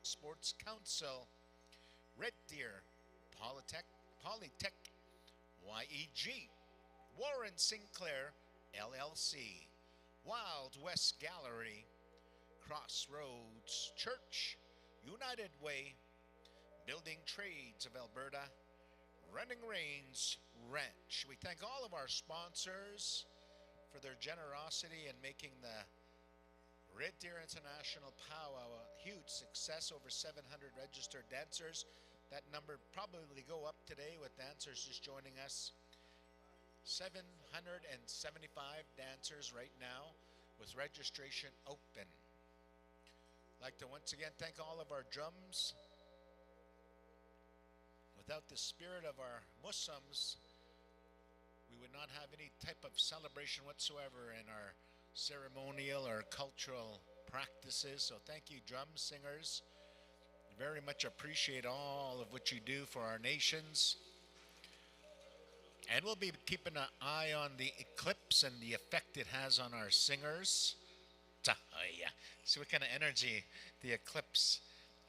Sports Council, Red Deer, Polytech, YEG, Warren Sinclair, LLC, Wild West Gallery, Crossroads Church, United Way, Building Trades of Alberta, Running Reins Ranch. We thank all of our sponsors for their generosity in making the Red Deer International Powwow a huge success. Over 700 registered dancers. That number probably go up today with dancers just joining us. 775 dancers right now with registration open. I'd like to once again thank all of our drums. Without the spirit of our Muslims, we would not have any type of celebration whatsoever in our ceremonial or cultural practices. So thank you, drum singers. Very much appreciate all of what you do for our nations. And we'll be keeping an eye on the eclipse and the effect it has on our singers. See what kind of energy the eclipse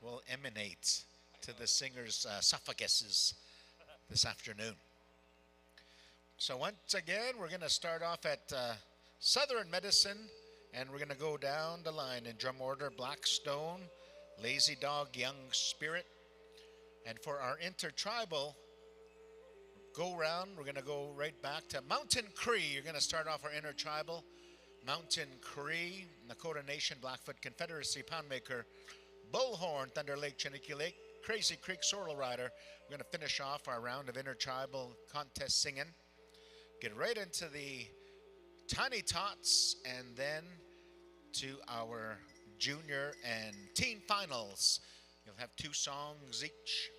will emanate to the singers' esophaguses this afternoon. So once again, we're going to start off at Southern Medicine, and we're going to go down the line in drum order: Blackstone, Lazy Dog, Young Spirit. And for our intertribal go round, we're going to go right back to Mountain Cree. You're going to start off our intertribal. Mountain Cree, Nakota Nation, Blackfoot Confederacy, Poundmaker, Bullhorn, Thunder Lake, Chiniki Lake, Crazy Creek, Sorrel Rider. We're going to finish off our round of intertribal contest singing. Get right into the Tiny Tots, and then to our junior and teen finals. You'll have 2 songs each.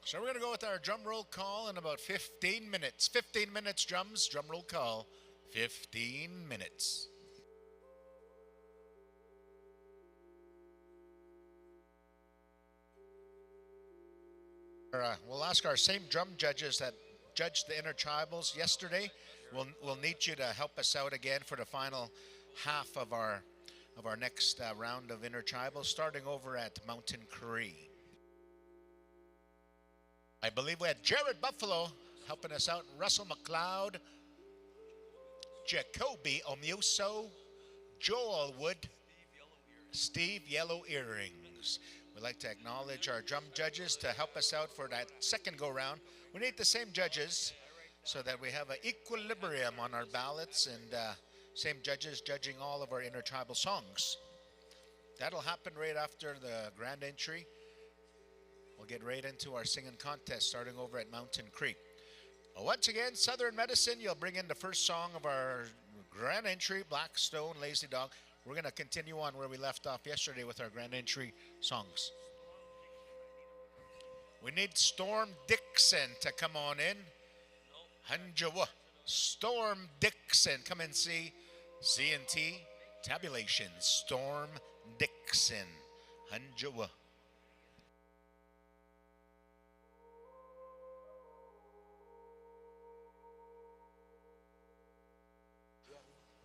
So we're going to go with our drum roll call in about 15 minutes. 15 minutes drums, drum roll call, 15 minutes. We'll ask our same drum judges that judged the intertribals yesterday. We'll need you to help us out again for the final half of our next round of intertribals, starting over at Mountain Cree. I believe we had Jared Buffalo helping us out, Russell McLeod, Jacoby Omuso, Joel Wood, Steve Yellow Earrings. We'd like to acknowledge our drum judges to help us out for that second go-round. We need the same judges so that we have an equilibrium on our ballots, and same judges judging all of our intertribal songs. That'll happen right after the grand entry. We'll get right into our singing contest starting over at Mountain Creek. Once again, Southern Medicine, you'll bring in the first song of our grand entry, Blackstone, Lazy Dog. We're going to continue on where we left off yesterday with our grand entry songs. We need Storm Dixon to come on in. Hanjawa. Storm Dixon, come and see C&T Tabulation. Storm Dixon. Hanjawa.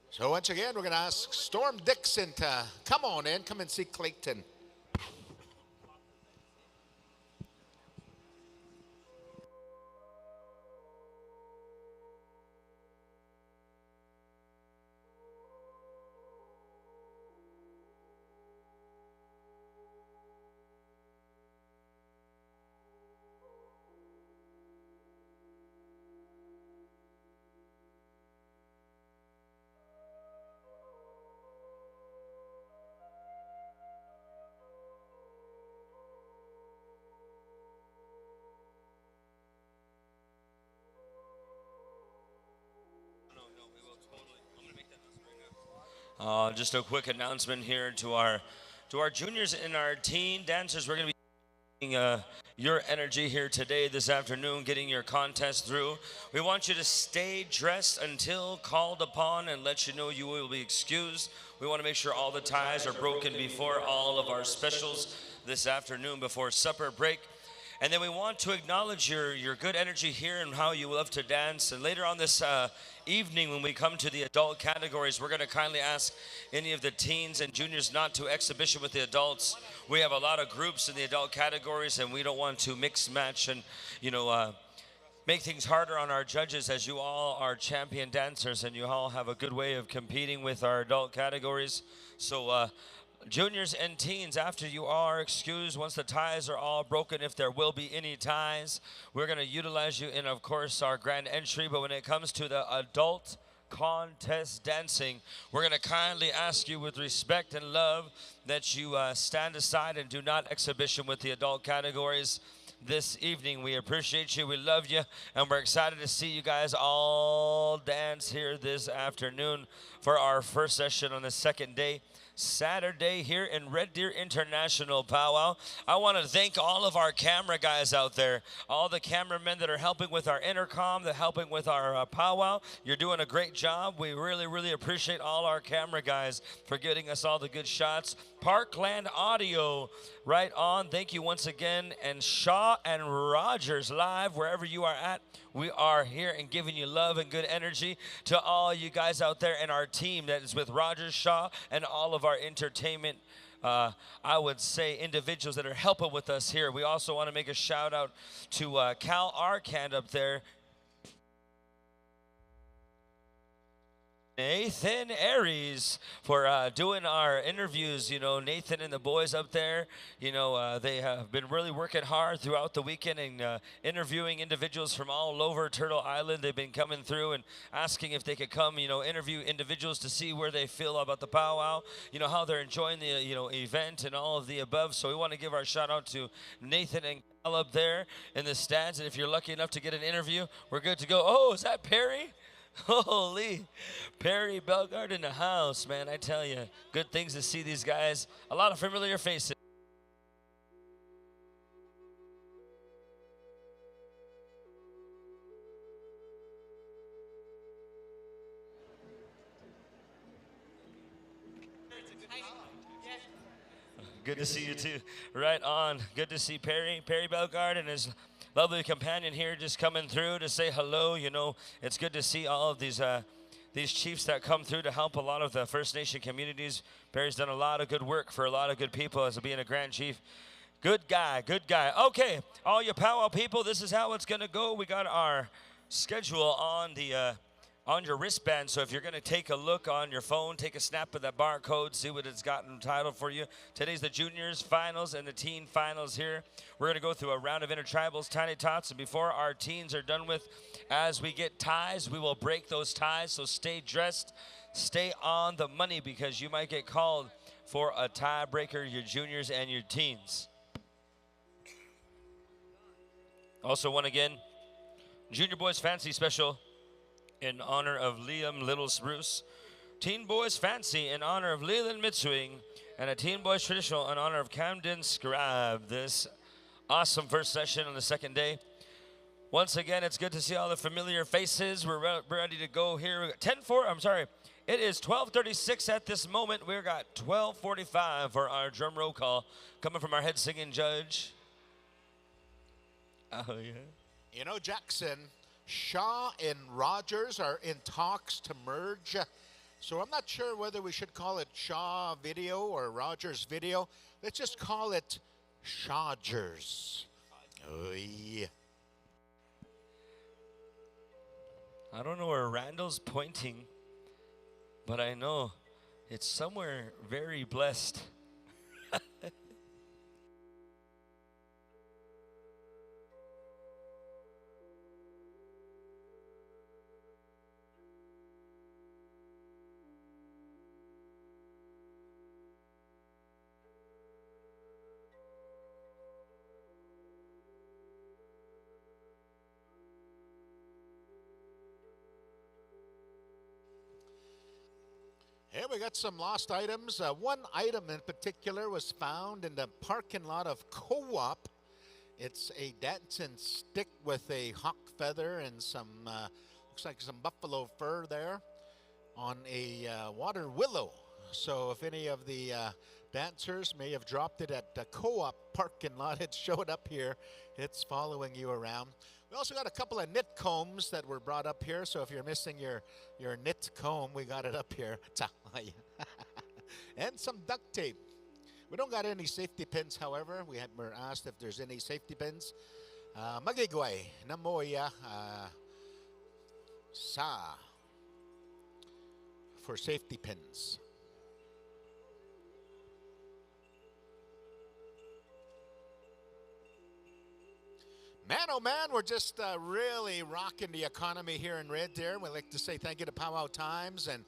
So once again, we're going to ask Storm Dixon to come on in, come and see Clayton. Just a quick announcement here to our juniors and our teen dancers. We're going to be your energy here today, this afternoon, getting your contest through. We want you to stay dressed until called upon and let you know you will be excused. We want to make sure all the ties are broken before all of our specials this afternoon before supper break. And then we want to acknowledge your good energy here and how you love to dance. And later on this evening, when we come to the adult categories, we're going to kindly ask any of the teens and juniors not to exhibition with the adults. We have a lot of groups in the adult categories, and we don't want to mix match and, make things harder on our judges, as you all are champion dancers and you all have a good way of competing with our adult categories. So juniors and teens, after you are excused, once the ties are all broken, if there will be any ties, we're going to utilize you in, of course, our grand entry. But when it comes to the adult contest dancing, we're going to kindly ask you with respect and love that you stand aside and do not exhibition with the adult categories this evening. We appreciate you, we love you, and we're excited to see you guys all dance here this afternoon for our first session on the second day, Saturday, here in Red Deer International Powwow. I want to thank all of our camera guys out there, all the cameramen that are helping with our intercom, that helping with our powwow. You're doing a great job. We really, really appreciate all our camera guys for getting us all the good shots. Parkland Audio, right on. Thank you once again. And Shaw and Rogers Live, wherever you are at, we are here and giving you love and good energy to all you guys out there and our team that is with Rogers, Shaw, and all of our entertainment, I would say, individuals that are helping with us here. We also want to make a shout out to Cal Arcand up there, Nathan Aries, for doing our interviews. Nathan and the boys up there, they have been really working hard throughout the weekend and interviewing individuals from all over Turtle Island. They've been coming through and asking if they could come, interview individuals to see where they feel about the powwow, how they're enjoying the, event and all of the above. So we want to give our shout out to Nathan and Cal up there in the stands. And if you're lucky enough to get an interview, we're good to go. Oh, is that Perry? Holy, Perry Bellegarde in the house, man. I tell you, good things to see these guys. A lot of familiar faces. Good to see you too. Right on. Good to see Perry Bellegarde and his lovely companion here just coming through to say hello. It's good to see all of these chiefs that come through to help a lot of the First Nation communities. Perry's done a lot of good work for a lot of good people as being a Grand Chief. Good guy, good guy. Okay, all you powwow people, this is how it's going to go. We got our schedule on your wristband, so if you're going to take a look on your phone, take a snap of that barcode, see what it's got entitled for you. Today's the juniors finals and the teen finals here. We're going to go through a round of intertribals, tiny tots, and before our teens are done with, as we get ties, we will break those ties. So stay dressed, stay on the money, because you might get called for a tiebreaker, your juniors and your teens. Also, one again, Junior Boys Fancy Special in honor of Liam Little Spruce, Teen Boys Fancy in honor of Leland Mitswing, and a Teen Boys Traditional in honor of Camden Scribe. This awesome first session on the second day. Once again, it's good to see all the familiar faces. We're ready to go here. It is 12:36 at this moment. We've got 12:45 for our drum roll call coming from our head singing judge. Oh, yeah. Jackson, Shaw and Rogers are in talks to merge. So I'm not sure whether we should call it Shaw Video or Rogers Video. Let's just call it Shawgers. Oh, yeah. I don't know where Randall's pointing, but I know it's somewhere very blessed. Here we got some lost items. One item in particular was found in the parking lot of Co-op. It's a dancing stick with a hawk feather and some, looks like some buffalo fur there on a water willow. So if any of the dancers may have dropped it at the co-op parking lot, it showed up here. It's following you around. We also got a couple of knit combs that were brought up here. So if you're missing your knit comb, we got it up here. And some duct tape. We don't got any safety pins, however. We're asked if there's any safety pins. Magigway na moya sa for safety pins. Man, oh man, we're just really rocking the economy here in Red Deer. We'd like to say thank you to Powwow Times and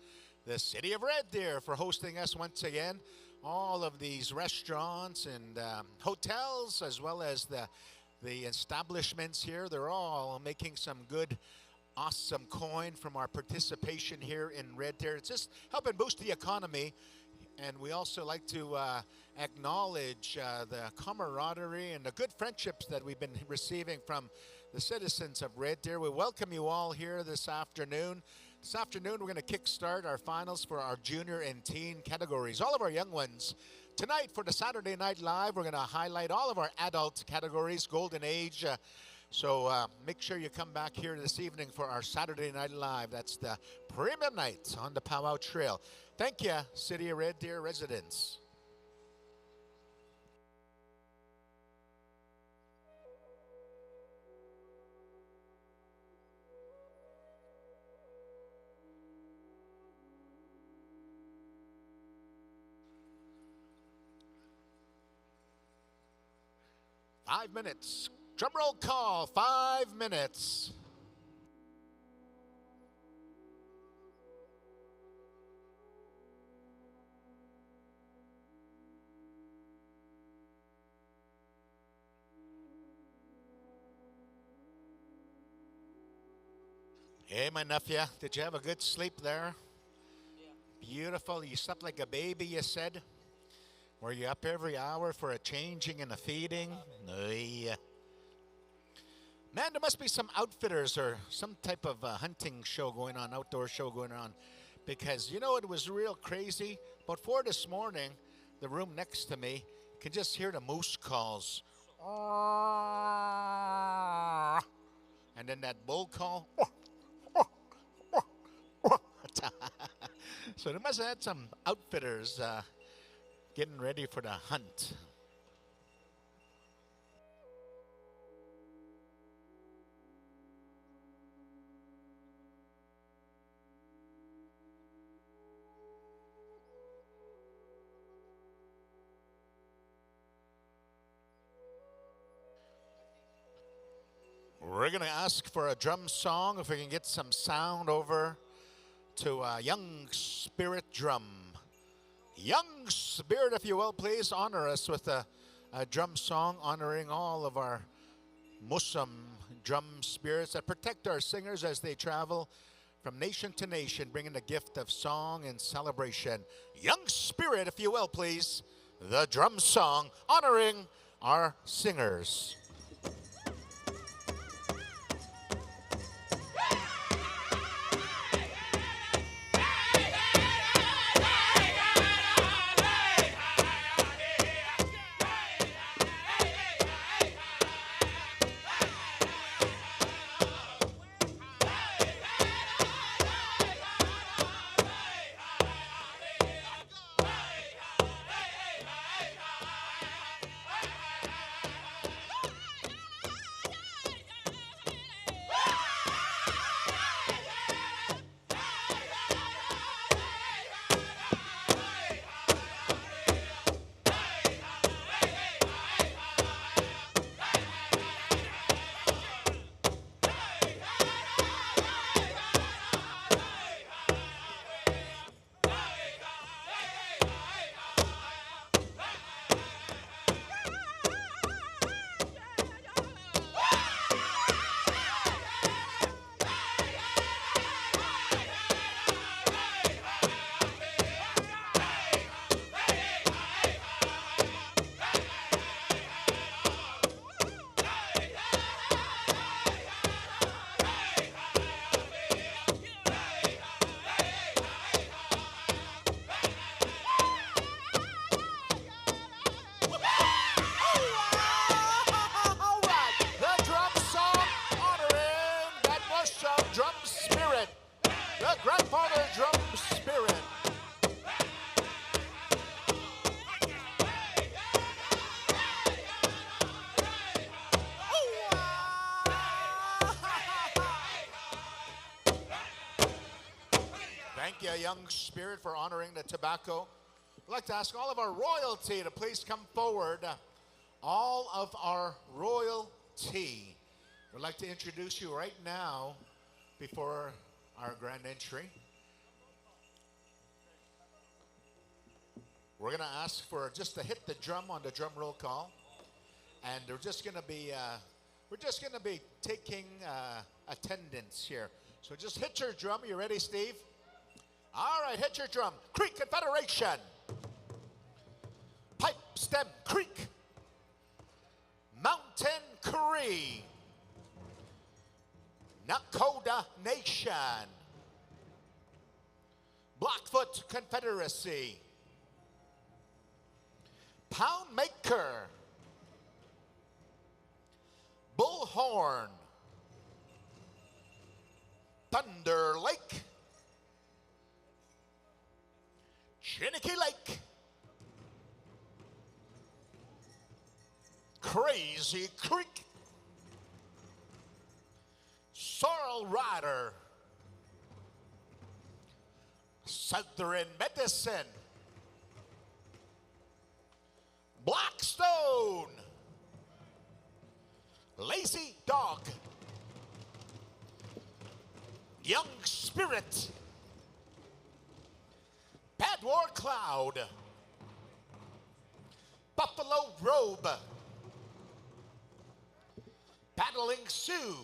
the city of Red Deer for hosting us once again. All of these restaurants and hotels, as well as the establishments here, they're all making some good, awesome coin from our participation here in Red Deer. It's just helping boost the economy. And we also like to acknowledge the camaraderie and the good friendships that we've been receiving from the citizens of Red Deer. We welcome you all here this afternoon. This afternoon, we're going to kickstart our finals for our junior and teen categories. All of our young ones. Tonight, for the Saturday Night Live, we're going to highlight all of our adult categories, golden age. So make sure you come back here this evening for our Saturday Night Live. That's the premium night on the Powwow Trail. Thank you, City of Red Deer residents. Five minutes. Drum roll call, 5 minutes. Hey, my nephew, did you have a good sleep there? Yeah. Beautiful. You slept like a baby, you said? Were you up every hour for a changing and a feeding? No. Yeah. Man, there must be some outfitters or some type of hunting show going on, outdoor show going on. Because, you know, it was real crazy. About 4 this morning, the room next to me, you can just hear the moose calls. And then that bull call. So they must have had some outfitters getting ready for the hunt. We're going to ask for a drum song, if we can get some sound over to Young Spirit Drum. Young Spirit, if you will, please honor us with a drum song honoring all of our Muslim drum spirits that protect our singers as they travel from nation to nation, bringing the gift of song and celebration. Young Spirit, if you will, please, the drum song honoring our singers. young spirit for honoring the tobacco. I'd like to ask all of our royalty to please come forward. All of our royalty. I'd like to introduce you right now before our grand entry. We're going to ask for just to hit the drum on the drum roll call, and we're just going to be taking attendance here. So just hit your drum. You ready, Steve? All right, hit your drum. Creek Confederation. Pipe Stem Creek. Mountain Cree. Nakota Nation. Blackfoot Confederacy. Pound Maker. Bullhorn. Thunder Lake. Chiniki Lake. Crazy Creek. Sorrel Rider. Southern Medicine. Blackstone. Lazy Dog. Young Spirit. Bad War Cloud. Buffalo Robe. Battling Sioux.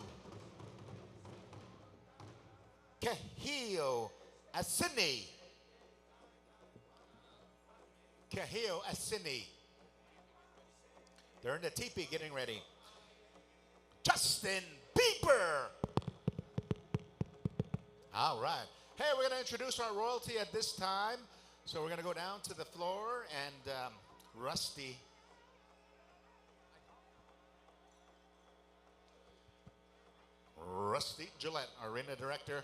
Kahio Asini. Kahio Asini. They're in the teepee getting ready. Justin Bieber. All right. Hey, we're going to introduce our royalty at this time. So we're going to go down to the floor, and Rusty. Rusty Gillette, our arena director.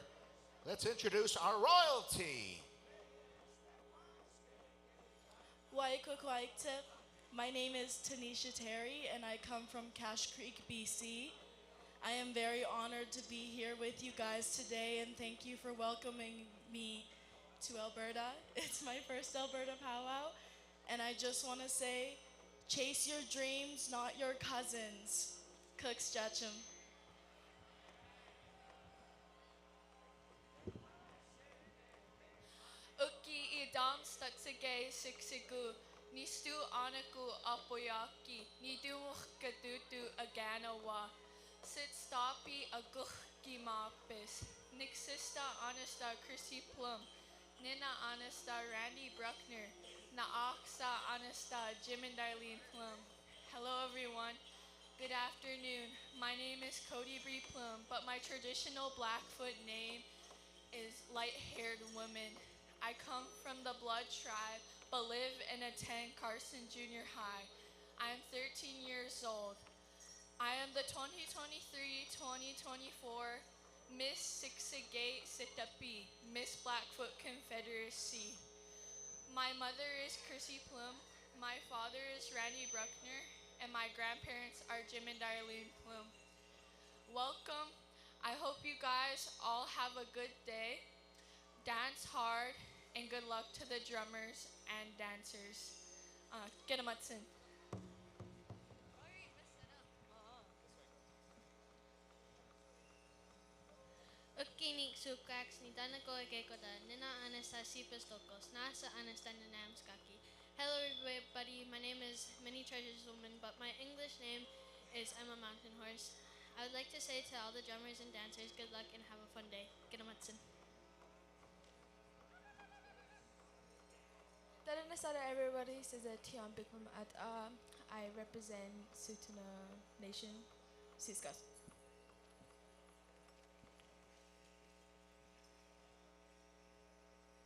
Let's introduce our royalty. Waikokwaikte. My name is Tanisha Terry, and I come from Cache Creek, BC. I am very honored to be here with you guys today, and thank you for welcoming me to Alberta. It's my first Alberta powwow, and I just want to say, chase your dreams, not your cousins. Cooks Jachum. Uki idam statsige siksigu. Nistu anaku apoyaki. Nidumuch kadutu aganawa. Sit stoppy aguki mapis. Nixista honesta Chrissy Plum. Nina honesta Randy Bruckner. Naaksa honesta Jim and Darlene Plum. Hello everyone. Good afternoon. My name is Cody Bree Plum, but my traditional Blackfoot name is Light-Haired Woman. I come from the Blood Tribe, but live and attend Carson Junior High. I am 13 years old. I am the 2023-2024 Miss Siksagate Sitapi, Miss Blackfoot Confederacy. My mother is Chrissy Plum, my father is Randy Bruckner, and my grandparents are Jim and Darlene Plum. Welcome. I hope you guys all have a good day. Dance hard, and good luck to the drummers and dancers. Get 'em Hudson. Ukinik sukax ni tanako ekekoda nina Anastasia Pistokos nasa Anastasia Namskaki. Hello everybody, my name is Many Treasures Woman, but my English name is Emma Mountain Horse. I would like to say to all the drummers and dancers, good luck and have a fun day. Get 'em Hudson. Taranasara everybody, says a Tian Bikram at I represent Sutuna Nation. Siskas.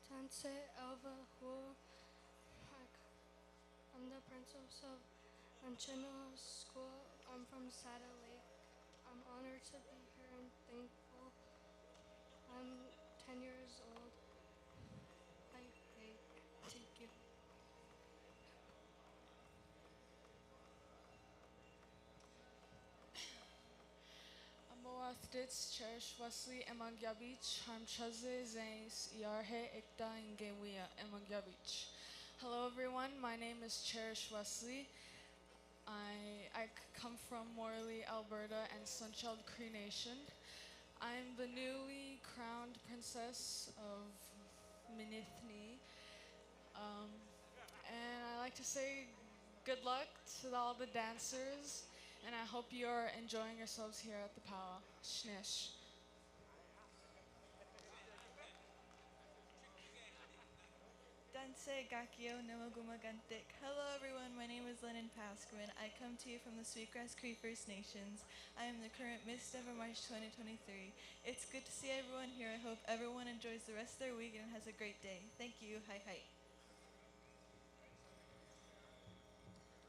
Tanse Elva Hu. I'm the princess of Anchino School. I'm from Saddle Lake. I'm honored to be here and thankful. I'm 10 years old. Thank you. Stitz Cherish Wesley Emagyabich Harmchaze Zanes Yarhe Ikta Ingewia Emagyabich. Hello everyone, my name is Cherish Wesley. I come from Morley, Alberta and Sunchild Cree Nation. I'm the newly crowned princess of Minithni. And I like to say good luck to all the dancers, and I hope you're enjoying yourselves here at the powwow. Shnish. Danse Gakio Namagumagantik. Hello everyone, my name is Lennon Pasquin. I come to you from the Sweetgrass Cree First Nations. I am the current Miss Denver March 2023. It's good to see everyone here. I hope everyone enjoys the rest of their week and has a great day. Thank you. Hi hi.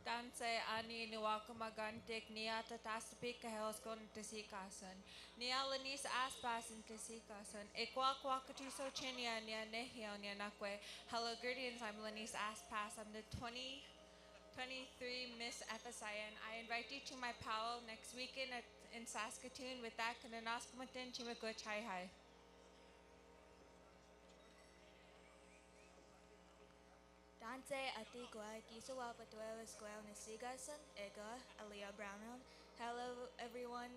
Danse ani niwakumagantik nia tataspi kahels kon tisikasan. Nia lanis aspas in tisikasan. Ekwa kwakatuso chinia nia nehio nia nakwe. Hello Guardians, I'm Lanis Aspas. I'm the 2023 Miss FSIN. I invite you to my powwow next weekend in Saskatoon. With that, kananaskamatin chimakuch hi hi. Dante Atigua Gisawa Patuela Square Nasigasan Ega Alia Brown. Hello everyone.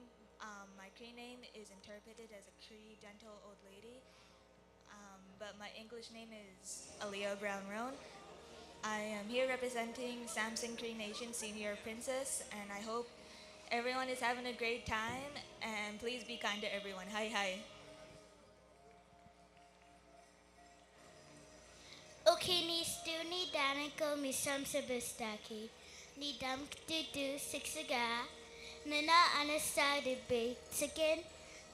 My Cree name is interpreted as a Cree gentle old lady. But my English name is Alia Brown Roan. I am here representing Samson Cree Nation Senior Princess, and I hope everyone is having a great time, and please be kind to everyone. Hi hi. Okay, ni stu ni danako mi sam sabistaki. Ni dam du sixiga. Nana anasta de basikin.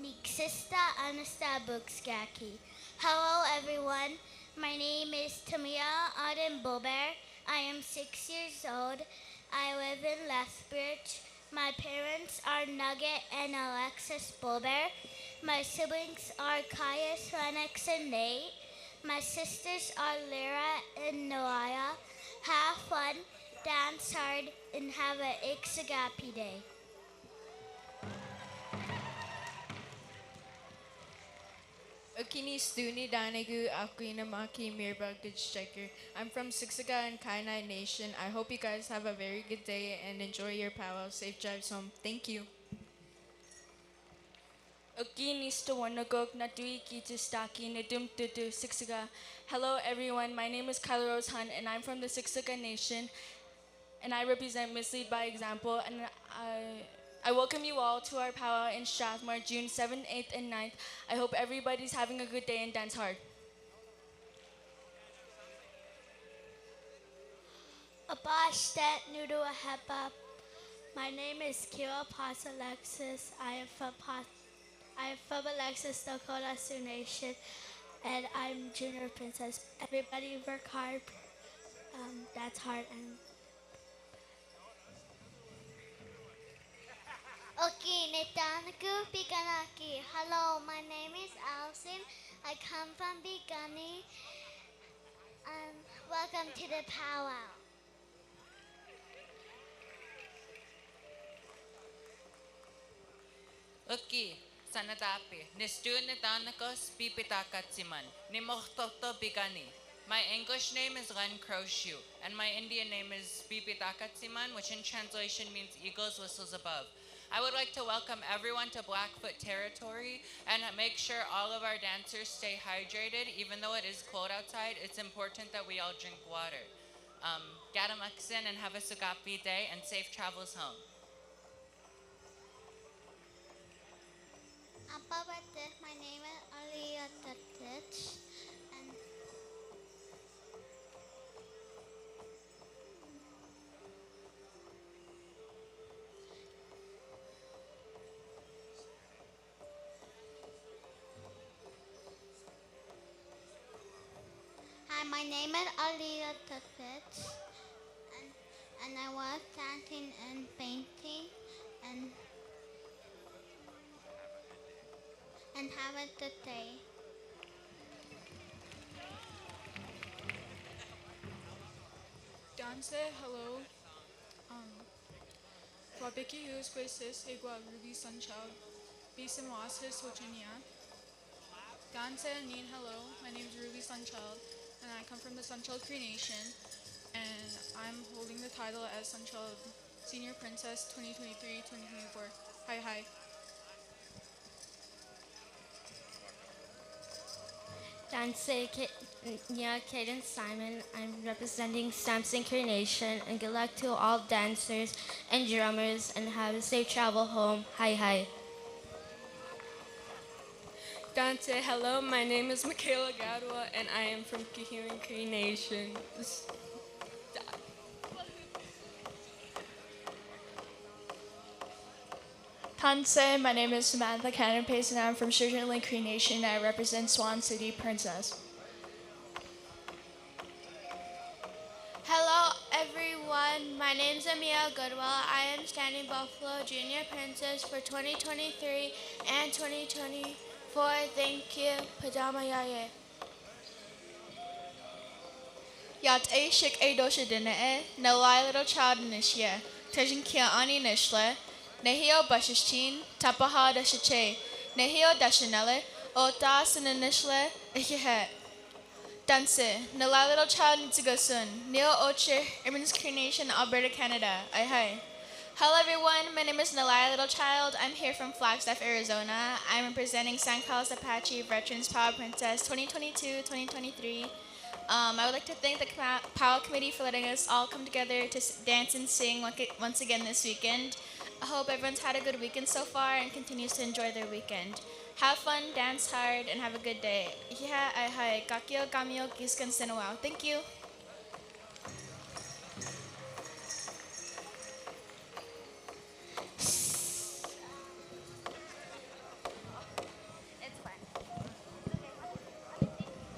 Ni sista anasta bookskaki. Hello everyone. My name is Tamia Auden Bober. I am 6 years old. I live in Lethbridge. My parents are Nugget and Alexis Bober. My siblings are Caius, Lennox, and Nate. My sisters are Lyra and Noaya. Have fun, dance hard, and have an Ixagapi day. Okini Stuni Danagu Akuina Maki Mirba Gudsteker. I'm from Sixiga and Kainai Nation. I hope you guys have a very good day and enjoy your powwow. Safe drives home. Thank you. Hello everyone, my name is Kyla Rose Hunt and I'm from the Siksika Nation and I represent Mislead by Example, and I welcome you all to our powwow in Strathmore, June 7th, 8th, and 9th. I hope everybody's having a good day and dance hard. Abashtet Nudu Ahepa. My name is Kira Paz Alexis. I am from Alexis, Dakota Sioux Nation, and I'm Junior Princess. Everybody work hard, that's hard. And okay, Netanaku Pikanaki. Hello, my name is Allison. I come from Bigani. Welcome to the powwow. Okay, sanadapi. Nistu nitanakos pipitakatsiman. Nimohtoto bigani. My English name is Len Crowshoe, and my Indian name is Bipitakatsiman, which in translation means eagles whistles above. I would like to welcome everyone to Blackfoot territory and make sure all of our dancers stay hydrated. Even though it is cold outside, it's important that we all drink water. Gadamaksin and have a Sugapi day and safe travels home. My name is Aliyah Tatich, and hi, my name is Aliyah Tatich, and I love dancing and painting, and have a good day. Danse, hello. Wabiki Hughes Graces Egwa Ruby Sunchild. Bisimwas Virginia. Danse Nin hello. My name is Ruby Sunchild, and I come from the Sunchild Cree Nation, and I'm holding the title as Sunchild Senior Princess 2023-2024. Hi hi. Danse Nya Kaden Simon. I'm representing Samson Cree Nation, and good luck to all dancers and drummers, and have a safe travel home. Hi hi. Dante, hello, my name is Michaela Gadwa and I am from Kahuran Cree Nation. Tanse, my name is Samantha Cannon Pace and I'm from Sturgeon Lake Cree Nation and I represent Swan City Princess. Hello everyone, my name is Amia Goodwill. I am standing Buffalo Junior Princess for 2023 and 2024. Thank you, Padama Yaye. Yat a shik a dosha dinna e, na lai little child nishya, Tajin kia ani nishle, Nehio bashishtin, Tapaha dashache, Nehio dashanele, Ota sinanishle, Ikihet. Danse, na lai little child nitsugasun, Neil Ocher, Irman's Cree Nation, Alberta, Canada. Ay hi. Hello everyone, my name is Nalaya Little Child. I'm here from Flagstaff, Arizona. I'm representing San Carlos Apache Veterans Powwow Princess 2022-2023. I would like to thank the Powwow Committee for letting us all come together to dance and sing once again this weekend. I hope everyone's had a good weekend so far and continues to enjoy their weekend. Have fun, dance hard, and have a good day. Iha ai hai, kakio gamio giskan sinawao. Thank you.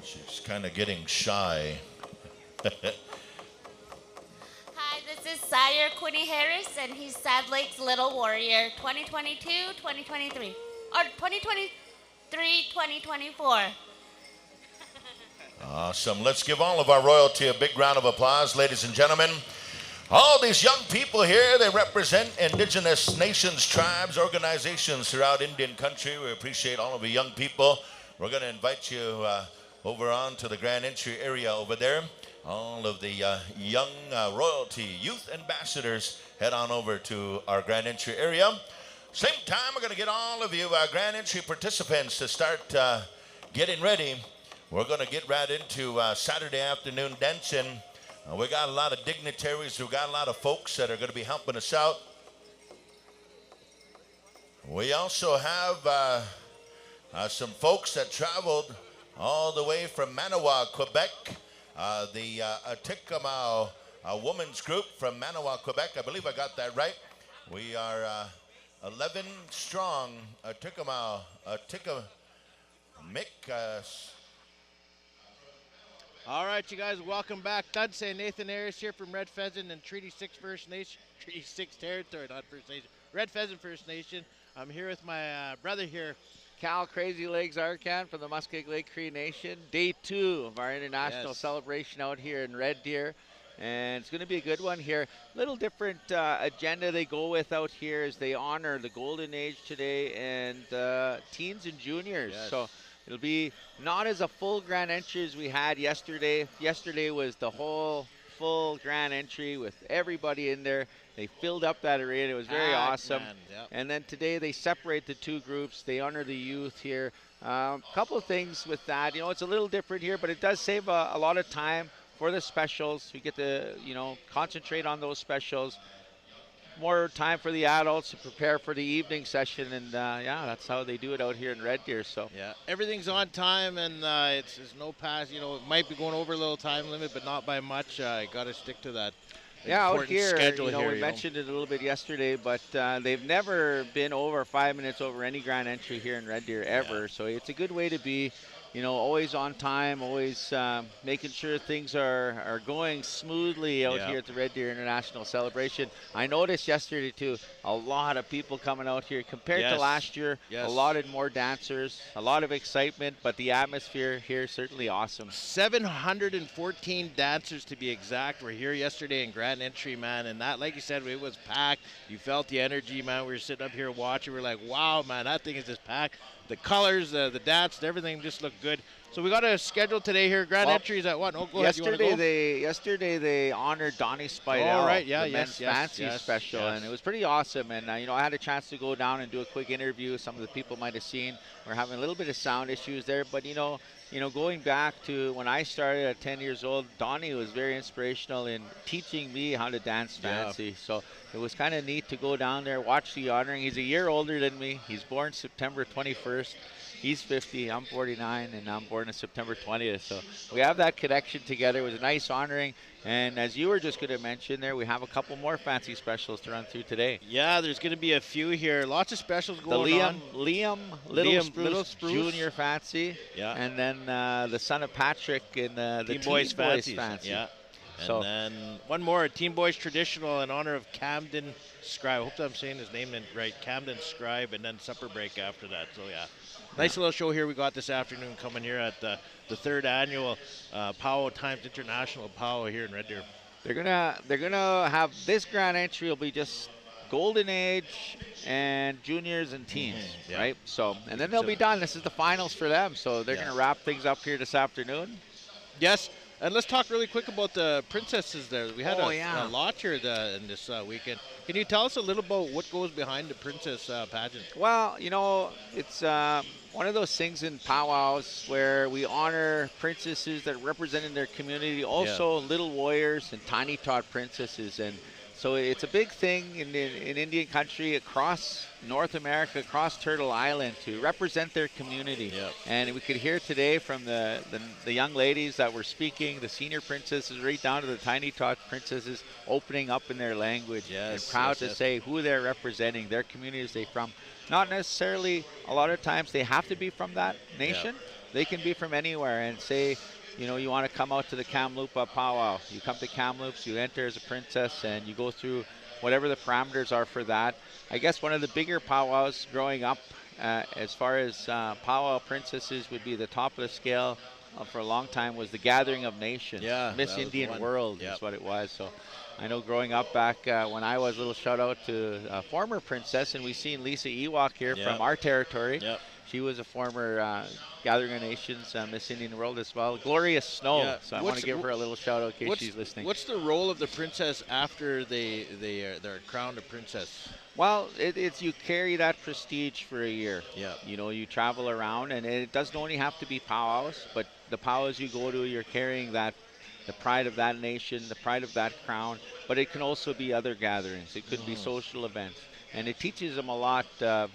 She's kind of getting shy. Hi, this is Sire Quinny Harris, and he's Sad Lake's Little Warrior 2022-2023. Or 2023-2024. Awesome. Let's give all of our royalty a big round of applause, ladies and gentlemen. All these young people here, they represent Indigenous nations, tribes, organizations throughout Indian country. We appreciate all of the young people. We're going to invite you over on to the Grand Entry area over there. All of the young royalty youth ambassadors head on over to our Grand Entry area. Same time, we're going to get all of you Grand Entry participants to start getting ready. We're going to get right into Saturday afternoon dancing. We got a lot of dignitaries. We got a lot of folks that are going to be helping us out. We also have some folks that traveled all the way from Manawa, Quebec. The Atikamau women's group from Manawa, Quebec. I believe I got that right. We are 11 strong. Atikamau, All right, you guys, welcome back. Dunsay Nathan Harris here from Red Pheasant and Treaty 6 First Nation, Treaty 6 Territory, not First Nation, Red Pheasant First Nation. I'm here with my brother here, Cal Crazy Legs Arcan from the Muskeg Lake Cree Nation. Day 2 of our international celebration out here in Red Deer. And it's going to be a good one here. Little different agenda they go with out here as they honor the Golden Age today and teens and juniors. Yes. So it'll be not as a full Grand Entry as we had yesterday. Yesterday was the whole full Grand Entry with everybody in there. They filled up that arena. It was very awesome. Yep. And then today they separate the two groups. They honor the youth here. A couple of things with that. You know, it's a little different here, but it does save a lot of time for the specials. We get to, you know, concentrate on those specials. More time for the adults to prepare for the evening session. And, yeah, that's how they do it out here in Red Deer. So yeah, everything's on time, and it's no pass. You know, it might be going over a little time limit, but not by much. Got to stick to that. Yeah, out here, schedule you know, here, we mentioned it a little bit yesterday, but they've never been over 5 minutes over any Grand Entry here in Red Deer ever. So it's a good way to be. always on time, always making sure things are going smoothly out here at the Red Deer International Celebration. I noticed yesterday, too, a lot of people coming out here. Compared to last year, a lot more dancers, a lot of excitement, but the atmosphere here is certainly awesome. 714 dancers to be exact. We're here yesterday in Grand Entry, man, and that, like you said, it was packed. You felt the energy, man. We were sitting up here watching. We're like, wow, man, that thing is just packed. The colors, the dance, everything just looked good. So we got a schedule today here. Grand entries at what? Oh, go ahead. Yesterday they honored Donnie Spidell, oh, right. the men's fancy special, and it was pretty awesome. And I had a chance to go down and do a quick interview. Some of the people might have seen we're having a little bit of sound issues there, but going back to when I started at 10 years old, Donnie was very inspirational in teaching me how to dance fancy. So it was kind of neat to go down there, watch the honoring. He's a year older than me. He's born September 21st. He's 50, I'm 49, and I'm born on September 20th. So we have that connection together. It was a nice honoring. And as you were just going to mention there, we have a couple more fancy specials to run through today. Yeah, there's going to be a few here. Lots of specials going on. Liam Little Spruce Junior Fancy. Yeah. And then the son of Patrick in the Team Boys Fancy. Yeah. And then one more, Team Boys Traditional in honor of Camden Scribe. I hope I'm saying his name right. Camden Scribe, and then supper break after that. So, yeah. Nice little show here we got this afternoon coming here at the third annual Powwow Times International Powwow here in Red Deer. They're gonna have this grand entry will be just Golden Age and juniors and teens, right? So and then they'll be done. This is the finals for them, so they're gonna wrap things up here this afternoon. Yes. And let's talk really quick about the princesses there. We had a lot here in this weekend. Can you tell us a little about what goes behind the princess pageant? Well, it's one of those things in powwows where we honor princesses that represent their community, also little warriors and tiny tot princesses. And so it's a big thing in Indian country across North America, across Turtle Island, to represent their community. Yep. And we could hear today from the young ladies that were speaking, the senior princesses, right down to the tiny tot princesses, opening up in their language and proud to say who they're representing, their communities they're from. Not necessarily, a lot of times they have to be from that nation. Yep. They can be from anywhere and say, you want to come out to the Kamloops powwow. You come to Kamloops, you enter as a princess, and you go through whatever the parameters are for that. I guess one of the bigger powwows growing up, as far as powwow princesses, would be the top of the scale for a long time was the Gathering of Nations. Yeah, Miss Indian World is what it was. So I know growing up back when I was, a little shout out to a former princess, and we've seen Lisa Ewok here from our territory. Yep. She was a former Gathering of Nations Miss Indian World as well. Gloria Snow. Yeah. So I want to give her a little shout out in case she's listening. What's the role of the princess after they're crowned a princess? Well, it's you carry that prestige for a year. Yeah. You travel around, and it doesn't only have to be powwows, but the powwows you go to, you're carrying the pride of that nation, the pride of that crown, but it can also be other gatherings. It could be social events, and it teaches them a lot of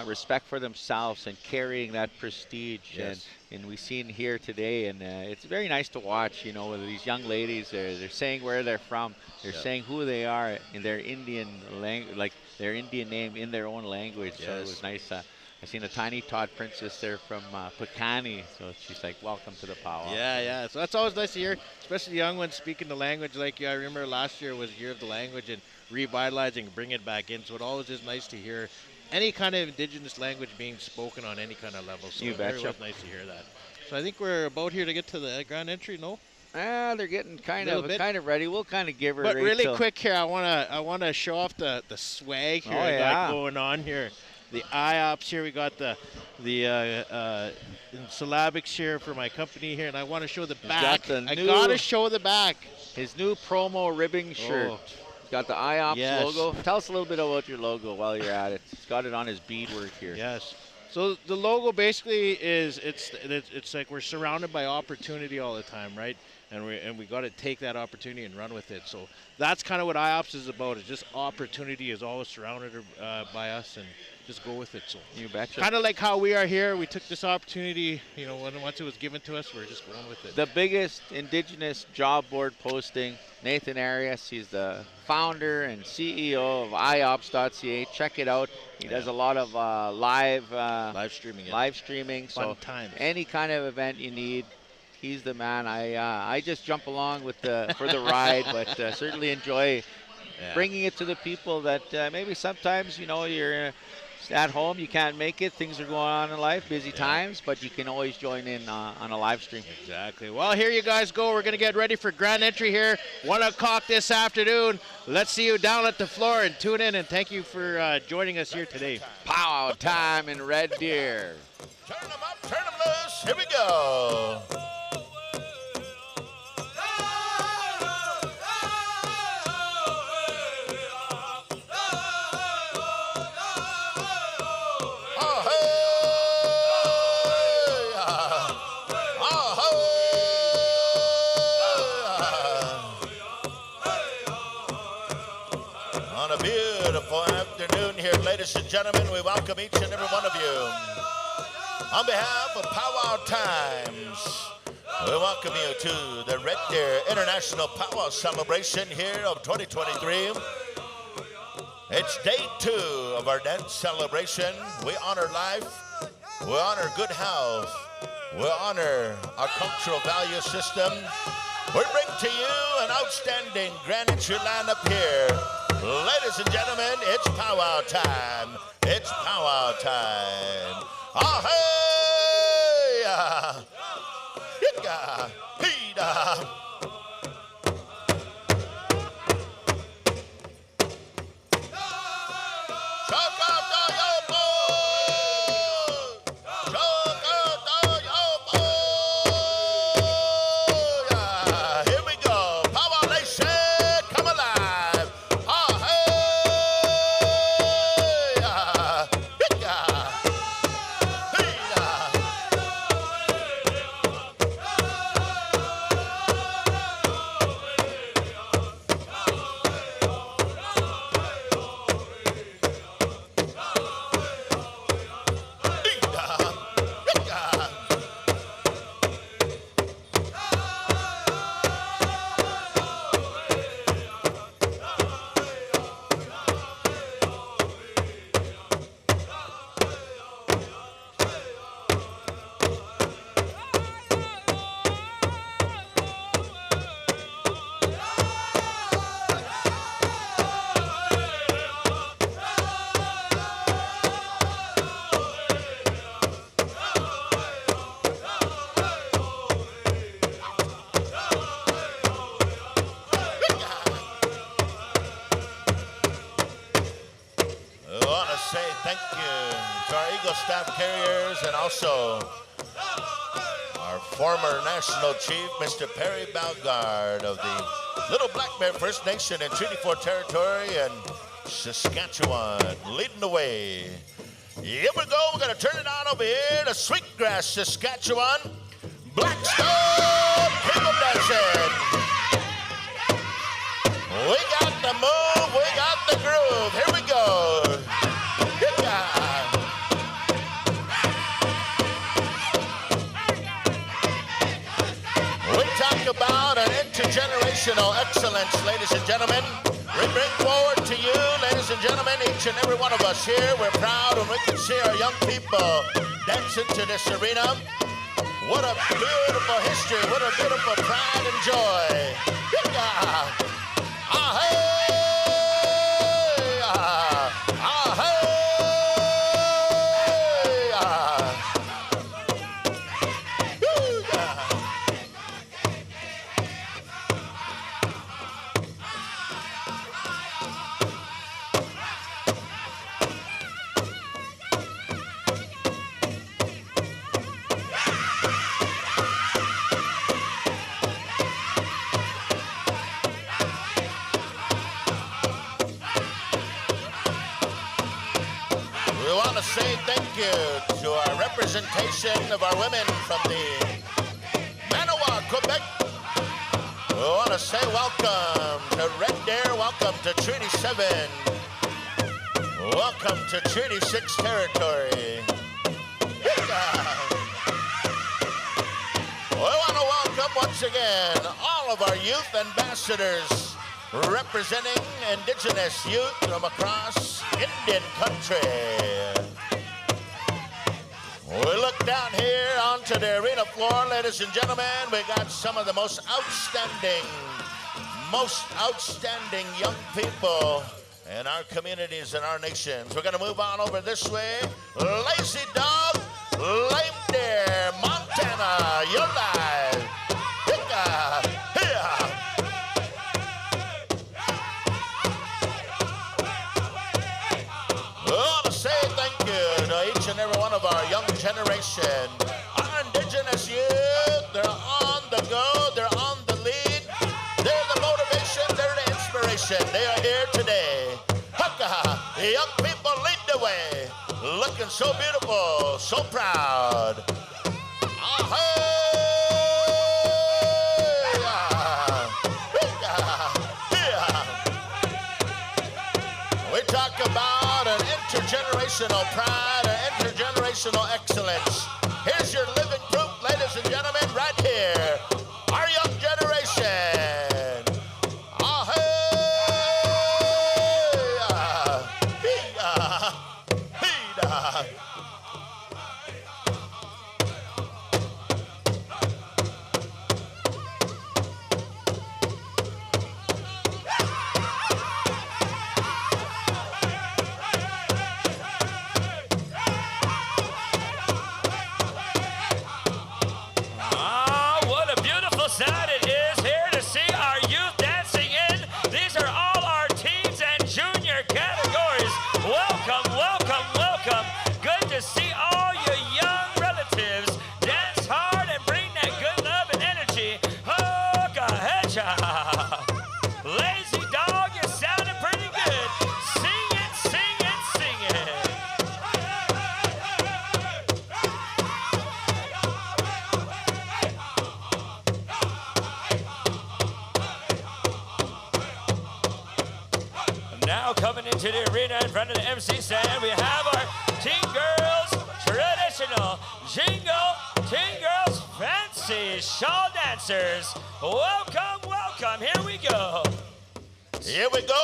respect for themselves and carrying that prestige. Yes. And we've seen here today, and it's very nice to watch, with these young ladies. They're saying where they're from. They're saying who they are in their Indian language, like their Indian name in their own language. Yes. So it was nice. I seen a tiny tot princess there from Pekani, so she's like, welcome to the powwow. Yeah. So that's always nice to hear, especially the young ones speaking the language. Like I remember last year was Year of the Language, and revitalizing, bring it back in. So it always is nice to hear any kind of Indigenous language being spoken on any kind of level. So you betcha. It was nice to hear that. So I think we're about here to get to the grand entry, no? They're getting kind of ready. We'll kind of give her. But really quick here, I wanna show off the swag here I got going on here. The IOPS here, we got the syllabics here for my company here, and I want to show the back. I gotta show the back. His new promo ribbing shirt. It's got the IOPS logo. Tell us a little bit about your logo while you're at it. It's got it on his beadwork here. Yes. So the logo basically is it's like we're surrounded by opportunity all the time, right? and we got to take that opportunity and run with it. So that's kind of what IOPS is about. It's just opportunity is always surrounded by us, and just go with it. So you betcha. Kind of like how we are here. We took this opportunity, once it was given to us, we're just going with it. The biggest Indigenous job board posting, Nathan Arias. He's the founder and CEO of IOPS.ca. Check it out. He does a lot of live streaming. Live streaming. Fun So times. any kind of event you need, he's the man. I just jump along with for the ride, but certainly enjoy bringing it to the people that maybe sometimes you're at home, you can't make it, things are going on in life, busy times, but you can always join in on a live stream. Exactly. Well, here you guys go. We're going to get ready for grand entry here, 1 o'clock this afternoon. Let's see you down at the floor, and tune in, and thank you for joining us here today. Powwow time in Red Deer. Turn them up, turn them loose. Here we go. On a beautiful afternoon here, ladies and gentlemen, we welcome each and every one of you. On behalf of Powwow Times, we welcome you to the Red Deer International Powwow Celebration here of 2023. It's day 2 of our dance celebration. We honor life, we honor good health, we honor our cultural value system. We bring to you an outstanding grand entry lineup here. Ladies and gentlemen, it's powwow time. It's powwow time. Ah, hey! Hika! Hida! Thank you to our Eagle staff carriers and also our former national chief, Mr. Perry Balgard of the Little Black Bear First Nation in Treaty 4 territory and Saskatchewan, leading the way. Here we go. We're going to turn it on over here to Sweetgrass, Saskatchewan. Blackstone People Dancing. We got the move. We got the groove. Here we go. About an intergenerational excellence, ladies and gentlemen. We bring forward to you, ladies and gentlemen, each and every one of us here. We're proud when we can see our young people dancing to this arena. What a beautiful history. What a beautiful pride and joy. Ah, hey! Ah, hey! Say thank you to our representation of our women from the Manawa, Quebec want to say welcome to Red Deer, welcome to Treaty 7, welcome to Treaty 6 territory. We want to welcome once again all of our youth ambassadors representing Indigenous youth from across Indian country. We look down here onto the arena floor, ladies and gentlemen. We got some of the most outstanding young people in our communities and our nations. We're going to move on over this way. Lazy Dog, Lame Deer, Montana, you're live. I want to say thank you to each and every one of our young generation. Our Indigenous youth, they're on the go, they're on the lead. They're the motivation, they're the inspiration. They are here today. The young people lead the way. Looking so beautiful, so proud. We talk about an intergenerational pride, an intergenerational excellence. Here's your living proof, ladies and gentlemen, right here. Our young generation. To the arena in front of the MC stand, we have our Teen Girls traditional jingle, Teen Girls fancy shawl dancers. Welcome, welcome. Here we go. Here we go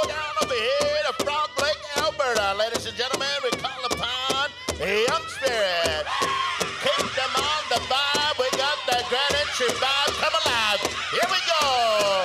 down over here to Frog Lake, Alberta. Ladies and gentlemen, we call upon a young spirit. Keep them on the vibe. We got that Grand Entry vibe. Come alive. Here we go.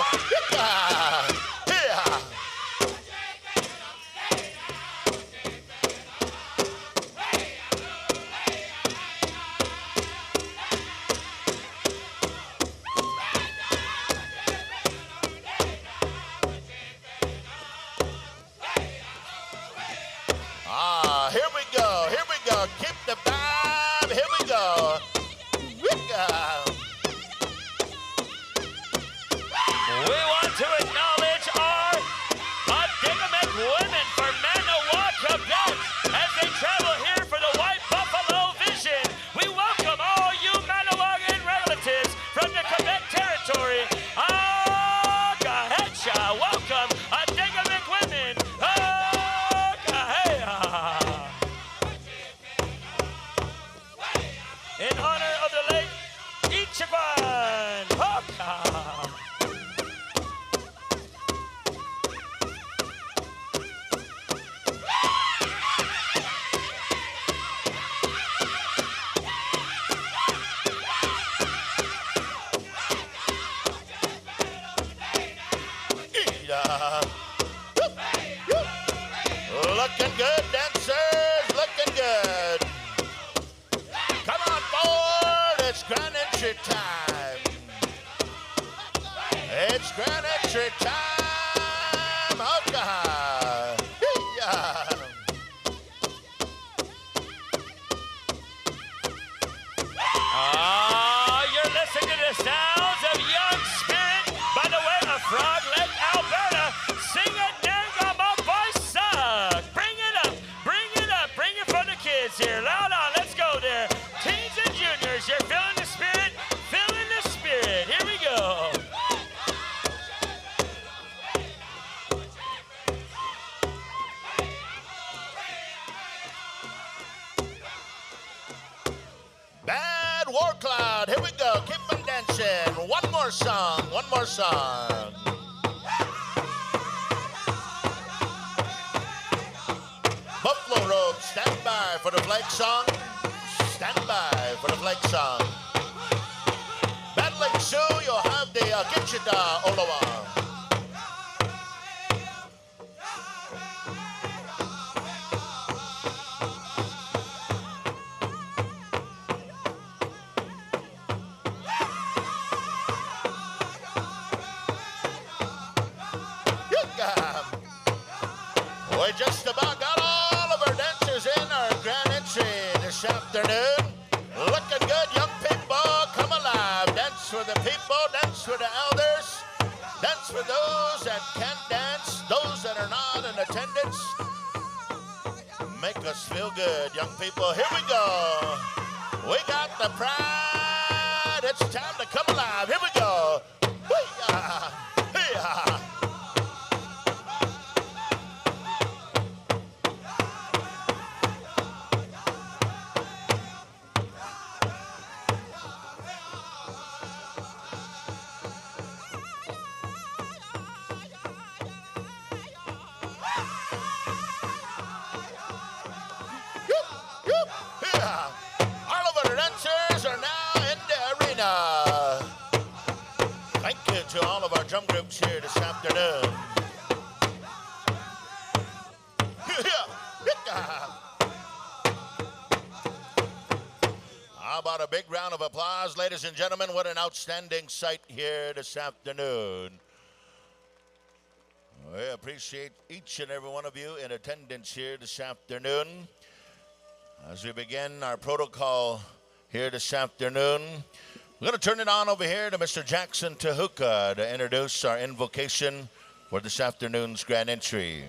Here we go. Keep the vibe. Here we go. We want to acknowledge our Indigenous women for Manawa, Quebec, as they travel here for the White Buffalo Vision. We welcome all you Manawagan relatives from the Quebec territory. Welcome, Indigenous women. In honor of the late Ichiban Hoka. Looking good, dancers, looking good. Come on forward, it's Grand Entry time. It's Grand Entry time. You're listening to the sounds of Young Spirit by the way of Frog Lake, Alberta. Sing it, Nangama Boysa. Bring it up, bring it for the kids here. Loud on, let's go there. Teens and juniors, you're feeling the spirit, here we go. cloud. Here we go. Keep on dancing. One more song. One more song. Buffalo Road, stand by for the flag song. Stand by for the flag song. Battling Sioux, you'll have the Kitchita Olawa. We just about got all of our dancers in our grand entry this afternoon. Looking good, young people, come alive. Dance for the people, dance for the elders, dance for those that can't dance, those that are not in attendance. Make us feel good, young people. Here we go. We got the pride. It's time to come alive. Here we go. Hee-yah, hee-yah. Thank you to all of our drum groups here this afternoon. How about a big round of applause, ladies and gentlemen? What an outstanding sight here this afternoon. We appreciate each and every one of you in attendance here this afternoon. As we begin our protocol here this afternoon, we're going to turn it on over here to Mr. Jackson Tahuka to introduce our invocation for this afternoon's grand entry.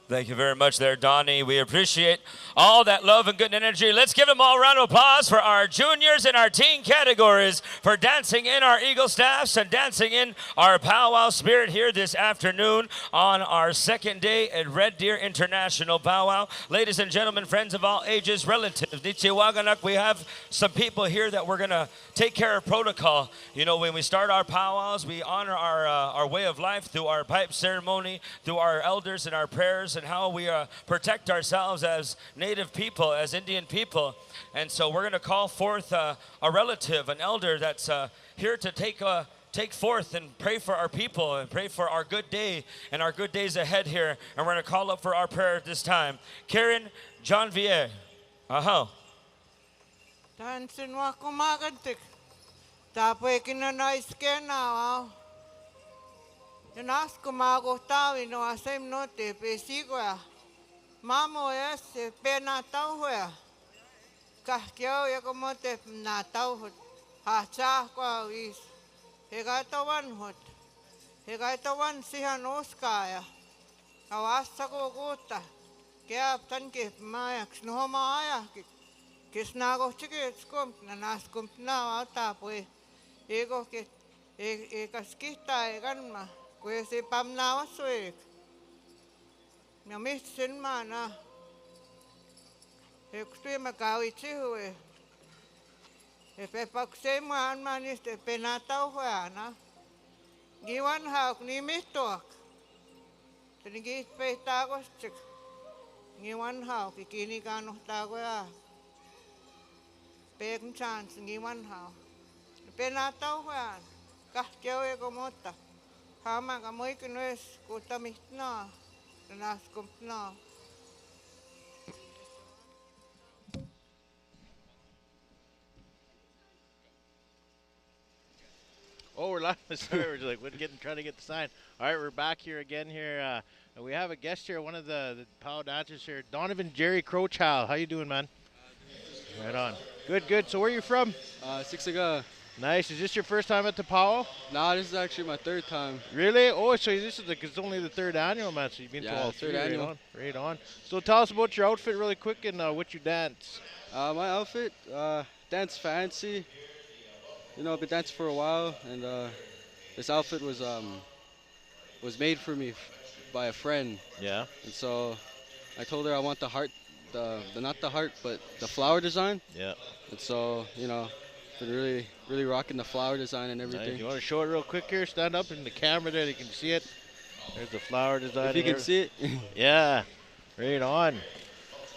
Thank you very much there, Donnie. We appreciate all that love and good energy. Let's give them all a round of applause for our juniors and our teen categories for dancing in our Eagle staffs and dancing in our powwow spirit here this afternoon on our second day at Red Deer International Powwow. Ladies and gentlemen, friends of all ages, relatives, Nichiwaganak, we have some people here that we're going to take care of protocol. You know, when we start our powwows, we honor our way of life through our pipe ceremony, through our elders and our prayers, and how we protect ourselves as Native people, as Indian people. And so we're going to call forth a relative, an elder that's here to take forth and pray for our people and pray for our good day and our good days ahead here. And we're going to call up for our prayer at this time. Karen Janvier. Tansin wa kumagantik. Tapoy kinanais kenao. Nas kumago tawi no asem no te pesigua. Mamo es pena tauhua. Kahkio ya como te na tauhut. Hacha kwa wis. Hegatawan hut. Hegatawan sihan oskaya. Awasta ko guta. Kaya tanke maya no maya. Kisnago chikits kum nanas kum na tapoy. Ego ke kaskita eganma. Kue si pamnawa suik. Namis sin mana. Ekstui makawi chihue. Pepak se man manis te penatau huana. Giwan hauk ni mistoak. Tinigit pe tagos chik. Giwan hauk ikini kano tagoya. Pek chance giwan hauk. Penatau huana. Kahtiaw e komota. Hama kamoy kinues kutamit na. Naskump na. Oh, we're live. Sorry, we're like trying to get the sign. All right, we're back here again here. And we have a guest here, one of the powwow dancers here, Donovan Jerry Crowchild. How you doing, man? Right on. Good, good. So where are you from? Sixiga. Nice. Is this your first time at the powwow? Nah, this is actually my third time. Really? Oh, so this is it's only the third annual, man. So you've been to all three. Third annual. Right on. Right on. So tell us about your outfit really quick and what you dance. My outfit, dance fancy. You know, I've been dancing for a while, and this outfit was made for me by a friend. Yeah. And so I told her I want the heart, the not the heart, but the flower design. Yeah. And so, you know, Been really rocking the flower design and everything. Nice. You want to show it real quick here? Stand up in the camera there. You can see it. There's the flower design. If you can see it. Yeah. Right on.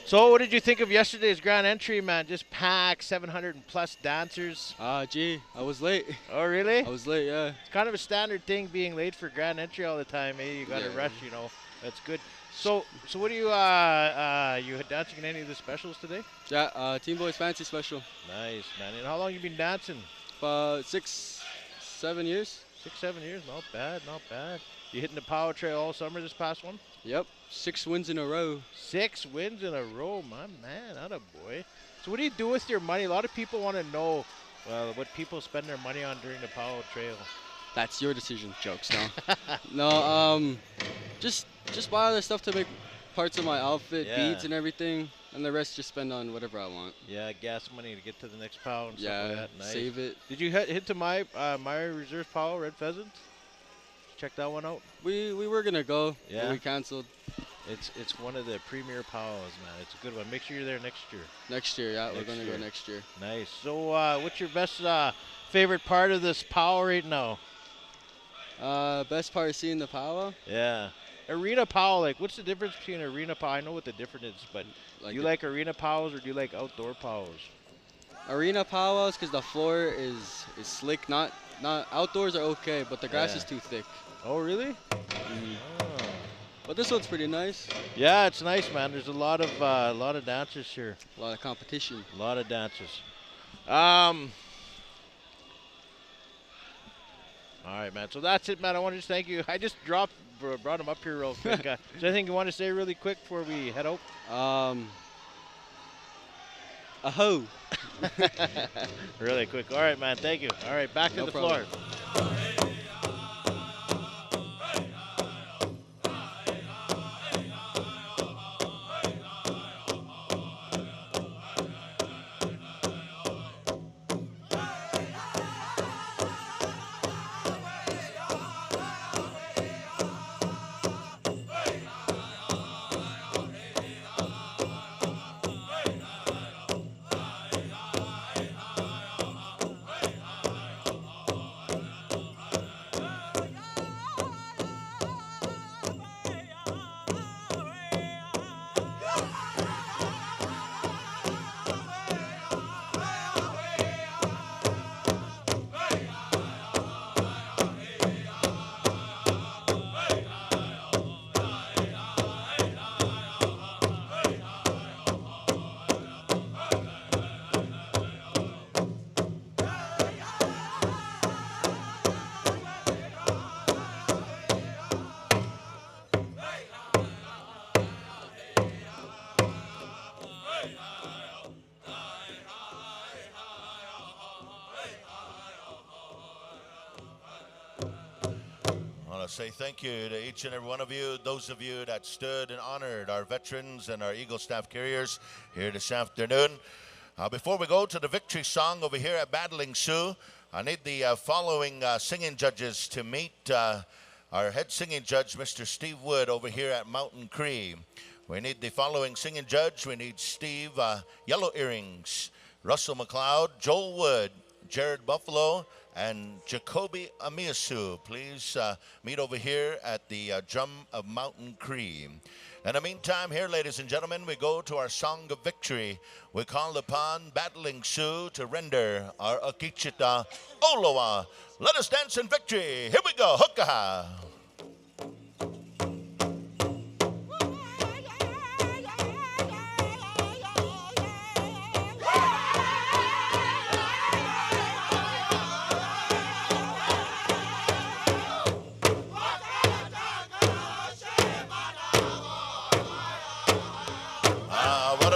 So what did you think of yesterday's grand entry, man? Just packed, 700 and plus dancers. Gee, I was late. Oh, really? I was late, yeah. It's kind of a standard thing being late for grand entry all the time, eh? You got to rush, you know. That's good. So what do you dancing in any of the specials today? Yeah, Teen Boys Fancy Special. Nice, man. And how long you been dancing? 6, 7 years. 6, 7 years. Not bad, not bad. You hitting the Powwow trail all summer this past one? Yep, 6 wins in a row. 6 wins in a row, my man. Atta boy. So what do you do with your money? A lot of people want to know, well, what people spend their money on during the Powwow trail. That's your decision. Jokes, no. No, just buy other stuff to make parts of my outfit, beads and everything, and the rest just spend on whatever I want. Yeah, gas money to get to the next Powwow and stuff like that. Nice. Save it. Did you hit to my Reserve Powwow, Red Pheasant? Check that one out. We were gonna go, but we canceled. It's one of the premier powwows, man. It's a good one. Make sure you're there next year. Next year, yeah, we're gonna go next year. Nice. So, what's your best favorite part of this powwow right now? Best part of seeing the powwow? Yeah. Arena powwow, like, what's the difference between arena powwow? I know what the difference is, but do you like arena powwows or do you like outdoor powwows? Arena powwows, because the floor is slick. Not outdoors are okay, but the grass is too thick. Oh, really? Oh. But this one's pretty nice. Yeah, it's nice, man. There's a lot of dancers here. A lot of competition. A lot of dancers. All right, man. So that's it, man. I want to just thank you. I just brought him up here real quick. Is there anything you want to say really quick before we head out? Aho. Really quick. All right, man. Thank you. All right, back to the floor. Say thank you to each and every one of you, those of you that stood and honored our veterans and our Eagle Staff carriers here this afternoon. Before we go to the victory song over here at Battling Sioux, I need the following singing judges to meet our head singing judge, Mr. Steve Wood, over here at Mountain Cree. We need the following singing judge. We need Steve Yellow Earrings, Russell McLeod, Joel Wood, Jared Buffalo, and Jacoby Amiasu. Please meet over here at the Drum of Mountain Cree. In the meantime, here, ladies and gentlemen, we go to our song of victory. We call upon Battling Sioux to render our Akichita Olowa. Let us dance in victory. Here we go. Hokaha.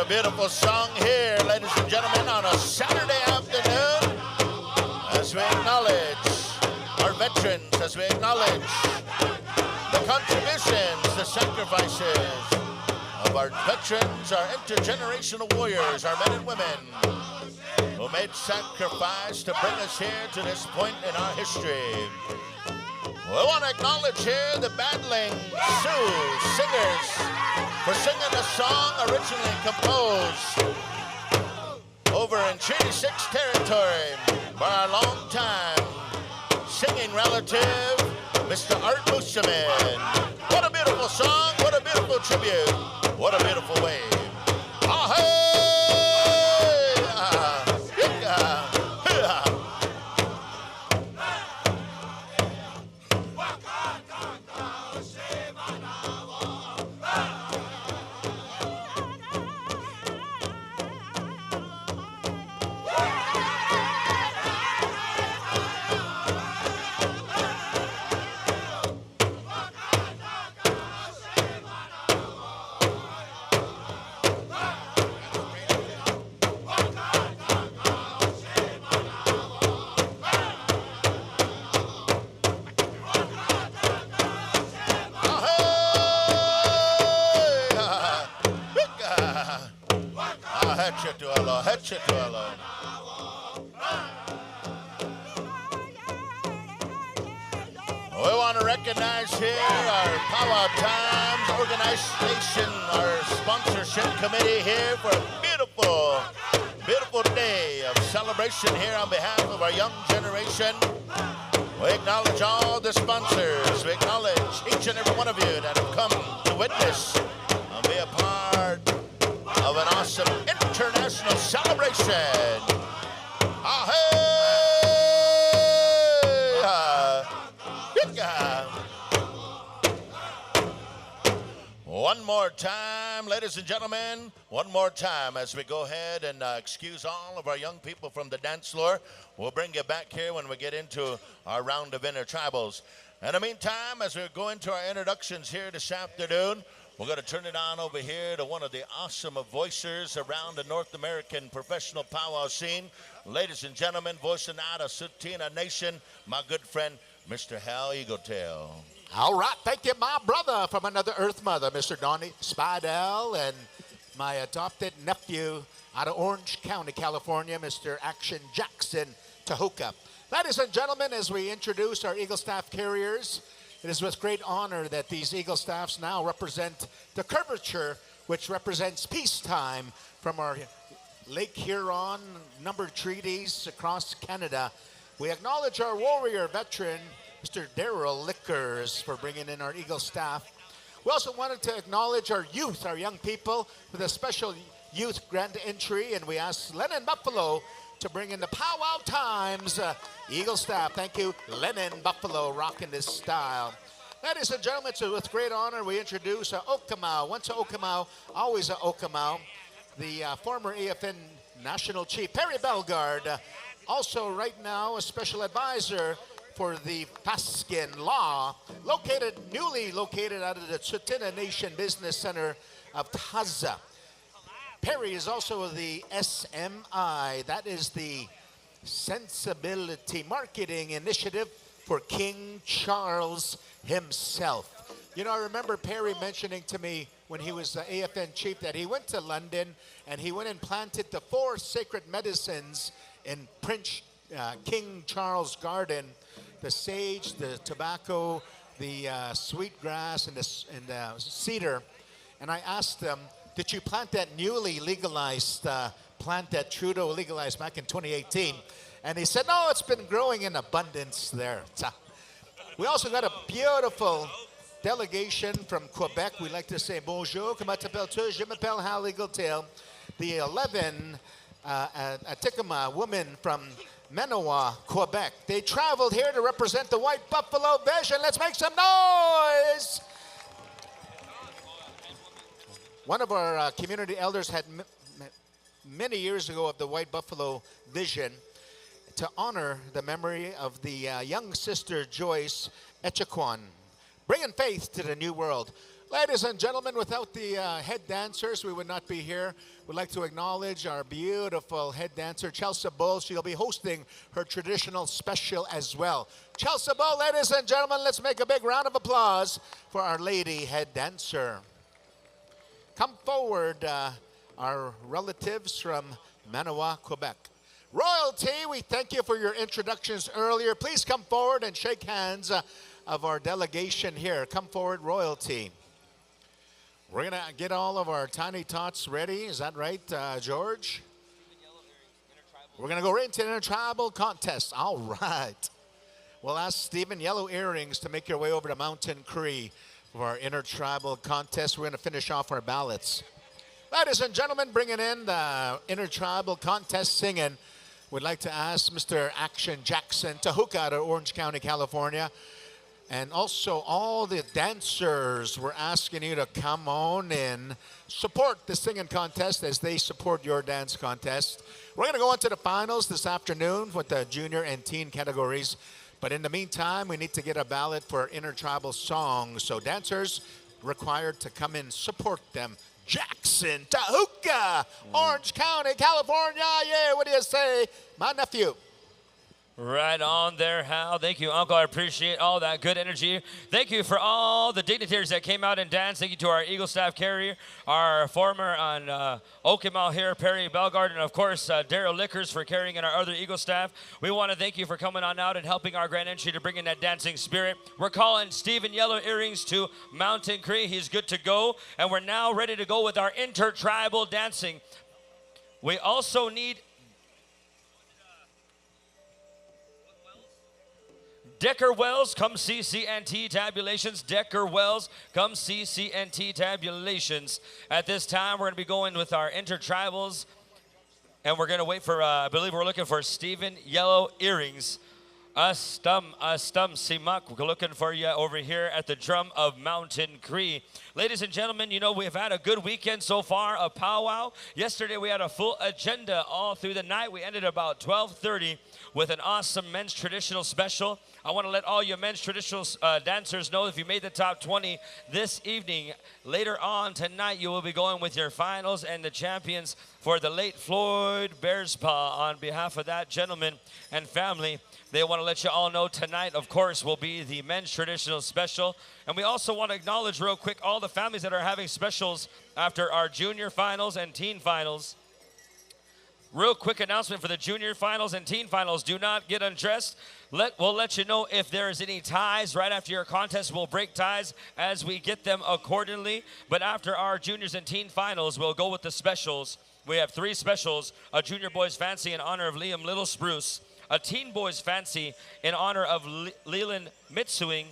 Beautiful song here, ladies and gentlemen, on a Saturday afternoon as we acknowledge our veterans, as we acknowledge the contributions, the sacrifices of our veterans, our intergenerational warriors, our men and women who made sacrifice to bring us here to this point in our history. We want to acknowledge here the Battling Sioux singers for singing a song originally composed over over in Treaty 6 territory for our long-time singing relative, Mr. Art Musamin. What a beautiful song, what a beautiful tribute, what a beautiful wave. Ah, hey! We want to recognize here our Powwow Times organization, our sponsorship committee here for a beautiful, beautiful day of celebration here on behalf of our young generation. We acknowledge all the sponsors. We acknowledge each and every one of you that have come to witness and be a part of an awesome international celebration. Ah, hey! One more time, ladies and gentlemen, one more time as we go ahead and excuse all of our young people from the dance floor. We'll bring you back here when we get into our round of intertribals. In the meantime, as we go into our introductions here this afternoon, we're going to turn it on over here to one of the awesome voicers around the North American professional powwow scene. Ladies and gentlemen, voicing out of Sutina Nation, my good friend, Mr. Hal Eagletail. All right, thank you, my brother from another Earth Mother, Mr. Donnie Spidell, and my adopted nephew out of Orange County, California, Mr. Action Jackson Tahoka. Ladies and gentlemen, as we introduce our Eagle Staff carriers, it is with great honor that these Eagle Staffs now represent the curvature, which represents peacetime from our Lake Huron numbered treaties across Canada. We acknowledge our warrior veteran, Mr. Daryl Lickers, for bringing in our Eagle Staff. We also wanted to acknowledge our youth, our young people, with a special youth grand entry, and we asked Lennon Buffalo to bring in the Powwow Times Eagle Staff. Thank you, Lennon Buffalo, rocking this style. Ladies and gentlemen, it's with great honor we introduce Okamau. Once a Okamau, always a Okamau. The former AFN National Chief, Perry Bellegarde. Also right now, a special advisor for the Paskin Law, newly located out of the Tsuut'ina Nation Business Center of Taza. Perry is also the SMI, that is the Sensibility Marketing Initiative for King Charles himself. You know, I remember Perry mentioning to me when he was the AFN chief that he went to London and he went and planted the 4 sacred medicines in Prince King Charles Garden: the sage, the tobacco, the sweetgrass, and the cedar. And I asked them, did you plant that newly legalized plant that Trudeau legalized back in 2018? And he said, no, it's been growing in abundance there. We also got a beautiful delegation from Quebec. We like to say bonjour, comment t'appelles-tu? Je m'appelle Hal Eagletail. The 11 Atikama women from Manawa, Quebec. They traveled here to represent the White Buffalo Vision. Let's make some noise. One of our community elders had many years ago of the White Buffalo Vision to honor the memory of the young sister Joyce Echaquan, bringing faith to the new world. Ladies and gentlemen, without the head dancers, we would not be here. We'd like to acknowledge our beautiful head dancer, Chelsea Bull. She'll be hosting her traditional special as well. Chelsea Bull, ladies and gentlemen, let's make a big round of applause for our lady head dancer. Come forward, our relatives from Manawa, Quebec. Royalty, we thank you for your introductions earlier. Please come forward and shake hands of our delegation here. Come forward, Royalty. We're going to get all of our tiny tots ready. Is that right, George? We're going to go right into the intertribal contest. All right. We'll ask Stephen Yellow Earrings to make your way over to Mountain Cree for our intertribal contest. We're going to finish off our ballots. Ladies and gentlemen, bringing in the intertribal contest singing, we'd like to ask Mr. Action Jackson Tahuka out of Orange County, California. And also all the dancers, we're asking you to come on and support the singing contest as they support your dance contest. We're going to go on to the finals this afternoon with the junior and teen categories. But in the meantime, we need to get a ballot for intertribal songs. So dancers required to come in support them. Jackson Tahuka, Orange County, California. Yeah, what do you say, my nephew? Right on there, Hal. Thank you, Uncle. I appreciate all that good energy. Thank you for all the dignitaries that came out and danced. Thank you to our Eagle Staff carrier, our former on Okimau here, Perry Bellegarde, and of course, Daryl Lickers for carrying in our other Eagle Staff. We want to thank you for coming on out and helping our grand entry to bring in that dancing spirit. We're calling Stephen Yellow Earrings to Mountain Cree. He's good to go. And we're now ready to go with our intertribal dancing. We also need Decker Wells, come see CNT tabulations. Decker Wells, come see CNT tabulations. At this time, we're going to be going with our intertribals. And we're going to wait for, I believe we're looking for Stephen Yellow Earrings. Astum Simak, we're looking for you over here at the drum of Mountain Cree. Ladies and gentlemen, you know, we've had a good weekend so far of powwow. Yesterday, we had a full agenda all through the night. We ended about 12:30 with an awesome men's traditional special. I want to let all your men's traditional dancers know if you made the top 20 this evening. Later on tonight, you will be going with your finals and the champions for the late Floyd Bearspaw. On behalf of that gentleman and family, they want to let you all know tonight, of course, will be the men's traditional special. And we also want to acknowledge real quick all the families that are having specials after our junior finals and teen finals. Real quick announcement for the junior finals and teen finals. Do not get undressed. We'll let you know if there's any ties right after your contest. We'll break ties as we get them accordingly. But after our juniors and teen finals, we'll go with the specials. We have 3 specials: a junior boys fancy in honor of Liam Little Spruce, a teen boys fancy in honor of Leland Mitsuing,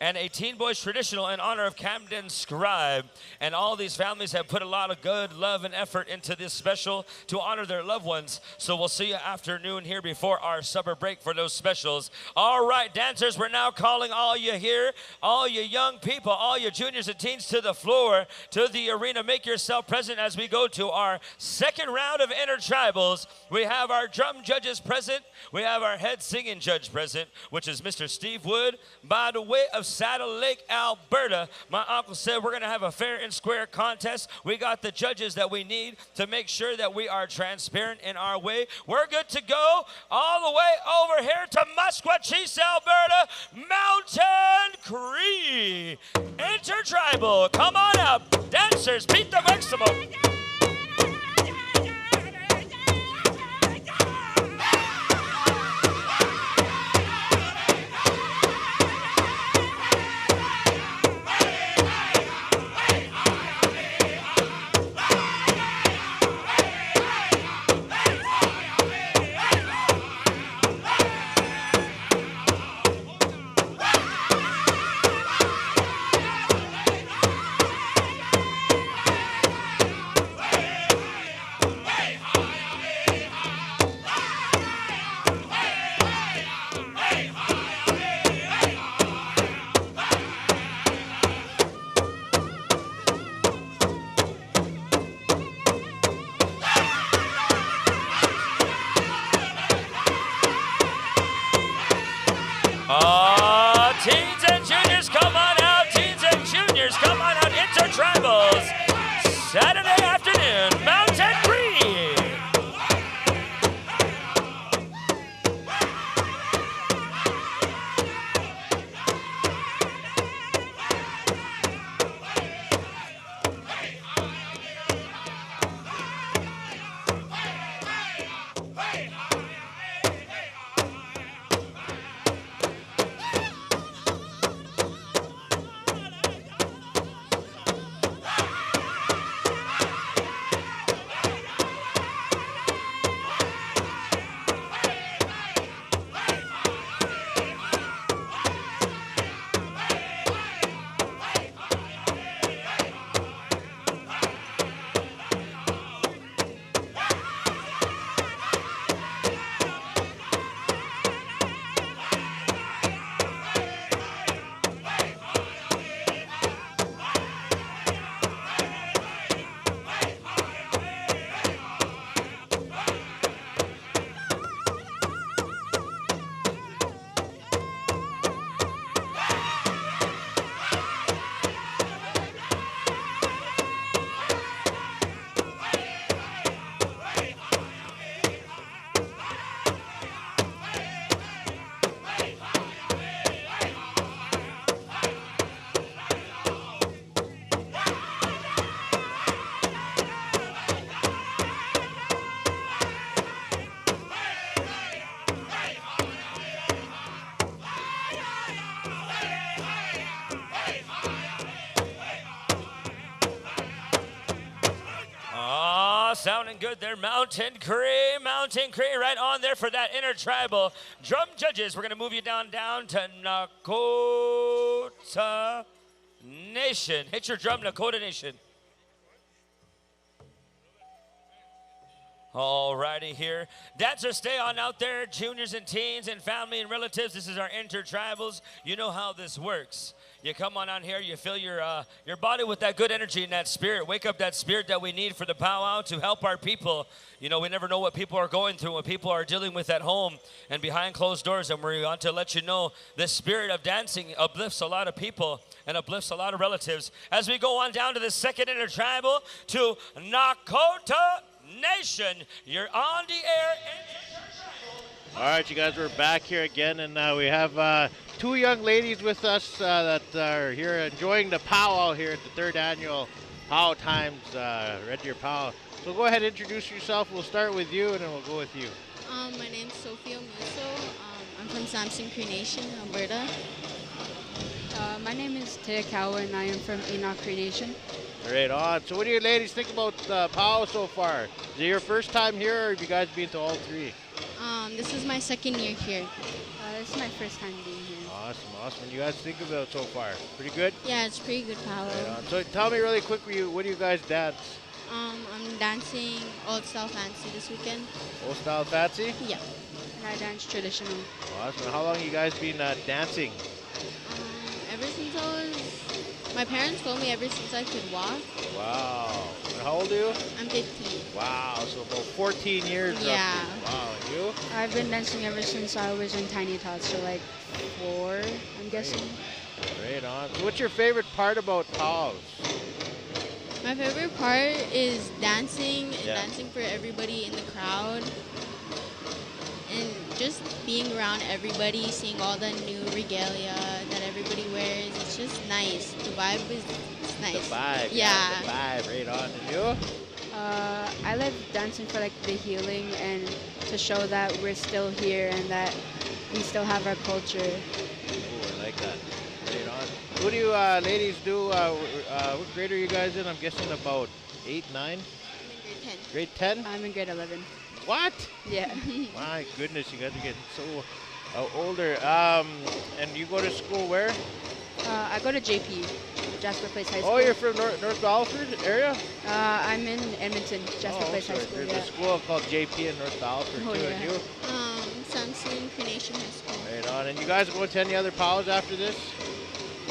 and a teen boys traditional in honor of Camden Scribe. And all these families have put a lot of good love and effort into this special to honor their loved ones. So we'll see you afternoon here before our supper break for those specials. All right, dancers, we're now calling all you here, all you young people, all you juniors and teens to the floor, to the arena. Make yourself present as we go to our second round of intertribals. We have our drum judges present. We have our head singing judge present, which is Mr. Steve Wood, by the way of Saddle Lake, Alberta. My uncle said we're going to have a fair and square contest. We got the judges that we need to make sure that we are transparent in our way. We're good to go all the way over here to Musqueam, Alberta, Mountain Cree. Intertribal, come on out. Dancers, beat the maximum. Sounding good there, Mountain Cree, right on there for that intertribal drum judges. We're going to move you down to Nakota Nation. Hit your drum, Nakota Nation. Alrighty here. Dancers, stay on out there, juniors and teens and family and relatives. This is our intertribals. You know how this works. You come on out here, you fill your body with that good energy and that spirit. Wake up that spirit that we need for the powwow to help our people. You know, we never know what people are going through, what people are dealing with at home and behind closed doors. And we want to let you know the spirit of dancing uplifts a lot of people and uplifts a lot of relatives. As we go on down to the second intertribal to Nakota Nation, you're on the air. All right, you guys, we're back here again, and we have two young ladies with us that are here enjoying the powwow here at the 3rd annual Powwow Times Red Deer Powwow. So go ahead and introduce yourself. We'll start with you, and then we'll go with you. My name's Sophia Muso. I'm from Samson Cree Nation, Alberta. My name is Tia Kawa, and I am from Enoch Cree Nation. Right on. So what do you ladies think about powwow so far? Is it your first time here, or have you guys been to all three? This is my second year here. This is my first time being here. Awesome. What do you guys think about it so far? Pretty good? Yeah, it's pretty good powwow. Right on. So tell me really quick, what do you guys dance? I'm dancing Old Style Fancy this weekend. Old Style Fancy? Yeah. And I dance traditional. Awesome. How long you guys been dancing? Ever since my parents told me ever since I could walk. Wow. And how old are you? I'm 15. Wow, so about 14 years. Yeah. Roughly. Wow, and you? I've been dancing ever since I was in Tiny Tots, so like 4, I'm guessing. Right on. So what's your favorite part about powwows? My favorite part is dancing and dancing for everybody in the crowd. And just being around everybody, seeing all the new regalia that everybody wears. It's just nice. The vibe is nice. The vibe. Yeah. The vibe. Right on. And you? I love dancing for like the healing and to show that we're still here and that we still have our culture. Oh, I like that. Right on. What do you ladies do? What grade are you guys in? I'm guessing about 8, 9? I'm in grade 10. Grade 10? I'm in grade 11. What? Yeah. My goodness, you guys are getting so older. And you go to school where? I go to JP, Jasper Place High School. Oh, you're from North Balford area? I'm in Edmonton, Jasper Place High School. There's a school called JP in North Balford too. Yeah. And you? Samson Cree Nation High School. Right on. And you guys are going to any other powwows after this?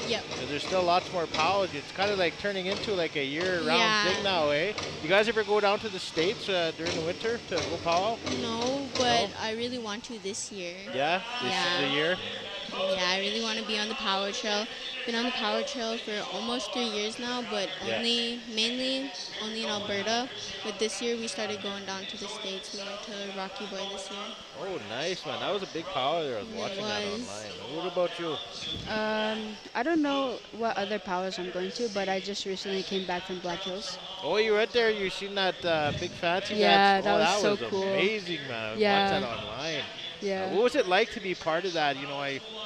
Yep. Because there's still lots more powwows. It's kind of like turning into like a year-round thing now, eh? You guys ever go down to the States during the winter to go powwow? No, but I really want to this year. Yeah? This is the year? Yeah, I really want to be on the Powwow Trail. Been on the Powwow Trail for almost 3 years now, but mainly only in Alberta. But this year we started going down to the States. We went to Rocky Boy this year. Oh, nice, man. That was a big powwow there. I was watching that online. What about you? I don't know what other powwows I'm going to, but I just recently came back from Black Hills. Oh, you went there? You seen that big fancy Yeah, dance? that was so was cool. Amazing, man. I was watching that online. Yeah. What was it like to be part of that? You know,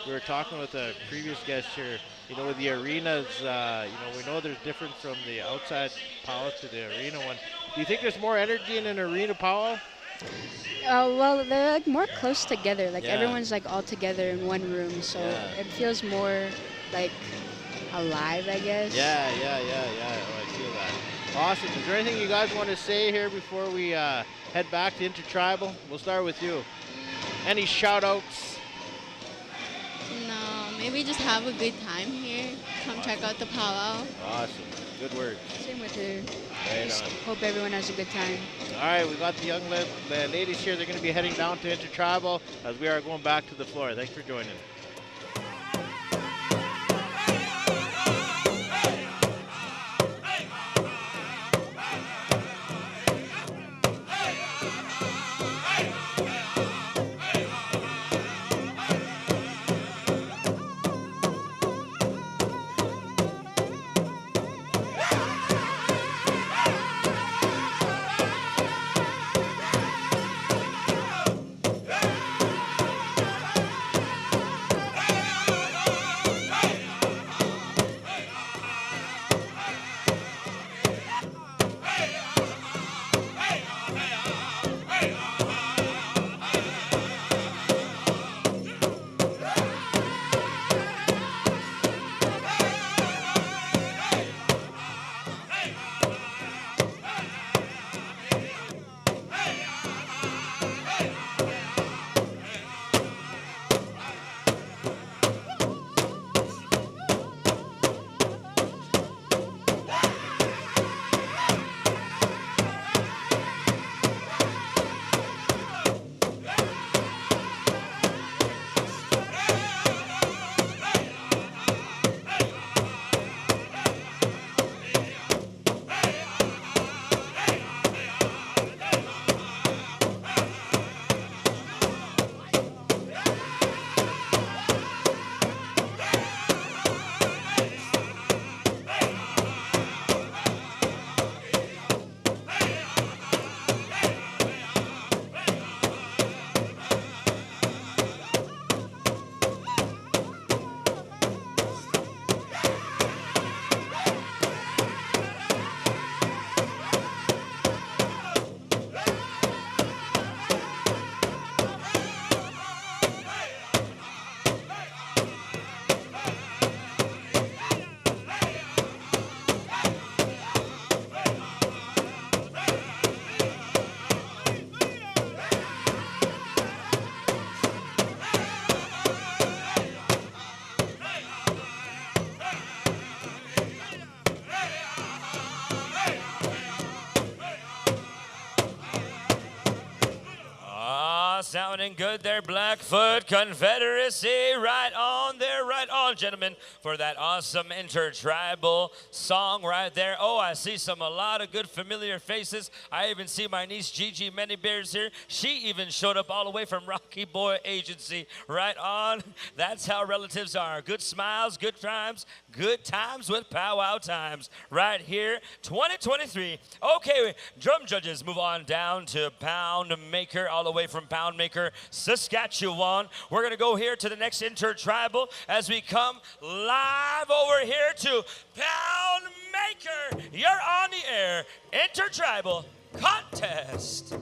we were talking with a previous guest here. You know, with the arenas, you know, we know there's difference from the outside powwow to the arena one. Do you think there's more energy in an arena powwow? Well, they're like more close together. Like everyone's like all together in one room, so it feels more like alive, I guess. Yeah. Oh, I feel that. Awesome. Is there anything you guys want to say here before we head back to Intertribal? We'll start with you. Any shout-outs? No, maybe just have a good time here. Come check out the powwow. Awesome. Good words. Same with you. Right Just on. hope everyone has a good time. All right, we got the young ladies here. They're going to be heading down to Intertribal as we are going back to the floor. Thanks for joining. sounding good there, Blackfoot Confederacy. Right on there, right on, gentlemen, for that awesome intertribal song right there. Oh, I see a lot of good familiar faces. I even see my niece Gigi Many Bears here. She even showed up all the way from Rocky Boy Agency. Right on. That's how relatives are. Good smiles, good times with Powwow Times. Right here, 2023. Okay, drum judges, move on down to Pound Maker, all the way from Pound Maker, Saskatchewan. We're going to go here to the next intertribal as we come live over here to Pound Maker. You're on the air. Intertribal contest.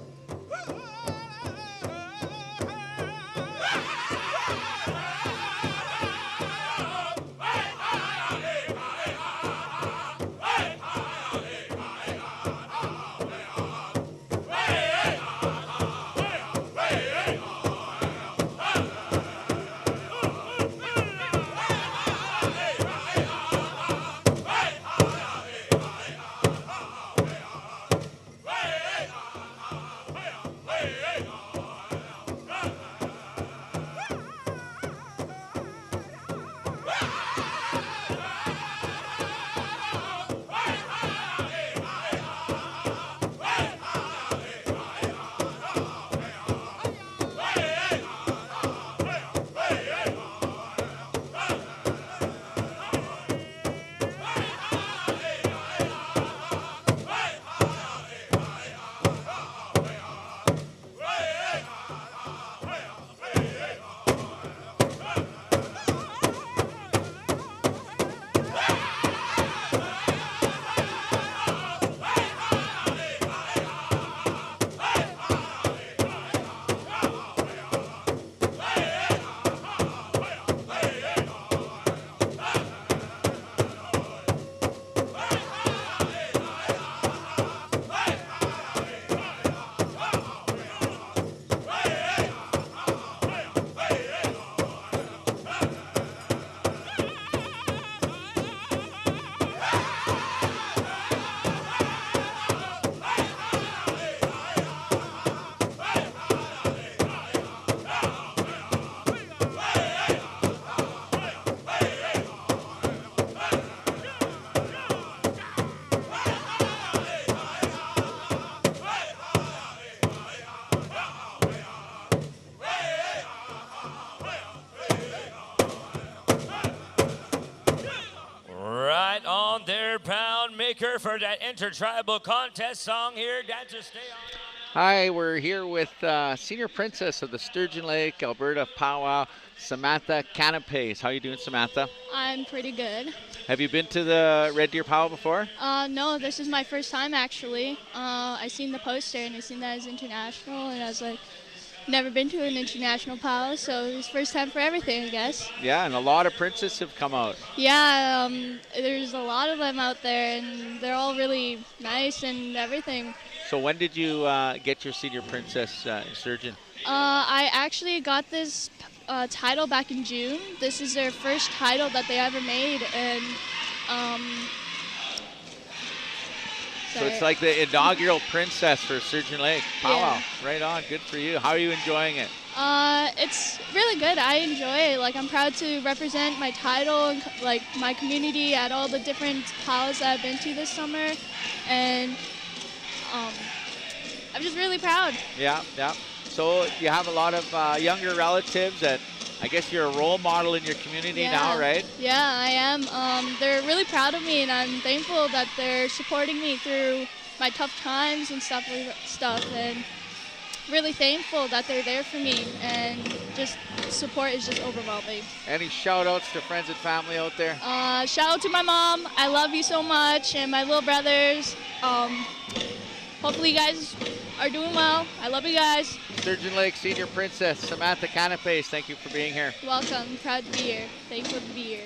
Pound Maker for that intertribal contest song here. Dancers, stay on. Hi, we're here with Senior Princess of the Sturgeon Lake, Alberta Powwow, Samantha Canapes. How are you doing, Samantha? I'm pretty good. Have you been to the Red Deer Powwow before? No, this is my first time actually. I seen the poster and I seen that as international, and I was like, never been to an international powwow, so it's first time for everything, I guess. Yeah, and a lot of princesses have come out. Yeah, there's a lot of them out there, and they're all really nice and everything. So when did you get your Senior Princess Sturgeon? I actually got this title back in June. This is their first title that they ever made, and so it's like the inaugural princess for Sturgeon Lake Powwow. Yeah. Right on, good for you. How are you enjoying it? It's really good. I enjoy it. Like, I'm proud to represent my title and like my community at all the different powwows that I've been to this summer, and I'm just really proud. Yeah, yeah. So you have a lot of younger relatives that I guess you're a role model in your community now, right? Yeah, I am. They're really proud of me, and I'm thankful that they're supporting me through my tough times and stuff, and really thankful that they're there for me, and just support is just overwhelming. Any shout outs to friends and family out there? Shout out to my mom. I love you so much, and my little brothers. Hopefully you guys are doing well. I love you guys. Sturgeon Lake Senior Princess Samantha Canapes, thank you for being here. Welcome. Proud to be here. Thankful to be here.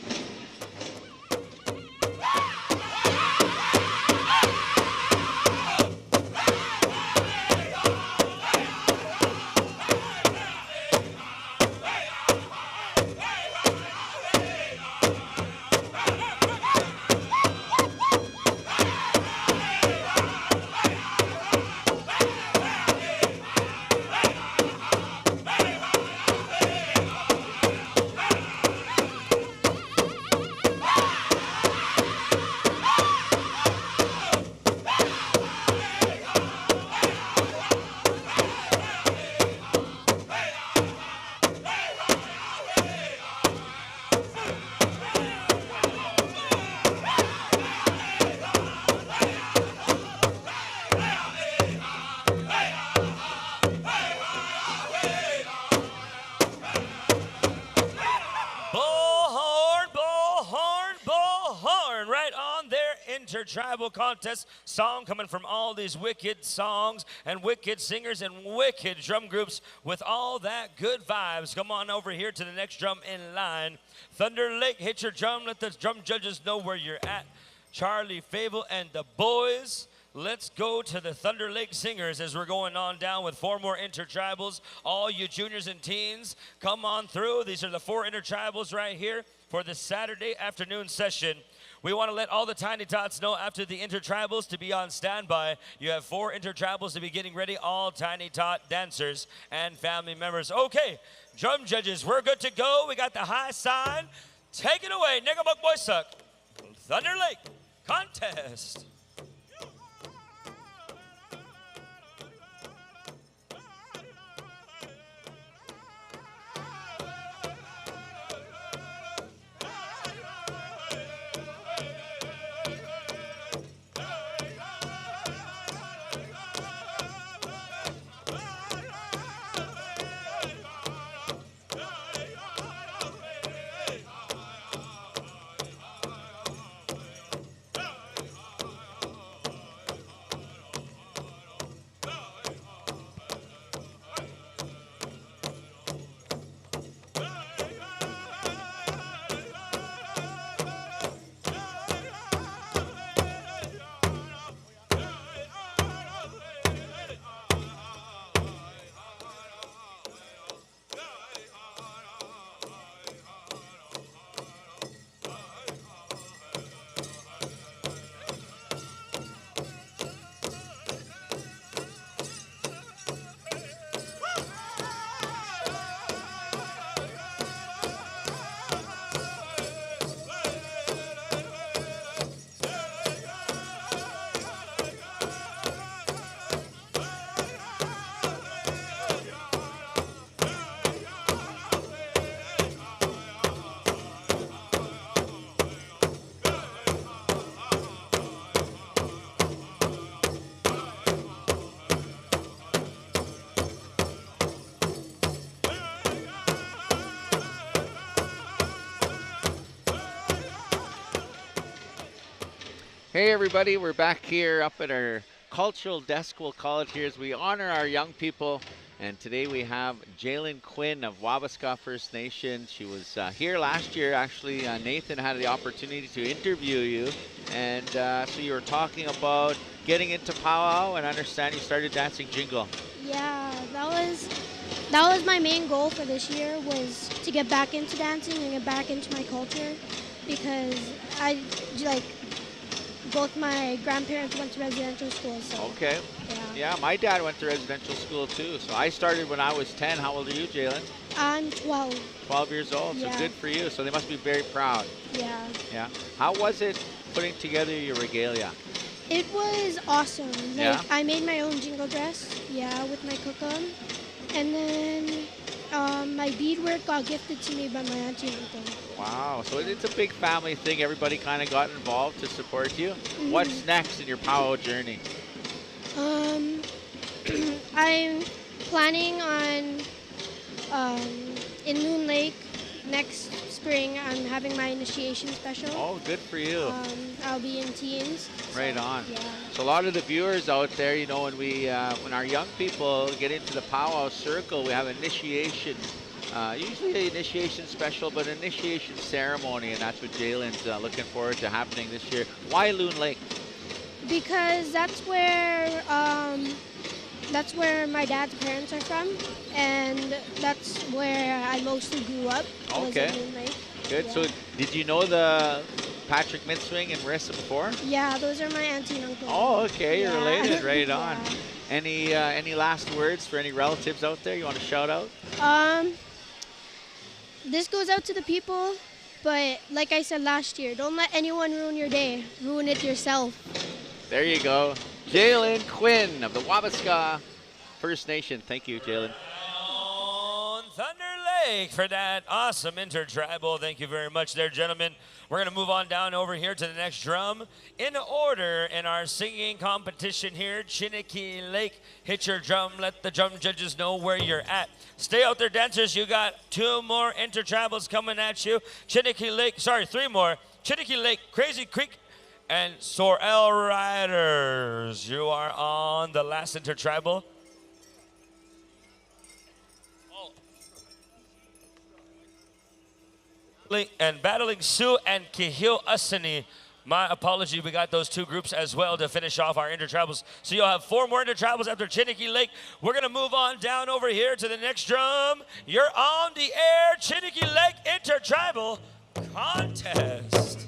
intertribal contest song coming from all these wicked songs and wicked singers and wicked drum groups with all that good vibes. Come on over here to the next drum in line. Thunder Lake, hit your drum. Let the drum judges know where you're at. Charlie Fable and the boys. Let's go to the Thunder Lake Singers as we're going on down with 4 more intertribals. All you juniors and teens, come on through. These are the 4 intertribals right here for the Saturday afternoon session. We want to let all the Tiny Tots know after the intertribals to be on standby. You have 4 intertribals to be getting ready, all Tiny Tot dancers and family members. Okay, drum judges, we're good to go. We got the high sign. Take it away, Niggamuk Boy Suck. Thunder Lake contest. Hey everybody, we're back here up at our cultural desk, we'll call it here, as we honor our young people. And today we have Jalen Quinn of Wabasca First Nation. She was here last year, actually. Nathan had the opportunity to interview you. And so you were talking about getting into powwow, and I understand you started dancing jingle. Yeah, that was my main goal for this year, was to get back into dancing and get back into my culture, because both my grandparents went to residential school. So, okay. Yeah, my dad went to residential school too. So I started when I was 10. How old are you, Jalen? I'm 12. 12 years old, Yeah. so good for you. So they must be very proud. Yeah. Yeah. How was it putting together your regalia? It was awesome. Yeah? I made my own jingle dress, with my cookum. And then my beadwork got gifted to me by my auntie and uncle. Wow, so it's a big family thing. Everybody kind of got involved to support you. Mhm. What's next in your powwow journey? I'm planning on in Loon Lake next spring. I'm having my initiation special. Oh, good for you. I'll be in teens. Right on. Yeah. So a lot of the viewers out there, you know, when our young people get into the powwow circle, we have initiation. Usually an initiation special, but an initiation ceremony, and that's what Jalen's looking forward to happening this year. Why Loon Lake? Because that's where my dad's parents are from, and that's where I mostly grew up. Was Okay. in Loon Lake. Good. Yeah. So did you know the Patrick Minswing and Marissa before? Yeah, those are my auntie and uncle. Oh, okay. You're Yeah. related. Right Yeah. on. Any last words for any relatives out there you want to shout out? This goes out to the people, but like I said last year, don't let anyone ruin your day. Ruin it yourself. There you go. Jalen Quinn of the Wabasca First Nation. Thank you, Jalen. On Thunder Lake for that awesome intertribal. Thank you very much there, gentlemen. We're going to move on down over here to the next drum. In order in our singing competition here, Chiniki Lake, hit your drum. Let the drum judges know where you're at. Stay out there, dancers. You got 2 more intertribals coming at you. Chiniki Lake, sorry, 3 more. Chiniki Lake, Crazy Creek, and Sorel Riders. You are on the last intertribal. And battling Sioux and Kihio Asani. My apology, we got those two groups as well to finish off our intertribals. So you'll have 4 more intertribals after Chiniki Lake. We're gonna move on down over here to the next drum. You're on the air, Chiniki Lake Intertribal Contest.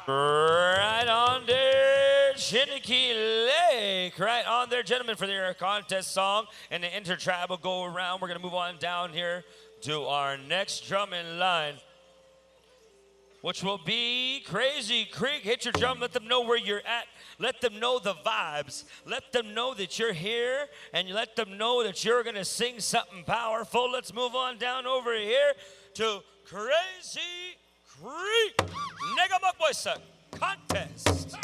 Right on there, Chiniki Lake. Right on there, gentlemen, for their contest song and the intertribal go around. We're going to move on down here to our next drum in line, which will be Crazy Creek. Hit your drum, let them know where you're at. Let them know the vibes. Let them know that you're here, and you let them know that you're going to sing something powerful. Let's move on down over here to Crazy Creek Negamukboysa Contest.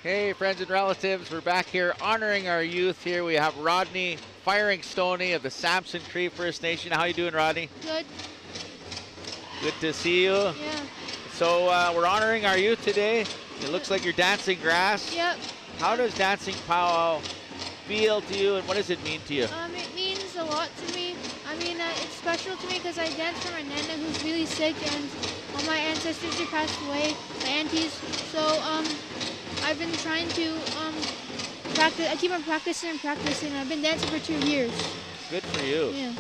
Hey, friends and relatives, we're back here honoring our youth here. We have Rodney Firing Stoney of the Sampson Cree First Nation. How you doing, Rodney? Good. Good to see you. Yeah. So we're honoring our youth today. It looks like you're dancing grass. Yep. How does dancing powwow feel to you, and what does it mean to you? It means a lot to me. I mean, it's special to me because I dance for my nana who's really sick, and all my ancestors who passed away, my aunties. So I've been trying to practice. I keep on practicing and practicing. I've been dancing for 2 years. Good for you. Yeah.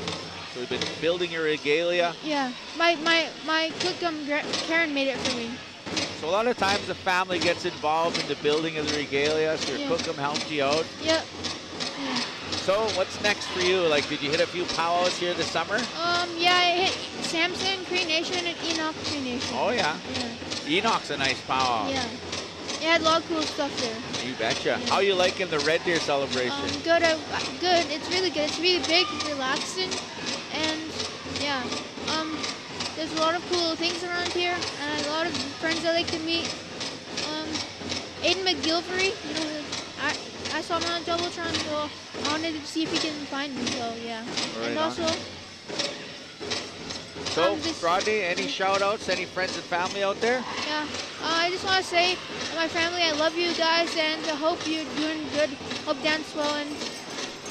So we've been building your regalia. Yeah. My cook Karen made it for me. So a lot of times the family gets involved in the building of the regalia, so your cookum helped you out. Yep. Yeah. So what's next for you? Like, did you hit a few powwows here this summer? Yeah, I hit Samson Cree Nation and Enoch Cree Nation. Oh yeah. Enoch's a nice powwow. Yeah. It had a lot of cool stuff there. You betcha. How you liking the Red Deer celebration? Good. Good. It's really good. It's really big, relaxing, and yeah. There's a lot of cool things around here, and a lot of friends I like to meet. Aiden McGilvery, you know, I saw him on Jumbotron, so I wanted to see if he can find me. So yeah. Right and on. also. So, Rodney, any shout-outs, any friends and family out there? Yeah, I just want to say to my family, I love you guys, and I hope you're doing good. Hope dance well, and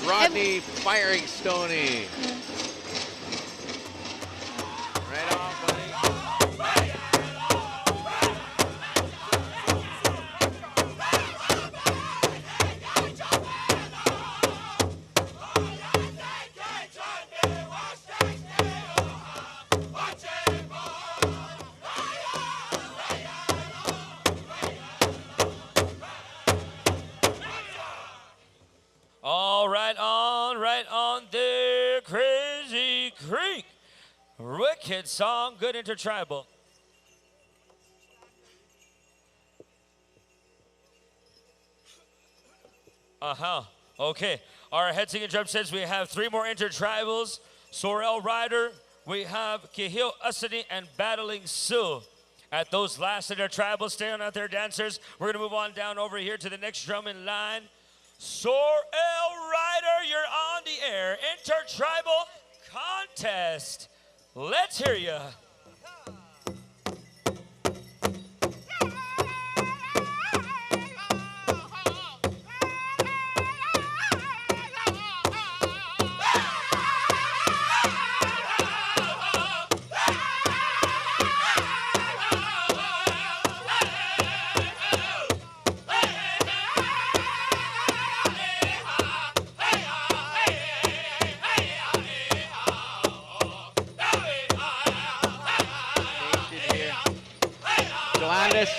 Rodney Firing Stoney. Yeah. Right on, buddy. Right on there, Crazy Creek. Wicked song, good intertribal. Okay. Our head singing drum sets, we have 3 more intertribals. Sorel Rider, we have Kihil Asani and Battling Sioux. At those last intertribals, stay on out there, dancers. We're going to move on down over here to the next drum in line. Sorel Rider, you're on the air. Intertribal contest. Let's hear ya.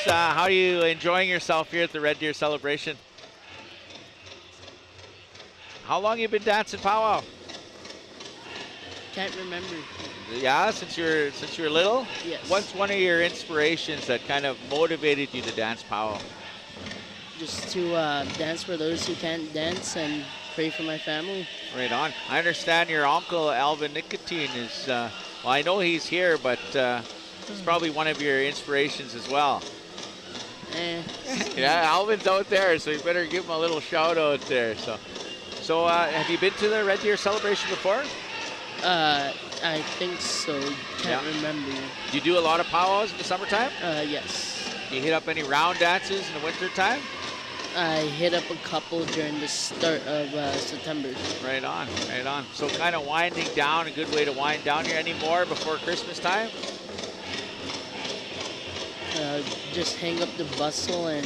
How are you enjoying yourself here at the Red Deer celebration? How long you been dancing powwow? Can't remember. Yeah, since you were little? Yes. What's one of your inspirations that kind of motivated you to dance powwow? Just to dance for those who can't dance and pray for my family. Right on. I understand your uncle Alvin Nicotine is, well, I know he's here, but he's probably one of your inspirations as well. Yeah, Alvin's out there, so you better give him a little shout out there. So have you been to the Red Deer celebration before? I think so. Can't remember. Do you do a lot of powwows in the summertime? Yes. Do you hit up any round dances in the winter time? I hit up a couple during the start of September. Right on, right on. So kind of winding down, a good way to wind down here. Any more before Christmas time? Just hang up the bustle and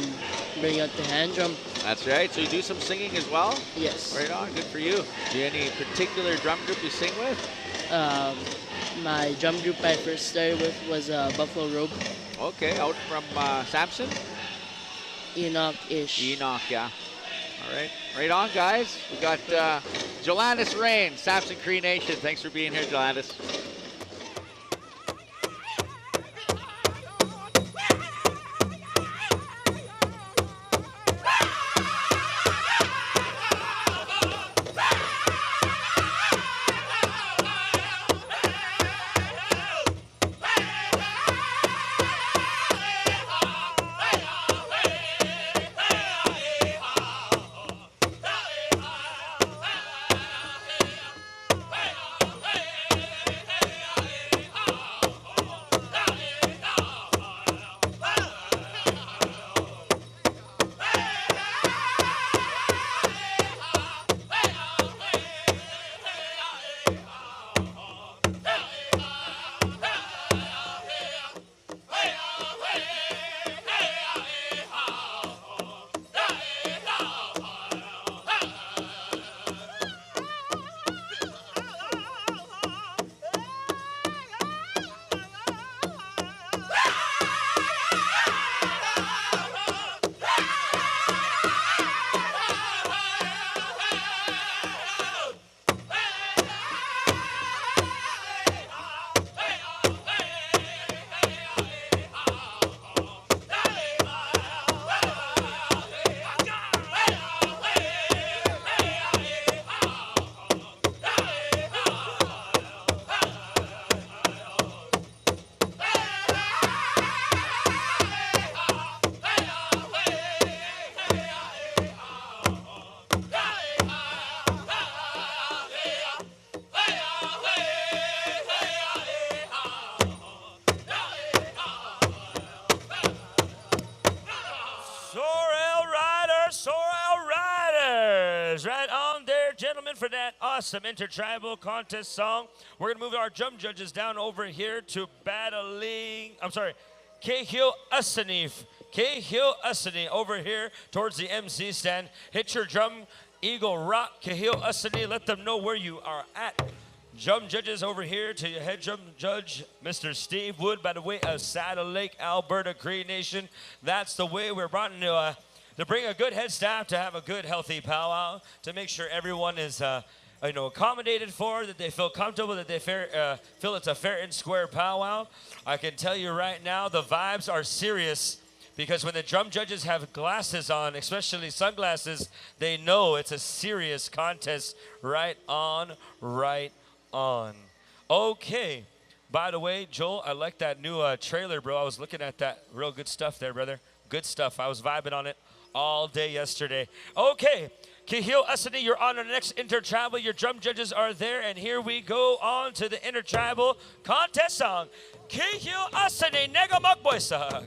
bring out the hand drum. That's right. So you do some singing as well? Yes. Right on. Good for you. Do you have any particular drum group you sing with? My drum group I first started with was Buffalo Robe. Okay. Out from Sampson? Enoch-ish. Enoch, yeah. All right. Right on, guys. We got Jolandis Rain, Sampson Cree Nation. Thanks for being here, Jolandis. everyone, for that awesome intertribal contest song. We're going to move our drum judges down over here to Kehio Asanif. Kehio Asani over here towards the MC stand. Hit your drum, Eagle Rock, Kehio Asani. Let them know where you are at. Drum judges over here to your head drum judge, Mr. Steve Wood, by the way of Saddle Lake, Alberta, Cree Nation. That's the way we're brought to bring a good head staff, to have a good, healthy powwow, to make sure everyone is accommodated for, that they feel comfortable, that they feel it's a fair and square powwow. I can tell you right now, the vibes are serious, because when the drum judges have glasses on, especially sunglasses, they know it's a serious contest. Right on, right on. Okay. By the way, Joel, I like that new trailer, bro. I was looking at that. Real good stuff there, brother. Good stuff. I was vibing on it all day yesterday. Okay. Kehio Asani, you're on our next intertribal. Your drum judges are there, and here we go on to the intertribal contest song. Kehio Asani, Nega Magboysag.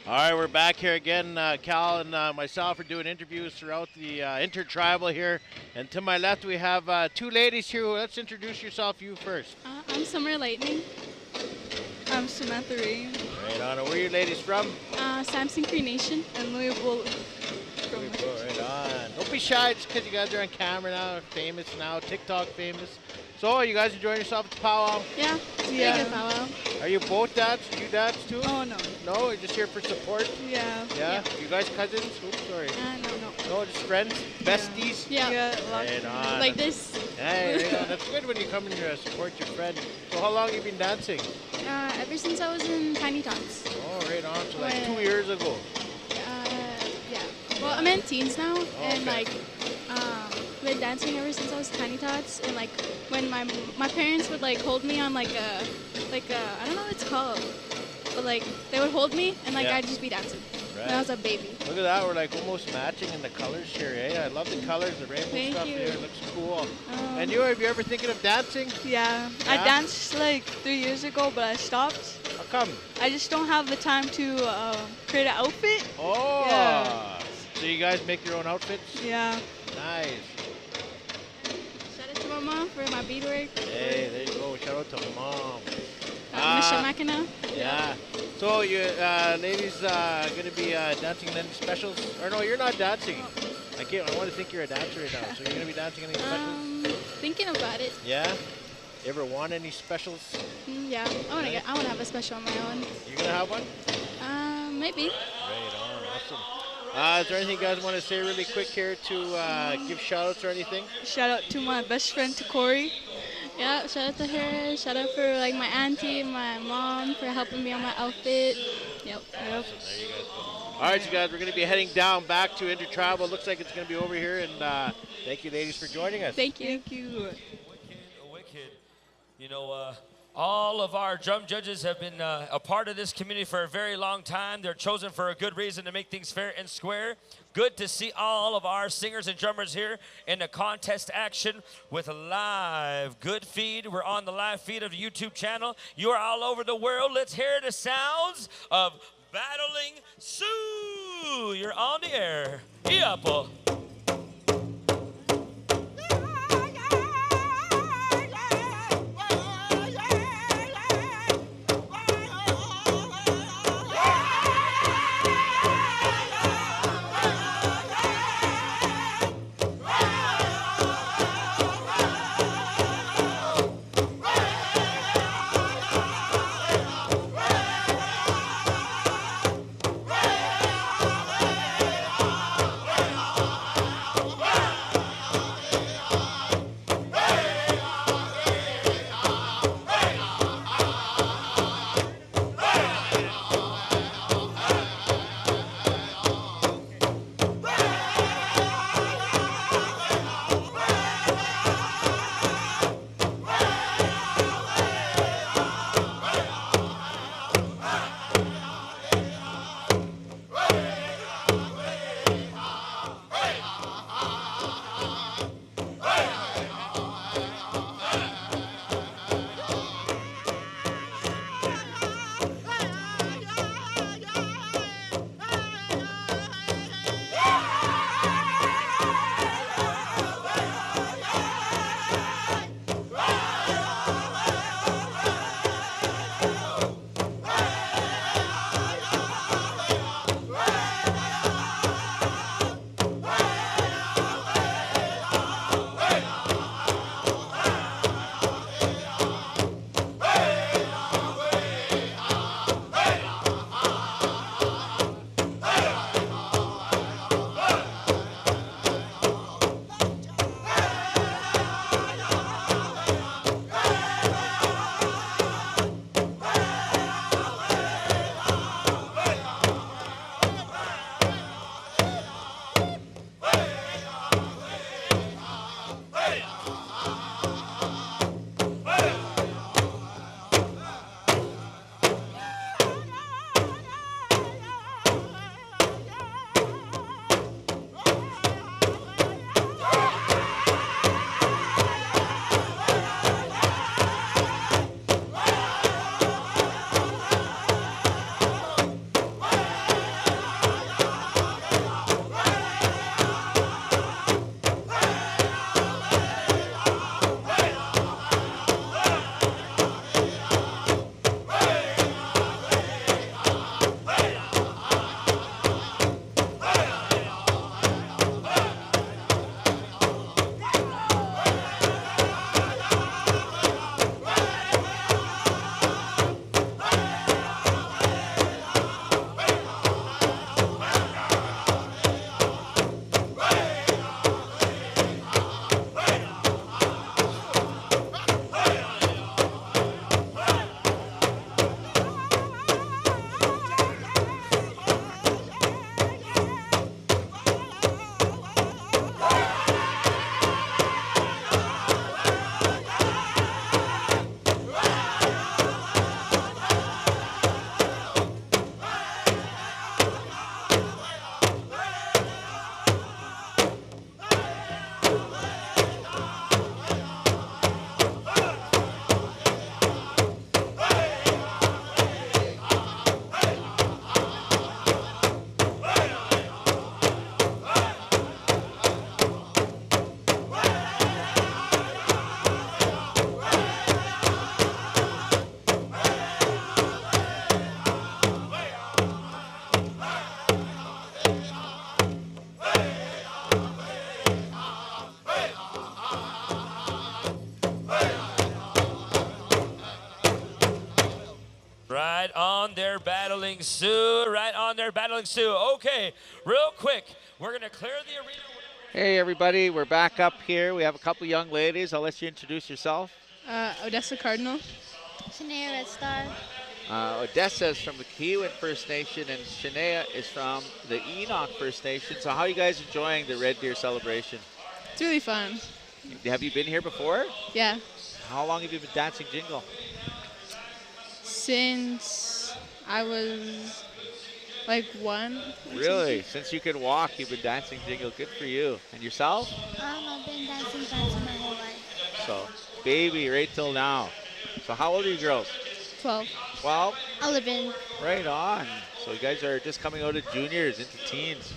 All right, we're back here again. Cal and myself are doing interviews throughout the intertribal here. And to my left, we have two ladies here. Let's introduce yourself, you first. I'm Summer Lightning. I'm Samantha Ray. Right on. Where are you ladies from? Samson Cree Nation and Louisville. Right on. Don't be shy just because you guys are on camera now, famous now, TikTok famous. So, you guys enjoying yourself at the powwow? Yeah, it's a pretty good powwow. Are you both dads? You dads too? Oh, no. No, you're just here for support? Yeah. Yeah? You guys cousins? Oops, sorry. No. No, just friends? Besties? Yeah. Right on. Like this. Hey, right on. That's good when you come and support your friend. So how long have you been dancing? Ever since I was in Tiny Tots. Oh, right on. So like 2 years ago. Yeah. Well, I'm in teens now, and okay. been dancing ever since I was Tiny Tots, and like when my parents would like hold me on like a I don't know what it's called, but like they would hold me and like I'd just be dancing. Right. When I was a baby. Look at that, we're like almost matching in the colors here, eh? I love the colors, the rainbow Thank stuff you. here, it looks cool. And you, have you ever thinking of dancing? Yeah, I danced like 3 years ago, but I stopped. How come? I just don't have the time to create an outfit. Oh, Yeah. So you guys make your own outfits? Yeah. Nice. Shout out to my mom for my beadwork. Hey, there you go. Shout out to mom. Michelle Makina. Yeah. So you ladies going to be dancing in any specials? Or no, you're not dancing. I want to think you're a dancer right now. So you're going to be dancing in any specials? Thinking about it. Yeah? You ever won any specials? Yeah. I want to have a special on my own. You going to have one? Maybe. Right on. Awesome. Is there anything you guys want to say really quick here to give shout outs or anything? Shout out to my best friend, to Corey. Yeah, shout out to her. Shout out for like my auntie and my mom for helping me on my outfit. Yep. Awesome. There you guys go. All right, you guys, we're going to be heading down back to Intertribal. Looks like it's going to be over here. And thank you, ladies, for joining us. Thank you. Thank you. Wicked. You know, All of our drum judges have been a part of this community for a very long time. They're chosen for a good reason, to make things fair and square. Good to see all of our singers and drummers here in the contest action with live good feed. We're on the live feed of the YouTube channel. You are all over the world. Let's hear the sounds of Battling Sioux. You're on the air. Iapo. Right on there, Battling Sioux. Right on there, Battling Sioux. Okay, real quick, we're going to clear the arena. Hey, everybody. We're back up here. We have a couple young ladies. I'll let you introduce yourself. Odessa Cardinal. Shania Red Star. Odessa is from the Kiowan First Nation, and Shania is from the Enoch First Nation. So how are you guys enjoying the Red Deer celebration? It's really fun. Have you been here before? Yeah. How long have you been dancing jingle? Since I was like 1. or Really? something. Since you can walk, you've been dancing jingle. Good for you. And yourself? I've been dancing salsa my whole life. So, baby, right till now. So how old are you girls? 12. 12? 11. Right on. So you guys are just coming out of juniors into teens.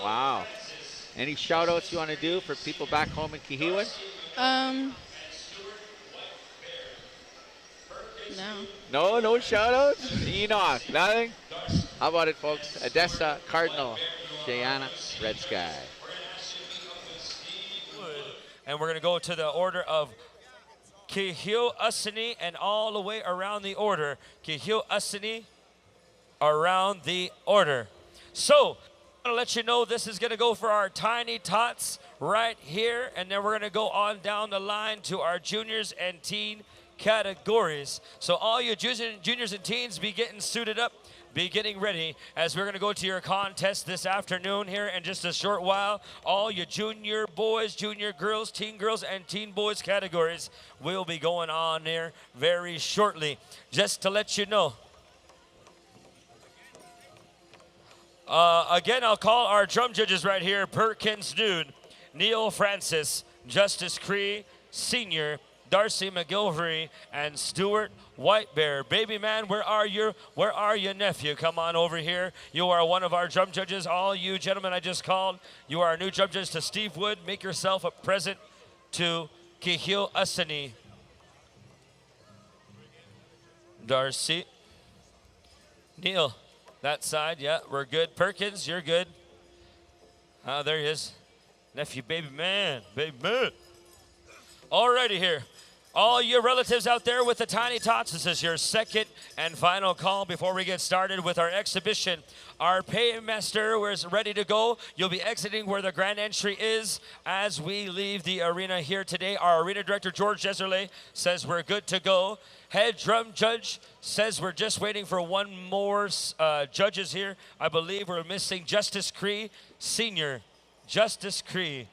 Wow. Any shout outs you want to do for people back home in Kihiwan? No. No shout outs? Enoch, nothing? How about it, folks? Odessa, Cardinal, Jayana, Red Sky. And we're going to go to the order of Kihio Asani and all the way around the order. Kihio Asani around the order. So, I'm going to let you know this is going to go for our tiny tots right here. And then we're going to go on down the line to our juniors and teen categories. So all you juniors and teens, be getting suited up, be getting ready, as we're going to go to your contest this afternoon here in just a short while. All your junior boys, junior girls, teen girls, and teen boys categories will be going on there very shortly. Just to let you know. Again, I'll call our drum judges right here: Perkins Nude, Neil Francis, Justice Cree Sr., Darcy McGilvery, and Stuart Whitebear. Baby man, where are you? Where are you, nephew? Come on over here. You are one of our drum judges. All you gentlemen I just called, you are our new drum judges to Steve Wood. Make yourself a present to Kihio Asani. Darcy. Neil, that side, yeah, we're good. Perkins, you're good. There he is. Nephew, baby man, baby man. Alrighty here. All your relatives out there with the tiny tots, this is your second and final call before we get started with our exhibition. Our paymaster is ready to go. You'll be exiting where the grand entry is as we leave the arena here today. Our arena director, George Deserle, says we're good to go. Head drum judge says we're just waiting for one more judges here. I believe we're missing Justice Cree Sr. Justice Cree.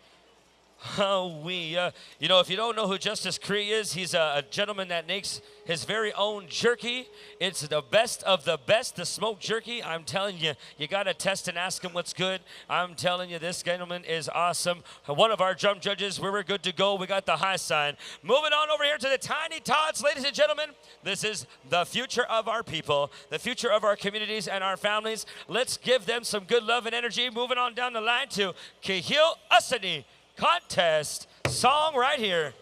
You know, if you don't know who Justice Cree is, he's a gentleman that makes his very own jerky. It's the best of the best, the smoked jerky. I'm telling you, you got to test and ask him what's good. I'm telling you, this gentleman is awesome. One of our drum judges, we were good to go. We got the high sign. Moving on over here to the tiny tots, ladies and gentlemen. This is the future of our people, the future of our communities and our families. Let's give them some good love and energy. Moving on down the line to Kihio Asani. Contest song right here.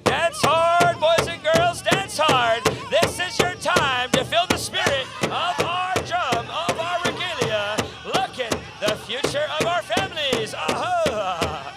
Dance hard, boys and girls, dance hard. This is your time to feel the spirit of our drum, of our regalia. Look at the future of our families. Aha!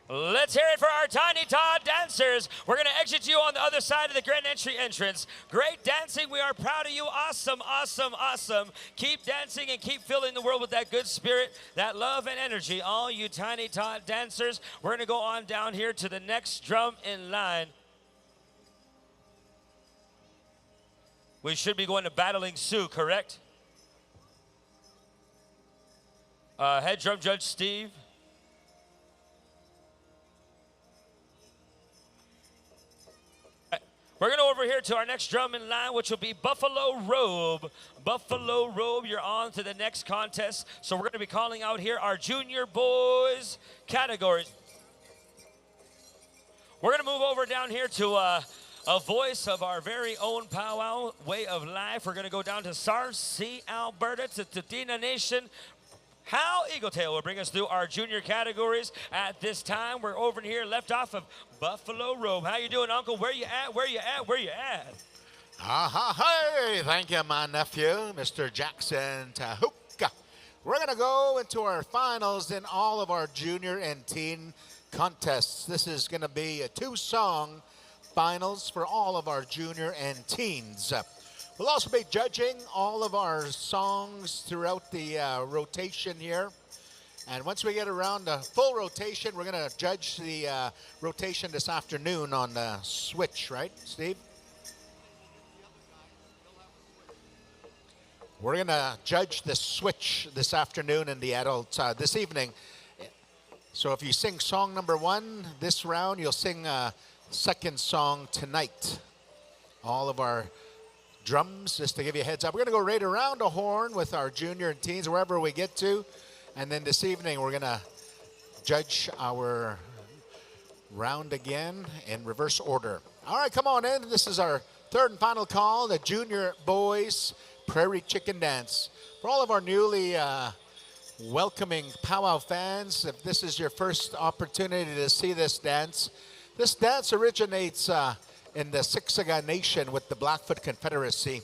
Let's hear it for our Tiny Todd dancers. We're going to exit you on the other side of the grand entry entrance. Great dancing. We are proud of you. Awesome, awesome, awesome. Keep dancing and keep filling the world with that good spirit, that love and energy. All you Tiny Todd dancers, we're going to go on down here to the next drum in line. We should be going to Battling Sioux, correct? Head drum judge Steve. We're going to over here to our next drum in line, which will be Buffalo Robe. Buffalo Robe, you're on to the next contest. So we're going to be calling out here our junior boys categories. We're going to move over down here to a voice of our very own powwow way of life. We're going to go down to Sarcee, Alberta, to Tutina Nation. Hal Eagletail will bring us through our junior categories. At this time, we're over here, left off of Buffalo Robe. How you doing, Uncle? Where you at? Where you at? Where you at? Hey, thank you, my nephew, Mr. Jackson Tahuka. We're going to go into our finals in all of our junior and teen contests. This is going to be a 2-song finals for all of our junior and teens. We'll also be judging all of our songs throughout the rotation here. And once we get around the full rotation, we're going to judge the rotation this afternoon on the switch, right, Steve? We're going to judge the switch this afternoon in the adult, this evening. So if you sing song number 1 this round, you'll sing second song tonight. All of our drums, just to give you a heads up. We're going to go right around a horn with our junior and teens, wherever we get to. And then this evening, we're going to judge our round again in reverse order. All right, come on in. This is our third and final call, the junior boys Prairie Chicken Dance. For all of our newly welcoming powwow fans, if this is your first opportunity to see this dance originates in the Siksika Nation with the Blackfoot Confederacy.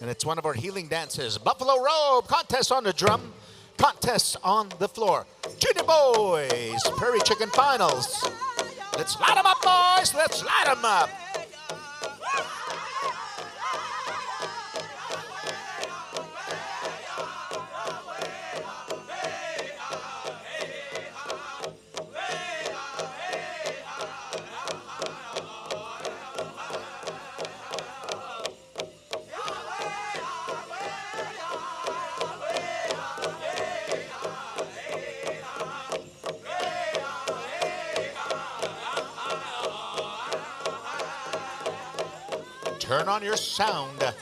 And it's one of our healing dances. Buffalo Robe, contest on the drum, contest on the floor. Junior boys, Prairie Chicken Finals. Let's light them up, boys. Let's light them up. Turn on your sound.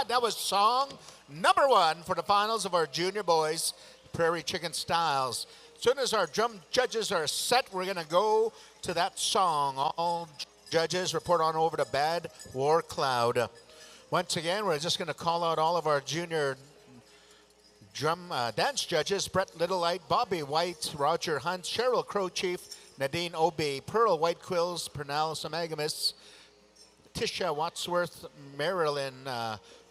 That was song number 1 for the finals of our junior boys Prairie Chicken Styles. As soon as our drum judges are set, we're going to go to that song. All judges, report on over to Bad War Cloud. Once again, we're just going to call out all of our junior dance judges: Brett Littlelight, Bobby White, Roger Hunt, Cheryl Crow Chief, Nadine Obey, Pearl White Quills, Pernal Samagamis, Tisha Watsworth, Marilyn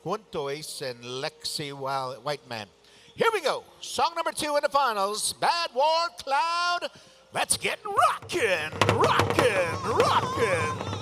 Guntois, and Lexi Whiteman. Here we go. Song number 2 in the finals, Bad War Cloud. Let's get rockin', rockin', rockin'.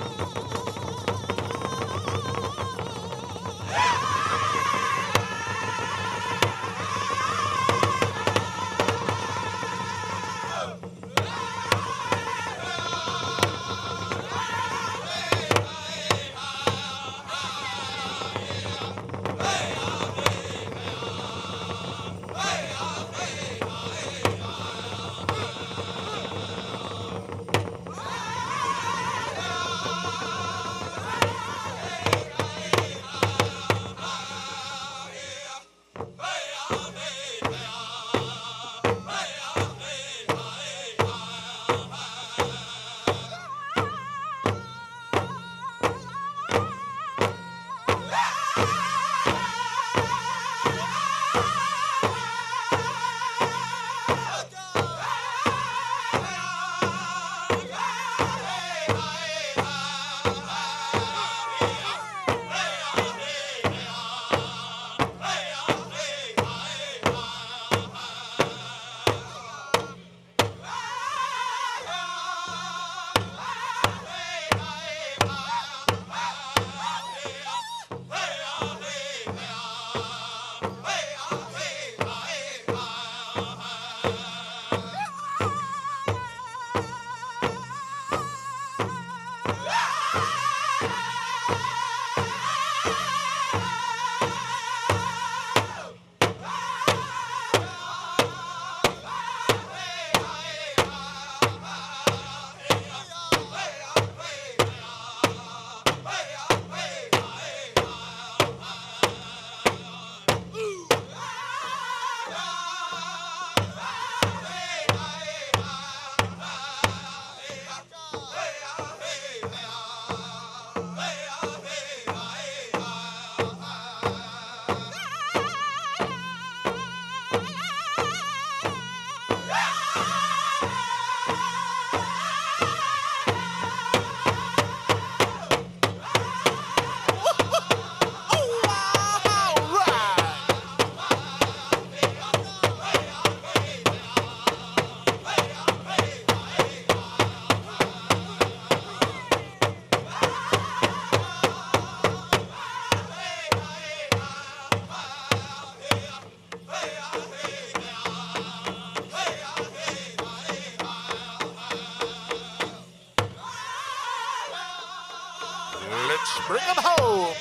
Let's bring them home.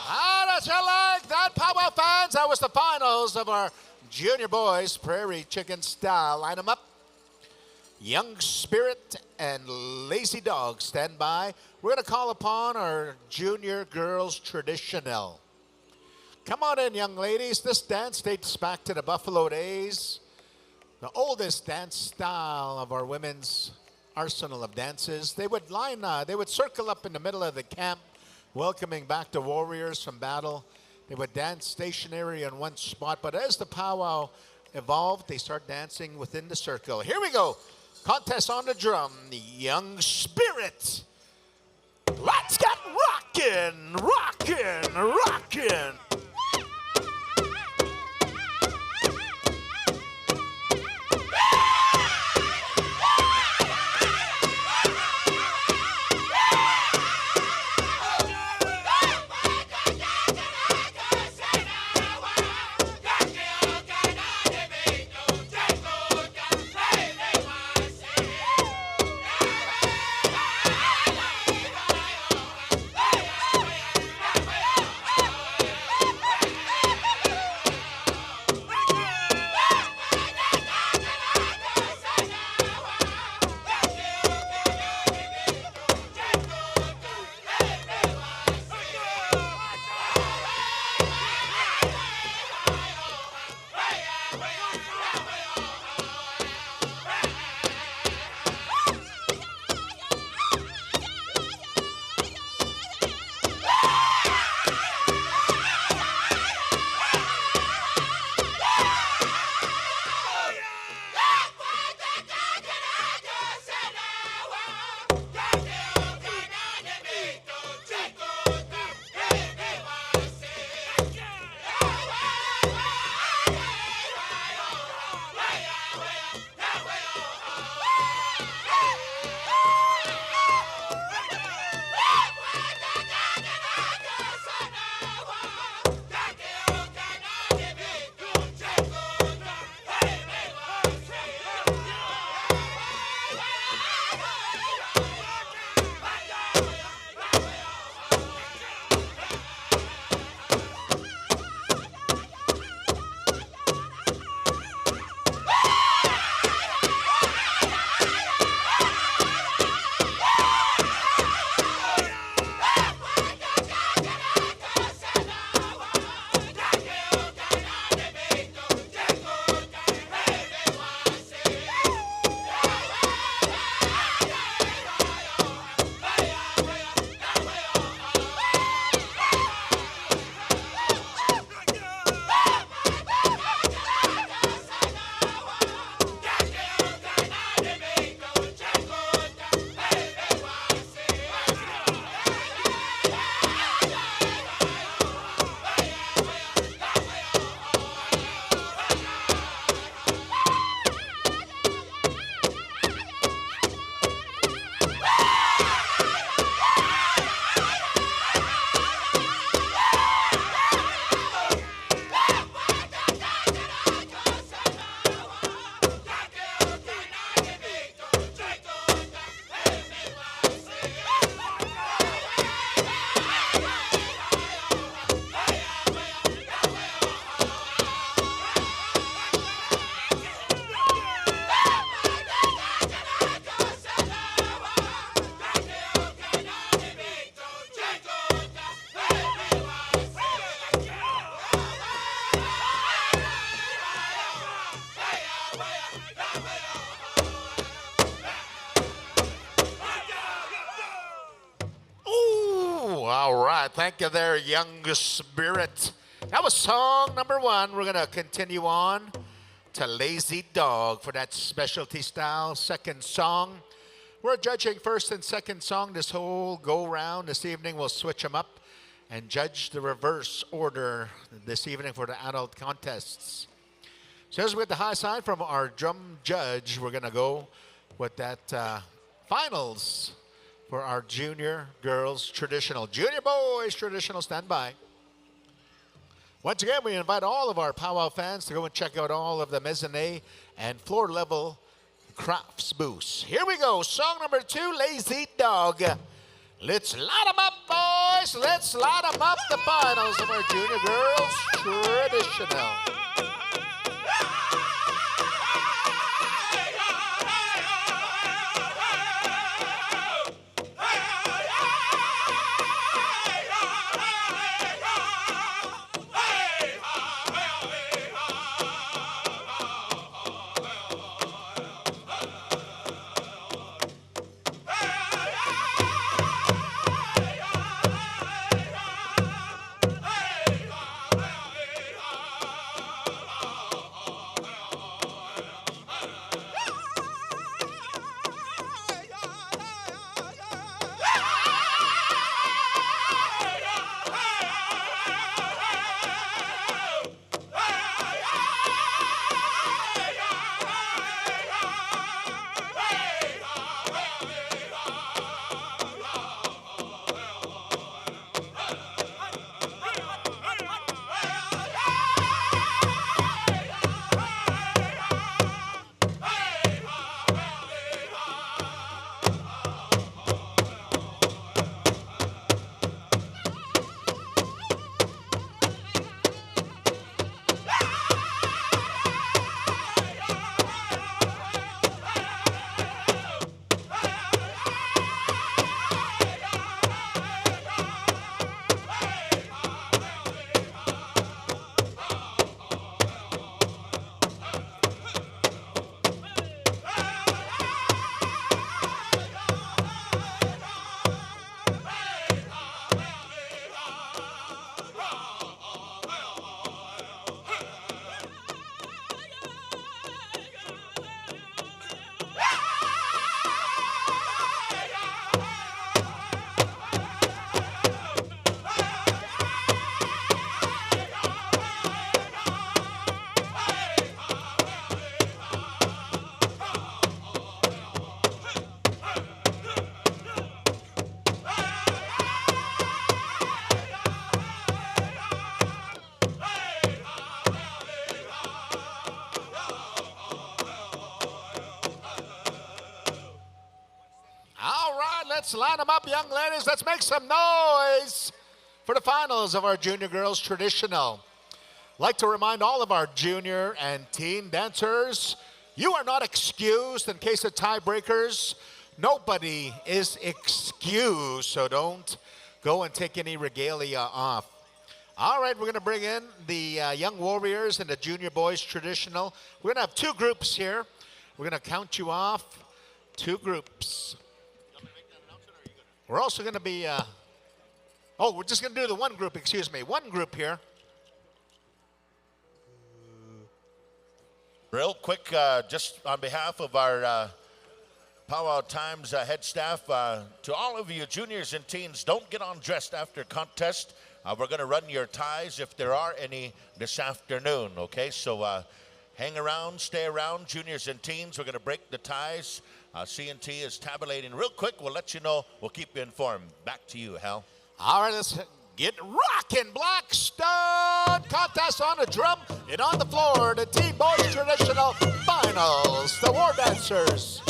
How does you like that, Powwow fans? That was the finals of our junior boys, Prairie Chicken Style. Line them up. Young Spirit and Lazy Dog stand by. We're going to call upon our junior girls traditional. Come on in, young ladies. This dance dates back to the Buffalo days. The oldest dance style of our women's arsenal of dances. They would circle up in the middle of the camp, welcoming back the warriors from battle. They would dance stationary in one spot, but as the powwow evolved, they start dancing within the circle. Here we go. Contest on the drum, the Young Spirit. Let's get rockin', rockin', rockin'. Thank you there, young spirit. That was song number 1. We're going to continue on to Lazy Dog for that specialty style second song. We're judging first and second song this whole go-round. This evening we'll switch them up and judge the reverse order this evening for the adult contests. So as we get the high side from our drum judge, we're going to go with that finals for our junior girls traditional. Junior boys traditional, stand by. Once again, we invite all of our Powwow fans to go and check out all of the mezzanine and floor level crafts booths. Here we go, song number 2, Lazy Dog. Let's light them up, boys. Let's light them up, the finals of our junior girls traditional. Let's line them up, young ladies. Let's make some noise for the finals of our junior girls traditional. I'd like to remind all of our junior and teen dancers, you are not excused in case of tiebreakers. Nobody is excused, so don't go and take any regalia off. All right, we're going to bring in the young warriors and the junior boys traditional. We're going to have 2 groups here. We're going to count you off. 2 groups. We're also going to be, we're just going to do the 1 group, excuse me. 1 group here. Real quick, just on behalf of our Powwow Times head staff, to all of you juniors and teens, don't get undressed after contest. We're going to run your ties, if there are any, this afternoon, okay? So hang around, stay around, juniors and teens. We're going to break the ties. C&T is tabulating real quick. We'll let you know. We'll keep you informed. Back to you, Hal. All right, let's get rocking. Blackstone contest on the drum and on the floor. The Team Boys Traditional Finals. The War Dancers.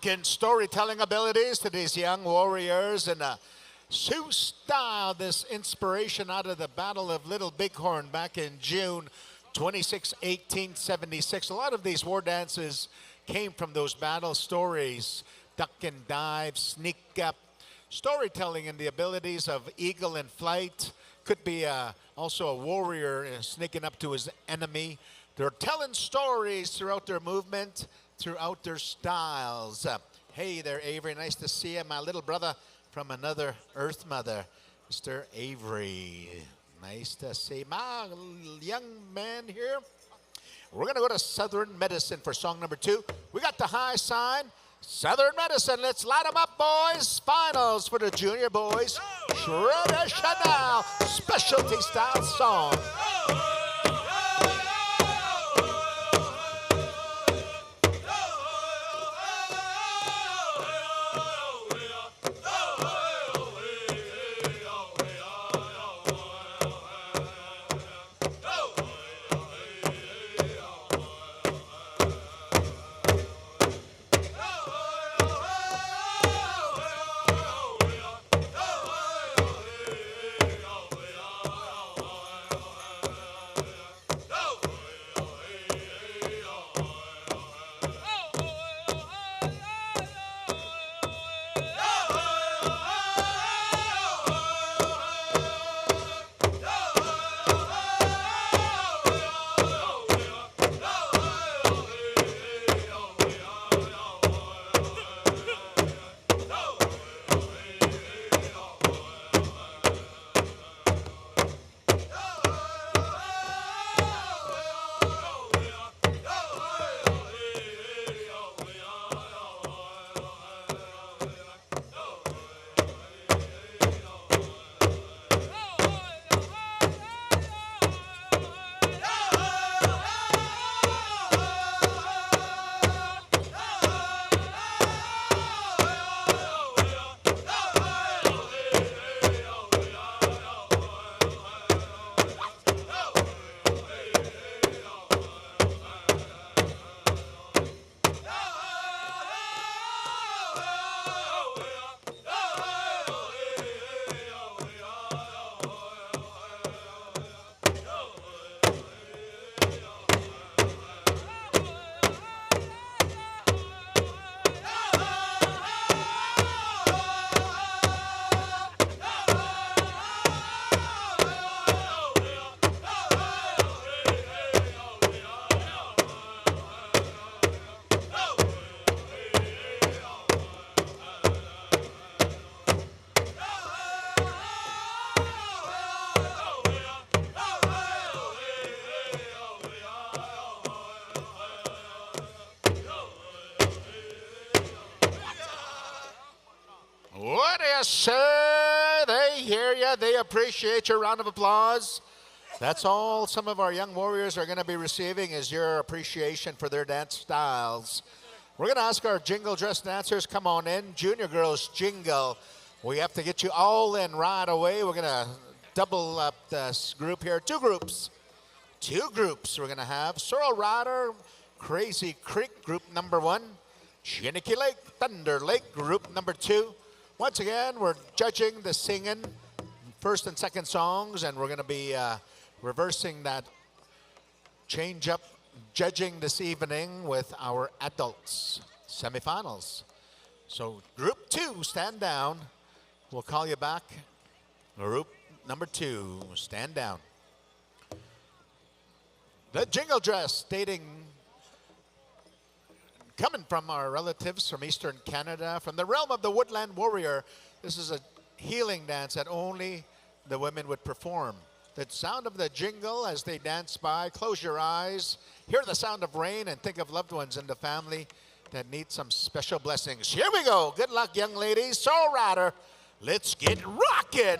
rockin' storytelling abilities to these young warriors and Sioux style, this inspiration out of the Battle of Little Bighorn back in June 26, 1876. A lot of these war dances came from those battle stories, duck and dive, sneak up, storytelling and the abilities of eagle in flight. Could be also a warrior sneaking up to his enemy. They're telling stories throughout their movement, throughout their styles. Hey there, Avery. Nice to see you, my little brother from another Earth Mother, Mr. Avery. Nice to see my young man here. We're going to go to Southern Medicine for song number 2. We got the high sign. Southern Medicine, let's light them up, boys. Finals for the junior boys. Traditional specialty style song. What do you say? They hear you. They appreciate your round of applause. That's all some of our young warriors are going to be receiving is your appreciation for their dance styles. We're going to ask our jingle dress dancers, come on in. Junior girls jingle. We have to get you all in right away. We're going to double up this group here. Two groups we're going to have. Sorrel Rider, Crazy Creek, group number 1. Chiniki Lake, Thunder Lake, group number 2. Once again, we're judging the singing, first and second songs, and we're going to be reversing that change up judging this evening with our adults semifinals. So group 2, stand down. We'll call you back. Group number 2, stand down. The jingle dress coming from our relatives from Eastern Canada, from the realm of the Woodland Warrior. This is a healing dance that only the women would perform. The sound of the jingle as they dance by, close your eyes, hear the sound of rain, and think of loved ones in the family that need some special blessings. Here we go. Good luck, young ladies. Soul Rider, let's get rockin'.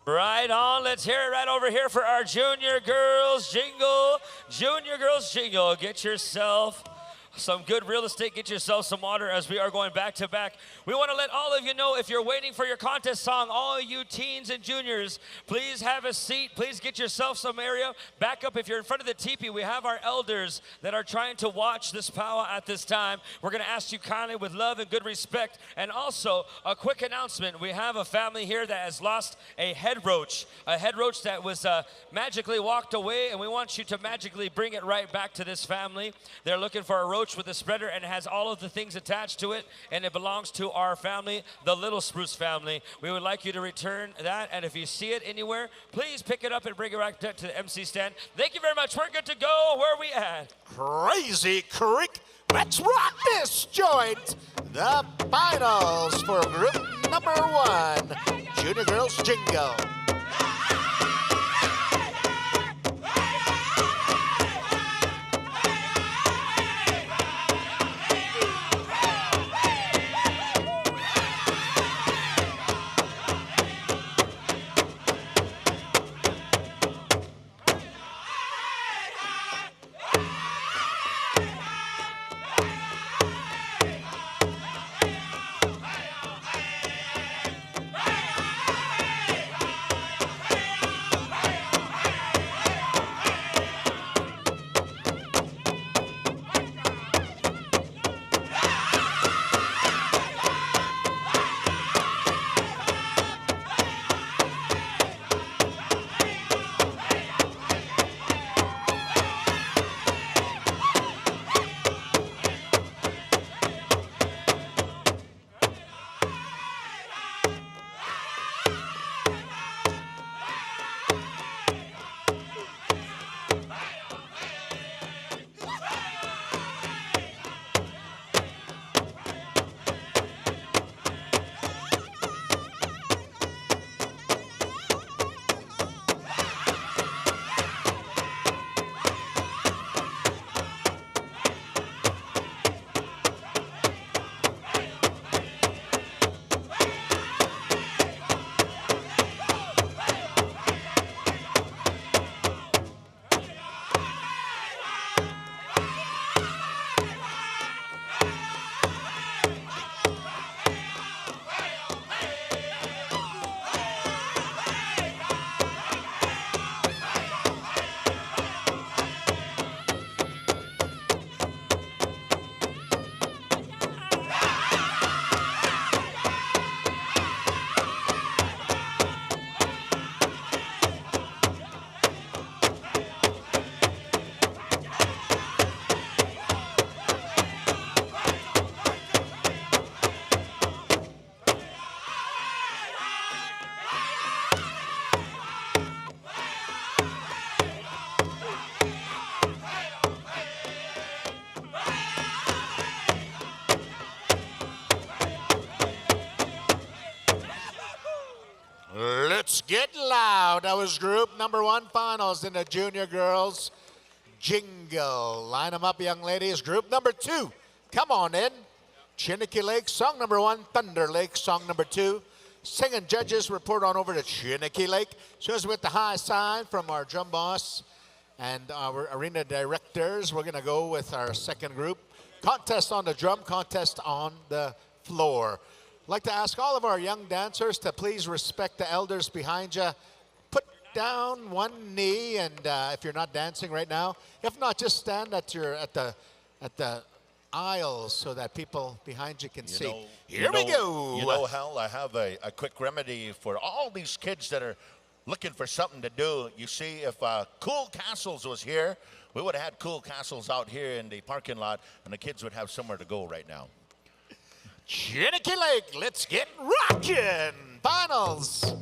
Right on. Let's hear it right over here for our Junior Girls Jingle. Junior Girls Jingle. Get yourself some good real estate. Get yourself some water as we are going back to back. We want to let all of you know, if you're waiting for your contest song, all you teens and juniors, please have a seat. Please get yourself some area. Back up if you're in front of the teepee. We have our elders that are trying to watch this powwow at this time. We're going to ask you kindly with love and good respect. And also, a quick announcement. We have a family here that has lost a head roach that was magically walked away, and we want you to magically bring it right back to this family. They're looking for a roach with a spreader, and it has all of the things attached to it, and it belongs to our family, the Little Spruce family. We would like you to return that, and if you see it anywhere, please pick it up and bring it right to the MC stand. Thank you very much. We're good to go. Where are we at? Crazy Creek. Let's rock this joint. The finals for group number 1, Junior Girls Jingle. Let's get loud. That was group number 1 finals in the Junior Girls Jingle. Line them up, young ladies. Group number 2, come on in. Chiniki Lake, song number 1. Thunder Lake, song number 2. Singing judges, report on over to Chiniki Lake. Shows with the high sign from our drum boss and our arena directors. We're going to go with our second group. Contest on the drum, contest on the floor. I'd like to ask all of our young dancers to please respect the elders behind you. Put down one knee, and if you're not dancing right now, if not, just stand at the aisles so that people behind you can see. Here we go. You know, Hal, I have a quick remedy for all these kids that are looking for something to do. You see, if Cool Castles was here, we would have had Cool Castles out here in the parking lot, and the kids would have somewhere to go right now. Chiniki Lake, let's get rockin'. Finals.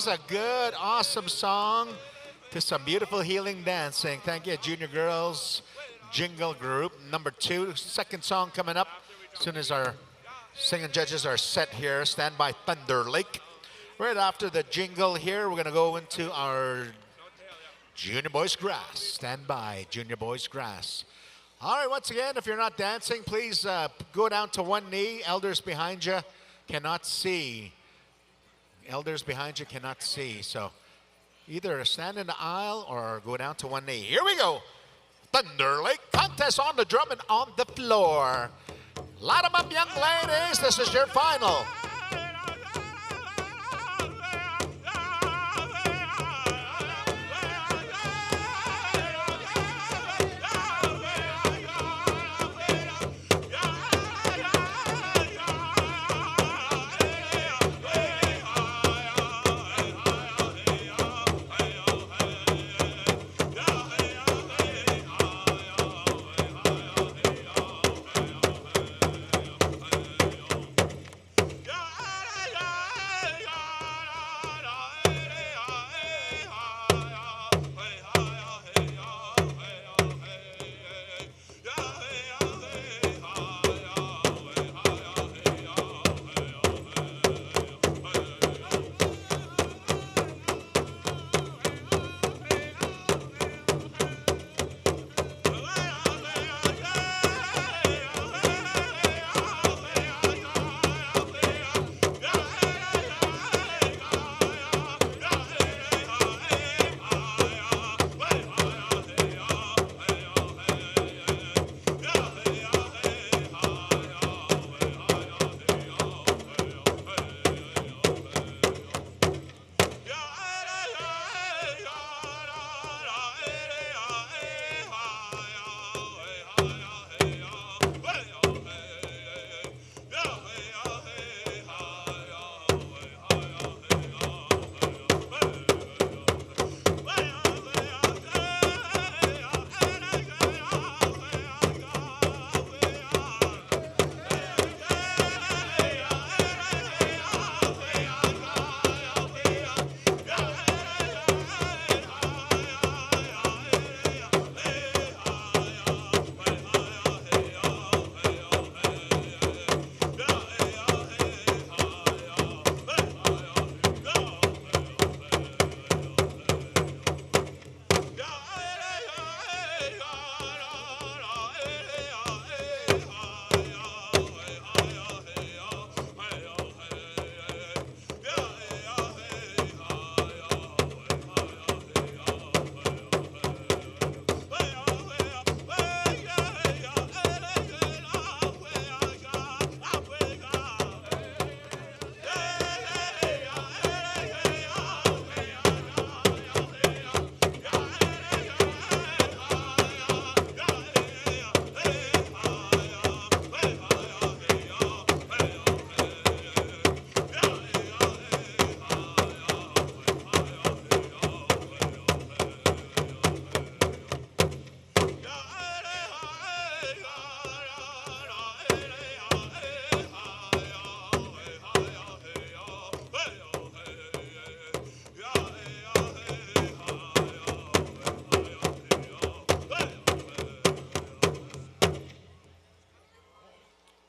was a good, awesome song to some beautiful healing dancing. Thank you, Junior Girls Jingle Group. Number 2, second song coming up as soon as our singing judges are set here. Stand by Thunder Lake. Right after the jingle here, we're going to go into our Junior Boys Grass. Stand by, Junior Boys Grass. All right, once again, if you're not dancing, please go down to one knee. Elders behind you cannot see. Elders behind you cannot see. So either stand in the aisle or go down to one knee. Here we go. Thunder Lake contest on the drum and on the floor. Light 'em up, young ladies. This is your final.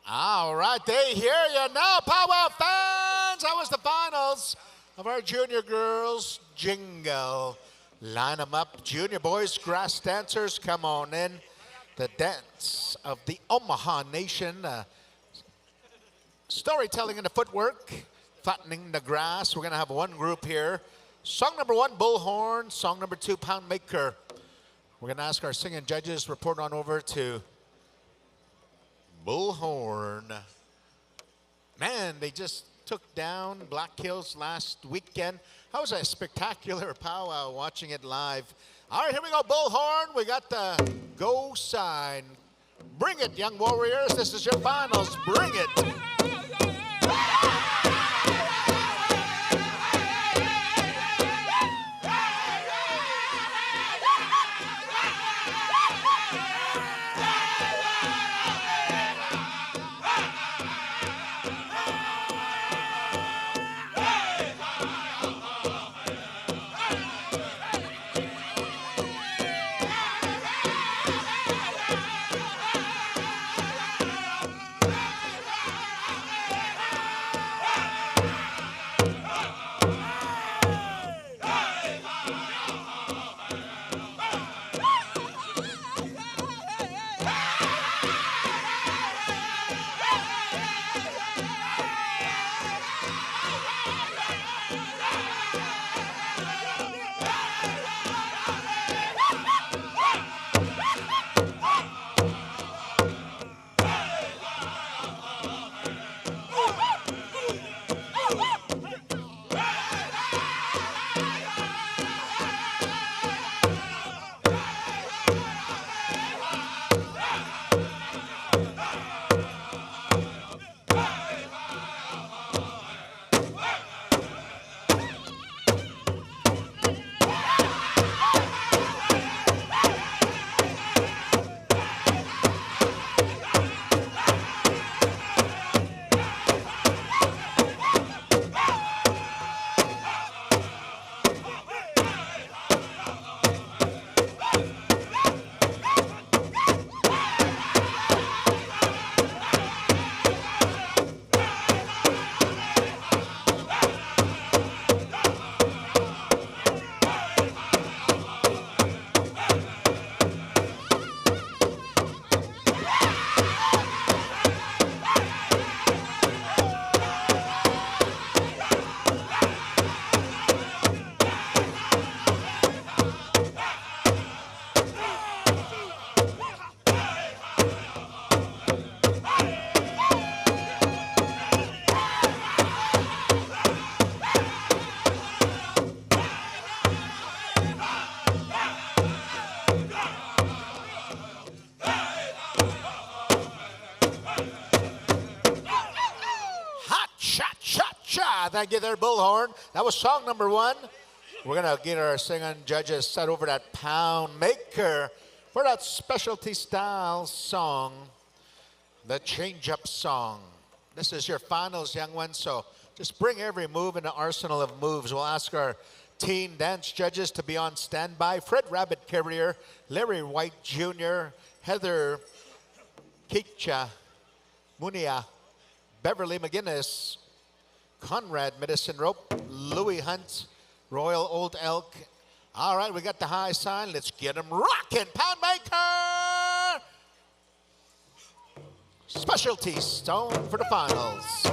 All right, they hear you now, Powwow fans. That was the finals of our Junior Girls Jingle. Line them up, Junior Boys Grass Dancers, come on in. The dance of the Omaha Nation. Storytelling in the footwork, flattening the grass. We're going to have one group here. Song number 1, Bullhorn. Song number 2, Pound Maker. We're going to ask our singing judges, report on over to Bullhorn. Man, they just took down Black Hills last weekend. That was a spectacular powwow watching it live. All right, here we go, Bullhorn. We got the go sign. Bring it, young warriors. This is your finals. Bring it. Thank you there, Bullhorn. That was song number 1. We're going to get our singing judges set over that pound maker for that specialty style song, the change-up song. This is your finals, young ones, so just bring every move in the arsenal of moves. We'll ask our teen dance judges to be on standby. Fred Rabbit Carrier, Larry White Jr., Heather Kicha Munia, Beverly McGinnis, Conrad Medicine Rope, Louis Hunt, Royal Old Elk. All right, we got the high sign. Let's get them rocking. Pound maker! Specialty stone for the finals.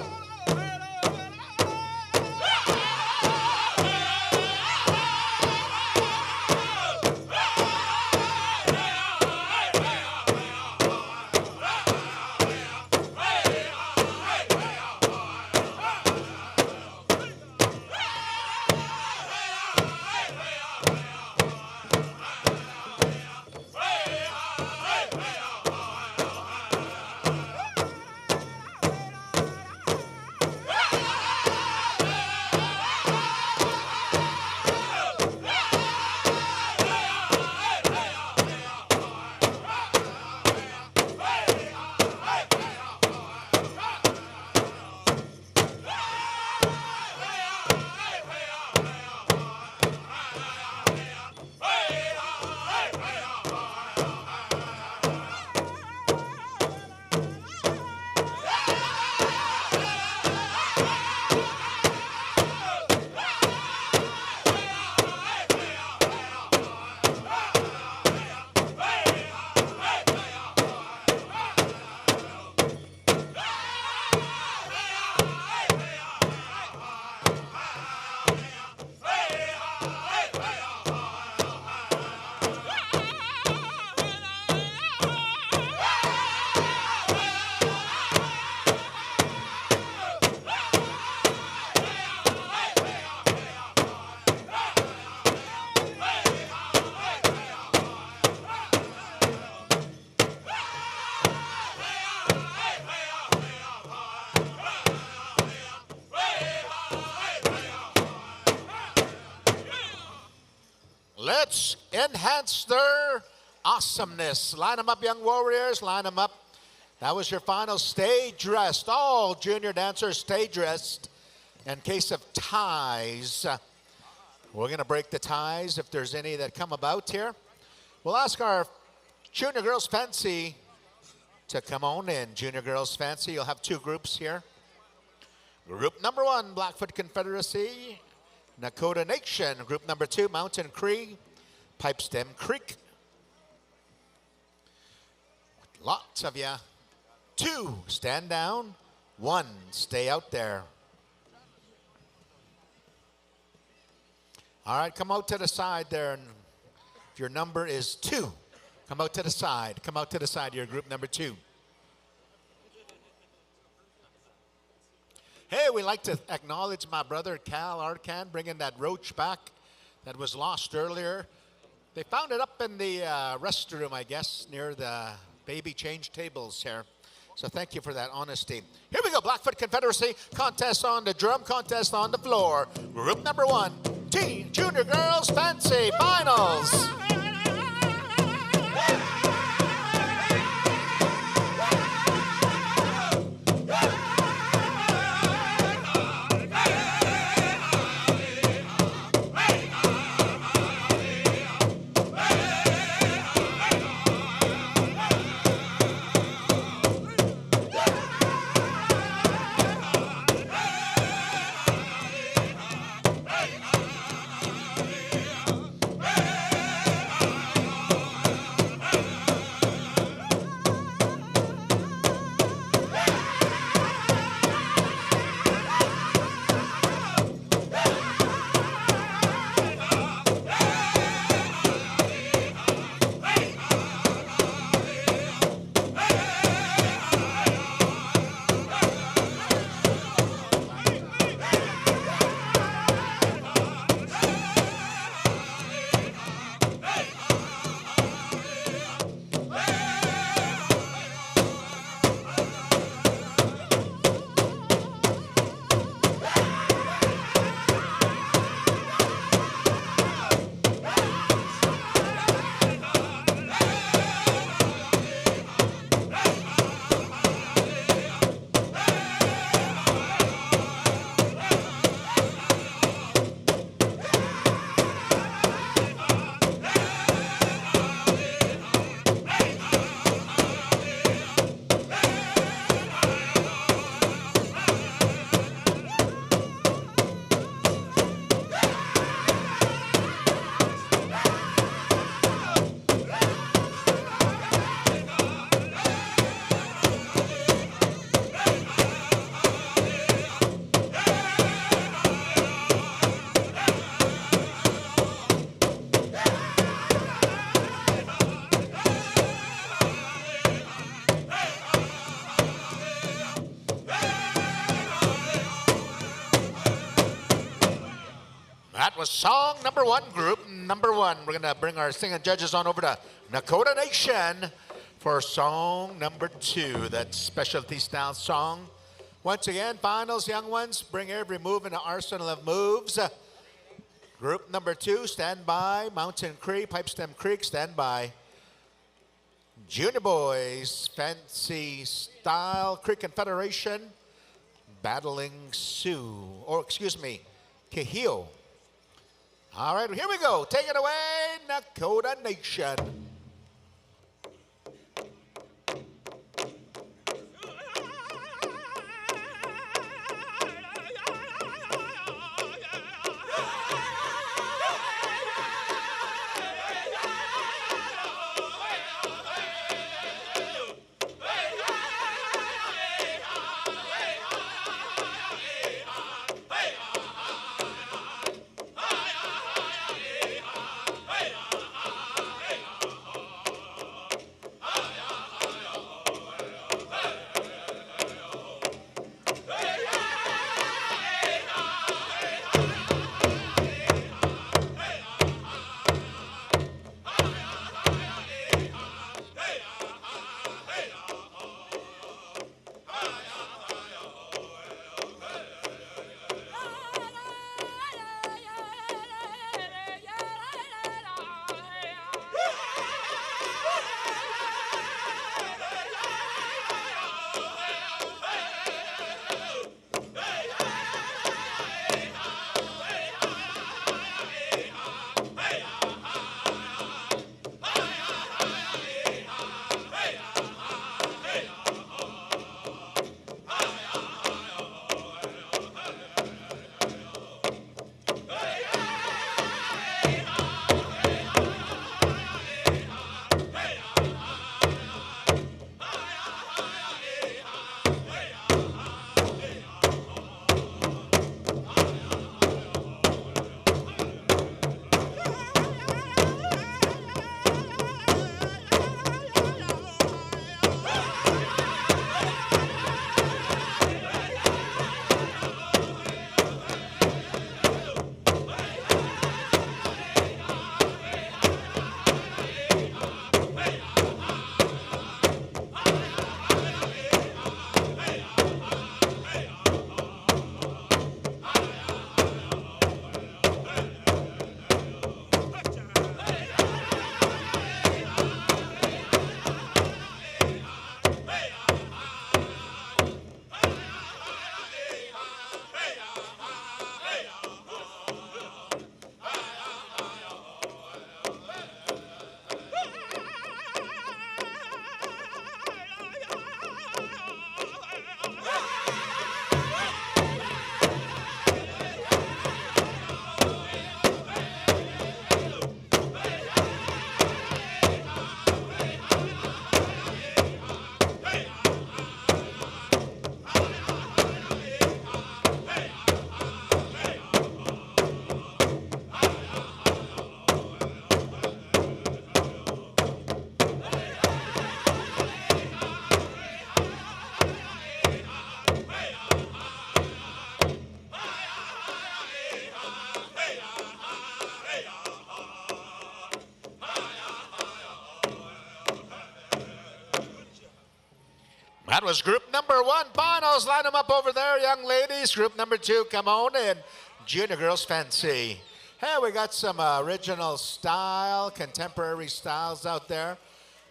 Let's enhance their awesomeness. Line them up, young warriors. Line them up. That was your final. Stay dressed. All junior dancers stay dressed. In case of ties, we're going to break the ties if there's any that come about here. We'll ask our junior girls fancy to come on in. Junior girls fancy, you'll have 2 groups here. Group number 1, Blackfoot Confederacy, Nakota Nation. Group number 2, Mountain Cree, Pipestem Creek. Lots of ya. 2, stand down. 1, stay out there. All right, come out to the side there. And if your number is 2, come out to the side. Come out to the side, your group number 2. Hey, we like to acknowledge my brother Cal Arcan bringing that roach back that was lost earlier. They found it up in the restroom, I guess, near the baby change tables here. So thank you for that honesty. Here we go, Blackfoot Confederacy. Contest on the drum, contest on the floor. Group number 1, Teen Junior Girls Fancy Finals. was song number one, group number one. We're going to bring our singing judges on over to Nakota Nation for song number two, that specialty style song. Once again, finals, young ones, bring every move in an arsenal of moves. Group number two, stand by. Mountain Creek, Pipestem Creek, stand by. Junior boys, fancy style, Creek Confederation, battling Sioux, or excuse me, Kehio. All right, here we go. Take it away, Nakota Nation. That was group number one. Finals, line them up over there, young ladies. Group number two, come on in. Junior girls, fancy. Hey, we got some original style, contemporary styles out there.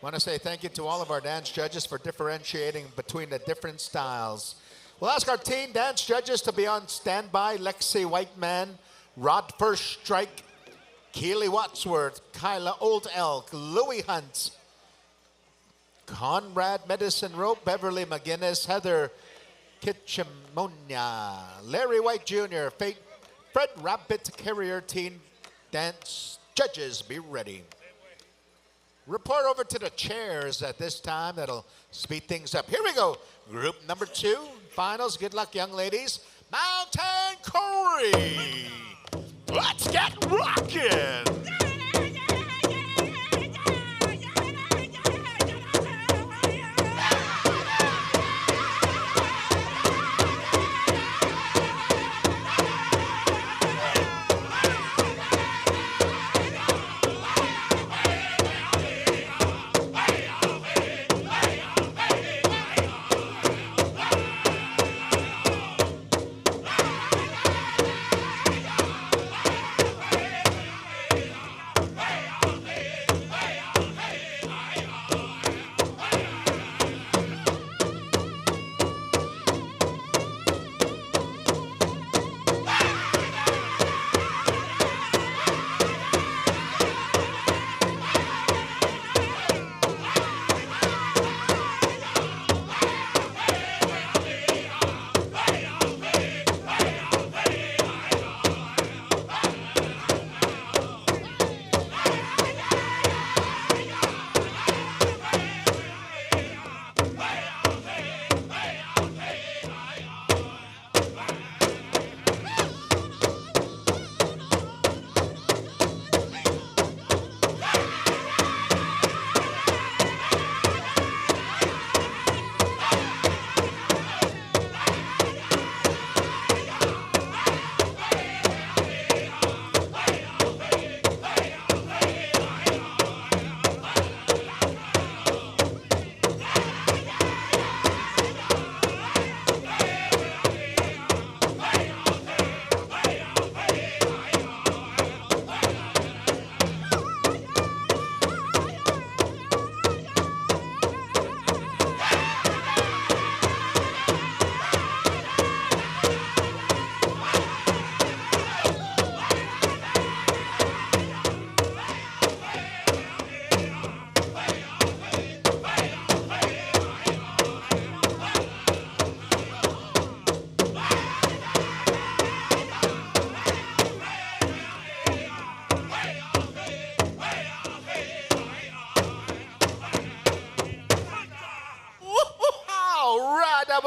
Want to say thank you to all of our dance judges for differentiating between the different styles. We'll ask our teen dance judges to be on standby. Lexi Whiteman, Rod First Strike, Keely Wadsworth, Kyla Old Elk, Louis Hunt, Conrad Medicine Rope, Beverly McGinnis, Heather Kitchemonia, Larry White Jr., Fred Rabbit Carrier Teen Dance Judges, be ready. Report over to the chairs at this time. That'll speed things up. Here we go. Group number two, finals. Good luck, young ladies. Mountain Corey. Let's get rockin'.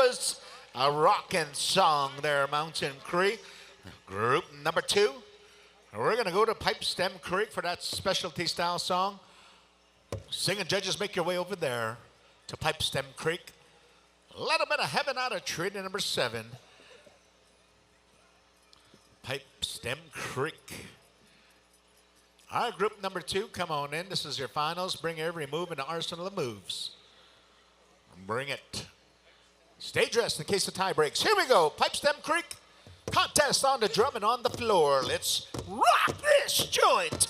was a rockin' song there, Mountain Creek. Group number 2. We're going to go to Pipe Stem Creek for that specialty style song. Singing judges, make your way over there to Pipe Stem Creek. A little bit of heaven out of treaty number 7. Pipe Stem Creek. All right, group number 2, come on in. This is your finals. Bring every move in the arsenal of moves. Bring it. Stay dressed in case the tie breaks. Here we go. Pipe Stem Creek. Contest on the drum and on the floor. Let's rock this joint.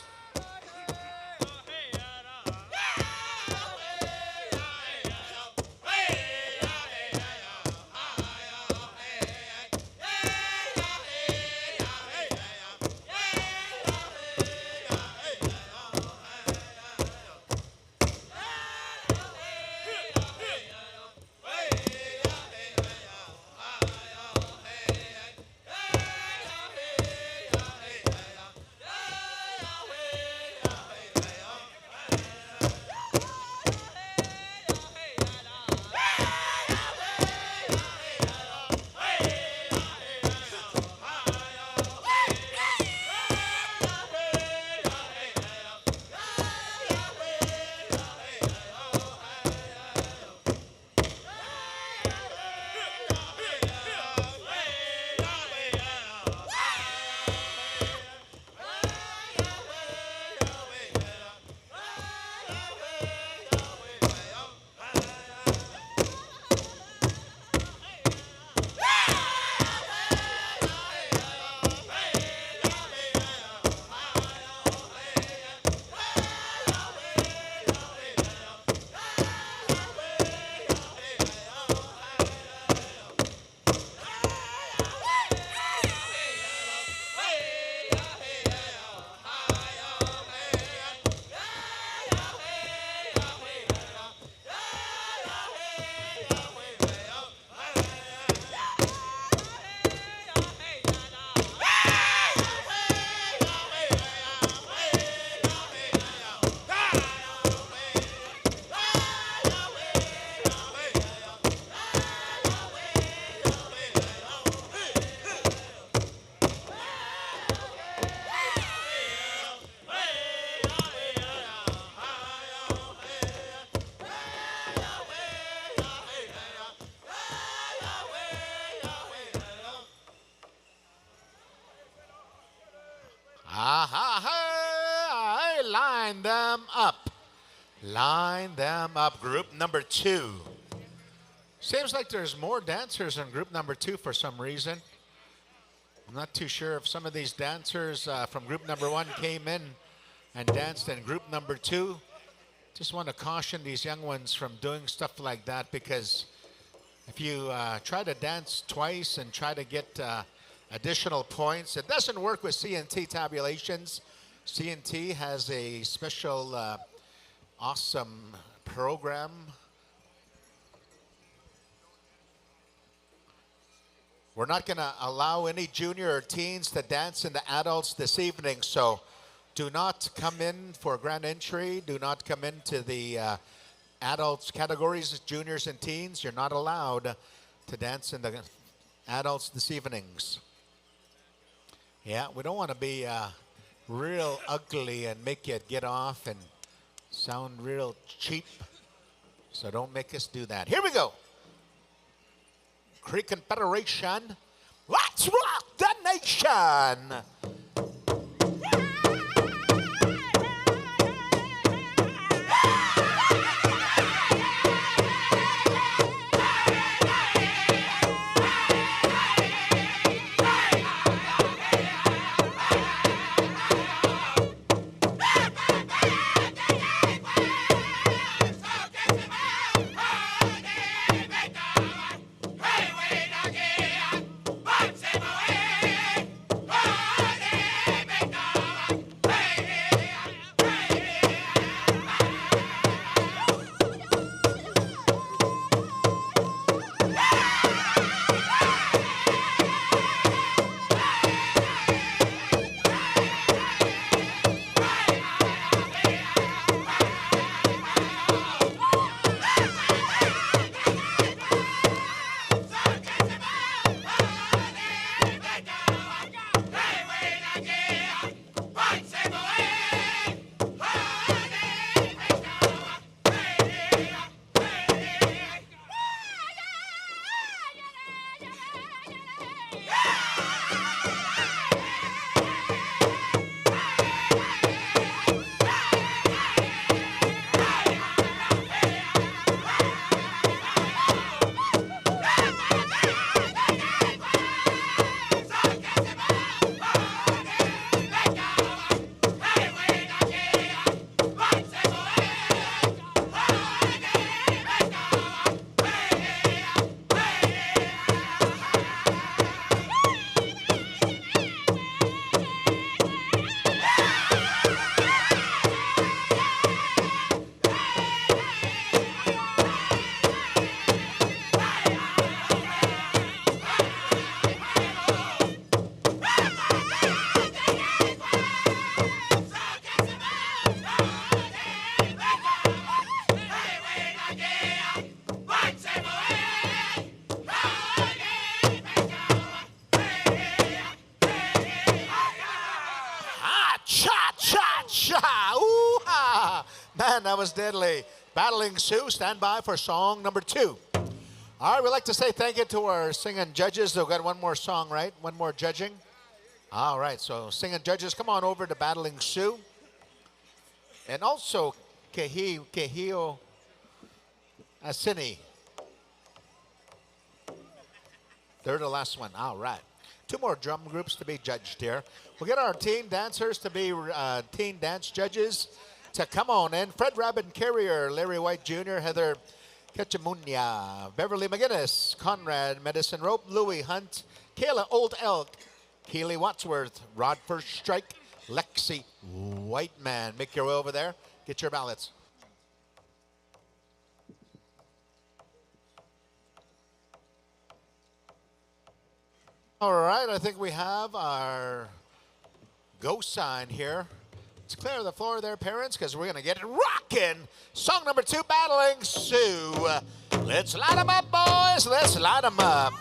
Line them up. Line them up. Group number 2. Seems like there's more dancers in group number 2 for some reason. I'm not too sure if some of these dancers from group number 1 came in and danced in group number 2. Just want to caution these young ones from doing stuff like that, because if you try to dance twice and try to get additional points, it doesn't work with CNT tabulations. CNT has a special awesome program. We're not going to allow any junior or teens to dance in the adults this evening, so do not come in for grand entry. Do not come into the adults categories, juniors and teens. You're not allowed to dance in the adults this evenings. Yeah, we don't want to be real ugly and make you get off and sound real cheap. So don't make us do that. Here we go. Cree Confederation. Let's rock the nation. Hey, Man, that was deadly. Battling Sioux, stand by for song number 2. All right, we'd like to say thank you to our singing judges. They've got one more song, right? One more judging. All right, so singing judges, come on over to Battling Sioux. And also, Kehio Asini. They're the last one. All right. 2 more drum groups to be judged here. We'll get our teen dancers to be teen dance judges to come on in. Fred Rabin Carrier, Larry White Jr., Heather Ketchamunya, Beverly McGinnis, Conrad Medicine Rope, Louis Hunt, Kayla Old Elk, Keely Wadsworth, Rod First Strike, Lexi Whiteman. Make your way over there. Get your ballots. All right, I think we have our go sign here. Let's clear the floor there, parents, because we're going to get it rocking. Song number 2, Battling Sioux. Let's light them up, boys. Let's light them up.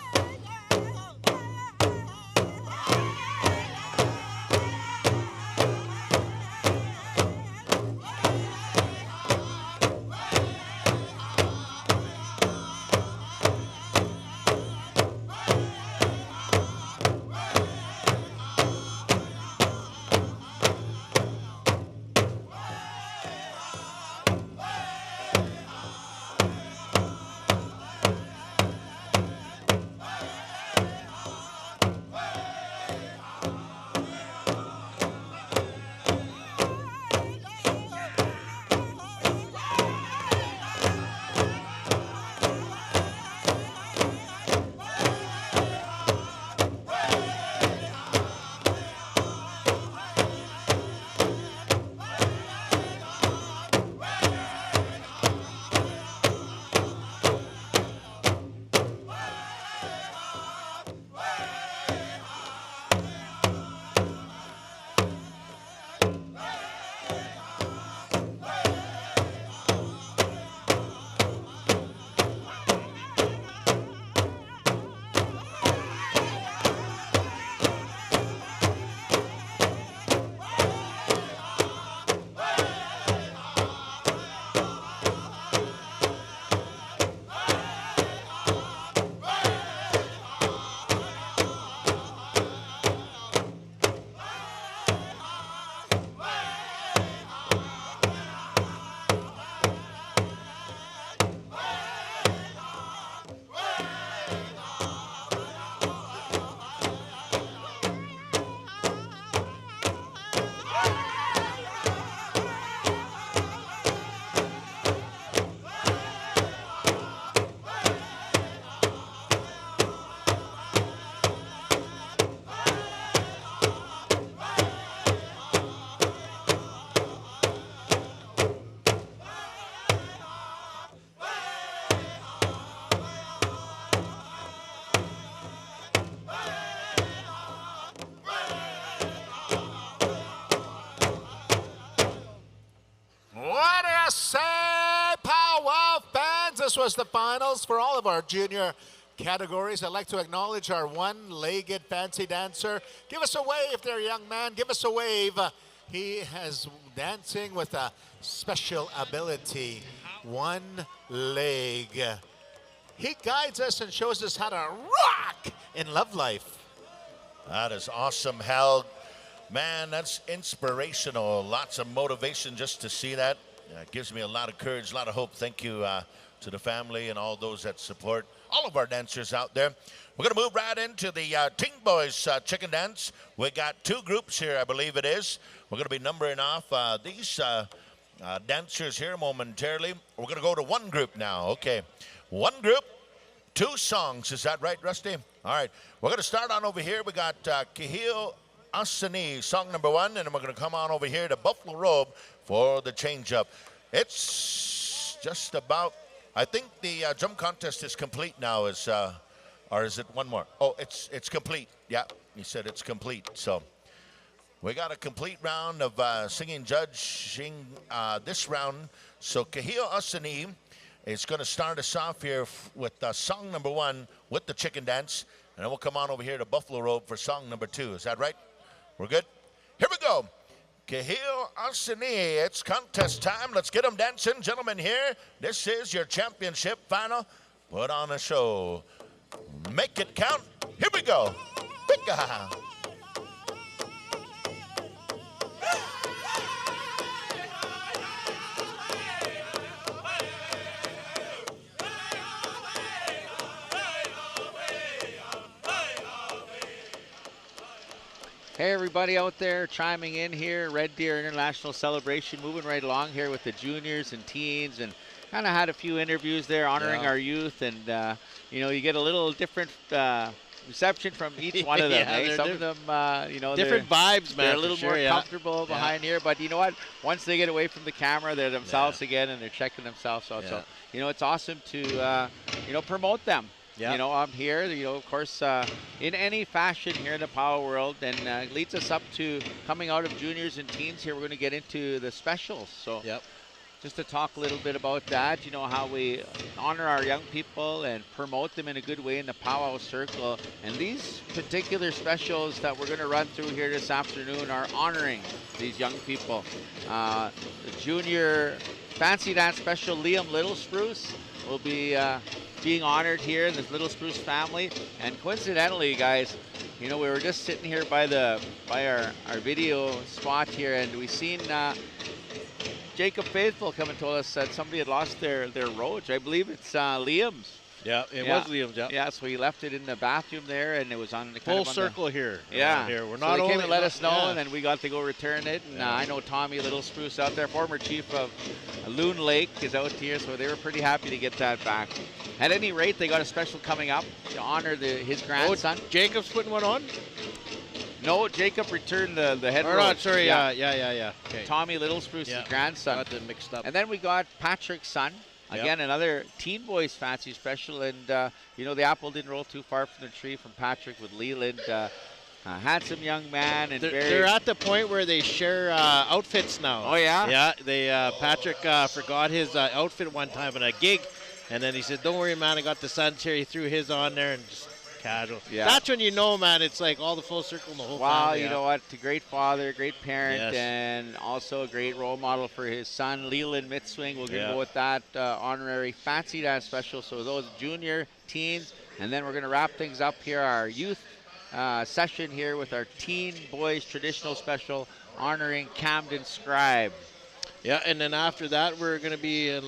This was the finals for all of our junior categories. I'd like to acknowledge our one-legged fancy dancer. Give us a wave there, young man. Give us a wave. He has dancing with a special ability. One leg. He guides us and shows us how to rock in love life. That is awesome, Hal. Man, that's inspirational. Lots of motivation just to see that. It gives me a lot of courage, a lot of hope. Thank you to the family and all those that support all of our dancers out there. We're going to move right into the Teen Boys chicken dance. We got 2 groups here, I believe it is. We're going to be numbering off these dancers here momentarily. We're going to go to 1 group now. Okay, 1 group, 2 songs. Is that right, Rusty? All right, we're going to start on over here. We got Kehio Asani, song number 1, and then we're going to come on over here to Buffalo Robe for the change-up. It's just about, I think the drum contest is complete now, or is it one more? Oh, it's complete. Yeah, he said it's complete. So we got a complete round of singing judging this round. So Kehio Asani is going to start us off here with song number 1 with the chicken dance, and then we'll come on over here to Buffalo Robe for song number 2. Is that right? We're good? Here we go. Kahil Asini. It's contest time. Let's get them dancing, gentlemen, here. This is your championship final. Put on a show. Make it count. Here we go. Pika. Hey everybody out there chiming in here, Red Deer International Celebration, moving right along here with the juniors and teens, and kind of had a few interviews there honoring our youth, and you know, you get a little different reception from each one of them. Yeah, Some of them, you know, different vibes, man. They're a little for more sure, comfortable behind here, but you know what? Once they get away from the camera, they're themselves again, and they're checking themselves out. So you know, it's awesome to you know, promote them. You know, I'm here, you know, of course, in any fashion here in the Powwow world, and leads us up to coming out of juniors and teens here. We're going to get into the specials. So just to talk a little bit about that, you know, how we honor our young people and promote them in a good way in the Powwow circle. And these particular specials that we're going to run through here this afternoon are honoring these young people. The junior fancy dance special, Liam Little Spruce, will be being honored here in this Little Spruce family. And coincidentally, guys, you know, we were just sitting here by our video spot here, and we seen Jacob Faithful come and told us that somebody had lost their roach. I believe it's Liam's. Yeah, it was Liam's. Yeah, so he left it in the bathroom there, and it was on the full circle here. Yeah, here we're so not they came only and let us know, yeah. and then we got to go return it. And I know Tommy Little Spruce out there, former chief of Loon Lake, is out here, so they were pretty happy to get that back. At any rate, they got a special coming up to honor his grandson. Oh, Jacob's putting one on? No, Jacob returned the head roach. Not, sorry, yeah. Okay. Tommy Little Spruce's grandson. Got them mixed up. And then we got Patrick's son. Again, another Teen Boys Fancy special. And, you know, the apple didn't roll too far from the tree from Patrick with Leland. Handsome young man. And they're at the point where they share outfits now. Oh, yeah? Yeah, they Patrick forgot his outfit one time at a gig. And then he said, don't worry, man, I got the sun's here. He threw his on there and just casual. Yeah. That's when you know, man, it's like all the full circle and the whole family. Wow, you know what? A great father, great parent, and also a great role model for his son, Leland Mitzwing. We're going to go with that honorary fancy dance special. So those junior, teens, and then we're going to wrap things up here, our youth session here with our Teen Boys traditional special honoring Camden Scribe. Yeah, and then after that, we're going to be in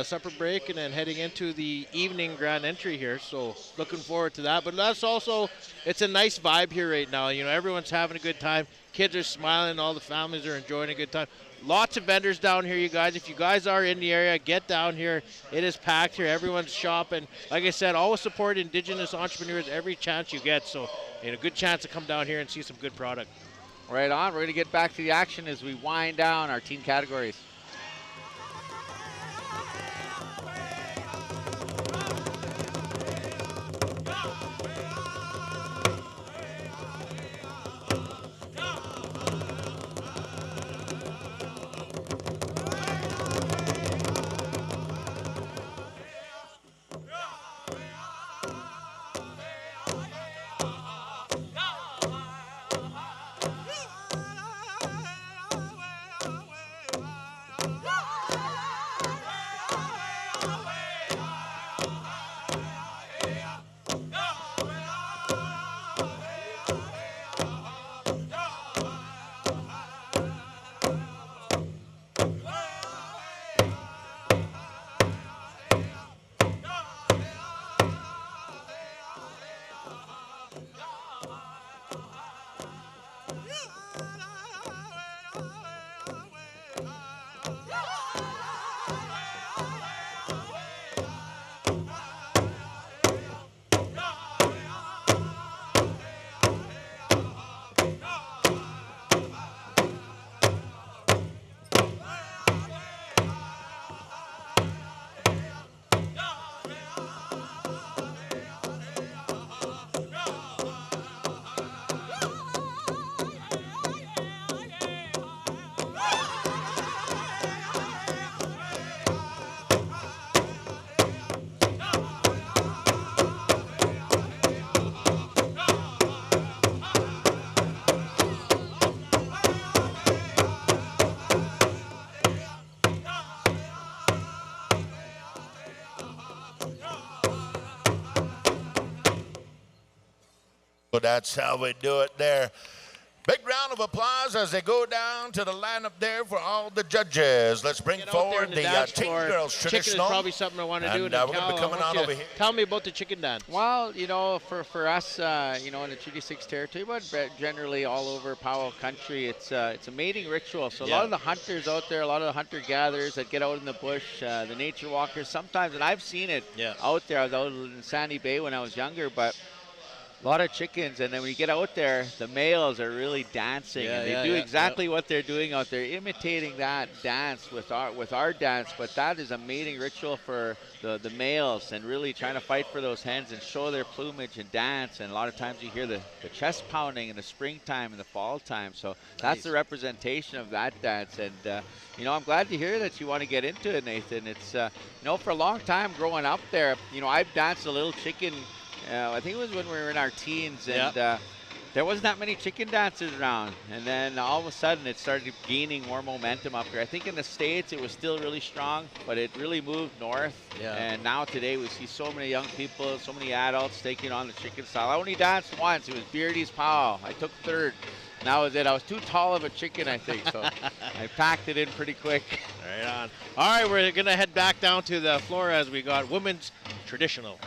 supper break and then heading into the evening grand entry here. So looking forward to that. But that's also, it's a nice vibe here right now. You know, everyone's having a good time. Kids are smiling. All the families are enjoying a good time. Lots of vendors down here, you guys. If you guys are in the area, get down here. It is packed here. Everyone's shopping. Like I said, always support Indigenous entrepreneurs every chance you get. So, you know, a good chance to come down here and see some good product. Right on. We're going to get back to the action as we wind down our teen categories. That's how we do it there. Big round of applause as they go down to the lineup there for all the judges. Let's bring forward the teen girls Chicken traditional. is probably something I want to do. And we're going to be coming on over here. Tell me about the chicken dance. Well, you know, for us, you know, in the Treaty 6 territory, but generally all over Powwow country, it's a mating ritual. So a lot of the hunters out there, a lot of the hunter-gatherers that get out in the bush, the nature walkers sometimes, and I've seen it out there. I was out in Sandy Bay when I was younger, but a lot of chickens, and then when you get out there, the males are really dancing, and they do exactly what they're doing out there, imitating that dance with our dance. But that is a mating ritual for the males, and really trying to fight for those hens and show their plumage and dance. And a lot of times you hear the chest pounding in the springtime and the fall time. So that's the representation of that dance. And you know, I'm glad to hear that you want to get into it, Nathan. It's you know, for a long time growing up there, you know, I've danced a little chicken. I think it was when we were in our teens, and there wasn't that many chicken dances around. And then all of a sudden it started gaining more momentum up here. I think in the States it was still really strong, but it really moved north. And now today we see so many young people, so many adults taking on the chicken style. I only danced once. It was Beardy's Powwow. I took third. And that was it. I was too tall of a chicken, I think, so I packed it in pretty quick. Right on. All right, we're going to head back down to the floor as we got women's traditional.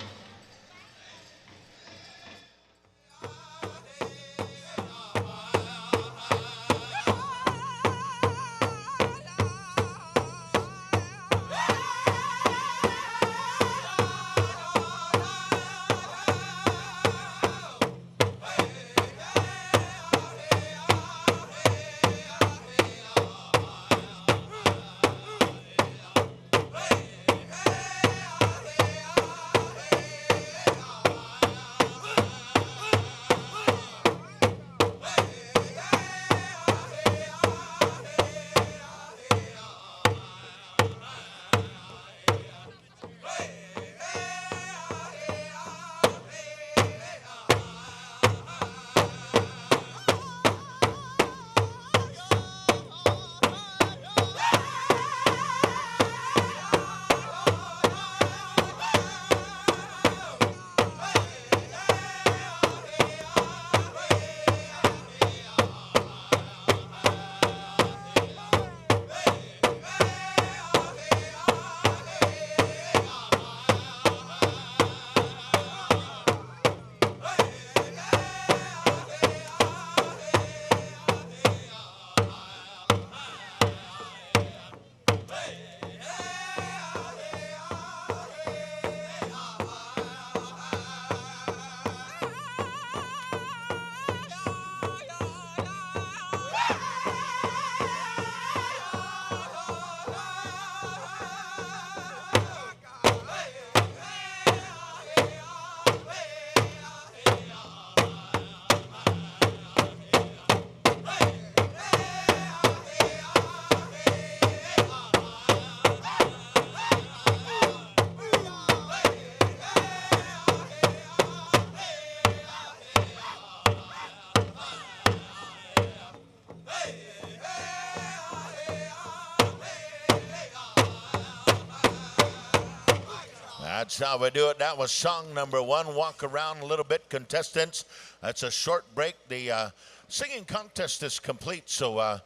That's how we do it. That was song number one. Walk around a little bit, contestants. That's a short break. The singing contest is complete, so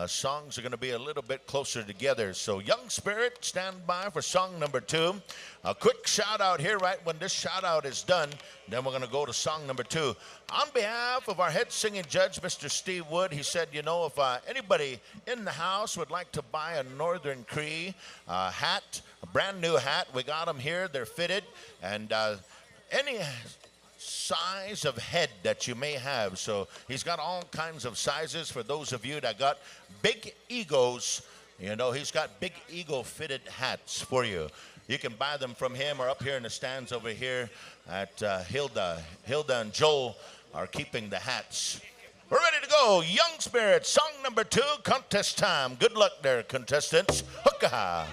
songs are going to be a little bit closer together. So Young Spirit, stand by for song number two. A quick shout out here right when this shout out is done. Then we're going to go to song number two. On behalf of our head singing judge, Mr. Steve Wood, he said, you know, if anybody in the house would like to buy a Northern Cree hat, a brand new hat, we got them here. They're fitted. And any size of head that you may have. So he's got all kinds of sizes for those of you that got big egos. You know, he's got big ego fitted hats for you. You can buy them from him or up here in the stands over here at Hilda. Hilda and Joel are keeping the hats. We're ready to go. Young Spirit, song number two, contest time. Good luck there, contestants. Hookah.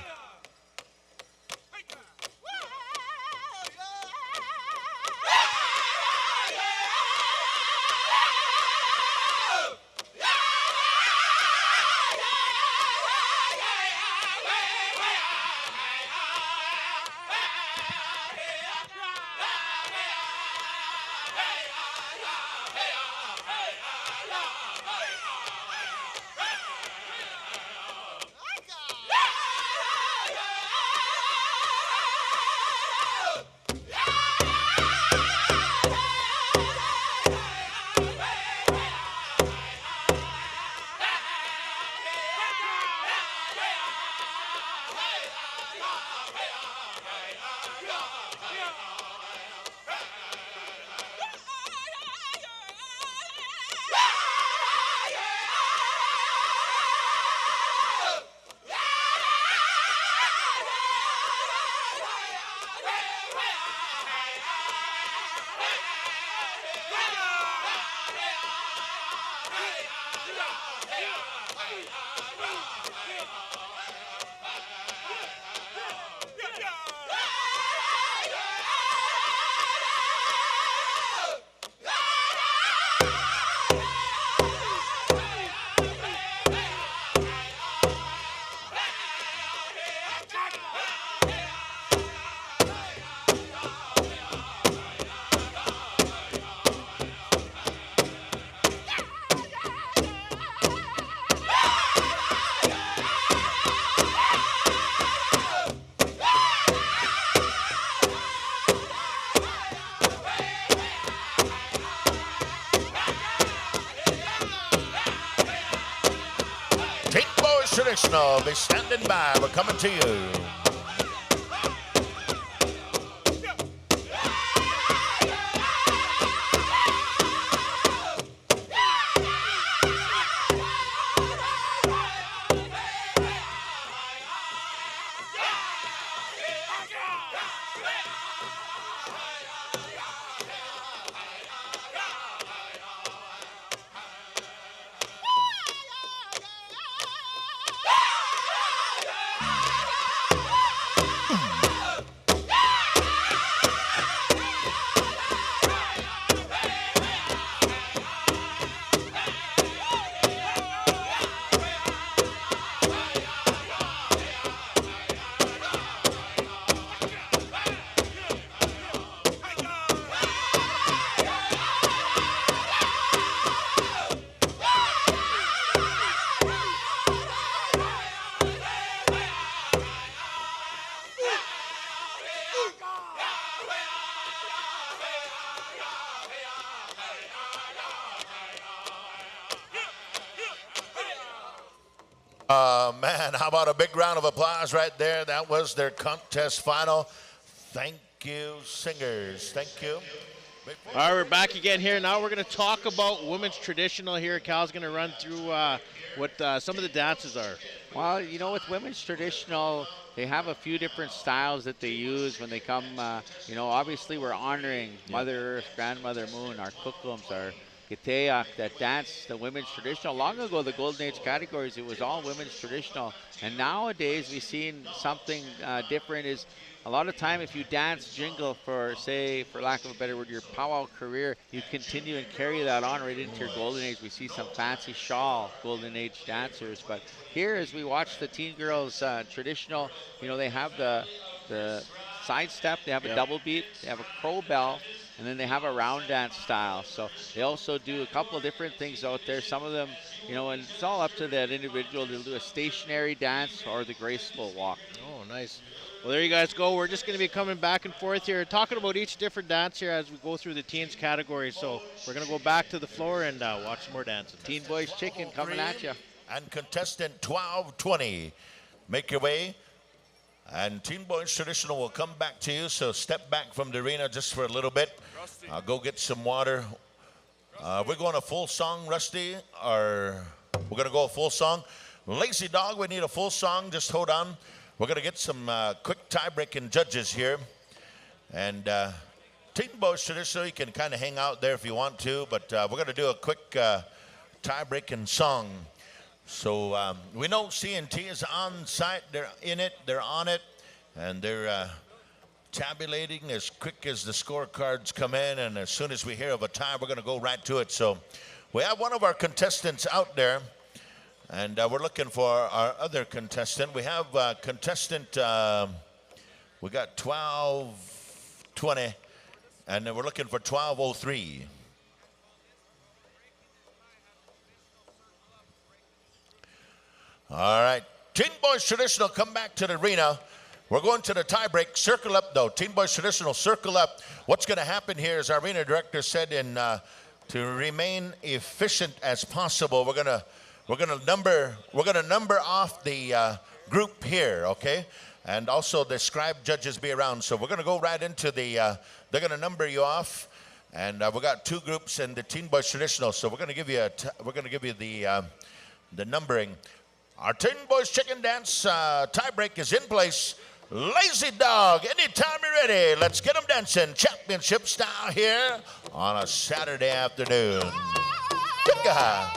Traditional, be standing by. We're coming to you. Man, how about a big round of applause right there? That was their contest final. Thank you, singers. Thank you. All right, we're back again here. Now we're going to talk about women's traditional here. Cal's going to run through what some of the dances are. Well, you know, with women's traditional, they have a few different styles that they use when they come. You know, obviously we're honoring Mother Earth, Grandmother Moon, our kukums, our Giteak that dance the women's traditional. Long ago, the Golden Age categories, it was all women's traditional. And nowadays, we've seen something different is a lot of time if you dance jingle for, say, for lack of a better word, your powwow career, you continue and carry that on right into your Golden Age. We see some fancy shawl Golden Age dancers. But here, as we watch the teen girls traditional, you know, they have the side step, they have a double beat, they have a crow bell, and then they have a round dance style. So they also do a couple of different things out there. Some of them, you know, and it's all up to that individual. They'll do a stationary dance or the graceful walk. Oh, nice. Well, there you guys go. We're just going to be coming back and forth here, talking about each different dance here as we go through the teens category. So we're going to go back to the floor and watch some more dancing. Teen Boys Chicken coming at you. And contestant 1220, make your way. And Teen Boys Traditional will come back to you, so step back from the arena just for a little bit. Go get some water. We're going a full song, Rusty, or we're going to go a full song. Lazy Dog, we need a full song. Just hold on. We're going to get some quick tie-breaking judges here. And Teen Boys Traditional, you can kind of hang out there if you want to, but we're going to do a quick tie-breaking song. So we know CNT is on site. They're in it. They're on it. And they're tabulating as quick as the scorecards come in. And as soon as we hear of a tie, we're going to go right to it. So we have one of our contestants out there. And we're looking for our other contestant. We have contestant, we got 1220. And we're looking for 1203. All right, Teen Boys Traditional, come back to the arena. We're going to the tie break. Circle up, though. Teen Boys Traditional, circle up. What's going to happen here, as our arena director said, to remain efficient as possible, we're gonna number off the group here, okay? And also the scribe judges be around. So we're gonna go right into the. They're gonna number you off, and we got two groups in the Teen Boys Traditional. So we're gonna give you the numbering. Our Teen Boys Chicken Dance tie break is in place. Lazy Dog, anytime you're ready, let's get them dancing. Championship style here on a Saturday afternoon. Good guy.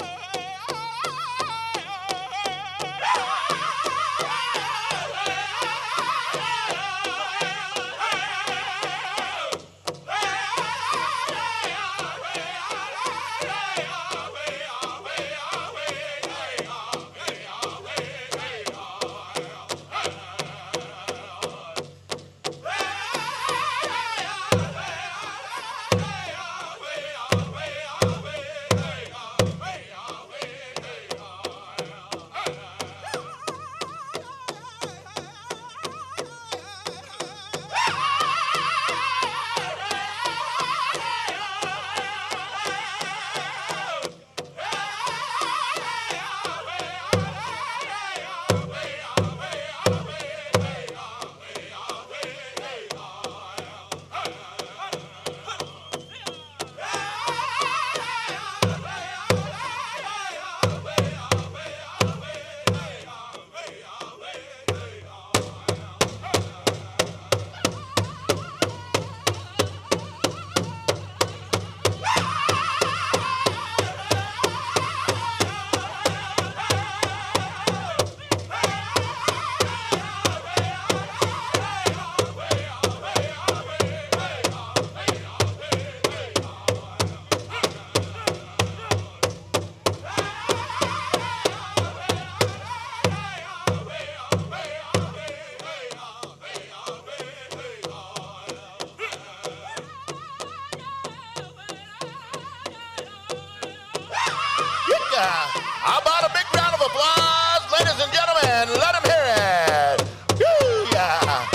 How about a big round of applause, ladies and gentlemen? Let them hear it. Woo, yeah.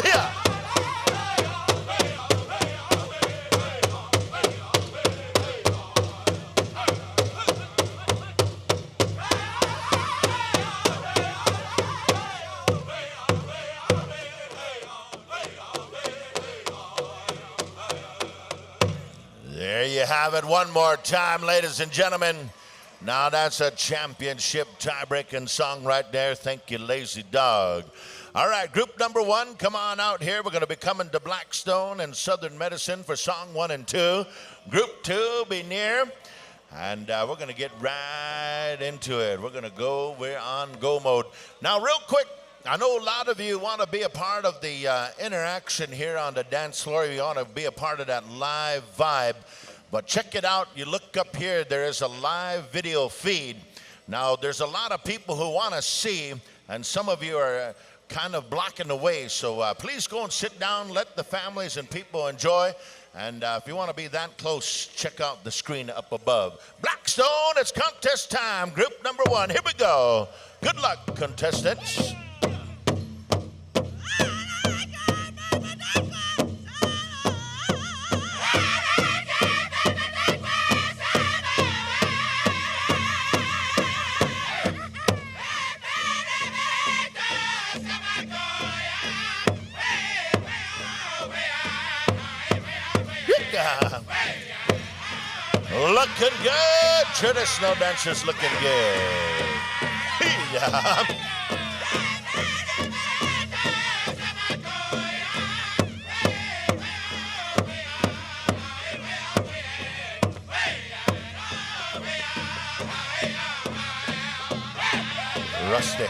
Yeah. There you have it one more time, ladies and gentlemen. Now that's a championship tie-breaking song right there. Thank you, Lazy Dog. All right, group number one, come on out here. We're going to be coming to Blackstone and Southern Medicine for song 1 and 2. Group 2, be near. And we're going to get right into it. We're going to go. We're on go mode. Now, real quick, I know a lot of you want to be a part of the interaction here on the dance floor. You want to be a part of that live vibe. But check it out. You look up here, there is a live video feed. Now, there's a lot of people who want to see, and some of you are kind of blocking the way. So please go and sit down. Let the families and people enjoy. And if you want to be that close, check out the screen up above. Blackstone, it's contest time. Group number 1. Here we go. Good luck, contestants. Looking good. Traditional dancers looking good. Yeah. Rusty.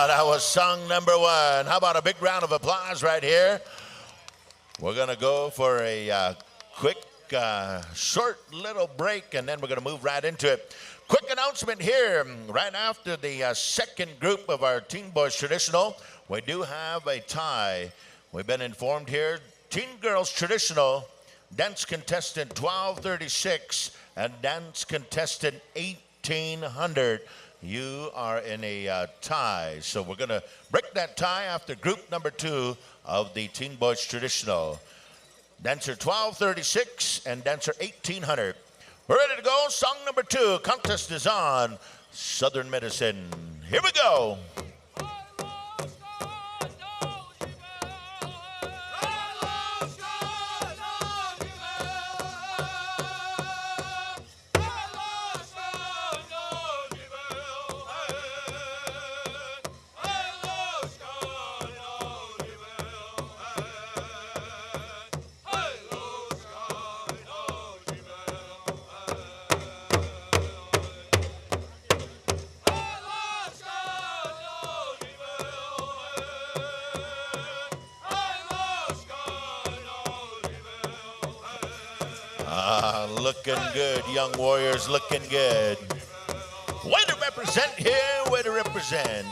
That was song number 1. How about a big round of applause right here? We're going to go for a quick, short little break, and then we're going to move right into it. Quick announcement here. Right after the second group of our Teen Boys Traditional, we do have a tie. We've been informed here. Teen Girls Traditional, dance contestant 1236 and dance contestant 1800. You are in a tie. So we're going to break that tie after group number 2 of the Teen Boys Traditional. Dancer 1236 and dancer 1800. We're ready to go. Song number 2. Contest is on. Southern Medicine. Here we go. looking good. Young warriors looking good. Way to represent here, way to represent.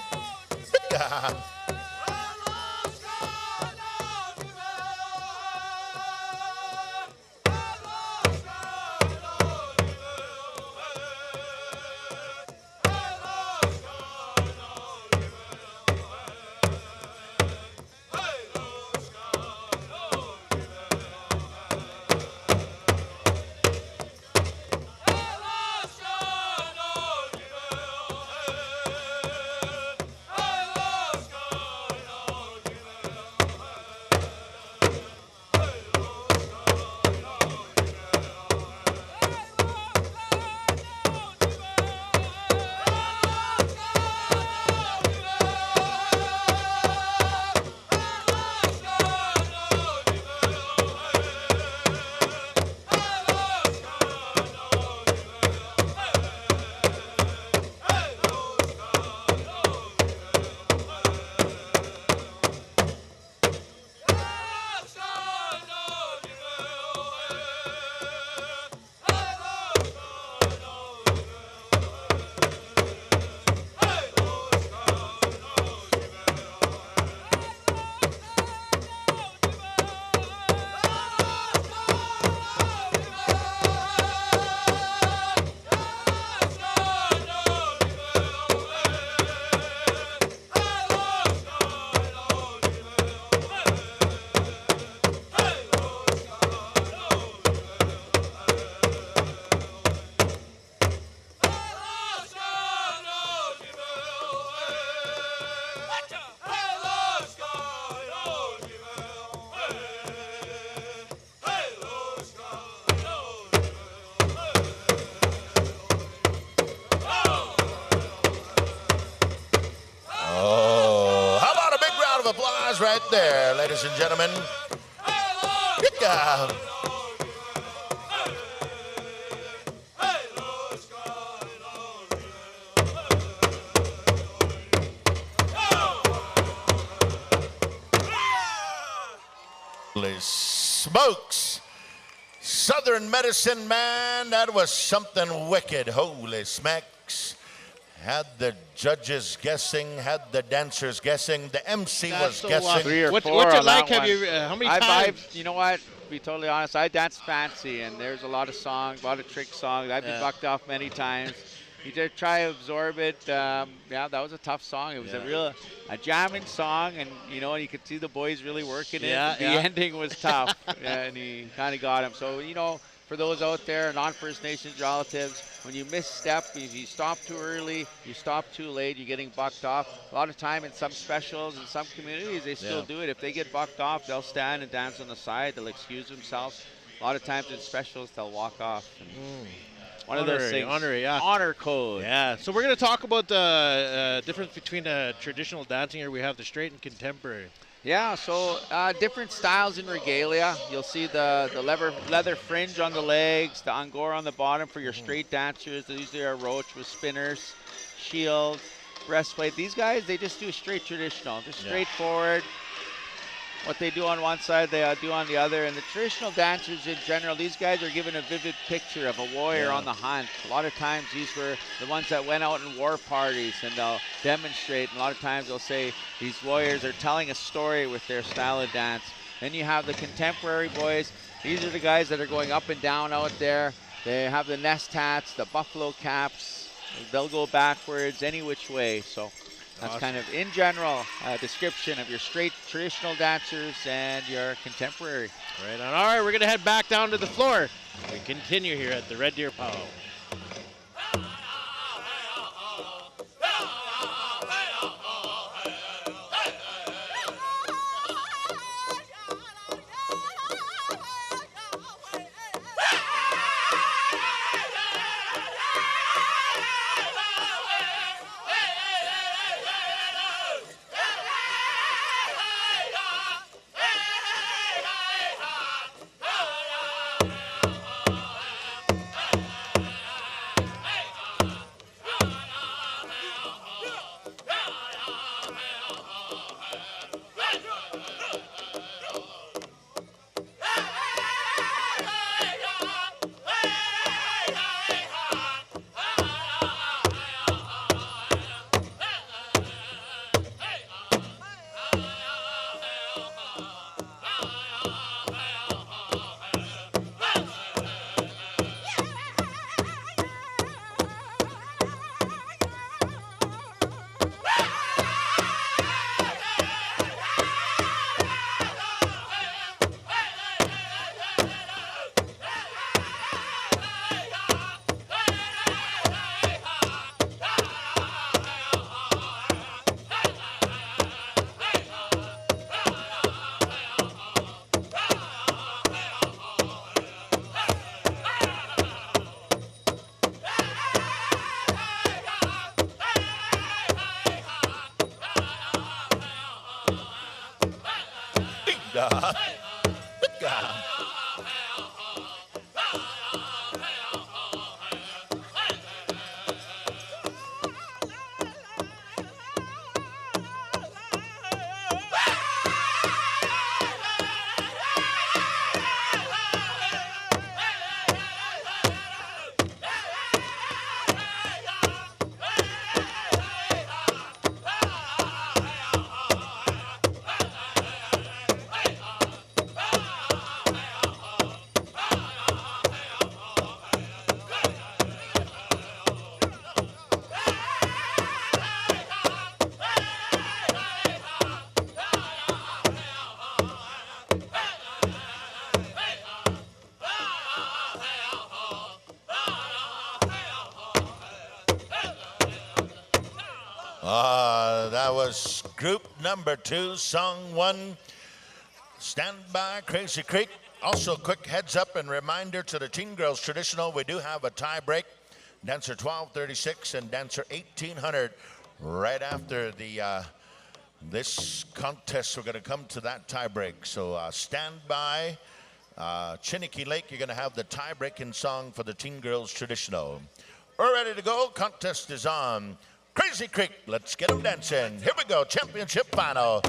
applause right there, ladies and gentlemen. Good job. Holy smokes. Southern Medicine Man, that was something wicked. Holy smacks. Had the judges guessing, had the dancers guessing, the MC was guessing. 3 or 4 what's it on like? that Have one. you, how many times? You know what? To be totally honest, I dance fancy, and there's a lot of songs, a lot of trick songs. I've been bucked off many times. You just try to absorb it. Yeah, that was a tough song. It was a jamming song, and you could see the boys really working it. The ending was tough, and he kind of got him. So for those out there, non-First Nations relatives, when you misstep, if you stop too early, you stop too late, you're getting bucked off. A lot of time in some specials, in some communities, they still do it. If they get bucked off, they'll stand and dance on the side. They'll excuse themselves. A lot of times in specials, they'll walk off. One of those things. Honor code. Yeah. So we're going to talk about the difference between traditional dancing here. We have the straight and contemporary. Yeah, so different styles in regalia. You'll see the leather fringe on the legs, the angora on the bottom for your straight dancers. These are a roach with spinners, shield, breastplate. These guys, they just do straight traditional, just straightforward. What they do on one side, they do on the other. And the traditional dancers in general, these guys are given a vivid picture of a warrior on the hunt. A lot of times these were the ones that went out in war parties, and they'll demonstrate. And a lot of times they'll say these warriors are telling a story with their style of dance. Then you have the contemporary boys. These are the guys that are going up and down out there. They have the nest hats, the buffalo caps. They'll go backwards any which way. So that's kind of, in general, a description of your straight traditional dancers and your contemporary. Right on. All right, we're going to head back down to the floor and continue here at the Red Deer Powwow. job. Good job. That was group number 2, song 1, Stand By Crazy Creek. Also, quick heads up and reminder to the Teen Girls Traditional, we do have a tie break. Dancer 1236 and Dancer 1800. Right after the this contest, we're going to come to that tie break. So stand by. Chiniki Lake, you're going to have the tie breaking song for the Teen Girls Traditional. We're ready to go. Contest is on. Crazy Creek, let's get them dancing. Here we go, championship final.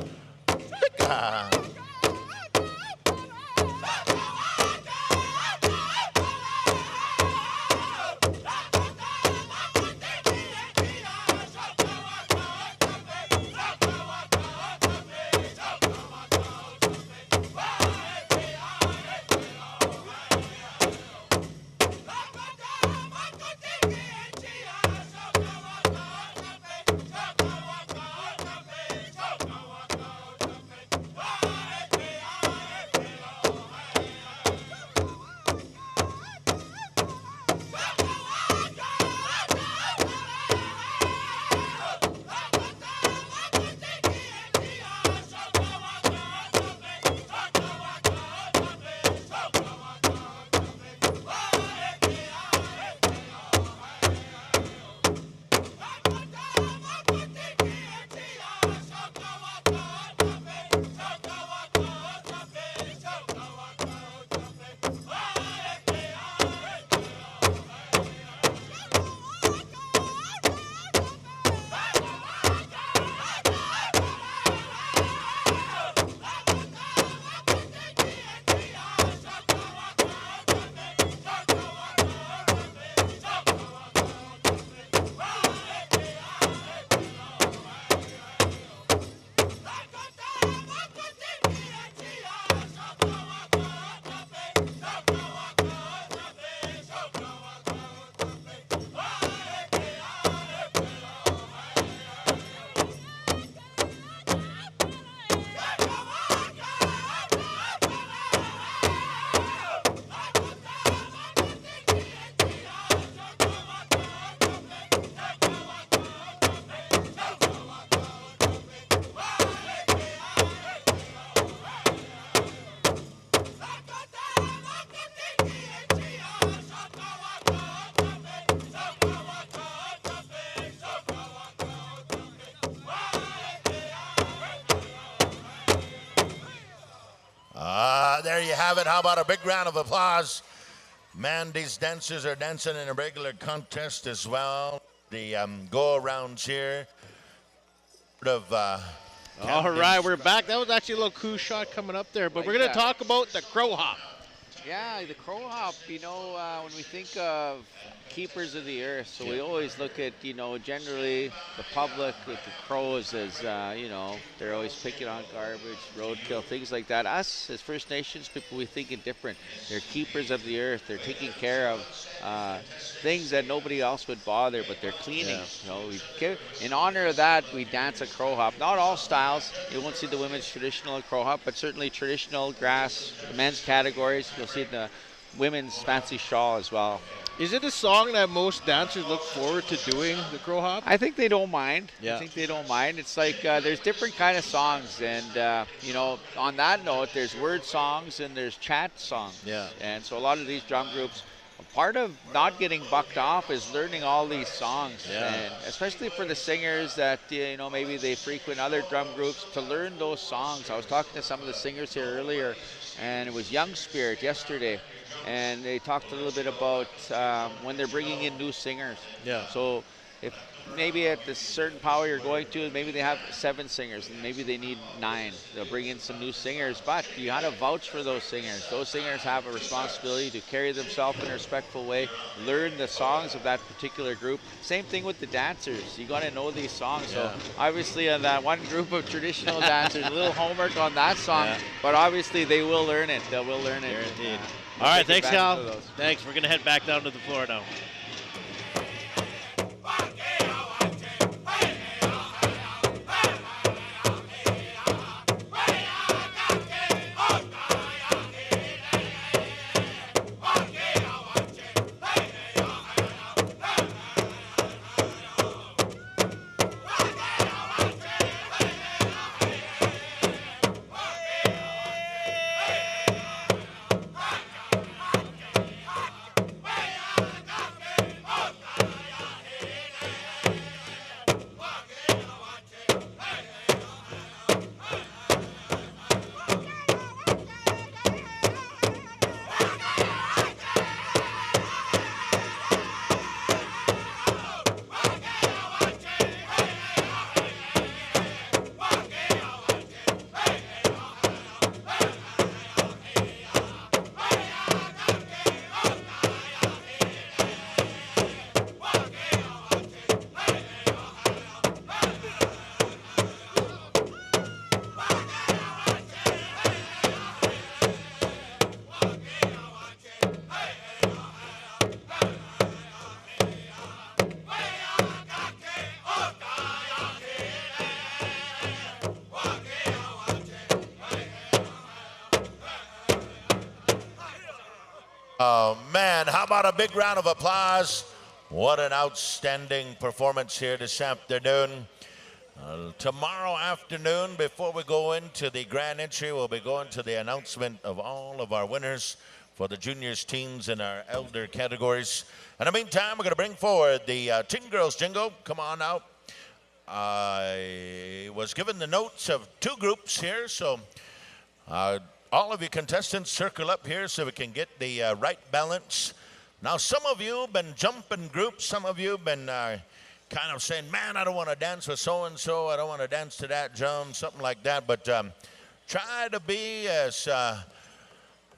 There you have it. How about a big round of applause? Man, these dancers are dancing in a regular contest as well. The go-arounds here. All right, we're back. That was actually a little coup shot coming up there, but we're going to talk about the crow hop. Yeah, the crow hop, when we think of keepers of the earth, so we always look at, generally the public with the crows as, they're always picking on garbage, roadkill, things like that. Us, as First Nations people, we think it different. They're keepers of the earth. They're taking care of things that nobody else would bother, but they're cleaning. In honor of that, we dance a crow hop. Not all styles. You won't see the women's traditional crow hop, but certainly traditional grass, the men's categories. You'll see the women's fancy shawl as well. Is it a song that most dancers look forward to doing, the crow hop? I think they don't mind. Yeah. I think they don't mind. It's like there's different kind of songs, and on that note, there's word songs and there's chat songs. Yeah. And so a lot of these drum groups will part of not getting bucked off is learning all these songs, and especially for the singers that maybe they frequent other drum groups, to learn those songs. I was talking to some of the singers here earlier, and it was Young Spirit yesterday, and they talked a little bit about when they're bringing in new singers. Yeah. So if maybe at the certain powwow you're going to, maybe they have 7 singers and maybe they need 9. They'll bring in some new singers, but you got to vouch for those singers. Those singers have a responsibility to carry themselves in a respectful way, learn the songs of that particular group. Same thing with the dancers. You got to know these songs. So obviously on that one group of traditional dancers, a little homework on that song, but obviously they will learn it. They will learn it. Guaranteed. All right, thanks, Cal. Thanks. We're going to head back down to the floor now. Oh, man, how about a big round of applause? What an outstanding performance here this afternoon. Tomorrow afternoon, before we go into the grand entry, we'll be going to the announcement of all of our winners for the juniors, teens, and our elder categories. In the meantime, we're going to bring forward the Teen Girls Jingle. Come on out. I was given the notes of 2 groups here, so all of you contestants circle up here so we can get the right balance. Now, some of you have been jumping groups. Some of you have been kind of saying, man, I don't want to dance with so-and-so. I don't want to dance to that drum, something like that. But try to be as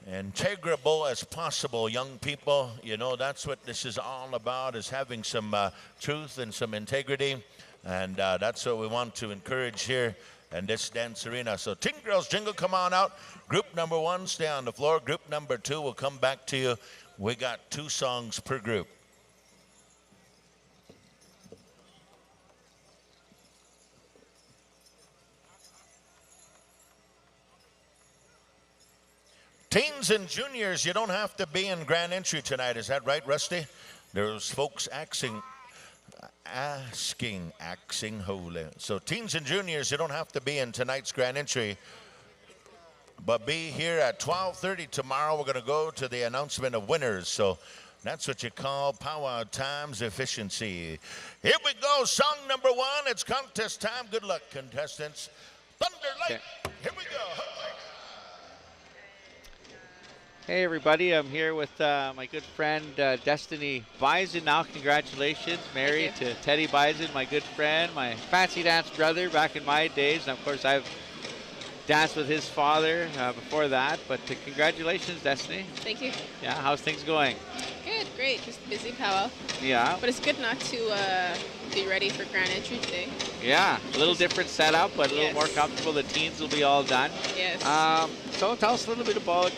integrable as possible, young people. You know, that's what this is all about, is having some truth and some integrity. And that's what we want to encourage here in this dance arena. So Teen Girls Jingle, come on out. Group number 1, stay on the floor. Group number 2 will come back to you. We got 2 songs per group. Teens and juniors, you don't have to be in grand entry tonight. Is that right, Rusty? There's folks asking holy. So teens and juniors, you don't have to be in tonight's grand entry, but be here at 12:30 tomorrow. We're going to go to the announcement of winners. So that's what you call Powwow Times efficiency. Here we go, song number 1. It's contest time. Good luck, contestants. Thunder Light. Here we go. Hey everybody, I'm here with my good friend Destiny Bison now. Congratulations, married to Teddy Bison, my good friend, my fancy dance brother back in my days. And of course I've danced with his father before that, but congratulations, Destiny. Thank you. Yeah, how's things going? Good, great, just busy powwow. Yeah. But it's good not to be ready for grand entry today. Yeah, a little different setup, but a little more comfortable. The teens will be all done. Yes. So tell us a little bit about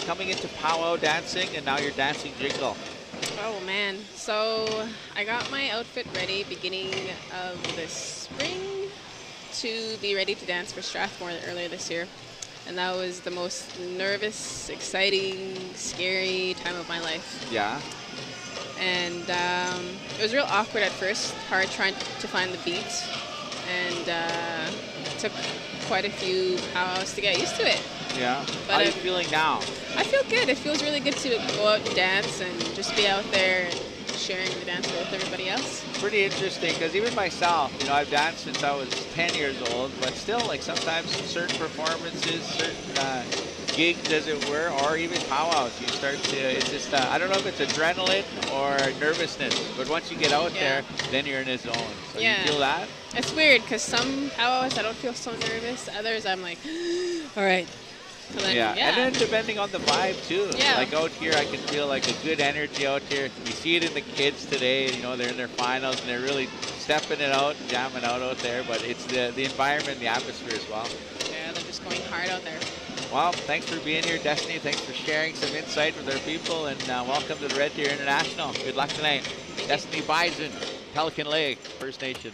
coming into powwow dancing, and now you're dancing jingle. Oh man, so I got my outfit ready beginning of the spring to be ready to dance for Strathmore earlier this year. And that was the most nervous, exciting, scary time of my life. Yeah. And it was real awkward at first, hard trying to find the beat. and took quite a few powwows to get used to it. Yeah. But How are you feeling now? I feel good. It feels really good to go out and dance and just be out there and sharing the dance floor with everybody else. Pretty interesting, because even myself, you know, I've danced since I was 10 years old, but still, like, sometimes certain performances, certain gigs, as it were, or even powwows, you start to, it's just, I don't know if it's adrenaline or nervousness, but once you get out there, then you're in a zone. So you feel that? It's weird, because some powwows I don't feel so nervous, others I'm like, all right. And then, And then depending on the vibe too. Yeah. Like out here, I can feel like a good energy out here. You see it in the kids today. You know, they're in their finals and they're really stepping it out, jamming out there. But it's the environment, the atmosphere as well. Yeah, they're just going hard out there. Well, thanks for being here, Destiny. Thanks for sharing some insight with our people, and welcome to the Red Deer International. Good luck tonight. Destiny Bison, Pelican Lake, First Nation.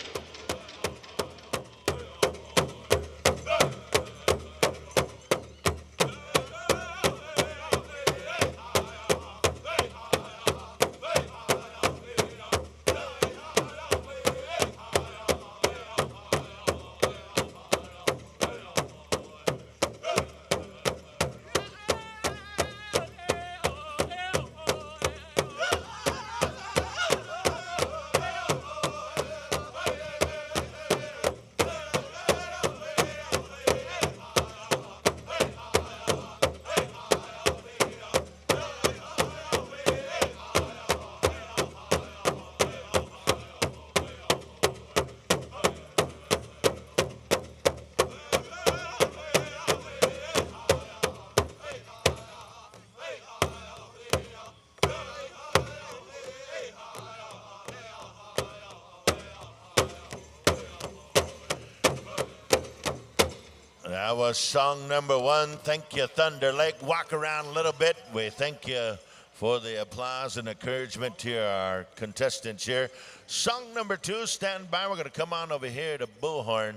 That was song number one. Thank you, Thunder Lake. Walk around a little bit. We thank you for the applause and encouragement to our contestants here. Song number two, stand by. We're going to come on over here to Bullhorn.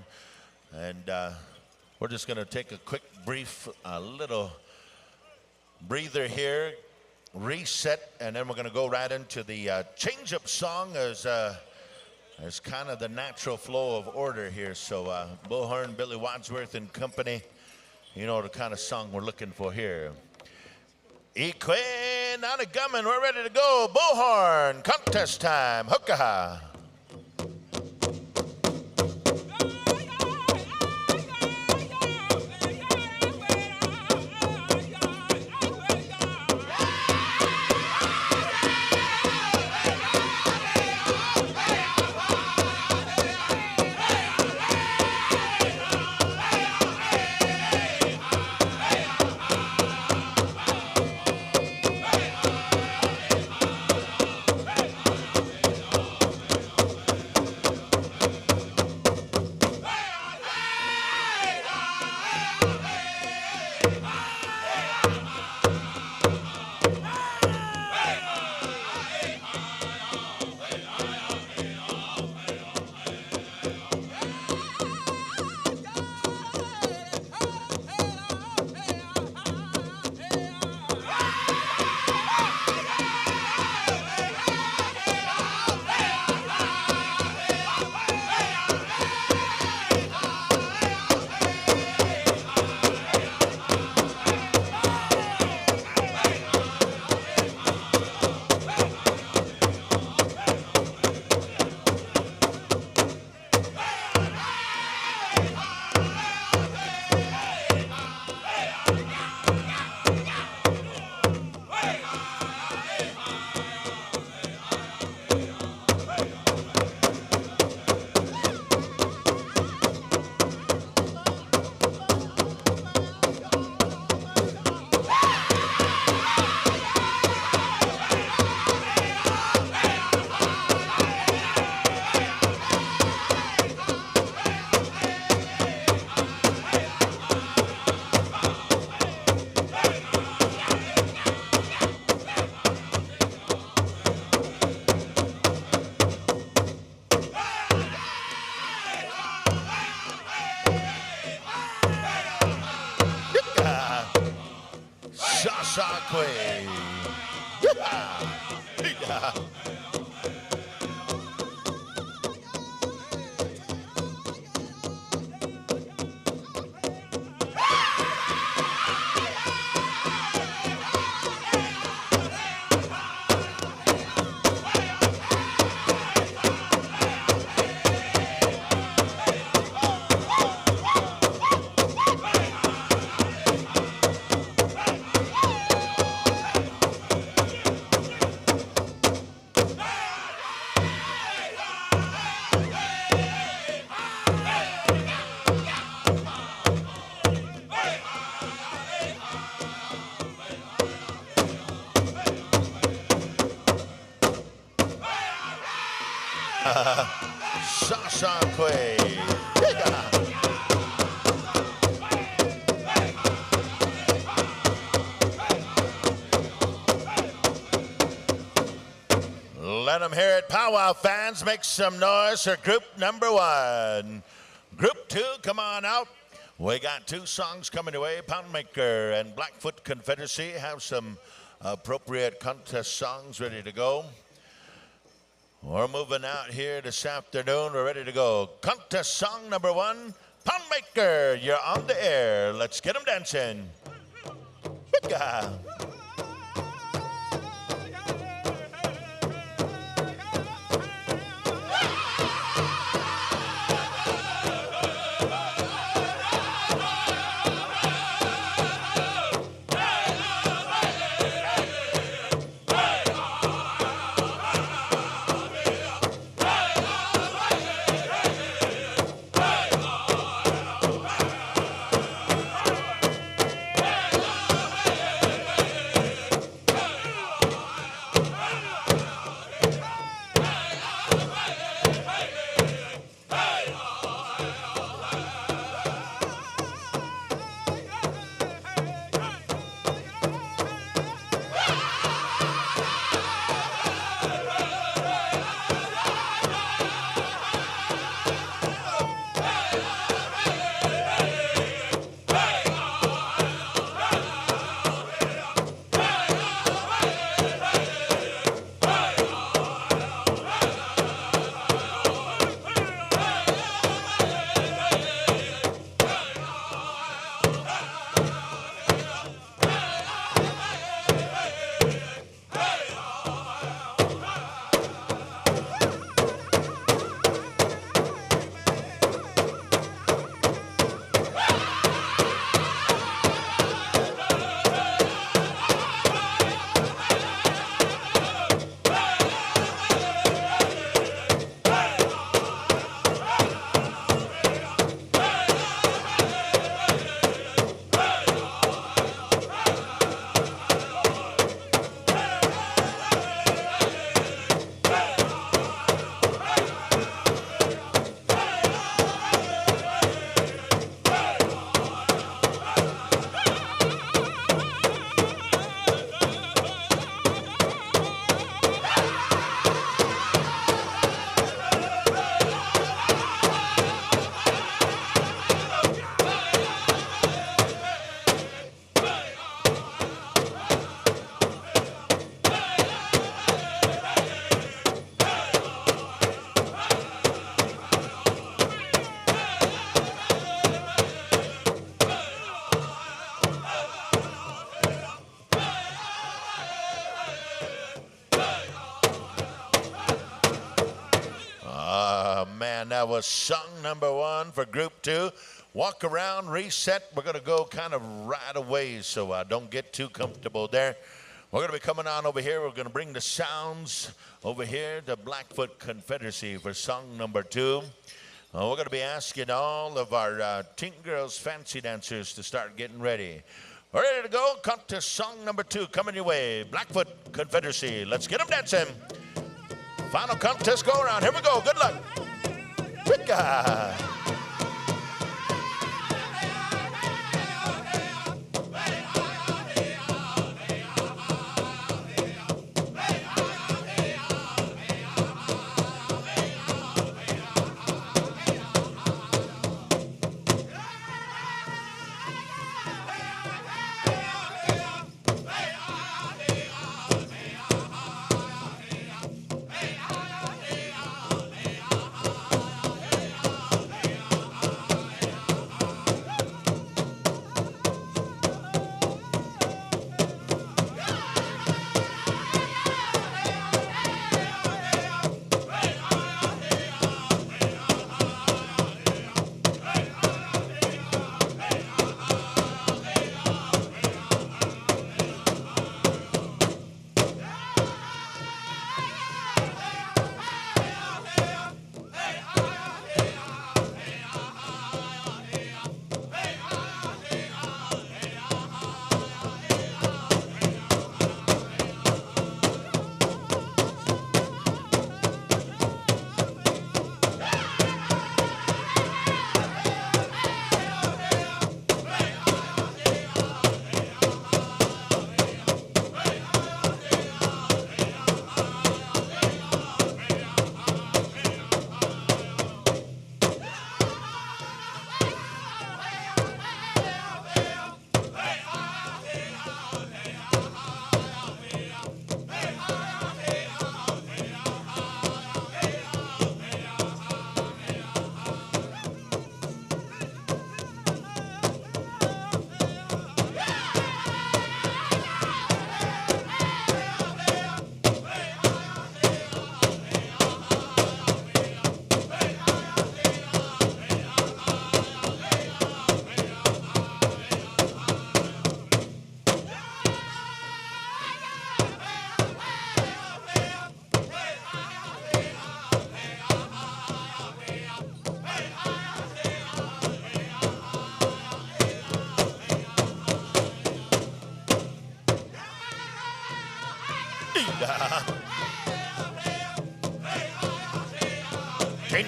And we're just going to take a quick brief, little breather here, reset, and then we're going to go right into the change-up song as kind of the natural flow of order here. So Bullhorn, Billy Wadsworth and company, you know the kind of song we're looking for here. Equine on a gummin, we're ready to go. Bullhorn, contest time, hookaha. away. Let them hear it. Powwow fans, make some noise for group number 1. Group 2, come on out. We got 2 songs coming away. Poundmaker and Blackfoot Confederacy have some appropriate contest songs ready to go. We're moving out here this afternoon. We're ready to go. Contest song number 1, Poundmaker, you're on the air. Let's get them dancing. Hika. And that was song number 1 for group 2. Walk around, reset. We're going to go kind of right away, so don't get too comfortable there. We're going to be coming on over here. We're going to bring the sounds over here to Blackfoot Confederacy for song number 2. We're going to be asking all of our teen girls fancy dancers to start getting ready. We're ready to go. Contest song number 2 coming your way. Blackfoot Confederacy. Let's get them dancing. Final contest go around. Here we go. Good luck. Pika.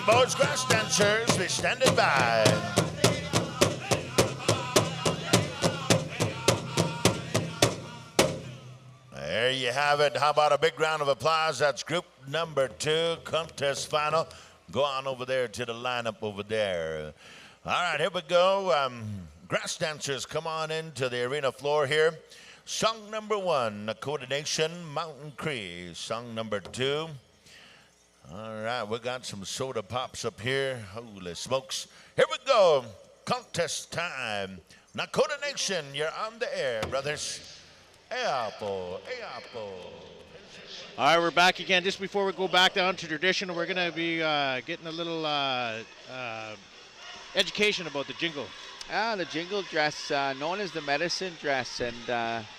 boys, grass dancers, be standing by. There you have it. How about a big round of applause? That's group number 2, contest final. Go on over there to the lineup over there. All right, here we go. Grass dancers, come on into the arena floor here. Song number 1, Nakota Nation, Mountain Cree. Song number 2. All right, we got some soda pops up here. Holy smokes. Here we go. Contest time. Nakota Nation, you're on the air, brothers. Apple. All right, we're back again. Just before we go back down to tradition, we're going to be getting a little education about the jingle. The jingle dress, known as the medicine dress, and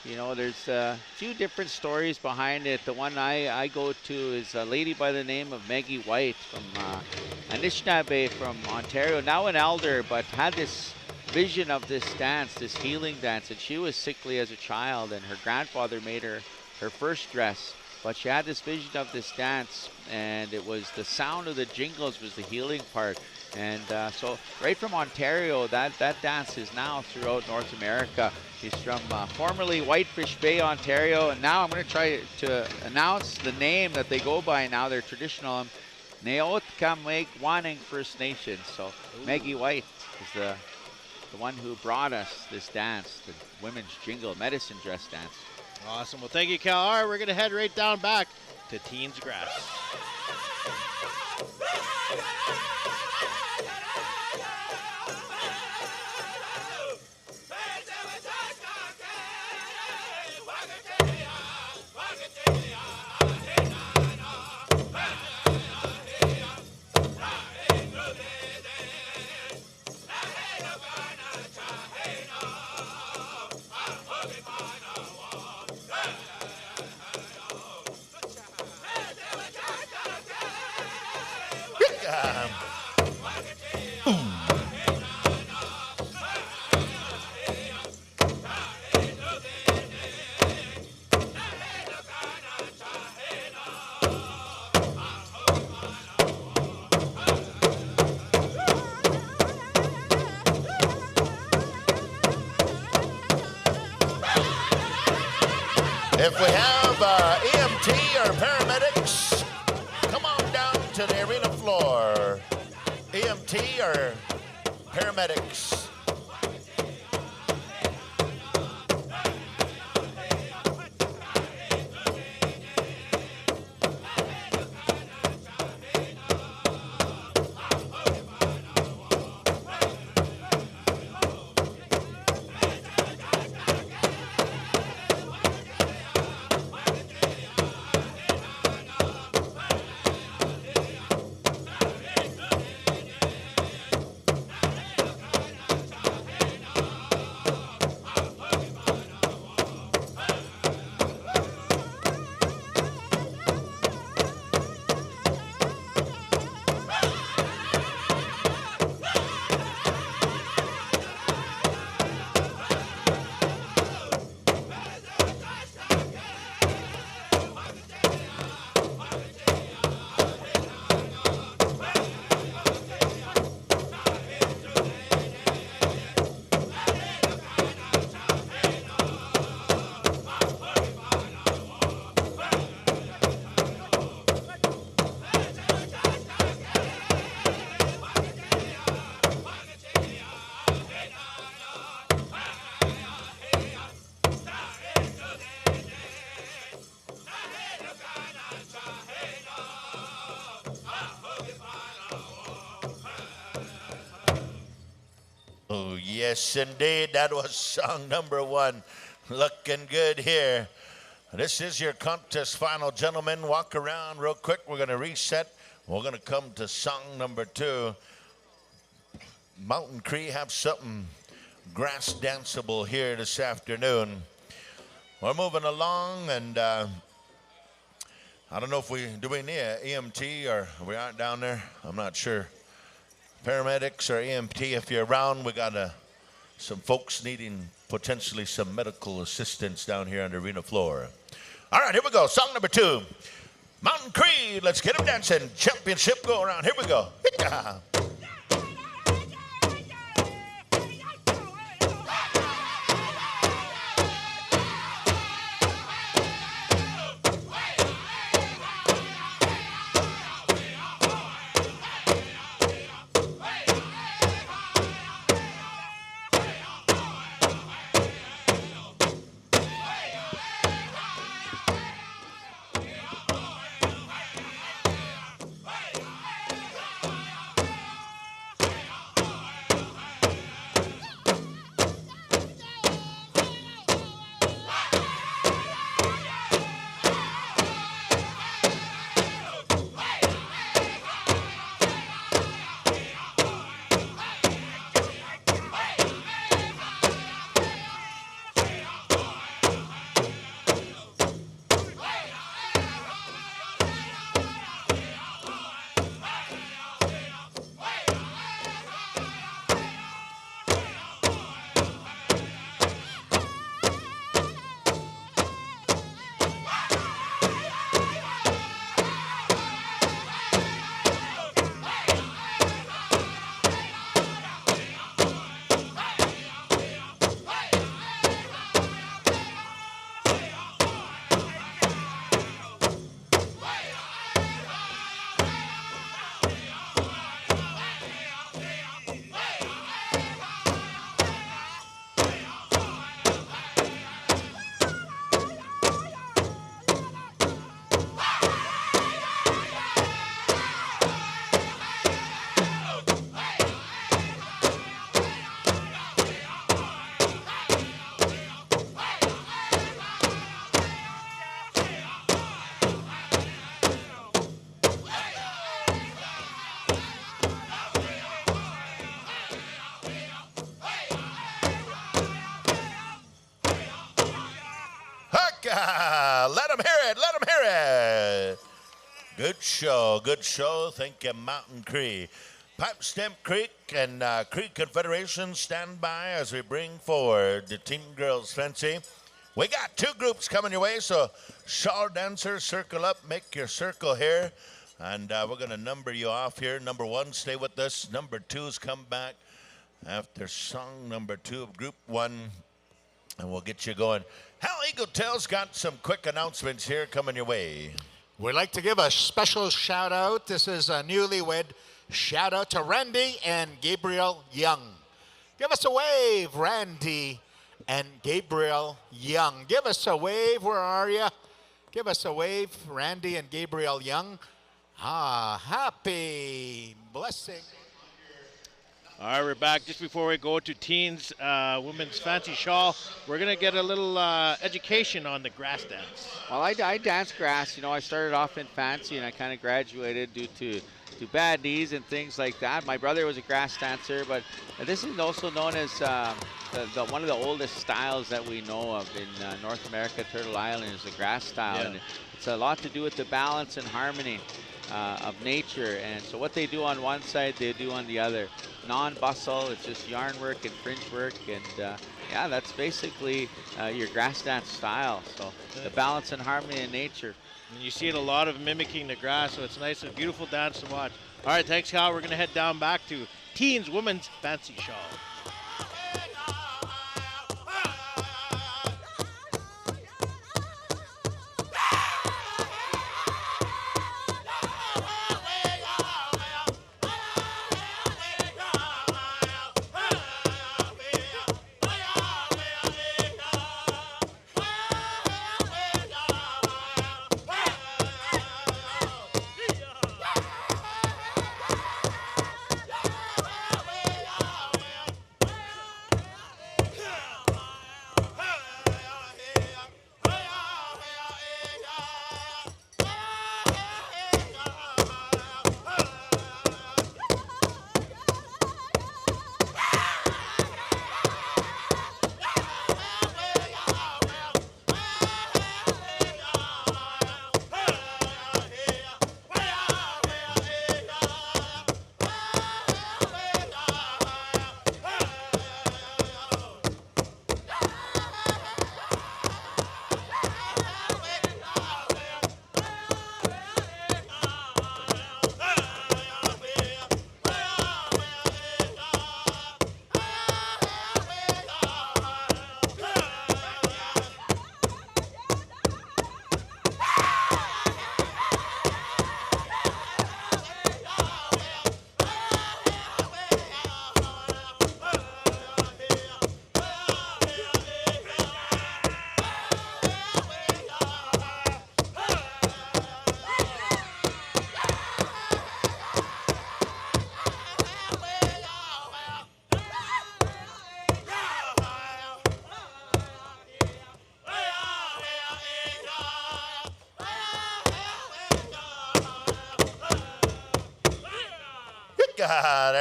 you know, there's a few different stories behind it. The one I go to is a lady by the name of Maggie White from Anishinaabe from Ontario, now an elder, but had this vision of this dance, this healing dance, and she was sickly as a child, and her grandfather made her her first dress, but she had this vision of this dance, and it was the sound of the jingles was the healing part. And so right from Ontario, that dance is now throughout North America. He's from formerly Whitefish Bay, Ontario, and now I'm going to try to announce the name that they go by now, their traditional Neotkameg Waneng First Nation. So Maggie White is the one who brought us this dance, the women's jingle medicine dress dance. Awesome. Well, thank you, Cal. All right, we're going to head right down back to Teens Grass. If we have EMT or paramedics, come on down to the arena floor. EMT or paramedics. Oh, yes, indeed. That was song number 1. Looking good here. This is your contest final, gentlemen. Walk around real quick. We're going to reset. We're going to come to song number 2. Mountain Cree have something grass danceable here this afternoon. We're moving along, and I don't know if we need an EMT or we aren't down there. I'm not sure. Paramedics or EMT, if you're around, we got some folks needing potentially some medical assistance down here on the arena floor. All right, here we go. Song number 2. Mountain Creed, let's get them dancing. Championship go around. Here we go. Yeah. Let them hear it. Let them hear it. Good show. Good show. Thank you, Mountain Cree. Pipe Stem Creek and Cree Confederation stand by as we bring forward the Teen Girls Fancy. We got two groups coming your way, so shawl dancers, circle up, make your circle here. And we're going to number you off here. Number one, stay with us. Number two's come back after song number two of group one. And we'll get you going. Hal Eagle Tail's got some quick announcements here coming your way. We'd like to give a special shout out. This is a newlywed shout out to Randy and Gabriel Young. Give us a wave, Randy and Gabriel Young. Give us a wave. Where are you? Give us a wave, Randy and Gabriel Young. Happy blessing. All right, we're back. Just before we go to teens, women's fancy shawl, we're going to get a little education on the grass dance. Well, I dance grass. You know, I started off in fancy and I kind of graduated due to bad knees and things like that. My brother was a grass dancer, but this is also known as one of the oldest styles that we know of in North America. Turtle Island is a grass style, and it's a lot to do with the balance and harmony of nature. And so what they do on one side, they do on the other. Non-bustle, it's just yarn work and fringe work, and yeah, that's basically your grass dance style. So the balance and harmony in nature. And you see it a lot of mimicking the grass, so it's nice, a beautiful dance to watch. All right, thanks, Hal. We're going to head down back to teens women's fancy shawl.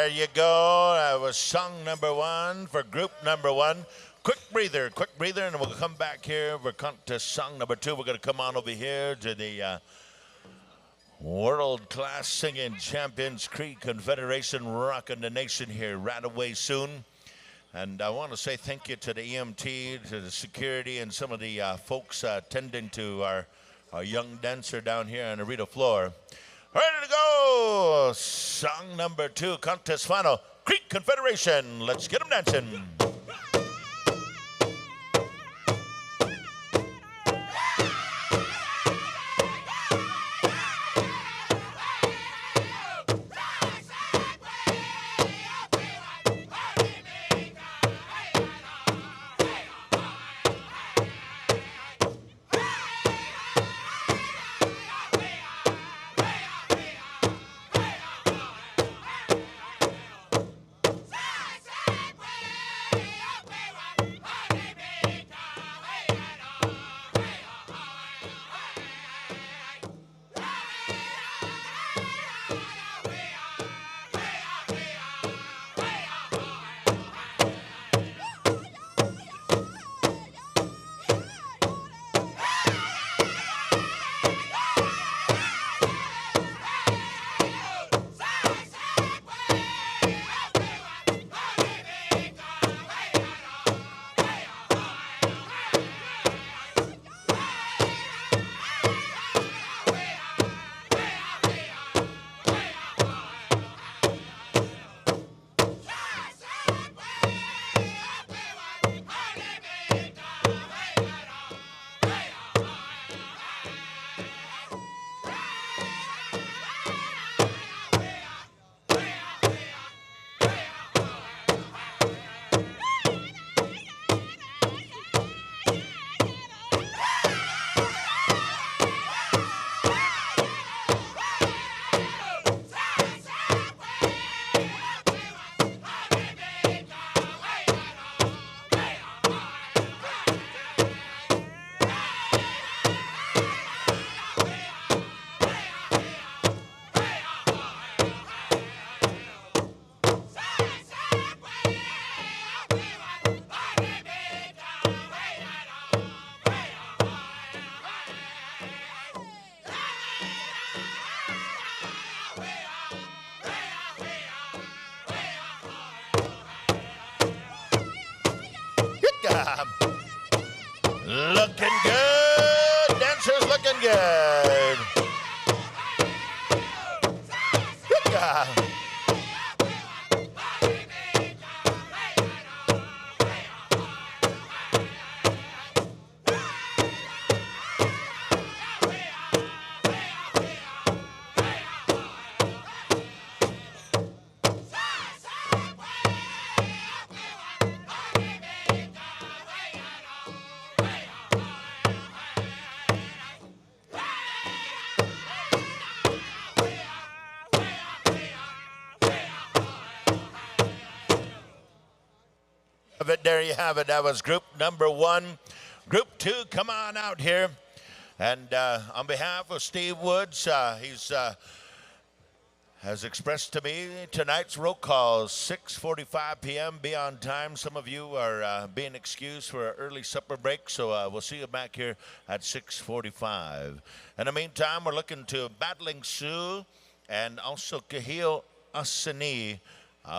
There you go. That was song number one for group number one. Quick breather, and we'll come back here for contest song number two. We're going to come on over here to the world-class singing champions, Cree Confederation, rocking the nation here right away soon. And I want to say thank you to the EMT, to the security, and some of the folks tending to our young dancer down here on the Rita floor. Ready to go! Song number two, contest final, Cree Confederation. Let's get them dancing. Looking good. Dancers looking good. Good job. There you have it. That was group number one. Group two, come on out here. And on behalf of Steve Woods, he's has expressed to me tonight's roll call, 6:45 p.m. Be on time. Some of you are being excused for an early supper break, so we'll see you back here at 6:45. In the meantime, we're looking to Battling Sioux and also Kahil Asani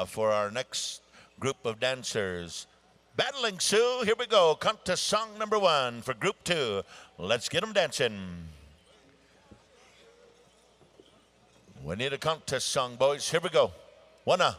for our next group of dancers. Battling Sioux, here we go. Contest song number one for group two. Let's get them dancing. We need a contest song, boys. Here we go. Wanna.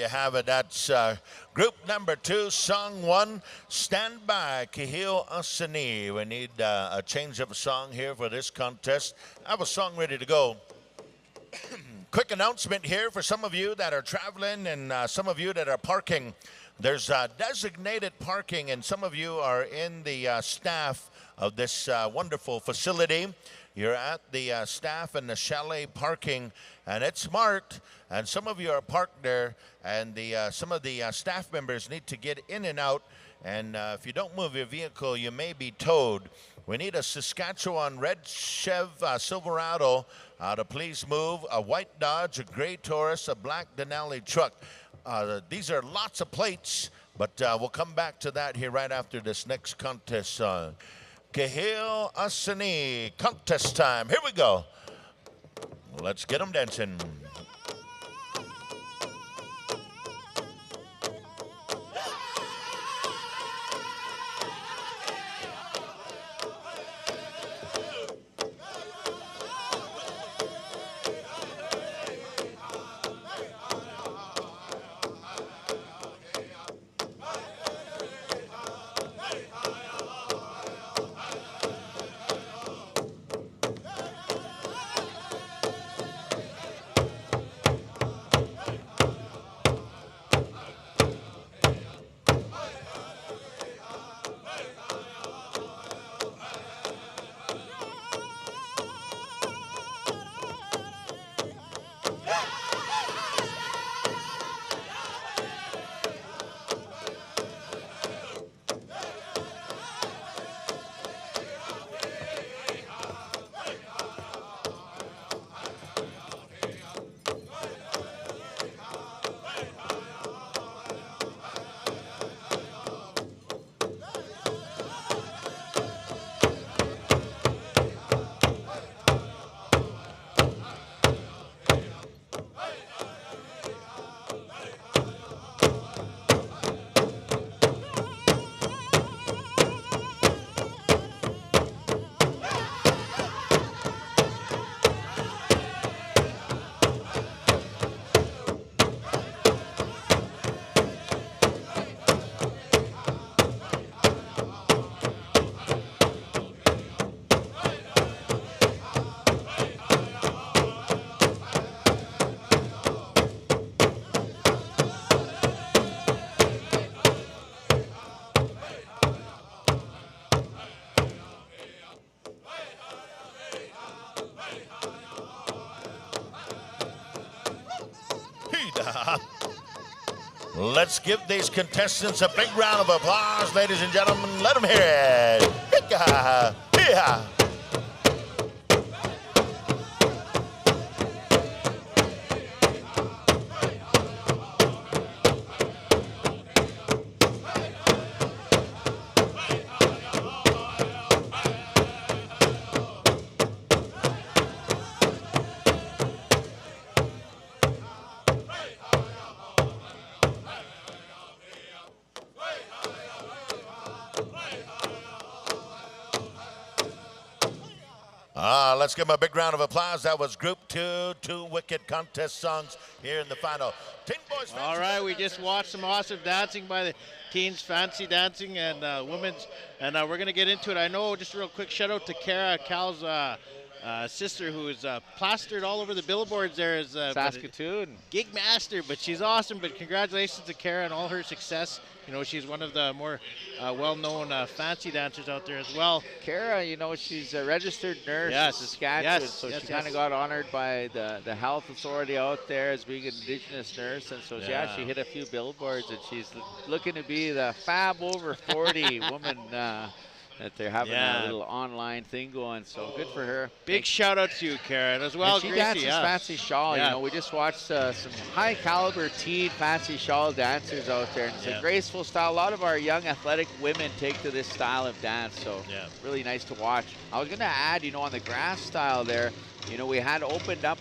you have it. That's group number 2, song 1, Stand By, Kihil Asani. We need a change of a song here for this contest. I have a song ready to go. Quick announcement here for some of you that are traveling and some of you that are parking. There's designated parking, and some of you are in the staff of this wonderful facility. You're at the staff and the chalet parking, and it's marked, and some of you are parked there, and some of the staff members need to get in and out, and if you don't move your vehicle, you may be towed. We need a Saskatchewan red Chev Silverado to please move, a white Dodge, a gray Taurus, a black Denali truck. These are lots of plates, but we'll come back to that here right after this next contest song. Kihil Asani, contest time. Here we go. Let's get them dancing. Let's give these contestants a big round of applause, ladies and gentlemen. Let them hear it. Hika, hia. Let's give them a big round of applause. That was Group 2, 2 wicked contest songs here in the final. Teen Boys. All right, we just watched some awesome dancing by the teens, fancy dancing and women's, and we're going to get into it. I know, just a real quick shout out to Kara, Cal's sister, who is plastered all over the billboards there as Saskatoon gig master, but she's awesome. But congratulations to Kara and all her success. You know, she's one of the more well-known fancy dancers out there as well. Kara, you know, she's a registered nurse in Saskatchewan, so she kind of got honored by the health authority out there as being an Indigenous nurse, and so she hit a few billboards, and she's looking to be the fab over 40 woman that they're having a little online thing going, so good for her. Big shout out to you, Karen, as well. And she dances fancy shawl. You know, we just watched some high caliber teen fancy shawl dancers out there, and it's a graceful style. A lot of our young athletic women take to this style of dance, so really nice to watch. I was going to add, you know, on the grass style there, you know, we had opened up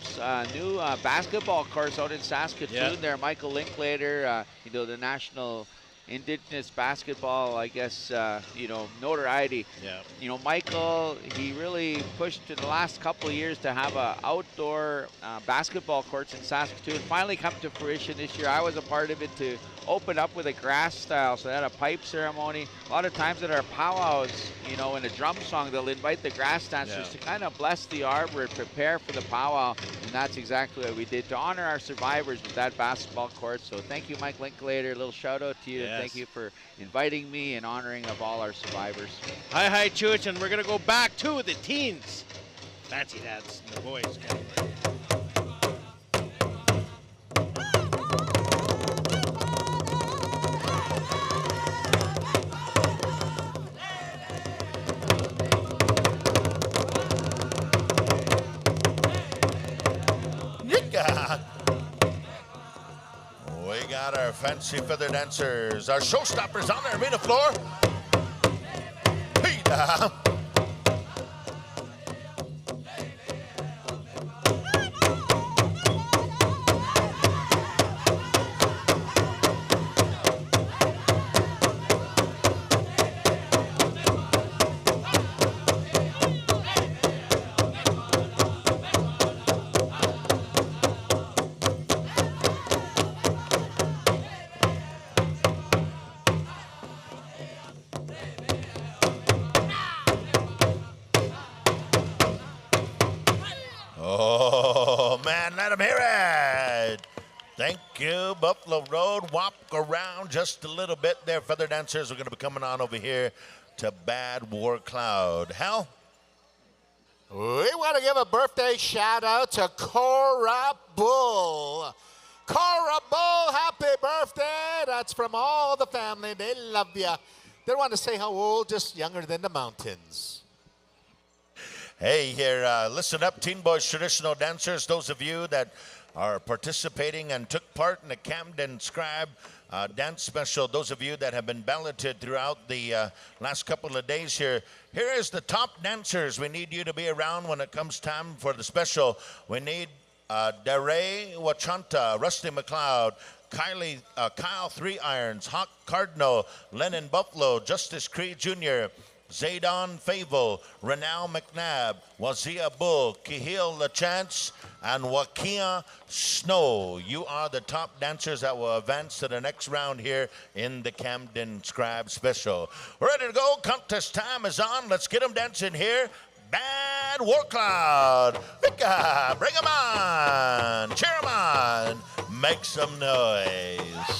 new basketball courts out in Saskatoon there. Michael Linklater, you know, the national Indigenous basketball, I guess, notoriety. Yeah. Michael, he really pushed in the last couple of years to have outdoor basketball courts in Saskatoon. Finally come to fruition this year. I was a part of it to open up with a grass style, so they had a pipe ceremony. A lot of times at our powwows, in a drum song, they'll invite the grass dancers to kind of bless the arbor and prepare for the powwow, and that's exactly what we did to honor our survivors with that basketball court. So thank you, Mike Linklater. A little shout out to you, and thank you for inviting me and honoring of all our survivors. Hi, Chooch, and we're going to go back to the teens. Fancy dance, the boys. We got our fancy feather dancers, our showstoppers on the arena floor. Peter. Oh, man, let them hear it. Thank you, Buffalo Road. Walk around just a little bit there, feather dancers. We're going to be coming on over here to Bad War Cloud. Hal? We want to give a birthday shout out to Cora Bull. Cora Bull, happy birthday. That's from all the family. They love you. They want to say how old, just younger than the mountains. Hey, here, listen up, Teen Boys traditional dancers. Those of you that are participating and took part in the Camden Scribe dance special. Those of you that have been balloted throughout the last couple of days here. Here is the top dancers. We need you to be around when it comes time for the special. We need Daray Wachanta, Rusty McLeod, Kyle Three Irons, Hawk Cardinal, Lennon Buffalo, Justice Cree Jr., Zaydon Favo, Renal McNabb, Wazia Bull, Kihil LaChance, and Wakia Snow. You are the top dancers that will advance to the next round here in the Camden Scribe Special. We're ready to go. Contest time is on. Let's get them dancing here. Bad War Cloud. Mika, bring them on. Cheer them on. Make some noise.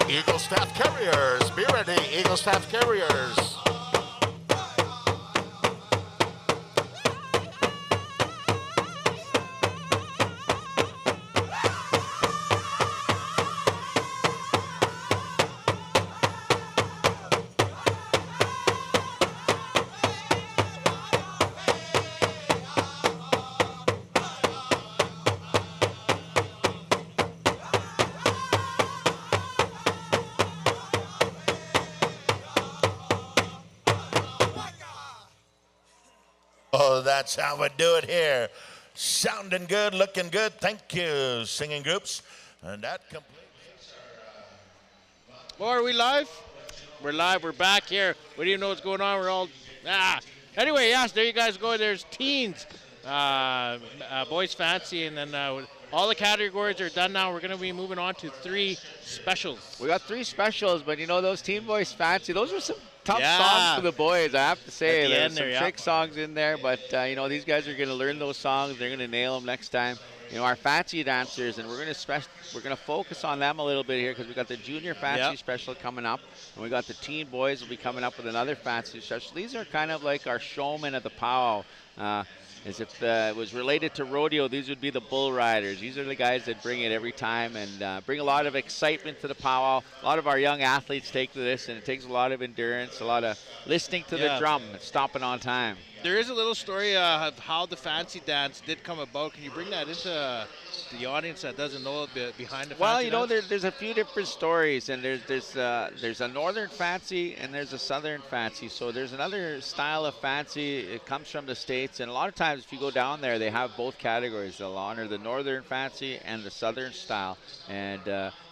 Eagle Staff Carriers, be ready, Eagle Staff Carriers. Oh, that's how we do it here. Sounding good, looking good. Thank you, singing groups. And that completes. Well, are we live? We're live. We're back here. We don't even know what's going on. We're all Anyway, yes, there you guys go. There's teens, boys fancy, and then all the categories are done now. We're going to be moving on to 3 specials. We got 3 specials, but you know those teen boys fancy. Those were some tough songs for the boys, I have to say. There's some trick songs in there, but you know, these guys are going to learn those songs. They're going to nail them next time. You know, our fancy dancers, and we're going to focus on them a little bit here because we got the junior fancy special coming up, and we got the teen boys will be coming up with another fancy special. These are kind of like our showmen at the powwow. As if it was related to rodeo, these would be the bull riders. These are the guys that bring it every time and bring a lot of excitement to the powwow. A lot of our young athletes take to this, and it takes a lot of endurance, a lot of listening to the drum and stopping on time. There is a little story of how the fancy dance did come about. Can you bring that into the audience that doesn't know behind the fancy Well, you know, dance? there's a few different stories, and there's a northern fancy and there's a southern fancy. So there's another style of fancy. It comes from the States, and a lot of times if you go down there, they have both categories. They'll honor the northern fancy and the southern style. And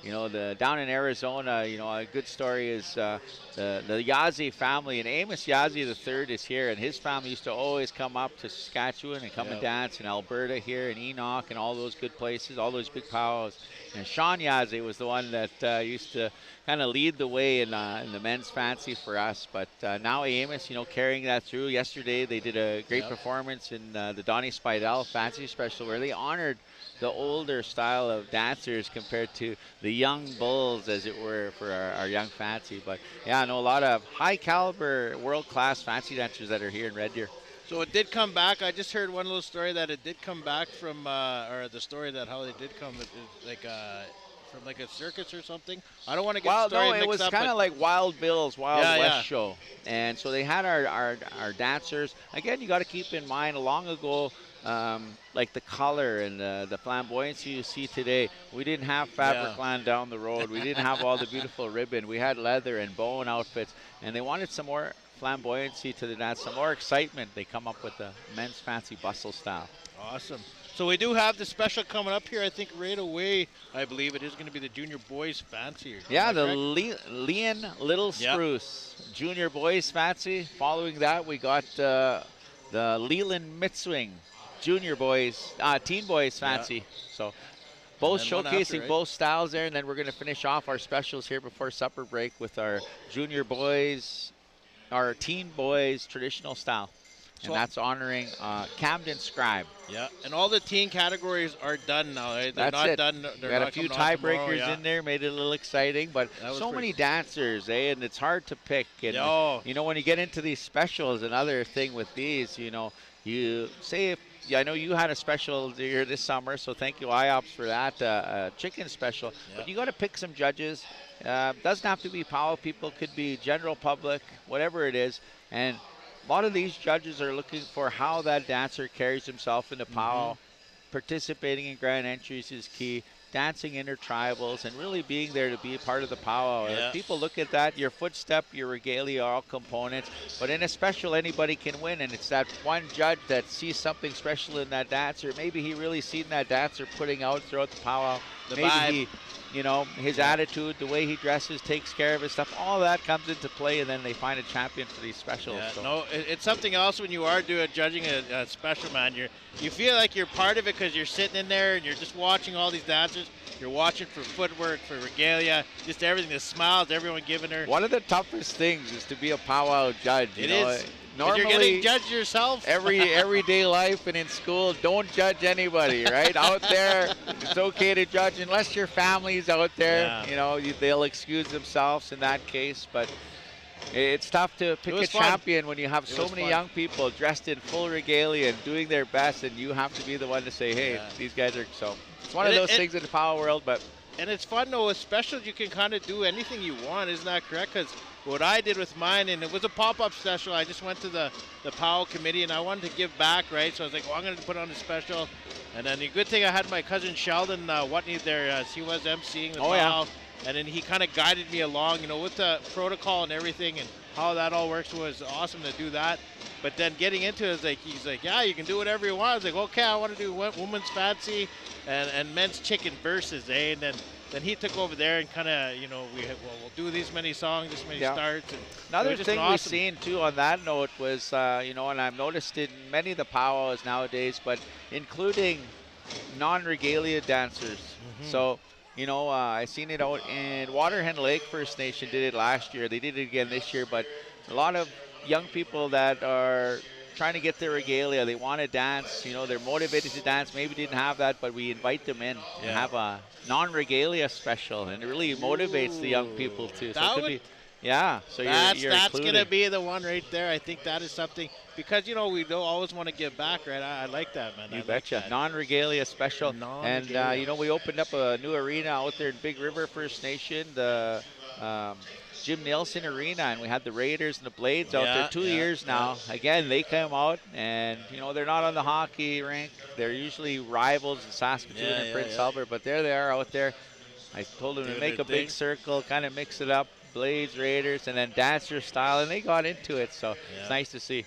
you know, down in Arizona, you know, a good story is the Yazzie family, and Amos Yazzie III is here, and his family used to always come up to Saskatchewan and come and dance in Alberta here, and Enoch and all those good places, all those big powwows. And Sean Yazzie was the one that used to kind of lead the way in the men's fancy for us. But now Amos, you know, carrying that through. Yesterday they did a great performance in the Donnie Spidell fancy special where they honored the older style of dancers compared to the young bulls, as it were, for our young fancy. But yeah, I know a lot of high caliber, world-class fancy dancers that are here in Red Deer. So it did come back. I just heard one little story that it did come back from, or the story that how they did come, like from like a circus or something. I don't want to get the story mixed up. It was kind of like Wild Bill's Wild West show. And so they had our dancers. Again, you got to keep in mind, long ago, like the color and the flamboyancy you see today. We didn't have fabric land down the road. We didn't have all the beautiful ribbon. We had leather and bone outfits, and they wanted some more flamboyancy to the dance, some more excitement. They come up with the men's fancy bustle style. Awesome. So we do have the special coming up here. I think right away, I believe it is going to be the junior boys fancy. Yeah, the Leon Little Spruce junior boys fancy. Following that, we got the Leland Mitzwing junior boys, teen boys fancy. So both showcasing both styles there, and then we're going to finish off our specials here before supper break with our junior boys, our teen boys traditional style. And that's honoring Camden Scribe. Yeah, and all the teen categories are done now. Right? They're That's not done. We got a few tiebreakers in there, made it a little exciting, but so many dancers, and it's hard to pick. And, you know, when you get into these specials, another thing with these, you know, you say I know you had a special here this summer, so thank you, IOPS, for that, chicken special. But you got to pick some judges. Doesn't have to be powwow people, could be general public, whatever it is. And a lot of these judges are looking for how that dancer carries himself in the powwow. Participating in grand entries is key. Dancing intertribals and really being there to be a part of the powwow. People look at that, your footstep, your regalia are all components, but in a special anybody can win, and it's that one judge that sees something special in that dancer. Maybe he really seen that dancer putting out throughout the powwow. Maybe he, you know, his attitude, the way he dresses, takes care of his stuff, all that comes into play, and then they find a champion for these specials. So. No, it's something else when you are judging a special, man. You feel like you're part of it because you're sitting in there and you're just watching all these dancers. You're watching for footwork, for regalia, just everything, the smiles, everyone giving her. One of the toughest things is to be a powwow judge. It is. Normally, you're getting judged yourself. everyday life and in school, don't judge anybody, right? Out there, it's okay to judge unless your family's out there. You know, they'll excuse themselves in that case. But it's tough to pick a champion when you have so many young people dressed in full regalia and doing their best, and you have to be the one to say, hey, these guys are so. It's one of those things in the powwow world, but. And it's fun, though, with specials, you can kind of do anything you want, isn't that correct? Because what I did with mine, and it was a pop-up special, I just went to the powwow committee, and I wanted to give back, right? So I was like, well, I'm going to put on a special. And then the good thing, I had my cousin Sheldon Watney there. He was emceeing the powwow. And then he kind of guided me along, you know, with the protocol and everything and how that all works. Was awesome to do that. But then getting into it, he's like, yeah, you can do whatever you want. I was like, okay, I want to do women's fancy and men's chicken versus, eh? And then he took over there and kind of, you know, we'll do these many songs, this many starts. And another thing awesome. we've seen too on that note was, you know, and I've noticed in many of the powwows nowadays, but including non-regalia dancers. So, you know, I seen it out in Waterhen Lake First Nation did it last year. They did it again this year, but a lot of young people that are trying to get their regalia, they want to dance, you know, they're motivated to dance, maybe didn't have that, but we invite them in and have a non-regalia special, and it really motivates the young people too. So it could be, yeah, so that's included. Gonna be the one right there. I think that is something, because, you know, we don't always want to give back, right? I like that, man. You betcha. Non-regalia special. And, you know, we opened up a new arena out there in Big River First Nation, the Jim Nielsen Arena, and we had the Raiders and the Blades out there 2 years now. Again, they come out, and, you know, they're not on the hockey rink. They're usually rivals in Saskatoon and Prince Albert, but there they are out there. I told them to make a big circle, kind of mix it up, Blades, Raiders, and then dancer style, and they got into it, so it's nice to see.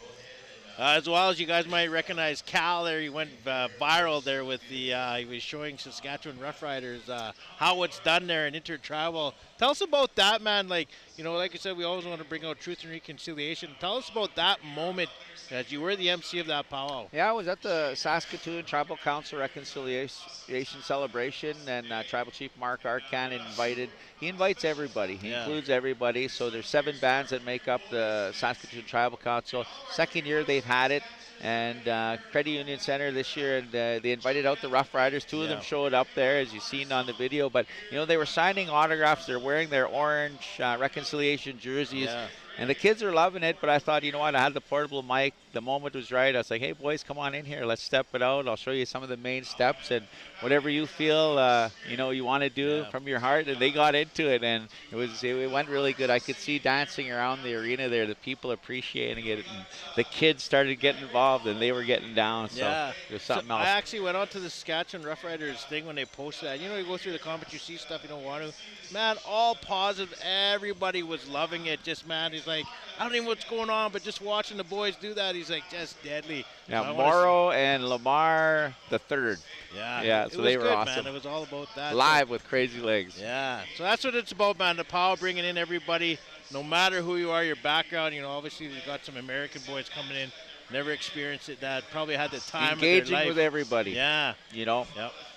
As well as you guys might recognize Cal there, he went viral there with the, he was showing Saskatchewan Roughriders how it's done there in intertribal. Tell us about that, man. Like, you know, like I said, we always want to bring out truth and reconciliation. Tell us about that moment as you were the MC of that powwow. Yeah, I was at the Saskatoon Tribal Council Reconciliation Celebration, and Tribal Chief Mark Arcan invited. He invites everybody. He includes everybody. So there's 7 bands that make up the Saskatoon Tribal Council. Second year they've had it, and Credit Union Center this year, and they invited out the Rough Riders. 2 of them showed up there, as you've seen on the video. But, you know, they were signing autographs. They're wearing their orange reconciliation jerseys. And the kids are loving it, but I thought, you know what, I had the portable mic. The moment was right. I was like, hey, boys, come on in here. Let's step it out. I'll show you some of the main steps, and whatever you feel, you know, you want to do from your heart. And they got into it, and it went really good. I could see dancing around the arena there, the people appreciating it, and the kids started getting involved, and they were getting down. So it was something else. I actually went out to the Saskatchewan Rough Riders thing when they posted that. You know, you go through the comments, you see stuff you don't want to. Man, all positive. Everybody was loving it. Just, man, he's like, I don't even know what's going on, but just watching the boys do that, he's like, just deadly. Yeah, Morrow and Lamar the third. Yeah, so they were awesome. Man. It was all about that. Live with Crazy Legs. Yeah, so that's what it's about, man. The Powwow, bringing in everybody, no matter who you are, your background. You know, obviously you've got some American boys coming in, never experienced it, that probably had the time engaging of their life. with everybody. Yeah, you know.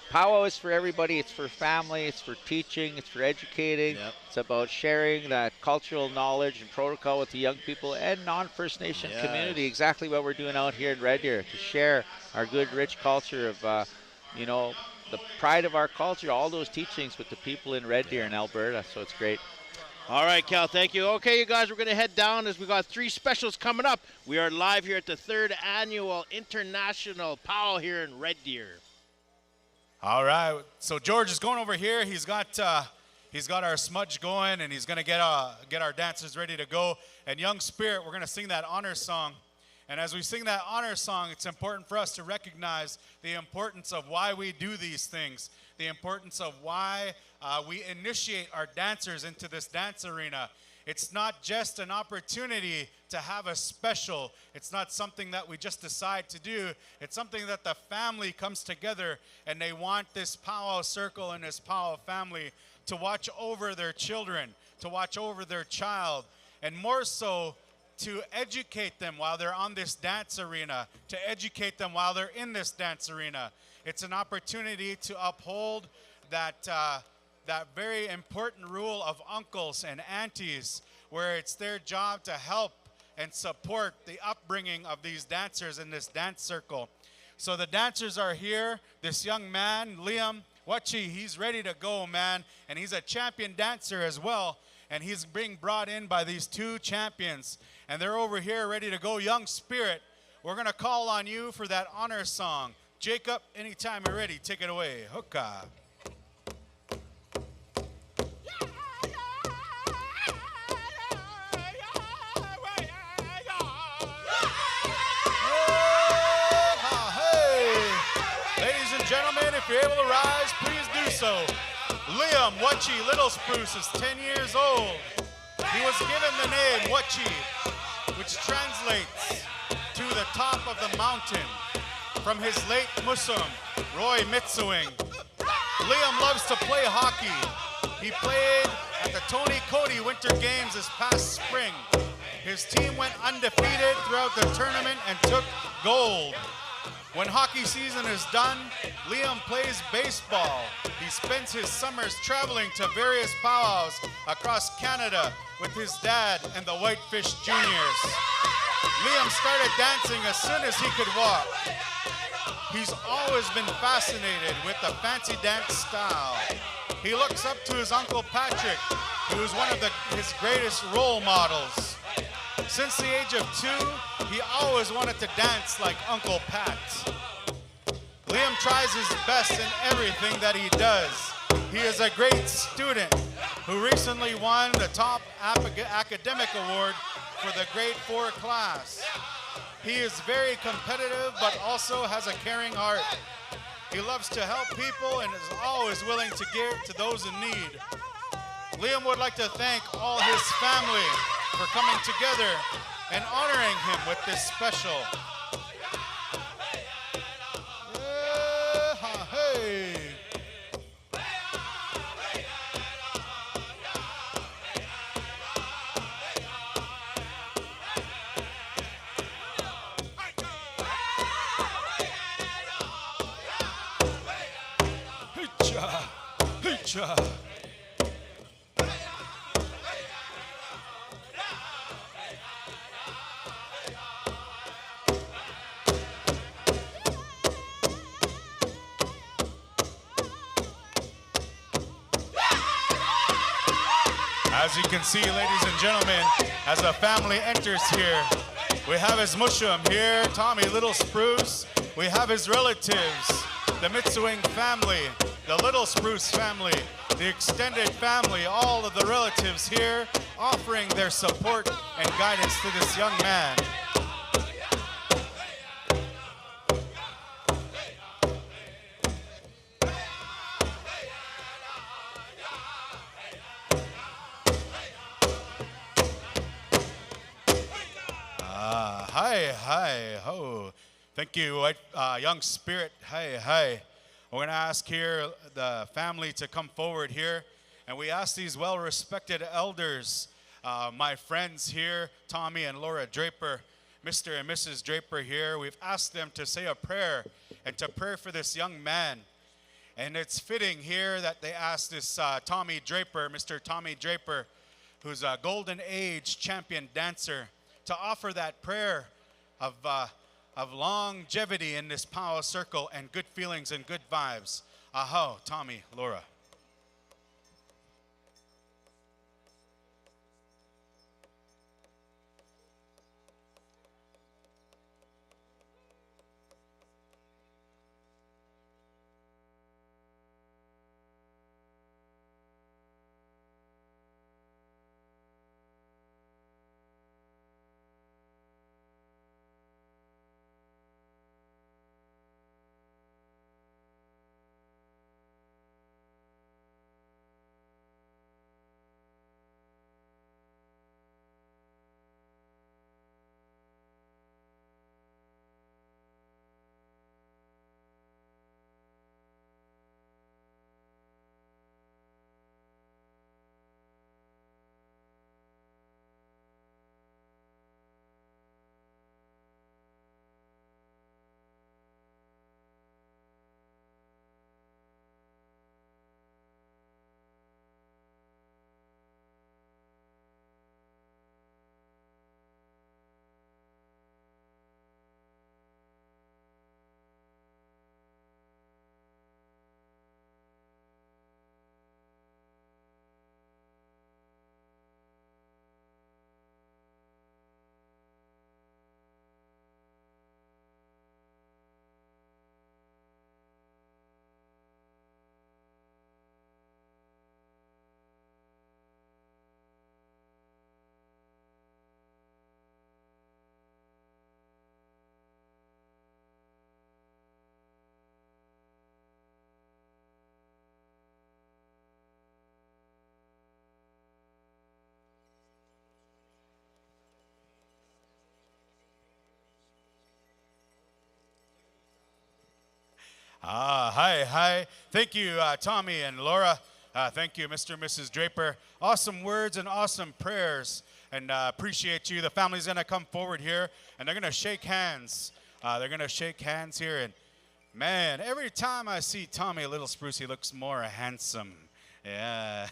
Powwow is for everybody. It's for family. It's for teaching. It's for educating. It's about sharing that cultural knowledge and protocol with the young people and non-First Nation community. Exactly what we're doing out here in Red Deer, to share our good, rich culture of, you know, the pride of our culture, all those teachings with the people in Red Deer and Alberta. So it's great. All right, Cal, thank you. Okay, you guys, we're going to head down as we got 3 specials coming up. We are live here at the 3rd Annual International Powwow here in Red Deer. All right, so George is going over here. He's got our smudge going, and he's going to get our dancers ready to go. And Young Spirit, we're going to sing that honor song. And as we sing that honor song, it's important for us to recognize the importance of why we do these things, the importance of why we initiate our dancers into this dance arena. It's not just an opportunity to have a special. It's not something that we just decide to do. It's something that the family comes together, and they want this powwow circle and this powwow family to watch over their children, to watch over their child, and more so to educate them while they're on this dance arena, to educate them while they're in this dance arena. It's an opportunity to uphold that very important rule of uncles and aunties, where it's their job to help and support the upbringing of these dancers in this dance circle. So the dancers are here. This young man, Liam Wachi, he's ready to go, man, and he's a champion dancer as well, and he's being brought in by these 2 champions, and they're over here ready to go. Young Spirit, we're going to call on you for that honor song. Jacob, anytime you're ready, take it away. Hookah. Gentlemen, if you're able to rise, please do so. Liam Wachi Little Spruce is 10 years old. He was given the name Wachi, which translates top of the mountain from his late Musum, Roy Mitsuing. Liam loves to play hockey. He played at the Tony Cody Winter Games this past spring. His team went undefeated throughout the tournament and took gold. When hockey season is done, Liam plays baseball. He spends his summers traveling to various powwows across Canada with his dad and the Whitefish Juniors. Liam started dancing as soon as he could walk. He's always been fascinated with the fancy dance style. He looks up to his Uncle Patrick, who is one of his greatest role models. Since the age of 2, he always wanted to dance like Uncle Pat. Liam tries his best in everything that he does. He is a great student who recently won the top academic award for the grade 4 class. He is very competitive, but also has a caring heart. He loves to help people and is always willing to give to those in need. Liam would like to thank all his family for coming together and honoring him with this special. Hey. Hey-cha, hey-cha. As you can see, ladies and gentlemen, as a family enters here, we have his mushum here, Tommy Little Spruce. We have his relatives, the Mitsuing family, the Little Spruce family, the extended family, all of the relatives here offering their support and guidance to this young man. Hi, ho. Thank you, young spirit. Hi. We're going to ask here the family to come forward here. And we ask these well-respected elders, my friends here, Tommy and Laura Draper, Mr. and Mrs. Draper here. We've asked them to say a prayer and to pray for this young man. And it's fitting here that they ask this Tommy Draper, Mr. Tommy Draper, who's a golden age champion dancer, to offer that prayer of longevity in this powwow circle and good feelings and good vibes. Aho, Tommy, Laura. Hi. Thank you, Tommy and Laura. Thank you, Mr. and Mrs. Draper. Awesome words and awesome prayers. And appreciate you. The family's going to come forward here, and they're going to shake hands. They're going to shake hands here. And, man, every time I see Tommy Little Spruce, he looks more handsome. Yeah.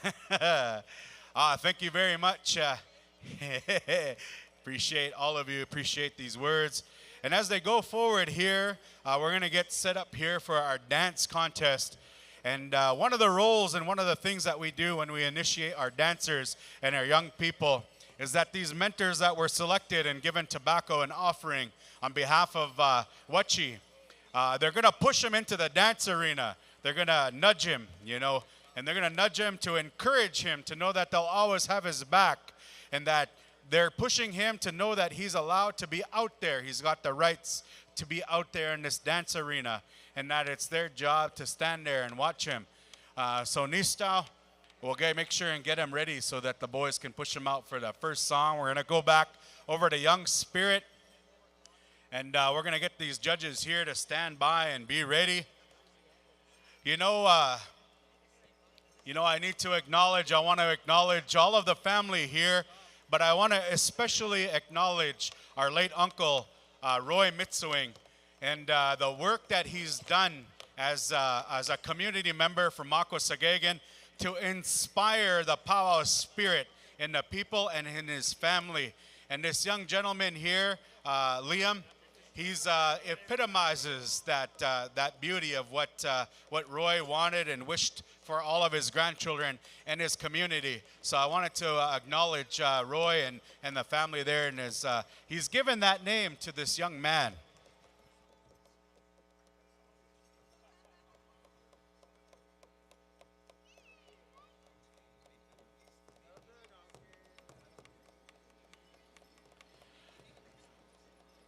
Thank you very much. Appreciate all of you. Appreciate these words. And as they go forward here, we're going to get set up here for our dance contest. And one of the roles and one of the things that we do when we initiate our dancers and our young people is that these mentors that were selected and given tobacco and offering on behalf of Wachi, they're going to push him into the dance arena. They're going to nudge him, you know, and they're going to nudge him to encourage him to know that they'll always have his back, and that they're pushing him to know that he's allowed to be out there. He's got the rights to be out there in this dance arena, and that it's their job to stand there and watch him. So Nistao, we'll make sure and get him ready so that the boys can push him out for the first song. We're going to go back over to Young Spirit, and we're going to get these judges here to stand by and be ready. You know, I need to acknowledge, I want to acknowledge all of the family here, but I want to especially acknowledge our late uncle, Roy Mitsuing, and the work that he's done as a community member from Mako Sagagan to inspire the powwow spirit in the people and in his family. And this young gentleman here, Liam, he's epitomizes that beauty of what Roy wanted and wished for all of his grandchildren and his community. So I wanted to acknowledge Roy and the family there, and he's given that name to this young man.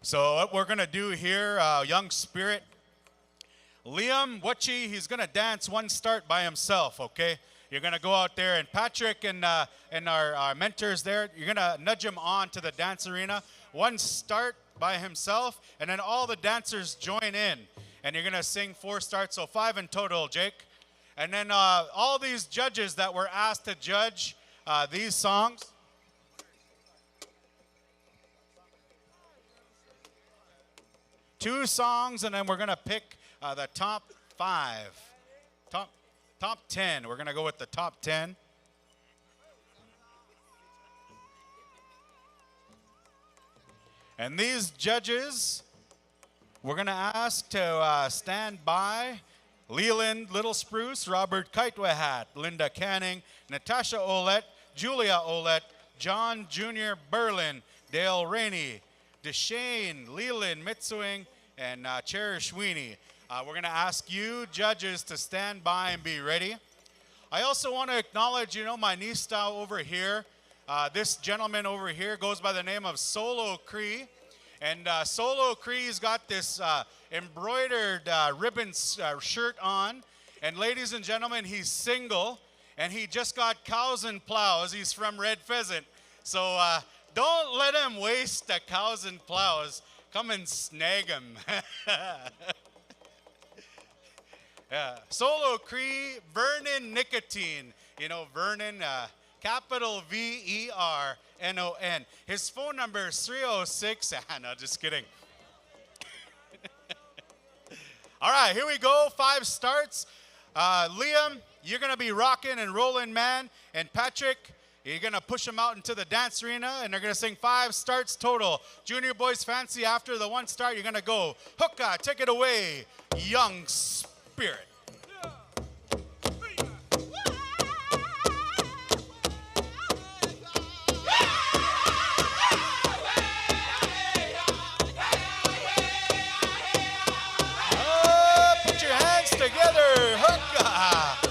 So what we're going to do here, Young Spirit, Liam Wachi, he's going to dance one start by himself, okay? You're going to go out there, and Patrick and our mentors there, you're going to nudge him on to the dance arena. One start by himself, and then all the dancers join in. And you're going to sing 4 starts, so 5 in total, Jake. And then all these judges that were asked to judge these songs, 2 songs, and then we're going to pick the top 5. Top 10. We're going to go with the top 10. And these judges, we're going to ask to stand by Leland Little Spruce, Robert Kaitwehat, Linda Canning, Natasha Olette, Julia Olette, John Jr. Berlin, Dale Rainey, Deshane, Leland Mitsuing, and Cherish Weenie. We're going to ask you judges to stand by and be ready. I also want to acknowledge, my niece over here. This gentleman over here goes by the name of Solo Cree. And Solo Cree's got this embroidered ribbon shirt on. And ladies and gentlemen, he's single. And he just got cows and plows. He's from Red Pheasant. So don't let him waste the cows and plows. Come and snag him. Yeah. Solo Cree, Vernon Nicotine. Vernon, capital VERNON. His phone number is 306. No, just kidding. All right, here we go. 5 starts. Liam, you're going to be rocking and rolling, man. And Patrick, you're going to push them out into the dance arena, and they're going to sing 5 starts total. Junior Boys Fancy, after the 1 start, you're going to go. Hookah, take it away, Young Spirit. Put your hands together, hookah.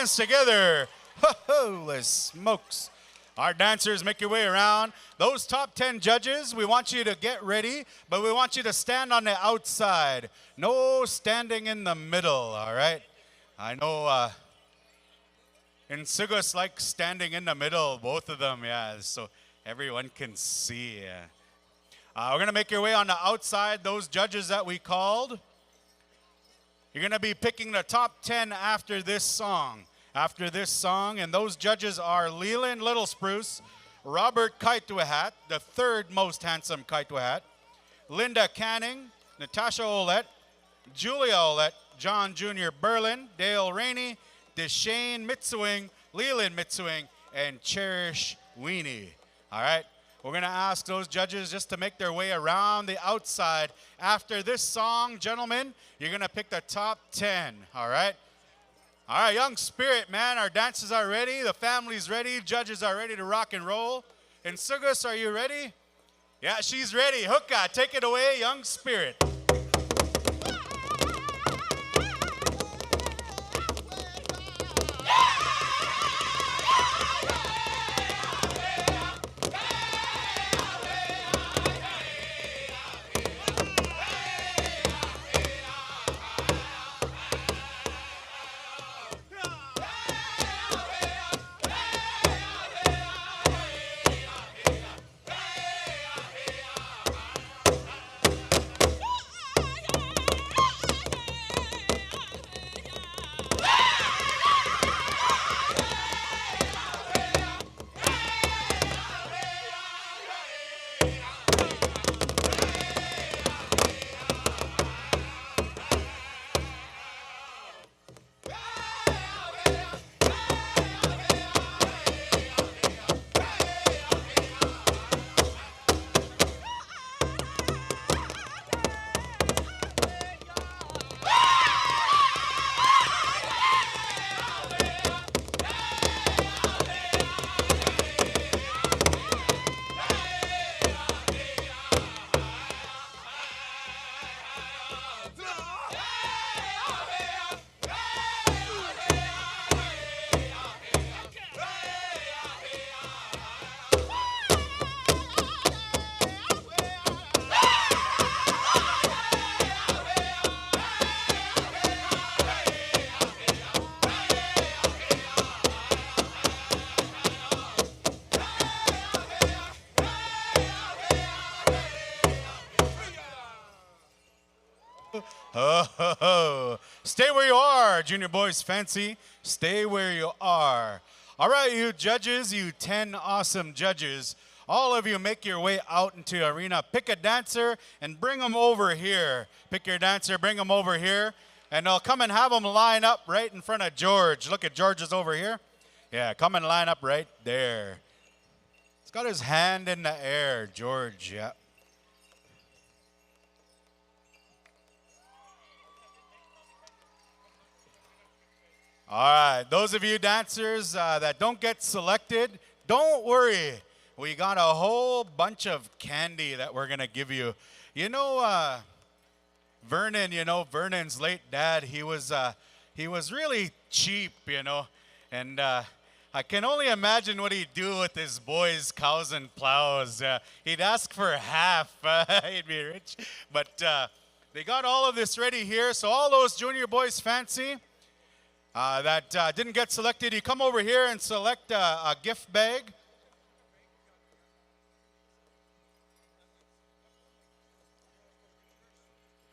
hands together. Holy smokes. Our dancers, make your way around. Those top 10 judges, we want you to get ready, but we want you to stand on the outside. No standing in the middle, all right? I know Insugus like standing in the middle, both of them, yeah, so everyone can see. Yeah. We're going to make your way on the outside, those judges that we called. You're going to be picking the top 10 after this song. And those judges are Leland Little Spruce, Robert Kaituahat, the third most handsome Kaituahat, Linda Canning, Natasha Olette, Julia Olette, John Jr. Berlin, Dale Rainey, Deshane Mitsuing, Leland Mitsuing, and Cherish Weenie. All right? We're going to ask those judges just to make their way around the outside. After this song, gentlemen, you're going to pick the top 10, all right? All right, Young Spirit, man, our dancers are ready. The family's ready. Judges are ready to rock and roll. And Sugus, are you ready? Yeah, she's ready. Hookah, take it away, Young Spirit. Stay where you are, Junior Boys Fancy. Stay where you are. All right, you judges, you 10 awesome judges, all of you make your way out into the arena. Pick a dancer and bring them over here. Pick your dancer, bring them over here, and I'll come and have them line up right in front of George. Look at George is over here. Yeah, come and line up right there. He's got his hand in the air, George, yeah. All right, those of you dancers that don't get selected, don't worry. We got a whole bunch of candy that we're going to give you. You know, Vernon, Vernon's late dad, he was really cheap, and I can only imagine what he'd do with his boys, cows, and plows. He'd ask for half. He'd be rich. But they got all of this ready here, so all those Junior Boys Fancy that didn't get selected, you come over here and select a gift bag.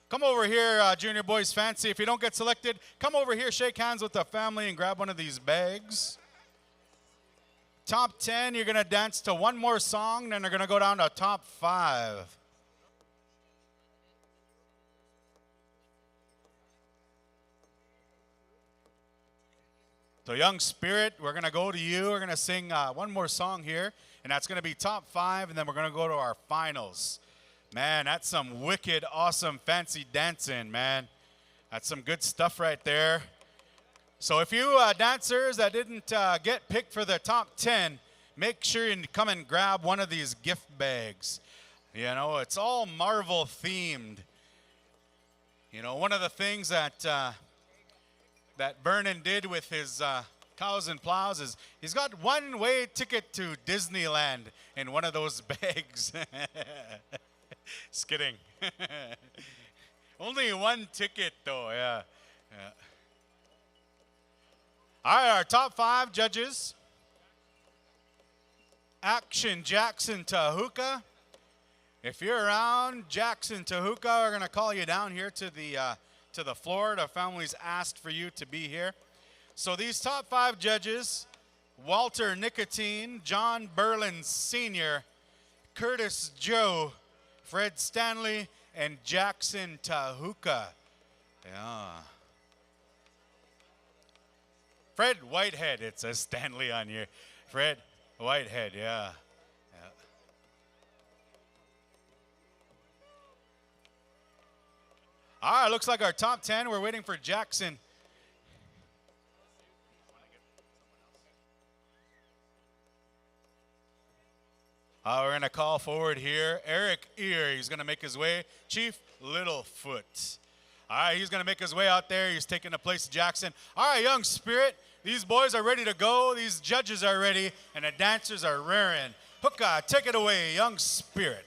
Come over here, Junior Boys Fancy. If you don't get selected, come over here, shake hands with the family, and grab one of these bags. Top 10, you're going to dance to one more song, then they're going to go down to top 5. So Young Spirit, we're going to go to you. We're going to sing one more song here, and that's going to be top 5, and then we're going to go to our finals. Man, that's some wicked, awesome, fancy dancing, man. That's some good stuff right there. So if you dancers that didn't get picked for the top 10, make sure you come and grab one of these gift bags. It's all Marvel themed. One of the things that Vernon did with his Cows and Plows is he's got one-way ticket to Disneyland in one of those bags. Just kidding. Only one ticket though, yeah. All right, our top 5 judges. Action Jackson Tahuka. If you're around Jackson Tahuka, we're gonna call you down here to the floor. The family's asked for you to be here. So these top 5 judges: Walter Nicotine, John Berlin Sr., Curtis Joe, Fred Stanley, and Jackson Tahuka. Yeah. Fred Whitehead, it says Stanley on here. Fred Whitehead, yeah. All right, looks like our top 10. We're waiting for Jackson. We're going to call forward here Eric Ear. He's going to make his way. Chief Littlefoot. All right, he's going to make his way out there. He's taking the place of Jackson. All right, Young Spirit. These boys are ready to go. These judges are ready, and the dancers are raring. Hookah, take it away, Young Spirit.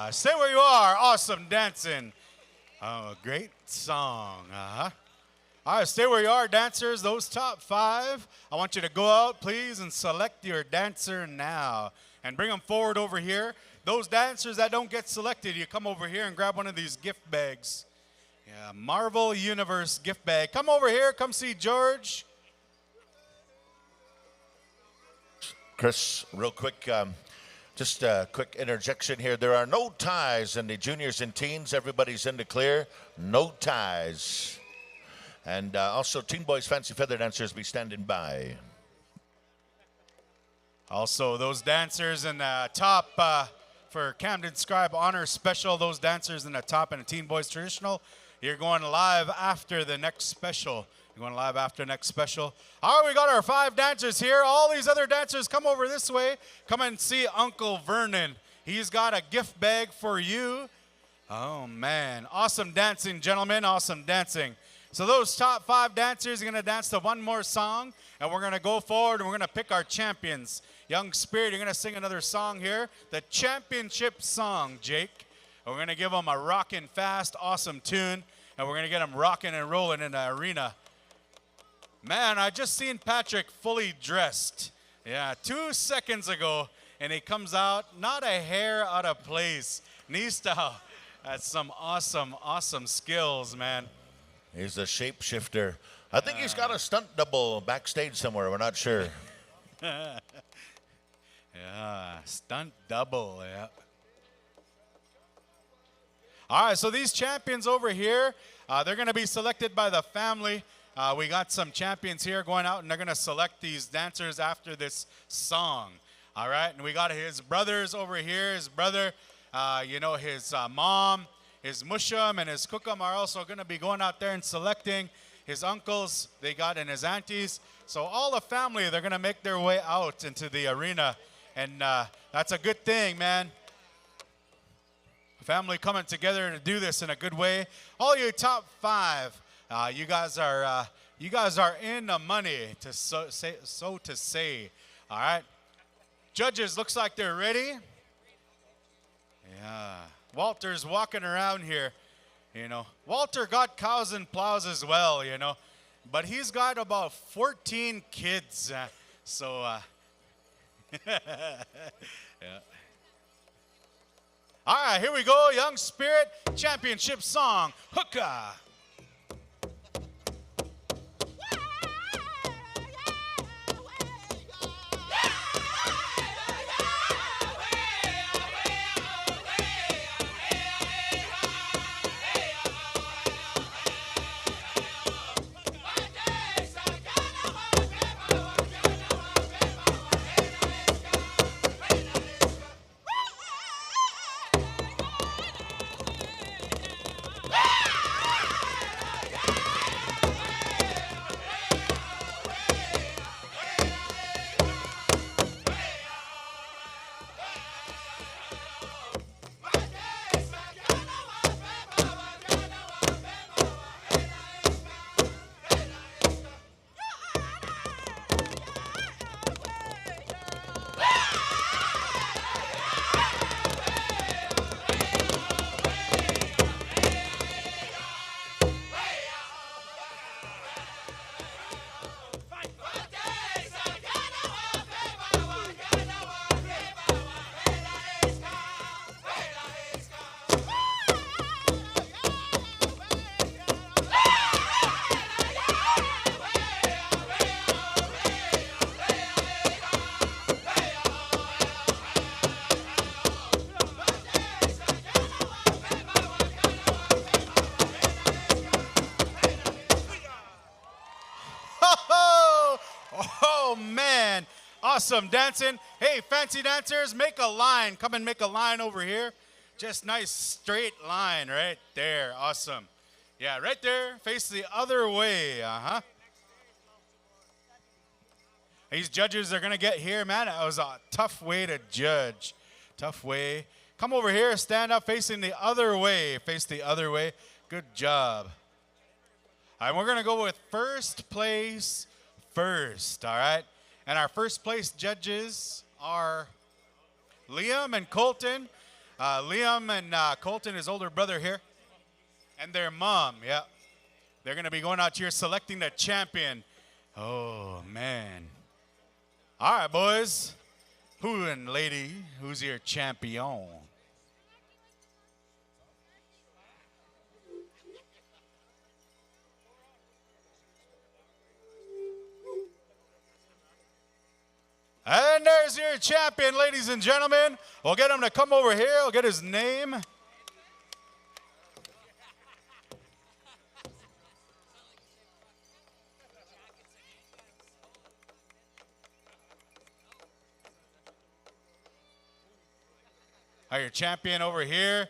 Stay where you are. Awesome dancing. Oh, great song. All right, stay where you are, dancers. Those top 5, I want you to go out, please, and select your dancer now. And bring them forward over here. Those dancers that don't get selected, you come over here and grab one of these gift bags. Yeah, Marvel Universe gift bag. Come over here. Come see George. Chris, real quick, just a quick interjection here. There are no ties in the juniors and teens. Everybody's in the clear. No ties. And also, Teen Boys Fancy Feather Dancers be standing by. Also, those dancers in the top for Camden Scribe Honor Special, those dancers in the top in the Teen Boys Traditional, you're going live after the next special. You're going live after next special. All right, we got our 5 dancers here. All these other dancers, come over this way. Come and see Uncle Vernon. He's got a gift bag for you. Oh, man. Awesome dancing, gentlemen. Awesome dancing. So those top 5 dancers are going to dance to one more song, and we're going to go forward, and we're going to pick our champions. Young Spirit, you're going to sing another song here, the championship song, Jake. And we're going to give them a rockin' fast, awesome tune. and we're going to get him rocking and rolling in the arena. Man, I just seen Patrick fully dressed. Yeah, 2 seconds ago, and he comes out, not a hair out of place. Knee style. That's some awesome, awesome skills, man. He's a shapeshifter. I think he's got a stunt double backstage somewhere. We're not sure. Yeah, stunt double, yeah. All right, so these champions over here, they're going to be selected by the family. We got some champions here going out, and they're going to select these dancers after this song. All right, and we got his brothers over here. His brother, his mom, his musham, and his cookam are also going to be going out there and selecting. His uncles, they got, and his aunties. So all the family, they're going to make their way out into the arena. And that's a good thing, man. Family coming together to do this in a good way. All you top 5, you guys are in the money, so to say. All right. Judges, looks like they're ready. Yeah. Walter's walking around here. Walter got cows and plows as well, but he's got about 14 kids. Yeah. All right, here we go. Young Spirit Championship song, Hookah. Awesome dancing. Hey, fancy dancers, make a line. Come and make a line over here. Just nice straight line right there. Awesome. Yeah, right there. Face the other way. Uh-huh. These judges are going to get here. Man, that was a tough way to judge. Tough way. Come over here. Stand up facing the other way. Face the other way. Good job. All right, we're going to go with first place first. All right. And our first place judges are Liam and Colton. Liam and Colton, his older brother here, and their mom, yeah. They're going to be going out here selecting the champion. Oh, man. All right, boys. Who and lady, who's your champion? And there's your champion, ladies and gentlemen. We'll get him to come over here. We'll get his name. Your champion over here.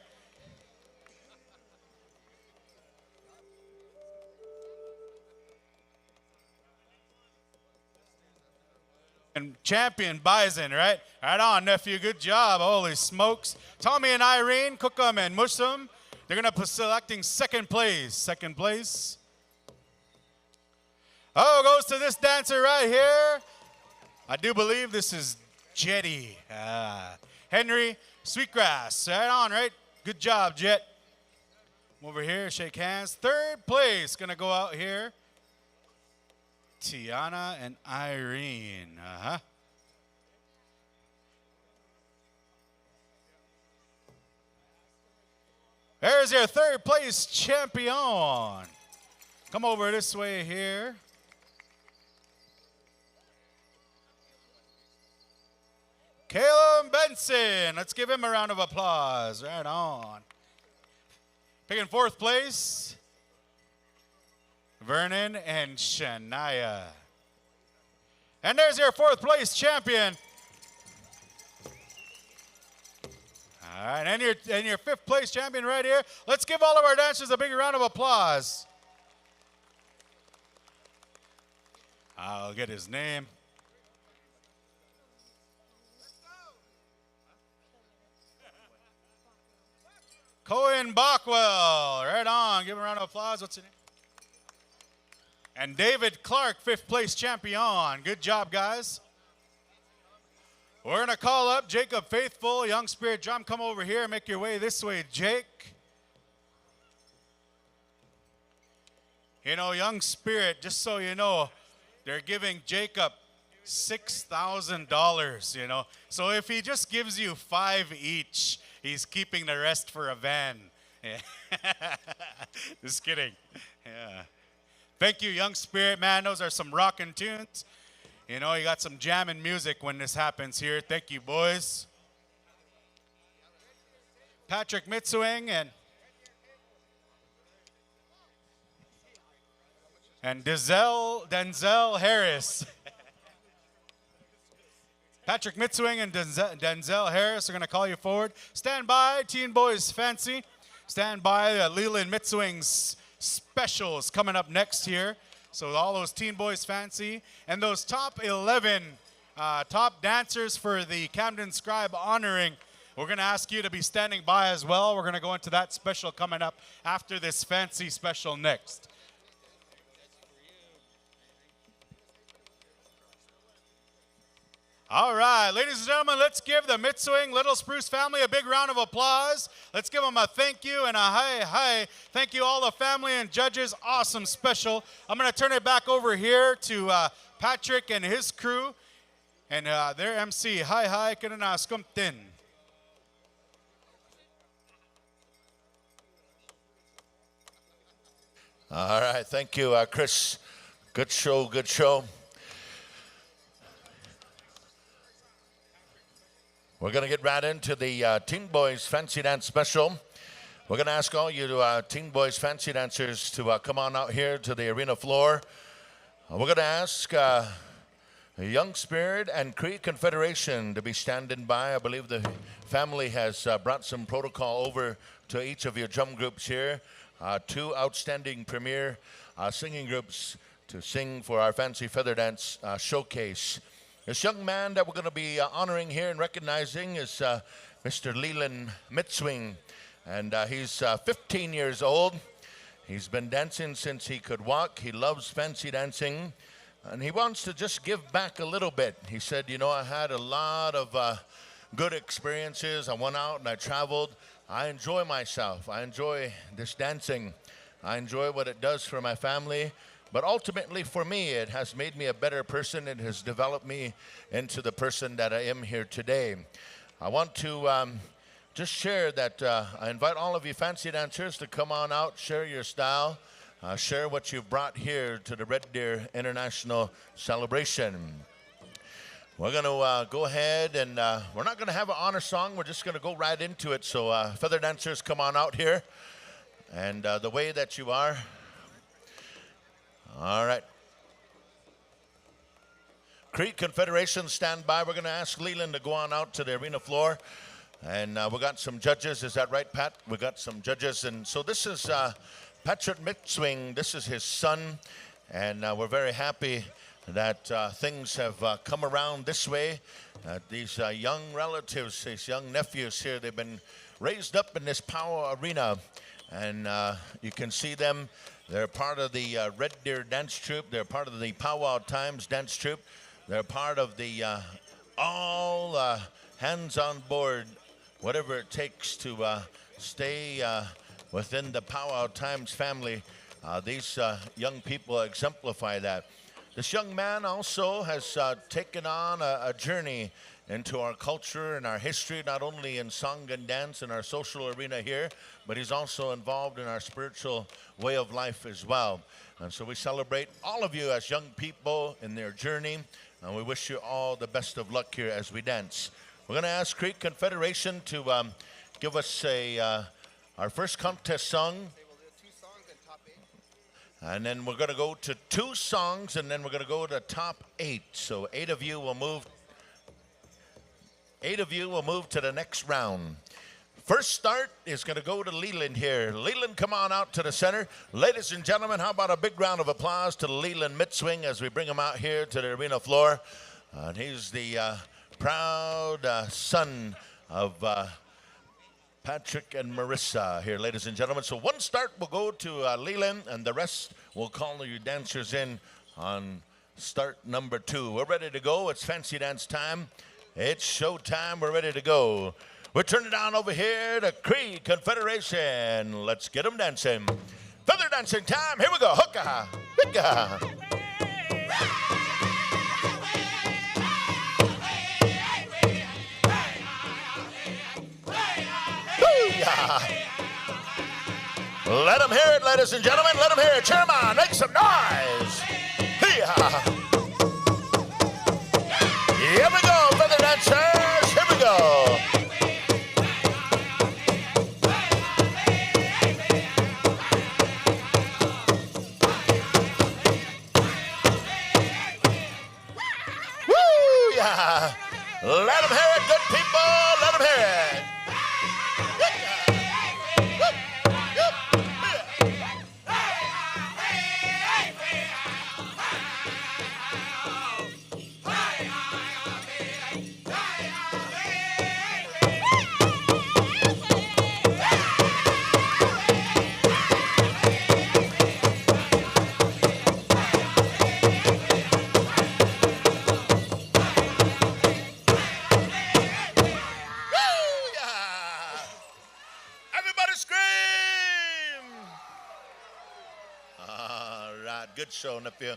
And champion Bison, right? Right on, nephew. Good job. Holy smokes. Tommy and Irene, Cookum and Mushum. They're going to be selecting second place. Second place. Oh, goes to this dancer right here. I do believe this is Jetty. Henry Sweetgrass. Right on, right? Good job, Jet. Come over here, shake hands. Third place, gonna go out here. Tiana and Irene. There's your third place champion. Come over this way here. Caleb Benson. Let's give him a round of applause. Right on. Picking fourth place, Vernon and Shania. And there's your fourth place champion. All right, and your fifth place champion right here. Let's give all of our dancers a big round of applause. I'll get his name. Cohen Bockwell, right on. Give him a round of applause. What's your name? And David Clark, fifth place champion. Good job, guys. We're going to call up Jacob Faithful, Young Spirit Drum. Come over here. Make your way this way, Jake. You know, Young Spirit, just so you know, they're giving Jacob $6,000, you know. So if he just gives you 5 each, he's keeping the rest for a van. Yeah. Just kidding. Yeah. Thank you, Young Spirit, man. Those are some rockin' tunes. You know, you got some jamming music when this happens here. Thank you, boys. Patrick Mitsuing and Denzel Harris. Patrick Mitsuing and Denzel Harris are going to call you forward. Stand by, Teen Boys Fancy. Stand by, Leland Mitsuing's specials coming up next here. So all those Teen Boys Fancy and those top 11 top dancers for the Camden Scribe honoring, we're going to ask you to be standing by as well. We're going to go into that special coming up after this fancy special next. All right, ladies and gentlemen, let's give the Mitsuing Little Spruce family a big round of applause. Let's give them a thank you and a hi. Thank you all the family and judges. Awesome special. I'm going to turn it back over here to Patrick and his crew and their MC. Hi, kanana skumtin. All right, thank you, Chris. Good show. We're going to get right into the Teen Boys Fancy Dance Special. We're going to ask all you Teen Boys Fancy Dancers to come on out here to the arena floor. We're going to ask Young Spirit and Cree Confederation to be standing by. I believe the family has brought some protocol over to each of your drum groups here. 2 outstanding premier singing groups to sing for our Fancy Feather Dance showcase. This young man that we're going to be honoring here and recognizing is Mr. Leland Mitsuing, and he's 15 years old. He's been dancing since he could walk. He loves fancy dancing, and he wants to just give back a little bit. He said, you know, I had a lot of good experiences. I went out and I traveled. I enjoy myself. I enjoy this dancing. I enjoy what it does for my family. But ultimately, for me, it has made me a better person. It has developed me into the person that I am here today. I want to just share that I invite all of you fancy dancers to come on out, share your style, share what you've brought here to the Red Deer International Celebration. We're going to go ahead and we're not going to have an honor song. We're just going to go right into it. So feather dancers, come on out here. And the way that you are. All right. Cree Confederation, stand by. We're going to ask Leland to go on out to the arena floor. And we got some judges. Is that right, Pat? We got some judges. And so this is Patrick Mitsuing. This is his son. And we're very happy that things have come around this way. These young relatives, these young nephews here, they've been raised up in this Powwow arena. And you can see them. They're part of the Red Deer Dance Troupe. They're part of the Powwow Times Dance Troupe. They're part of the all hands on board, whatever it takes to stay within the Powwow Times family. These young people exemplify that. This young man also has taken on a journey into our culture and our history, not only in song and dance in our social arena here, but he's also involved in our spiritual way of life as well. And so we celebrate all of you as young people in their journey, and we wish you all the best of luck here as we dance. We're going to ask Creek Confederation to give us our first contest song. And then we're going to go to 2 songs, and then we're going to go to top 8. So 8 of you will move to the next round. First start is going to go to Leland here. Leland, come on out to the center. Ladies and gentlemen, how about a big round of applause to Leland Mid-Swing as we bring him out here to the arena floor. And he's the proud son of Patrick and Marissa here, ladies and gentlemen. So one start will go to Leland, and the rest will call your dancers in on start number 2. We're ready to go. It's fancy dance time. It's show time. We're ready to go. We're turning down over here to Cree Confederation. Let's get them dancing. Feather dancing time. Here we go. Hooka, hooka. Let them hear it, ladies and gentlemen. Let them hear it. Chairman, make some noise. Here we go, feather dancers. Here we go. Woo, yeah. Let them hear it, good people. Let them hear it. Good show, nephew.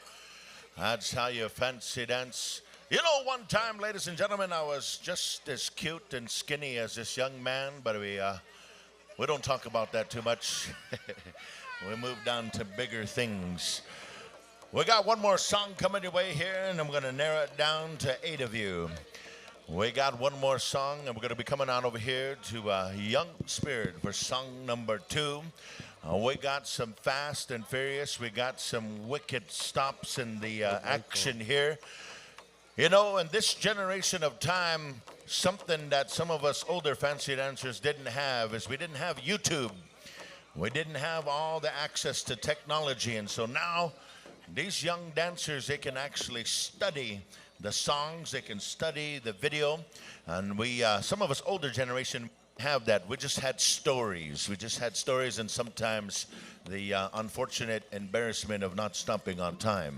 That's how you fancy dance. You know, one time, ladies and gentlemen, I was just as cute and skinny as this young man, but we don't talk about that too much. We moved on to bigger things. We got one more song coming your way here, and I'm going to narrow it down to 8 of you. We got one more song, and we're going to be coming on over here to Young Spirit for song number 2. We got some fast and furious. We got some wicked stops in the action here. You know, in this generation of time, something that some of us older fancy dancers didn't have is we didn't have YouTube. We didn't have all the access to technology. And so now, these young dancers, they can actually study the songs. They can study the video. And we, some of us older generation, have that. We just had stories. We just had stories, and sometimes the unfortunate embarrassment of not stopping on time.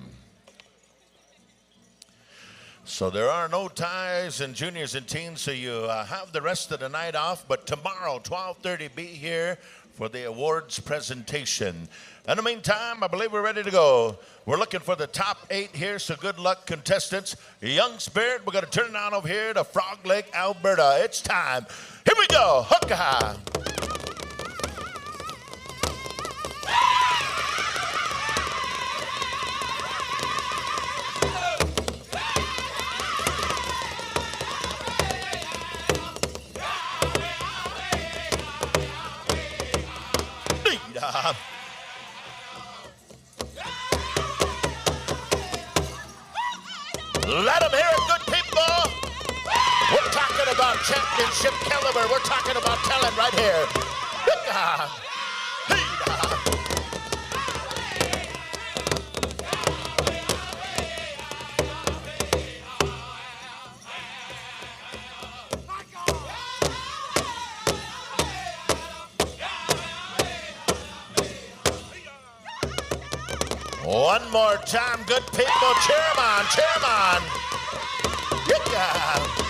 So there are no ties in juniors and teens, so you have the rest of the night off. But tomorrow, 12:30, be here for the awards presentation. In the meantime, I believe we're ready to go. We're looking for the top 8 here, so good luck, contestants. Young Spirit, we're going to turn it on over here to Frog Lake, Alberta. It's time. Here we go. Hooka! Let them hear it, good people. We're talking about championship caliber. We're talking about talent right here. One more time, good people. Cheer 'em on, cheer 'em on. Yeah.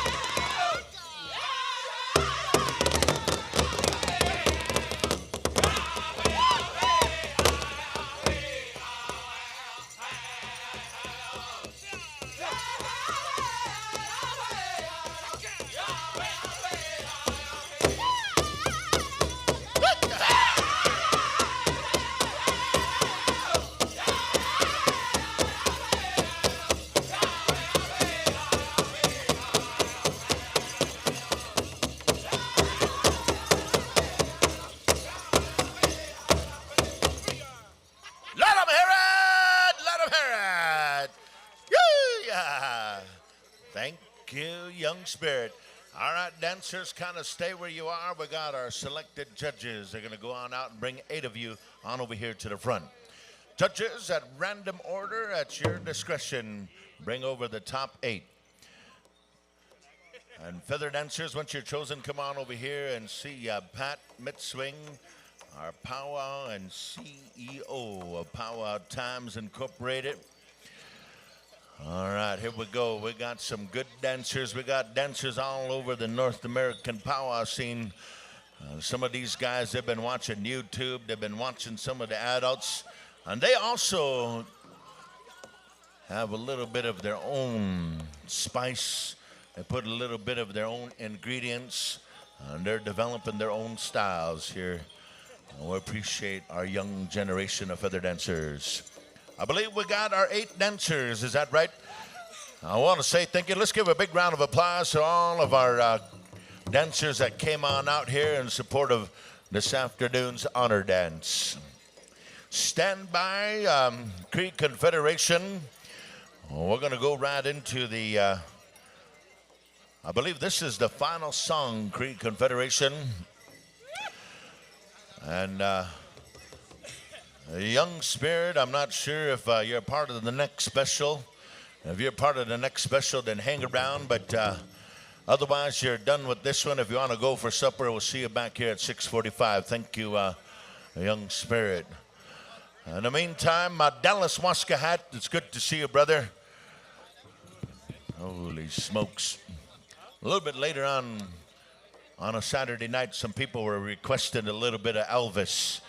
Thank you, young spirit. All right, dancers, kind of stay where you are. We got our selected judges. They're going to go on out and bring 8 of you on over here to the front. Judges, at random order, at your discretion, bring over the top 8. And feather dancers, once you're chosen, come on over here and see Pat Mitzwing, our powwow and CEO of Powwow Times Incorporated. All right, here we go. We got some good dancers. We got dancers all over the North American powwow scene. Some of these guys, they've been watching YouTube. They've been watching some of the adults. And they also have a little bit of their own spice. They put a little bit of their own ingredients. And they're developing their own styles here. And we appreciate our young generation of feather dancers. I believe we got our 8 dancers. Is that right? I want to say thank you. Let's give a big round of applause to all of our dancers that came on out here in support of this afternoon's honor dance. Stand by, Cree Confederation. We're going to go right into the, I believe this is the final song, Cree Confederation. And young spirit, I'm not sure if you're part of the next special. If you're part of the next special, then hang around. But otherwise, you're done with this one. If you want to go for supper, we'll see you back here at 6:45. Thank you, young spirit. In the meantime, Dallas Waskahat, it's good to see you, brother. Holy smokes. A little bit later on a Saturday night, some people were requesting a little bit of Elvis.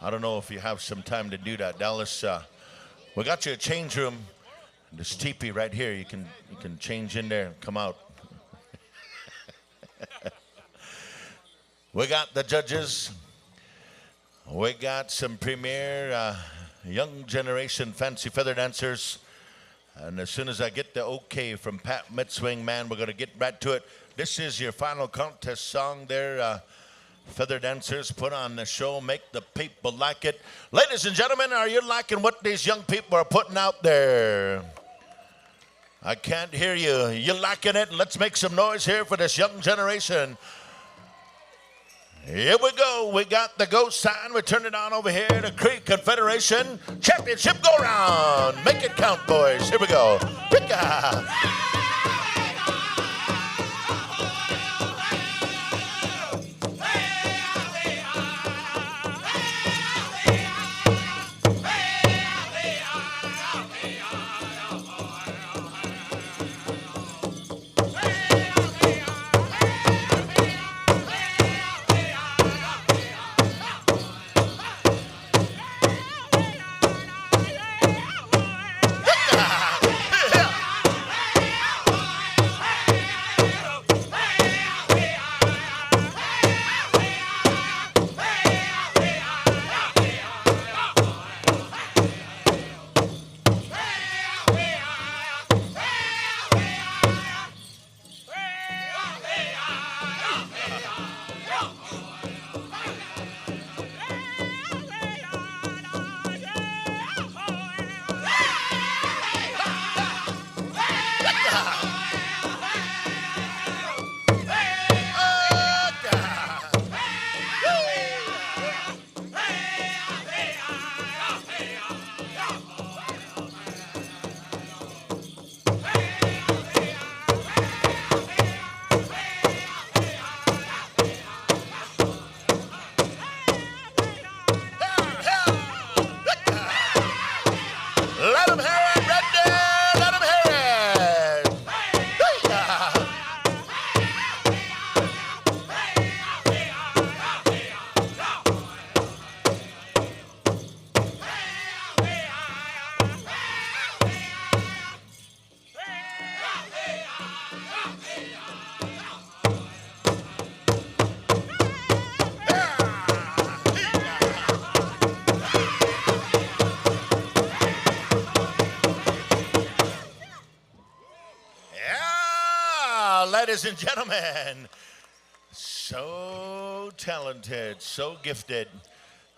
I don't know if you have some time to do that, Dallas. We got you a change room. This teepee right here. You can change in there and come out. We got the judges. We got some premier young generation fancy feather dancers. And as soon as I get the okay from Pat Mitzwing, man, we're going to get right to it. This is your final contest song there. Feather dancers, put on the show, make the people like it. Ladies and gentlemen, are you liking what these young people are putting out there? I can't hear you. You liking it? Let's make some noise here for this young generation. Here we go. We got the go sign. We turn it on over here to Cree Confederation Championship go round. Make it count, boys. Here we go. Pika. Ladies and gentlemen, so talented, so gifted.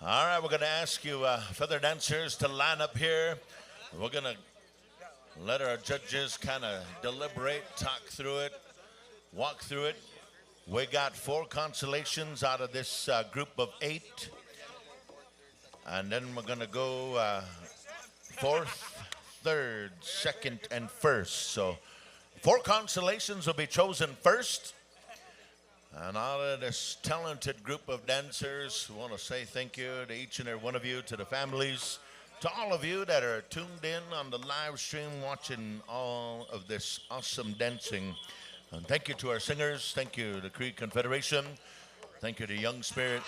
All right, we're going to ask you feather dancers to line up here. We're going to Let our judges kind of deliberate, talk through it, walk through it. We got 4 consolations out of this group of 8. And then we're going to go 4th, 3rd, 2nd, and 1st. So 4 consolations will be chosen first. And out of this talented group of dancers, we want to say thank you to each and every one of you, to the families, to all of you that are tuned in on the live stream watching all of this awesome dancing. And thank you to our singers. Thank you to the Cree Confederation. Thank you to Young Spirit.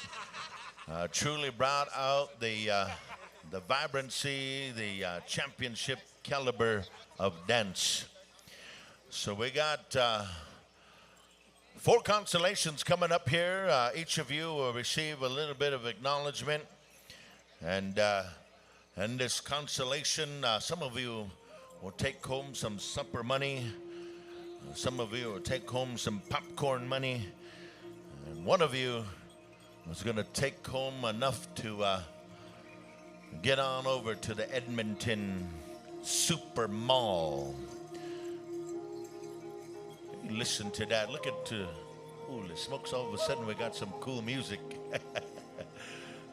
Truly brought out the vibrancy, the championship caliber of dance. So we got 4 consolations coming up here. Each of you will receive a little bit of acknowledgement. And this consolation, some of you will take home some supper money. Some of you will take home some popcorn money. And one of you is going to take home enough to get on over to the Edmonton Super Mall. Listen to that. Look at, holy smokes, all of a sudden we got some cool music.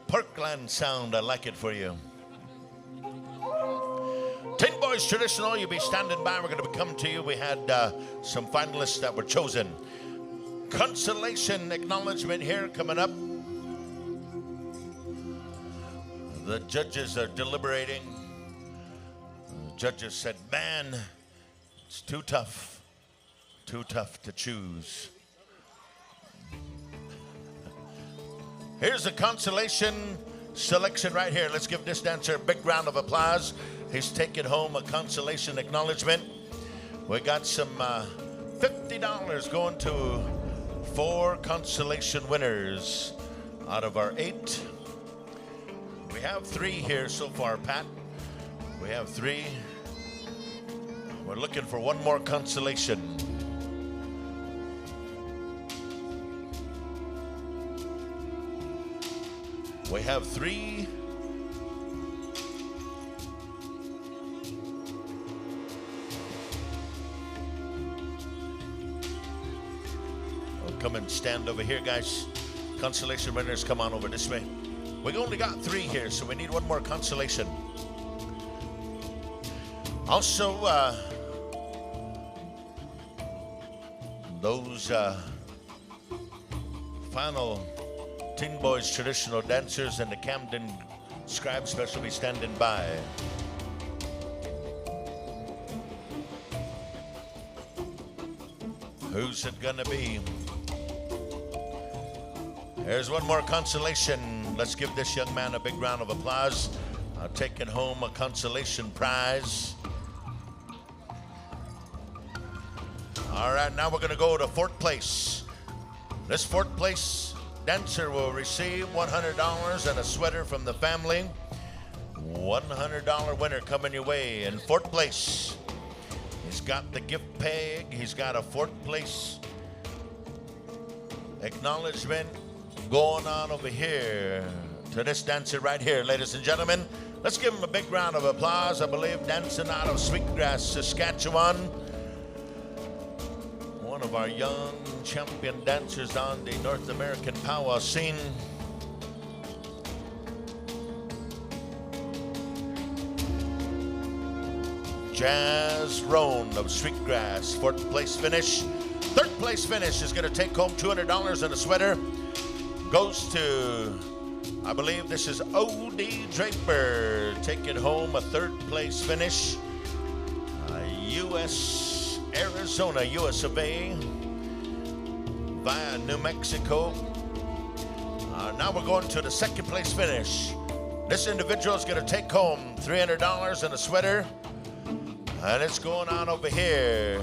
Parkland sound, I like it for you. Tin Boys Traditional, you'll be standing by. We're going to be coming to you. We had some finalists that were chosen. Consolation acknowledgement here coming up. The judges are deliberating. The judges said, man, it's too tough to choose. Here's the consolation selection right here. Let's give this dancer a big round of applause. He's taking home a consolation acknowledgement. We got some $50 going to 4 consolation winners out of our 8. We have 3 here so far, Pat. We have 3. We're looking for one more consolation. We have 3. Well, come and stand over here, guys. Consolation winners, come on over this way. We only got 3 here, so we need one more consolation. Also, those final Teen Boys Traditional dancers and the Camden Scribe Special be standing by. Who's it gonna be? There's one more consolation. Let's give this young man a big round of applause. Taking home a consolation prize. All right, now we're gonna go to 4th place. This 4th place dancer will receive $100 and a sweater from the family. $100 winner coming your way in 4th place. He's got the gift peg. He's got a 4th place acknowledgement going on over here to this dancer right here, ladies and gentlemen. Let's give him a big round of applause. I believe dancing out of Sweetgrass, Saskatchewan. One of our young champion dancers on the North American powwow scene. Jazz Roan of Sweetgrass, 4th place finish. 3rd place finish is going to take home $200 and a sweater. Goes to, I believe this is O.D. Draper, taking home a 3rd place finish. Arizona, US of A, via New Mexico. Now we're going to the 2nd place finish. This individual is going to take home $300 and a sweater. And it's going on over here.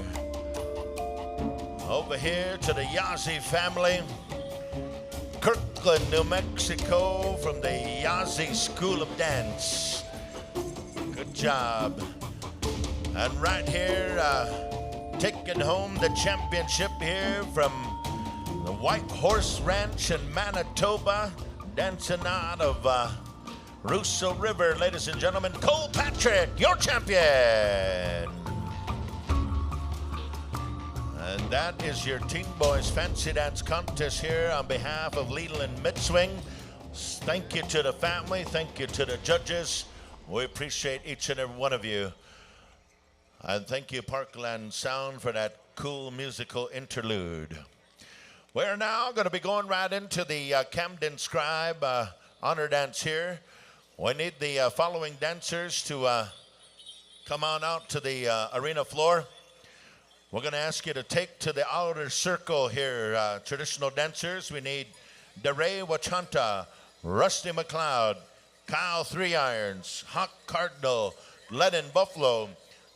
Over here to the Yazzie family. Kirkland, New Mexico, from the Yazzie School of Dance. Good job. And right here, taking home the championship here from the White Horse Ranch in Manitoba, dancing out of Russo River, ladies and gentlemen, Cole Patrick, your champion. And that is your Teen Boys Fancy Dance Contest here on behalf of Leland Midswing. Thank you to the family. Thank you to the judges. We appreciate each and every one of you. And thank you, Parkland Sound, for that cool musical interlude. We're now going to be going right into the Camden Scribe honor dance here. We need the following dancers to come on out to the arena floor. We're going to ask you to take to the outer circle here, traditional dancers. We need DeRay Wachanta, Rusty McLeod, Kyle Three Irons, Hawk Cardinal, Lennon Buffalo,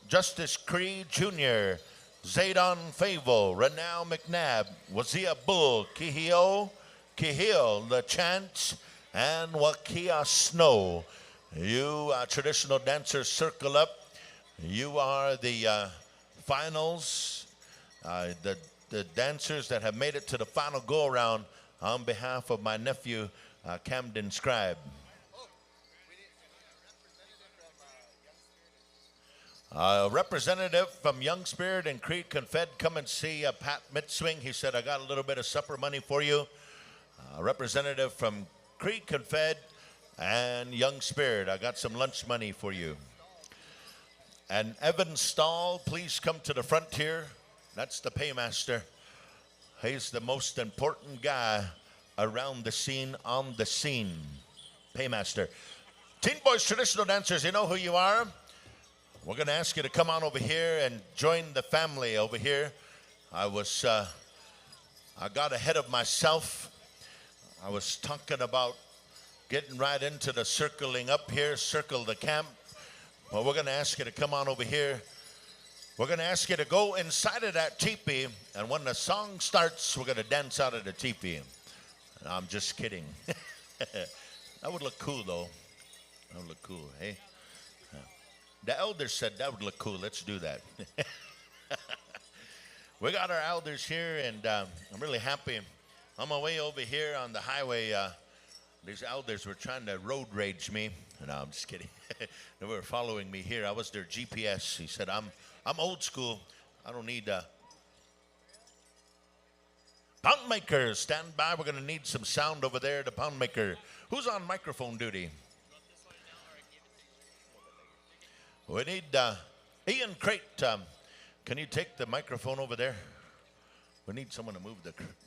Justice Cree Jr., Zaydon Favo, Renal McNabb, Wazia Bull, Kihio, The Chance, and Wakia Snow. You traditional dancers, circle up. You are the finals, the dancers that have made it to the final go-around on behalf of my nephew, Camden Scribe. Representative from Young Spirit and Creed Confed, come and see Pat Midswing. He said, I got a little bit of supper money for you. Representative from Creed Confed and Young Spirit, I got some lunch money for you. And Evan Stahl, please come to the front here. That's the paymaster. He's the most important guy around the scene, on the scene. Paymaster. Teen Boys traditional dancers, you know who you are. We're going to ask you to come on over here and join the family over here. I got ahead of myself. I was talking about getting right into the circling up here, circle the camp. Well, we're going to ask you to come on over here. We're going to ask you to go inside of that teepee, and when the song starts, we're going to dance out of the teepee. I'm just kidding. That would look cool, though. That would look cool, hey? The elders said that would look cool. Let's do that. We got our elders here, and I'm really happy. On my way over here on the highway, these elders were trying to road rage me. No, I'm just kidding. They were following me here. I was their GPS. He said, I'm old school. I don't need pound maker, stand by. We're going to need some sound over there, the pound maker. Who's on microphone duty? We need Ian Crate. Can you take the microphone over there? We need someone to move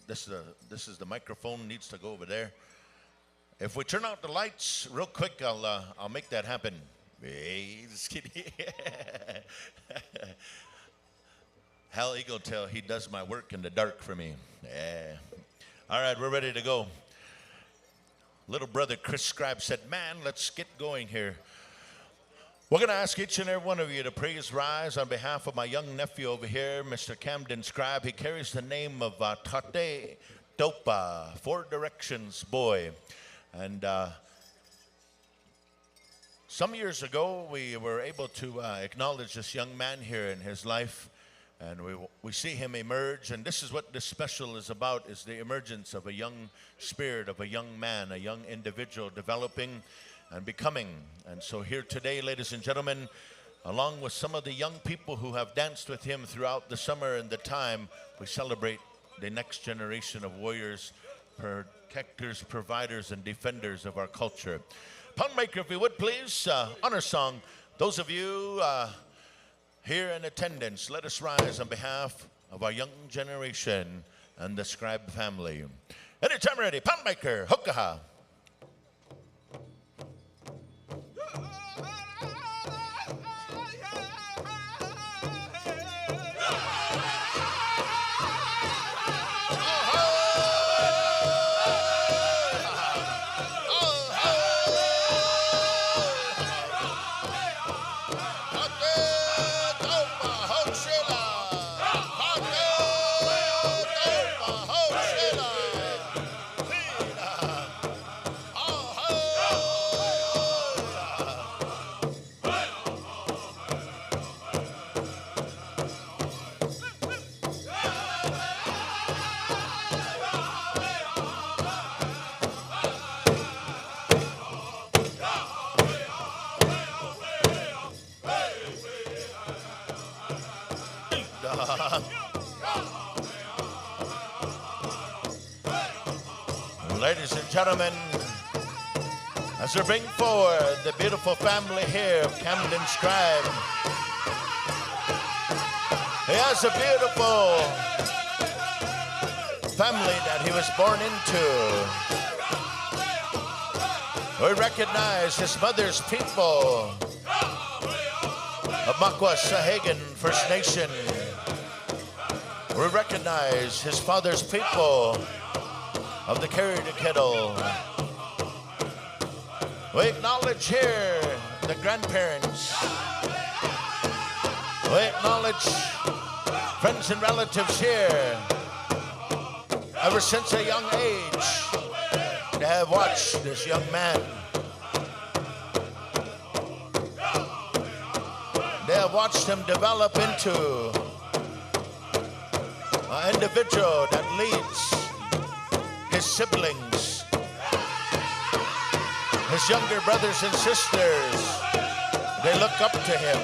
this is the microphone, needs to go over there. If we turn out the lights real quick, I'll make that happen. Hey, just kidding. Hal Eagletail, he does my work in the dark for me. Yeah. All right, we're ready to go. Little brother Chris Scribe said, man, let's get going here. We're going to ask each and every one of you to praise rise on behalf of my young nephew over here, Mr. Camden Scribe. He carries the name of Tate Dopa, Four Directions boy. And some years ago, we were able to acknowledge this young man here in his life. And we see him emerge. And this is what this special is about, is the emergence of a young spirit, of a young man, a young individual developing and becoming. And so here today, ladies and gentlemen, along with some of the young people who have danced with him throughout the summer and the time, we celebrate the next generation of warriors, protectors, providers, and defenders of our culture. Pound maker, if you would please, honor song. Those of you here in attendance, let us rise on behalf of our young generation and the Scribe family. Anytime ready, pound maker, hokaha. Ladies and gentlemen, as we bring forward the beautiful family here of Camden Scribe, he has a beautiful family that he was born into. We recognize his mother's people of Makwa Sahagan First Nation. We recognize his father's people of the Carry the Kettle. We acknowledge here the grandparents. We acknowledge friends and relatives here. Ever since a young age, they have watched this young man. They have watched him develop into an individual that leads his siblings, his younger brothers and sisters. They look up to him.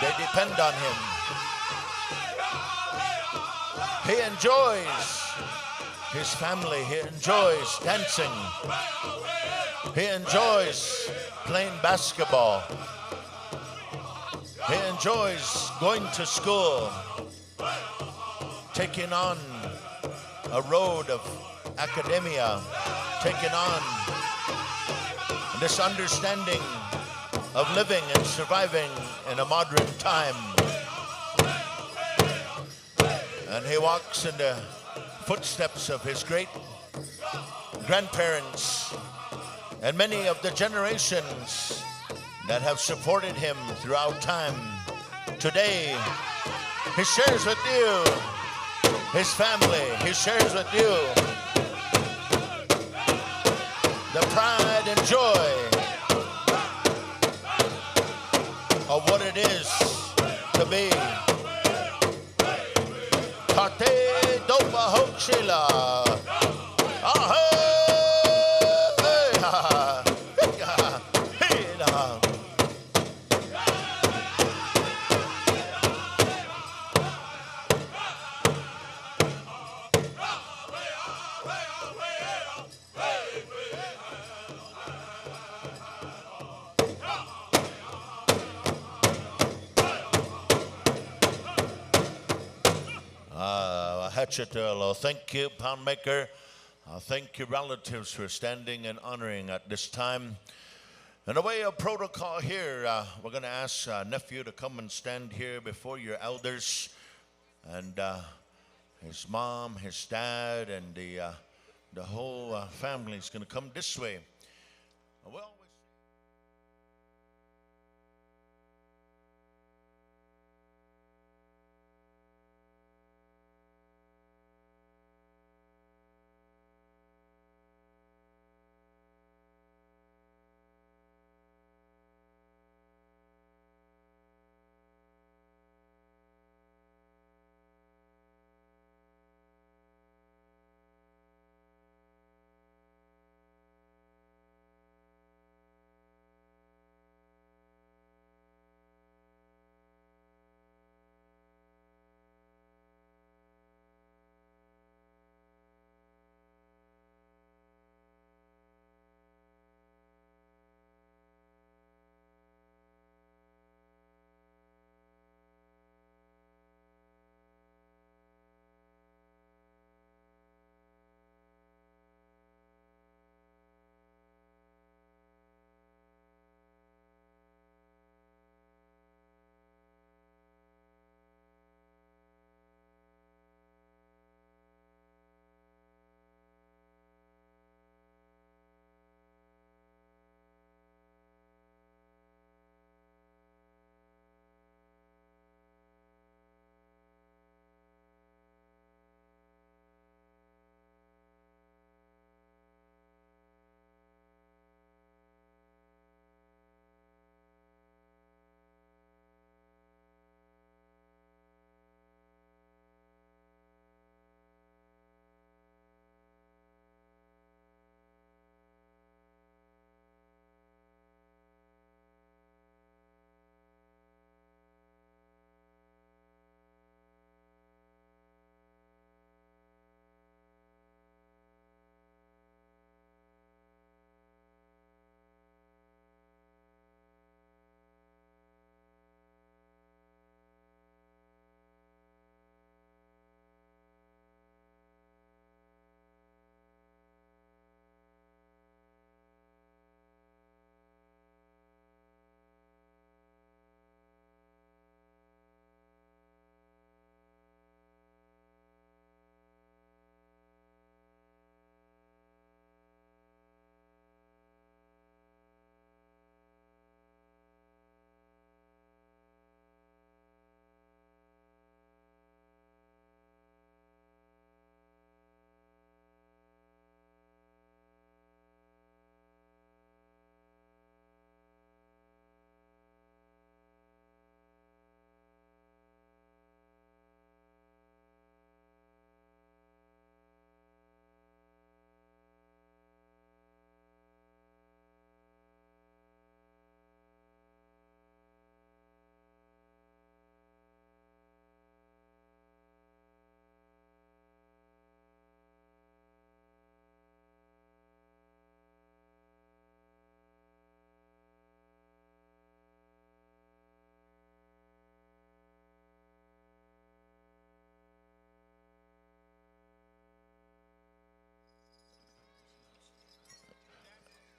They depend on him. He enjoys his family. He enjoys dancing. He enjoys playing basketball. He enjoys going to school, taking on a road of academia, taking on this understanding of living and surviving in a modern time. And he walks in the footsteps of his great grandparents and many of the generations that have supported him throughout time. Today, he shares with you his family. He shares with you the pride and joy of what it is to be Tate Dopa Hochila. Thank you, Pound Maker. Thank you, relatives, for standing and honoring at this time. In a way of protocol here, we're going to ask nephew to come and stand here before your elders, and his mom, his dad, and the whole family is going to come this way. Well.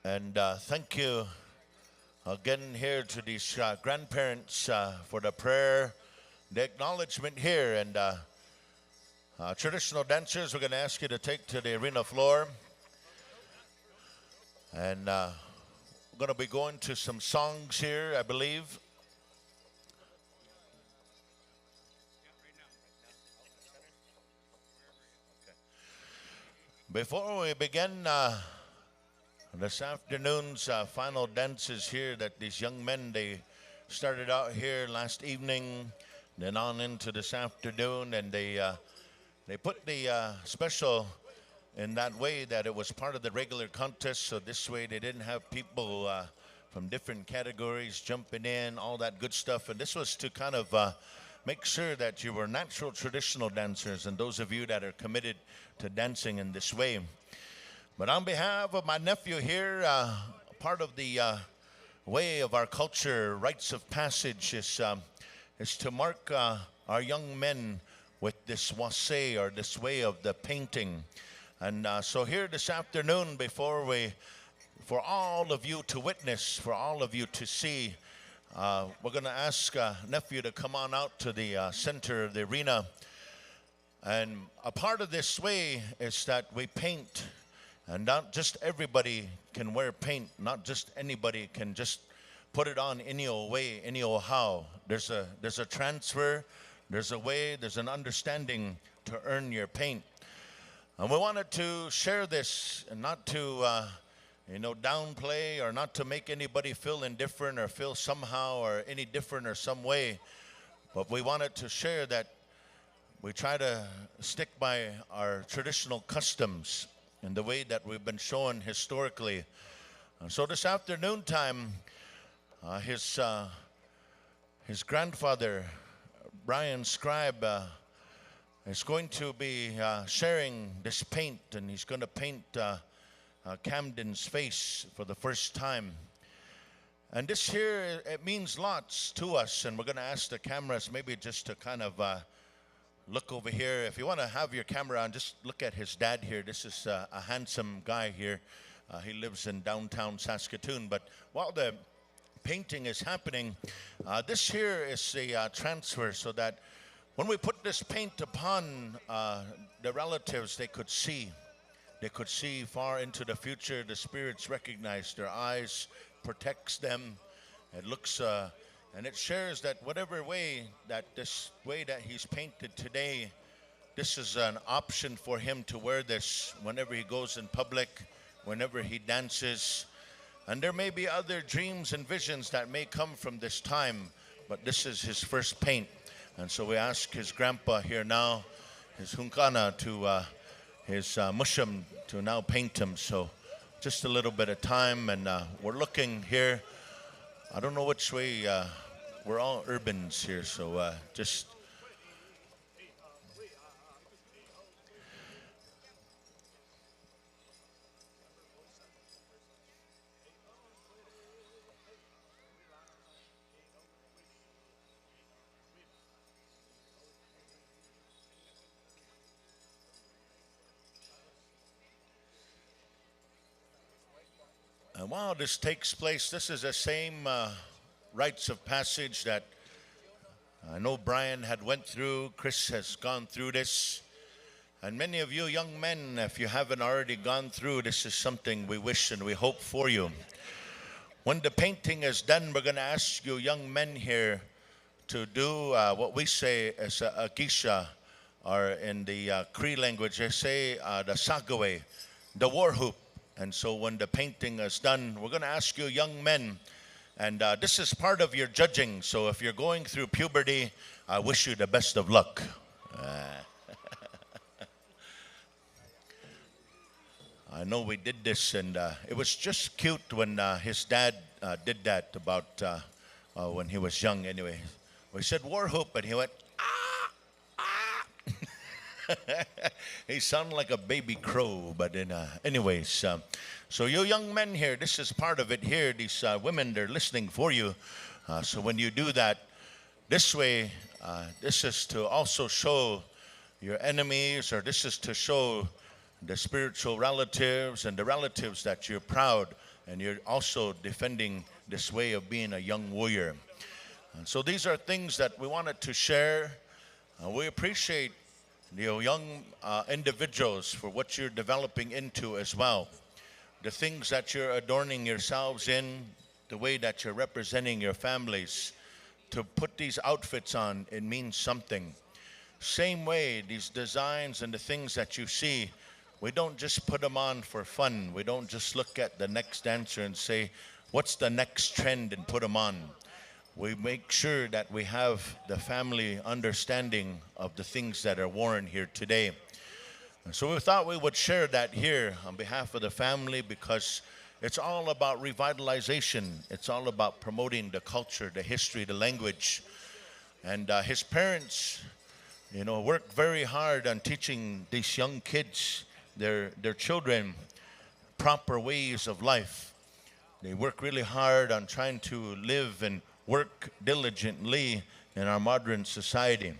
And thank you again here to these grandparents for the prayer, the acknowledgement here. And traditional dancers, we're going to ask you to take to the arena floor. And we're going to be going to some songs here, I believe. Before we begin this afternoon's final dances here, that these young men, they started out here last evening, then on into this afternoon, and they put the special in that way that it was part of the regular contest. So this way they didn't have people from different categories jumping in, all that good stuff. And this was to kind of make sure that you were natural traditional dancers and those of you that are committed to dancing in this way. But on behalf of my nephew here, part of the way of our culture, rites of passage, is to mark our young men with this wase, or this way of the painting. And so here this afternoon, for all of you to witness, for all of you to see, we're going to ask nephew to come on out to the center of the arena. And a part of this way is that we paint, and not just everybody can wear paint. Not just anybody can just put it on any old way, any old how. There's a transfer, there's a way, there's an understanding to earn your paint. And we wanted to share this, and not to downplay, or not to make anybody feel indifferent or feel somehow or any different or some way. But we wanted to share that we try to stick by our traditional customs and the way that we've been shown historically. So this afternoon time, his grandfather, Brian Scribe, is going to be sharing this paint, and he's going to paint Camden's face for the first time. And this here, it means lots to us, and we're going to ask the cameras maybe just to kind of look over here. If you want to have your camera on, just look at his dad here. This is a handsome guy here. He lives in downtown Saskatoon. But while the painting is happening, this here is a transfer, so that when we put this paint upon the relatives, they could see. They could see far into the future. The spirits recognize their eyes, protects them. It looks, and it shares that whatever way that this way that he's painted today, this is an option for him to wear this whenever he goes in public, whenever he dances. And there may be other dreams and visions that may come from this time, but this is his first paint. And so we ask his grandpa here now, his hunkana, to his musham, to now paint him. So just a little bit of time, and we're looking here. I don't know which way, we're all urbans here, so just... And while this takes place, this is the same rites of passage that I know Brian had went through. Chris has gone through this. And many of you young men, if you haven't already gone through, this is something we wish and we hope for you. When the painting is done, we're going to ask you young men here to do what we say as a gisha, or in the Cree language, they say the sagawe, the war hoop. And so when the painting is done, we're going to ask you young men, and this is part of your judging. So if you're going through puberty, I wish you the best of luck. I know we did this, and it was just cute when his dad did that about when he was young anyway. We said war hoop, and he went, he sounded like a baby crow, but anyways, so you young men here, this is part of it here. These women, they're listening for you. So when you do that, this way, this is to also show your enemies, or this is to show the spiritual relatives and the relatives that you're proud and you're also defending this way of being a young warrior. And so these are things that we wanted to share. We appreciate the young individuals for what you're developing into as well. The things that you're adorning yourselves in, the way that you're representing your families. To put these outfits on, it means something. Same way, these designs and the things that you see, we don't just put them on for fun. We don't just look at the next dancer and say, what's the next trend, and put them on. We make sure that we have the family understanding of the things that are worn here today. And so we thought we would share that here on behalf of the family, because it's all about revitalization. It's all about promoting the culture, the history, the language. And his parents, work very hard on teaching these young kids, their children, proper ways of life. They work really hard on trying to live and work diligently in our modern society.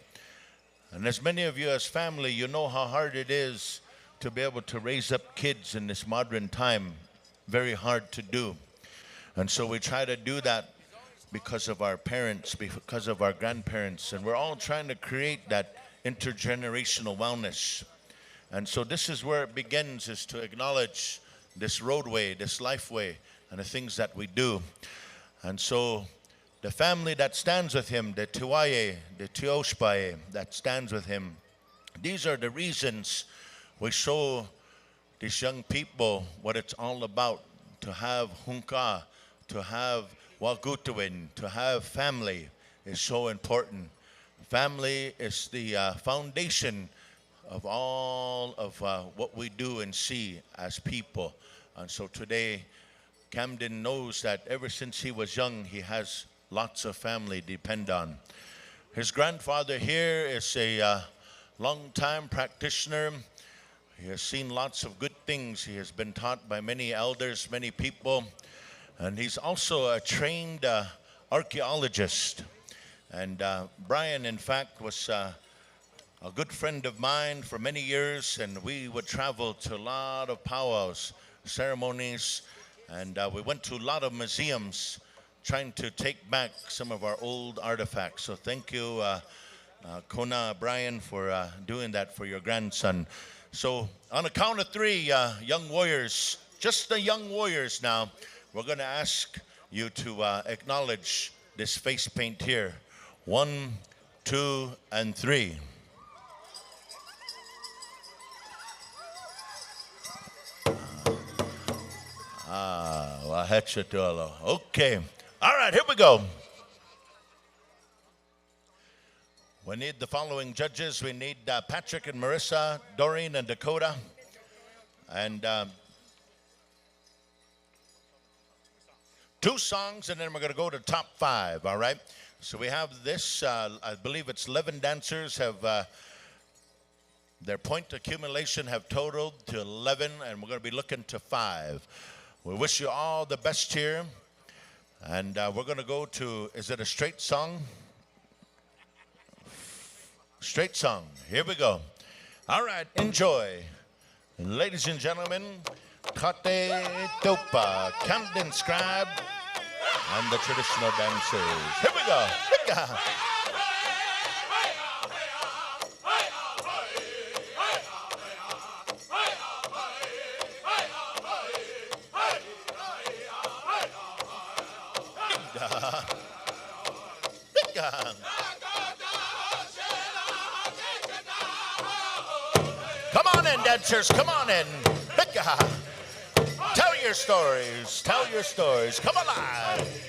And as many of you as family, you know how hard it is to be able to raise up kids in this modern time. Very hard to do. And so we try to do that because of our parents, because of our grandparents, and we're all trying to create that intergenerational wellness. And so this is where it begins, is to acknowledge this roadway, this lifeway, and the things that we do. And so the family that stands with him, the Tuaye, the Tioshpaye that stands with him, these are the reasons we show these young people what it's all about, to have hunka, to have wagutuin, to have family is so important. Family is the foundation of all of what we do and see as people. And so today, Camden knows that ever since he was young, he has lots of family to depend on. His grandfather here is a long-time practitioner. He has seen lots of good things. He has been taught by many elders, many people. And he's also a trained archaeologist. And Brian, in fact, was a good friend of mine for many years. And we would travel to a lot of powwows, ceremonies. And we went to a lot of museums trying to take back some of our old artifacts. So thank you, Kona Brian, for doing that for your grandson. So on a count of three, young warriors, just the young warriors now, we're going to ask you to acknowledge this face paint here. 1, 2, and 3. Okay. All right, here we go. We need the following judges. We need Patrick and Marissa, Doreen and Dakota. And 2 songs, and then we're going to go to top 5, all right? So we have this, I believe it's 11 dancers have, their point accumulation have totaled to 11, and we're going to be looking to 5. We wish you all the best here. And we're going to go to, is it a straight song? Straight song. Here we go. All right, enjoy. Ladies and gentlemen, Kate Topa, Camden Scribe, and the traditional dancers. Here we go. Come on in, dancers, come on in. Tell your stories, come alive.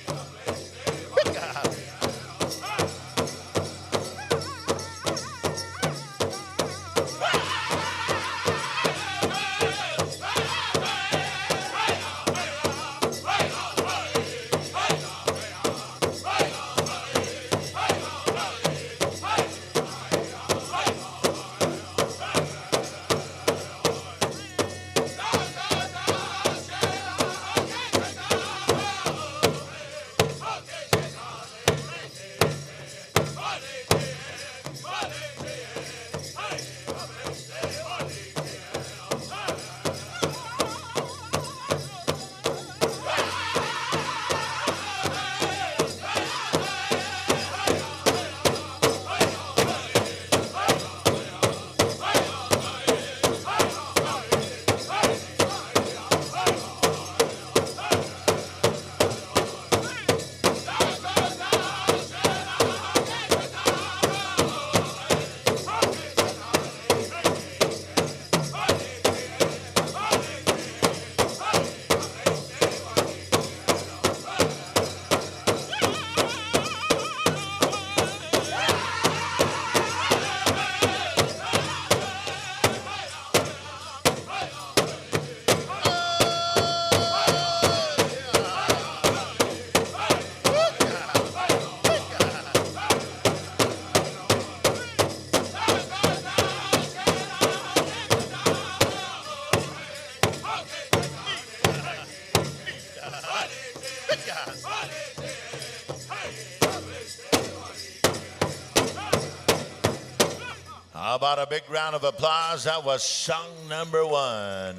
about a big round of applause? That was song number 1.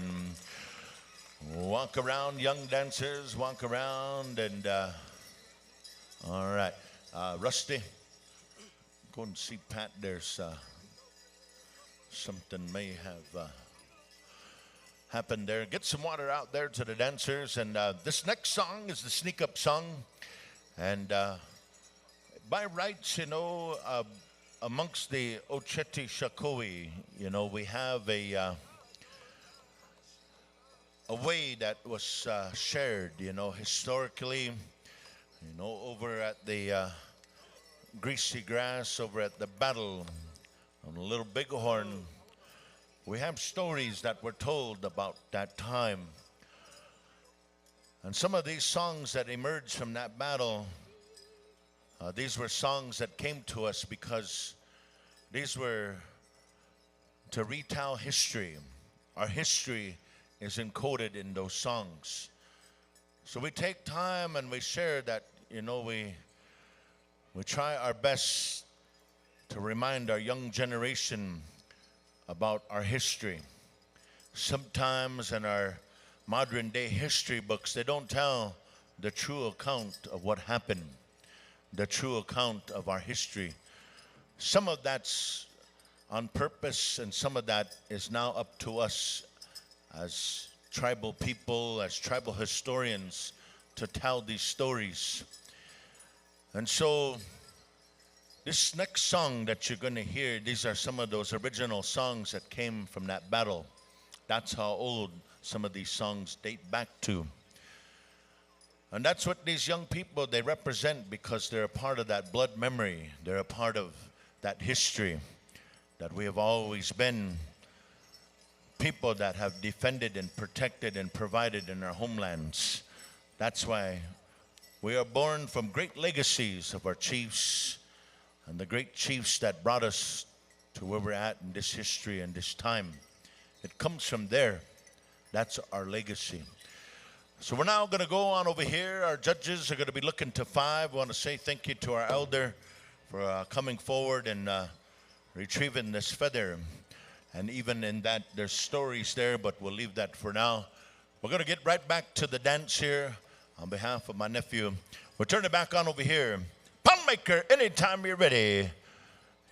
Walk around, young dancers, walk around, and all right. Rusty, go and see Pat. There's something may have happened there. Get some water out there to the dancers. And this next song is the sneak up song. And by rights, amongst the Ocheti Shakoi, we have a way that was shared, historically, over at the greasy grass, over at the battle on Little Bighorn. We have stories that were told about that time. And some of these songs that emerged from that battle, these were songs that came to us because these were to retell history. Our history is encoded in those songs. So we take time and we share that, we try our best to remind our young generation about our history. Sometimes in our modern day history books, they don't tell the true account of what happened, the true account of our history. Some of that's on purpose, and some of that is now up to us as tribal people, as tribal historians, to tell these stories. And so this next song that you're going to hear, these are some of those original songs that came from that battle. That's how old some of these songs date back to. And that's what these young people, they represent, because they're a part of that blood memory. They're a part of that history that we have always been people that have defended and protected and provided in our homelands. That's why we are born from great legacies of our chiefs and the great chiefs that brought us to where we're at in this history and this time. It comes from there. That's our legacy. So we're now going to go on over here. Our judges are going to be looking to 5. We want to say thank you to our elder for coming forward and retrieving this feather. And even in that, there's stories there, but we'll leave that for now. We're going to get right back to the dance here on behalf of my nephew. We'll turn it back on over here. Maker, anytime you're ready.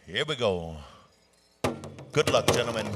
Here we go. Good luck, gentlemen.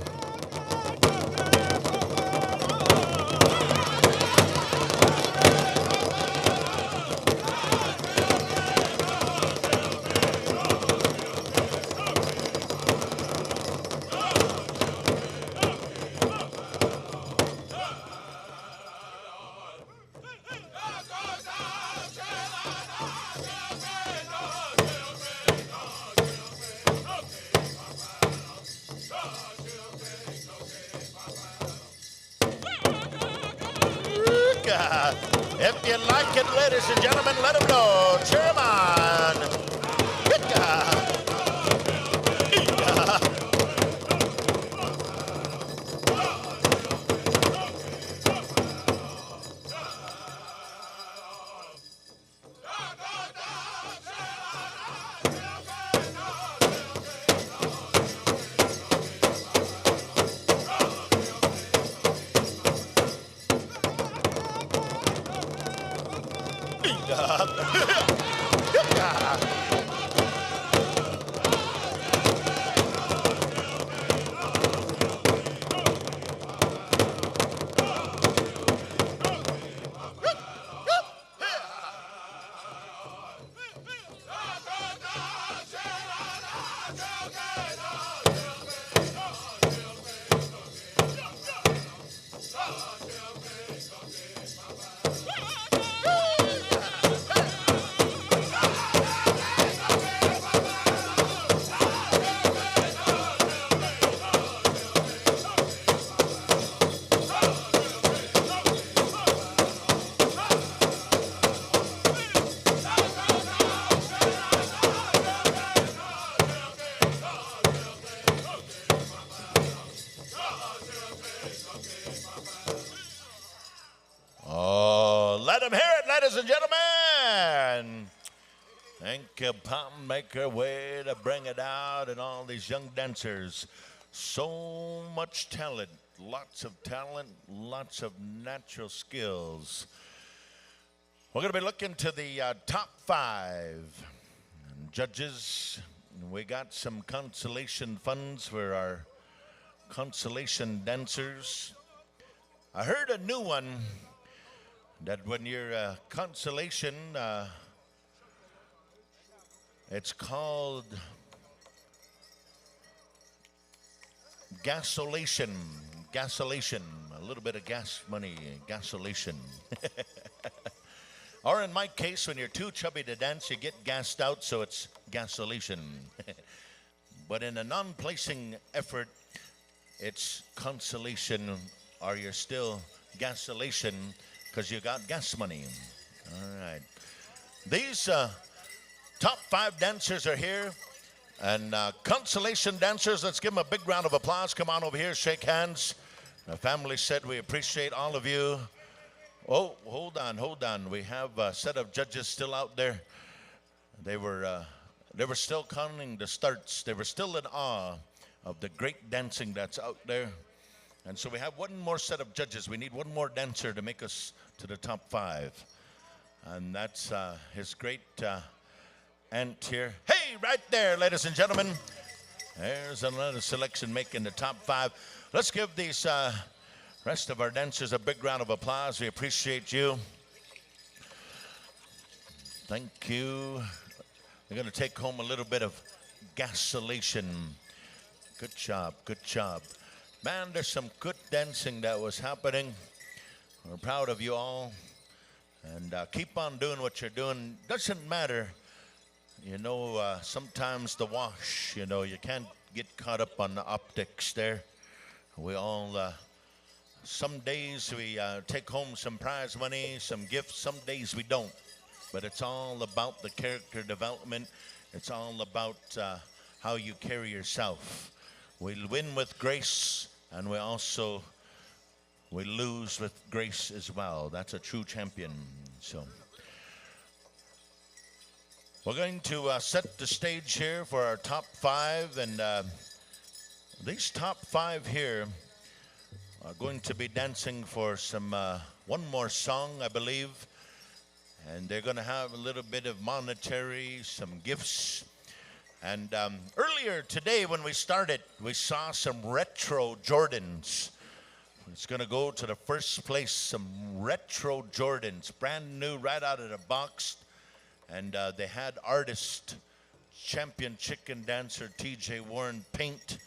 If you like it, ladies and gentlemen, let them know. Cheer 'em on. Thank you, Pam. Make her way to bring it out, and all these young dancers. So much talent, lots of natural skills. We're going to be looking to the top 5. And judges, we got some consolation funds for our consolation dancers. I heard a new one that when you're consolation, it's called gasolation. Gasolation. A little bit of gas money. Gasolation. Or in my case, when you're too chubby to dance, you get gassed out, so it's gasolation. But in a non-placing effort, it's consolation, or you're still gasolation because you got gas money. All right. These top 5 dancers are here. And consolation dancers, let's give them a big round of applause. Come on over here, shake hands. The family said we appreciate all of you. Oh, hold on. We have a set of judges still out there. They were still counting the starts. They were still in awe of the great dancing that's out there. And so we have one more set of judges. We need one more dancer to make us to the top 5. And that's his great aunt here. Hey, right there, ladies and gentlemen. There's another selection making the top 5. Let's give these rest of our dancers a big round of applause. We appreciate you. Thank you. We're going to take home a little bit of gasolation. Good job, good job. Man, there's some good dancing that was happening. We're proud of you all. And keep on doing what you're doing. Doesn't matter. You know, sometimes the wash, you know, you can't get caught up on the optics there. We all, some days we take home some prize money, some gifts. Some days we don't. But it's all about the character development. It's all about how you carry yourself. We win with grace, and we lose with grace as well. That's a true champion. So we're going to set the stage here for our top 5, and these top 5 here are going to be dancing for some one more song, I believe, and they're going to have a little bit of monetary, some gifts. And earlier today when we started, we saw some retro Jordans. It's going to go to the first place, some retro Jordans, brand new right out of the box. And they had artist, champion chicken dancer TJ Warren paint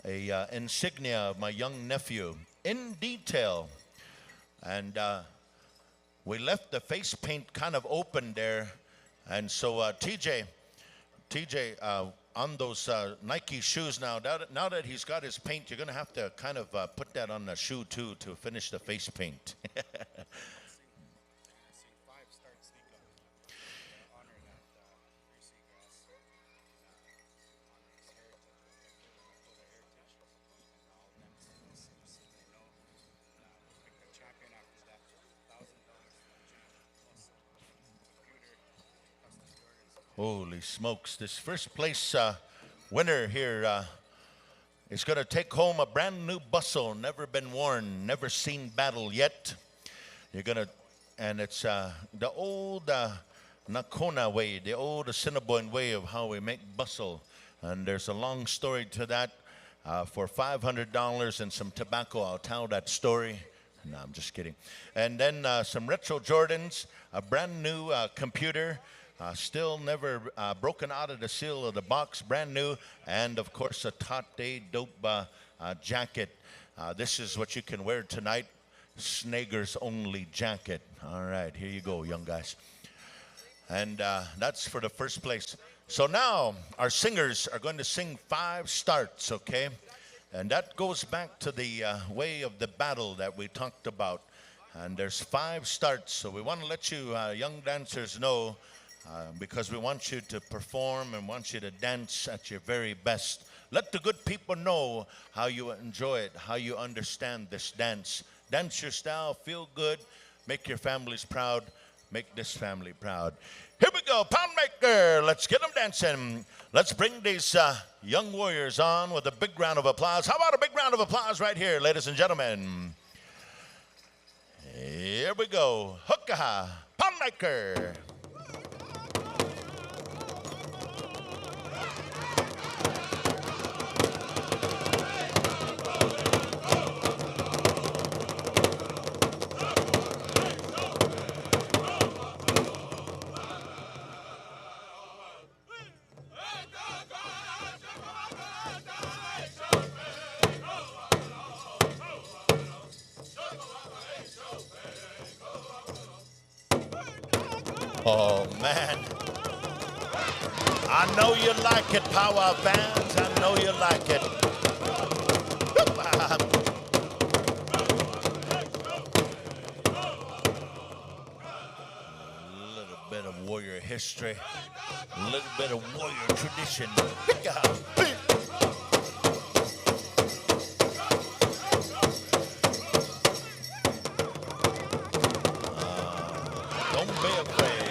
a insignia of my young nephew in detail. And we left the face paint kind of open there. And so TJ, on those Nike shoes now that he's got his paint, you're going to have to kind of put that on the shoe too to finish the face paint. Holy smokes, this first place winner here is going to take home a brand new bustle, never been worn, never seen battle yet. And it's the old Nakona way, the old Assiniboine way of how we make bustle. And there's a long story to that. For $500 and some tobacco, I'll tell that story. No, I'm just kidding. And then some retro Jordans, a brand new computer, still never broken out of the seal of the box, brand new, and of course a Tate Dope jacket. This is what you can wear tonight, Snager's only jacket. All right, here you go, young guys. And that's for the first place. So now our singers are going to sing 5 starts, okay? And that goes back to the way of the battle that we talked about. And there's 5 starts, so we want to let you young dancers know, because we want you to perform and want you to dance at your very best. Let the good people know how you enjoy it, how you understand this dance. Dance your style, feel good, make your families proud, make this family proud. Here we go, Pound Maker. Let's get them dancing. Let's bring these young warriors on with a big round of applause. How about a big round of applause right here, ladies and gentlemen? Here we go. Hookah, Pound Maker. Oh, man. I know you like it, Powwow fans. I know you like it. A little bit of warrior history. A little bit of warrior tradition. Don't be afraid.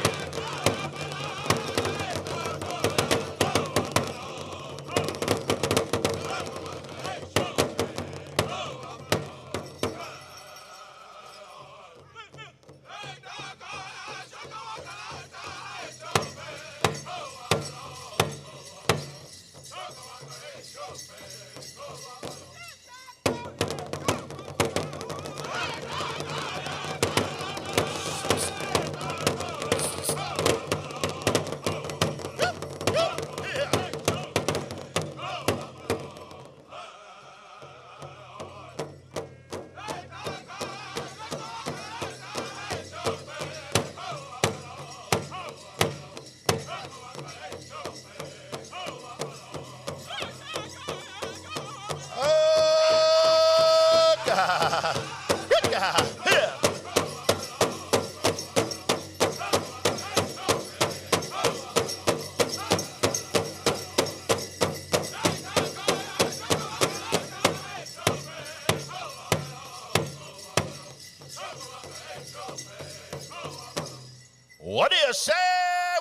What do you say?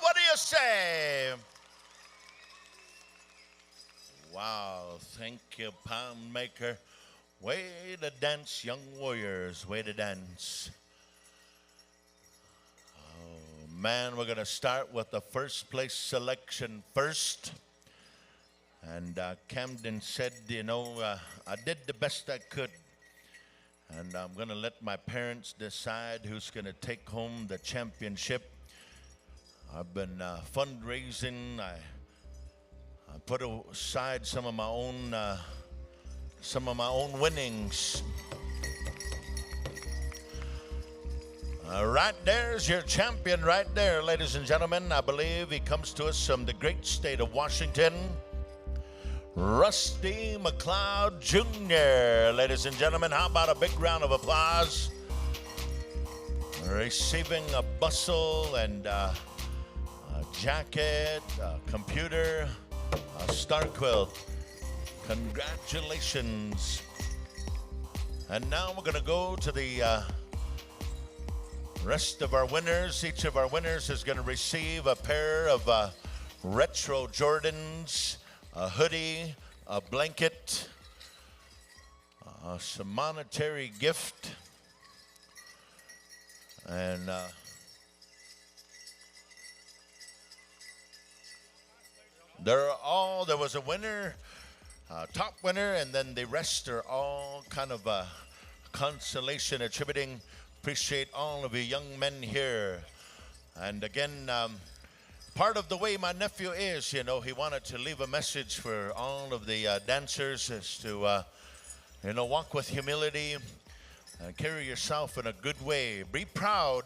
What do you say? Wow, thank you, Pound Maker. Way to dance, young warriors. Way to dance. Oh, man, we're going to start with the first place selection first. And Camden said, you know, I did the best I could. And I'm going to let my parents decide who's going to take home the championship. I've been fundraising. I put aside some of my own winnings. Right there's your champion right there, ladies and gentlemen. I believe he comes to us from the great state of Washington. Rusty McLeod Jr. Ladies and gentlemen, how about a big round of applause? Receiving a bustle and a jacket, a computer, a star quilt. Congratulations. And now we're going to go to the rest of our winners. Each of our winners is going to receive a pair of retro Jordans, a hoodie, a blanket, some monetary gift, and there was a winner, top winner, and then the rest are all kind of a consolation attributing. Appreciate all of you young men here. And again, part of the way my nephew is, you know, he wanted to leave a message for all of the dancers is to, you know, walk with humility and carry yourself in a good way. Be proud,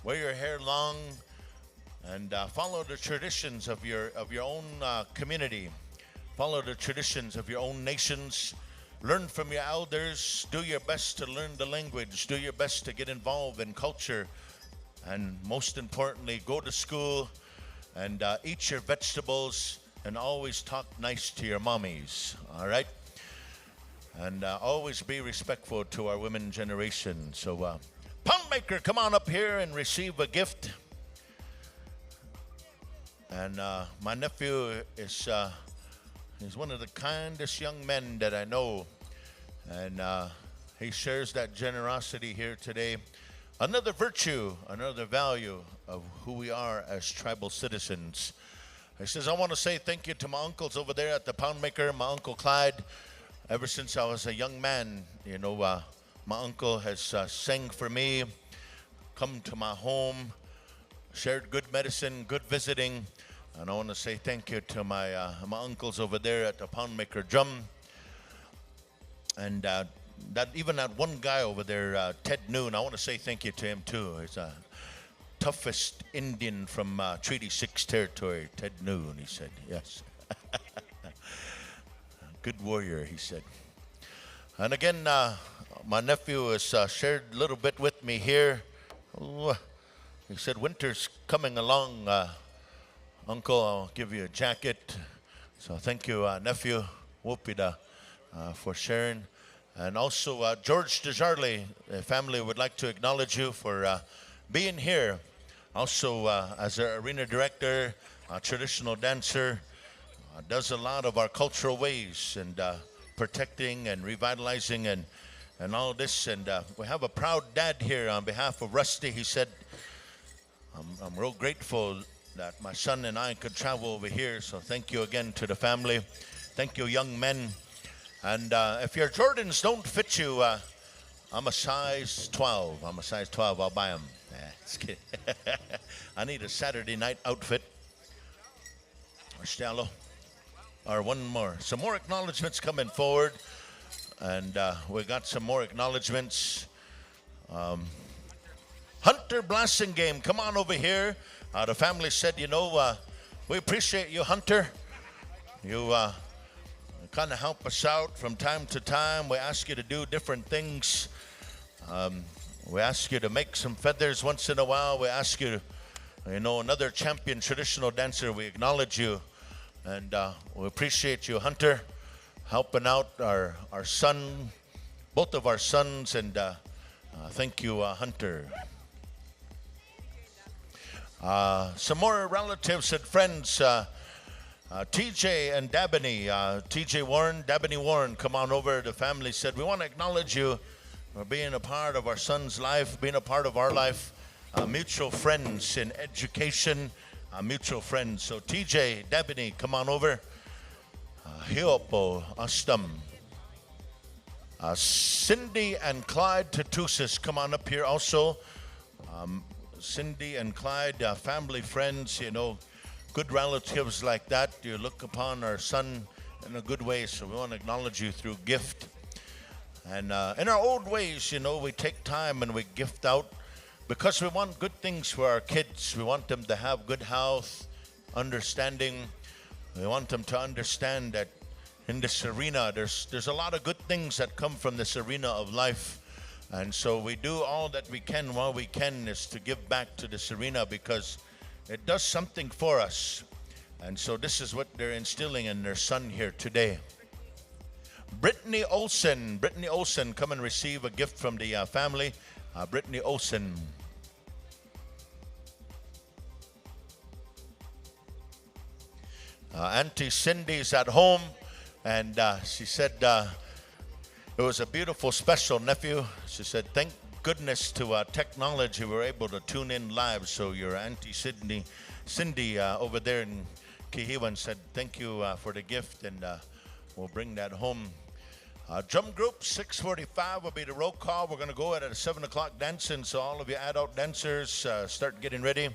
wear your hair long, and follow the traditions of your own community. Follow the traditions of your own nations. Learn from your elders. Do your best to learn the language. Do your best to get involved in culture. And most importantly, go to school and eat your vegetables and always talk nice to your mommies, all right? And always be respectful to our women generation. So, Pound Maker, come on up here and receive a gift. And my nephew is he's one of the kindest young men that I know. And he shares that generosity here today. Another virtue, another value of who we are as tribal citizens. He says, I want to say thank you to my uncles over there at the Pound Maker, my Uncle Clyde. Ever since I was a young man, you know, my uncle has sang for me, come to my home, shared good medicine, good visiting. And I want to say thank you to my uncles over there at the Pound Maker Drum. And that one guy over there, Ted Noon, I want to say thank you to him too. He's a toughest Indian from Treaty 6 territory, Ted Noon, he said, yes. Good warrior, he said. And again, my nephew has shared a little bit with me here. Ooh, he said, winter's coming along. Uncle, I'll give you a jacket. So thank you, nephew, Wopida, for sharing. And also, George Desjardins, the family would like to acknowledge you for being here. Also, as our arena director, a traditional dancer, does a lot of our cultural ways and protecting and revitalizing and all this. And we have a proud dad here on behalf of Rusty. He said, I'm real grateful that my son and I could travel over here. So thank you again to the family. Thank you, young men. And if your Jordans don't fit you, I'm a size 12. I'm a size 12. I'll buy them. Just kidding. I need a Saturday night outfit. Or shallow. Or one more. Some more acknowledgements coming forward. And we got some more acknowledgements. Hunter Blasting Game, come on over here. The family said, you know, we appreciate you, Hunter. You kind of help us out from time to time. We ask you to do different things. We ask you to make some feathers once in a while. We ask you, you know, another champion traditional dancer. We acknowledge you. And we appreciate you, Hunter, helping out our son, both of our sons. And thank you, Hunter. Some more relatives and friends. TJ and Dabney, TJ Warren, Dabney Warren, come on over. The family said, we want to acknowledge you for being a part of our son's life, being a part of our life, mutual friends in education, mutual friends. So TJ, Dabney, come on over. Hiopo, Astam. Cindy and Clyde Tatusis, come on up here also. Cindy and Clyde, family friends, you know, good relatives like that. You look upon our son in a good way, so we want to acknowledge you through gift. And in our old ways, you know, we take time and we gift out because we want good things for our kids. We want them to have good health, understanding. We want them to understand that in this arena, there's a lot of good things that come from this arena of life. And so we do all that we can while we can is to give back to this arena because it does something for us. And so this is what they're instilling in their son here today. Brittany Olsen, come and receive a gift from the family. Brittany Olsen. Auntie Cindy's at home, and she said it was a beautiful special, nephew. She said, thank goodness to technology we were able to tune in live. So your Auntie Cindy over there in Kihiwan said, thank you for the gift, and we'll bring that home. Drum group, 6:45 will be the roll call. We're going to go at a 7 o'clock dancing, so all of you adult dancers start getting ready.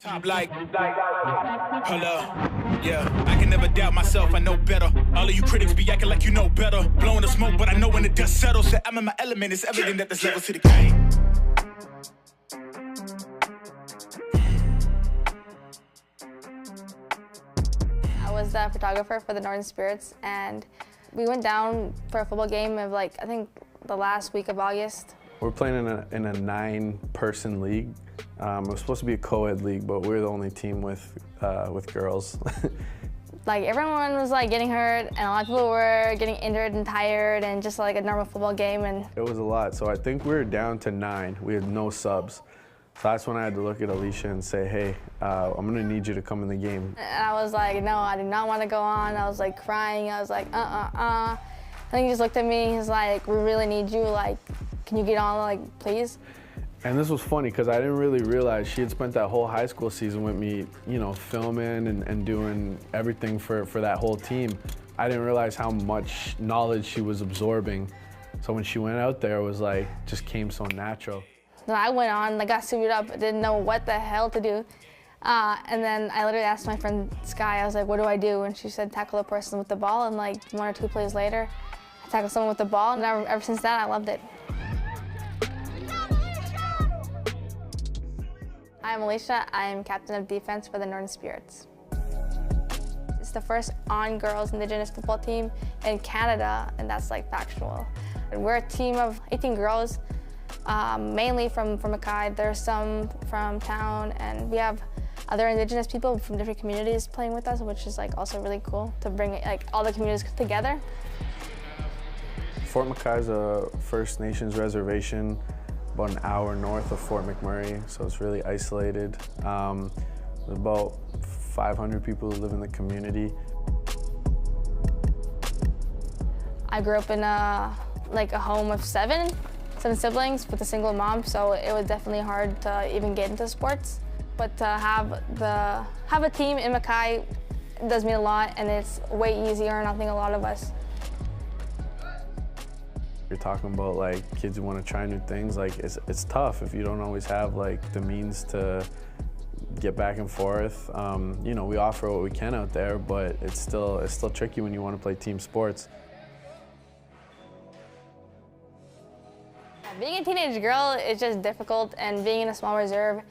Top like, hold up, yeah, I can never doubt myself, I know better. All of you critics be acting like you know better. Blowing the smoke, but I know when the dust settles that I'm in my element. It's evident that there's levels to the game. was the photographer for the Northern Spirits, and we went down for a football game of I think the last week of August. We're playing in a 9-person league. It was supposed to be a co-ed league, but we're the only team with girls. Everyone was getting hurt, and a lot of people were getting injured and tired, and just a normal football game. And it was a lot. So I think we were down to 9. We had no subs. So that's when I had to look at Alicia and say, hey, I'm gonna need you to come in the game. And I was like, no, I do not want to go on. I was crying. I was like, I think he just looked at me. He's like, we really need you. Can you get on, please? And this was funny because I didn't really realize she had spent that whole high school season with me, filming and doing everything for that whole team. I didn't realize how much knowledge she was absorbing. So when she went out there, it was just came so natural. Then I went on, got suited up, didn't know what the hell to do. And then I literally asked my friend Sky, I was like, what do I do? And she said, tackle a person with the ball. And 1 or 2 plays later, I tackled someone with the ball. And ever since that, I loved it. I'm Alicia. I'm captain of defense for the Northern Spirits. It's the first on-girls Indigenous football team in Canada, and that's factual. We're a team of 18 girls, mainly from Mackay. There's some from town, and we have other Indigenous people from different communities playing with us, which is also really cool to bring all the communities together. Fort Mackay is a First Nations reservation about an hour north of Fort McMurray, so it's really isolated. There's about 500 people who live in the community. I grew up in a home of seven siblings with a single mom, so it was definitely hard to even get into sports. But to have a team in Mackay does mean a lot, and it's way easier, and I think a lot of us. You're talking about kids who want to try new things. It's tough if you don't always have the means to get back and forth. We offer what we can out there, but it's still tricky when you want to play team sports. Being a teenage girl is just difficult, and being in a small reserve,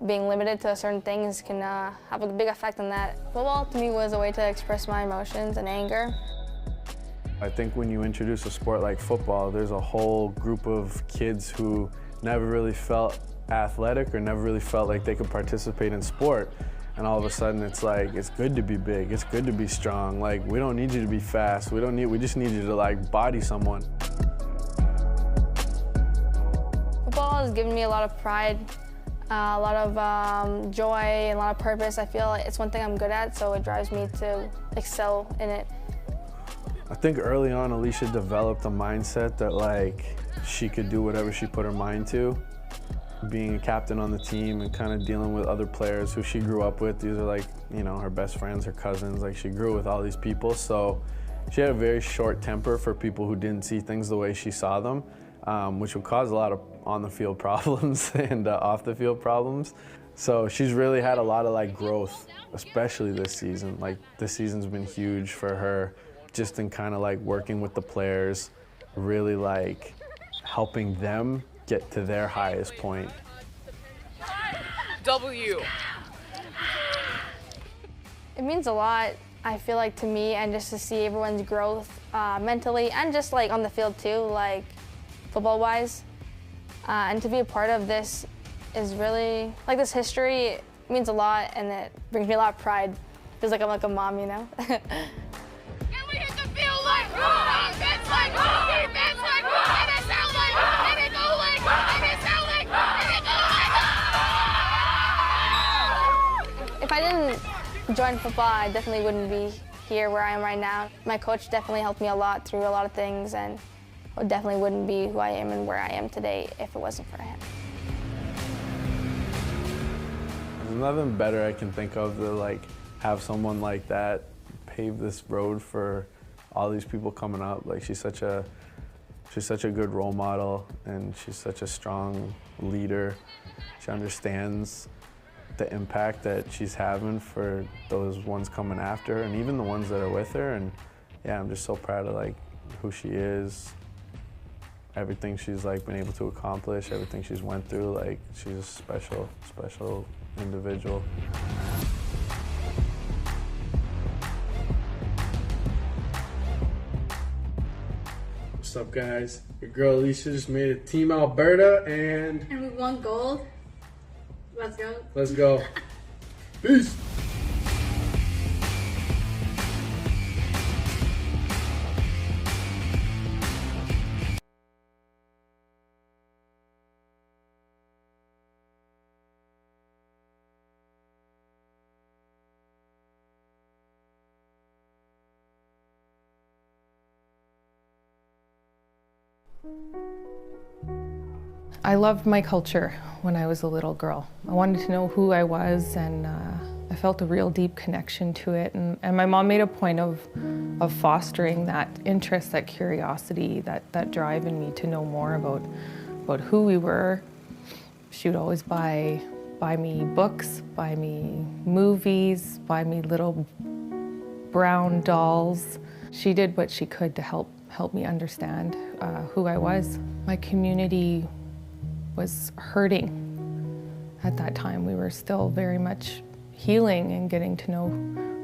being limited to certain things can have a big effect on that. Football to me was a way to express my emotions and anger. I think when you introduce a sport like football, there's a whole group of kids who never really felt athletic or never really felt like they could participate in sport. And all of a sudden it's it's good to be big, it's good to be strong. We don't need you to be fast, we just need you to body someone. Football has given me a lot of pride, a lot of joy, and a lot of purpose. I feel it's one thing I'm good at, so it drives me to excel in it. I think early on, Alicia developed a mindset that she could do whatever she put her mind to. Being a captain on the team and kind of dealing with other players who she grew up with. These are her best friends, her cousins. She grew with all these people, so she had a very short temper for people who didn't see things the way she saw them, which would cause a lot of on-the-field problems and off-the-field problems. So she's really had a lot of growth, especially this season. This season's been huge for her, just in kind of working with the players, really helping them get to their highest point. W. It means a lot, I feel to me, and just to see everyone's growth mentally and just on the field too, football-wise. And to be a part of this is really, this history means a lot, and it brings me a lot of pride. Feels like I'm a mom, If I didn't join football, I definitely wouldn't be here where I am right now. My coach definitely helped me a lot through a lot of things, and I definitely wouldn't be who I am and where I am today if it wasn't for him. There's nothing better I can think of to have someone like that pave this road for all these people coming up. She's such a good role model, and she's such a strong leader. She understands the impact that she's having for those ones coming after her, and even the ones that are with her. And yeah, I'm just so proud of who she is, everything she's been able to accomplish, everything she's went through. She's a special individual. What's up, guys? Your girl Alicia just made it Team Alberta, and we won gold. Let's go. Let's go. Peace. I loved my culture when I was a little girl. I wanted to know who I was, and I felt a real deep connection to it. And my mom made a point of fostering that interest, that curiosity, that drive in me to know more about who we were. She would always buy me books, buy me movies, buy me little brown dolls. She did what she could to help me understand who I was. My community was hurting at that time. We were still very much healing and getting to know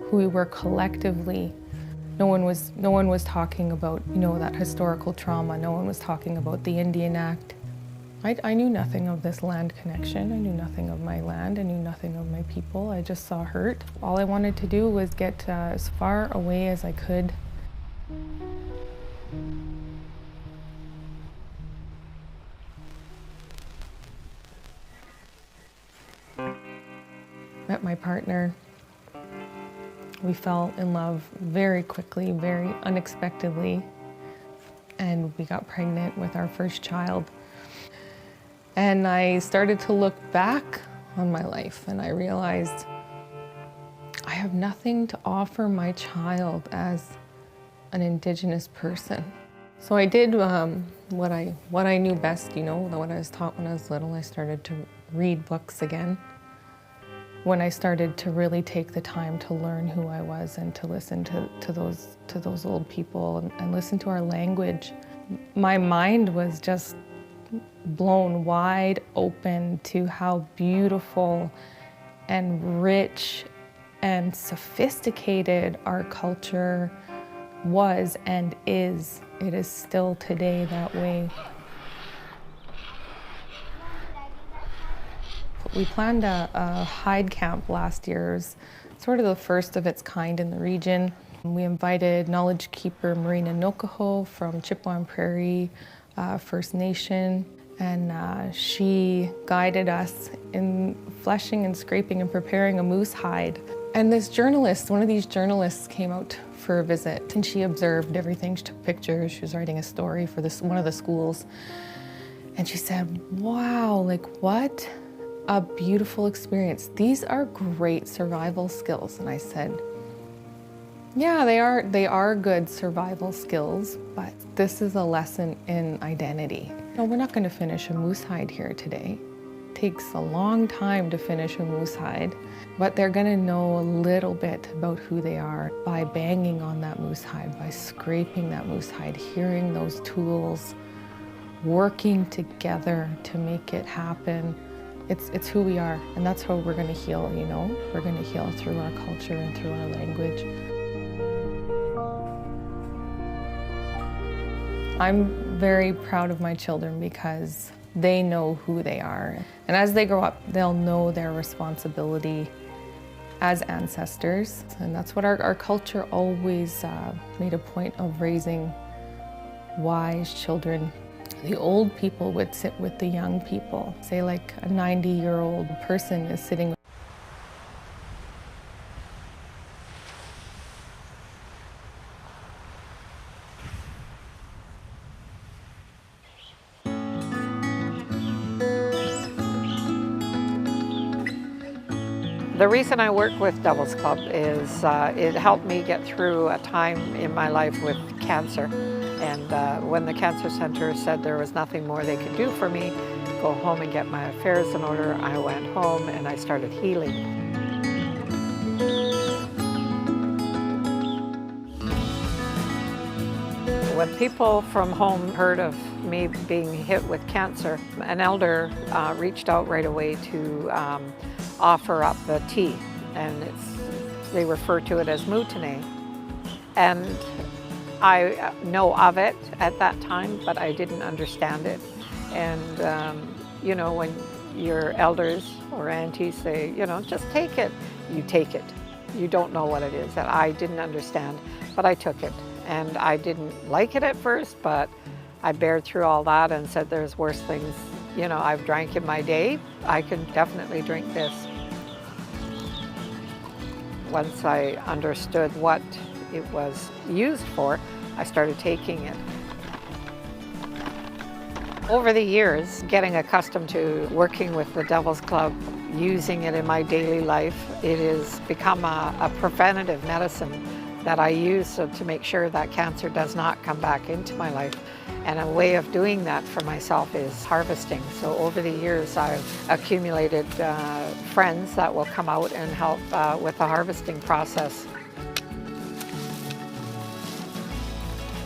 who we were collectively. No one was talking about, that historical trauma. No one was talking about the Indian Act. I knew nothing of this land connection. I knew nothing of my land. I knew nothing of my people. I just saw hurt. All I wanted to do was get as far away as I could. Met my partner. We fell in love very quickly, very unexpectedly, and we got pregnant with our first child. And I started to look back on my life, and I realized I have nothing to offer my child as an Indigenous person. So I did what I knew best, what I was taught when I was little. I started to read books again. When I started to really take the time to learn who I was and to listen to those old people and listen to our language, my mind was just blown wide open to how beautiful and rich and sophisticated our culture was and is. It is still today that way. We planned a hide camp last year. It was sort of the first of its kind in the region. We invited knowledge keeper Marina Nokaho from Chippewa Prairie First Nation, and she guided us in fleshing and scraping and preparing a moose hide. And this journalist, one of these journalists, came out for a visit, and she observed everything. She took pictures. She was writing a story for one of the schools. And she said, wow, like what a beautiful experience. These are great survival skills. And I said, yeah, they are good survival skills, but this is a lesson in identity. No, we're not going to finish a moose hide here today. It takes a long time to finish a moose hide, but they're going to know a little bit about who they are by banging on that moose hide, by scraping that moose hide, hearing those tools, working together to make it happen. It's who we are, and that's how we're going to heal, We're going to heal through our culture and through our language. I'm very proud of my children because they know who they are. And as they grow up, they'll know their responsibility as ancestors. And that's what our culture always made a point of raising wise children. The old people would sit with the young people. Say like a 90-year-old person is sitting. The reason I work with Devil's Club is it helped me get through a time in my life with cancer. And when the Cancer Center said there was nothing more they could do for me, go home and get my affairs in order, I went home and I started healing. When people from home heard of me being hit with cancer, an elder reached out right away to offer up the tea, and they refer to it as mutane. And I know of it at that time, but I didn't understand it. And you know, when your elders or aunties say, you know, just take it, you take it. You don't know what it is, and I didn't understand, but I took it. And I didn't like it at first, but I bared through all that and said there's worse things, you know, I've drank in my day. I can definitely drink this. Once I understood what it was used for, I started taking it. Over the years, getting accustomed to working with the Devil's Club, using it in my daily life, it has become a preventative medicine that I use to make sure that cancer does not come back into my life. And a way of doing that for myself is harvesting. So over the years, I've accumulated friends that will come out and help with the harvesting process.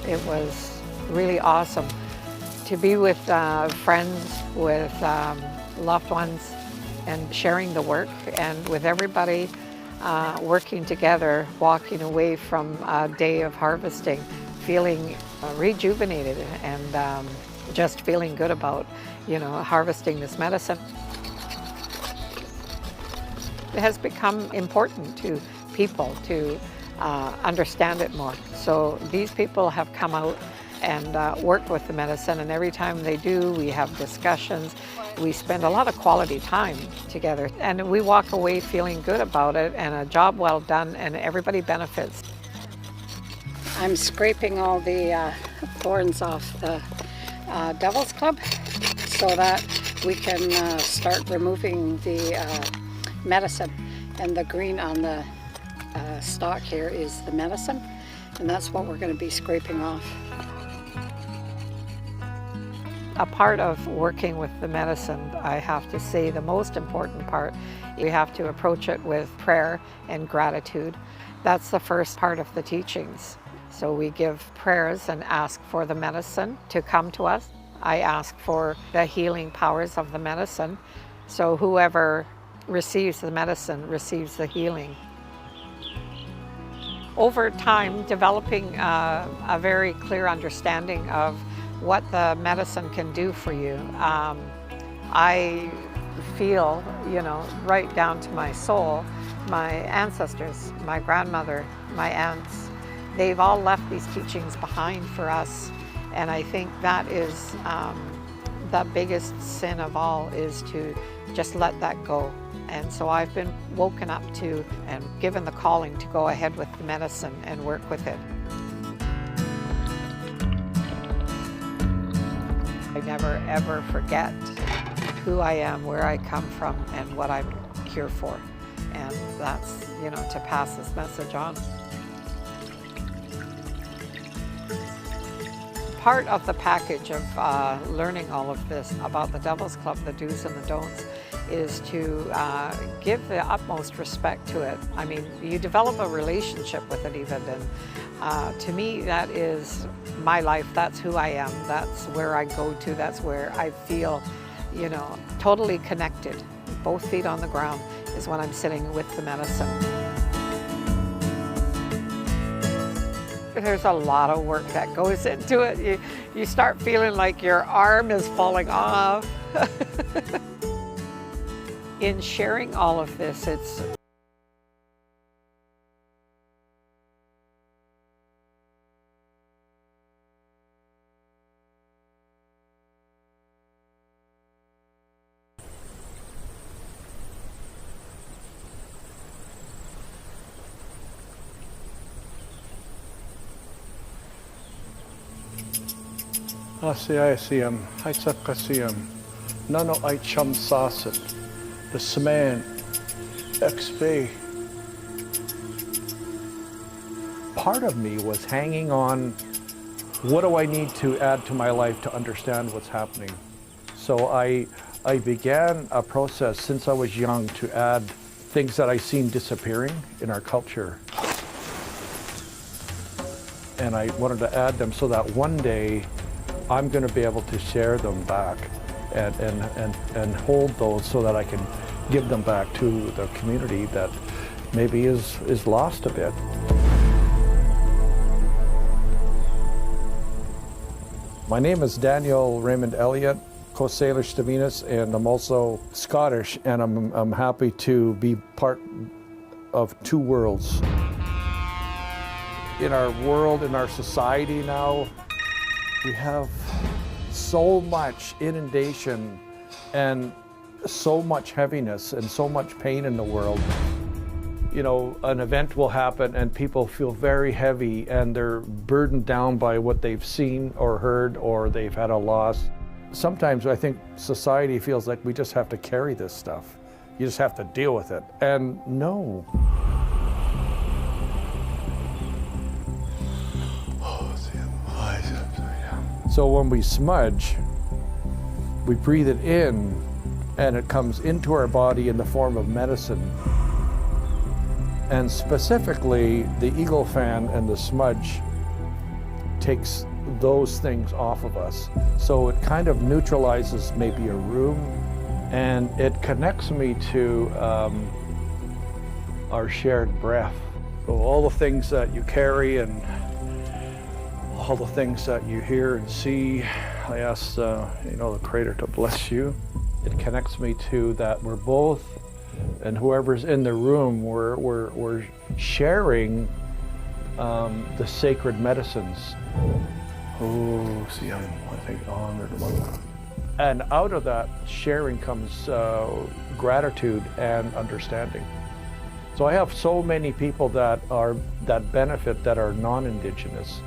It was really awesome to be with friends, with loved ones, and sharing the work, and with everybody working together, walking away from a day of harvesting, feeling rejuvenated and just feeling good about, you know, harvesting this medicine. It has become important to people to understand it more. So these people have come out and worked with the medicine, and every time they do, we have discussions. We spend a lot of quality time together, and we walk away feeling good about it and a job well done, and everybody benefits. I'm scraping all the thorns off the Devil's Club so that we can start removing the medicine. And the green on the stalk here is the medicine, and that's what we're going to be scraping off. A part of working with the medicine, I have to say the most important part, you have to approach it with prayer and gratitude. That's the first part of the teachings. So we give prayers and ask for the medicine to come to us. I ask for the healing powers of the medicine. So whoever receives the medicine receives the healing. Over time, developing a very clear understanding of what the medicine can do for you. I feel, you know, right down to my soul, my ancestors, my grandmother, my aunts, they've all left these teachings behind for us. And I think that is the biggest sin of all, is to just let that go. And so I've been woken up to and given the calling to go ahead with the medicine and work with it. I never ever forget who I am, where I come from, and what I'm here for. And that's, you know, to pass this message on. Part of the package of learning all of this about the Devil's Club, the do's and the don'ts, is to give the utmost respect to it. I mean, you develop a relationship with it even, and to me that is my life. That's who I am. That's where I go to. That's where I feel, you know, totally connected. Both feet on the ground is when I'm sitting with the medicine. There's a lot of work that goes into it. You start feeling like your arm is falling off. In sharing all of this, it's Asiasiam, Haitsakasiam, Nano Aicham Sasit, the Saman, XV. Part of me was hanging on, what do I need to add to my life to understand what's happening? So I began a process since I was young to add things that I seen disappearing in our culture. And I wanted to add them so that one day I'm going to be able to share them back and hold those so that I can give them back to the community that maybe is lost a bit. My name is Daniel Raymond Elliott, Coast Salish Staminas, and I'm also Scottish, and I'm happy to be part of two worlds. In our world, in our society now, we have so much inundation and so much heaviness and so much pain in the world. You know, an event will happen and people feel very heavy and they're burdened down by what they've seen or heard, or they've had a loss. Sometimes I think society feels like we just have to carry this stuff. You just have to deal with it. And no. So when we smudge, we breathe it in and it comes into our body in the form of medicine. And specifically, the eagle fan and the smudge takes those things off of us. So it kind of neutralizes maybe a room, and it connects me to our shared breath. So all the things that you carry and all the things that you hear and see, I ask the Creator to bless you. It connects me to that we're both, and whoever's in the room, we're sharing the sacred medicines. Oh, see, I think honored one. And out of that sharing comes gratitude and understanding. So I have so many people that benefit that are non-Indigenous,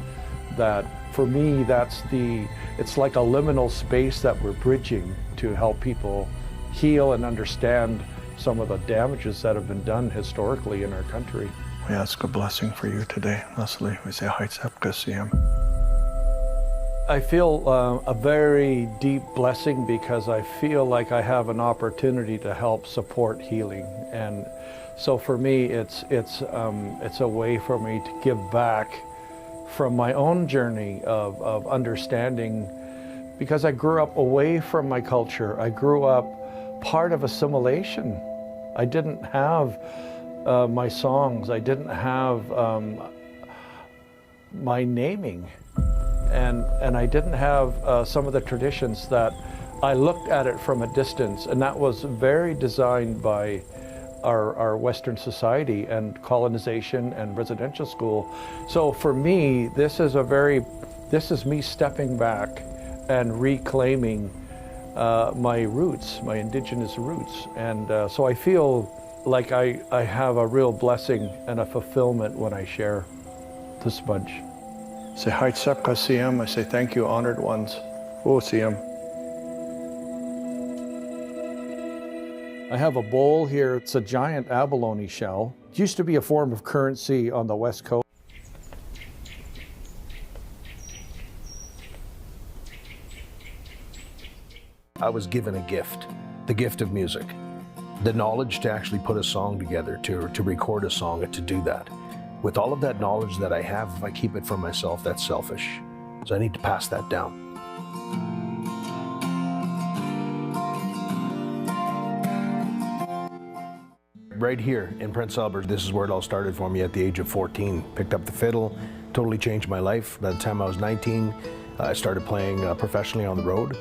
that for me, it's like a liminal space that we're bridging to help people heal and understand some of the damages that have been done historically in our country. We ask a blessing for you today, Leslie. We say, I feel a very deep blessing because I feel like I have an opportunity to help support healing. And so for me, it's a way for me to give back from my own journey of understanding, because I grew up away from my culture. I grew up part of assimilation. I didn't have my songs. I didn't have my naming. And I didn't have some of the traditions that I looked at it from a distance, and that was very designed by our Western society and colonization and residential school. So for me, this is me stepping back and reclaiming my roots, my Indigenous roots. And so I feel like I have a real blessing and a fulfillment when I share the smudge. Say hi, Tsepka Siem. I say thank you, honored ones. Oh, Siem. I have a bowl here. It's a giant abalone shell. It used to be a form of currency on the West Coast. I was given a gift, the gift of music. The knowledge to actually put a song together, to record a song, and to do that. With all of that knowledge that I have, if I keep it for myself, that's selfish. So I need to pass that down. Right here in Prince Albert, this is where it all started for me at the age of 14. Picked up the fiddle, totally changed my life. By the time I was 19, I started playing professionally on the road,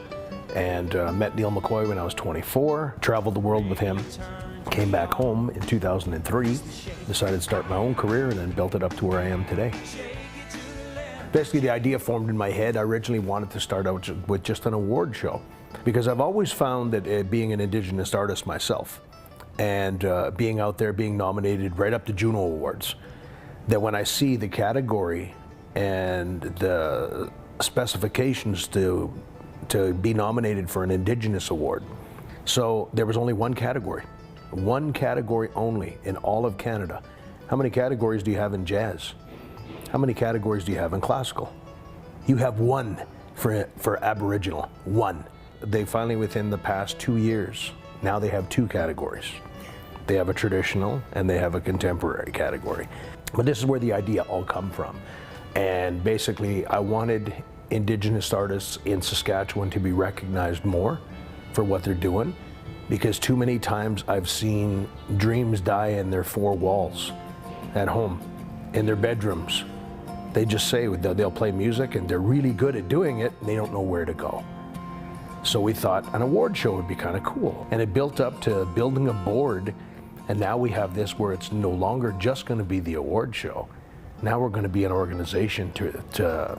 and met Neil McCoy when I was 24, traveled the world with him. Came back home in 2003, decided to start my own career, and then built it up to where I am today. Basically, the idea formed in my head. I originally wanted to start out with just an award show, because I've always found that being an Indigenous artist myself, and being out there, being nominated right up to Juno Awards, that when I see the category and the specifications to be nominated for an Indigenous award, so there was only one category only in all of Canada. How many categories do you have in jazz? How many categories do you have in classical? You have one for Aboriginal, one. They finally, within the past 2 years, now they have two categories. They have a traditional and they have a contemporary category. But this is where the idea all come from. And basically, I wanted Indigenous artists in Saskatchewan to be recognized more for what they're doing, because too many times I've seen dreams die in their four walls at home, in their bedrooms. They just say they'll play music and they're really good at doing it and they don't know where to go. So we thought an award show would be kind of cool. And it built up to building a board, and now we have this where it's no longer just going to be the award show. Now we're going to be an organization to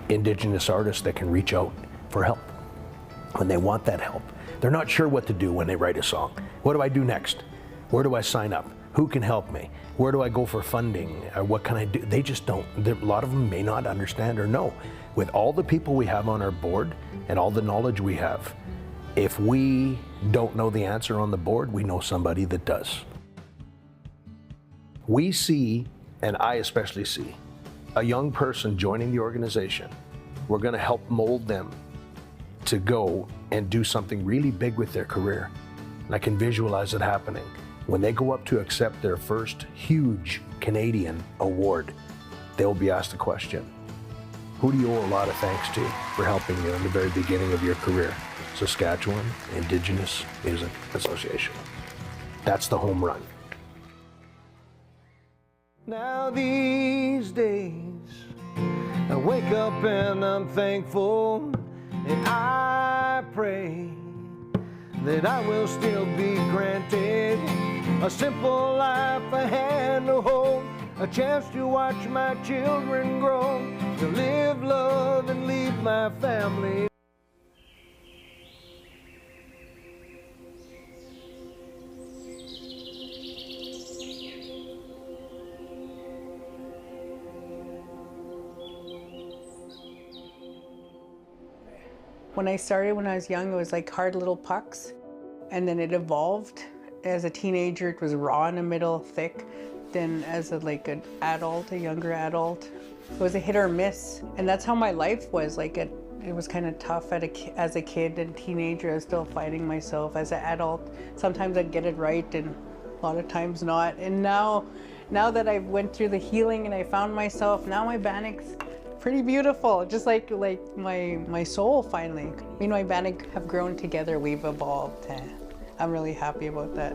Indigenous artists that can reach out for help when they want that help. They're not sure what to do when they write a song. What do I do next? Where do I sign up? Who can help me? Where do I go for funding? What can I do? They just don't. A lot of them may not understand or know. With all the people we have on our board and all the knowledge we have, if we don't know the answer on the board, we know somebody that does. We see, and I especially see, a young person joining the organization. We're going to help mold them to go and do something really big with their career. And I can visualize it happening. When they go up to accept their first huge Canadian award, they will be asked a question. Who do you owe a lot of thanks to for helping you in the very beginning of your career? Saskatchewan Indigenous Music Association. That's the home run. Now these days, I wake up and I'm thankful, and I pray that I will still be granted a simple life, a hand to hold, a chance to watch my children grow, to live, love, and leave my family. When I started when I was young, it was like hard little pucks, and then it evolved. As a teenager, it was raw in the middle, thick. Then as an adult, a younger adult, it was a hit or miss. And that's how my life was. Like it was kind of tough as a kid and teenager. I was still fighting myself. As an adult, sometimes I'd get it right and a lot of times not. And now that I went through the healing and I found myself, now my Bannock's pretty beautiful, just like my soul finally. Me and my Bannock have grown together, we've evolved. I'm really happy about that.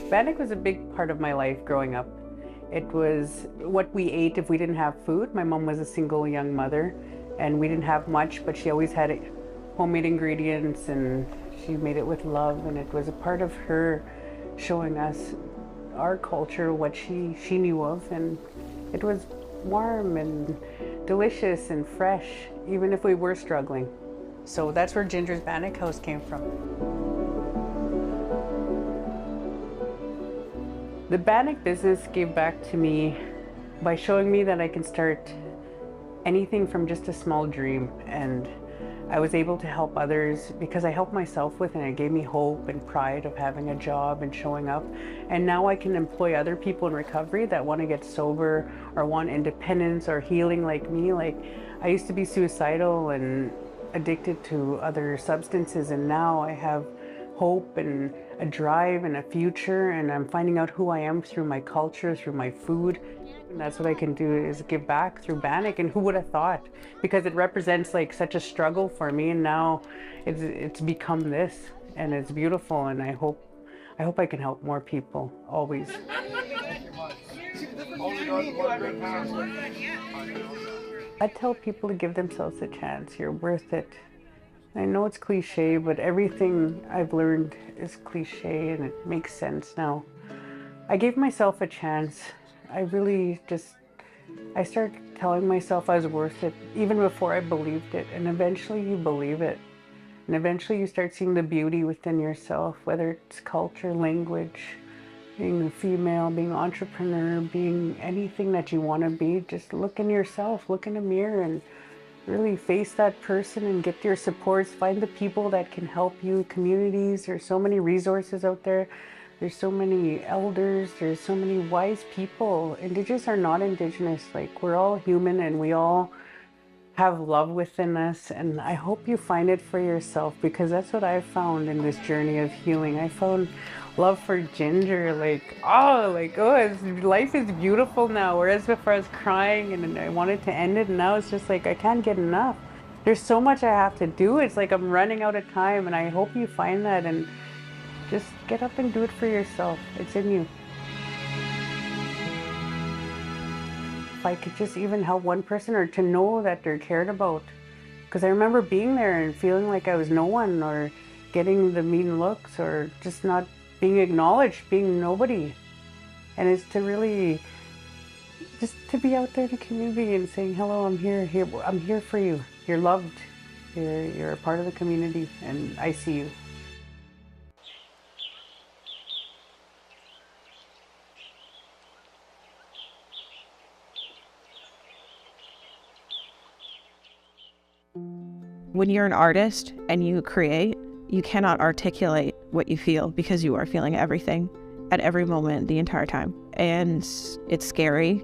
Bannock was a big part of my life growing up. It was what we ate if we didn't have food. My mom was a single young mother and we didn't have much, but she always had homemade ingredients and she made it with love, and it was a part of her showing us our culture, what she knew of, and it was warm and delicious and fresh, even if we were struggling. So that's where Ginger's Bannock House came from. The Bannock business gave back to me by showing me that I can start anything from just a small dream, and I was able to help others because I helped myself with it, and it gave me hope and pride of having a job and showing up. And now I can employ other people in recovery that want to get sober or want independence or healing like me. Like, I used to be suicidal and addicted to other substances, and now I have hope and a drive and a future, and I'm finding out who I am through my culture, through my food. And that's what I can do, is give back through Bannock. And who would have thought? Because it represents like such a struggle for me, and now it's become this, and it's beautiful, and I hope I can help more people, always. I tell people to give themselves a chance. You're worth it. I know it's cliche, but everything I've learned is cliche and it makes sense now. I gave myself a chance. I started telling myself I was worth it even before I believed it, and eventually you believe it. And eventually you start seeing the beauty within yourself, whether it's culture, language, being a female, being an entrepreneur, being anything that you want to be. Just look in yourself, look in a mirror and really face that person and get your supports. Find the people that can help you, communities. There's so many resources out there. There's so many elders, there's so many wise people. Indigenous are not Indigenous, like we're all human and we all have love within us, and I hope you find it for yourself, because that's what I found in this journey of healing. I found love for Ginger, life is beautiful now, whereas before I was crying and I wanted to end it, and now it's just like I can't get enough. There's so much I have to do, it's like I'm running out of time, and I hope you find that and just get up and do it for yourself. It's in you. if I could just even help one person or to know that they're cared about. Because I remember being there and feeling like I was no one, or getting the mean looks, or just not being acknowledged, being nobody. And it's to really, just to be out there in the community and saying, hello, I'm here, I'm here for you. You're loved, you're a part of the community, and I see you. When you're an artist and you create, you cannot articulate what you feel because you are feeling everything at every moment the entire time. And it's scary.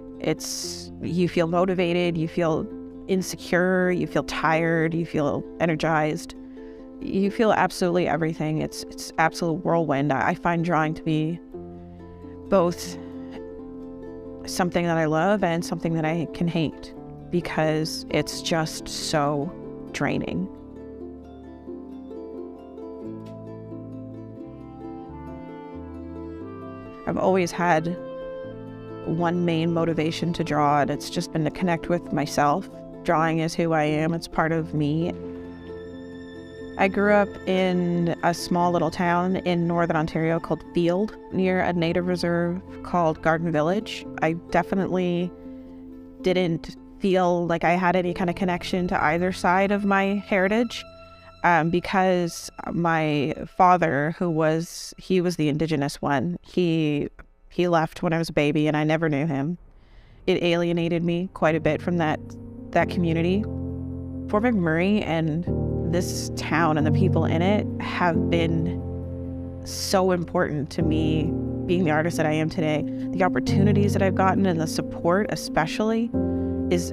You feel motivated, you feel insecure, you feel tired, you feel energized. You feel absolutely everything. It's absolute whirlwind. I find drawing to be both something that I love and something that I can hate because it's just so draining. I've always had one main motivation to draw, and it's just been to connect with myself. Drawing is who I am, it's part of me. I grew up in a small little town in northern Ontario called Field, near a native reserve called Garden Village. I definitely didn't feel like I had any kind of connection to either side of my heritage because my father, he was the Indigenous one, he left when I was a baby and I never knew him. It alienated me quite a bit from that community. Fort McMurray and this town and the people in it have been so important to me being the artist that I am today. The opportunities that I've gotten and the support especially is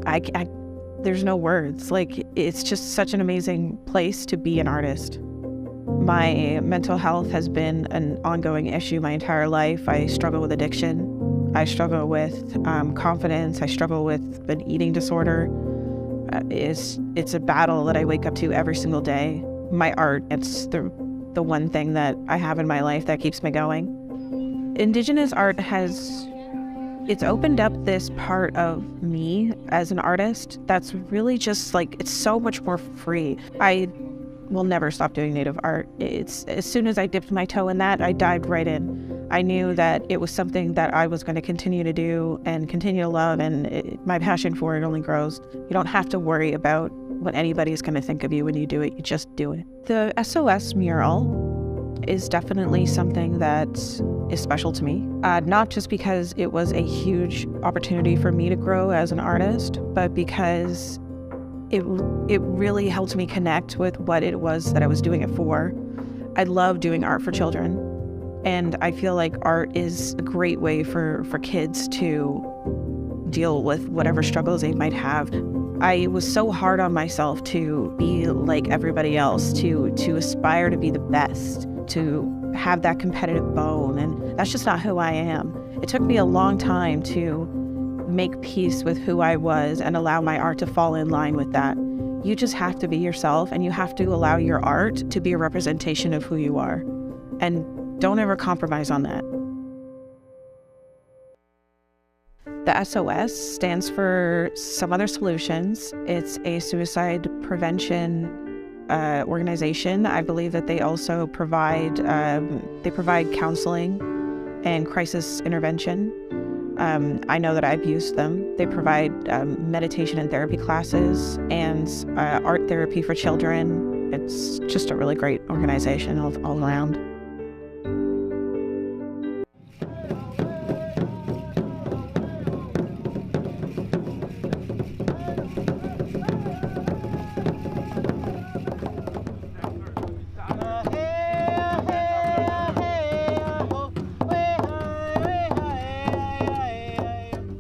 there's no words. Like, it's just such an amazing place to be an artist. My mental health has been an ongoing issue my entire life. I struggle with addiction. I struggle with confidence. I struggle with an eating disorder. It's a battle that I wake up to every single day. My art, it's the one thing that I have in my life that keeps me going. Indigenous art it's opened up this part of me as an artist that's really just like, it's so much more free. I will never stop doing Native art. It's as soon as I dipped my toe in that, I dived right in. I knew that it was something that I was going to continue to do and continue to love, and my passion for it only grows. You don't have to worry about what anybody's going to think of you when you do it. You just do it. The SOS mural is definitely something that is special to me, not just because it was a huge opportunity for me to grow as an artist, but because it really helped me connect with what it was that I was doing it for. I love doing art for children, and I feel like art is a great way for kids to deal with whatever struggles they might have. I was so hard on myself to be like everybody else, to aspire to be the best, to have that competitive bone, and that's just not who I am. It took me a long time to make peace with who I was and allow my art to fall in line with that. You just have to be yourself, and you have to allow your art to be a representation of who you are. And don't ever compromise on that. The SOS stands for Some Other Solutions. It's a suicide prevention organization. I believe that they also provide counseling and crisis intervention. I know that I've used them. They provide meditation and therapy classes and art therapy for children. It's just a really great organization all around.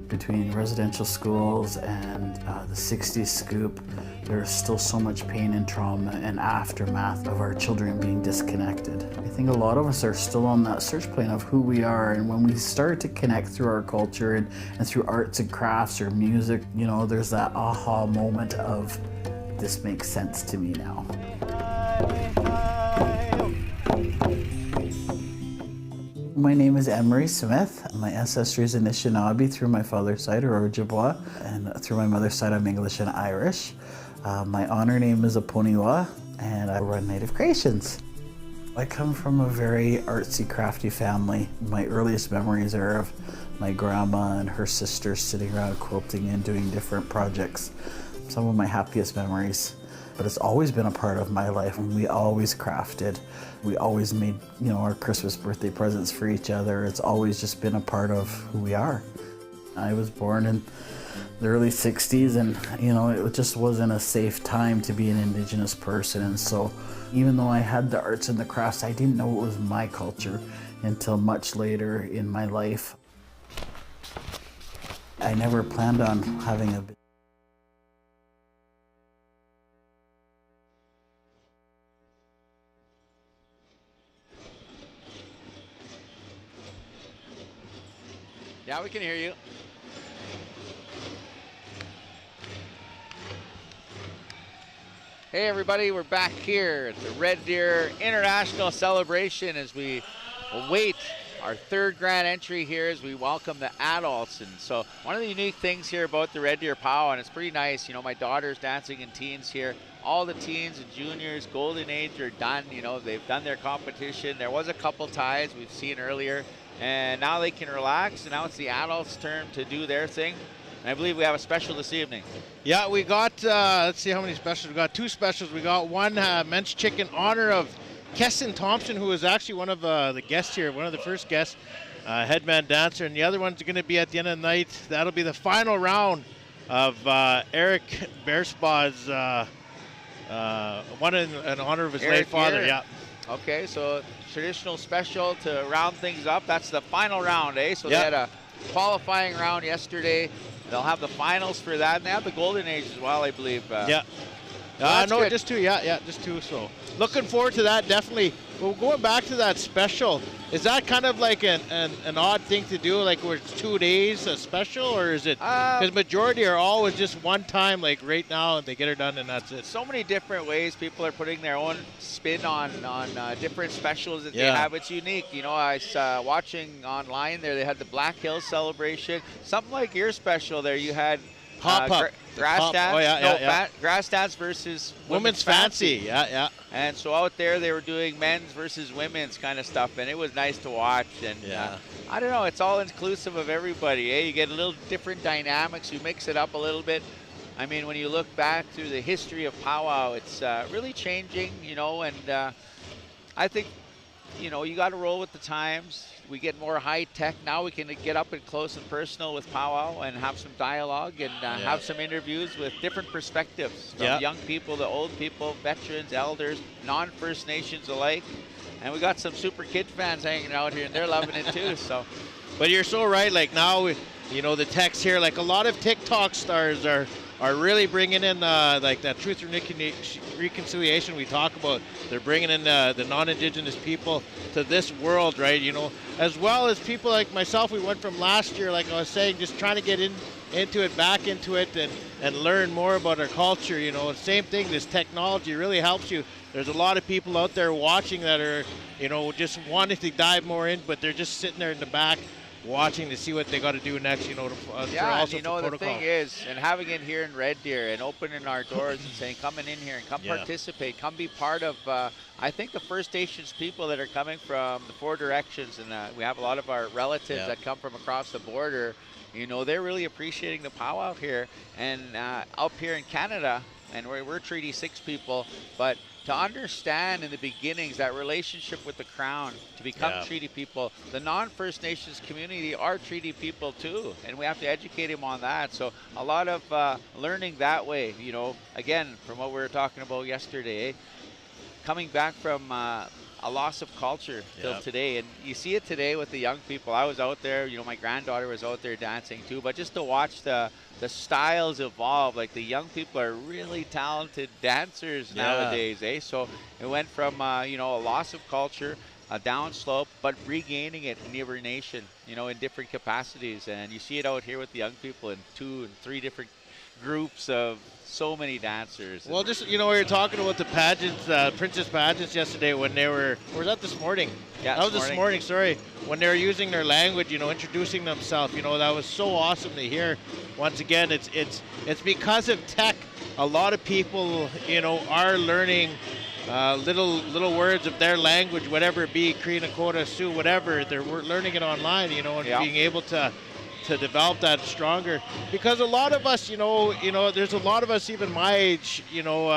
Between residential schools and the 60s scoop, there's still so much pain and trauma and aftermath of our children being disconnected. I think a lot of us are still on that search plane of who we are, and when we start to connect through our culture and through arts and crafts or music, you know, there's that aha moment of, this makes sense to me now. My name is Anne-Marie Smith. My ancestry is Anishinaabe through my father's side, or Ojibwa, and through my mother's side, I'm English and Irish. My honor name is Aponiwa, and I run Native Creations. I come from a very artsy, crafty family. My earliest memories are of my grandma and her sisters sitting around quilting and doing different projects. Some of my happiest memories. But it's always been a part of my life, and we always crafted. We always made, our Christmas birthday presents for each other. It's always just been a part of who we are. I was born in the early 60s, and it just wasn't a safe time to be an Indigenous person. And so even though I had the arts and the crafts, I didn't know it was my culture until much later in my life. I never planned on having a Yeah, we can hear you. Hey everybody, we're back here at the Red Deer International Celebration as we await our third grand entry here as we welcome the adults. And so one of the unique things here about the Red Deer Powwow, and it's pretty nice, my daughter's dancing in teens here. All the teens and juniors, golden age are done, they've done their competition. There was a couple ties we've seen earlier, and now they can relax, and now it's the adults' turn to do their thing. And I believe we have a special this evening. Yeah, we got, let's see how many specials. We got two specials. We got one men's chick in honor of Kesson Thompson, who was actually one of the guests here, one of the first guests, headman dancer. And the other one's going to be at the end of the night. That'll be the final round of Eric Bearspaw's one in honor of his late father. Here. Yeah. Okay, so traditional special to round things up. That's the final round, eh? So Yeah. they had a qualifying round yesterday. They'll have the finals for that, and they have the golden age as well, I believe. Yeah. that's No, good. just two. Yeah, just two. So looking forward to that, definitely. Well, going back to that special, is that kind of like an odd thing to do, like where it's 2 days a special, or is it? Because majority are always just one time, like right now, and they get it done and that's it. So many different ways people are putting their own spin on different specials that they Yeah. have. It's unique. I was watching online there, they had the Black Hills celebration. Something like your special there, you had Pop-up. grass dance. Oh, yeah. Grass dance versus Women's fancy. Yeah. And so out there they were doing men's versus women's kind of stuff, and it was nice to watch. And I don't know, it's all inclusive of everybody. You get a little different dynamics. You mix it up a little bit. I mean, when you look back through the history of powwow, it's really changing, and I think, you got to roll with the times. We get more high tech now. We can get up and close and personal with powwow and have some dialogue and have some interviews with different perspectives from young people to old people, veterans, elders, non-First Nations alike. And we got some super kid fans hanging out here, and they're loving it too. So, but you're so right. Like now, the text here, like a lot of TikTok stars are really bringing in like that truth and reconciliation we talk about. They're bringing in the non-Indigenous people to this world, right? As well as people like myself. We went from last year, like I was saying, just trying to get back into it and learn more about our culture. Same thing, this technology really helps you. There's a lot of people out there watching that are, just wanting to dive more in, but they're just sitting there in the back watching to see what they got to do next, and the the thing is, and having it here in Red Deer and opening our doors and saying, come in here and come participate, come be part of, I think the First Nations people that are coming from the 4 directions, and we have a lot of our relatives that come from across the border, they're really appreciating the powwow here. And up here in Canada, and we're Treaty 6 people, but to understand in the beginnings that relationship with the Crown, to become treaty people, the non-First Nations community are treaty people too, and we have to educate them on that. So a lot of learning that way, again, from what we were talking about yesterday, coming back from a loss of culture till today, and you see it today with the young people. I was out there, my granddaughter was out there dancing too, but just to watch the styles evolve, like the young people are really talented dancers nowadays, eh? So it went from a loss of culture, a downslope, but regaining it in every nation, in different capacities. And you see it out here with the young people in 2 and 3 different groups of so many dancers. Well, just, you know, we were talking about the pageants, princess pageants yesterday when they were, or was that this morning? Yeah, that was this morning, sorry. When they were using their language, you know, introducing themselves, you know, that was so awesome to hear. Once again, it's because of tech, a lot of people, you know, are learning little words of their language, whatever it be, Cree, Nakota, Sioux, whatever. They're learning it online, you know, and being able to develop that stronger, because a lot of us, you know, there's a lot of us even my age, you know,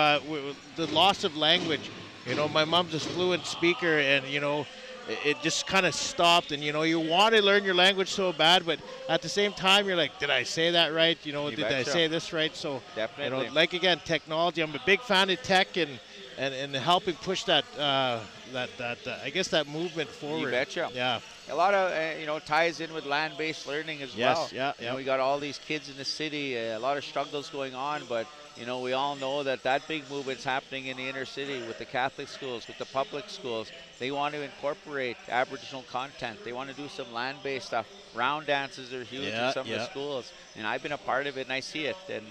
the loss of language. You know, my mom's a fluent speaker, and you know, it just kind of stopped. And you know, you want to learn your language so bad, but at the same time, you're like, did I say that right? You know, did I say this right? So, definitely, you know, like again, technology. I'm a big fan of tech and helping push that I guess that movement forward. You betcha. Yeah. A lot of you know, ties in with land-based learning as well. Yeah. You know, we got all these kids in the city, a lot of struggles going on, but you know, we all know that big movement's happening in the inner city with the Catholic schools, with the public schools. They want to incorporate Aboriginal content. They want to do some land-based stuff. Round dances are huge in some of the schools, and I've been a part of it, and I see it. And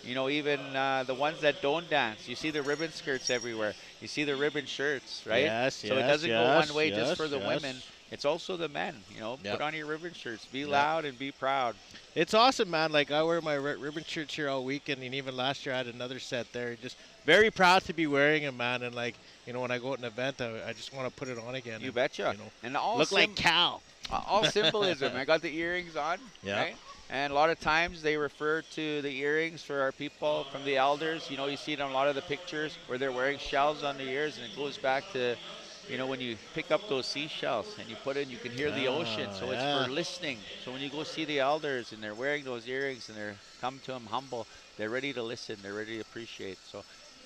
you know, even the ones that don't dance, you see the ribbon skirts everywhere. You see the ribbon shirts, right? So it doesn't go one way just for the women. It's also the men, you know, put on your ribbon shirts, be loud and be proud. It's awesome, man. Like, I wear my ribbon shirts here all weekend, and even last year I had another set there. Just very proud to be wearing them, man. And like, you know, when I go to an event, I just want to put it on again. You betcha. You know, and all look like Cal. All symbolism. I got the earrings on, right? And a lot of times they refer to the earrings for our people from the elders. You know, you see it on a lot of the pictures where they're wearing shells on the ears, and it goes back to, you know, when you pick up those seashells and you put it in, you can hear the ocean. So it's for listening. So when you go see the elders and they're wearing those earrings and they're come to them humble, they're ready to listen, they're ready to appreciate. So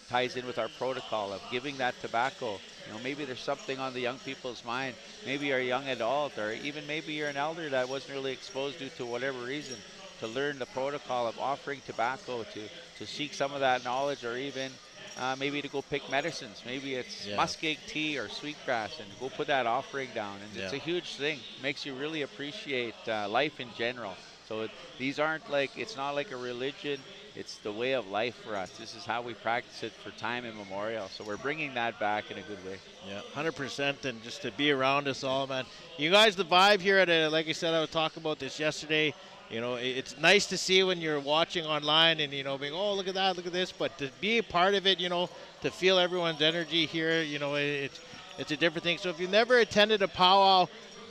ties in with our protocol of giving that tobacco. You know, maybe there's something on the young people's mind. Maybe you're a young adult, or even maybe you're an elder that wasn't really exposed due to whatever reason, to learn the protocol of offering tobacco, to seek some of that knowledge, or even maybe to go pick medicines. Maybe it's muskeg tea or sweetgrass, and go put that offering down. And it's a huge thing. Makes you really appreciate life in general. So these aren't like, it's not like a religion. It's the way of life for us. This is how we practice it for time immemorial. So we're bringing that back in a good way. Yeah, 100%. And just to be around us all, man. You guys, the vibe here at like I said, I was talking about this yesterday. You know, it's nice to see when you're watching online and, you know, being, oh, look at that, look at this. But to be a part of it, you know, to feel everyone's energy here, you know, it's a different thing. So if you've never attended a powwow,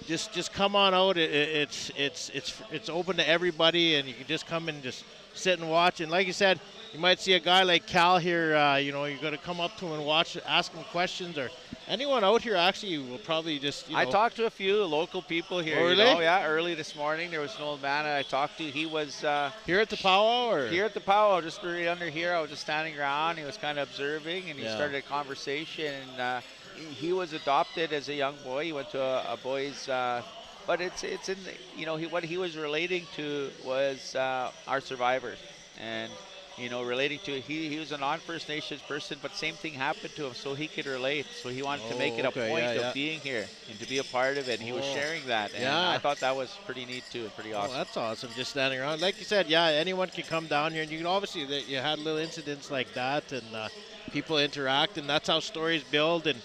just come on out. It's open to everybody, and you can just come and just sit and watch. And like you said, you might see a guy like Cal here, you know, you're going to come up to him and watch, ask him questions, or anyone out here actually will probably just, you know. I talked to a few local people here. Oh, really? You know, yeah, early this morning. There was an old man I talked to. He was here at the powwow, or? Here at the powwow, just right under here. I was just standing around. He was kind of observing, and he started a conversation. And he was adopted as a young boy. He went to a boys' but it's in the, you know, what he was relating to was our survivors, and you know, relating to he was a non-First Nations person, but same thing happened to him, so he could relate. So he wanted to make it a point of being here and to be a part of it. And he was sharing that, and I thought that was pretty neat too, and pretty awesome. Oh, that's awesome, just standing around. Like you said, anyone can come down here, and you can obviously that you had little incidents like that, and people interact, and that's how stories build, and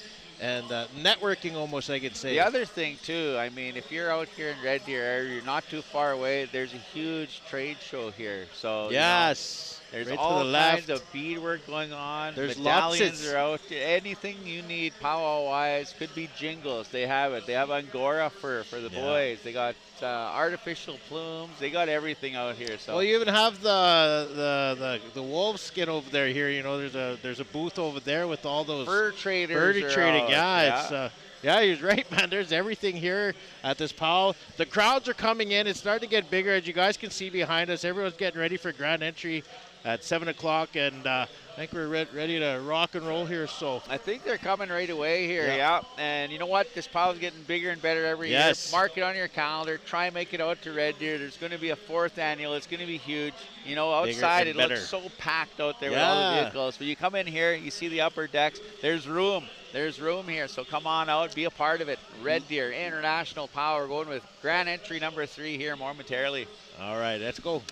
networking almost, I could say. The other thing too, I mean, if you're out here in Red Deer area, you're not too far away, there's a huge trade show here. So yes, you know, there's right all kinds of beadwork going on. There's medallions are out. Anything you need powwow-wise, could be jingles. They have it. They have Angora for the boys. They got artificial plumes. They got everything out here. So well, you even have the wolf skin over there. Here, you know, there's a booth over there with all those fur traders. Fur trading, it's yeah, he's right, man. There's everything here at this powwow. The crowds are coming in. It's starting to get bigger, as you guys can see behind us. Everyone's getting ready for grand entry at 7 o'clock, and I think we're ready to rock and roll here. So I think they're coming right away here. Yeah. And you know what? This powwow's getting bigger and better every year. Mark it on your calendar. Try and make it out to Red Deer. There's going to be a 4th annual. It's going to be huge. You know, outside it looks so packed out there with all the vehicles. But you come in here, you see the upper decks. There's room. There's room here, so come on out, be a part of it. Red Deer International Powwow, going with grand entry number 3 here momentarily. All right, let's go.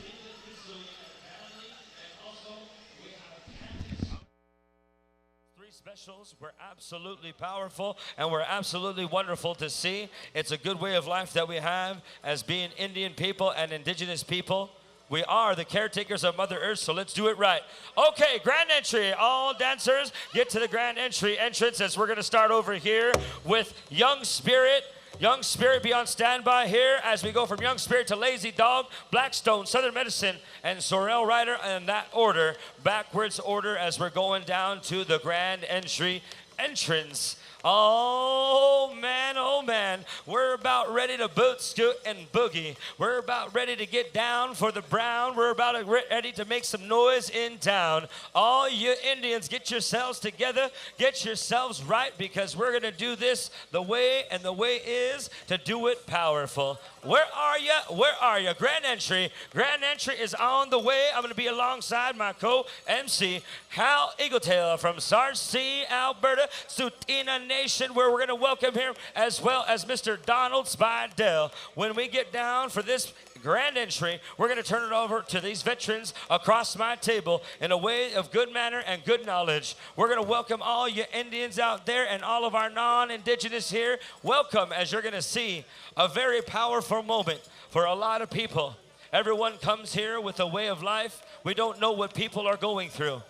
specials. We're absolutely powerful, and we're absolutely wonderful to see. It's a good way of life that we have as being Indian people and Indigenous people. We are the caretakers of Mother Earth, so let's do it right. Okay, grand entry. All dancers get to the grand entry entrance as we're going to start over here with Young Spirit. Young Spirit, be on standby here as we go from Young Spirit to Lazy Dog, Blackstone, Southern Medicine, and Sorrel Rider, in that order, backwards order as we're going down to the grand entry entrance. Oh man, we're about ready to boot, scoot, and boogie. We're about ready to get down for the brown. We're about ready to make some noise in town. All you Indians, get yourselves together, get yourselves right, because we're gonna do this the way, and the way is to do it powerful. Where are you? Where are you? Grand entry. Grand entry is on the way. I'm gonna be alongside my co-MC, Hal Eagletail from Sarcee, Alberta, Tsuut'ina Nation, where we're gonna welcome him, as well as Mr. Donald Spidell. When we get down for this grand entry, we're going to turn it over to these veterans across my table in a way of good manner and good knowledge. We're going to welcome all you Indians out there and all of our non-Indigenous here. Welcome, as you're going to see a very powerful moment for a lot of people. Everyone comes here with a way of life. We don't know what people are going through.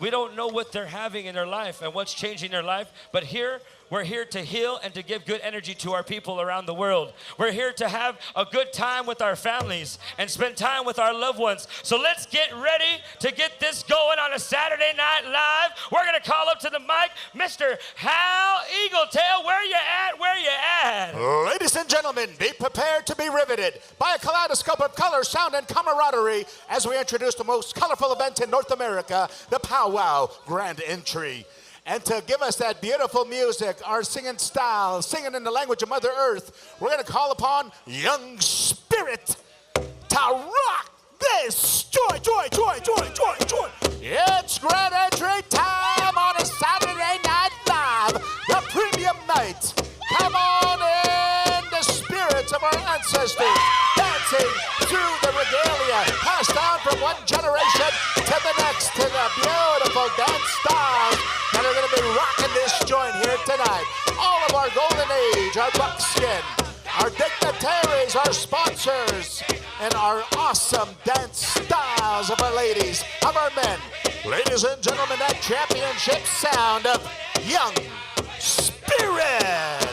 We don't know what they're having in their life and what's changing their life, but here, we're here to heal and to give good energy to our people around the world. We're here to have a good time with our families and spend time with our loved ones. So let's get ready to get this going on a Saturday Night Live. We're going to call up to the mic Mr. Hal Eagletail. Where you at? Where you at? Ladies and gentlemen, be prepared to be riveted by a kaleidoscope of color, sound, and camaraderie as we introduce the most colorful event in North America, the Powwow Grand Entry. And to give us that beautiful music, our singing style, singing in the language of Mother Earth, we're going to call upon Young Spirit to rock this. Joy, joy, joy, joy, joy, joy. It's grand entry time on a Saturday Night Live, the premium night. Come on in, the spirits of our ancestors, dancing through the regalia, passed down from one generation to the next, to the beautiful dance styles that are going to be rocking this joint here tonight. All of our golden age, our buckskin, our dignitaries, our sponsors, and our awesome dance styles of our ladies, of our men. Ladies and gentlemen, that championship sound of Young Spirit.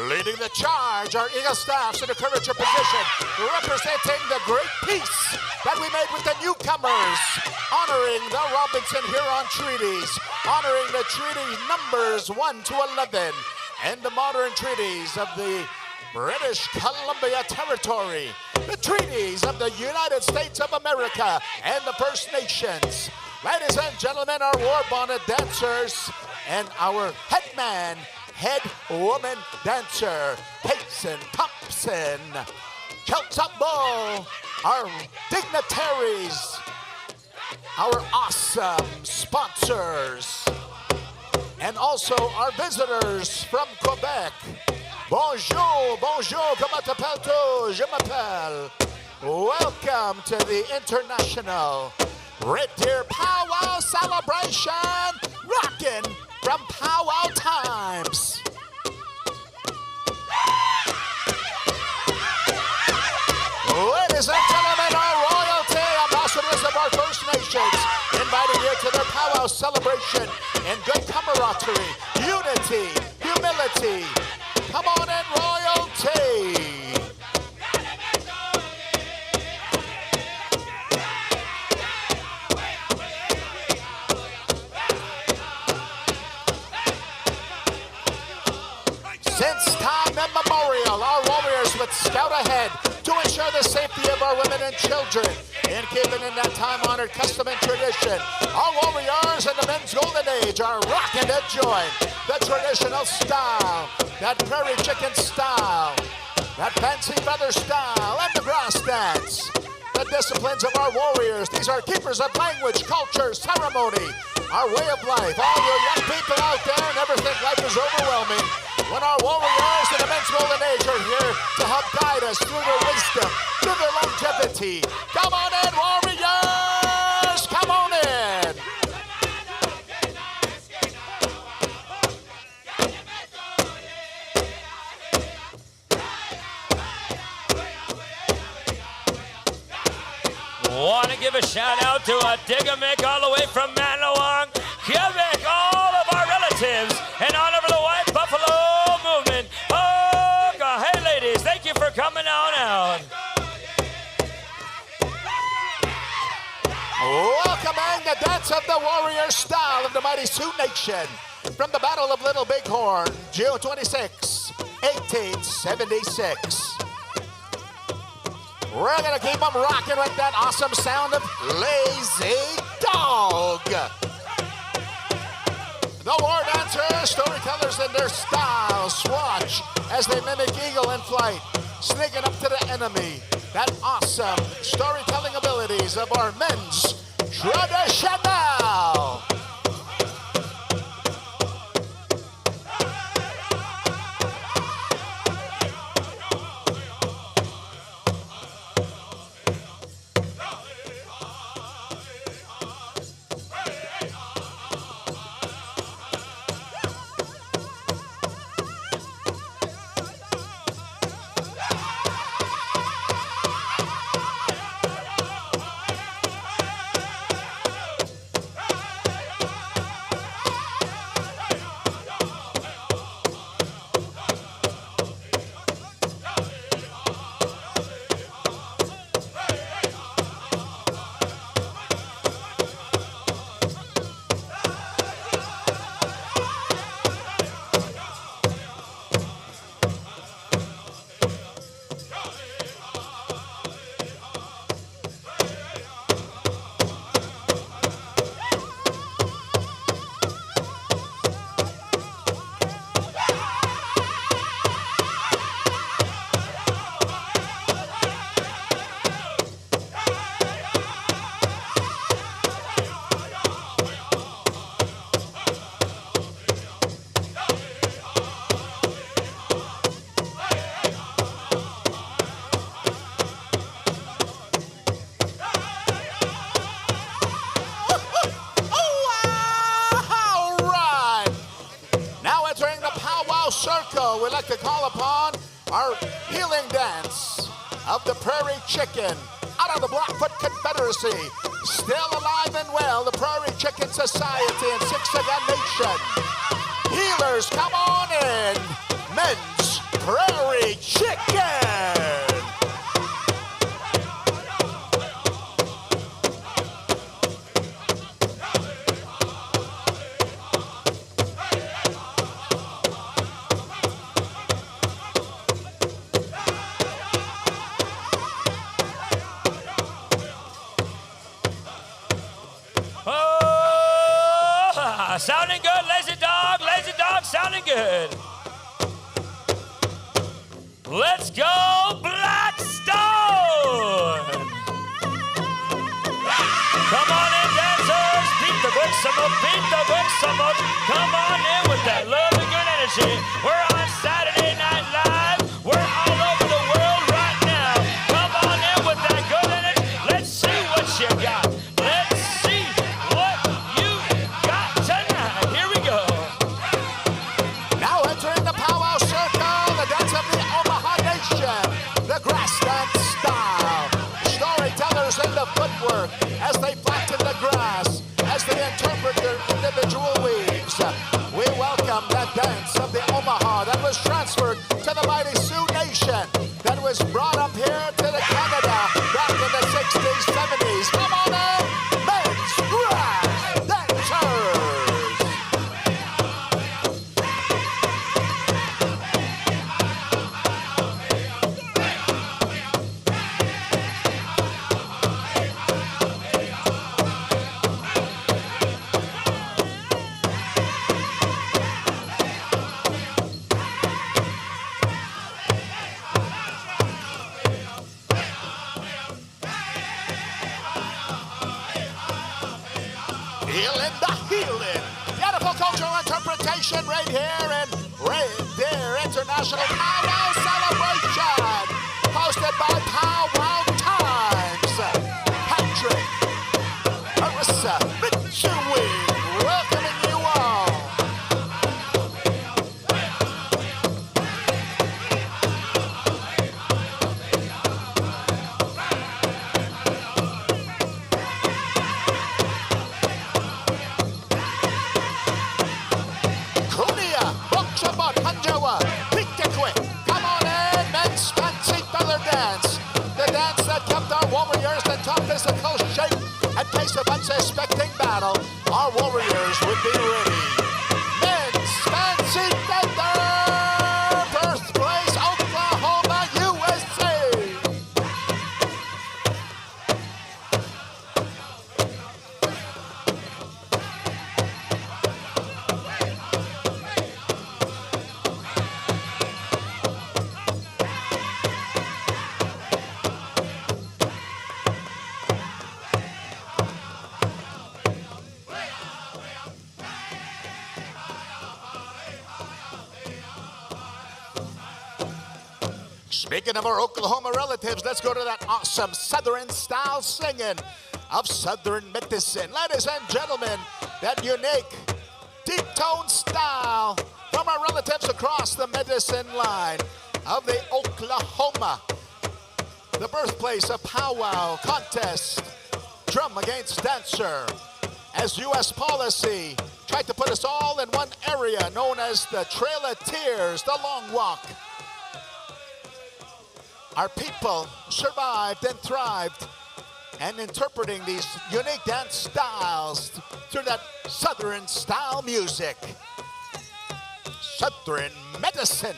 Leading the charge, our Eagle Staffs in a courageous position, representing the great peace that we made with the newcomers, honoring the Robinson Huron treaties, honoring the treaty numbers 1 to 11, and the modern treaties of the British Columbia Territory, the treaties of the United States of America, and the First Nations. Ladies and gentlemen, our war bonnet dancers and our headman, head woman dancer, Payson Thompson, Keltup Bull, our dignitaries, our awesome sponsors, and also our visitors from Quebec. Bonjour, bonjour, comment t'appelles-tu? Je m'appelle. Welcome to the International Red Deer Powwow Celebration, rocking from Powwow Times. Ladies and gentlemen, our royalty, ambassadors of our First Nations, inviting you to their powwow celebration in good camaraderie, unity, humility. Come on in, royalty. Since time immemorial, our warriors would scout ahead to ensure the safety of our women and children. In keeping in that time-honored custom and tradition, our Warriors in the men's golden age are rocking that joint. The traditional style, that prairie chicken style, that fancy feather style, and the grass dance. The disciplines of our warriors. These are keepers of language, culture, ceremony, our way of life. All you young people out there never think life is overwhelming. When our warriors in the men's golden age are here to help guide us through their wisdom, through their longevity. Come on in, warriors! Come on in! Want to give a shout out to a Digamick all the way from Manawang, Quebec, all of our relatives, and all over the White Buffalo movement. Oh, God. Hey, ladies, thank you for coming on out. Welcoming the dance of the warrior style of the mighty Sioux Nation from the Battle of Little Bighorn, June 26, 1876. We're going to keep them rocking with that awesome sound of Lazy Dog. The war dancers, storytellers in their style, swatch as they mimic eagle in flight, sneaking up to the enemy. That awesome storytelling abilities of our men's traditional. Circle, we'd like to call upon our healing dance of the Prairie Chicken out of the Blackfoot Confederacy. Still alive and well, the Prairie Chicken Society and Siksika Nation. Healers, come on in. Men's Prairie Chicken. Sounding good, lazy dog, sounding good. Let's go, Blackstone! Come on in, dancers, beat the bricks some up, Come on in with that love and good energy. We're on Saturday Night Live. We're all over the world right now. Come on in with that good energy. Let's see what you got. Let's see what you got tonight. Here we go. Now entering the Powwow Circle, the dance of the Omaha Nation, the grass dance style. Storytellers in the footwork as they flatten the grass, as they interpret their individual weaves. We welcome that dance of the Omaha that was transferred to the mighty Sioux Nation, that was brought up here to the Canada back in the 60s, 70s. Come on in, men's grass dancers. Feeling the healing. Beautiful cultural interpretation right here and right there. International Powwow Celebration. Hosted by Powwow Times. Patrick, Marissa, Mitchell, welcoming you all. Kunia, Bokchabot, Hanjawa, Piktekwe. Come on in, men's fancy feather dance. The dance that kept our warriors in top physical shape. In case of unsuspecting battle, our warriors would be ready. Men's fancy feather, birthplace, Oklahoma, USA. Speaking of our Oklahoma relatives, let's go to that awesome Southern style singing of Southern medicine. Ladies and gentlemen, that unique deep tone style from our relatives across the medicine line of the Oklahoma, the birthplace of powwow contest, drum against dancer, as U.S. policy tried to put us all in one area known as the Trail of Tears, the Long Walk. Our people survived and thrived and interpreting these unique dance styles through that Southern style music. Southern medicine.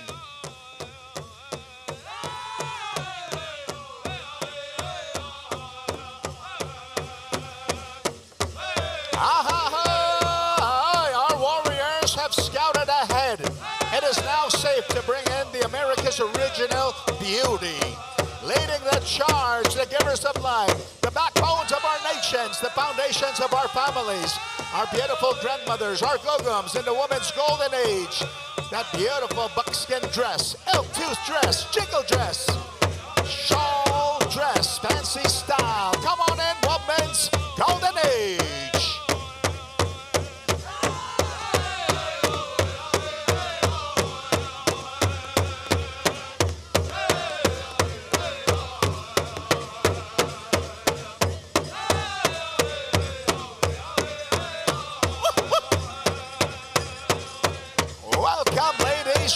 Our warriors have scouted ahead. It is now safe to bring in the America's original beauty, leading the charge, the givers of life, the backbones of our nations, the foundations of our families, our beautiful grandmothers, our gogums in the woman's golden age, that beautiful buckskin dress, elk-tooth dress, jiggle dress, shawl dress, fancy style. Come on in, woman's golden age.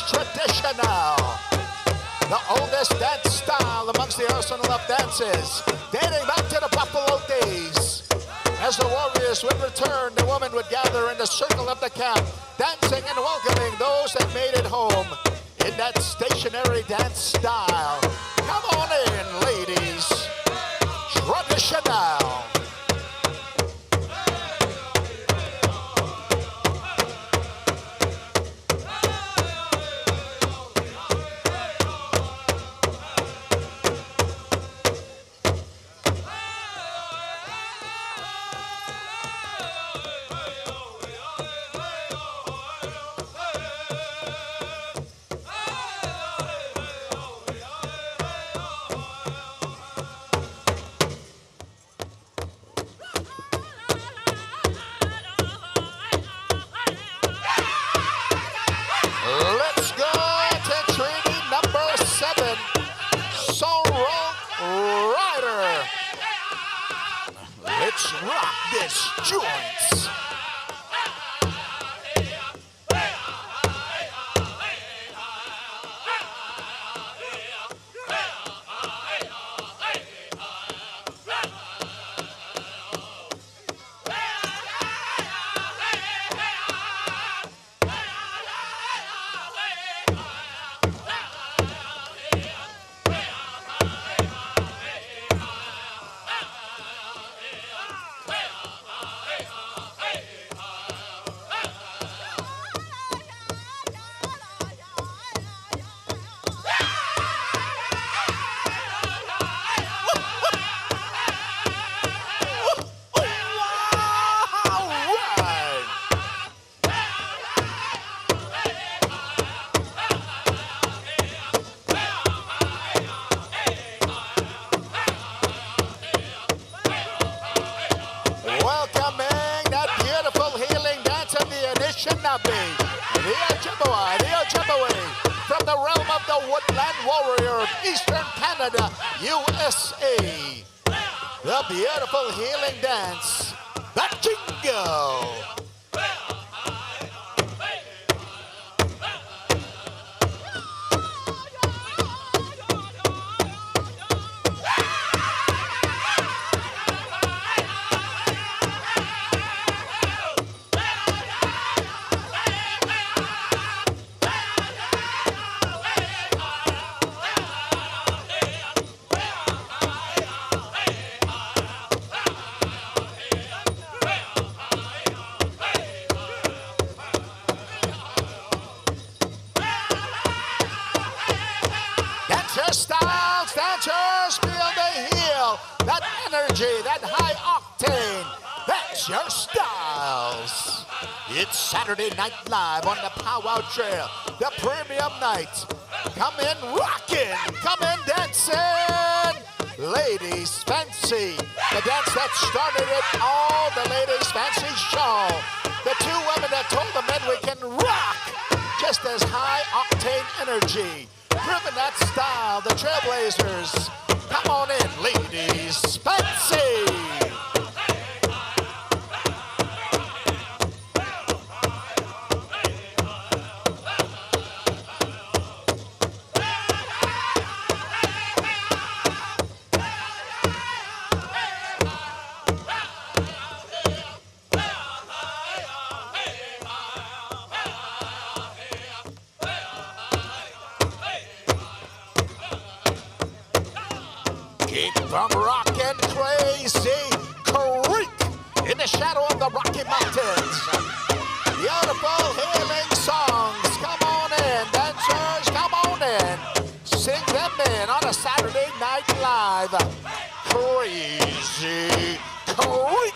Traditional, the oldest dance style amongst the arsenal of dances, dating back to the Buffalo days. As the warriors would return, the women would gather in the circle of the camp, dancing and welcoming those that made it home in that stationary dance style. Come on in, ladies. Traditional. Let's rock this joint. Anishinaabe, the Ojibwe, from the realm of the Woodland Warrior of Eastern Canada, USA. The beautiful healing dance, the Jingle. Dancers, feel the heel, that energy, that high octane. That's your styles. It's Saturday Night Live on the Powwow Trail, the premium night. Come in rocking, come in dancing. Ladies Fancy, the dance that started it all, the Ladies Fancy show. The two women that told the men we can rock just as high octane energy. Proving that style, the Trailblazers. Come on in, Ladies Fancy. Keep them rockin' crazy, creek in the shadow of the Rocky Mountains. Beautiful healing songs, come on in, dancers, come on in. Sing them in on a Saturday Night Live. Crazy creek.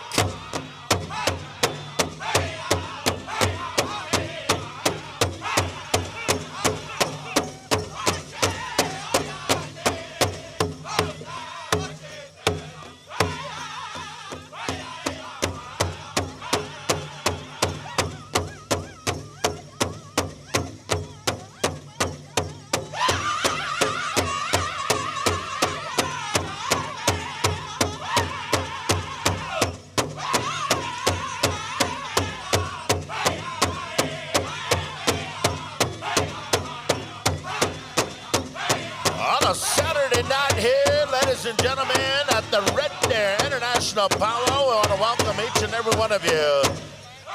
And gentlemen, at the Red Deer International Powwow, we want to welcome each and every one of you,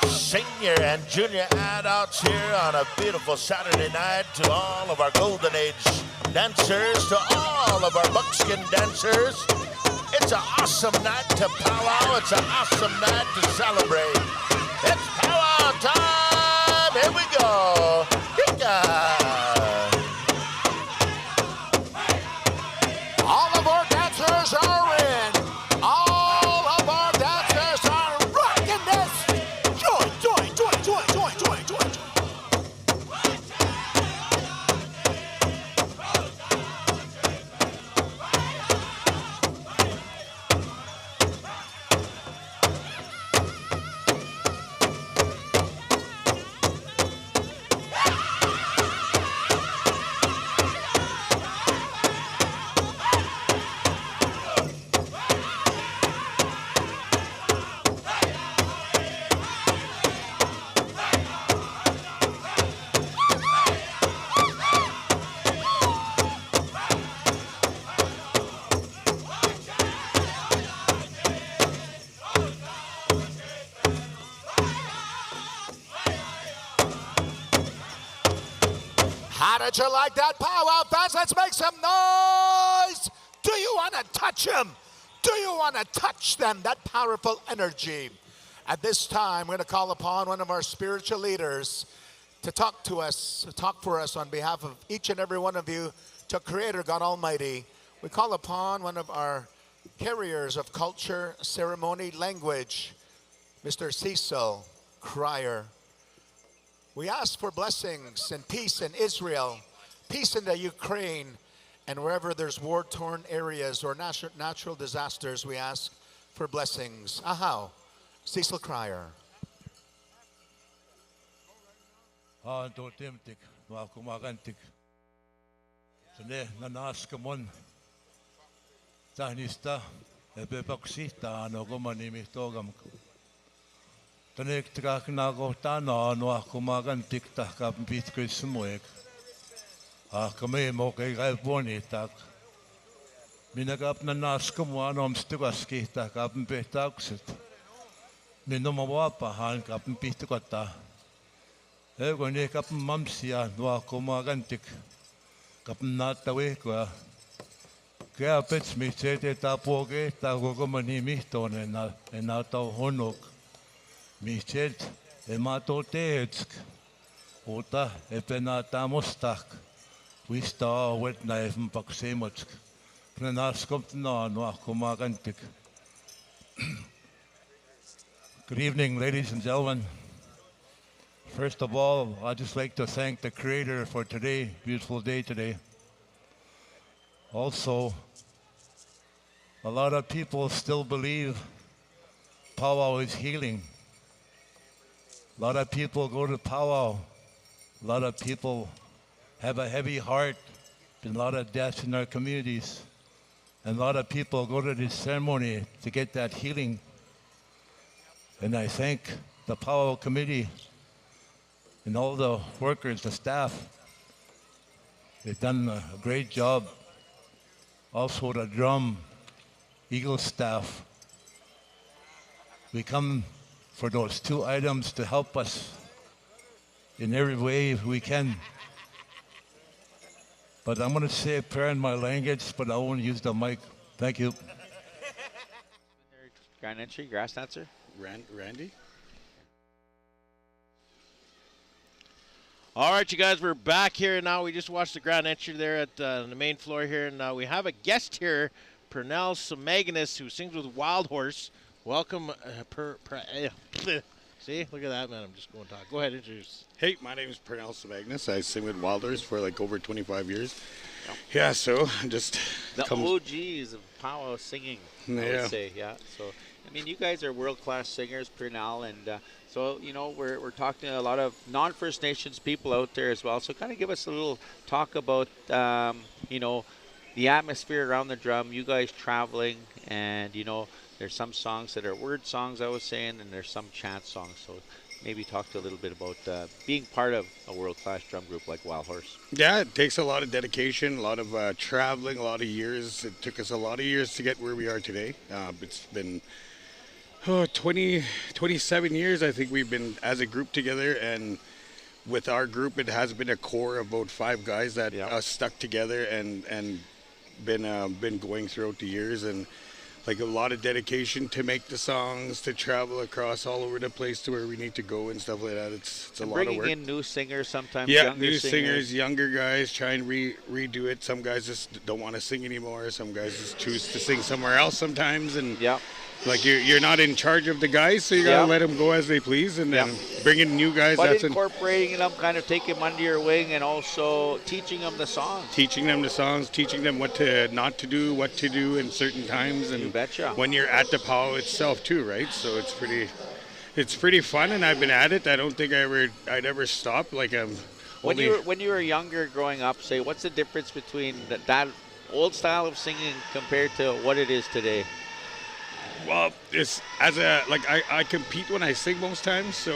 senior and junior adults, here on a beautiful Saturday night. To all of our Golden Age dancers, to all of our buckskin dancers, it's an awesome night to powwow. It's an awesome night to celebrate. It's powwow time. Here we go. Hika. Are in. All of our dancers are rocking this. Join, join, join, join, join, join, join. How did you like that powwow, fans? Let's make some noise. Do you want to touch them? Do you want to touch them? That powerful energy. At this time, we're going to call upon one of our spiritual leaders to talk to us, to talk for us on behalf of each and every one of you, to Creator God Almighty. We call upon one of our carriers of culture, ceremony, language, Mr. Cecil Crier. We ask for blessings and peace in Israel, peace in the Ukraine, and wherever there's war-torn areas or natural disasters, we ask for blessings. Ahaw, Cecil Crier. Ando temtik, wa kumagantik. Sene nanas kamon. Tahnista, ebebaksita ano kumanimi togam. Tanek trak nago tana no kumagantik takap bitkoi smoek. Kami mo kay galboni tak. Minagap nanas kamo anom stugaski takap betaksit. Minumawapa han kap bitkota. Ego ni kap mamsia no kumagantik. Kap natawe ko. Kaya pets mi sete tapoge tago kumanimi tone na tau honok. Mi set emato teetsk. Ota epenata mostak. Wista wet na even paksemotsk. Prenascopt no kumagantik. Good evening, ladies and gentlemen. First of all, I'd just like to thank the Creator for today, beautiful day today. Also, a lot of people still believe powwow is healing. A lot of people go to powwow. A lot of people have a heavy heart. Been a lot of deaths in our communities. And a lot of people go to this ceremony to get that healing. And I thank the Powwow Committee and all the workers, the staff. They've done a great job. Also the drum, Eagle staff. We come for those 2 items to help us in every way we can. But I'm going to say a prayer in my language, but I won't use the mic. Thank you. Grand entry, grass dancer. Randy? All right, you guys, we're back here now. We just watched the grand entry there at the main floor here, and we have a guest here, Pernell Semagnis, who sings with Wild Horse. Welcome, see, look at that, man. I'm just going to talk. Go ahead, introduce. Hey, my name is Pernell Semagnis. I sing with Wild Horse for like over 25 years. Yeah, so just the OGs of powwow singing, I would say, yeah. So, I mean, you guys are world-class singers, Pernell, and so, you know, we're talking to a lot of non-First Nations people out there as well. So kind of give us a little talk about, you know, the atmosphere around the drum, you guys traveling, and, you know, there's some songs that are word songs, I was saying, and there's some chant songs. So maybe talk to a little bit about being part of a world-class drum group like Wild Horse. Yeah, it takes a lot of dedication, a lot of traveling, a lot of years. It took us a lot of years to get where we are today. It's been 27 years, I think we've been as a group together, and with our group, it has been a core of about 5 guys that stuck together and been going throughout the years, and like a lot of dedication to make the songs, to travel across all over the place to where we need to go and stuff like that. It's a lot of work. Bringing in new singers sometimes. Yeah, younger new singers, younger guys try and redo it. Some guys just don't want to sing anymore. Some guys just choose to sing somewhere else sometimes, and like you're not in charge of the guys, so you gotta let them go as they please, and then bring in new guys. But incorporating them, kind of taking them under your wing, and also teaching them the songs. Teaching them the songs, teaching them what to not to do, what to do in certain times, and you betcha. When you're at the powwow itself too, right? So it's pretty fun, and I've been at it. I don't think I'd ever stop. Like when you were younger, growing up, say, what's the difference between that old style of singing compared to what it is today? Well, it's I compete when I sing most times. So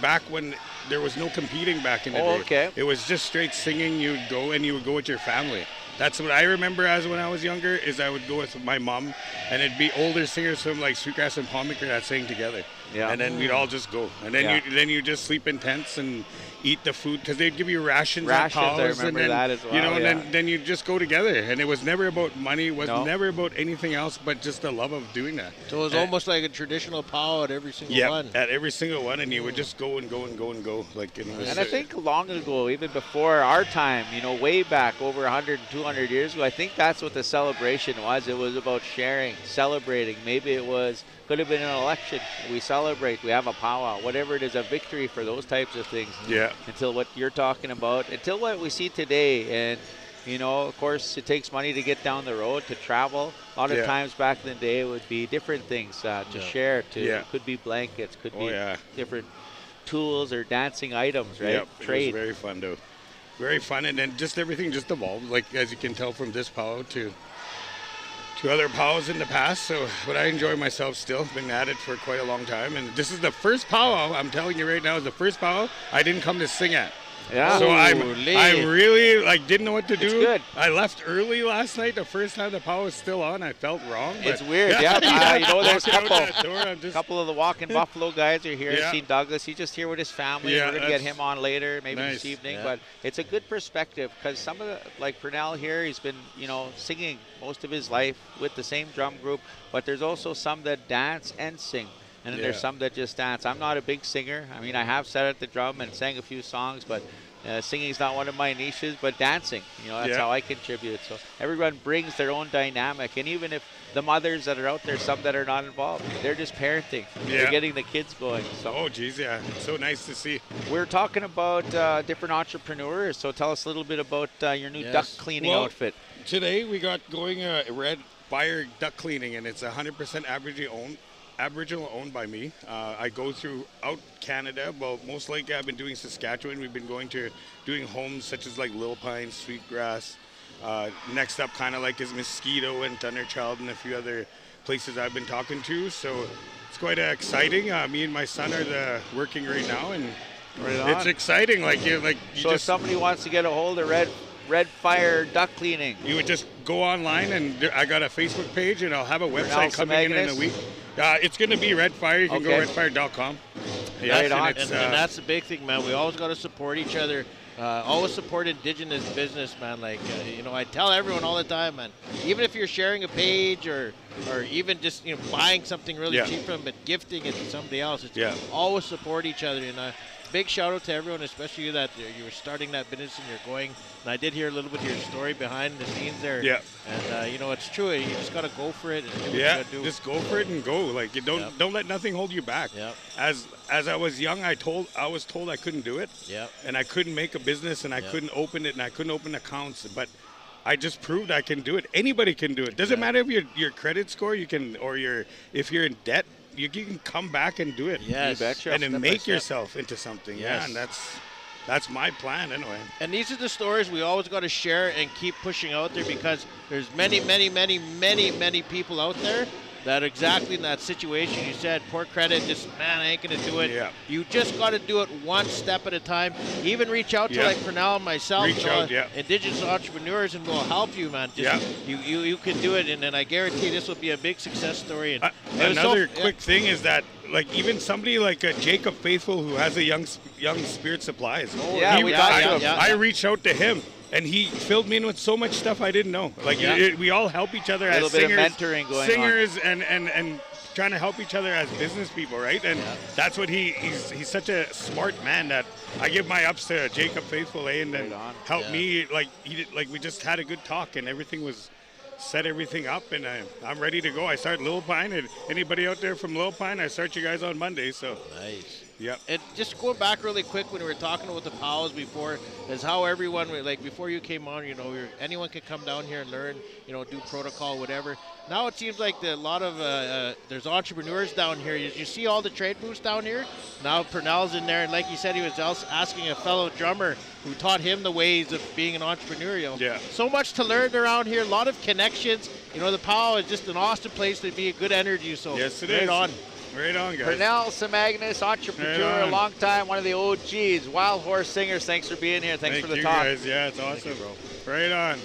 back when there was no competing back in the day, okay. It was just straight singing. You would go with your family. That's what I remember as when I was younger. Is I would go with my mom, and it'd be older singers from like Sweetgrass and Palmaker that sang together. Yeah. And then we'd all just go, and then you just sleep in tents and eat the food, because they'd give you rations at powwows, I remember and then, that as well. You know, and then you just go together, and it was never about money. It was never about anything else, but just the love of doing that. So it was almost like a traditional powwow at every single one. Yeah, at every single one, and you would just go and go and go and go. Like, you know, and I think long ago, even before our time, you know, way back over 100 and 200 years ago, I think that's what the celebration was. It was about sharing, celebrating. Maybe it could have been an election. We celebrate. We have a powwow. Whatever it is, a victory for those types of things. Yeah. Until what you're talking about, until what we see today. And, you know, of course, it takes money to get down the road, to travel. A lot of times back in the day, it would be different things to share. It could be blankets, could be different tools or dancing items, right? Yep, Trade. it was very fun though. Very fun, and then just everything just evolved, like as you can tell from this powwow to other powwows in the past. So, but I enjoy myself still. Been at it for quite a long time, and this is the first powwow. I'm telling you right now, is the first powwow I didn't come to sing at. Yeah. So I really like didn't know what to do. It's good. I left early last night. The first time the powwow was still on, I felt wrong. It's but- weird, yeah. You know, there's a Walking out that door, I'm just- couple of the Walking Buffalo guys are here. Yeah. Seen Douglas. He's just here with his family. Yeah, We're going to get that's him on later, maybe nice. this evening. Yeah. But it's a good perspective because some of the, like Pernell here, he's been, you know, singing most of his life with the same drum group. But there's also some that dance and sing. And then there's Yeah. some that just dance. I'm not a big singer. I mean, I have sat at the drum and sang a few songs, but singing is not one of my niches, but dancing, you know, that's Yeah. how I contribute. So everyone brings their own dynamic. And even if the mothers that are out there, some that are not involved, they're just parenting. They're Yeah. getting the kids going. So Oh, geez, yeah. It's so nice to see. we're talking about different entrepreneurs. So tell us a little bit about your new duck cleaning Well, outfit. Today we got going Red Fire duck cleaning, and it's 100% Aboriginal owned by me. I go throughout Canada. Well, most likely I've been doing Saskatchewan. We've been doing homes such as like Little Pine, Sweetgrass. Next up kind of like is Mosquito and Thunderchild and a few other places I've been talking to. So it's quite exciting. Me and my son are working right now, and it's on. exciting. So if somebody wants to get a hold of Red Fire duck cleaning, you would just go online, and I got a Facebook page, and I'll have a website coming in a week. It's going to be Red Fire. You can go redfire.com. And that's the big thing, man. We always got to support each other. Always support Indigenous business, man. Like, you know, I tell everyone all the time, man. Even if you're sharing a page or even just, you know, buying something really cheap from them, but gifting it to somebody else, it's always support each other. And big shout out to everyone, especially you that you were starting that business and you're going. And I did hear a little bit of your story behind the scenes there. Yeah. And you know, it's true. You just gotta go for it. And do what you Yeah, gotta do. just go for it and go. Like, you don't let nothing hold you back. Yep. As I was young, I was told I couldn't do it. Yep. And I couldn't make a business, and I couldn't open it, and I couldn't open accounts. But I just proved I can do it. Anybody can do it. Doesn't matter if your credit score, you can, or if you're in debt. You can come back and do it. Yes. You betcha. And then Step by make step. yourself into something. Yeah, Yes. and that's my plan anyway. And these are the stories we always got to share and keep pushing out there, because there's many people out there that are exactly in that situation. You said poor credit, just, man, I ain't going to do it. Yeah. You just got to do it one step at a time. Even reach out to like Pernell and myself, Reach out, Indigenous entrepreneurs, and we'll help you, man. Just, you can do it, and then I guarantee this will be a big success story. And Another quick thing is that, like, even somebody like Jacob Faithful, who has a young Spirit Supplies. Oh, yeah, we talked to him. I reached out to him, and he filled me in with so much stuff I didn't know. Like, we all help each other as little bit singers, of mentoring going on. and trying to help each other as business people, right? And that's what he's such a smart man that I give my ups to Jacob Faithful, and then helped me. Like, we just had a good talk, and everything was set everything up, and I'm ready to go. I start Little Pine, and anybody out there from Little Pine, I start you guys on Monday. So nice. Yep. And just going back really quick, when we were talking about the Powwows before, is how everyone, like before you came on, you know, anyone could come down here and learn, you know, do protocol, whatever. Now it seems like a lot of, there's entrepreneurs down here. You see all the trade booths down here? Now Pernell's in there, and like you said, he was asking a fellow drummer who taught him the ways of being an entrepreneur. You know? Yeah. So much to learn around here, a lot of connections. You know, the Powwow is just an awesome place to be a good energy, so yes, it right is. on. Right on, guys. Pernell Semagnis, entrepreneur, Right on. long time, one of the OGs, Wild Horse Singers. Thanks for being here. Thanks for the you talk. guys. Yeah, it's awesome. Right on.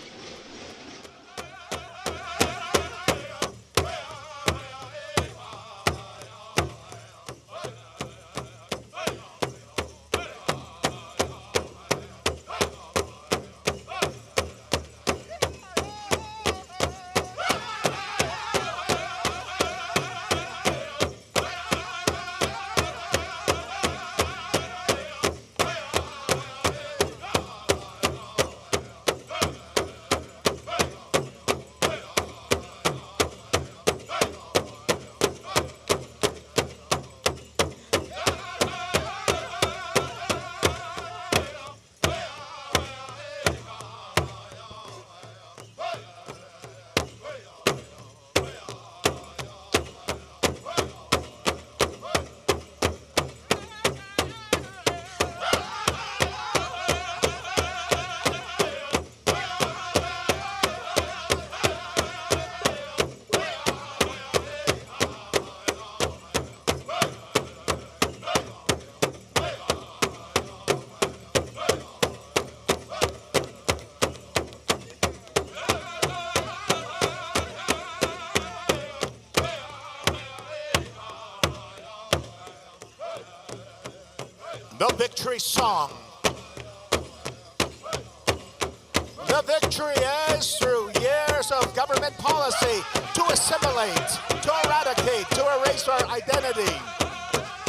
the victory song. The victory is through years of government policy to assimilate, to eradicate, to erase our identity.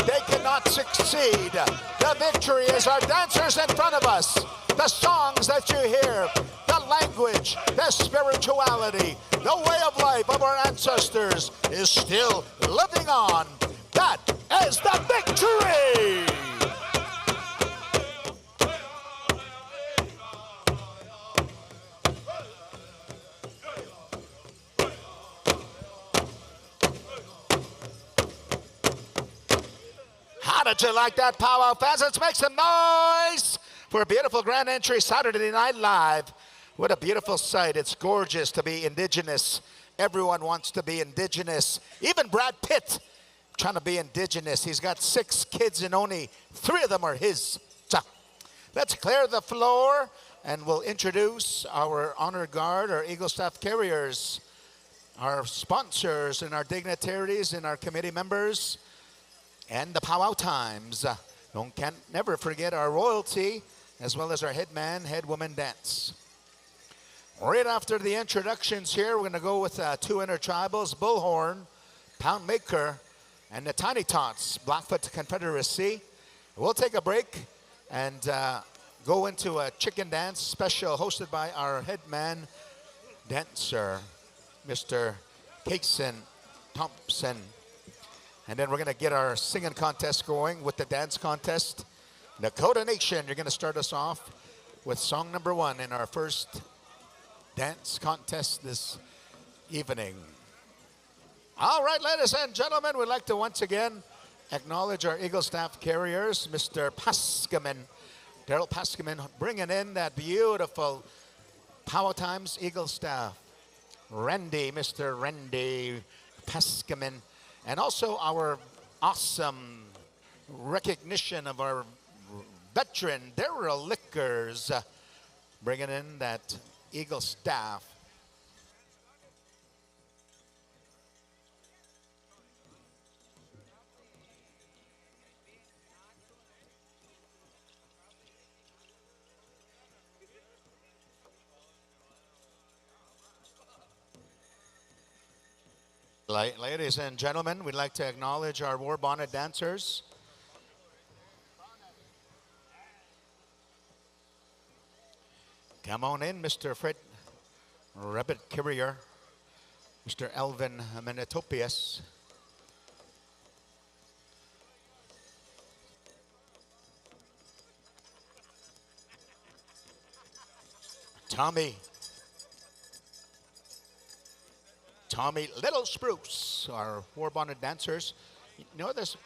They cannot succeed. The victory is our dancers in front of us. The songs that you hear, the language, the spirituality, the way of life of our ancestors is still living on. That is the victory! How did you like that, Powwow fans? Let's make some noise for a beautiful grand entry Saturday Night Live. What a beautiful sight. It's gorgeous to be Indigenous. Everyone wants to be Indigenous. Even Brad Pitt trying to be Indigenous. He's got 6 kids and only 3 of them are his. So let's clear the floor and we'll introduce our honor guard, our Eagle Staff carriers, our sponsors and our dignitaries and our committee members, and the Powwow Times. Can't never forget our royalty, as well as our head man, head woman dance. Right after the introductions here, we're going to go with 2 intertribals, Bullhorn, Pound Maker, and the Tiny Tots, Blackfoot Confederacy. We'll take a break and go into a chicken dance special hosted by our head man dancer, Mr. Cason Thompson. And then we're going to get our singing contest going with the dance contest. Dakota Nation, you're going to start us off with song number 1 in our first dance contest this evening. All right, ladies and gentlemen, we'd like to once again acknowledge our Eagle Staff carriers, Mr. Paskaman, Daryl Paskaman, bringing in that beautiful Powwow Times Eagle Staff. Randy, Mr. Randy Paskaman, and also our awesome recognition of our veteran, Daryl Lickers, bringing in that Eagle Staff. Ladies and gentlemen, we'd like to acknowledge our war bonnet dancers. Come on in, Mr. Fred Rabbit Carrier, Mr. Elvin Menetopius. Tommy Little Spruce, our war bonnet dancers. You know this,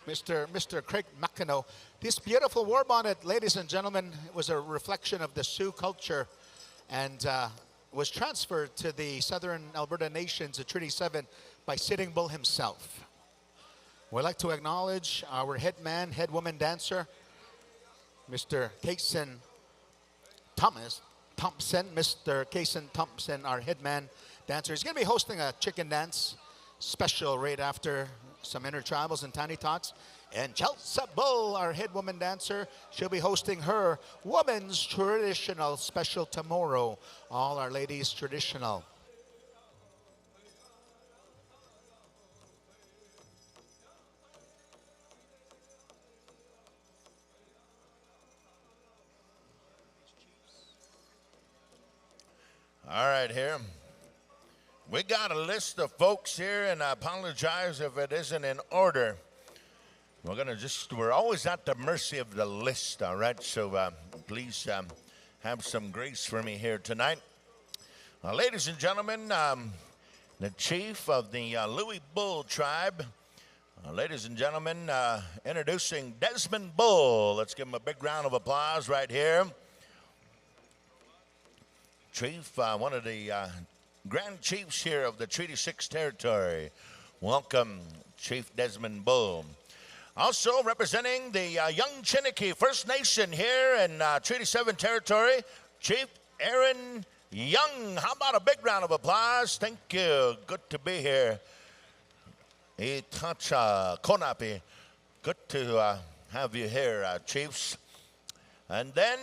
Mr. Craig McEnroe. This beautiful war bonnet, ladies and gentlemen, was a reflection of the Sioux culture and was transferred to the Southern Alberta Nations at Treaty 7 by Sitting Bull himself. We'd like to acknowledge our head man, head woman dancer, Mr. Cason Thompson, Mr. Cason Thompson, our head man dancer. He's going to be hosting a chicken dance special right after some intertribals and tiny tots. And Chelsea Bull, our head woman dancer, she'll be hosting her woman's traditional special tomorrow. All our ladies traditional. All right, here. We got a list of folks here, and I apologize if it isn't in order. We're always at the mercy of the list, all right? So please have some grace for me here tonight. Ladies and gentlemen, the chief of the Louis Bull tribe, ladies and gentlemen, introducing Desmond Bull. Let's give him a big round of applause right here. Chief, one of the Grand Chiefs here of the Treaty 6 territory. Welcome, Chief Desmond Bull. Also representing the Young Chiniki First Nation here in Treaty 7 territory, Chief Aaron Young. How about a big round of applause? Thank you. Good to be here. Itacha Konapi. Good to have you here, Chiefs. And then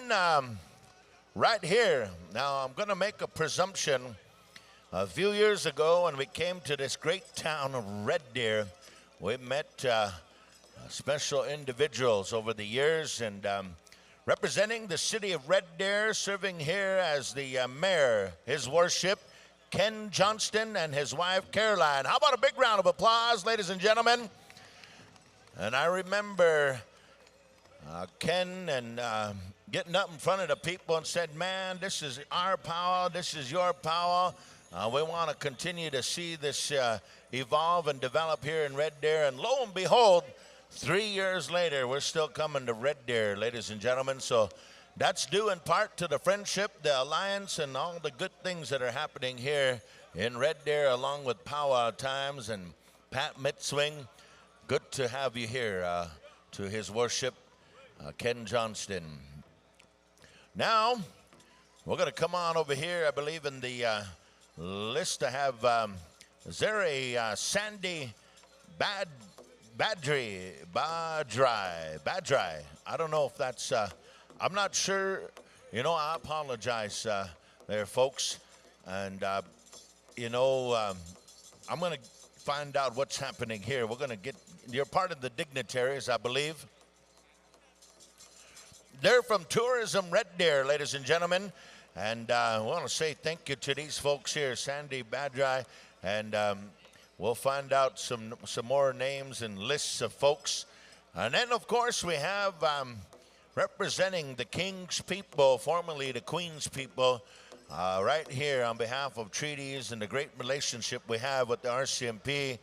right here, now I'm going to make a presumption. A few years ago when we came to this great town of Red Deer, we met special individuals over the years, and representing the city of Red Deer, serving here as the mayor, His Worship, Ken Johnston and his wife, Caroline. How about a big round of applause, ladies and gentlemen? And I remember Ken and getting up in front of the people and said, man, this is our powwow, this is your powwow. We want to continue to see this evolve and develop here in Red Deer. And lo and behold, 3 years later, we're still coming to Red Deer, ladies and gentlemen. So that's due in part to the friendship, the alliance, and all the good things that are happening here in Red Deer, along with Powwow Times and Pat Mitzwing. Good to have you here, to His Worship, Ken Johnston. Now, we're going to come on over here, I believe, in the list to have Sandy Badri. I don't know if that's, I'm not sure. You know, I apologize there, folks. And, you know, I'm going to find out what's happening here. We're going to get, you're part of the dignitaries, I believe. They're from Tourism Red Deer, ladies and gentlemen. And I want to say thank you to these folks here, Sandy Badri, and we'll find out some more names and lists of folks. And then, of course, we have representing the King's people, formerly the Queen's people, right here on behalf of treaties and the great relationship we have with the RCMP,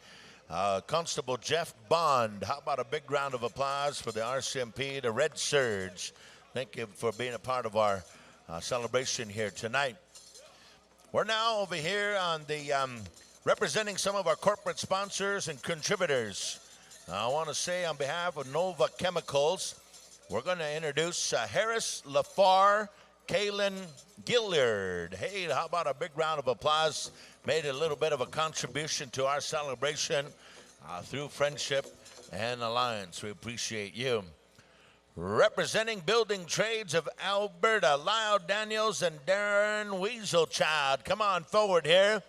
Constable Jeff Bond. How about a big round of applause for the RCMP, the Red Surge. Thank you for being a part of our celebration here tonight. We're now over here on the representing some of our corporate sponsors and contributors. I want to say on behalf of Nova Chemicals, we're going to introduce Harris Lafar, Kaylin Gillard. Hey, how about a big round of applause? Made a little bit of a contribution to our celebration through friendship and alliance. We appreciate you. Representing Building Trades of Alberta, Lyle Daniels and Darren Weaselchild. Come on forward here.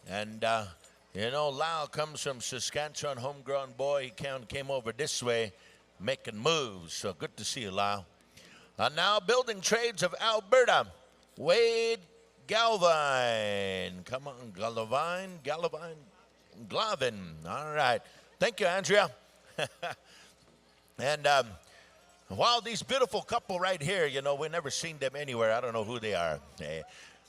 And, you know, Lyle comes from Saskatchewan, homegrown boy. He came over this way making moves. So good to see you, Lyle. Now, Building Trades of Alberta, Wade Galvin. Come on, Glavin. All right. Thank you, Andrea. And while these beautiful couple right here, you know, we've never seen them anywhere. I don't know who they are.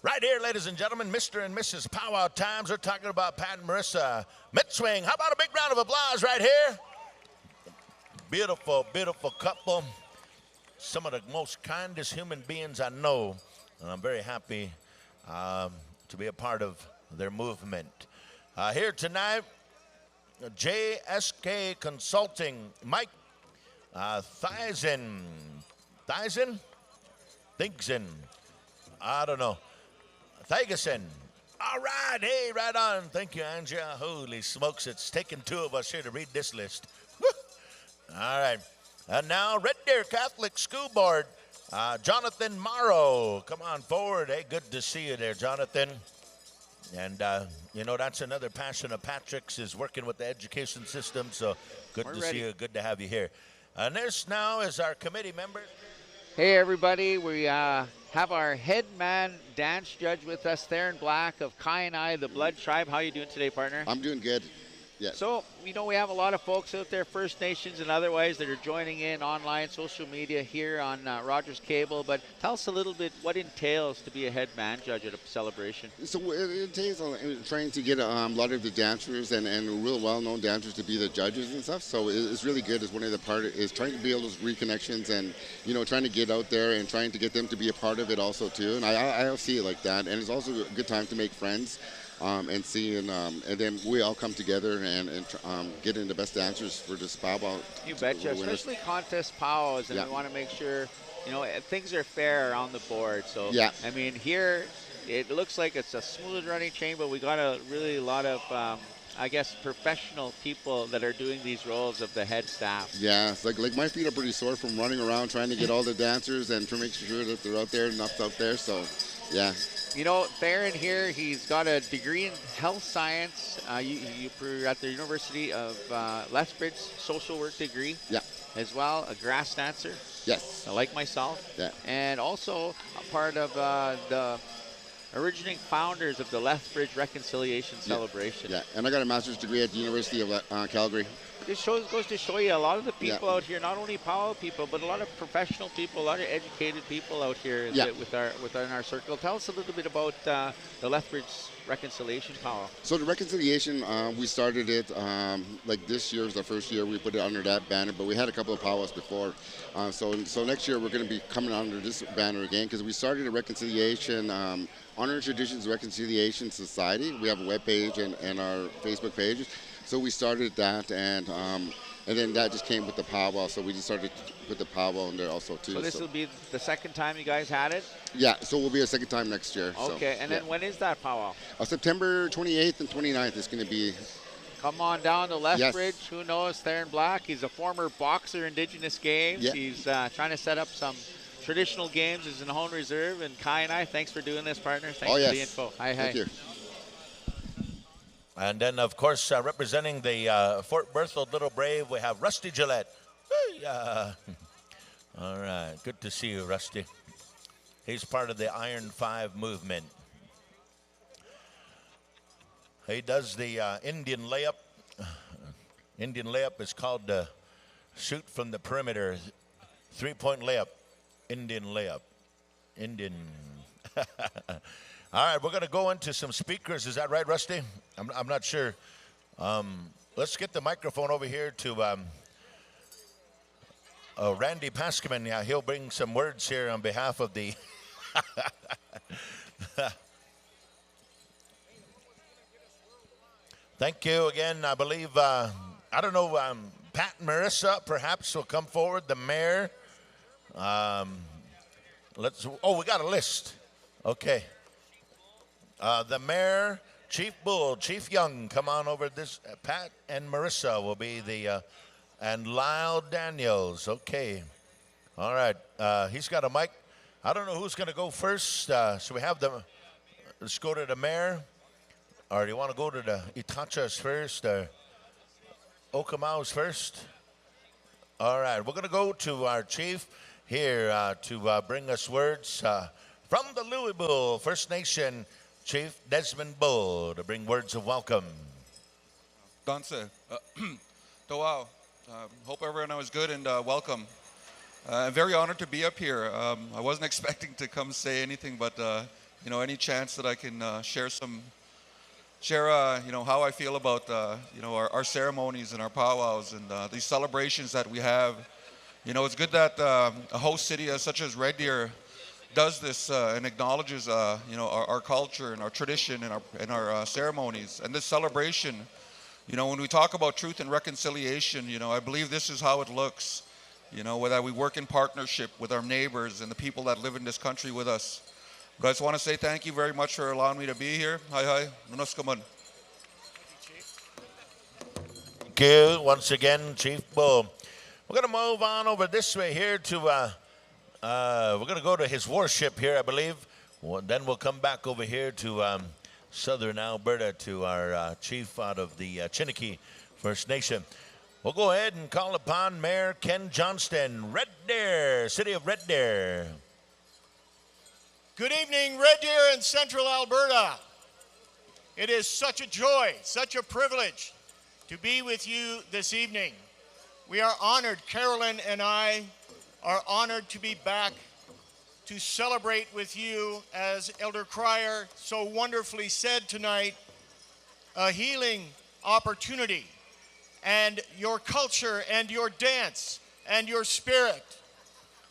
Right here, ladies and gentlemen, Mr. and Mrs. Powwow Times. We're talking about Pat and Marissa Mitzwing. How about a big round of applause right here? Beautiful, beautiful couple. Some of the most kindest human beings I know. And I'm very happy to be a part of their movement. Here tonight, JSK Consulting, Mike Thigzen, I don't know. Thigeson. All right, hey, right on. Thank you, Andrea. Holy smokes, it's taken two of us here to read this list. All right. And now, Red Deer Catholic School Board, Jonathan Morrow. Come on forward. Hey, good to see you there, Jonathan. And, you know, that's another passion of Patrick's, is working with the education system. So good to see you. Good to have you here. And this now is our committee member. Hey, everybody. We have our head man dance judge with us there in black of Kai and I, the Blood Tribe. How you doing today, partner? I'm doing good. Yeah. So, you know, we have a lot of folks out there, First Nations and otherwise, that are joining in online, social media here on Rogers Cable. But tell us a little bit what entails to be a head man judge at a celebration. So it entails trying to get a lot of the dancers and real well-known dancers to be the judges and stuff. So it's really good. It's one of the part is trying to build those reconnections and, you know, trying to get out there and trying to get them to be a part of it also too. And I see it like that. And it's also a good time to make friends. And see, and then we all come together and get in the best dancers for this powwow. You betcha, especially contest powwows, and we want to make sure, you know, things are fair around the board. So, yeah. I mean, here it looks like it's a smooth running chain, but we got a lot of I guess, professional people that are doing these roles of the head staff. Yeah, it's like my feet are pretty sore from running around trying to get all the dancers and to make sure that they're out there and not out there. So, yeah. You know, Theron here, he's got a degree in health science. You're at the University of Lethbridge, social work degree. Yeah. As well, a grass dancer. Yes. Like myself. Yeah. And also a part of the originating founders of the Lethbridge Reconciliation Celebration. Yeah, and I got a master's degree at the University of Calgary. This goes to show you a lot of the people out here, not only powwow people, but a lot of professional people, a lot of educated people out here within our circle. Tell us a little bit about the Lethbridge Reconciliation Powwow. So the reconciliation, we started it like this year was the first year we put it under that banner, but we had a couple of powwows before. So next year we're going to be coming under this banner again because we started a reconciliation. Honor Traditions Reconciliation Society. We have a web page and our Facebook page. So we started that, and then that just came with the powwow. So we just started to put the powwow in there also too. So this will be the second time you guys had it? Yeah, so we'll be a second time next year. Okay, and then when is that powwow? September 28th and 29th is going to be. Come on down to Lethbridge. Yes. Who knows Theron Black? He's a former boxer, Indigenous Games. Yeah. He's trying to set up some traditional games as an Hone Reserve. And Kai and I, thanks for doing this, partner. Thanks for the info. Hi, Thank you. And then, of course, representing the Fort Berthold Little Brave, we have Rusty Gillette. All right, good to see you, Rusty. He's part of the Iron 5 movement. He does the Indian layup. Indian layup is called the shoot from the perimeter, 3-point layup. Indian layup. Indian. All right, we're going to go into some speakers. Is that right, Rusty? I'm not sure. Let's get the microphone over here to Randy Paskiman. Yeah, he'll bring some words here on behalf of the... Thank you again. I believe, I don't know, Pat and Marissa perhaps will come forward, the mayor. We got a list. Okay. The mayor, Chief Bull, Chief Young, come on over. This Pat and Marissa will be the, and Lyle Daniels. Okay. All right. He's got a mic. I don't know who's going to go first. So we have let's go to the mayor. Or do you want to go to the Itachas first? Okamaus first? All right. We're going to go to our chief here to bring us words from the Louisville First Nation, Chief Desmond Bull, to bring words of welcome. Danse. Powwow. Hope everyone was good and welcome. I'm very honored to be up here. I wasn't expecting to come say anything, but any chance that I can share how I feel about our ceremonies and our powwows and these celebrations that we have. It's good that a host city such as Red Deer does this and acknowledges our culture and our tradition and our ceremonies and this celebration. When we talk about truth and reconciliation, I believe this is how it looks. That we work in partnership with our neighbors and the people that live in this country with us. But I just want to say thank you very much for allowing me to be here. Hi. Namaskaman. Thank you once again, Chief Bull. We're going to move on over this way here to, we're going to go to his warship here, I believe. Then we'll come back over here to southern Alberta to our chief out of the Chiniki First Nation. We'll go ahead and call upon Mayor Ken Johnston, Red Deer, City of Red Deer. Good evening, Red Deer and Central Alberta. It is such a joy, such a privilege to be with you this evening. We are honored, Carolyn and I are honored to be back to celebrate with you, as Elder Cryer so wonderfully said tonight, a healing opportunity, and your culture and your dance and your spirit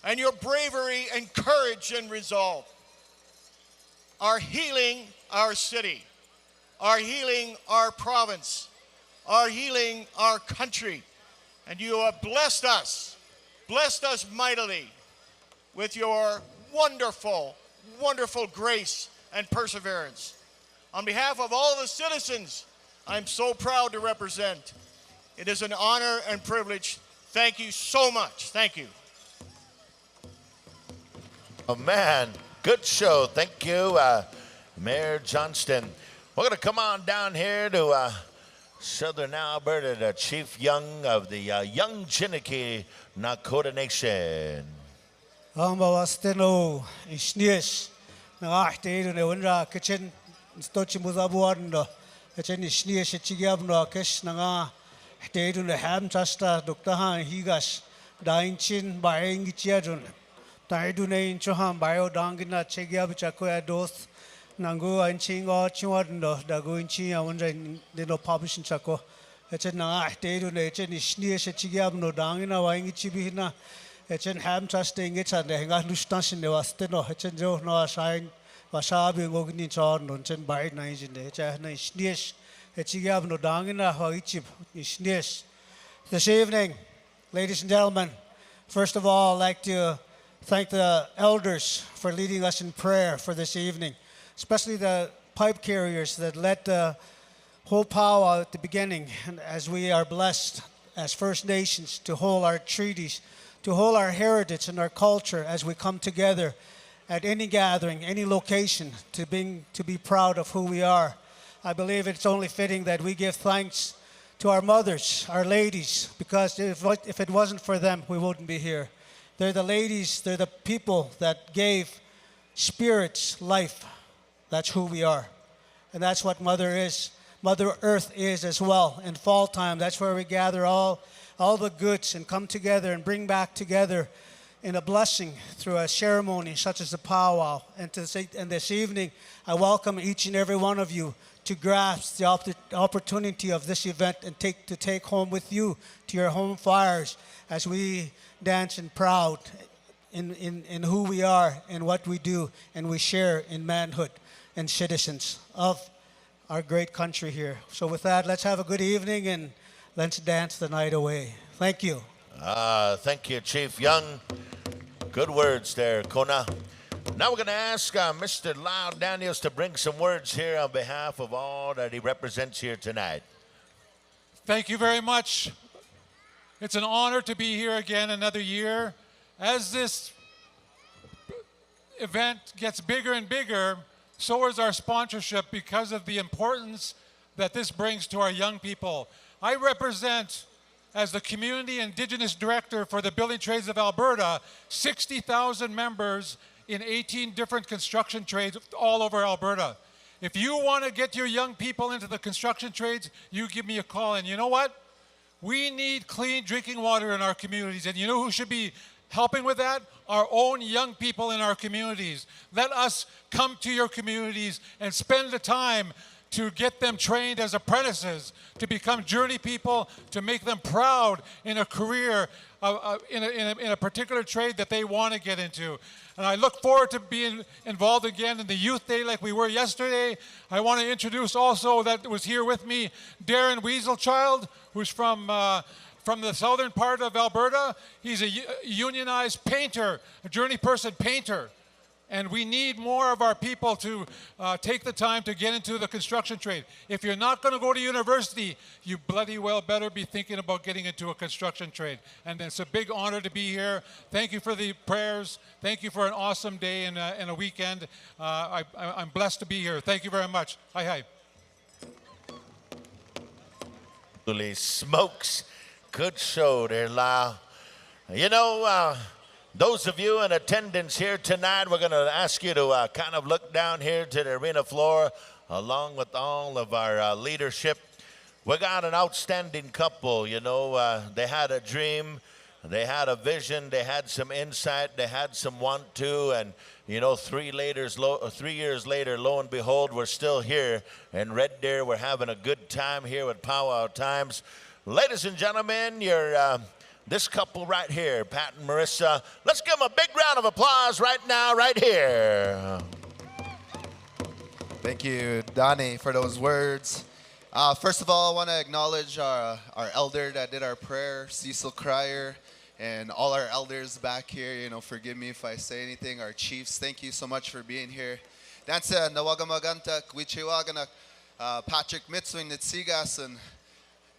and your bravery and courage and resolve are healing our city, are healing our province, are healing our country. And you have blessed us mightily with your wonderful, wonderful grace and perseverance. On behalf of all the citizens I'm so proud to represent. It is an honor and privilege. Thank you so much. Thank you. Oh, man, good show. Thank you, Mayor Johnston. We're going to come on down here to Southern Alberta, the Chief Young of the Young Chiniki Nakota Nation. Ang bawasteno isnies na ahte ne unra kitchen stochi muzabuan do kitchen isnies chigiab no kesh na ahte ne ham chasta dokta han higas dainchin baeng chiadun taidu ne inchoham bio dangina chigiab chakoya dos nangu anching o chuan do dagu inchi aunra de no publishing chako kitchen na ahte ne chen isnies chigiab no dangina waing chibina Echen ham trusting it and the hangar lustashin the wasteno, Echen Joe no shine, Wasabi Gogni Chorn, and Chen by nine in the China Shnish, Echigab no Dangina, Hoichip, Shnish. This evening, ladies and gentlemen, first of all, I'd like to thank the elders for leading us in prayer for this evening, especially the pipe carriers that led the whole powwow at the beginning, and as we are blessed as First Nations to hold our treaties, to hold our heritage and our culture as we come together at any gathering, any location, to be proud of who we are. I believe it's only fitting that we give thanks to our mothers, our ladies, because if it wasn't for them, we wouldn't be here. They're the ladies, they're the people that gave spirits life. That's who we are. And that's what Mother is. Mother Earth is as well. In fall time, that's where we gather all the goods and come together and bring back together in a blessing through a ceremony such as the powwow. And this evening, I welcome each and every one of you to grasp the opportunity of this event and take home with you to your home fires as we dance and proud in who we are and what we do and we share in manhood and citizens of our great country here. So with that, let's have a good evening and let's dance the night away. Thank you. Thank you, Chief Young. Good words there, Kona. Now we're going to ask Mr. Lyle Daniels to bring some words here on behalf of all that he represents here tonight. Thank you very much. It's an honor to be here again another year. As this event gets bigger and bigger, so is our sponsorship because of the importance that this brings to our young people. I represent, as the Community Indigenous Director for the Building Trades of Alberta, 60,000 members in 18 different construction trades all over Alberta. If you want to get your young people into the construction trades, you give me a call. And you know what? We need clean drinking water in our communities. And you know who should be helping with that? Our own young people in our communities. Let us come to your communities and spend the time to get them trained as apprentices, to become journey people, to make them proud in a career, in a particular trade that they want to get into. And I look forward to being involved again in the Youth Day like we were yesterday. I want to introduce also that was here with me, Darren Weaselchild, who's from the southern part of Alberta. He's a unionized painter, a journey person painter. And we need more of our people to take the time to get into the construction trade. If you're not going to go to university, you bloody well better be thinking about getting into a construction trade. And it's a big honor to be here. Thank you for the prayers. Thank you for an awesome day and a weekend. I'm blessed to be here. Thank you very much. Hi. Holy smokes. Good show there, Lyle. You know, those of you in attendance here tonight, we're going to ask you to kind of look down here to the arena floor along with all of our leadership. We got an outstanding couple, you know. They had a dream, they had a vision, they had some insight, they had some want to, and, you know, 3 years later, lo and behold, we're still here in Red Deer. We're having a good time here with Powwow Times. Ladies and gentlemen, this couple right here, Pat and Marissa, let's give them a big round of applause right now, right here. Thank you, Donnie, for those words. First of all, I want to acknowledge our elder that did our prayer, Cecil Cryer, and all our elders back here. You know, forgive me if I say anything. Our chiefs, thank you so much for being here. Dansa, nawagamaganta, kwichiwaganak, Patrick Mitswing Nitsigasan,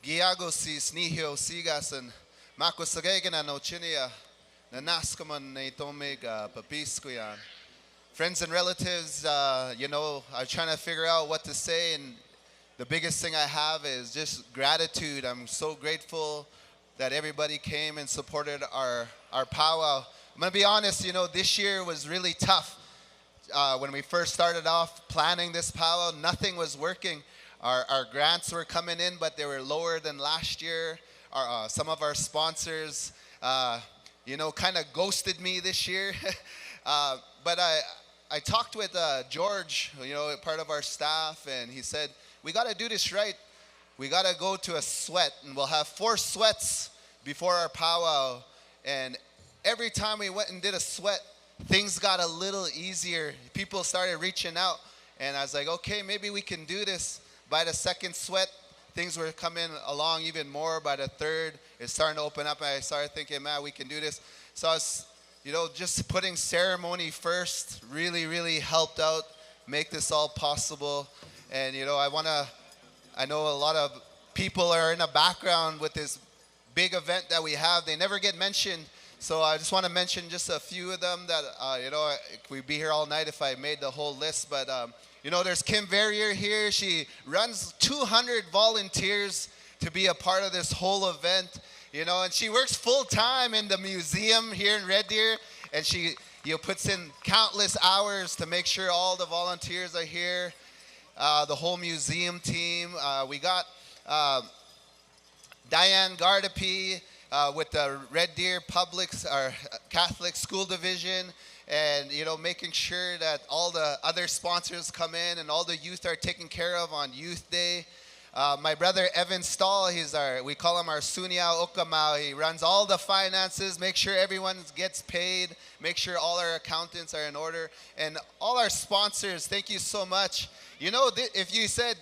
Giagosis Nihio Sigasan, Mako Sagagana no Chinia, Nanaskaman Natomega, Papiskuyan. Friends and relatives, you know, I'm trying to figure out what to say, and the biggest thing I have is just gratitude. I'm so grateful that everybody came and supported our powwow. I'm gonna be honest, you know, this year was really tough. When we first started off planning this powwow, nothing was working. Our grants were coming in, but they were lower than last year. Some of our sponsors, you know, kind of ghosted me this year. But I talked with George, you know, part of our staff, and he said, we got to do this right. We got to go to a sweat, and we'll have 4 sweats before our powwow. And every time we went and did a sweat, things got a little easier. People started reaching out, and I was like, okay, maybe we can do this. By the 2nd sweat, things were coming along even more. By the 3rd, it's starting to open up, and I started thinking, man, we can do this. So I was, you know, just putting ceremony first really, really helped out make this all possible. And, you know, I know a lot of people are in the background with this big event that we have. They never get mentioned. So I just want to mention just a few of them that, you know, we'd be here all night if I made the whole list. But, you know, there's Kim Verrier here. She runs 200 volunteers to be a part of this whole event, you know, and she works full time in the museum here in Red Deer. And she, you know, puts in countless hours to make sure all the volunteers are here. The whole museum team. We got Diane Gardapi with the Red Deer our Catholic School Division, and, you know, making sure that all the other sponsors come in and all the youth are taken care of on Youth Day. My brother Evan Stahl, we call him our Sunyao Okamau. He runs all the finances, make sure everyone gets paid, make sure all our accountants are in order, and all our sponsors, thank you so much. You know, if you said,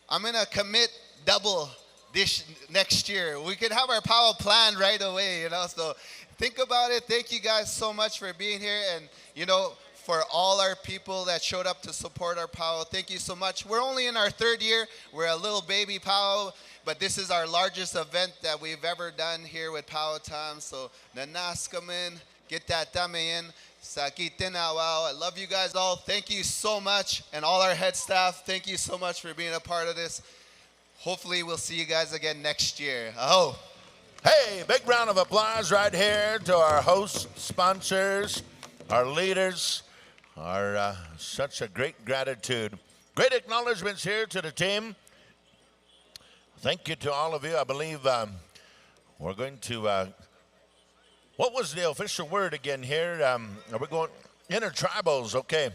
I'm gonna commit double this next year, we could have our powwow plan right away, you know, so think about it. Thank you guys so much for being here, and, you know, for all our people that showed up to support our powwow, thank you so much. We're only in our 3rd year. We're a little baby powwow, but this is our largest event that we've ever done here with Powwow Times. So, nanaskamin, get that dame in. I love you guys all. Thank you so much. And all our head staff, thank you so much for being a part of this. Hopefully we'll see you guys again next year. Oh. Hey, big round of applause right here to our hosts, sponsors, our leaders, our such a great gratitude. Great acknowledgments here to the team. Thank you to all of you. I believe we're going to, what was the official word again here? Are we going intertribals? Okay.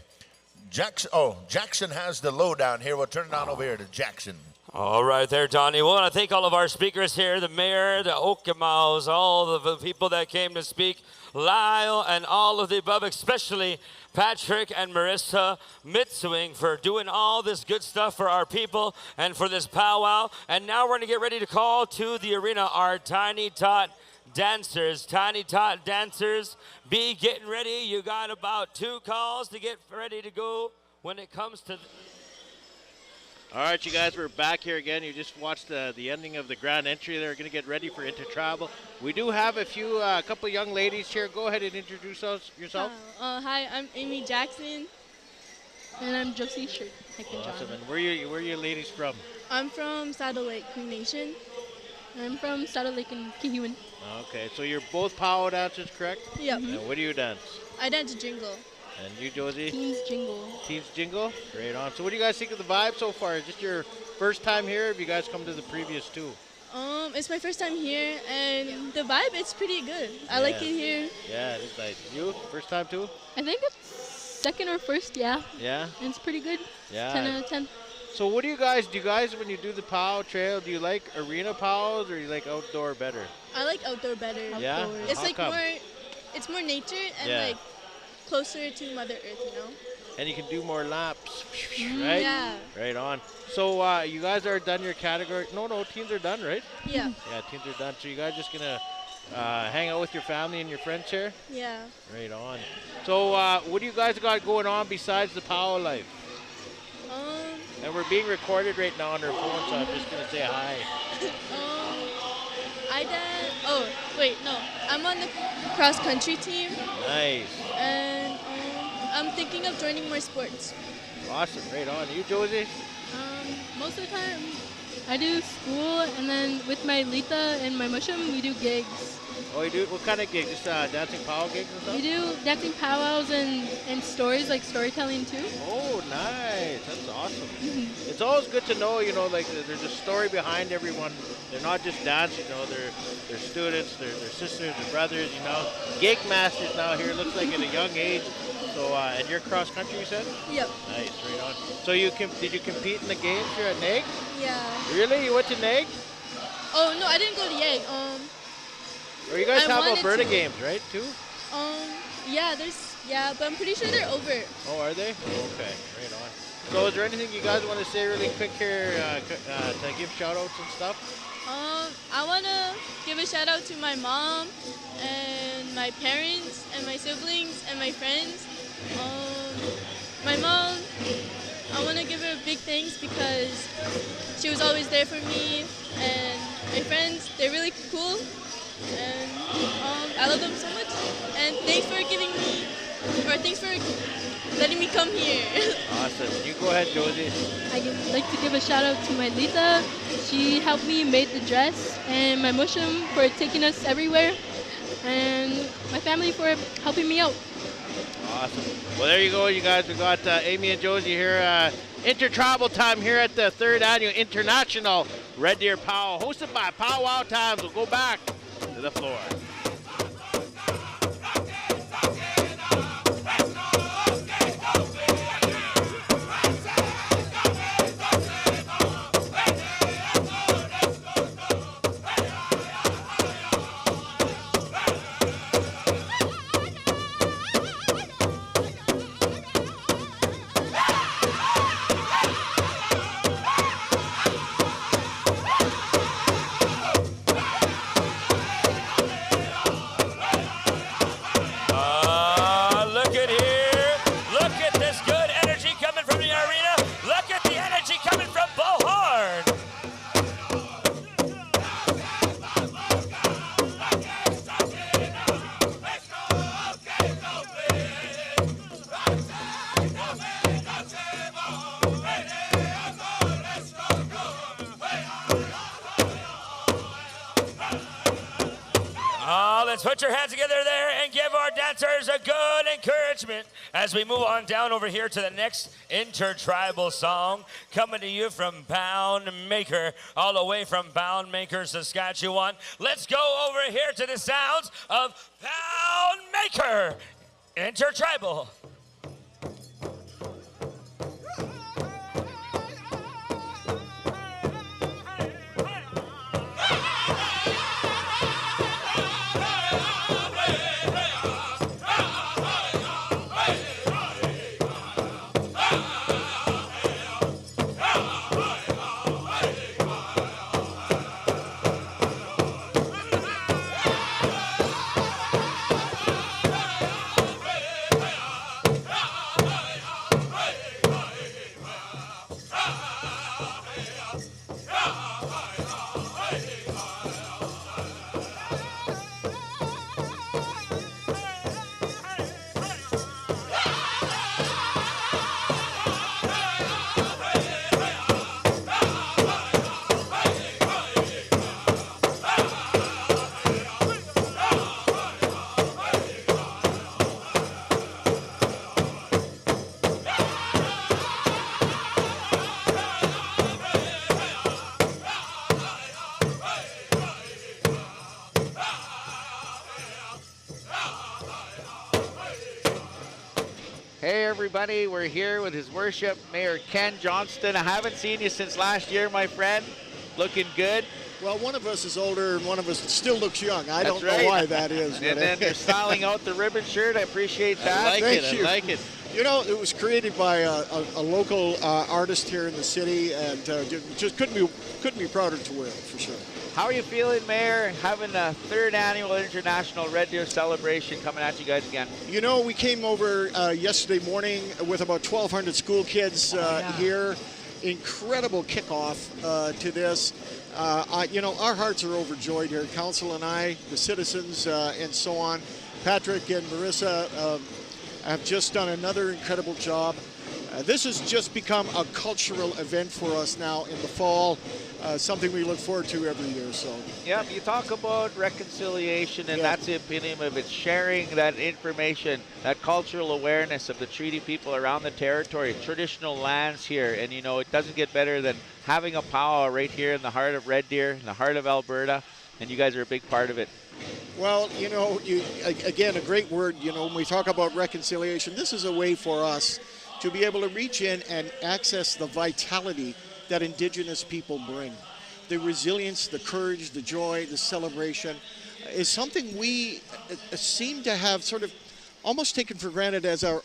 Jackson has the lowdown here. We'll turn it on over here to Jackson. All right there, Donnie. We want to thank all of our speakers here, the mayor, the Okamaus, all the people that came to speak, Lyle, and all of the above, especially Patrick and Marissa Mitswing for doing all this good stuff for our people and for this powwow. And now we're going to get ready to call to the arena our Tiny Tot dancers. Tiny Tot dancers, be getting ready. You got about 2 calls to get ready to go when it comes to... All right, you guys, we're back here again. You just watched the ending of the grand entry. They're going to get ready for intertribal. We do have a couple young ladies here. Go ahead and introduce yourself. Hi, I'm Amy Jackson, and I'm Josie Shirt. Awesome. And where are you ladies from? I'm from Saddle Lake Cree Nation. I'm from Saddle Lake and Kihiwan. Okay, so you're both powwow dancers, correct? Yep. And what do you dance? I dance jingle. And you, Josie? Teens Jingle. Teens Jingle? Great on. So what do you guys think of the vibe so far? Is this your first time here, or have you guys come to the previous 2? It's my first time here, and the vibe is pretty good. I like it here. Yeah, it's nice. You, first time too? I think it's second or first, yeah. Yeah? And it's pretty good. Yeah. 10 out of 10. So what do you guys, when you do the powwow trail, do you like arena powwows, or you like outdoor better? I like outdoor better. Yeah? It's How like come? it's more nature and like closer to Mother Earth, you know? And you can do more laps, right? Yeah. Right on. So you guys are done your category. No, teens are done, right? Yeah. Yeah, teens are done. So you guys just going to hang out with your family and your friends here? Yeah. Right on. So what do you guys got going on besides the powwow life? And we're being recorded right now on our phone, so I'm just going to say hi. Oh, wait, no. I'm on the cross-country team. Nice. And I'm thinking of joining more sports. Awesome, right on. You, Josie? Most of the time, I do school, and then with my Lita and my mushroom, we do gigs. Oh, you do? What kind of gigs? Just dancing powwow gigs and stuff? We do dancing powwows and stories, like storytelling too. Oh, nice. That's awesome. It's always good to know, you know, like there's a story behind everyone. They're not just dancing, you know, they're students, they're sisters, they're brothers, you know. Gig masters now here, looks like at a young age. So, and you're cross country, you said? Yep. Nice, right on. So did you compete in the games here at NAG? Yeah. Really? You went to NAG? Oh, no, I didn't go to YAG. Or you guys I have wanted Alberta to. games, right, too? Yeah, but I'm pretty sure they're over. Oh, are they? Okay, right on. So is there anything you guys want to say really quick here to give shout-outs and stuff? I want to give a shout out to my mom and my parents and my siblings and my friends. My mom, I want to give her a big thanks because she was always there for me, and my friends, they're really cool, and I love them so much. And thanks for letting me come here. Awesome. You go ahead, Josie. I'd like to give a shout out to my Lita. She helped me make the dress, and my mushroom for taking us everywhere, and my family for helping me out. Awesome. Well, there you go, you guys. We got Amy and Josie here. Intertribal time here at the 3rd Annual International Red Deer Powwow, hosted by Powwow Times. We'll go back to the floor. Let's put your hands together there and give our dancers a good encouragement as we move on down over here to the next intertribal song, coming to you from Pound Maker, all the way from Pound Maker, Saskatchewan. Let's go over here to the sounds of Pound Maker, intertribal. Hey everybody, we're here with His Worship Mayor Ken Johnston. I haven't seen you since last year, my friend. Looking good. Well, one of us is older and one of us still looks young. I That's don't right. know why that is. And then you're styling out the ribbon shirt. I appreciate that. Thank you. I like it. You know, it was created by a local artist here in the city, and just couldn't be prouder to wear it, for sure. How are you feeling, Mayor, having the 3rd Annual International Red Deer Celebration coming at you guys again? You know, we came over yesterday morning with about 1,200 school kids here, incredible kickoff to this. You know, our hearts are overjoyed here. Council and I, the citizens, and so on. Patrick and Marissa have just done another incredible job. This has just become a cultural event for us now in the fall, something we look forward to every year. So. Yeah, you talk about reconciliation, and that's the epitome of it, sharing that information, that cultural awareness of the treaty people around the territory, traditional lands here, and you know, it doesn't get better than having a powwow right here in the heart of Red Deer, in the heart of Alberta, and you guys are a big part of it. Well, you know, again, a great word, you know, when we talk about reconciliation, this is a way for us to be able to reach in and access the vitality that Indigenous people bring. The resilience, the courage, the joy, the celebration is something we seem to have sort of almost taken for granted as our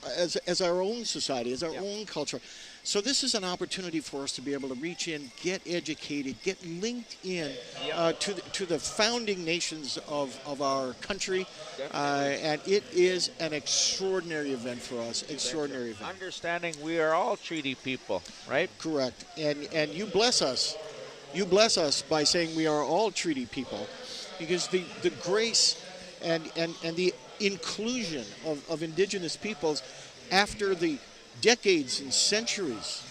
own society, as our own culture. So this is an opportunity for us to be able to reach in, get educated, get linked in to the founding nations of our country, and it is an extraordinary event for us. Extraordinary event. Understanding we are all treaty people, right? Correct. And you bless us. You bless us by saying we are all treaty people, because the grace and the inclusion of Indigenous peoples after the decades and centuries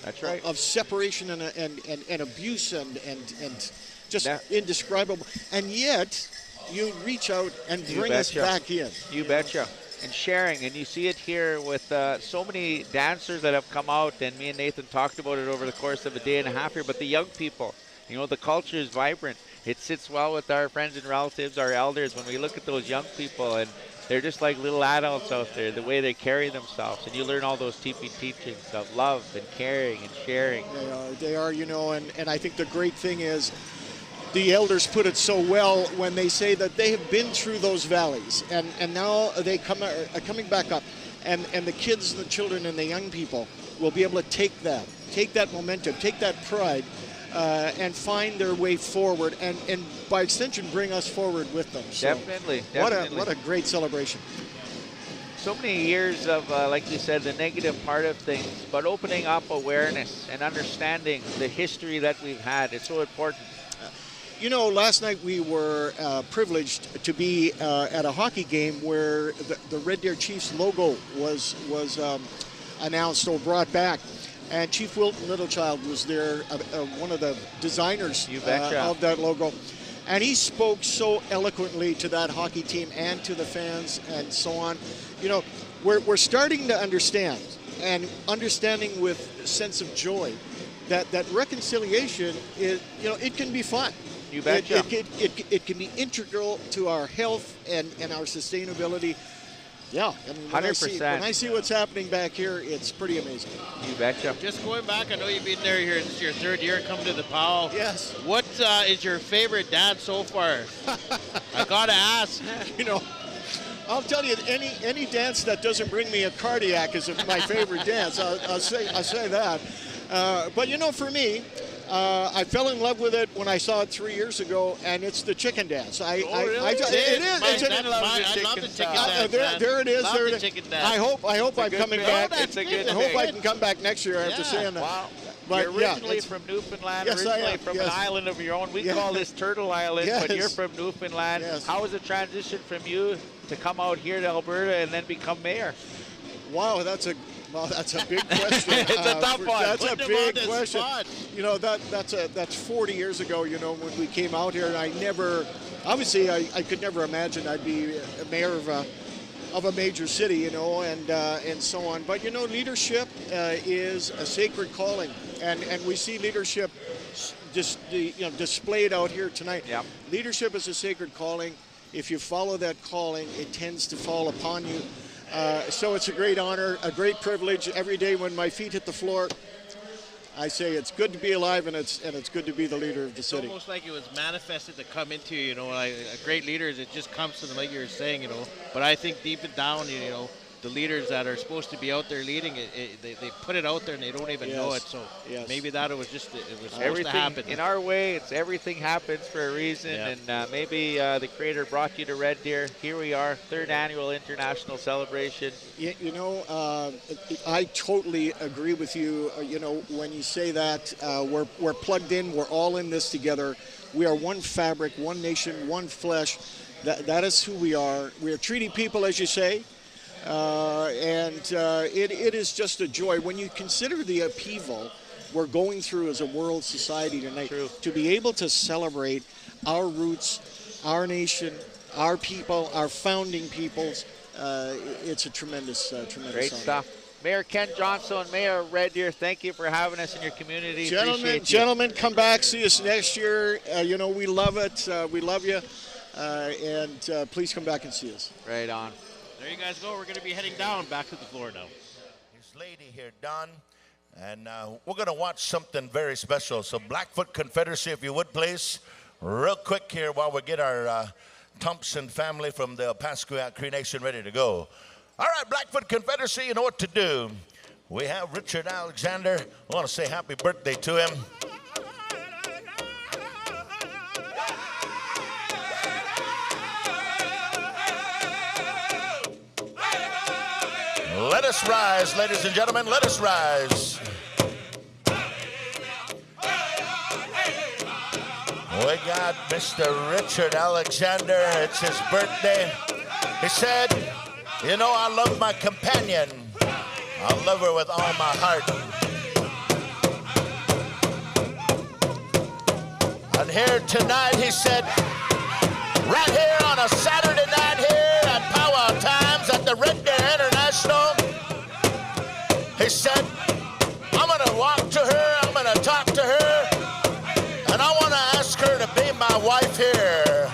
of separation and abuse and just indescribable, and yet you reach out and bring us back in. You betcha. And sharing, and you see it here with so many dancers that have come out, and me and Nathan talked about it over the course of a day and a half here, but the young people, you know, the culture is vibrant. It sits well with our friends and relatives, our elders, when we look at those young people, and they're just like little adults out there, the way they carry themselves. And you learn all those teepee teachings of love and caring and sharing. They are, you know, and I think the great thing is the elders put it so well when they say that they have been through those valleys, and now they are coming back up. And the kids, the children, and the young people will be able to take that momentum, take that pride, and find their way forward, and by extension bring us forward with them. So definitely. What a great celebration. So many years of, like you said, the negative part of things, but opening up awareness and understanding the history that we've had. It's so important. You know, last night we were privileged to be at a hockey game where the Red Deer Chiefs logo was announced or brought back. And Chief Wilton Littlechild was there, one of the designers of that logo. And he spoke so eloquently to that hockey team and to the fans and so on. You know, we're starting to understand, and understanding with a sense of joy, that reconciliation is, you know, it can be fun. You betcha. It can be integral to our health and our sustainability. Yeah, I mean, 100%. When I see what's happening back here, it's pretty amazing. You betcha. Just going back, I know you've been there here. This is your third year coming to the Powwow. Yes. What is your favorite dance so far? I gotta ask. You know, I'll tell you, any dance that doesn't bring me a cardiac is my favorite dance. I'll say that. But you know, for me, I fell in love with it when I saw it 3 years ago, and it's the chicken dance. Really? It is. I love the chicken dance. There it is. Love the chicken dance. I hope I'm coming back. That's a good I hope I can come back next year after seeing that. Wow. But you're originally from Newfoundland, Yes, I originally am. from Yes. an island of your own. We Yes. call this Turtle Island, but Yes. you're from Newfoundland. Yes. How was the transition from you to come out here to Alberta and then become mayor? Wow, that's a big question. It's a tough one. That's a Put them big on the question. spot. You know, that's 40 years ago. You know, when we came out here, and I could never imagine I'd be a mayor of a major city. You know, and so on. But you know, leadership is a sacred calling, and we see leadership just displayed out here tonight. Yep. Leadership is a sacred calling. If you follow that calling, it tends to fall upon you. So it's a great honor, a great privilege. Every day when my feet hit the floor, I say it's good to be alive, and it's good to be the leader of the It's city. almost like it was manifested to come into you, know, like a great leader, it just comes to them, like you were saying, you know. But I think deep down, you know, the leaders that are supposed to be out there leading they put it out there and they don't even know it. So maybe that it was supposed to happen. In our way, it's everything happens for a reason, and maybe the Creator brought you to Red Deer. Here we are, 3rd annual international celebration. You know, I totally agree with you. You know, when you say that, we're plugged in. We're all in this together. We are one fabric, one nation, one flesh. That is who we are. We are treaty people, as you say. It is just a joy. When you consider the upheaval we're going through as a world society tonight, to be able to celebrate our roots, our nation, our people, our founding peoples, it's a tremendous Great honor. stuff. Mayor Ken Johnson, Mayor Red Deer, thank you for having us in your community. Gentlemen, come back, see us next year. You know, we love it. We love you. Please come back and see us. Right on. There you guys go. We're going to be heading down back to the floor now. This lady here, Don, and we're going to watch something very special. So Blackfoot Confederacy, if you would, please, real quick here while we get our Thompson family from the Pasquia Cree Nation ready to go. All right, Blackfoot Confederacy, you know what to do. We have Richard Alexander. I want to say happy birthday to him. Let us rise, ladies and gentlemen, let us rise. We got Mr. Richard Alexander. It's his birthday. He said, you know, I love my companion. I love her with all my heart. And here tonight, he said, right here on a Saturday night here at Powwow Times at the Red Deer International, he said, I'm going to walk to her, I'm going to talk to her, and I want to ask her to be my wife here.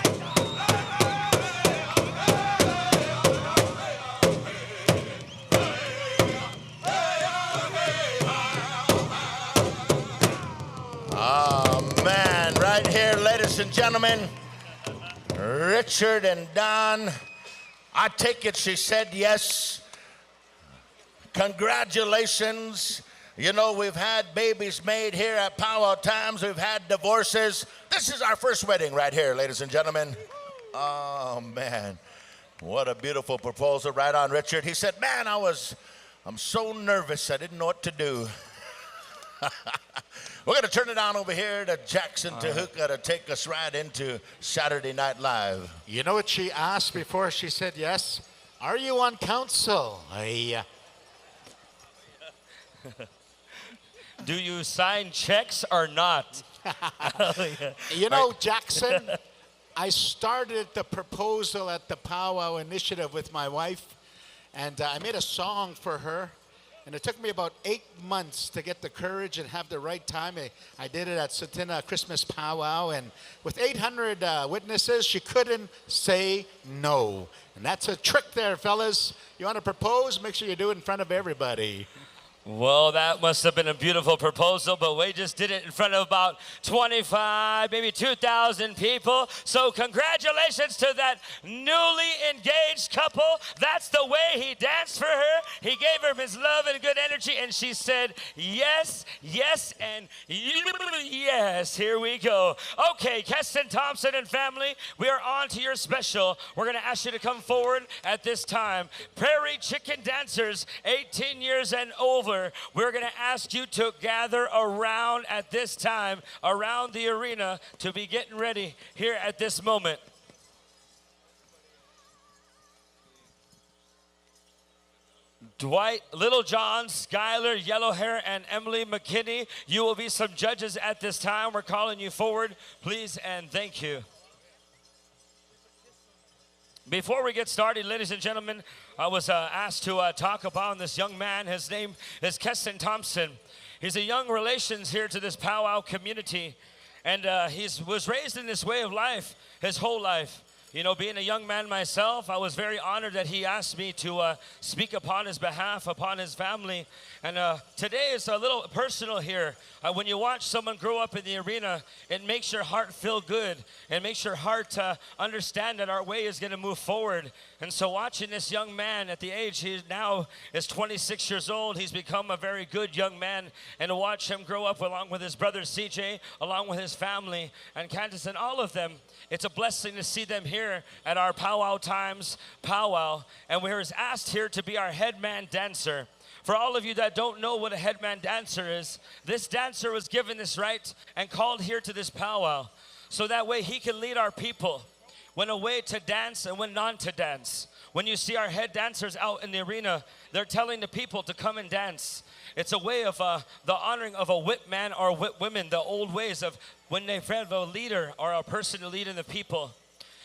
Oh, man, right here, ladies and gentlemen, Richard and Don, I take it she said yes. Congratulations. You know, we've had babies made here at Powwow Times. We've had divorces. This is our first wedding right here, ladies and gentlemen. Oh, man. What a beautiful proposal. Right on, Richard. He said, man, I'm so nervous. I didn't know what to do. We're going to turn it on over here to Jackson Tehuka to take us right into Saturday Night Live. You know what she asked before she said yes? Are you on council? Do you sign checks or not? You know, Jackson, I started the proposal at the Powwow Initiative with my wife, and I made a song for her. And it took me about 8 months to get the courage and have the right time. I did it at Satina Christmas Powwow, and with 800 witnesses, she couldn't say no. And that's a trick there, fellas. You want to propose, make sure you do it in front of everybody. Well, that must have been a beautiful proposal, but we just did it in front of about 25, maybe 2,000 people. So congratulations to that newly engaged couple. That's the way he danced for her. He gave her his love and good energy, and she said yes, yes, and yes. Here we go. Okay, Keston Thompson and family, we are on to your special. We're going to ask you to come forward at this time. Prairie Chicken Dancers, 18 years and over. We're going to ask you to gather around at this time, around the arena, to be getting ready here at this moment. Dwight Littlejohn, Skylar Yellowhair, and Emily McKinney, you will be some judges at this time. We're calling you forward, please, and thank you. Before we get started, ladies and gentlemen, I was asked to talk about this young man. His name is Keston Thompson. He's a young relations here to this powwow community, and he was raised in this way of life his whole life. You know, being a young man myself, I was very honored that he asked me to speak upon his behalf, upon his family. And today is a little personal here. When you watch someone grow up in the arena, it makes your heart feel good. It makes your heart understand that our way is going to move forward. And so watching this young man at the age he now is 26 years old, he's become a very good young man. And to watch him grow up along with his brother CJ, along with his family, and Candace and all of them, it's a blessing to see them here at our Powwow Times powwow. And we're asked here to be our headman dancer. For all of you that don't know what a headman dancer is, this dancer was given this right and called here to this powwow. So that way he can lead our people when a way to dance and when not to dance. When you see our head dancers out in the arena, they're telling the people to come and dance. It's a way of the honoring of a whip man or whip women, the old ways of when they have a leader or a person to lead in the people.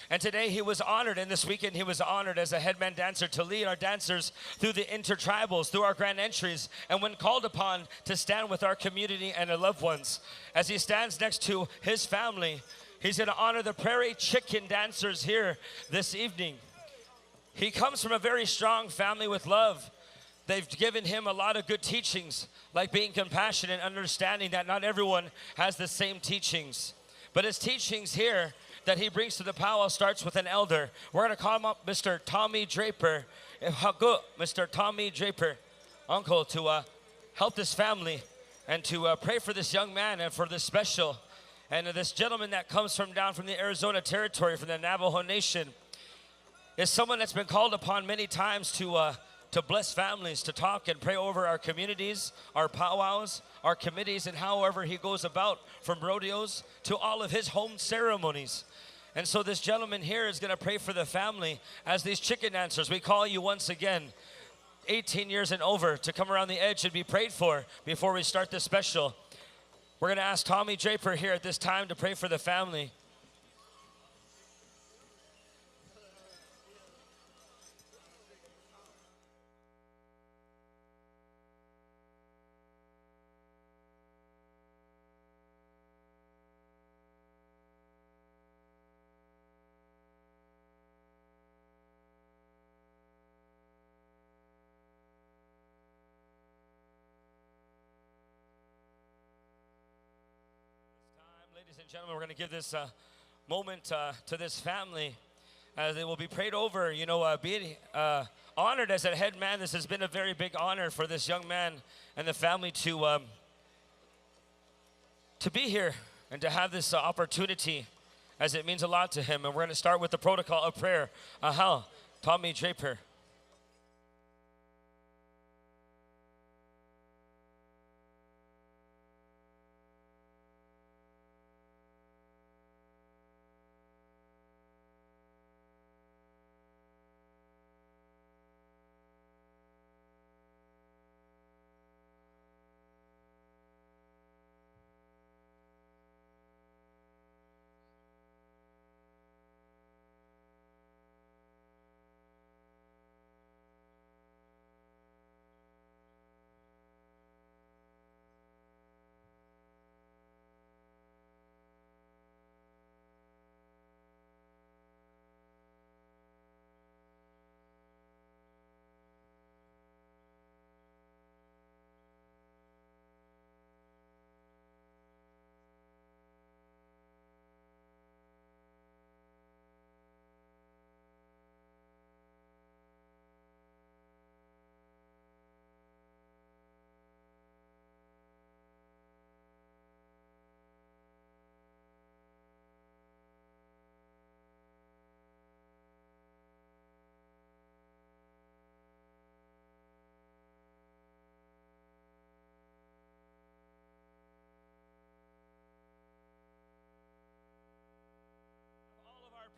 And today he was honored, and this weekend he was honored as a headman dancer to lead our dancers through the intertribals, through our grand entries, and when called upon to stand with our community and their loved ones. As he stands next to his family, he's going to honor the Prairie Chicken dancers here this evening. He comes from a very strong family with love. They've given him a lot of good teachings, like being compassionate and understanding that not everyone has the same teachings. But his teachings here that he brings to the powwow starts with an elder. We're going to call him up Mr. Tommy Draper. Mr. Tommy Draper, uncle, to help this family and to pray for this young man and for this special. And this gentleman that comes from down from the Arizona territory, from the Navajo Nation, is someone that's been called upon many times to bless families, to talk and pray over our communities, our powwows, our committees, and however he goes about, from rodeos to all of his home ceremonies. And so this gentleman here is going to pray for the family as these chicken dancers. We call you once again, 18 years and over, to come around the edge and be prayed for before we start this special. We're going to ask Tommy Draper here at this time to pray for the family. Ladies and gentlemen, we're going to give this moment to this family as they will be prayed over. You know, being honored as a head man, this has been a very big honor for this young man and the family to be here and to have this opportunity, as it means a lot to him. And we're going to start with the protocol of prayer. Tommy Draper.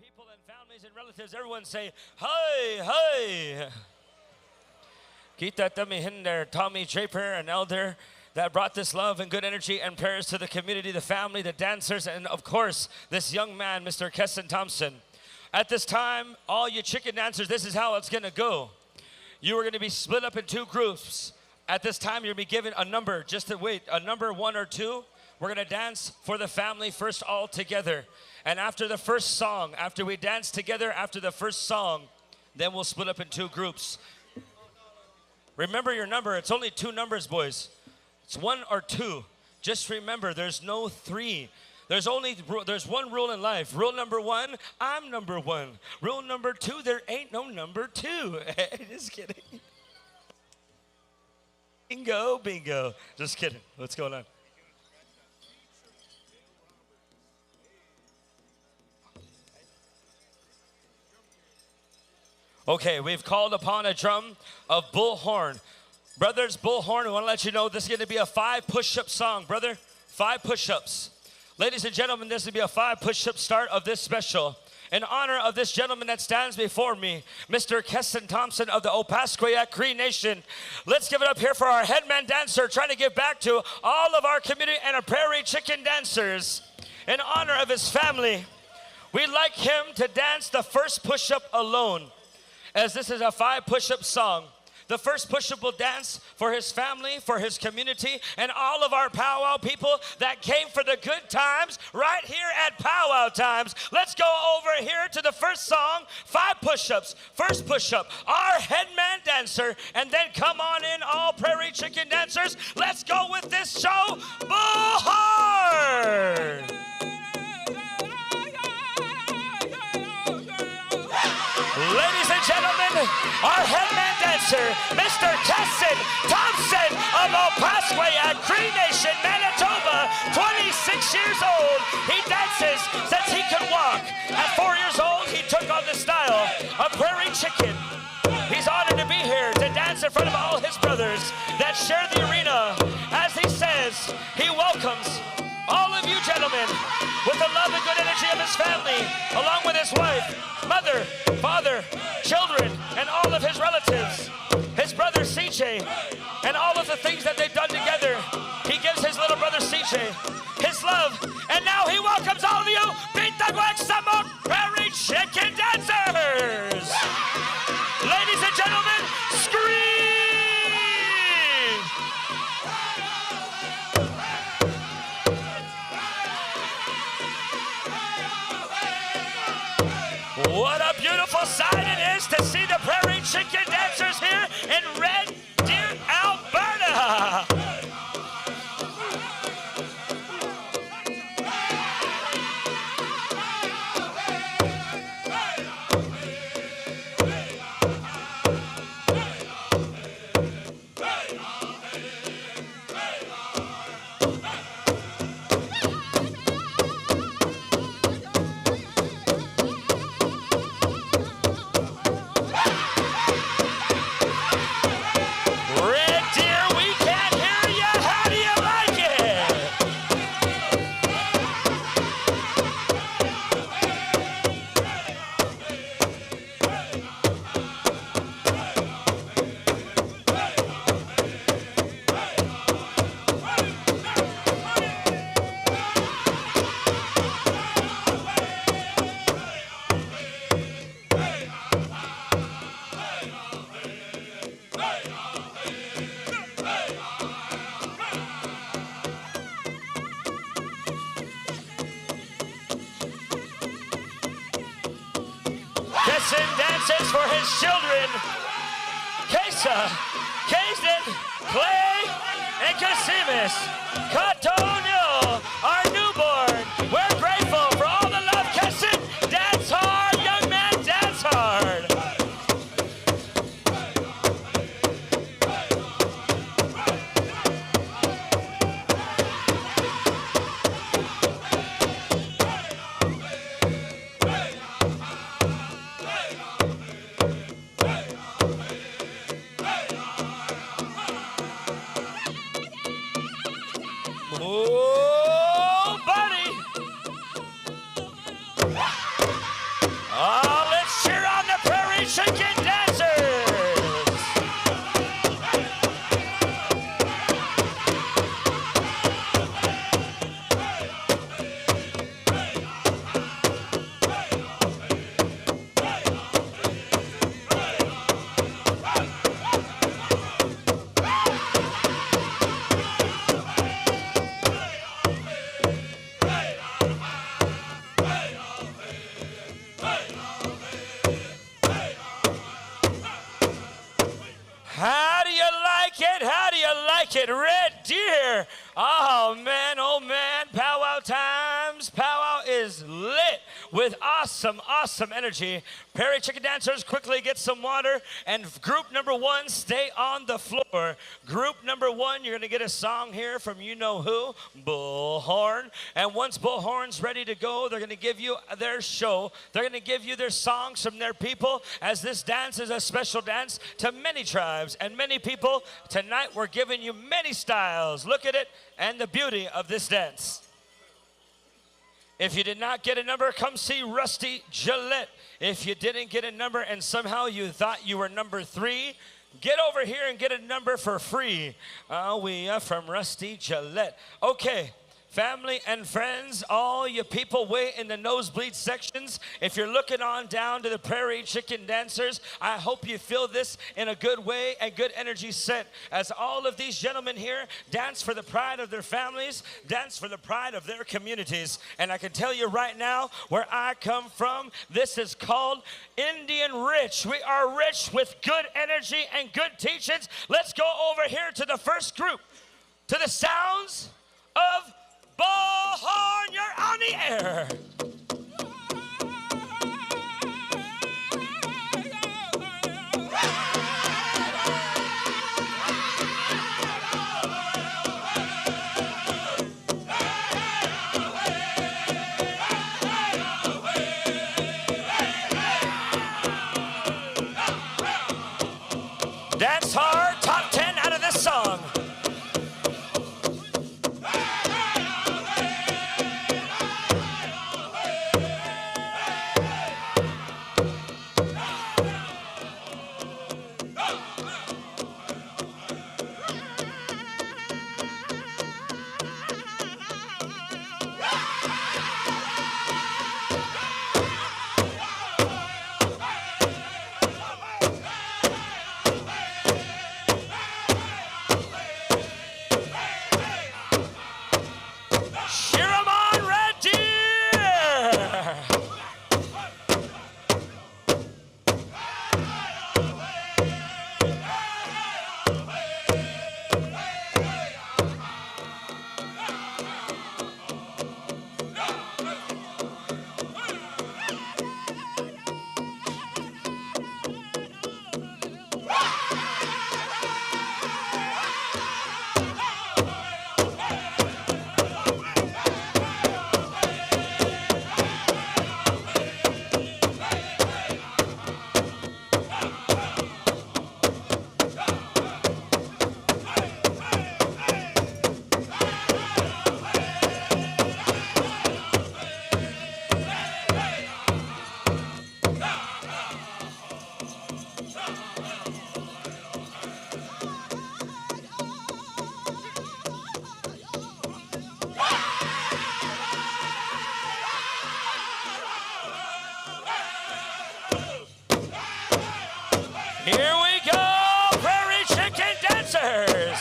People and families and relatives, everyone say, hi, hi. Kita tami hinder, Tommy Draper, an elder that brought this love and good energy and prayers to the community, the family, the dancers, and of course, this young man, Mr. Kesson Thompson. At this time, all you chicken dancers, this is how it's gonna go. You are going to be split up in two groups. At this time, you're going to be given a number, just to wait, a number 1 or 2. We're going to dance for the family first all together. And after the first song, after we dance together after the first song, then we'll split up in 2 groups. Remember your number. It's only 2 numbers, boys. It's 1 or 2. Just remember, there's no 3. There's one rule in life. Rule number 1, I'm number 1. Rule number 2, there ain't no number 2. Just kidding. Bingo, bingo. Just kidding. What's going on? Okay, we've called upon a drum of bullhorn. Brothers, bullhorn, we want to let you know this is going to be a 5 push-up song, brother. 5 push-ups. Ladies and gentlemen, this will be a 5 push-up start of this special. In honor of this gentleman that stands before me, Mr. Keston Thompson of the Opaskwayak Cree Nation. Let's give it up here for our headman dancer, trying to give back to all of our community and our prairie chicken dancers. In honor of his family, we'd like him to dance the first push-up alone, as this is a 5 push-up song. The first push-up will dance for his family, for his community, and all of our powwow people that came for the good times right here at Powwow Times. Let's go over here to the first song, 5 push-ups. First push-up, our headman dancer, and then come on in, all prairie chicken dancers. Let's go with this show, Bullhorn! Ladies and gentlemen, our headman dancer, Mr. Keston Thompson of Opaskwayak Cree Nation, Manitoba, 26 years old. He dances since he could walk. At 4 years old, he took on the style of prairie chicken. He's honored to be here to dance in front of all his brothers that share the arena. As he says, he welcomes all of you gentlemen with the love and good energy of his family, along with his wife, mother, father, children, and all of his relatives, his brother CJ, and all of the things that they've done together. He gives his little brother CJ his love, and now he welcomes all of you, Bitagwek Samok Prairie Chicken Dancers! Ladies and gentlemen, scream! What a beautiful sight it is to see the prairie chicken dancers here in Red Deer, Alberta. Keston dances for his children, Kesa, Kazen, Clay, and Kasimis. Katonil, our newborn. We're grateful for all the love. Keston, dance hard, young man, dance hard. Oh, buddy! Oh, let's cheer on the prairie chicken dancers! like it. Red Deer. Oh man, Powwow Times. Powwow is lit with awesome energy. Prairie Chicken Dancers, quickly get some water. And group number 1, stay on the floor. Group number 1, you're going to get a song here from you-know-who, Bullhorn. And once Bullhorn's ready to go, they're going to give you their show. They're going to give you their songs from their people, as this dance is a special dance to many tribes and many people. Tonight, we're giving you many styles. Look at it and the beauty of this dance. If you did not get a number, come see Rusty Gillette. If you didn't get a number and somehow you thought you were number 3, get over here and get a number for free. We are from Rusty Gillette. Okay. Family and friends, all you people way in the nosebleed sections, if you're looking on down to the Prairie Chicken Dancers, I hope you feel this in a good way and good energy set, as all of these gentlemen here dance for the pride of their families, dance for the pride of their communities. And I can tell you right now, where I come from, this is called Indian Rich. We are rich with good energy and good teachings. Let's go over here to the first group, to the sounds of Bullhorn. You're on the air. Dance hard, top 10 out of this song. Here we go, Prairie Chicken Dancers.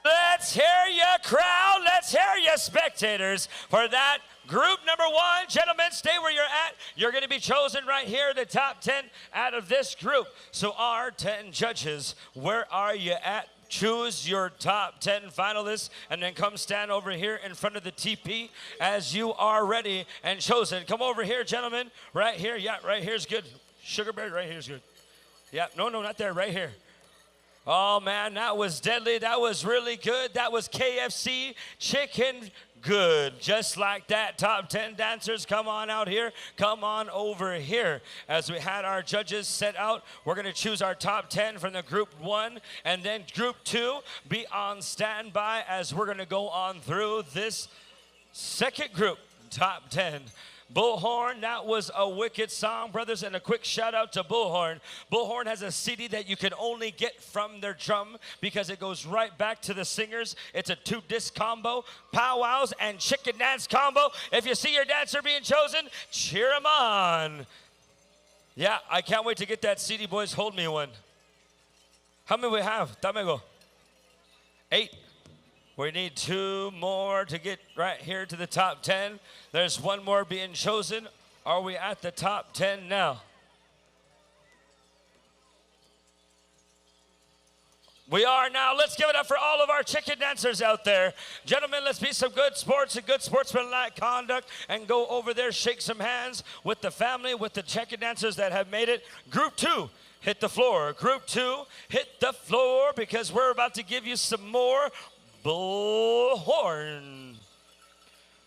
Let's hear you, crowd. Let's hear you, spectators, for that group number 1. Gentlemen, stay where you're at. You're going to be chosen right here, the top 10 out of this group. So our 10 judges, where are you at? Choose your top 10 finalists and then come stand over here in front of the TP as you are ready and chosen. Come over here, gentlemen. Right here. Yeah, right here's good. Sugarberry, right here's good. Yeah, no, not there, right here. Oh, man, that was deadly. That was really good. That was KFC chicken good. Just like that. Top 10 dancers, come on out here. Come on over here. As we had our judges set out, we're going to choose our top 10 from the group 1. And then group 2, be on standby as we're going to go on through this second group. Top 10. Bullhorn, that was a wicked song, brothers, and a quick shout out to Bullhorn. Bullhorn has a CD that you can only get from their drum because it goes right back to the singers. It's a 2-disc combo, powwows and chicken dance combo. If you see your dancer being chosen, cheer him on. Yeah, I can't wait to get that CD, boys. Hold me one. How many we have? Tamego? 8. We need 2 more to get right here to the top 10. There's 1 more being chosen. Are we at the top 10 now? We are now. Let's give it up for all of our chicken dancers out there. Gentlemen, let's be some good sports and good sportsmanlike conduct and go over there, shake some hands with the family, with the chicken dancers that have made it. Group 2. Hit the floor. Group 2, hit the floor because we're about to give you some more Bullhorn.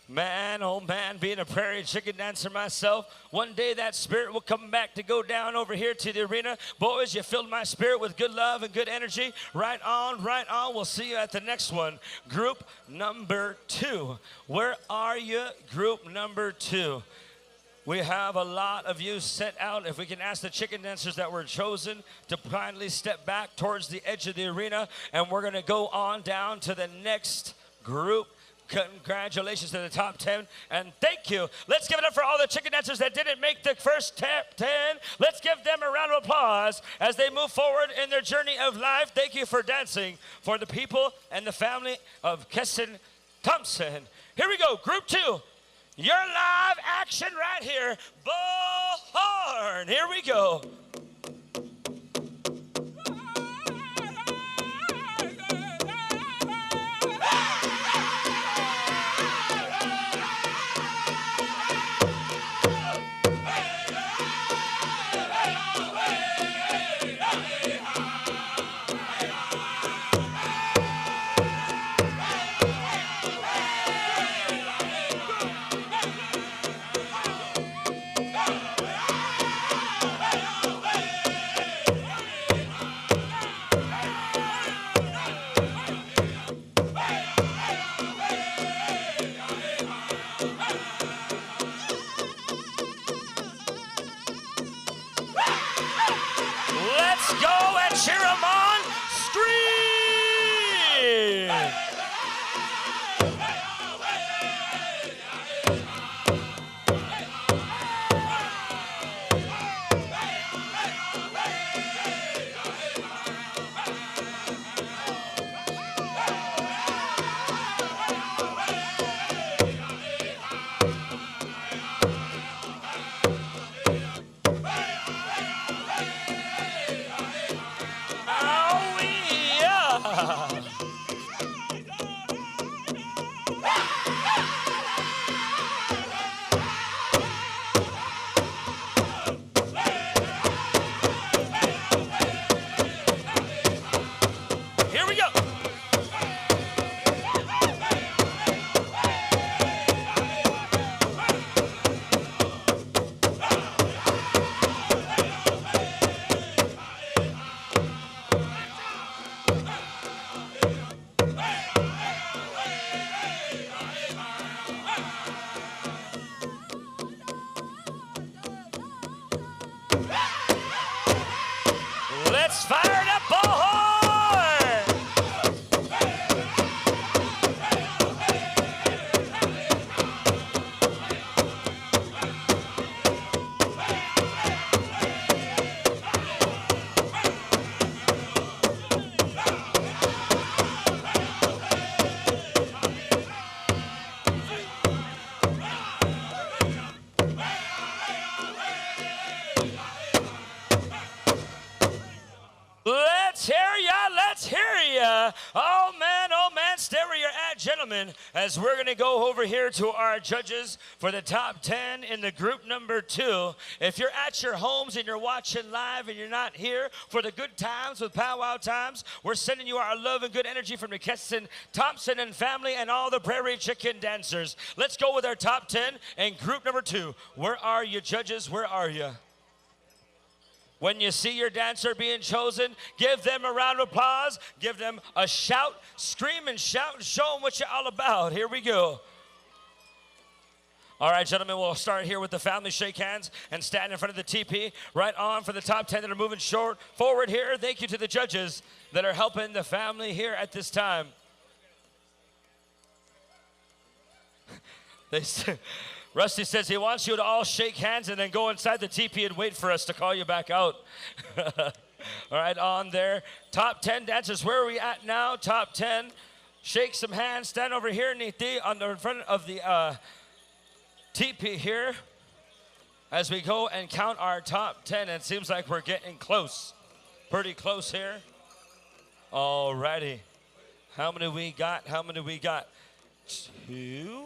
Man, oh man, being a prairie chicken dancer myself, one day that spirit will come back to go down over here to the arena. Boys, you filled my spirit with good love and good energy. Right on, right on. We'll see you at the next one. Group number 2. Where are you, group number 2? We have a lot of you sent out. If we can ask the chicken dancers that were chosen to kindly step back towards the edge of the arena, and we're going to go on down to the next group. Congratulations to the top 10, and thank you. Let's give it up for all the chicken dancers that didn't make the first top 10. Let's give them a round of applause as they move forward in their journey of life. Thank you for dancing for the people and the family of Keston Thompson. Here we go, group 2. Your live action right here, Bullhorn. Here we go. Let's go and cheer them on. Scream! Here we go. Let's fire it up, Bullhorn! Let's hear ya, let's hear ya. Oh man, stay where you're at, gentlemen, as we're gonna go over here to our judges for the top 10 in the group number 2. If you're at your homes and you're watching live and you're not here for the good times with Powwow Times, we're sending you our love and good energy from the Keston Thompson and family and all the Prairie Chicken dancers. Let's go with our top 10 in group number 2. Where are you, judges? Where are you? When you see your dancer being chosen, give them a round of applause. Give them a shout, scream and shout, and show them what you're all about. Here we go. All right, gentlemen, we'll start here with the family. Shake hands and stand in front of the TP. Right on for the top 10 that are moving forward here. Thank you to the judges that are helping the family here at this time. Rusty says he wants you to all shake hands and then go inside the teepee and wait for us to call you back out. All right, on there. Top 10 dancers, where are we at now? Top 10. Shake some hands. Stand over here, Niti, in front of the teepee here as we go and count our top 10. It seems like we're getting close. Pretty close here. All righty. How many we got? How many we got? 2,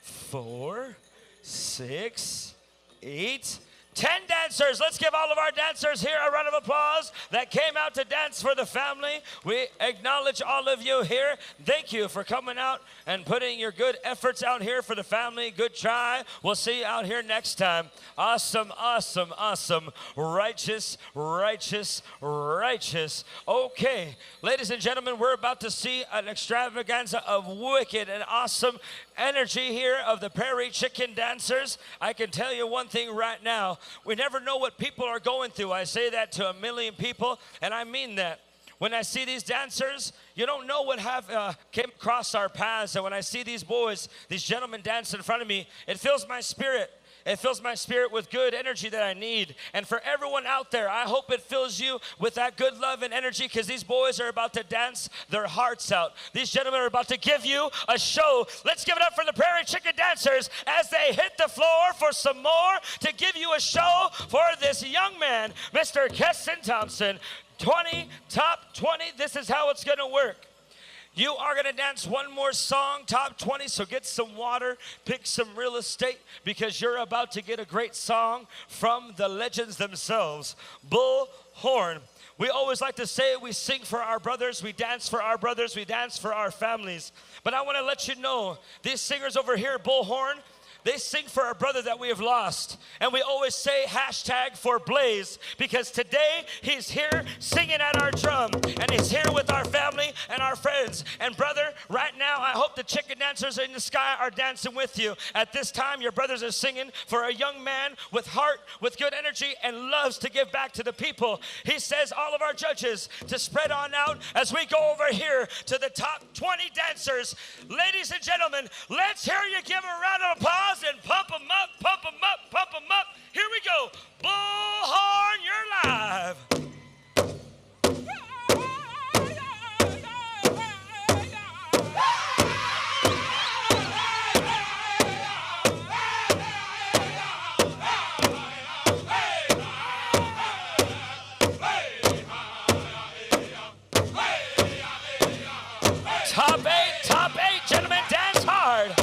4, 6, 8, 10 dancers. Let's give all of our dancers here a round of applause that came out to dance for the family. We acknowledge all of you here. Thank you for coming out and putting your good efforts out here for the family. Good try. We'll see you out here next time. Awesome, awesome, awesome. Righteous, righteous, righteous. Okay, ladies and gentlemen, we're about to see an extravaganza of wicked and awesome energy here of the Prairie Chicken Dancers. I can tell you one thing right now. We never know what people are going through. I say that to a million people, and I mean that. When I see these dancers, you don't know what came across our paths. And when I see these boys, these gentlemen dance in front of me, it fills my spirit. It fills my spirit with good energy that I need. And for everyone out there, I hope it fills you with that good love and energy, because these boys are about to dance their hearts out. These gentlemen are about to give you a show. Let's give it up for the Prairie Chicken Dancers as they hit the floor for some more to give you a show for this young man, Mr. Keston Thompson. 20, top 20. This is how it's going to work. You are going to dance one more song, top 20, so get some water, pick some real estate, because you're about to get a great song from the legends themselves, Bull Horn. We always like to say we sing for our brothers, we dance for our brothers, we dance for our families. But I want to let you know, these singers over here, Bull Horn, they sing for our brother that we have lost. And we always say hashtag for Blaze, because today he's here singing at our drum, and he's here with our family and our friends. And brother, right now, I hope the chicken dancers in the sky are dancing with you. At this time, your brothers are singing for a young man with heart, with good energy, and loves to give back to the people. He says all of our judges to spread on out as we go over here to the top 20 dancers. Ladies and gentlemen, let's hear you give a round of applause and pump them up, pump them up, pump them up. Here we go. Bullhorn, you're live. Top eight, gentlemen, dance hard.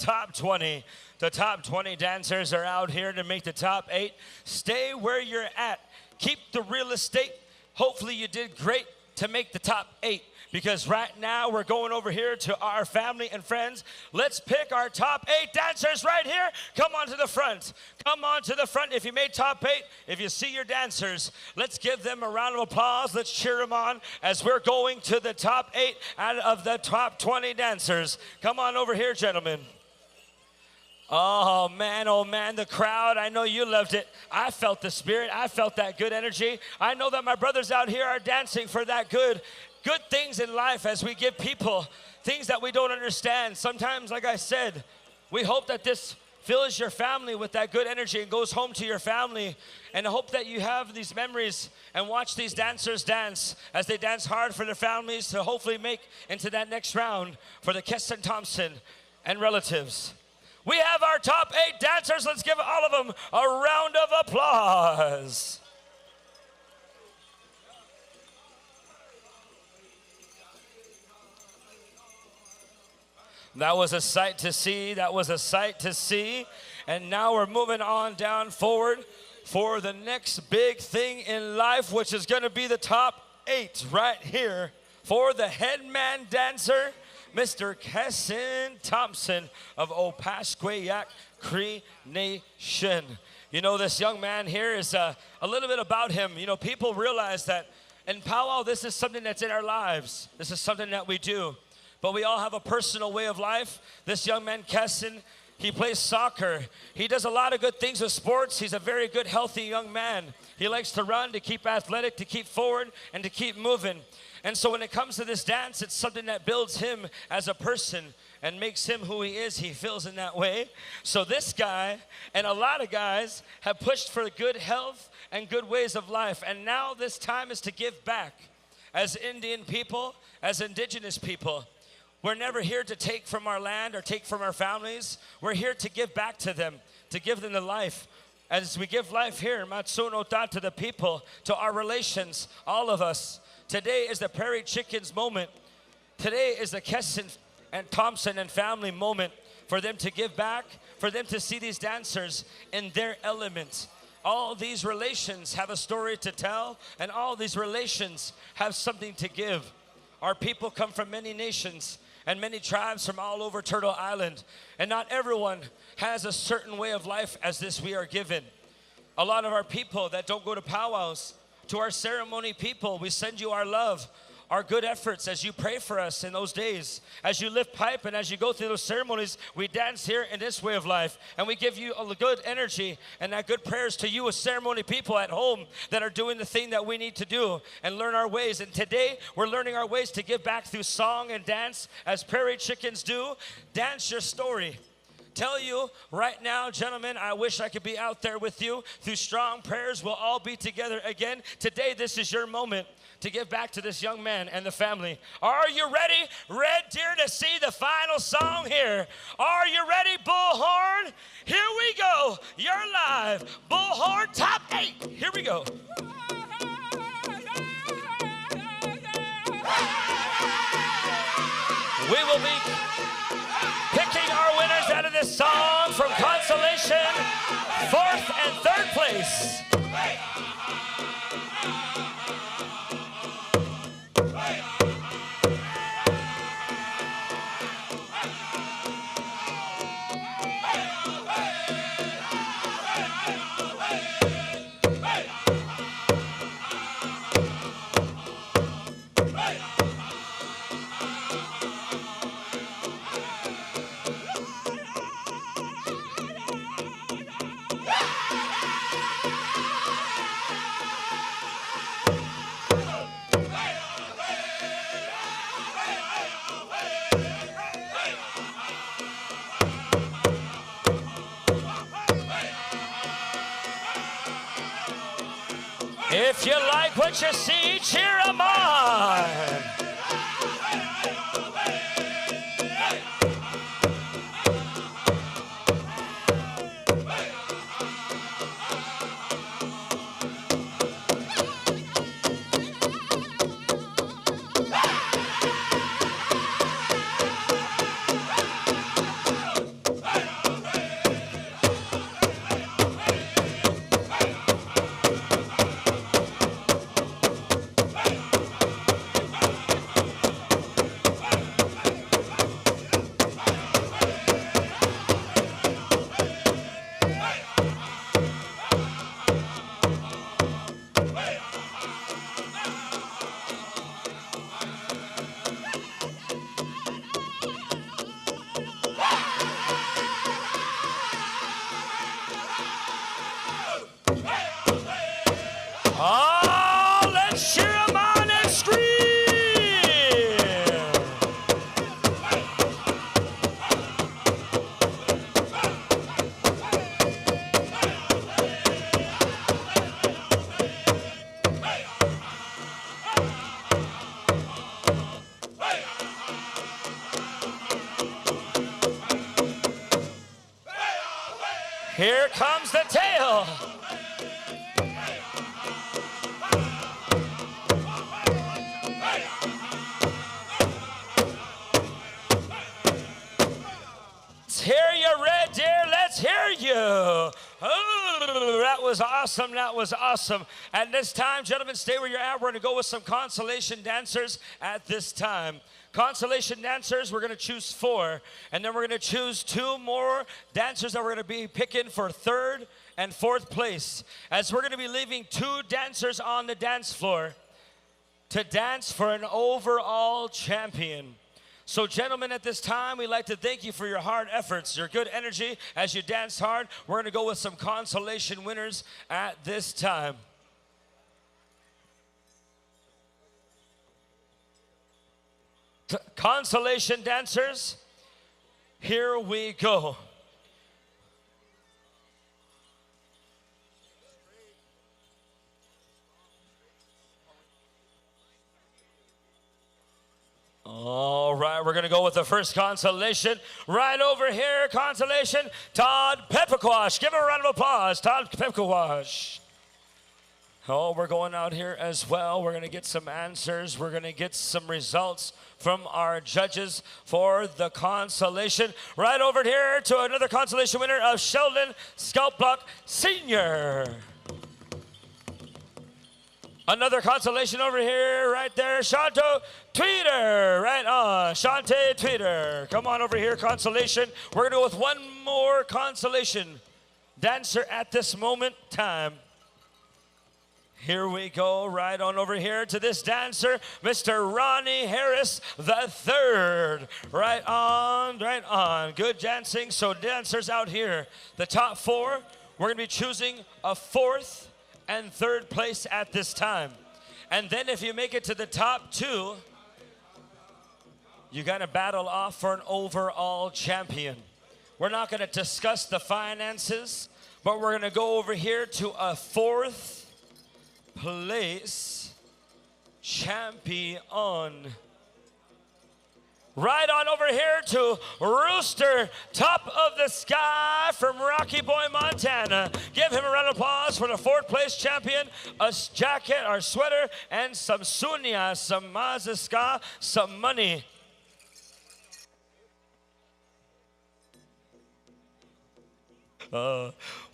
top 20. The top 20 dancers are out here to make the top 8. Stay where you're at. Keep the real estate. Hopefully you did great to make the top 8. Because right now we're going over here to our family and friends. Let's pick our top 8 dancers right here. Come on to the front. Come on to the front if you made top 8. If you see your dancers, let's give them a round of applause. Let's cheer them on as we're going to the top 8 out of the top 20 dancers. Come on over here, gentlemen. Oh man, the crowd, I know you loved it. I felt the spirit. I felt that good energy. I know that my brothers out here are dancing for that good things in life as we give people things that we don't understand. Sometimes, like I said, we hope that this fills your family with that good energy and goes home to your family. And I hope that you have these memories and watch these dancers dance as they dance hard for their families to hopefully make into that next round for the Keston Thompson and relatives. We have our top 8 dancers. Let's give all of them a round of applause. That was a sight to see. That was a sight to see. And now we're moving on down forward for the next big thing in life, which is going to be the top 8 right here for the headman dancer, Mr. Keston Thompson of Opaskwayak Cree Nation. You know, this young man here is a little bit about him. You know, people realize that in powwow, this is something that's in our lives. This is something that we do. But we all have a personal way of life. This young man, Keston, he plays soccer. He does a lot of good things with sports. He's a very good, healthy young man. He likes to run, to keep athletic, to keep forward, and to keep moving. And so when it comes to this dance, it's something that builds him as a person and makes him who he is. He feels in that way. So this guy and a lot of guys have pushed for good health and good ways of life. And now this time is to give back. As Indian people, as Indigenous people, we're never here to take from our land or take from our families. We're here to give back to them, to give them the life. As we give life here, Matsuno Ta, to the people, to our relations, all of us. Today is the Prairie Chickens moment. Today is the Keston and Thompson and family moment for them to give back, for them to see these dancers in their element. All these relations have a story to tell, and all these relations have something to give. Our people come from many nations and many tribes from all over Turtle Island, and not everyone has a certain way of life as this we are given. A lot of our people that don't go to powwows, to our ceremony people, we send you our love, our good efforts as you pray for us in those days. As you lift pipe and as you go through those ceremonies, we dance here in this way of life. And we give you a good energy and that good prayers to you as ceremony people at home that are doing the thing that we need to do and learn our ways. And today, we're learning our ways to give back through song and dance as Prairie Chickens do. Dance your story. Tell you right now, gentlemen, I wish I could be out there with you. Through strong prayers, we'll all be together again. Today, this is your moment to give back to this young man and the family. Are you ready, Red Deer, to see the final song here? Are you ready, Bullhorn? Here we go. You're live. Bullhorn top 8. Here we go. We will be picking our winners out of this song from consolation, 4th and 3rd place. If you like what you see, cheer 'em on. Oh, let's cheer them on and scream. Here comes the tail. Let's hear you, Red Deer. Let's hear you. Oh, that was awesome. That was awesome. At this time, gentlemen, stay where you're at. We're going to go with some consolation dancers at this time. Consolation dancers, we're going to choose 4, and then we're going to choose 2 more dancers that we're going to be picking for 3rd and 4th place, as we're going to be leaving 2 dancers on the dance floor to dance for an overall champion. So gentlemen, at this time, we'd like to thank you for your hard efforts, your good energy as you danced hard. We're going to go with some consolation winners at this time. Consolation dancers, here we go. All right, we're going to go with the first consolation. Right over here, consolation, Todd Pepperquash. Give him a round of applause, Todd Pepperquash. Oh, we're going out here as well. We're going to get some answers. We're going to get some results from our judges for the consolation. Right over here to another consolation winner of Sheldon Scalp Block Sr. Another consolation over here, right there, Shanto Tweeter. Right on, Shante Tweeter. Come on over here, consolation. We're going to go with one more consolation dancer at this moment time. Here we go, right on over here to this dancer, Mr. Ronnie Harris III. Right on, right on. Good dancing. So dancers out here, the top 4, we're going to be choosing a 4th and 3rd place at this time. And then if you make it to the top 2, you got to battle off for an overall champion. We're not going to discuss the finances, but we're going to go over here to a 4th place champion. Right on over here to Rooster, top of the sky from Rocky Boy, Montana. Give him a round of applause for the 4th place champion. A jacket or sweater and some sunya, some maziska, some money.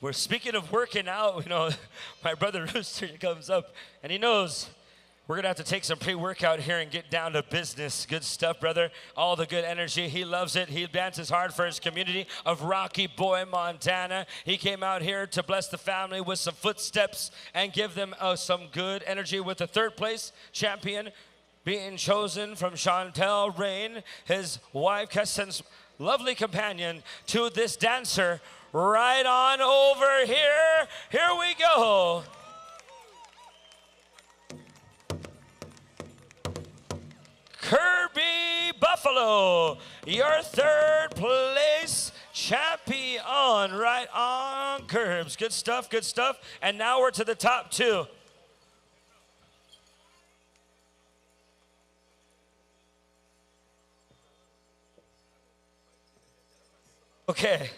We're speaking of working out, you know, my brother Rooster comes up and he knows we're going to have to take some pre-workout here and get down to business. Good stuff, brother. All the good energy. He loves it. He dances hard for his community of Rocky Boy, Montana. He came out here to bless the family with some footsteps and give them some good energy with the 3rd place champion being chosen from Chantel Rain, his wife, Keston's lovely companion, to this dancer. Right on over here. Here we go. Kirby Buffalo, your 3rd place champion. Right on, Curbs. Good stuff, good stuff. And now we're to the top 2. Okay.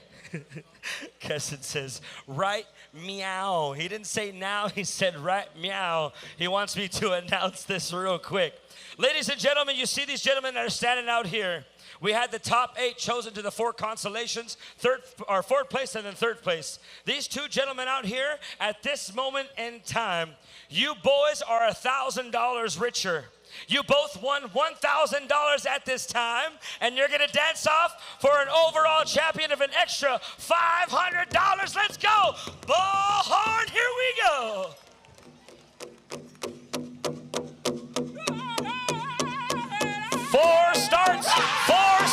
Keston says, right meow. He didn't say now, he said right meow. He wants me to announce this real quick. Ladies and gentlemen, you see these gentlemen that are standing out here. We had the top 8 chosen to the 4 consolations, 4th place and then 3rd place. These 2 gentlemen out here, at this moment in time, you boys are $1,000 richer. You both won $1,000 at this time, and you're going to dance off for an overall champion of an extra $500. Let's go! Bullhorn, here we go! Four starts, Bullhorn!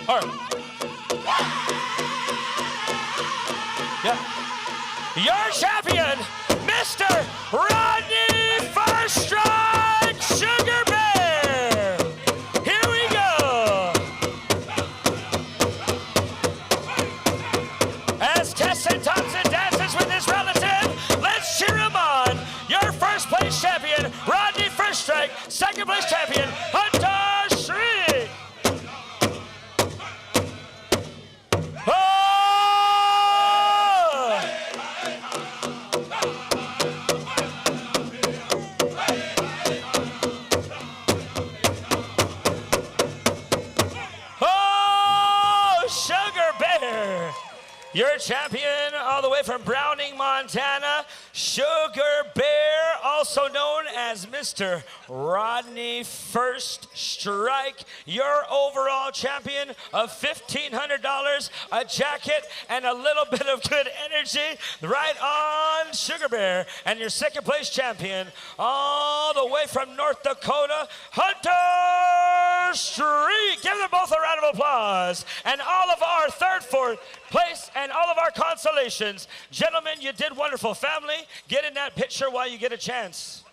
All right. Yeah. Your champion, Mr. Rodney First Strike Sugar Bear. Here we go. As Tessin Thompson dances with his relative, let's cheer him on. Your first place champion, Rodney First Strike. Second place champion, Hunter Shriek. Your champion all the way from Browning, Montana, Sugar Bear, also known as Mr. Rodney First Strike. Your overall champion of $1,500, a jacket, and a little bit of good energy. Right on, Sugar Bear. And your second place champion all the way from North Dakota, Hunter Street. Give them both a round of applause. And all of our third, fourth place, and all of our consolations. Gentlemen, you did wonderful. Family, get in that picture while you get a chance.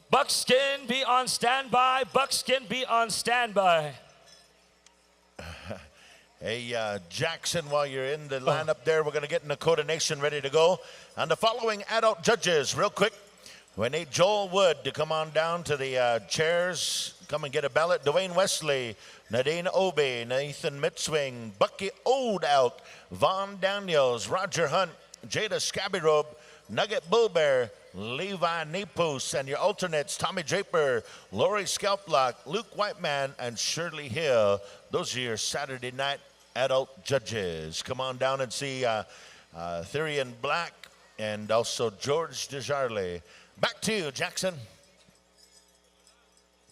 Buckskin, be on standby. Buckskin, be on standby. Hey, Jackson, while you're in the lineup there, we're going to get Nakota Nation ready to go. And the following adult judges, real quick. We need Joel Wood to come on down to the chairs. Come and get a ballot. Dwayne Wesley, Nadine Obey, Nathan Mitzwing, Bucky Oldout, Vaughn Daniels, Roger Hunt, Jada Scabbyrobe, Nugget Bullbear, Levi Nepos, and your alternates, Tommy Draper, Lori Scalplock, Luke Whiteman, and Shirley Hill. Those are your Saturday night adult judges. Come on down and see Therian Black and also George Desjarlais. Back to you, Jackson.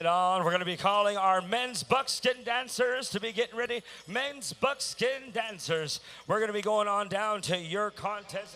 On, we're going to be calling our men's buckskin dancers to be getting ready. Men's buckskin dancers. We're going to be going on down to your contest.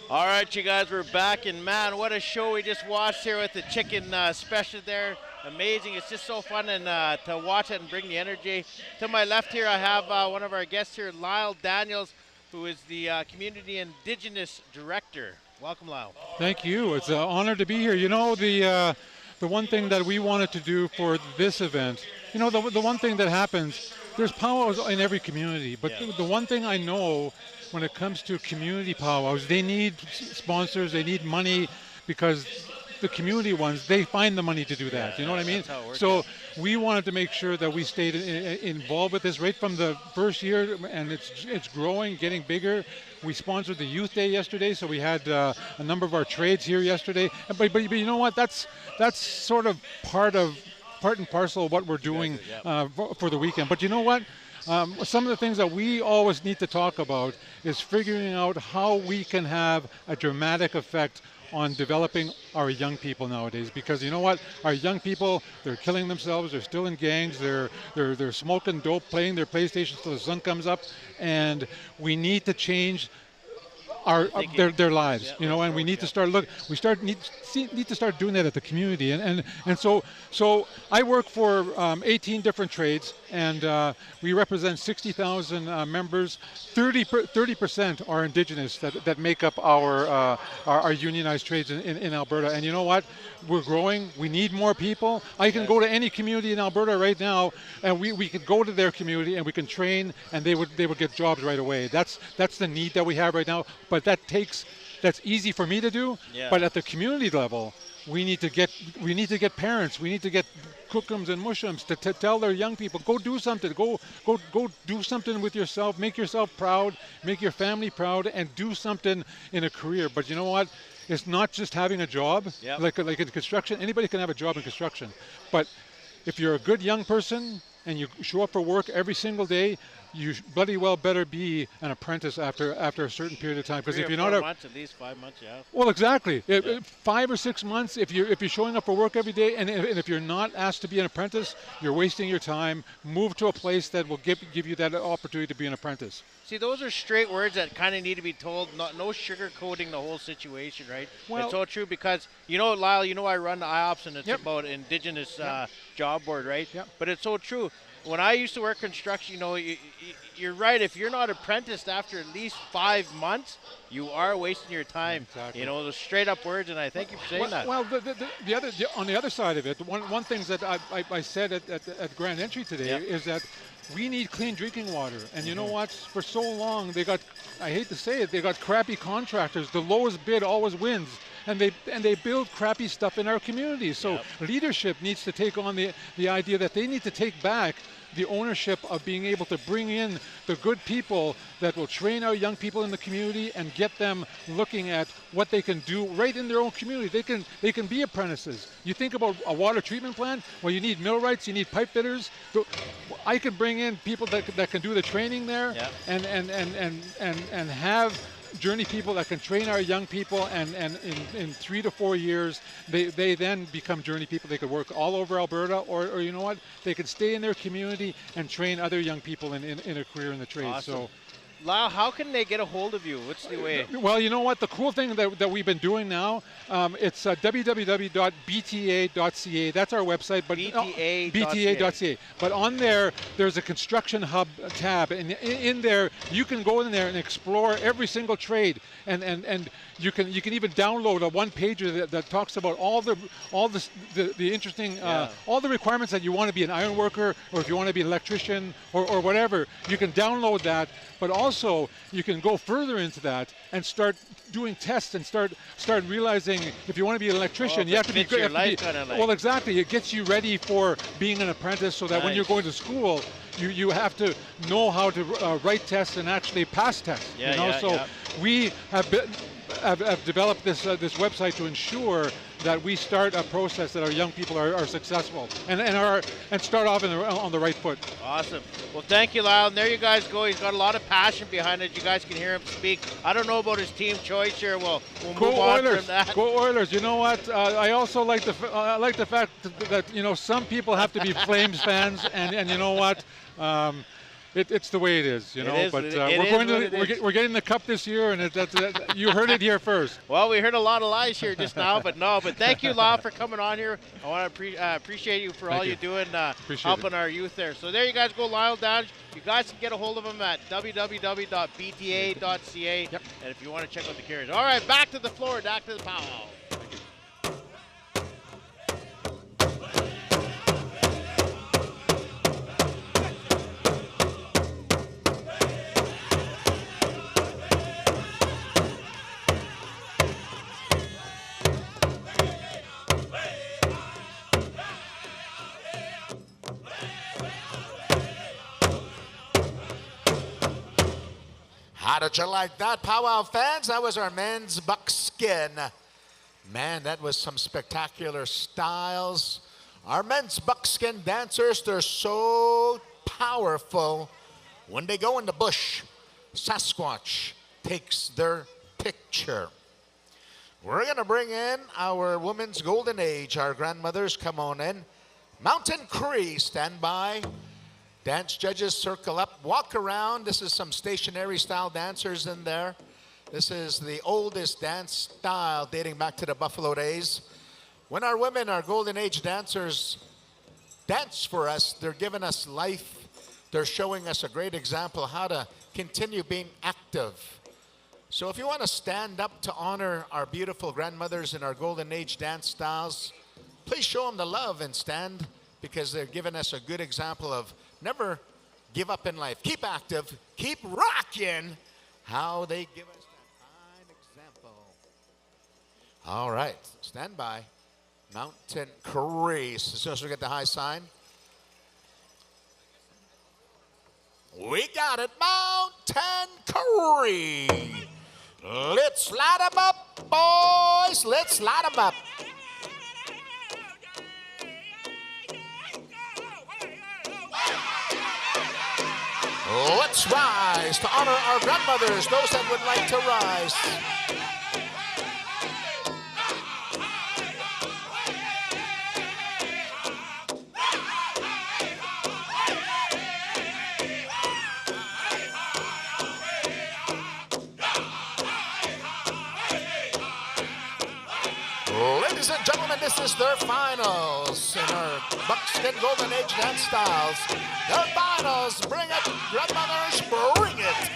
All right, you guys, we're back, and man, what a show we just watched here with the chicken special there. Amazing. It's just so fun and to watch it and bring the energy. To my left here, I have one of our guests here, Lyle Daniels, who is the Community Indigenous Director. Welcome, Lyle. Thank you. It's an honor to be here. You know, the one thing that we wanted to do for this event, you know, the one thing that happens, there's powwows in every community, but the one thing I know when it comes to community powwows, they need sponsors, they need money, because the community ones, they find the money to do that. You know what I mean? So we wanted to make sure that we stayed involved with this right from the first year, and it's growing, getting bigger. We sponsored the Youth Day yesterday, so we had a number of our trades here yesterday. But you know what? That's sort of part and parcel of what we're doing for the weekend. But you know what? Some of the things that we always need to talk about is figuring out how we can have a dramatic effect on developing our young people nowadays, because you know what, our young people, they're killing themselves, they're still in gangs, they're smoking dope, playing their PlayStation till the sun comes up, and we need to change their lives, you know, and we need to start need to start doing that at the community, and so I work for 18 different trades, and we represent 60,000 members. 30% are Indigenous that make up our unionized trades in Alberta, and you know what? We're growing. We need more people. I can go to any community in Alberta right now, and we could go to their community and we can train, and they would get jobs right away. That's the need that we have right now. But that's easy for me to do. Yeah. But at the community level, we need to get parents. We need to get cookums and mushums to tell their young people, go do something. Go do something with yourself. Make yourself proud. Make your family proud, and do something in a career. But you know what? It's not just having a job. Yep. Like in construction. Anybody can have a job in construction. But if you're a good young person and you show up for work every single day, you bloody well better be an apprentice after a certain period of time. Because 3 if or you're 4 not a months, at least 5 months, yeah. well, exactly. 5 or 6 months. If you're showing up for work every day, and if you're not asked to be an apprentice, you're wasting your time. Move to a place that will give you that opportunity to be an apprentice. See, those are straight words that kind of need to be told. No sugarcoating the whole situation, right? Well- it's so true because, Lyle, I run the IOPS and it's about Indigenous job board, right? But it's so true. When I used to work construction, you're right. If you're not apprenticed after at least 5 months, you are wasting your time. Exactly. Those straight up words, and I thank you for saying that. Well, on the other side of it, one thing that I said at Grand Entry today is that we need clean drinking water. And you know what? For so long, I hate to say it, they got crappy contractors. The lowest bid always wins. And they build crappy stuff in our community. So leadership needs to take on the idea that they need to take back the ownership of being able to bring in the good people that will train our young people in the community and get them looking at what they can do right in their own community. They can be apprentices. You think about a water treatment plant, well, you need millwrights, you need pipe fitters. I could bring in people that can do the training there and have journey people that can train our young people, and in 3 to 4 years they then become journey people. They could work all over Alberta, or you know what, they could stay in their community and train other young people in a career in the trade. Awesome. So Lyle, how can they get a hold of you? What's the way? well, you know what, the cool thing that we've been doing now, it's www.bta.ca. That's our website, but bta.ca. But on there's a construction hub tab, and in there you can go in there and explore every single trade, and you can even download a one-pager that talks about all the interesting all the requirements that you want to be an iron worker, or if you want to be an electrician or whatever. You can download that, but also you can go further into that and start doing tests and start realizing if you want to be an electrician, you have to be good. Well, exactly. It gets you ready for being an apprentice, so that when you're going to school, you have to know how to write tests and actually pass tests. We have developed this website to ensure that we start a process that our young people are successful and start off on the right foot. Awesome. Well, thank you, Lyle. And there you guys go. He's got a lot of passion behind it. You guys can hear him speak. I don't know about his team choice here. We'll move on from that. Go Oilers! You know what? I also like the fact that some people have to be Flames fans, and you know what? It's the way it is, But we're getting the cup this year, and you heard it here first. Well, we heard a lot of lies here just now, but thank you, Lyle, for coming on here. I want to appreciate you for all you're doing, helping our youth there. So there you guys go, Lyle Dodge. You guys can get a hold of him at www.bta.ca, and if you want to check out the carriers. All right, back to the floor, back to the powwow. How did you like that, Powwow fans? That was our men's buckskin. Man, that was some spectacular styles. Our men's buckskin dancers, they're so powerful. When they go in the bush, Sasquatch takes their picture. We're going to bring in our women's golden age. Our grandmothers, come on in. Mountain Cree, stand by. Dance judges, circle up, walk around. This is some stationary style dancers in there. This is the oldest dance style dating back to the Buffalo days. When our women, our golden age dancers, dance for us, they're giving us life. They're showing us a great example of how to continue being active. So if you want to stand up to honor our beautiful grandmothers in our golden age dance styles, please show them the love and stand, because they're giving us a good example of never give up in life. Keep active, keep rocking. How they give us that fine example. All right, stand by. Mountain Cree. As soon as we get the high sign. We got it, Mountain Cree. Let's light them up, boys. Let's light them up. Let's rise to honor our grandmothers, those that would like to rise. Ladies and gentlemen, this is their finals in our Buckskin Golden Age dance styles. Their finals, bring it, grandmothers, bring it.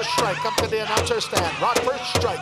Strike, come to the announcer stand. Rod first strike.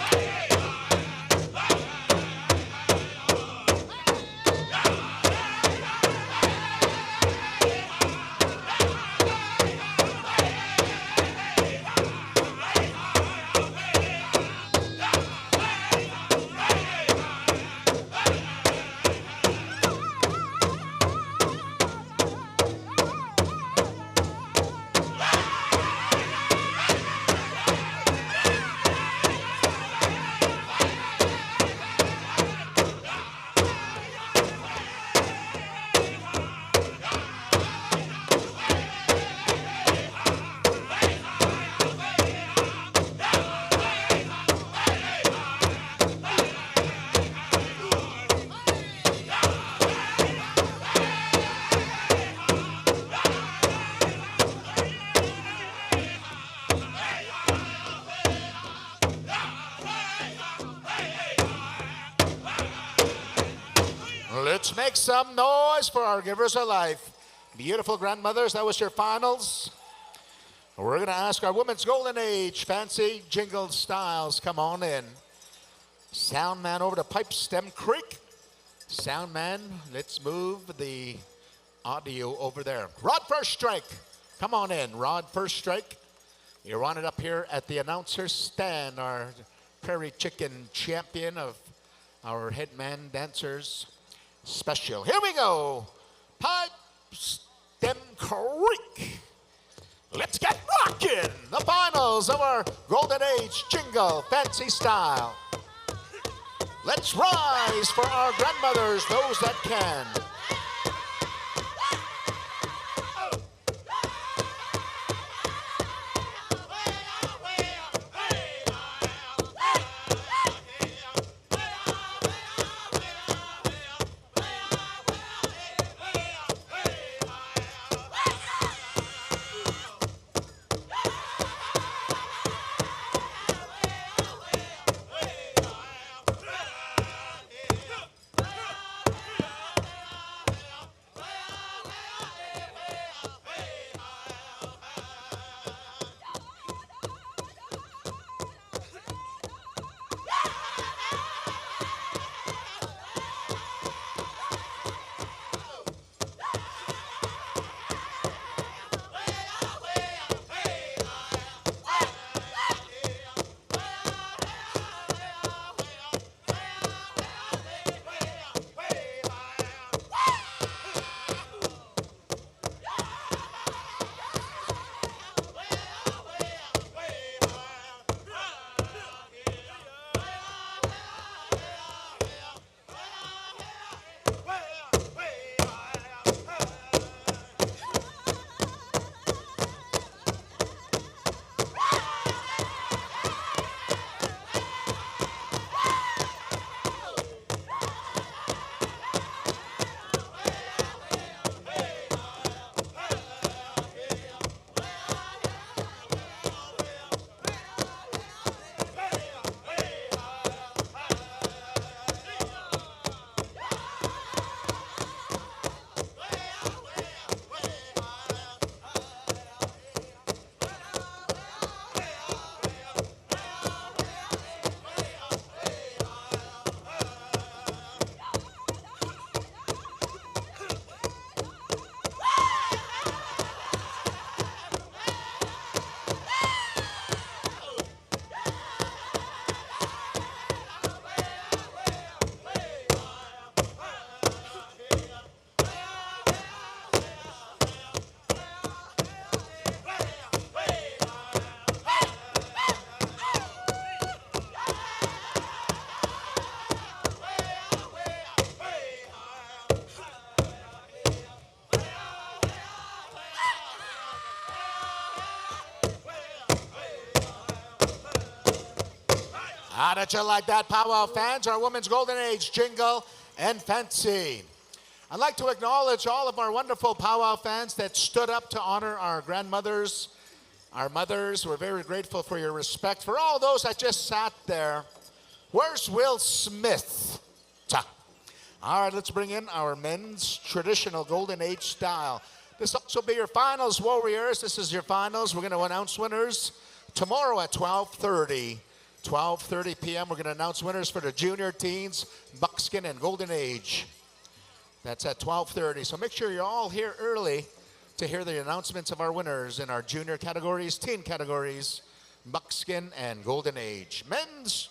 Let's make some noise for our givers of life. Beautiful grandmothers, that was your finals. We're going to ask our Women's Golden Age fancy jingle styles. Come on in. Sound man over to Pipe Stem Creek. Sound man, let's move the audio over there. Rod first strike. Come on in. Rod first strike. You're on it up here at the announcer's stand, our Prairie Chicken champion of our headman dancers special. Here we go. Pipe Stem Creek. Let's get rocking. The finals of our Golden Age jingle fancy style. Let's rise for our grandmothers, those that can. How did you like that, Powwow fans? Our Women's Golden Age jingle and fancy. I'd like to acknowledge all of our wonderful Powwow fans that stood up to honor our grandmothers, our mothers. We're very grateful for your respect. For all those that just sat there, where's Will Smith? All right, let's bring in our men's traditional Golden Age style. This will also be your finals, Warriors. This is your finals. We're going to announce winners tomorrow at 12:30. 12:30 p.m. We're going to announce winners for the junior teens, buckskin, and Golden Age. That's at 12:30. So make sure you're all here early to hear the announcements of our winners in our junior categories, teen categories, buckskin, and Golden Age. Men's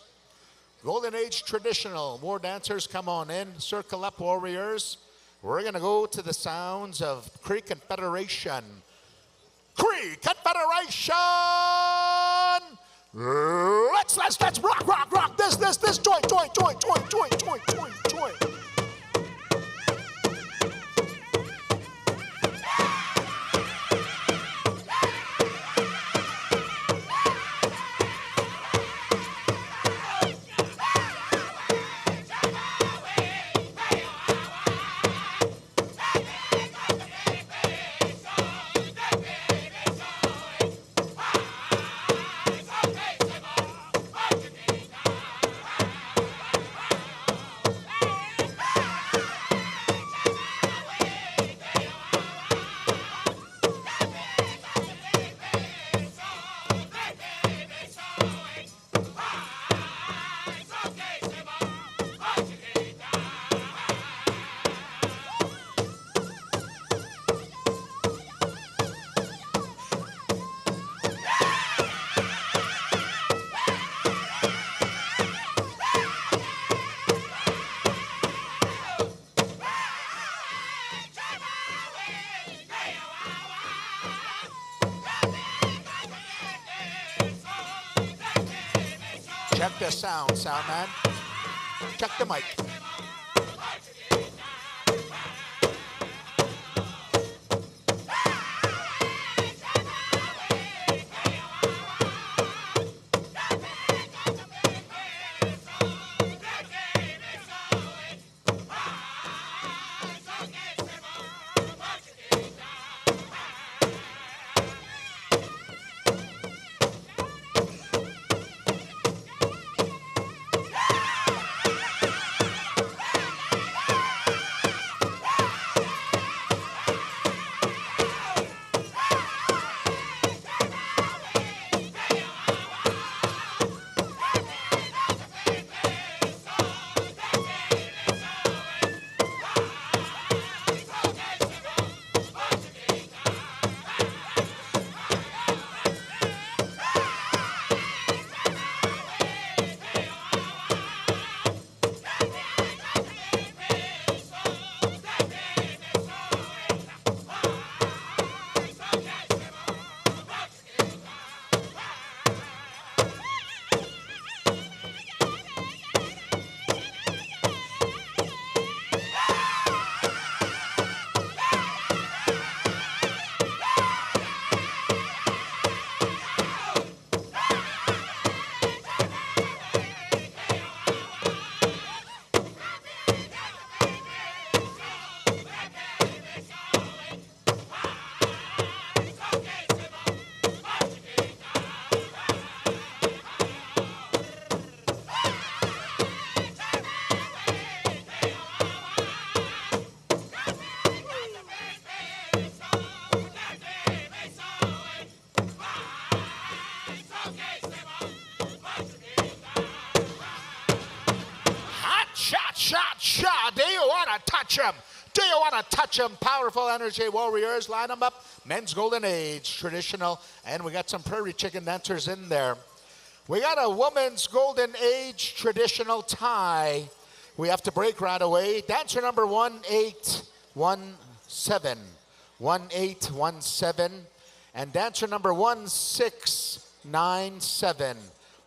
Golden Age traditional. More dancers, come on in. Circle up, Warriors. We're going to go to the sounds of Cree Confederation. Cree Confederation! Let's rock this joint. Check the sound man. Check the mic. Do you want to touch them? Do you want to touch them? Powerful energy warriors. Line them up. Men's Golden Age, traditional. And we got some prairie chicken dancers in there. We got a woman's Golden Age traditional tie. We have to break right away. Dancer number 1817. 1817. And dancer number 1697.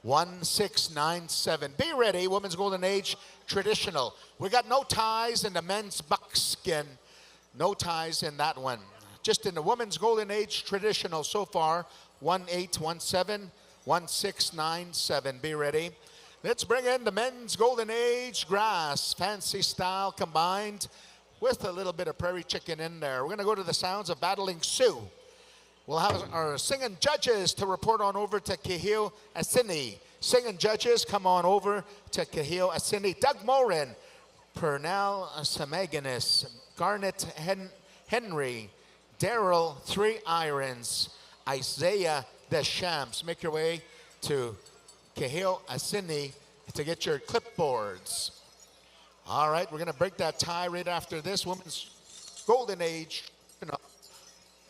1697. Be ready, Women's Golden Age traditional. We got no ties in the men's buckskin. No ties in that one. Just in the Women's Golden Age traditional so far. 1817, 1697. Be ready. Let's bring in the men's golden age grass, fancy style combined with a little bit of prairie chicken in there. We're going to go to the sounds of Battling Sioux. We'll have our singing judges to report on over to Kehio Asini. Singing judges, come on over to Kehio Asini. Doug Morin, Pernell Samaganis, Garnet Henry, Daryl Three Irons, Isaiah Deschamps. Make your way to Kehio Asini to get your clipboards. All right, we're going to break that tie right after this. Women's golden age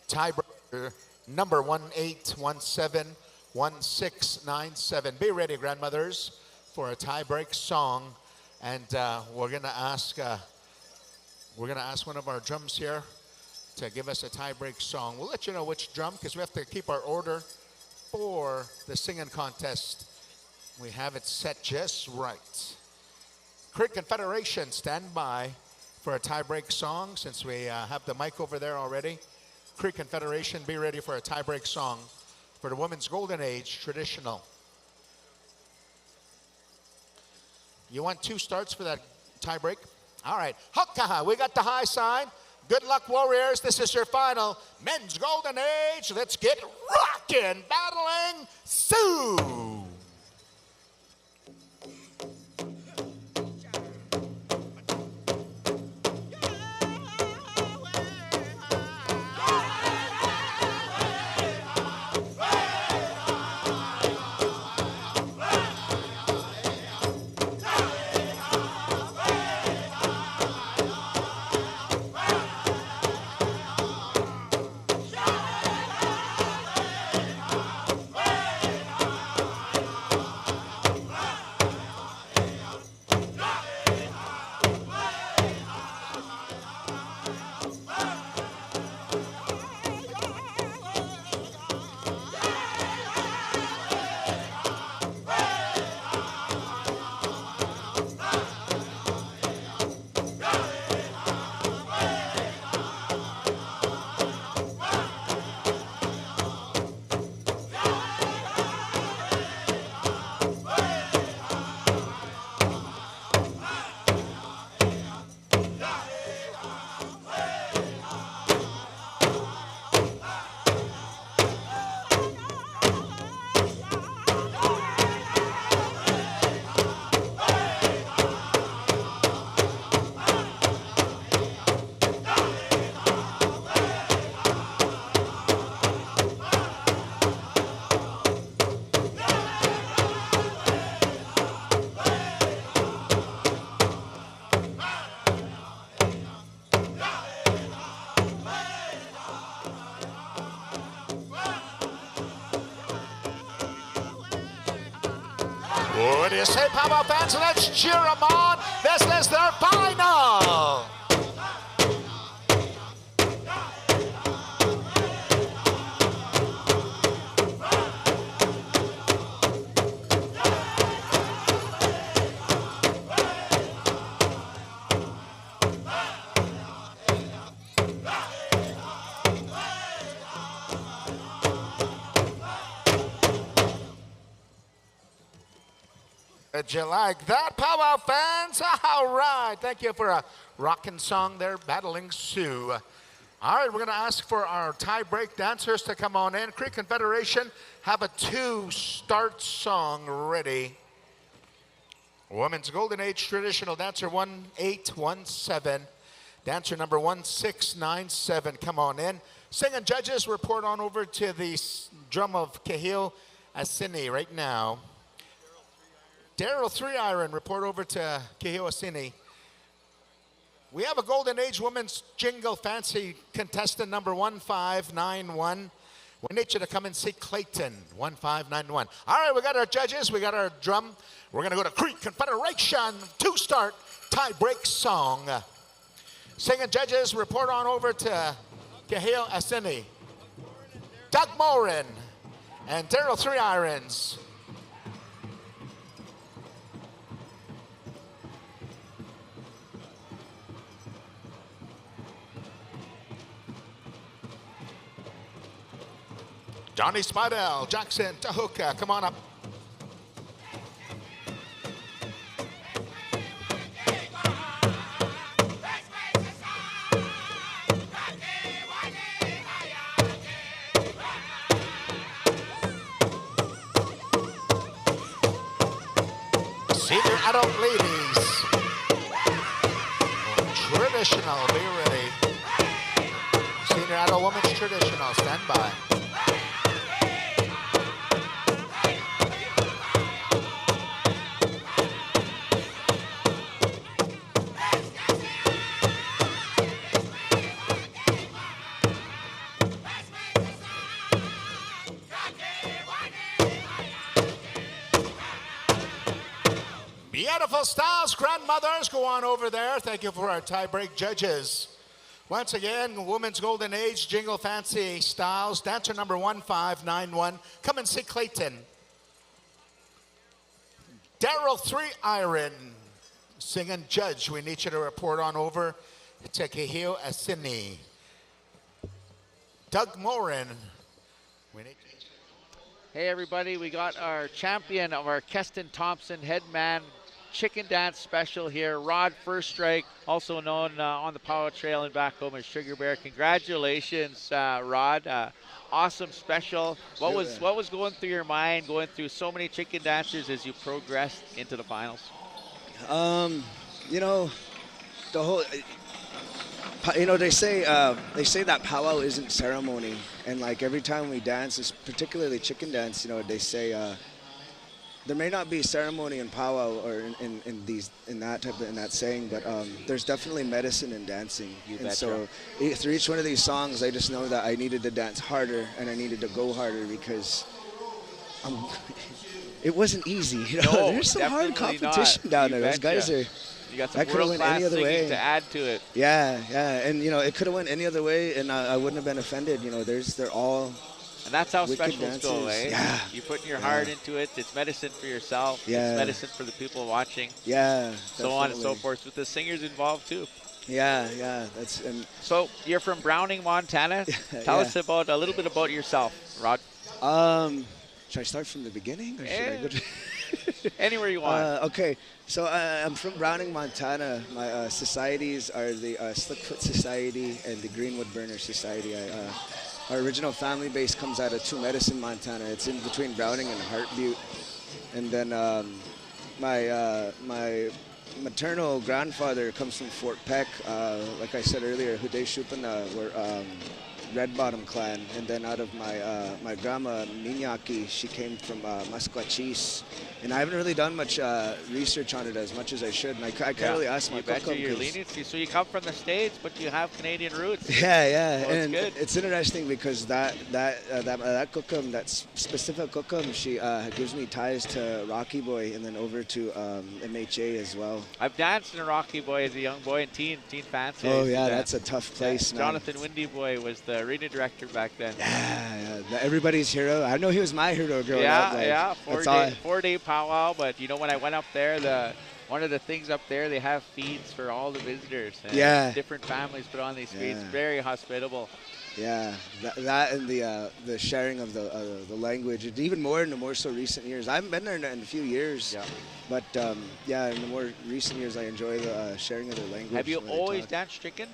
tiebreaker, number 18171697. Be ready, grandmothers, for a tie-break song. And we're going to ask one of our drums here to give us a tie-break song. We'll let you know which drum, because we have to keep our order for the singing contest. We have it set just right. Creek Confederation, stand by for a tie-break song, since we have the mic over there already. Creek Confederation, be ready for a tie-break song for the Women's Golden Age traditional. You want 2 starts for that tie-break? All right, Hokkaha, we got the high sign. Good luck, Warriors. This is your final Men's Golden Age. Let's get rockin', Battling Sioux. What do you say, Powwow fans? Let's cheer them on. This is their final. Did you like that, Powwow fans? All right. Thank you for a rockin' song there, Battling Sioux. All right, we're going to ask for our tie-break dancers to come on in. Creek Confederation, have a 2-start song ready. Women's Golden Age traditional dancer 1817. Dancer number 1697, come on in. Singing judges, report on over to the drum of Kehio Asini right now. Daryl Three Iron, report over to Kehio Asini. We have a Golden Age Women's Jingle Fancy contestant number 1591. We need you to come and see Clayton, 1591. All right, we got our judges, we got our drum. We're going to go to Creek Confederation, 2-start tie-break song. Singing judges, report on over to Kehio Asini. Doug Morin and Daryl Three Irons. Johnny Spidell, Jackson Tahuka, come on up. Senior adult ladies. Traditional, be ready. Senior adult women's traditional, stand by. Beautiful styles, grandmothers, go on over there. Thank you for our tie-break judges. Once again, Women's Golden Age, Jingle Fancy Styles, dancer number 1591. Come and see Clayton. Daryl 3 Iron, singing judge. We need you to report on over to Kehio Asini. Doug Morin. We need Hey everybody, we got our champion of our Keston Thompson Headman Chicken Dance Special here, Rod First Strike, also known on the Powwow Trail and back home as Sugar Bear. Congratulations, Rod. Awesome special. What was going through your mind, going through so many chicken dancers as you progressed into the finals? You know, the whole, you know, they say that powwow isn't ceremony, and like every time we dance, particularly chicken dance, you know, they say there may not be ceremony in powwow or in that saying, but there's definitely medicine in dancing. And so through each one of these songs, I just know that I needed to dance harder and I needed to go harder because it wasn't easy. You know, No, there's some hard definitely competition not. down You there. Those guys betcha. are. You got some That could've went world-class any other singing way. to add to it. Yeah, and you know, it could have went any other way, and I wouldn't have been offended. You know, they're all. And that's how wicked specials go, dancers. eh? Yeah. You put your heart into it. It's medicine for yourself. Yeah. It's medicine for the people watching. Yeah. So on and so definitely. forth. With the singers involved too. Yeah. That's So you're from Browning, Montana. Tell us about a little bit about yourself, Rod. Should I start from the beginning, or should I go to anywhere you want? Okay, so I'm from Browning, Montana. My societies are the Slickfoot Society and the Greenwood Burner Society. Our original family base comes out of Two Medicine, Montana. It's in between Browning and Heart Butte. And then my maternal grandfather comes from Fort Peck. Like I said earlier, Hude Shupana were Red Bottom clan, and then out of my grandma Minyaki, she came from Musquachis, and I haven't really done much research on it as much as I should, and I can't really ask my You betcha cook your leniency. So you come from the States, but you have Canadian roots. Yeah, So and it's good. it's interesting because that cookum, that specific cookum, she gives me ties to Rocky Boy and then over to MHA as well. I've danced in Rocky Boy as a young boy and teen fancy. Oh yeah, that's a tough place. Yeah, man. Jonathan Windy Boy was the arena director back then. Yeah, everybody's hero. I know he was my hero growing up. Like, Yeah, that's all four-day powwow. But you know, when I went up there, one of the things up there, they have feeds for all the visitors. And Yeah. different families put on these feeds. Yeah. Very hospitable. Yeah, that and the sharing of the language, and even more in the more so recent years. I haven't been there in a few years, but yeah, in the more recent years, I enjoy the sharing of their language. Have you when they always talk. danced chicken?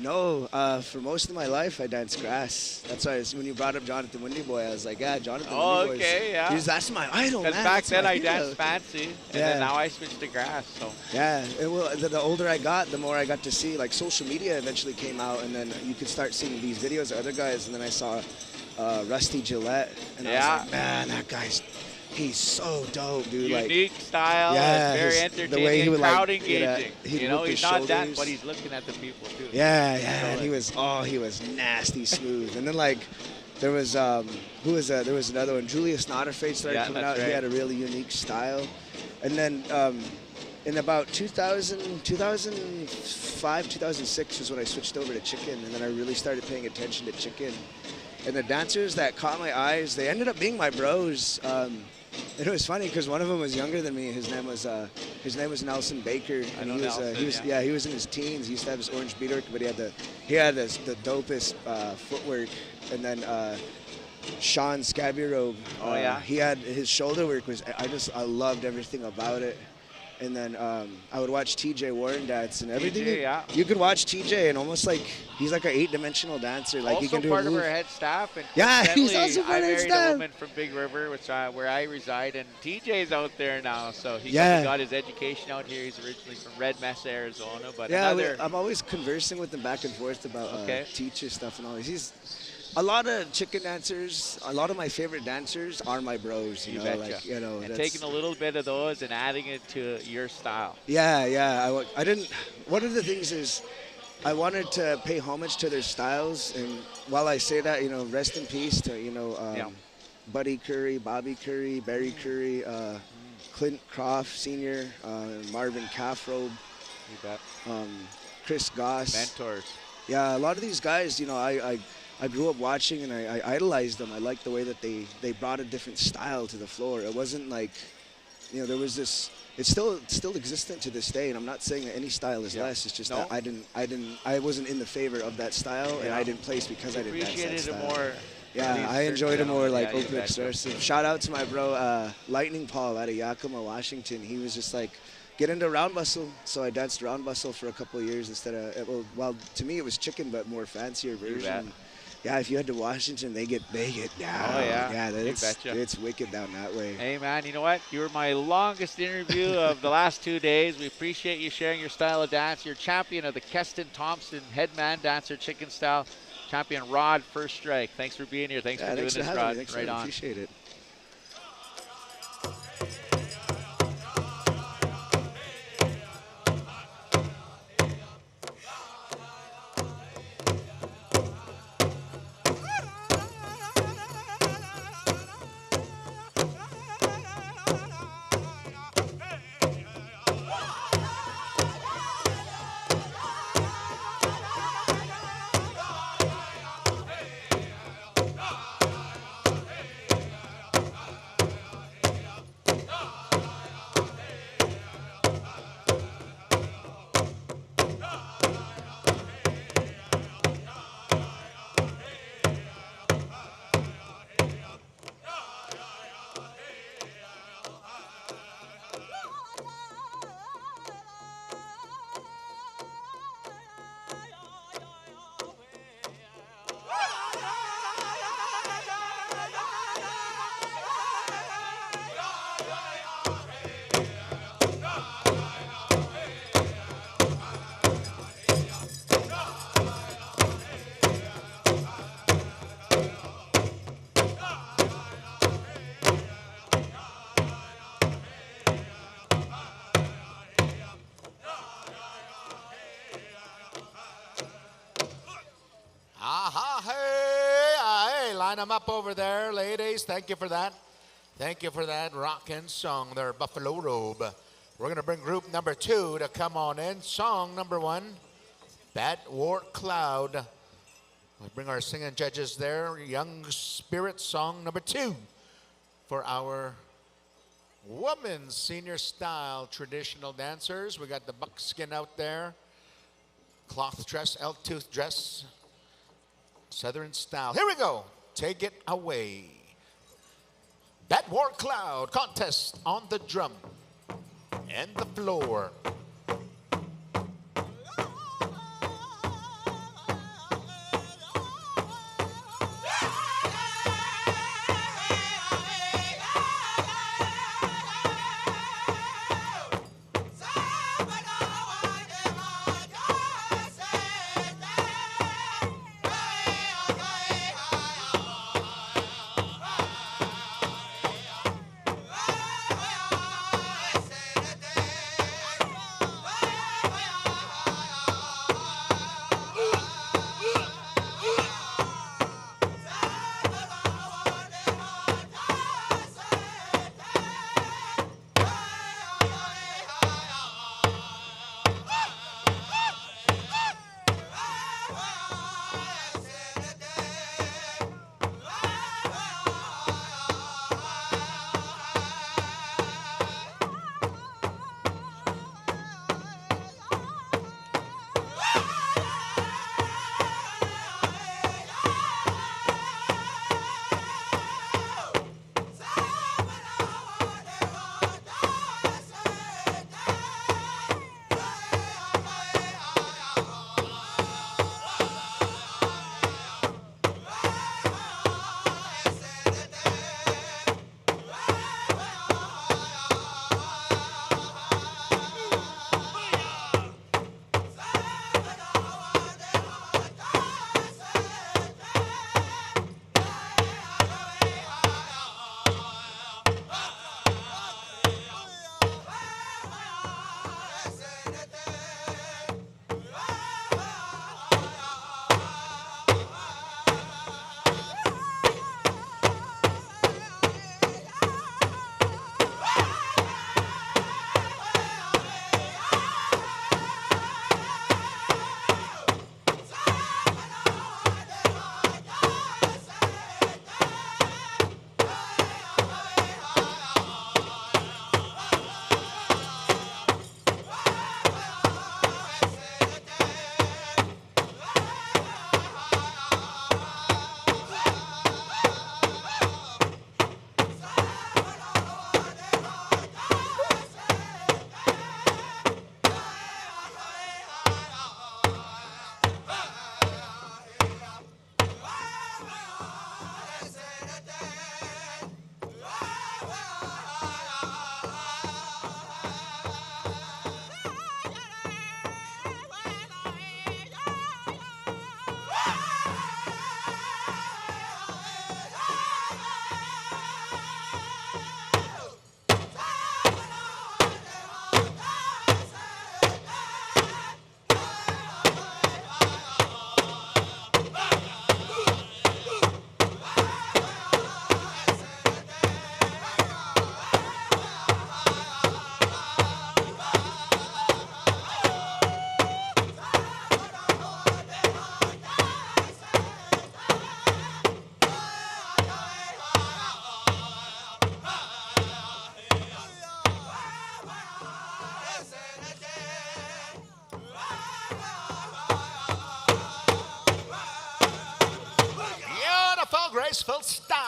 No, for most of my life, I danced grass. That's why when you brought up Jonathan Windy Boy, I was like, yeah, Jonathan Windy Boy. Okay, yeah. That's my idol, man. Because back That's then my I hero. danced fancy, and then now I switched to grass. So Yeah, the older I got, the more I got to see. Like social media eventually came out, and then you could start seeing these videos of other guys. And then I saw Rusty Gillette, and I was like, man, that guy's he's so dope, dude. unique like, style, yeah, and very the entertaining, way he would crowd like, engaging. he'd You know, whip he's his not that, shoulders. but he's looking at the people too. Yeah, and So he was nasty smooth. And then like there was there was another one, Julius Notterfate started coming out. that's He right. had a really unique style. And then in about 2005, 2006 was when I switched over to chicken, and then I really started paying attention to chicken. And the dancers that caught my eyes, they ended up being my bros. And it was funny because one of them was younger than me. His name was Nelson Baker, and he was in his teens. He used to have his orange beadwork, but he had the dopest footwork. And then Sean Scabby Robe. Oh, yeah? He had his shoulder work I loved everything about it. And then I would watch TJ Warren dance and everything. TJ, yeah. You could watch TJ and almost like he's like an 8-dimensional dancer. Like also he can do part a of move. our head staff. And Yeah, he's coincidentally, also part I of our married staff. a woman from Big River, which where I reside, and TJ's out there now. So he Yeah. got his education out here. He's originally from Red Mesa, Arizona. But Yeah, another, I'm always conversing with him back and forth about Okay. teacher stuff and all this. He's a lot of chicken dancers. A lot of my favorite dancers are my bros. You know, betcha. like you know. And that's- taking a little bit of those and adding it to your style. Yeah, yeah. I didn't. One of the things is, I wanted to pay homage to their styles, and while I say that, you know, rest in peace to Buddy Curry, Bobby Curry, Barry Curry, Clint Croft Sr., Marvin Caffrobe, You bet. Chris Goss. Mentors. Yeah, a lot of these guys, you know, I grew up watching and I idolized them. I liked the way that they brought a different style to the floor. It wasn't like, you know, there was this. It's still existent to this day, and I'm not saying that any style is less. It's just that I wasn't in the favor of that style, and I didn't place because I didn't dance that Appreciated it style. more. Yeah, I enjoyed it more like you open betcha. expressive. Shout out to my bro, Lightning Paul out of Yakima, Washington. He was just like, get into round bustle. So I danced round bustle for a couple of years instead of, well, to me it was chicken, but more fancier bet. version. Yeah, if you head to Washington, they get down. Oh, yeah. Yeah, You it's betcha. wicked down that way. Hey, man, you know what? You were my longest interview of the last 2 days. We appreciate you sharing your style of dance. You're champion of the Keston Thompson Headman Dancer Chicken Style. Champion Rod First Strike. Thanks for being here. Thanks for doing Thanks for this, having Rod. me. Thanks right for on. Appreciate it. Hey, line them up over there, ladies. Thank you for that. Thank you for that rockin' song there, Buffalo Robe. We're going to bring group number 2 to come on in. Song number 1, Bad War Cloud. We'll bring our singing judges there. Young Spirit, song number 2 for our women's senior style traditional dancers. We got the buckskin out there, cloth dress, elk tooth dress, Southern style. Here we go. Take it away. Bad War Cloud contest on the drum and the floor.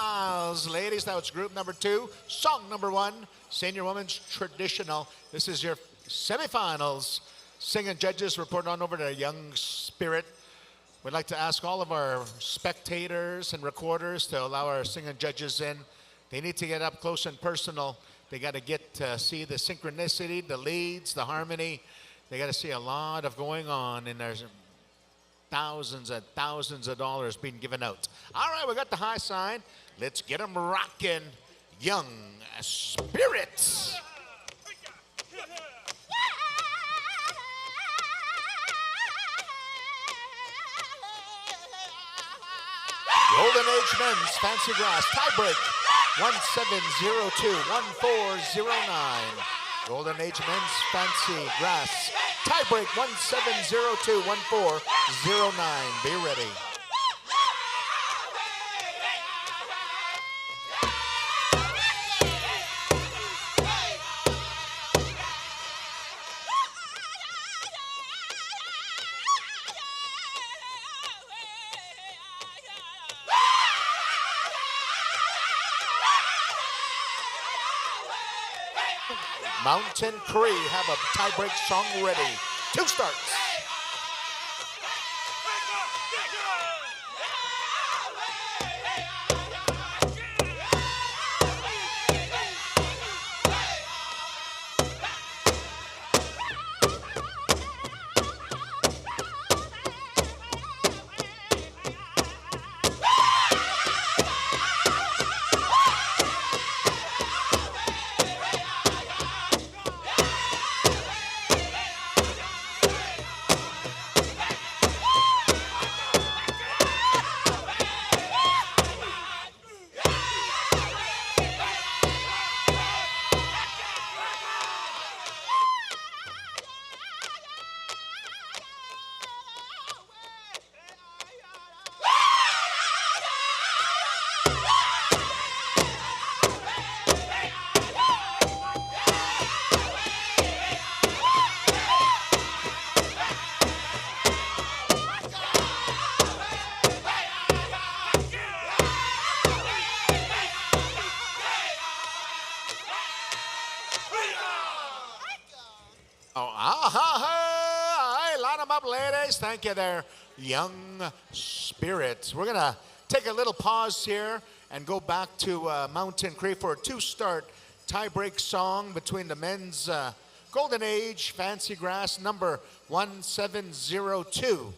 semifinals. Ladies, that was group number 2. Song number 1, Senior Women's Traditional. This is your semifinals. Singing judges, report on over to Young Spirit. We'd like to ask all of our spectators and recorders to allow our singing judges in. They need to get up close and personal. They got to get to see the synchronicity, the leads, the harmony. They got to see a lot of going on, and there's thousands and thousands of dollars being given out. All right, we got the high sign. Let's get them rocking. Young Spirits. Golden Age Men's Fancy Grass tiebreak 1702-1409. Golden Age Men's Fancy Grass tiebreak 1702-1409. Be ready. Mountain Cree have a tiebreak song ready. 2 starts. Line them up, ladies. Thank you there, Young Spirits. We're going to take a little pause here and go back to Mountain Cree for a 2-start tiebreak song between the men's Golden Age Fancy Grass number 1702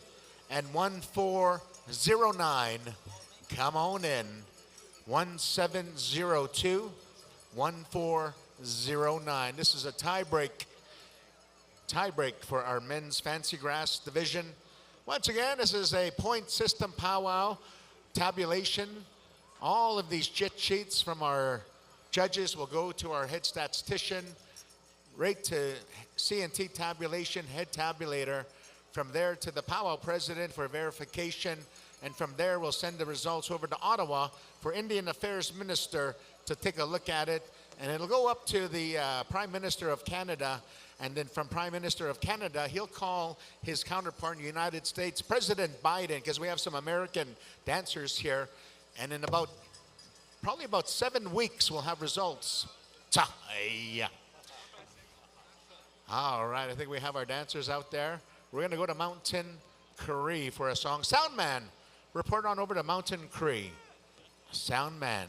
and 1409. Come on in. 1702, 1409. This is a tiebreak for our men's fancy grass division. Once again, this is a point system powwow tabulation. All of these chit sheets from our judges will go to our head statistician, right to C&T tabulation, head tabulator. From there to the powwow president for verification, and from there we'll send the results over to Ottawa for Indian Affairs Minister to take a look at it, and it'll go up to the Prime Minister of Canada. And then from Prime Minister of Canada, he'll call his counterpart in the United States, President Biden, because we have some American dancers here. And in probably about 7 weeks, we'll have results. All right, I think we have our dancers out there. We're going to go to Mountain Cree for a song. Soundman, report on over to Mountain Cree. Soundman.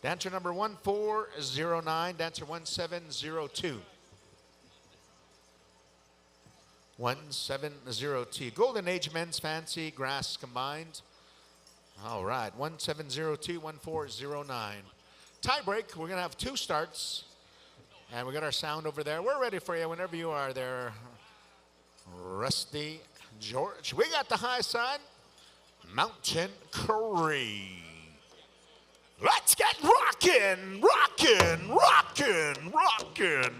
Dancer number 1409, dancer 1702. 1702. Golden Age Men's Fancy Grass combined. All right, 1702, 1409. Tiebreak, we're going to have 2 starts. And we got our sound over there. We're ready for you whenever you are there, Rusty George. We got the high sign, Mountain Cree. Let's get rockin', rockin', rockin', rockin'.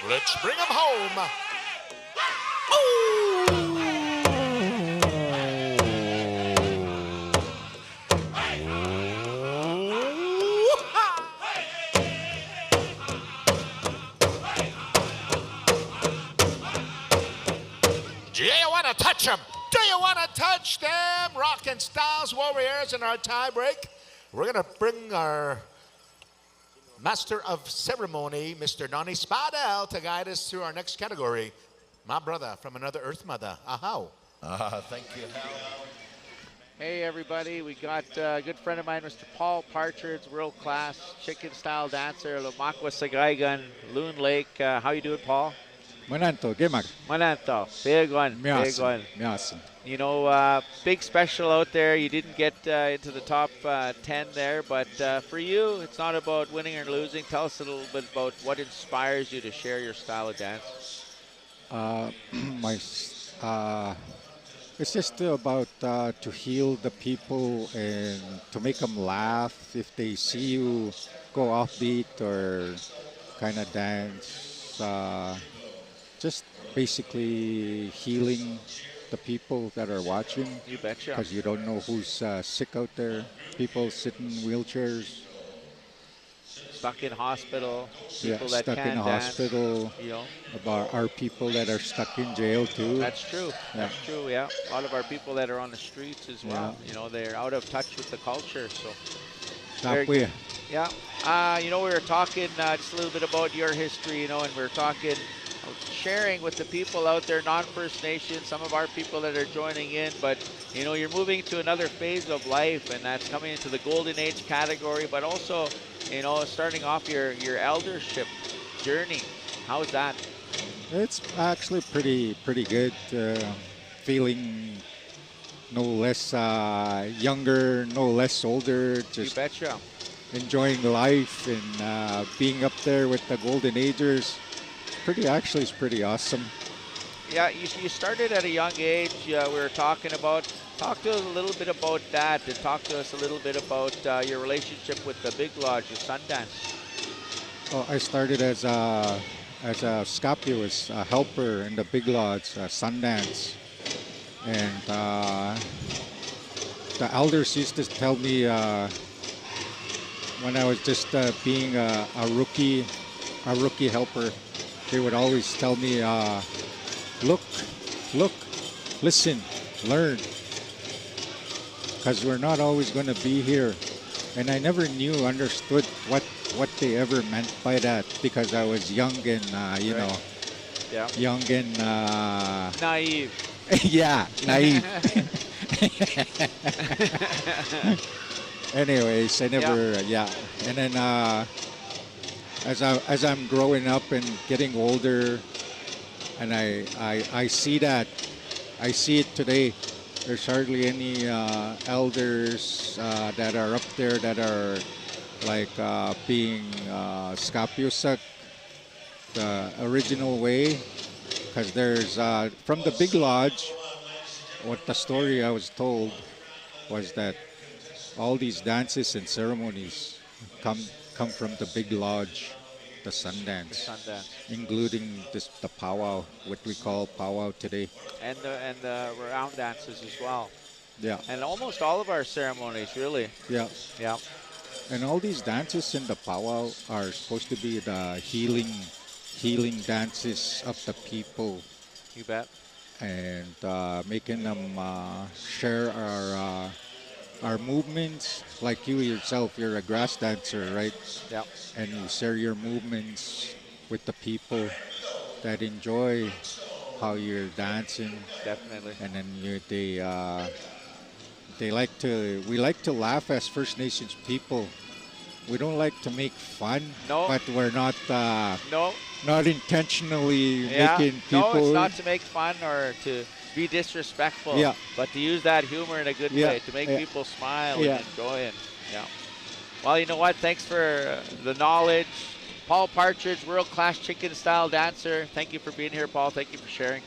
Let's bring them home. Do you want to touch them? Do you want to touch them? Rockin' Styles Warriors in our tie break. We're going to bring our Master of Ceremony, Mr. Nani Spadel, to guide us through our next category. My brother from another Earth Mother. Ahaw. Thank you, Hal. Hey everybody, we got a good friend of mine, Mr. Paul Partridge, world-class chicken style dancer, Lumakwa Sagaigan, Loon Lake. How you doing, Paul? Mananto, Gemag. Mananto, big one, big one. You know, big special out there. You didn't get into the top 10 there, but for you, it's not about winning or losing. Tell us a little bit about what inspires you to share your style of dance. It's just about to heal the people and to make them laugh if they see you go offbeat or kind of dance. Just basically healing the people that are watching. You betcha. Because you don't know who's sick out there. People sitting in wheelchairs. Stuck in hospital. Yeah, People that stuck can't in a dance, hospital. you know. About our people that are stuck in jail too. That's true. Yeah. That's true, yeah. A lot of our people that are on the streets as well. Yeah. You know, they're out of touch with the culture, so. Tapwe. Yeah. You know, we were talking just a little bit about your history, you know, and we were talking, sharing with the people out there, non-First Nation, some of our people that are joining in, but, you know, you're moving to another phase of life, and that's coming into the Golden Age category, but also, you know, starting off your eldership journey. How's that? It's actually pretty good. Feeling no less younger, no less older. Just you betcha. Enjoying life and being up there with the Golden Agers. It's pretty awesome. Yeah, you started at a young age. We were talking about. Talk to us a little bit about that, and talk to us a little bit about your relationship with the Big Lodge, the Sundance. Oh, I started as a scapuous, a helper in the Big Lodge, Sundance. And the elders used to tell me when I was just being a rookie helper, they would always tell me, look, listen, learn. Because we're not always going to be here. And I never understood what they ever meant by that, because I was young and, you know, young and... naive. Yeah, naive. Anyways, I never, And then as I'm growing up and getting older, and I see that, I see it today. There's hardly any elders that are up there that are like being scapusak the original way. Because there's, from the Big Lodge, what the story I was told was that all these dances and ceremonies come from the Big Lodge, the Sundance, including the powwow, what we call powwow today. And the round dances as well. Yeah. And almost all of our ceremonies, really. Yeah. Yeah. And all these dances in the powwow are supposed to be the healing dances of the people. You bet. And making them share our movements. Like you yourself, you're a grass dancer, right? Yeah. And you share your movements with the people that enjoy how you're dancing. Definitely. And then we like to laugh as First Nations people. We don't like to make fun, but we're not not intentionally making people. No, it's not to make fun or to be disrespectful, but to use that humor in a good way, to make people smile and enjoy it. Yeah. Well, you know what? Thanks for the knowledge. Paul Partridge, world-class chicken-style dancer. Thank you for being here, Paul. Thank you for sharing.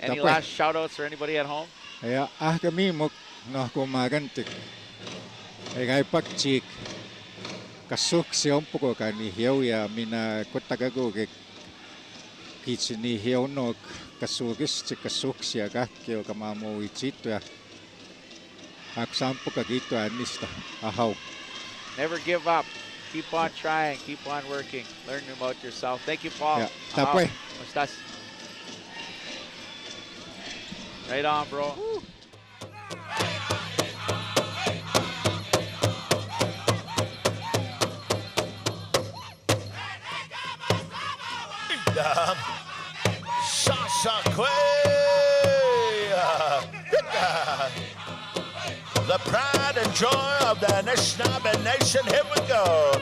Any last shout-outs for anybody at home? Yeah, kami mo no kumagantik. Ay pakchik. Kasuk siyom po ko kani hiyaw ya mina kutagago Kichini Hionok Kasugis Chikasuksia Gatkio Kamamo Ichitwa Aksampo Kagito Anista Aho. Never give up. Keep on trying. Keep on working. Learn about yourself. Thank you, Paul. Yeah. Tapos. Estás? Right on, bro. The pride and joy of the Anishinaabe Nation. Here we go.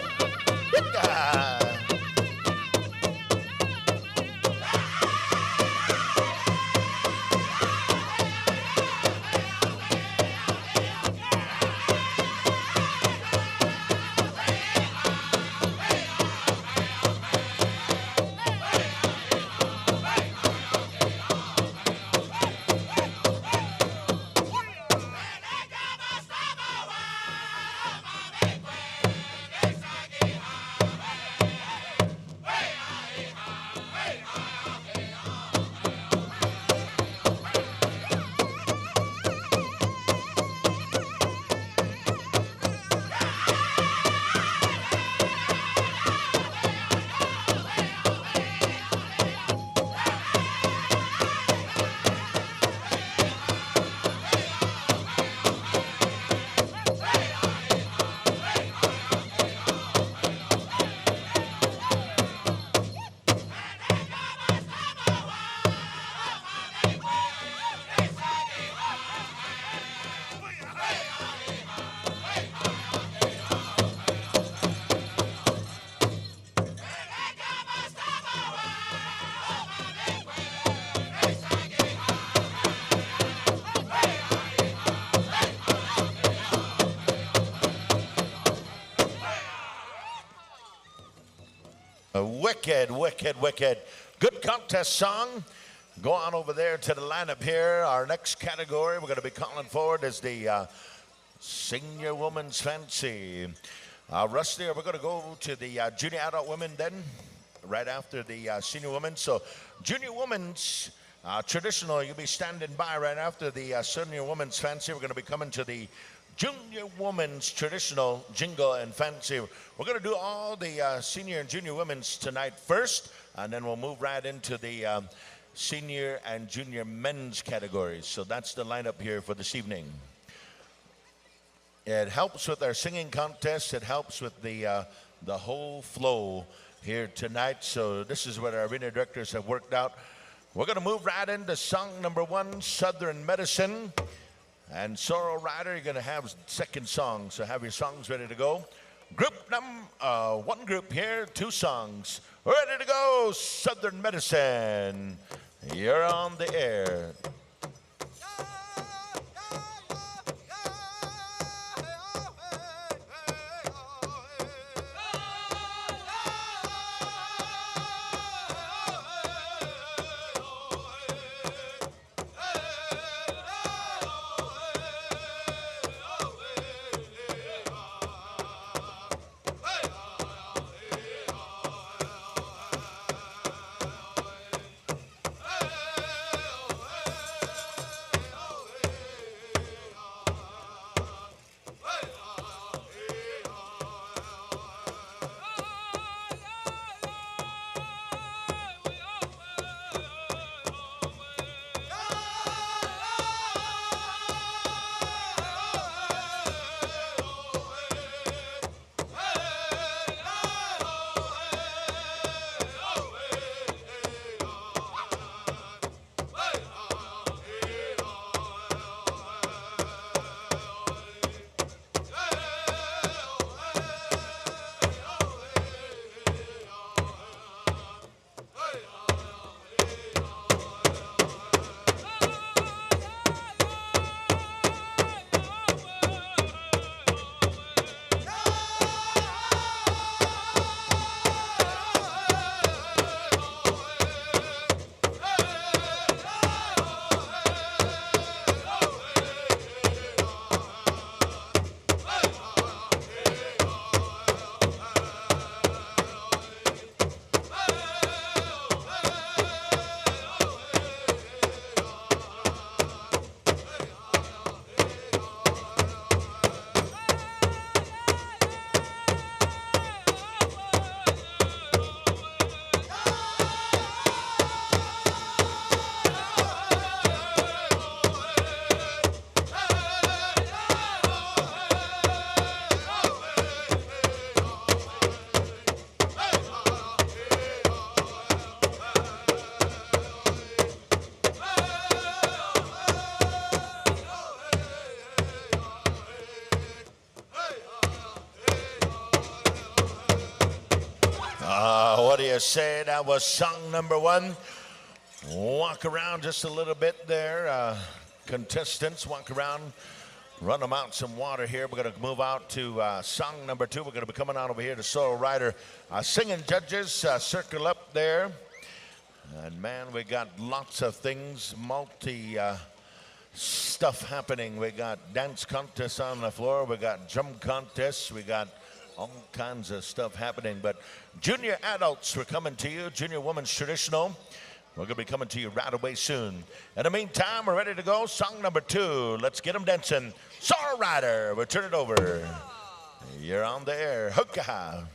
Wicked, wicked, wicked. Good contest song. Go on over there to the lineup here. Our next category we're going to be calling forward is the Senior Women's Fancy. Rusty, we're going to go to the Junior Adult Women then, right after the Senior Women. So Junior Women's traditional, you'll be standing by right after the Senior Women's Fancy. We're going to be coming to the Junior Women's Traditional Jingle and Fancy. We're going to do all the Senior and Junior Women's tonight first, and then we'll move right into the Senior and Junior Men's categories. So that's the lineup here for this evening. It helps with our singing contest. It helps with the whole flow here tonight. So this is what our arena directors have worked out. We're going to move right into song number 1, Southern Medicine. And Sorrow Rider, you're going to have second song, so have your songs ready to go. One group here, 2 songs. Ready to go, Southern Medicine. You're on the air. What do you say? That was song number 1. Walk around just a little bit there. Contestants, walk around. Run them out some water here. We're going to move out to song number 2. We're going to be coming out over here to Solo Rider. Singing judges, circle up there. And man, we got lots of things, stuff happening. We got dance contests on the floor. We got jump contests. We got all kinds of stuff happening. But junior adults, we're coming to you. Junior women's traditional. We're going to be coming to you right away soon. In the meantime, we're ready to go. Song number 2. Let's get them dancing. Solo Rider, we'll turn it over. You're on the air. Hookah.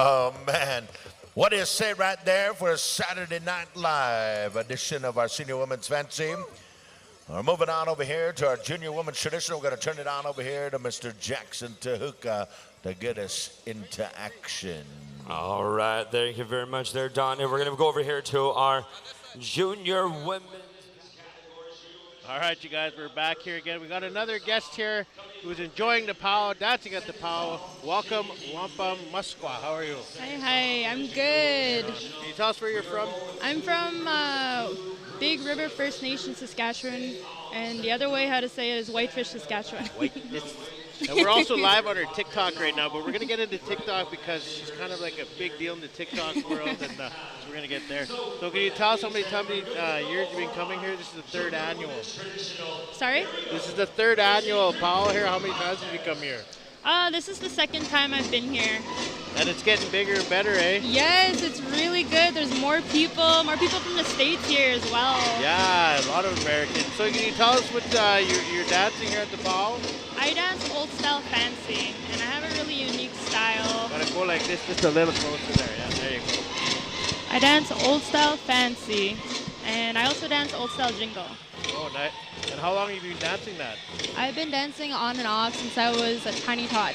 Oh, man. What do you say right there for a Saturday Night Live edition of our Senior Women's Fancy? We're moving on over here to our Junior Women's Traditional. We're going to turn it on over here to Mr. Jackson Tahuka to get us into action. All right. Thank you very much there, Donnie. We're going to go over here to our Junior Women. All right, you guys, we're back here again. We got another guest here who's enjoying the powwow, dancing at the powwow. Welcome, Wampum Muskwa. How are you? Hi, I'm good. Can you tell us where you're from? I'm from Big River First Nation, Saskatchewan, and the other way how to say it is Whitefish, Saskatchewan. And we're also live on our TikTok right now, but we're going to get into TikTok because it's kind of like a big deal in the TikTok world, and so we're going to get there. So can you tell us how many years you've been coming here? This is the 3rd annual. Sorry? This is the 3rd annual powwow here. How many times have you come here? This is the 2nd time I've been here. And it's getting bigger and better, eh? Yes, it's really good. There's more people from the States here as well. Yeah, a lot of Americans. So can you tell us what you're dancing here at the powwow? I dance old style fancy, and I have a really unique style. Gotta go like this, just a little closer there. Yeah, there you go. I dance old style fancy, and I also dance old style jingle. Oh, nice. And how long have you been dancing that? I've been dancing on and off since I was a tiny tot.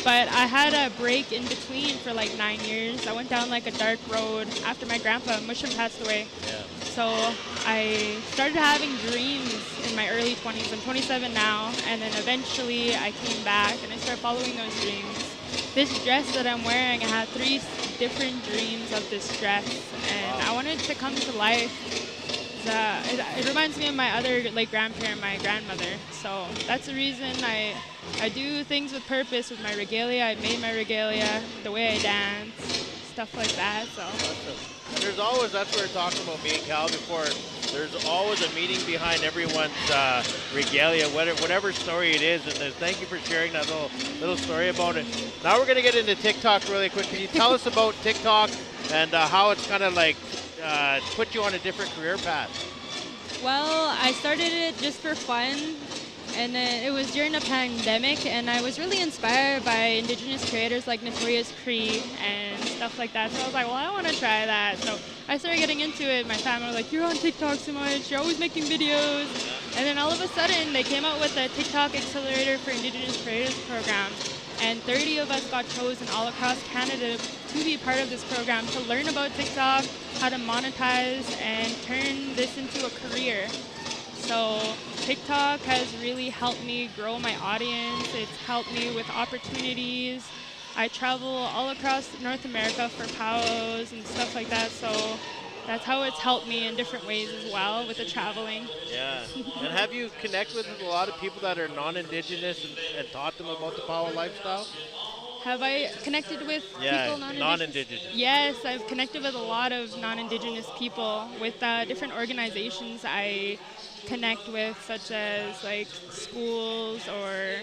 But I had a break in between for like 9 years. I went down like a dark road after my grandpa, Mushroom, passed away. Yeah. So I started having dreams in my early 20s. I'm 27 now. And then eventually I came back and I started following those dreams. This dress that I'm wearing, I had 3 different dreams of this dress. And I wanted to come to life. It reminds me of my other grandparent, my grandmother. So that's the reason I do things with purpose with my regalia. I made my regalia, the way I dance, stuff like that. So. And there's always, that's what we were talking about, me and Cal before, there's always a meaning behind everyone's regalia, whatever story it is. And thank you for sharing that little story about it. Now we're going to get into TikTok really quick. Can you tell us about TikTok and how it's kind of like put you on a different career path? Well, I started it just for fun, and it was during the pandemic, and I was really inspired by Indigenous creators like Notorious Cree and stuff like that. So I was like, well, I want to try that. So I started getting into it. My family were like, you're on TikTok so much, you're always making videos. And then all of a sudden, they came out with a TikTok Accelerator for Indigenous Creators program. And 30 of us got chosen all across Canada to be part of this program, to learn about TikTok, how to monetize, and turn this into a career. So TikTok has really helped me grow my audience. It's helped me with opportunities. I travel all across North America for powwows and stuff like that. So that's how it's helped me in different ways as well with the traveling. Yeah. And have you connected with a lot of people that are non-Indigenous and taught them about the powwow lifestyle? Have I connected with people non-Indigenous? Yes, I've connected with a lot of non-Indigenous people with different organizations I connect with, such as like schools or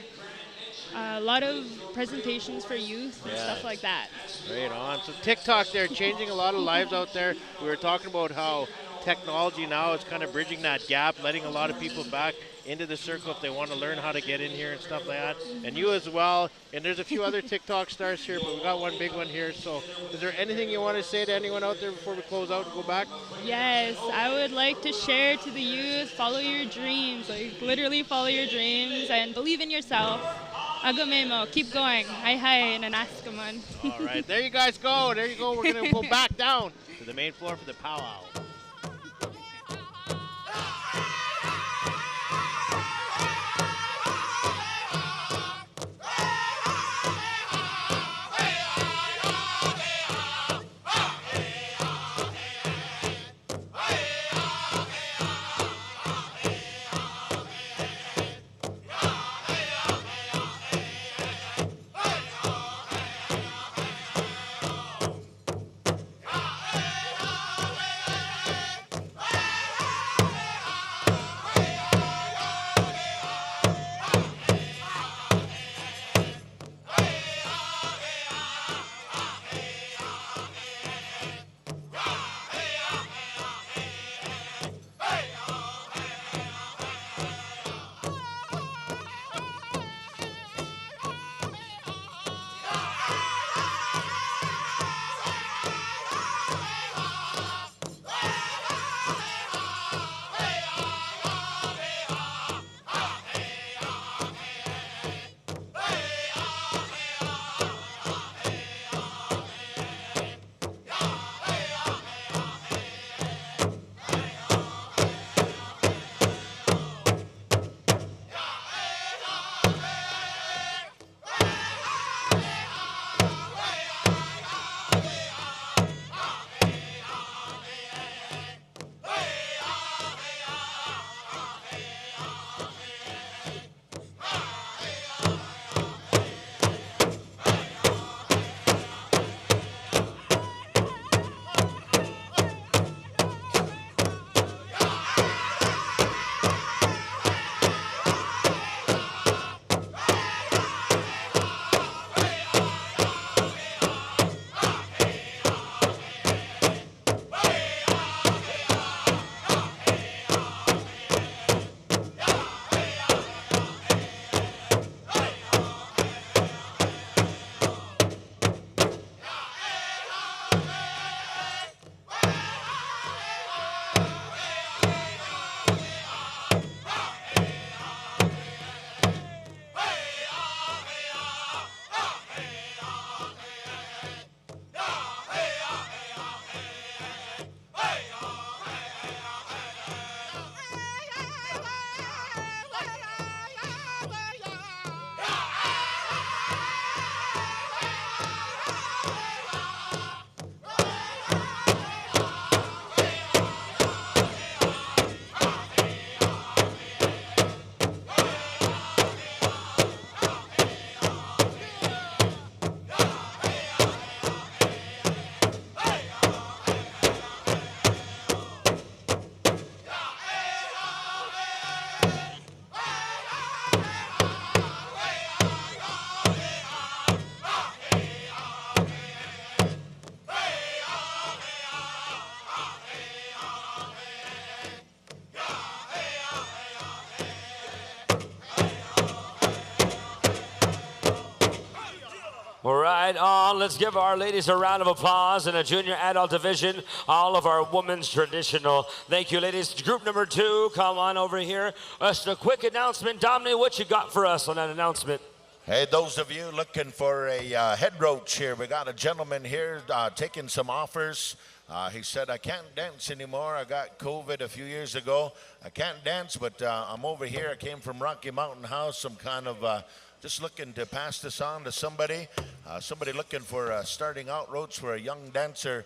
a lot of presentations for youth and stuff like that. Right on. So TikTok, they're changing a lot of lives out there. We were talking about how technology now is kind of bridging that gap, letting a lot of people back into the circle if they want to learn how to get in here and stuff like that. And you as well. And there's a few other TikTok stars here, but we got one big one here. So is there anything you want to say to anyone out there before we close out and go back? Yes, I would like to share to the youth, follow your dreams, like literally follow your dreams and believe in yourself. Agamemo, keep going. Hi, Nanaskaman. All right, there you guys go. There you go. We're going to go back down to the main floor for the powwow. Right on. Let's give our ladies a round of applause in a junior adult division. All of our women's traditional. Thank you, ladies. Group number 2, come on over here. Just a quick announcement. Dominic, what you got for us on that announcement? Hey, those of you looking for a head roach here, we got a gentleman here taking some offers. He said, I can't dance anymore. I got COVID a few years ago. I can't dance, but I'm over here. I came from Rocky Mountain House, some kind of just looking to pass this on to somebody. Somebody looking for starting out roads for a young dancer.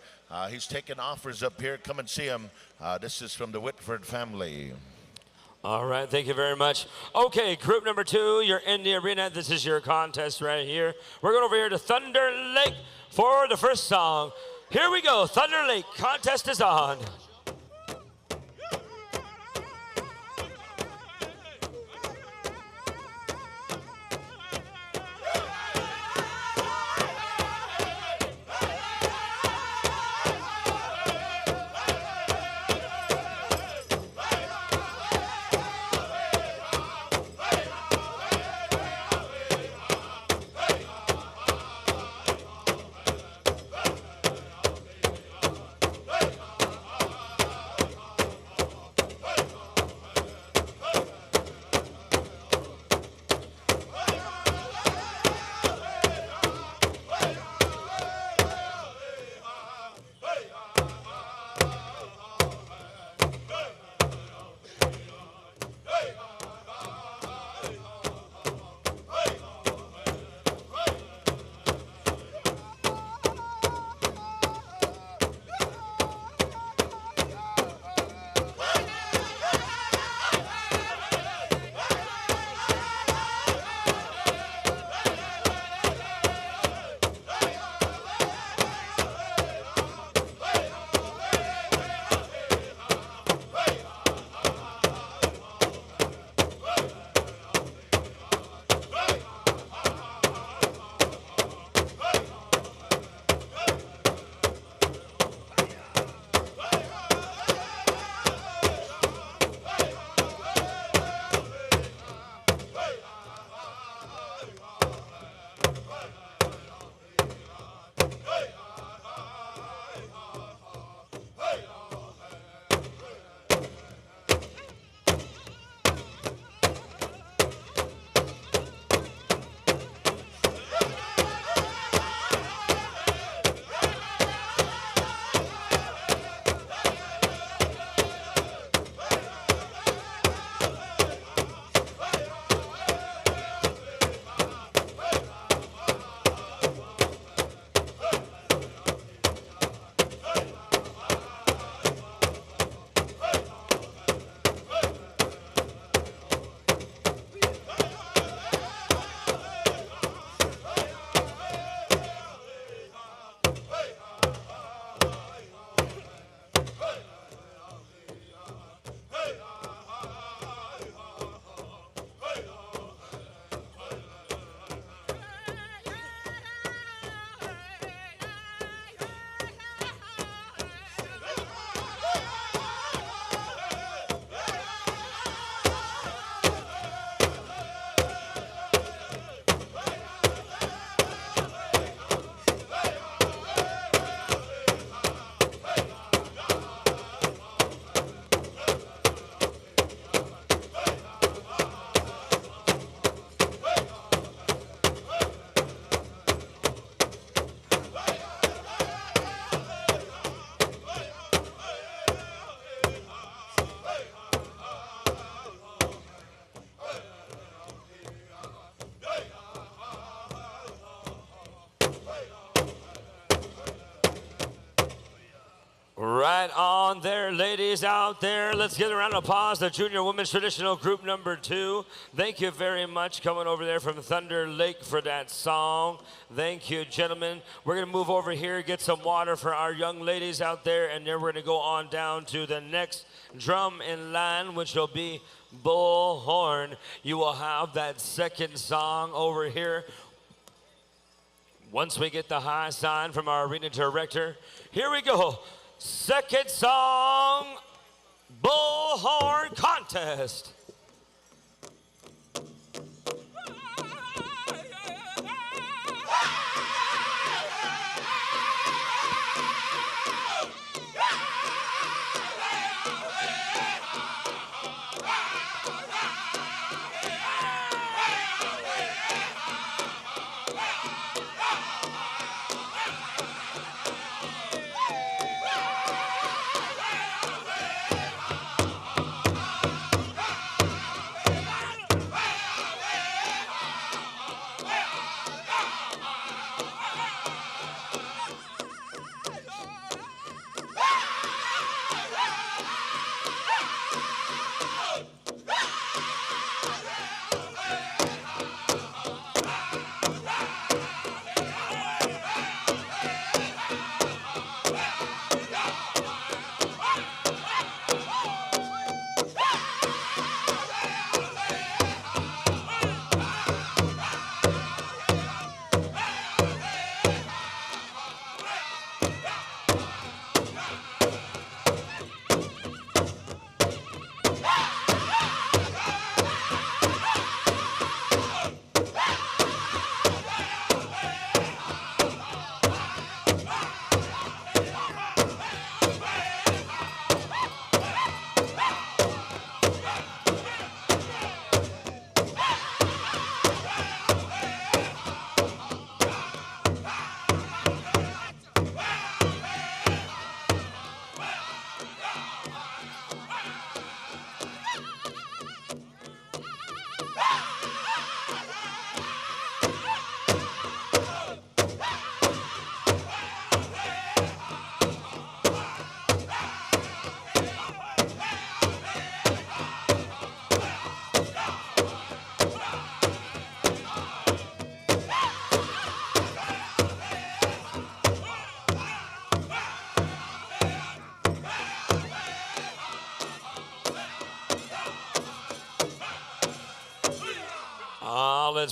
He's taking offers up here. Come and see him. This is from the Whitford family. All right, thank you very much. Okay, group number 2, you're in the arena. This is your contest right here. We're going over here to Thunder Lake for the first song. Here we go, Thunder Lake, contest is on. Right on there, ladies out there. Let's give a round of applause to Junior Women's Traditional Group number 2. Thank you very much coming over there from Thunder Lake for that song. Thank you, gentlemen. We're going to move over here, get some water for our young ladies out there, and then we're going to go on down to the next drum in line, which will be Bullhorn. You will have that second song over here. Once we get the high sign from our arena director, here we go. Second song, Bullhorn Contest.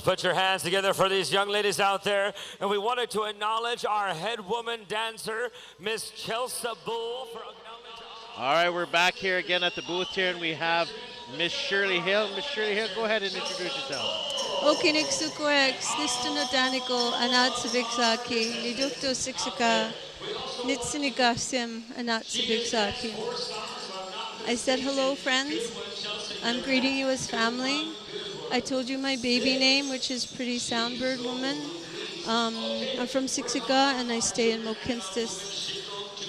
Let's put your hands together for these young ladies out there. And we wanted to acknowledge our head woman dancer, Miss Chelsea Bull. All right, we're back here again at the booth here, and we have Miss Shirley Hill. Miss Shirley Hill, go ahead and introduce yourself. Okinik sukwek, nistuno daniko, anat sabiksaki, nidukto siksaka, nitsinigasim, anat sabiksaki. I said, hello, friends. I'm greeting you as family. I told you my baby name, which is Pretty Soundbird Woman. I'm from Siksika, and I stay in Mokinstis.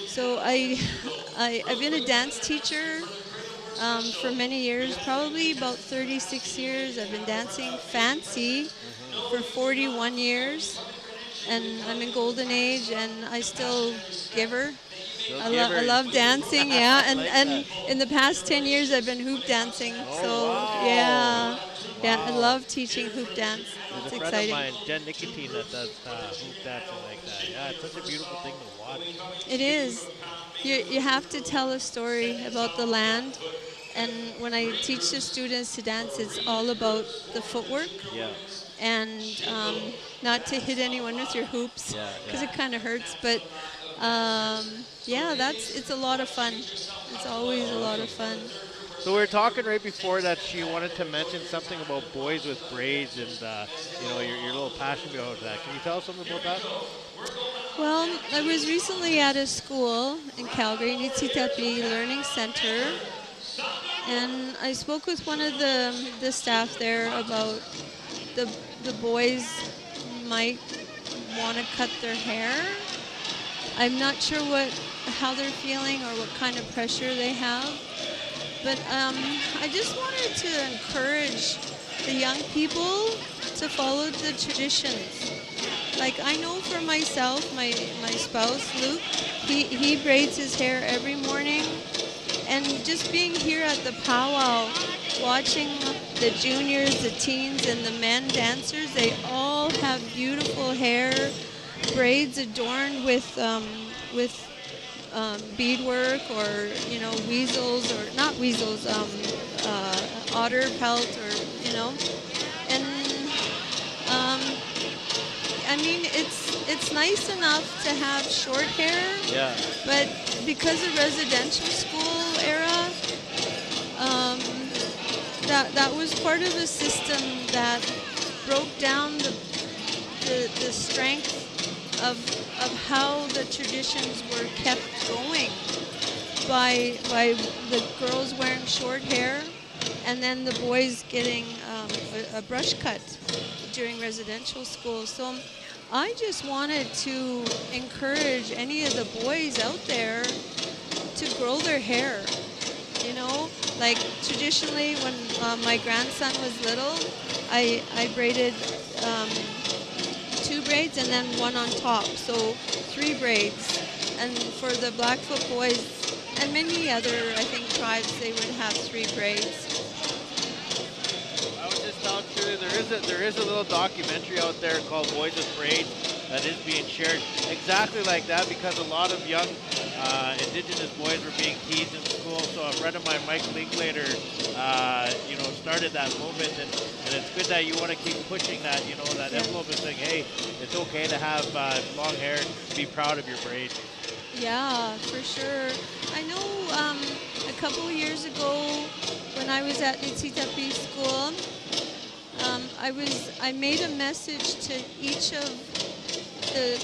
So I've been a dance teacher for many years, probably about 36 years. I've been dancing fancy for 41 years, and I'm in golden age, and I still give her. I love dancing, yeah, and in the past 10 years I've been hoop dancing. Yeah, I love teaching hoop dance. There's It's a friend exciting. of mine, Jen Nicotine, that does hoop dancing like that. Yeah, it's such a beautiful thing to watch. It is. You have to tell a story about the land, and when I teach the students to dance, it's all about the footwork. Yeah. And not to hit anyone with your hoops, because it kind of hurts. But yeah, it's a lot of fun. It's always a lot of fun. So we were talking right before that she wanted to mention something about boys with braids and your little passion about that. Can you tell us something about that? Well, I was recently at a school in Calgary, Nitsitapi Learning Center, and I spoke with one of the staff there about the boys might want to cut their hair. I'm not sure how they're feeling or what kind of pressure they have, but I just wanted to encourage the young people to follow the traditions. Like, I know for myself, my spouse, Luke, he braids his hair every morning. And just being here at the powwow, watching the juniors, the teens, and the men dancers, they all have beautiful hair, braids adorned with beadwork or, weasels, or not weasels, otter pelt, or, and I mean, it's nice enough to have short hair, but because of residential school era, that was part of a system that broke down the strength of how the traditions were kept going by the girls wearing short hair and then the boys getting a brush cut during residential school. So I just wanted to encourage any of the boys out there to grow their hair. Like traditionally when my grandson was little, I braided 2 braids and then 1 on top, so 3 braids. And for the Blackfoot boys and many other, I think, tribes, they would have 3 braids. I was just telling you, there is a little documentary out there called Boys with Braids that is being shared exactly like that, because a lot of young Indigenous boys were being teased in school. So a friend of mine, Mike Linklater, started that movement, and it's good that you want to keep pushing that, that envelope and saying, hey, it's okay to have long hair, be proud of your braids. Yeah, for sure. I know a couple of years ago when I was at Nitsitapi school, I made a message to each of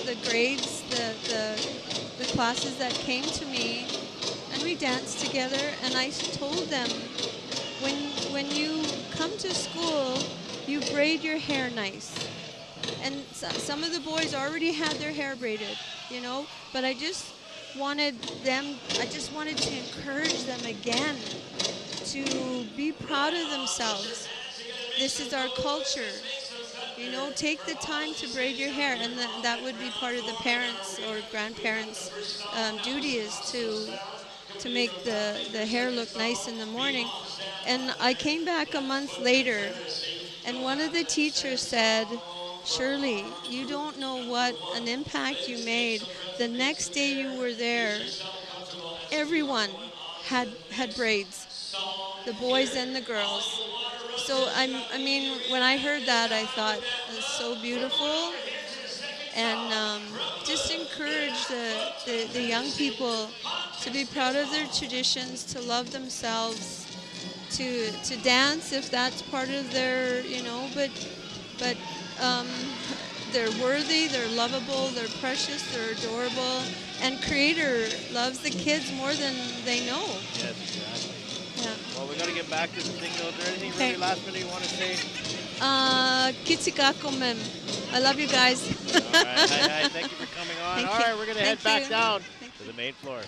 the grades, the classes that came to me, and we danced together, and I told them, when you come to school, you braid your hair nice. And some of the boys already had their hair braided, but I just wanted to encourage them again to be proud of themselves. This is our culture. Take the time to braid your hair, and that would be part of the parents' or grandparents' duty, is to make the hair look nice in the morning. And I came back a month later, and one of the teachers said, Shirley, you don't know what an impact you made. The next day you were there, everyone had braids, the boys and the girls. So I mean, when I heard that, I thought it's so beautiful, and just encourage the young people to be proud of their traditions, to love themselves, to dance if that's part of their, but they're worthy, they're lovable, they're precious, they're adorable, and Creator loves the kids more than they know. Yes, exactly. Yeah. Well, we got to get back to the thing, though. Is there anything Okay. really last minute you want to say? Kitsika Komem. I love you guys. All right, hi, thank you for coming on. Thank All you. right, we're going to head Thank back you. down to the main floor.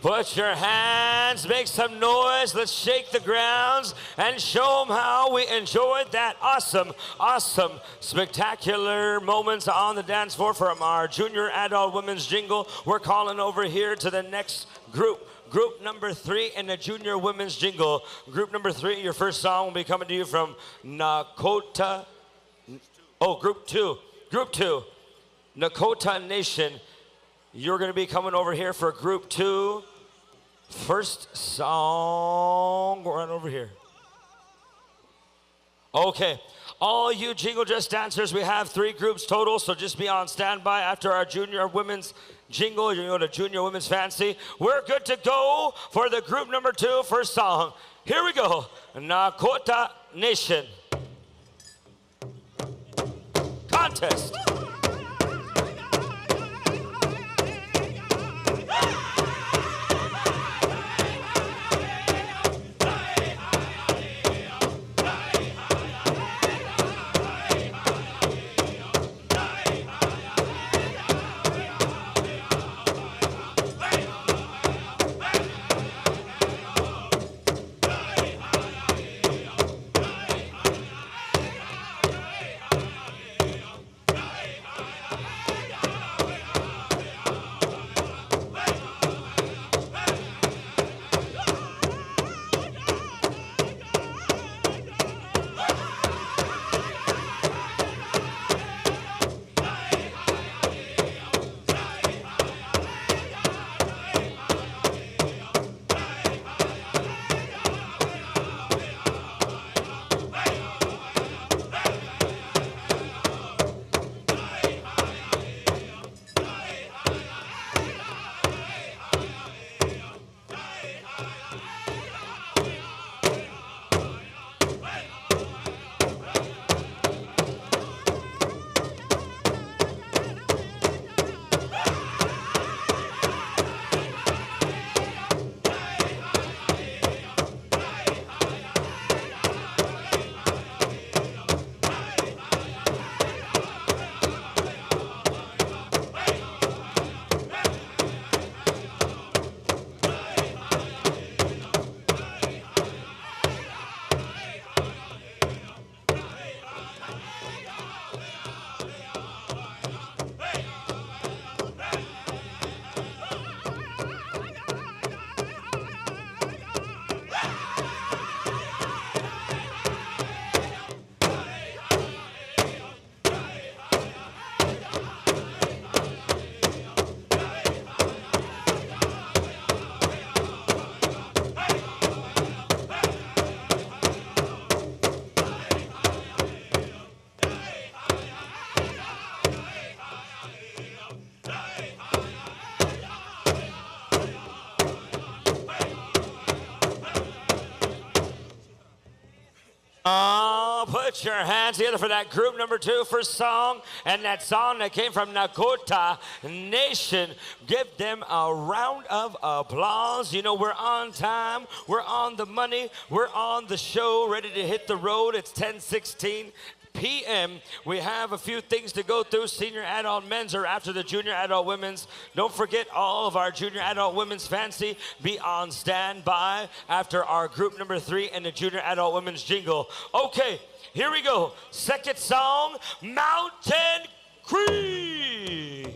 Put your hands, make some noise, let's shake the grounds and show them how we enjoyed that awesome, spectacular moments on the dance floor from our junior adult women's jingle. We're calling over here to the next group. Group number 3 in the junior women's jingle. Group number 3, your first song will be coming to you from Nakota. Oh, group 2. Group 2, Nakota Nation. You're going to be coming over here for group 2. First song, right over here. Okay, all you jingle dress dancers, we have 3 groups total, so just be on standby after our junior women's jingle. You know, the junior women's fancy. We're good to go for the group number 2 first song. Here we go, Nakota Nation. Contest. Put your hands together for that group number 2 for song. And that song that came from Nakota Nation. Give them a round of applause. You know, we're on time. We're on the money. We're on the show, ready to hit the road. It's 10:16 p.m. We have a few things to go through. Senior adult men's are after the junior adult women's. Don't forget all of our junior adult women's fancy. Be on standby after our group number 3 and the junior adult women's jingle. Okay, here we go. Second song, Mountain Creek.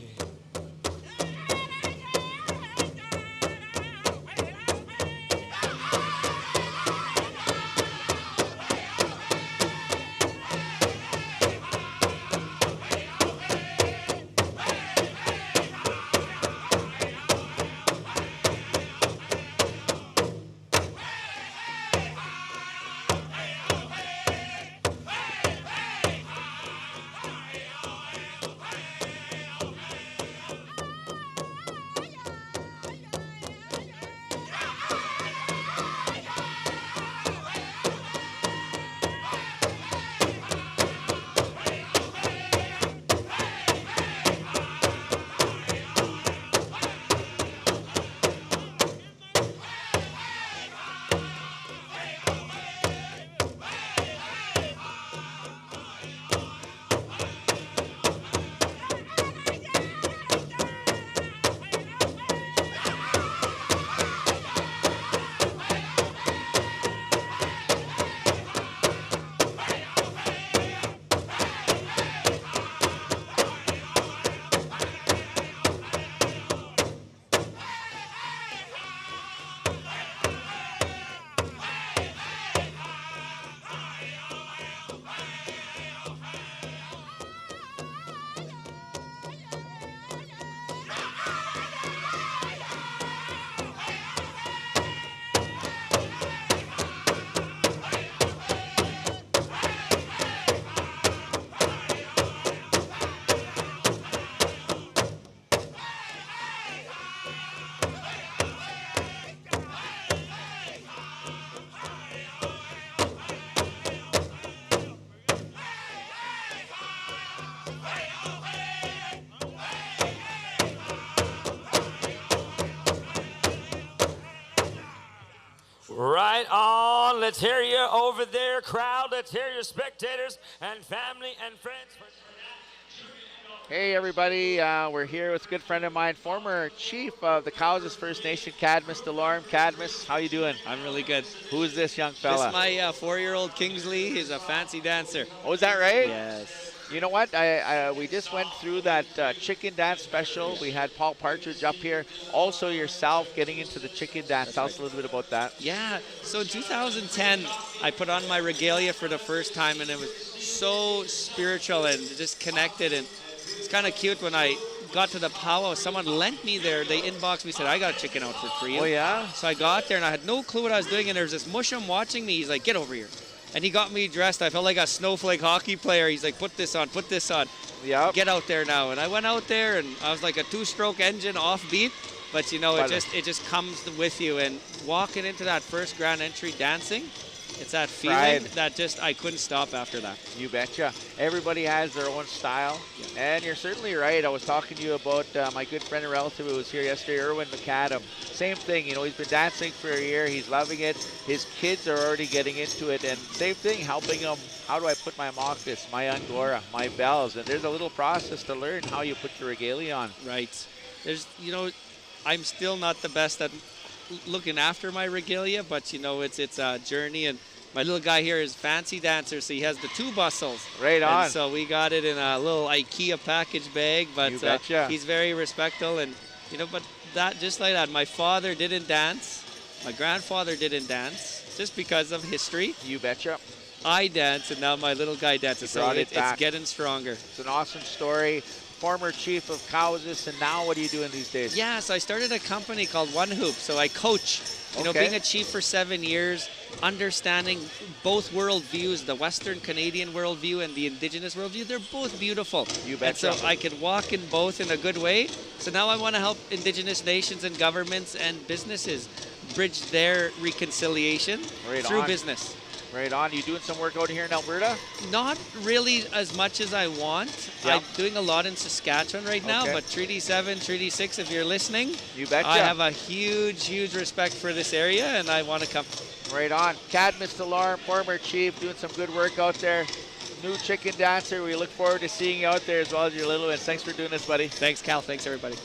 Right on. Let's hear you over there, crowd. Let's hear your spectators and family and friends. Hey everybody, we're here with a good friend of mine, former chief of the Powwows First Nation, Cadmus Delorme. Cadmus, how you doing? I'm really good. Who is this young fella? This is my 4-year-old Kingsley. He's a fancy dancer. Oh, is that right? Yes. You know what? We just went through that chicken dance special. We had Paul Partridge up here. Also yourself getting into the chicken dance. Tell us a little bit about that. Yeah. So in 2010, I put on my regalia for the first time, and it was so spiritual and just connected. And it's kind of cute when I got to the powwow. Someone lent me there. They inboxed me, said, I got a chicken out for free. Oh, yeah? So I got there, and I had no clue what I was doing. And there was this mushroom watching me. He's like, get over here. And he got me dressed. I felt like a snowflake hockey player. He's like, put this on, put this on. Yeah. Get out there now. And I went out there, and I was like a 2-stroke engine offbeat. But, you know, it just comes with you. And walking into that first grand entry dancing, it's that feeling that just I couldn't stop after that. You betcha. Everybody has their own style. Yeah. And you're certainly right. I was talking to you about my good friend and relative who was here yesterday, Erwin McAdam. Same thing, you know, he's been dancing for a year. He's loving it. His kids are already getting into it. And same thing, helping them. How do I put my moccas, my angora, my bells? And there's a little process to learn how you put your regalia on. Right. There's, you know, I'm still not the best at looking after my regalia, but you know, it's a journey. And my little guy here is fancy dancer, so he has the 2 bustles. Right on. And so we got it in a little IKEA package bag, but you betcha. He's very respectful. And you know, but that just like that, my father didn't dance, my grandfather didn't dance, just because of history. You betcha. I dance, and now my little guy dances, so it's getting stronger. It's an awesome story. Former chief of Powwows, and now what are you doing these days? Yeah, so I started a company called One Hoop. So I coach. You know, being a chief for 7 years, understanding both worldviews, the Western Canadian worldview and the Indigenous worldview, they're both beautiful. You betcha. And so I could walk in both in a good way. So now I want to help Indigenous nations and governments and businesses bridge their reconciliation through business. Right on. You doing some work out here in Alberta? Not really as much as I want. Yep. I'm doing a lot in Saskatchewan right now, Okay. but Treaty 7, Treaty 6, if you're listening, You betcha. I have a huge, huge respect for this area, and I want to come. Right on. Cadmus Delarm, former chief, doing some good work out there. New chicken dancer. We look forward to seeing you out there as well as your little ones. Thanks for doing this, buddy. Thanks, Cal. Thanks, everybody.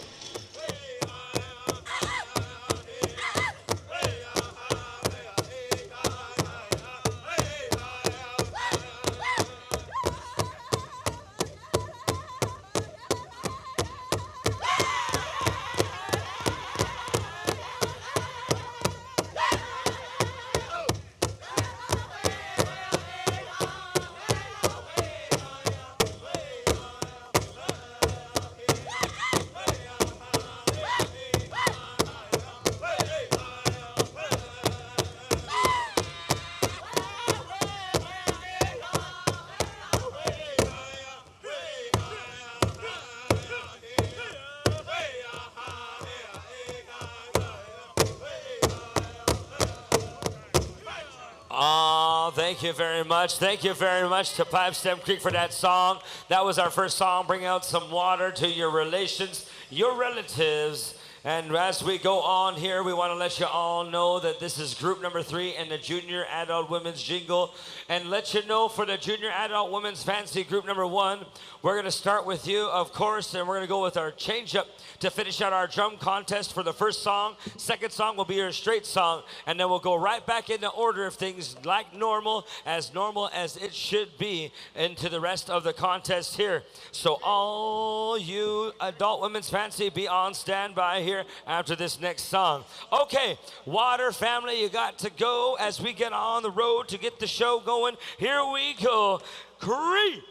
Thank you very much. Thank you very much to Pipestem Creek for that song. That was our first song. Bring out some water to your relations, your relatives. And as we go on here, we want to let you all know that this is group number 3 in the Junior Adult Women's Jingle. And let you know for the Junior Adult Women's Fancy group number 1, we're going to start with you, of course, and we're going to go with our change-up to finish out our drum contest for the first song. Second song will be your straight song, and then we'll go right back into order of things like normal as it should be into the rest of the contest here. So all you Adult Women's Fancy, be on standby here after this next song. Okay, Water family, you got to go as we get on the road to get the show going. Here we go. Cree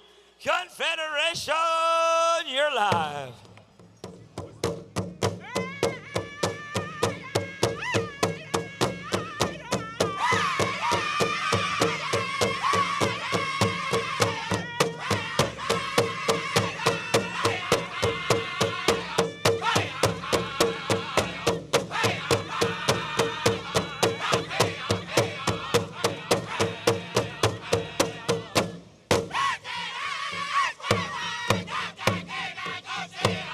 Confederation, you're live. Hey!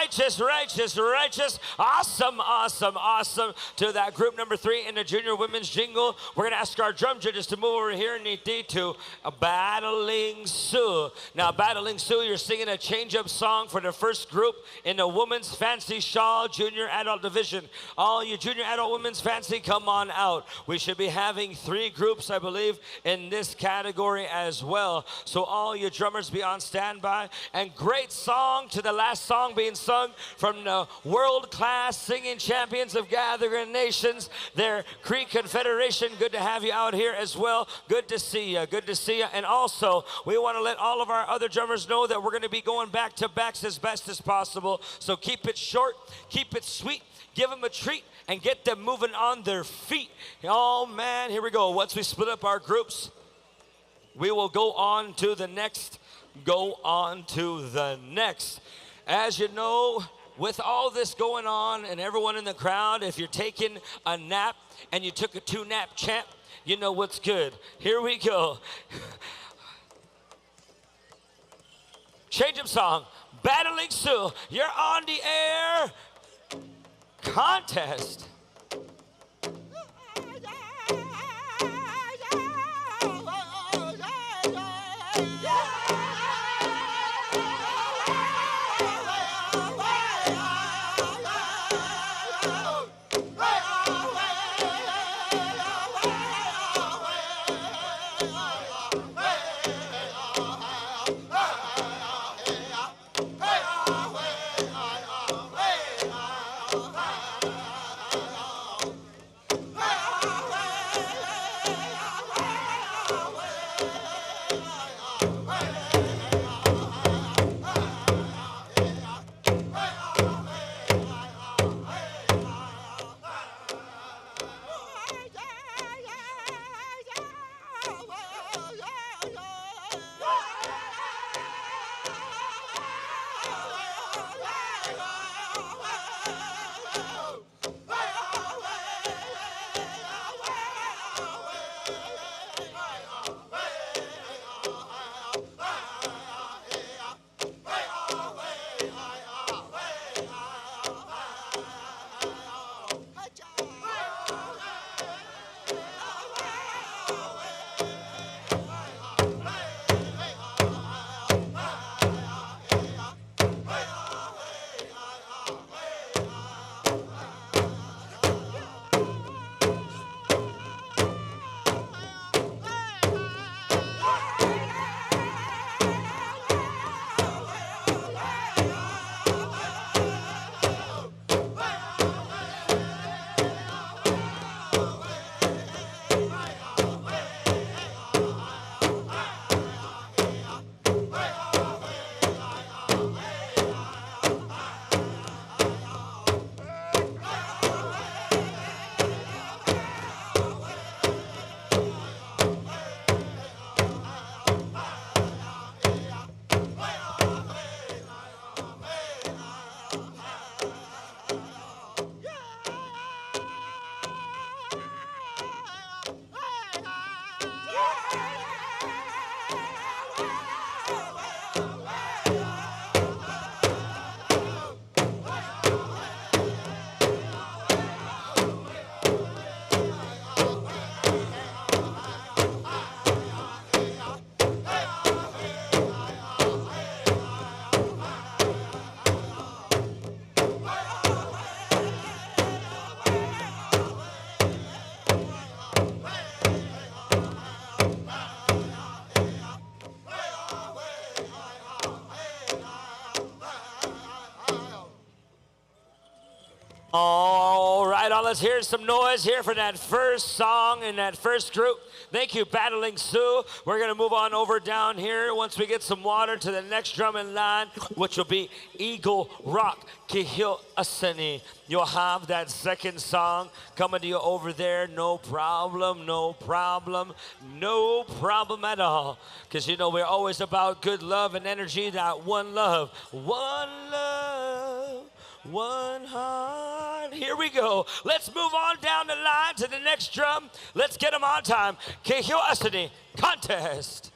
righteous, righteous, righteous. Awesome, awesome, awesome. To that group number 3 in the junior women's jingle. We're going to ask our drum judges to move over here, Niti, to Battling Sue. Now, Battling Sue, you're singing a change-up song for the first group in the women's fancy shawl junior adult division. All you junior adult women's fancy, come on out. We should be having 3 groups, I believe, in this category as well. So all you drummers be on standby. And great song to the last song being sung from the world-class singing champions of Gathering Nations, their Cree Confederation. Good to have you out here as well. Good to see you. Good to see you. And also, we want to let all of our other drummers know that we're going to be going back-to-backs as best as possible. So keep it short, keep it sweet, give them a treat, and get them moving on their feet. Oh, man, here we go. Once we split up our groups, we will go on to the next. As you know, with all this going on and everyone in the crowd, if you're taking a nap and you took a 2-nap champ, you know what's good. Here we go. Change of song. Battling Sue, you're on the air. Contest. All right, let's hear some noise here for that first song in that first group. Thank you, Battling Sue. We're going to move on over down here once we get some water to the next drum in line, which will be Eagle Rock Kihil Asani. You'll have that second song coming to you over there. No problem, no problem, no problem at all. Because, you know, we're always about good love and energy, that one love. One love. One heart. Here we go. Let's move on down the line to the next drum. Let's get them on time. Kehio Asani contest.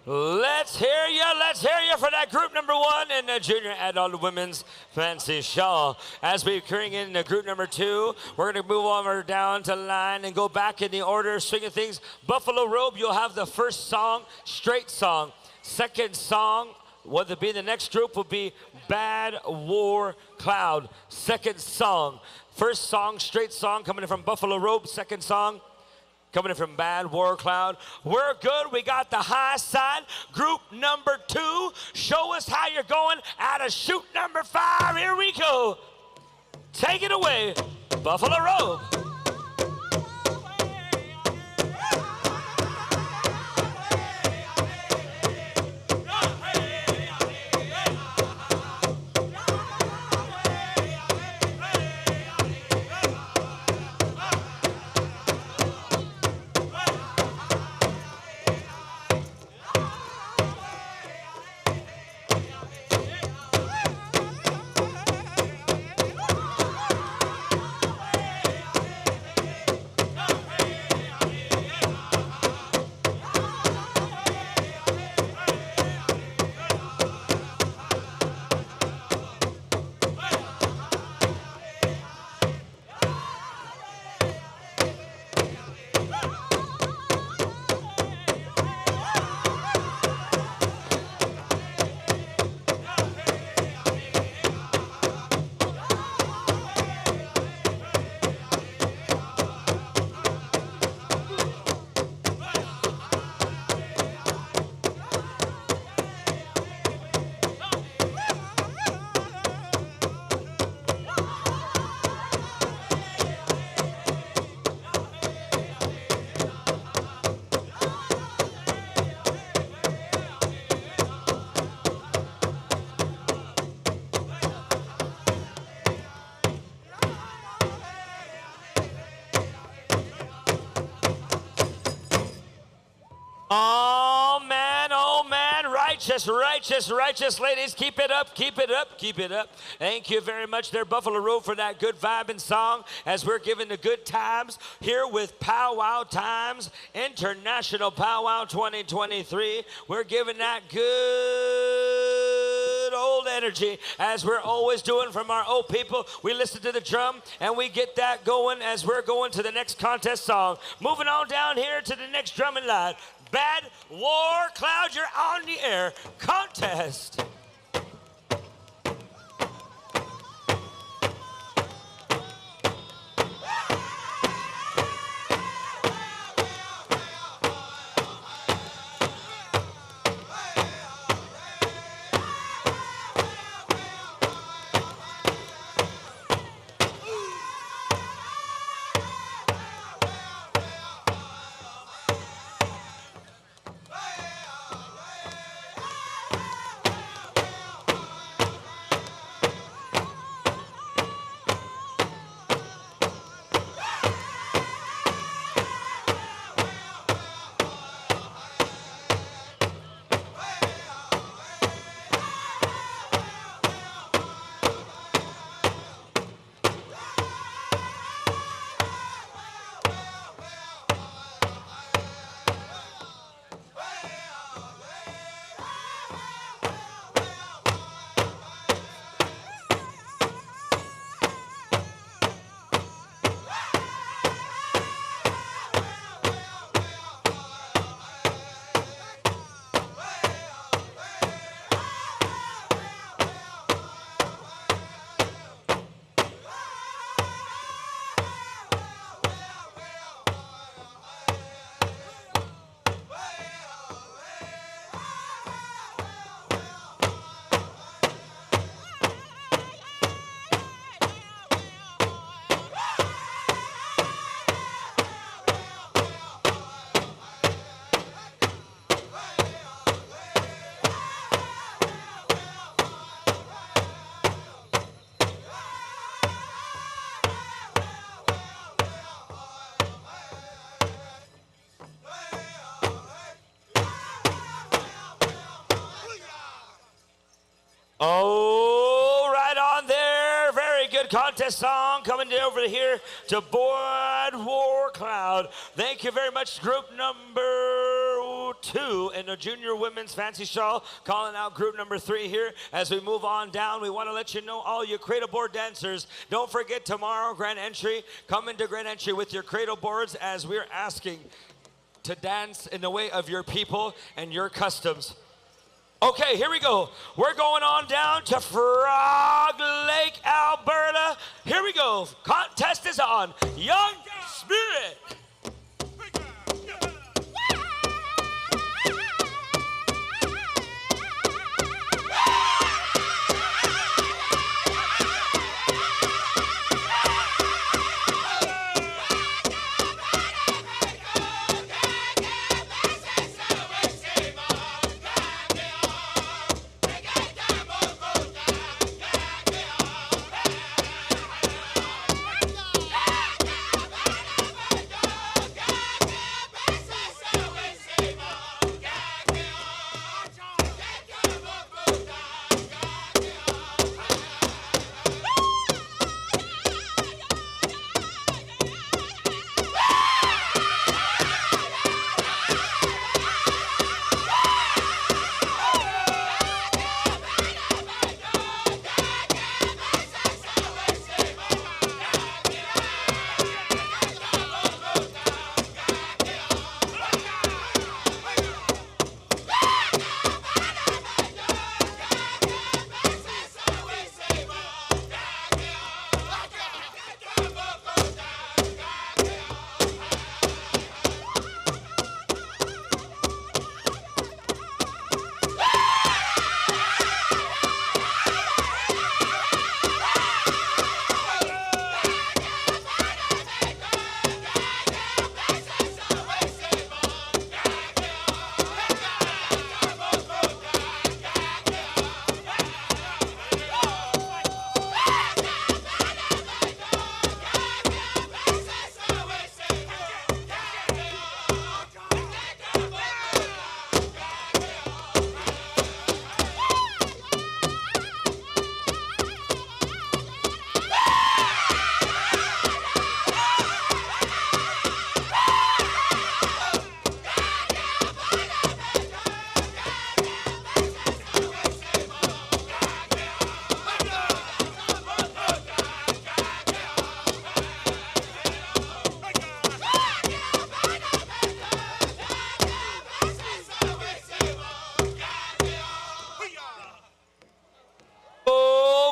Let's hear you for that group number 1 in the junior adult women's fancy shawl. As we bring in the group number 2, we're going to move over down to line and go back in the order, swinging things. Buffalo Robe, you'll have the first song, straight song. Second song, what will be the next group will be Bad War Cloud. Second song. First song, straight song, coming in from Buffalo Robe. Second song, coming in from Bad War Cloud. We're good. We got the high side. Group number 2. Show us how you're going out of chute number 5. Here we go. Take it away, Buffalo Robe. Righteous ladies, keep it up. Thank you very much there, Buffalo Road, for that good vibing song as we're giving the good times here with Powwow Times, International Powwow 2023. We're giving that good old energy as we're always doing from our old people. We listen to the drum and we get that going as we're going to the next contest song. Moving on down here to the next drumming line. Bad War Cloud, you're on the air. Contest. Oh, right on there. Very good contest song coming over here to Bad War Cloud. Thank you very much, group number 2. 2 in the junior women's fancy shawl, calling out group number 3 here. As we move on down, we want to let you know, all you cradle board dancers, don't forget tomorrow, grand entry. Come into grand entry with your cradle boards, as we're asking to dance in the way of your people and your customs. Okay, here we go. We're going on down to Frog Lake, Alberta. Here we go. Contest is on. Young Spirit.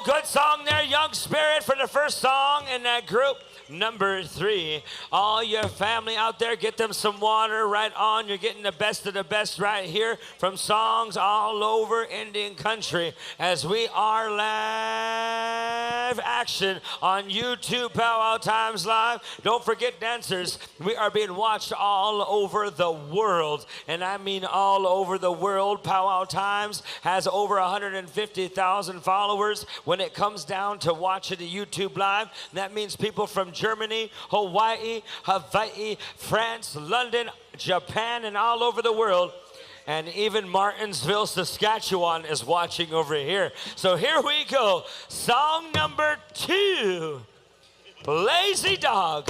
Good song there, Young Spirit, for the first song in that group number 3. All your family out there, get them some water right on. You're getting the best of the best right here from songs all over Indian country, as we are live action on YouTube, Powwow Times Live. Don't forget, dancers, we are being watched all over the world, and I mean all over the world. Powwow Times has over 150,000 followers when it comes down to watching the YouTube Live. That means people from Germany, Hawaii, France, London, Japan, and all over the world. And even Martinsville, Saskatchewan is watching over here. So here we go. Song number 2, Lazy Dog.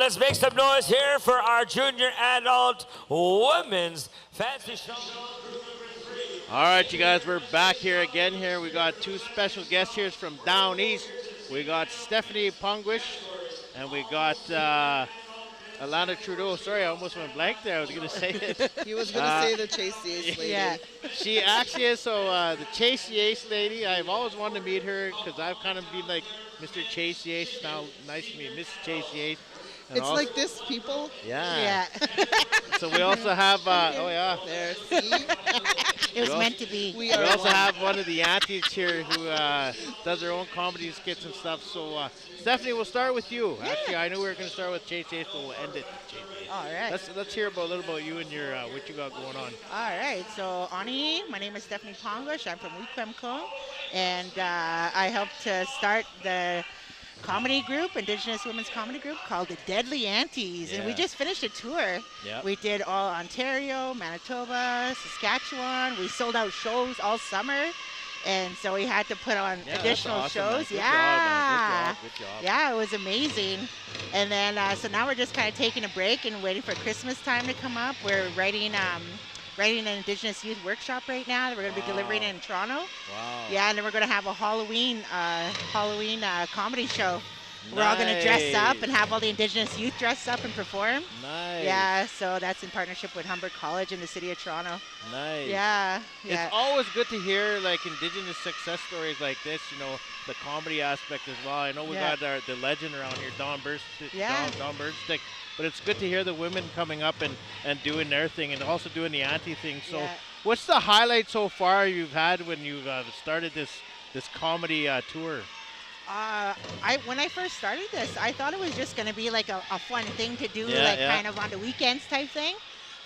let's make some noise here for our junior adult women's fancy show. All right, you guys, we're back here again here. We got two special guests here from down east. We got Stephanie Pongwish, and we got Alana Trudeau. Sorry, I almost went blank there. I was going to say it. He was going to say the Chase Yates lady. Yeah, she actually is. So the Chase Yates lady, I've always wanted to meet her because I've kind of been like Mr. Chase Yates. Now, nice to meet Miss Chase Yates. And It's also, like this, people. Yeah. So we also have, oh yeah. There, see? It was meant to be. We also have one of the aunties here who does her own comedy skits and stuff. So Stephanie, we'll start with you. Actually, I knew we were going to start with Chase Yates, but we'll end it with Chase Yates. All right. Let's hear a little about you and your what you got going on. All right, so Ani, my name is Stephanie Ponglish. I'm from Wequemco, and I helped to start the comedy group, Indigenous women's comedy group called the Deadly Aunties, and we Yeah. just finished a tour. Yep. We did all Ontario, Manitoba, Saskatchewan. We sold out shows all summer, and so we had to put on Yeah, additional that's awesome, man. shows. Good Yeah, job, man. Good job. yeah, it was amazing. And then so now we're just kind of taking a break and waiting for Christmas time to come up. We're writing an Indigenous youth workshop right now that we're going to be delivering in Toronto. Wow. Yeah, and then we're going to have a Halloween comedy show. We're all going to dress up and have all the Indigenous youth dress up and perform. Nice. Yeah, so that's in partnership with Humber College and the City of Toronto. Nice. Yeah. It's always good to hear like Indigenous success stories like this. You know, the comedy aspect as well. I know we got the legend around here, Don Burnstick. Yeah. Don Burnstick. But it's good to hear the women coming up and doing their thing and also doing the auntie thing. So, what's the highlight so far you've had when you've started this comedy tour? When I first started this, I thought it was just going to be like a fun thing to do, Yeah, kind of on the weekends type thing.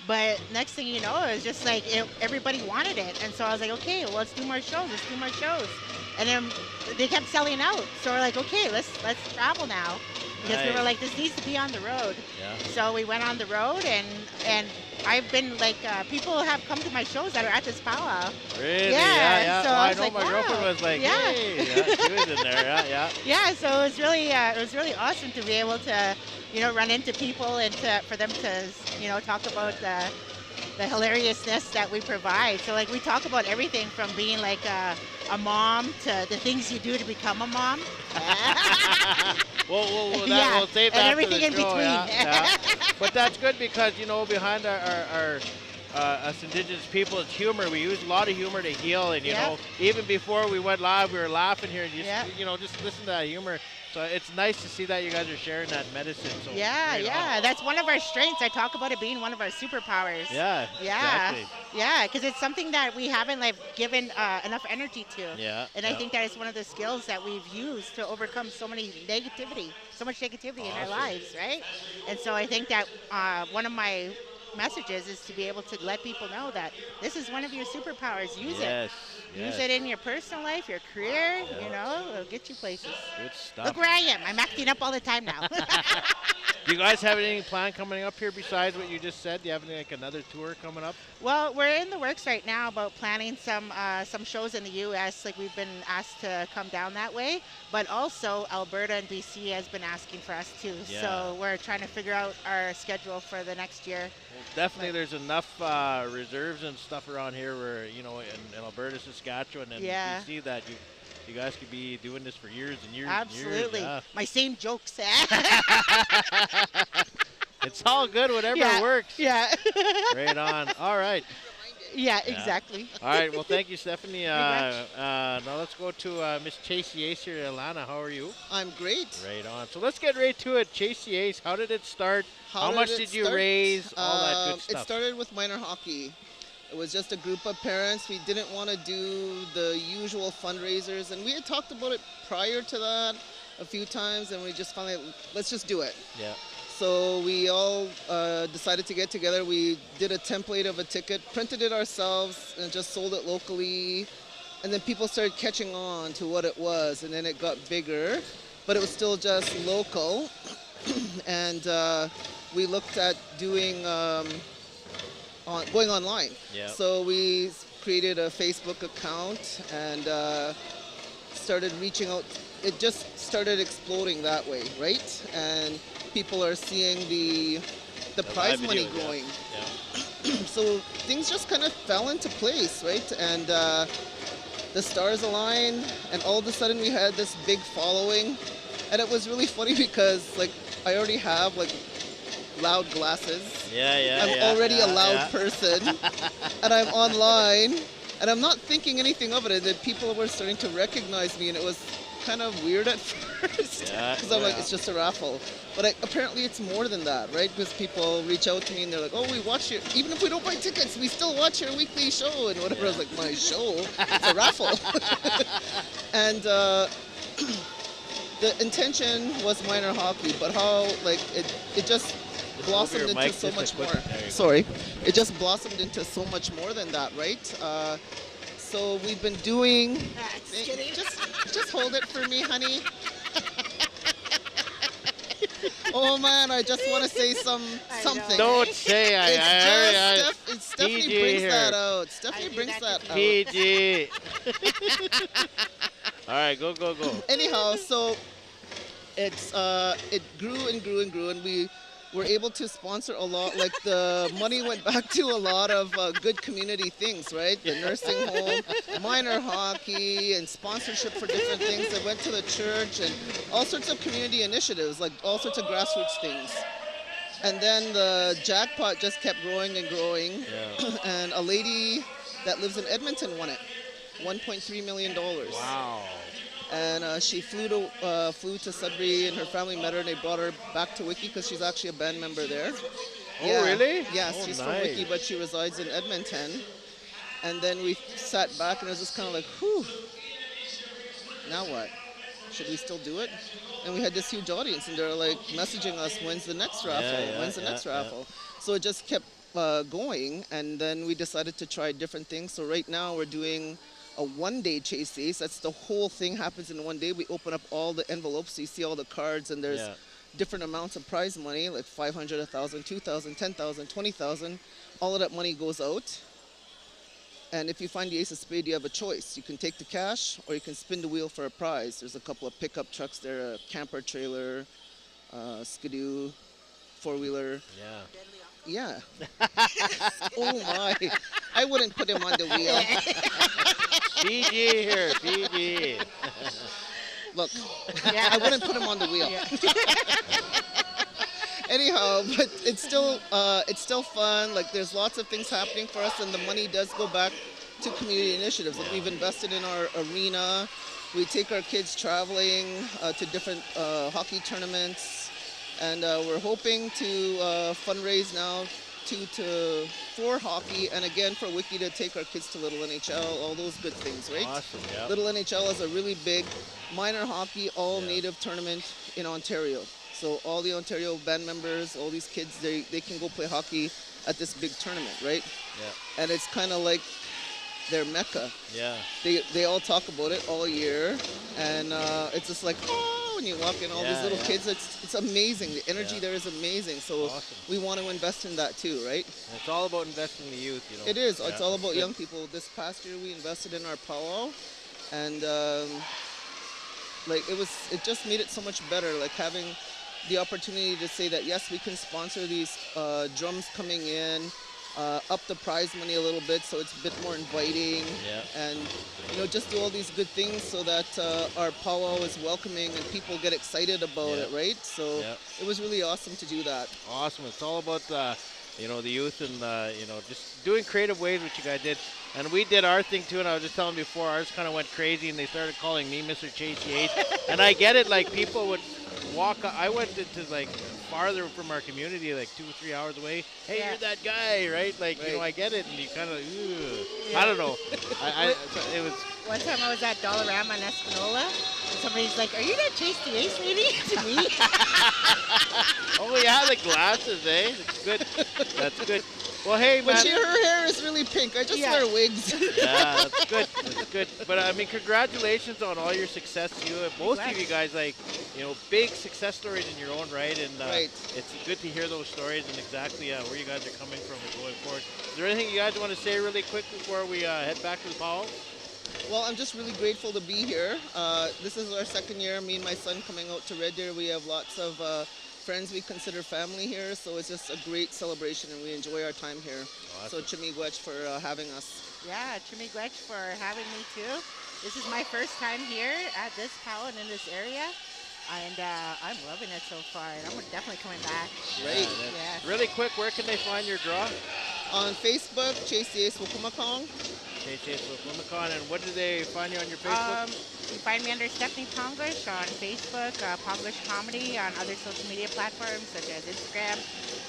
But next thing you know, it was just like everybody wanted it. And so I was like, okay, well, let's do more shows. And then they kept selling out. So we're like, okay, let's travel now. Because we were like, this needs to be on the road. Yeah. So we went on the road, and I've been like, people have come to my shows that are at this powwow. Really? Yeah. So Well, I I was know like, my girlfriend was like, yeah. hey, she was in there. Yeah. Yeah, so it was really awesome to be able to, run into people and for them to, talk about the hilariousness that we provide. So like we talk about everything from being like a mom to the things you do to become a mom. We'll save that and everything for the in show, between. yeah. But that's good because behind our us Indigenous people, it's humor. We use a lot of humor to heal, and you know, even before we went live, we were laughing here, and just listen to that humor. So it's nice to see that you guys are sharing that medicine. So That's one of our strengths. I talk about it being one of our superpowers. Yeah. Exactly. Yeah, because it's something that we haven't given enough energy to. Yeah. And I think that it's one of the skills that we've used to overcome so much negativity in our lives, right? And so I think that one of my messages is to be able to let people know that this is one of your superpowers. Use it. Use it in your personal life, your career, it'll get you places. Good stuff. Look where I am. I'm acting up all the time now. Do you guys have anything planned coming up here besides what you just said? Do you have another tour coming up? Well, we're in the works right now about planning some shows in the U.S. Like we've been asked to come down that way, but also Alberta and BC has been asking for us too. Yeah. So we're trying to figure out our schedule for the next year. Well, definitely, there's enough reserves and stuff around here where in Alberta, Saskatchewan, and BC that you guys could be doing this for years and years. Absolutely. And years. My same jokes. It's all good, whatever works. Yeah. Right on. All right. Yeah, exactly. All right. Well, thank you, Stephanie. Now let's go to Miss Chase Yates here. Alana, how are you? I'm great. Right on. So let's get right to it. Chase Yates, how did it start? How much did you raise? All that good stuff. It started with minor hockey. It was just a group of parents. We didn't want to do the usual fundraisers, and we had talked about it prior to that a few times, and we just finally, let's just do it. Yeah. So we all decided to get together. We did a template of a ticket, printed it ourselves, and just sold it locally. And then people started catching on to what it was, and then it got bigger, but it was still just local. And we looked at doing going online. Yeah. So we created a Facebook account and started reaching out. It just started exploding that way, right? And people are seeing the prize money video, growing. Yeah. So things just kind of fell into place, right? And the stars aligned, and all of a sudden we had this big following. And it was really funny because like I already have like loud glasses. I'm already a loud person, and I'm online, and I'm not thinking anything of it. And then people were starting to recognize me, and it was kind of weird at first because I'm like, it's just a raffle. But apparently it's more than that, right? Because people reach out to me and they're like, oh, we watch your, even if we don't buy tickets, we still watch your weekly show and whatever. I was like, my show? It's a raffle. And the intention was minor hockey, but how like it just blossomed into so much more. Sorry, it just blossomed into so much more than that, right? So we've been doing. Just hold it for me, honey. Oh man, I just want to say something. Don't say Stephanie brings that out. Stephanie brings that out. PG. All right, go. Anyhow, so it grew and grew and grew, and we were able to sponsor a lot. Like the money went back to a lot of good community things, right? The nursing home, minor hockey, and sponsorship for different things that went to the church, and all sorts of community initiatives, like all sorts of grassroots things. And then the jackpot just kept growing and growing, and a lady that lives in Edmonton won it, $1.3 million. Wow. And she flew to Sudbury, and her family met her, and they brought her back to Wiki because she's actually a band member there. Oh, really? Yes, Oh, she's nice. from Wiki, but she resides in Edmonton. And then we sat back, and it was just kind of like, whew, now what? Should we still do it? And we had this huge audience, and they're like messaging us, when's the next raffle? When's the next raffle? So it just kept going, and then we decided to try different things. So right now we're doing a one-day chase ace. That's the whole thing happens in one day. We open up all the envelopes, so you see all the cards, and there's different amounts of prize money, like 500, 1,000, 2,000, 10,000, 20,000. All of that money goes out. And if you find the ace of spade, you have a choice. You can take the cash, or you can spin the wheel for a prize. There's a couple of pickup trucks there, a camper trailer, skidoo, four-wheeler. Yeah. Oh my. I wouldn't put him on the wheel. PG here, PG. Look, I wouldn't put him on the wheel. Anyhow, but it's still fun. Like there's lots of things happening for us, and the money does go back to community initiatives. Like we've invested in our arena. We take our kids traveling to different hockey tournaments, and we're hoping to fundraise now for hockey, and again for Wiki to take our kids to Little NHL, all those good things, right? Awesome, yeah. Little NHL is a really big minor hockey all-native tournament in Ontario. So all the Ontario band members, all these kids, they can go play hockey at this big tournament, right? Yeah. And it's kind of like their mecca. Yeah. They all talk about it all year, and it's just like, oh, when you walk in, all these little kids, it's amazing. The energy there is amazing. So we want to invest in that too, right? And it's all about investing in the youth, you know. It is. Yeah. It's all about young people. This past year, we invested in our powwow, and like it just made it so much better. Like having the opportunity to say that yes, we can sponsor these drums coming in, up the prize money a little bit so it's a bit more inviting, and just do all these good things so that our powwow is welcoming and people get excited about it, right? So it was really awesome to do that. Awesome. It's all about the youth and just doing creative ways, which you guys did. And we did our thing too, and I was just telling before, ours kind of went crazy, and they started calling me Mr. Chasey Ace. And I get it, like people would walk. I went into like farther from our community, like 2 or 3 hours away. Hey, you're that guy, right? Like, I get it, and you kind of, I don't know. It was. One time I was at Dollarama in Espanola, and somebody's like, "Are you that Chase the Ace lady?" To me. Oh yeah, the glasses, eh? That's good. That's good. Well, hey, man. But her hair is really pink. I just wear wigs. Yeah, that's good. That's good. But I mean, congratulations on all your success. Both of you guys, like, big success stories in your own right, and it's good to hear those stories and exactly where you guys are coming from and going forward. Is there anything you guys want to say really quick before we head back to the Powwow? Well, I'm just really grateful to be here. This is our second year, me and my son coming out to Red Deer. We have lots of friends we consider family here. So it's just a great celebration, and we enjoy our time here. So Chimigwech for having us. Yeah, Chimigwech for having me too. This is my first time here at this powwow and in this area. And I'm loving it so far, and I'm definitely coming back. Great. Yeah. Really quick, where can they find your draw? On Facebook, Chase the Ace Wukumakong. Chase Wukumakong. And what do they find you on your Facebook? You can find me under Stephanie Ponglish on Facebook, Ponglish Comedy on other social media platforms such as Instagram.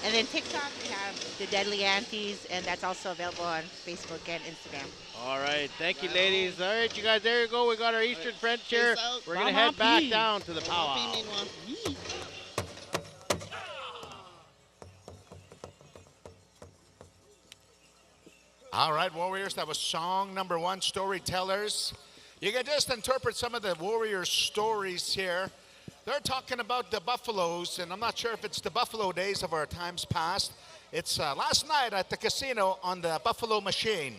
And then TikTok, we have The Deadly Aunties, and that's also available on Facebook and Instagram. All right, thank you, ladies. All right, you guys, there you go. We got our Eastern French here. We're going to head back down to the powwow. All right, Warriors, that was song number 1, Storytellers. You can just interpret some of the Warriors' stories here. They're talking about the Buffaloes, and I'm not sure if it's the Buffalo days of our times past. It's last night at the casino on the Buffalo machine.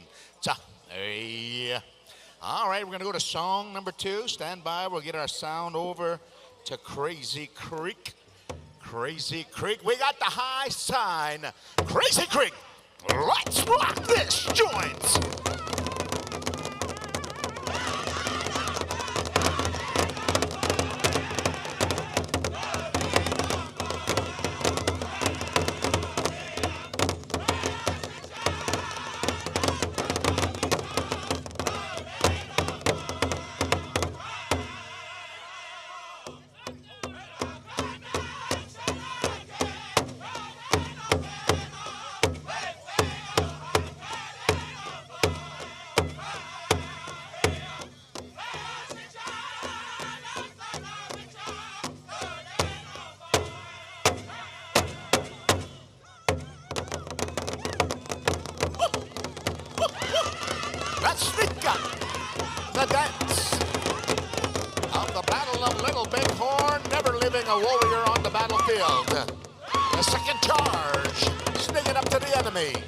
Hey. All right, we're going to go to song number 2. Stand by. We'll get our sound over to Crazy Creek. Crazy Creek. We got the high sign. Crazy Creek. Let's rock this joint. Let's sneak up the dance of the Battle of Little Bighorn, never leaving a warrior on the battlefield. The second charge, sneaking up to the enemy.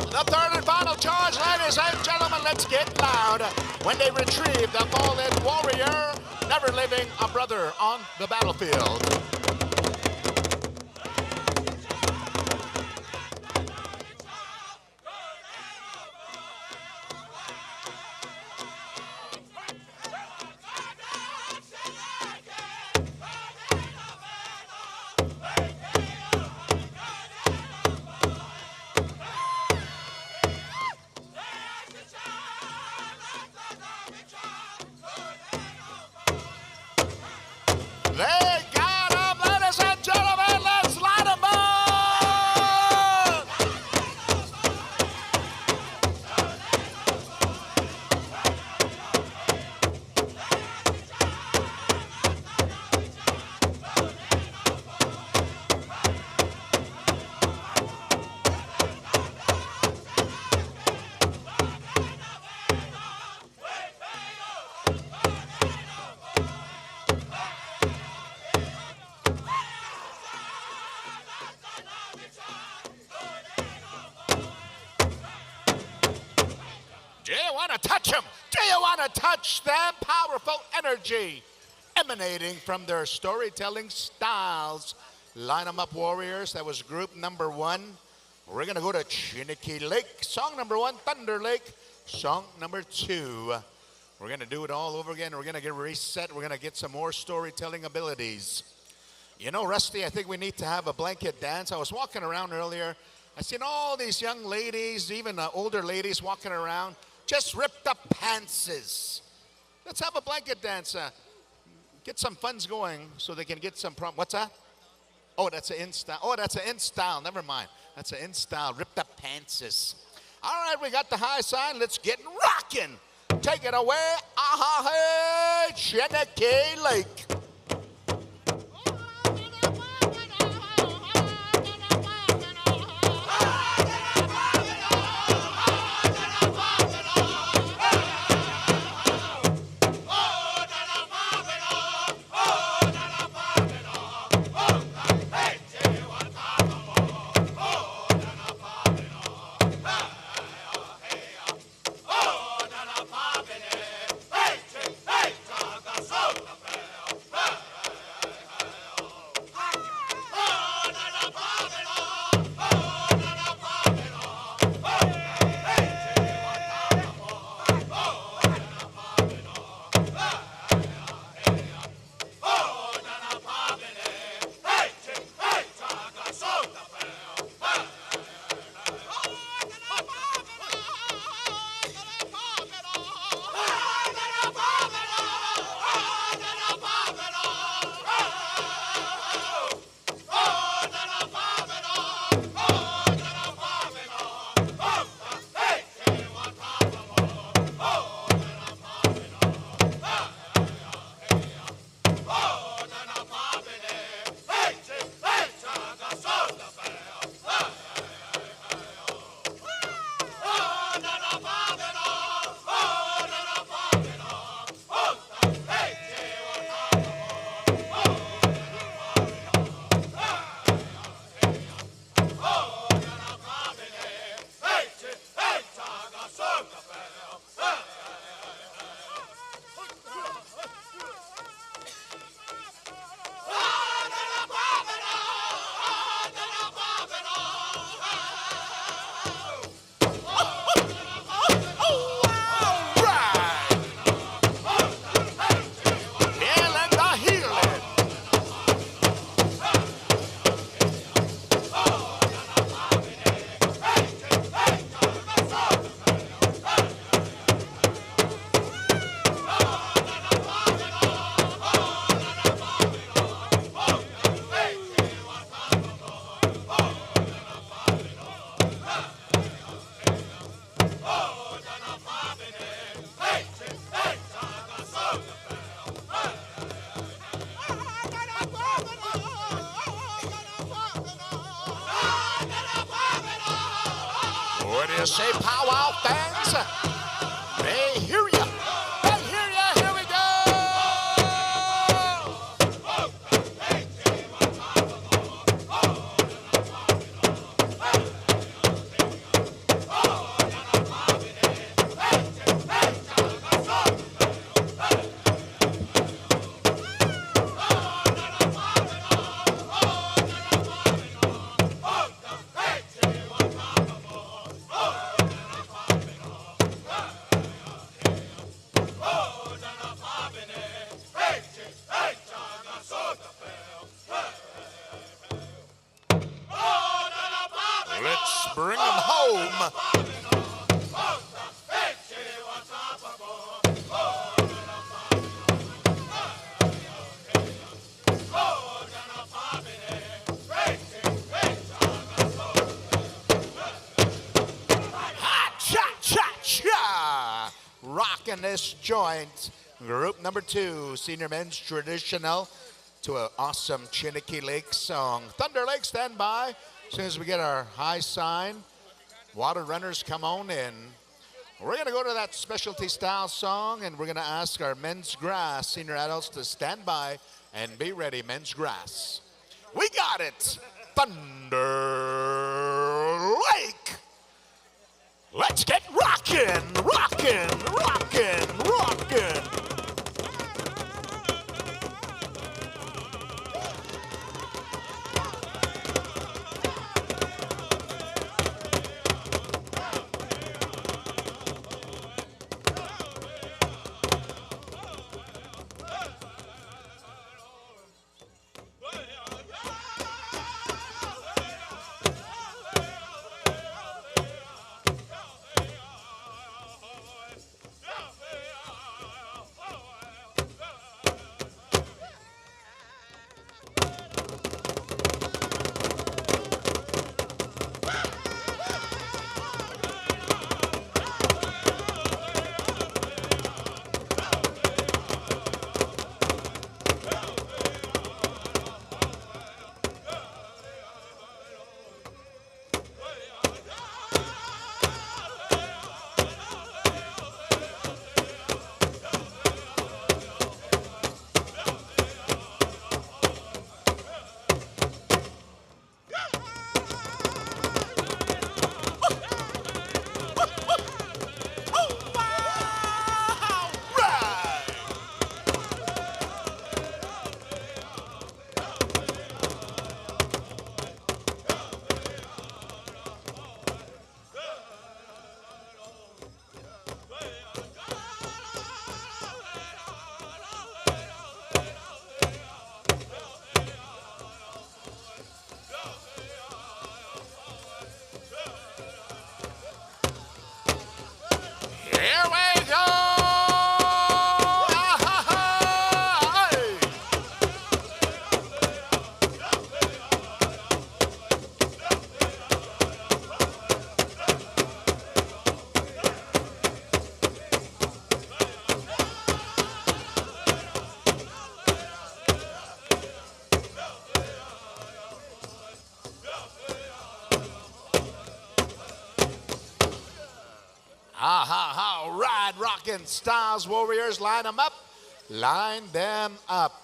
The third and final charge, ladies and gentlemen, let's get loud. When they retrieve the fallen warrior, never leaving a brother on the battlefield. They got him, ladies and gentlemen. Let's light him up. Do you want to touch them? Do you want to touch them? Powerful energy emanating from their storytelling styles. Line them up, Warriors. That was group number 1. We're going to go to Chiniki Lake. Song number 1, Thunder Lake. Song number 2. We're going to do it all over again. We're going to get reset. We're going to get some more storytelling abilities. You know, Rusty, I think we need to have a blanket dance. I was walking around earlier. I seen all these young ladies, even older ladies walking around, just ripped up pantses. Let's have a blanket dance. Get some funds going so they can get some what's that? Oh, that's an in-style. Oh, that's an in-style. Never mind. That's an in-style. Ripped up pantses. All right, we got the high sign. Let's get rocking. Take it away. Aha, hey, Chiniki Lake. you say, Powwow fans? They hear ya. They hear ya. Here we go. Let's bring them home. Ha, cha, cha, cha. Rocking this joint. Group number 2, Senior Men's Traditional, to an awesome Chiniki Lake song. Thunder Lake, stand by. As soon as we get our high sign, water runners come on in. We're going to go to that specialty style song, and we're going to ask our men's grass senior adults to stand by and be ready. Men's grass. We got it. Thunder Lake. Let's get rockin', rockin', rockin', rockin'. All right, rockin' Styles Warriors, line them up. Line them up.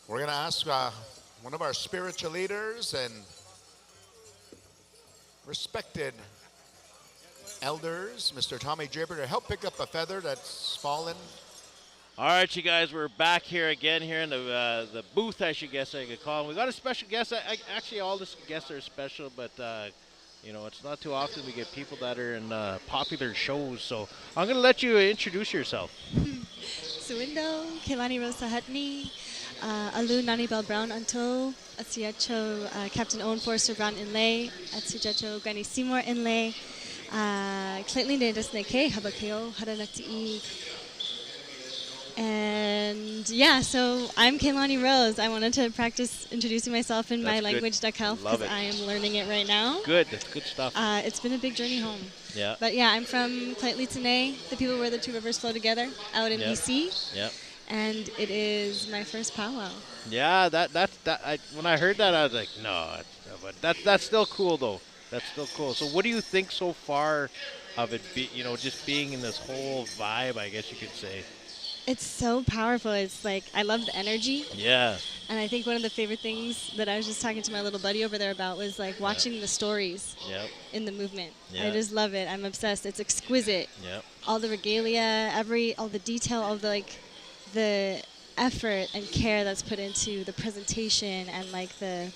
We're going to ask one of our spiritual leaders and respected elders, Mr. Tommy Jibber, to help pick up a feather that's fallen. All right, you guys, we're back here again here in the booth, I guess I could call them. We got a special guest. Actually, all the guests are special, but you know, it's not too often we get people that are in popular shows. So I'm going to let you introduce yourself. Suwindo, Kelani Rosa Hutney, Alu Nani Bell Brown Anto, Asiacho Captain Owen Forrester Brown Inlay, Asiacho Granny Seymour Inlay, Clayton de Desneke, Habakeo, Haranati. And yeah, so I'm Kaylani Rose. I wanted to practice introducing myself in my language, Dakhelf, because I am learning it right now. Good, that's good stuff. It's been a big journey home. Yeah. But yeah, I'm from Clayton, the people where the two rivers flow together, out in BC. Yep. And it is my first powwow. Yeah, when I heard that, I was like, no, but that's still cool though. That's still cool. So what do you think so far of it, just being in this whole vibe, I guess you could say? It's so powerful. It's like, I love the energy. Yeah. And I think one of the favorite things that I was just talking to my little buddy over there about was like watching the stories in the movement. I just love it. I'm obsessed. It's exquisite. Yep. All the regalia, all the detail, all the the effort and care that's put into the presentation and like the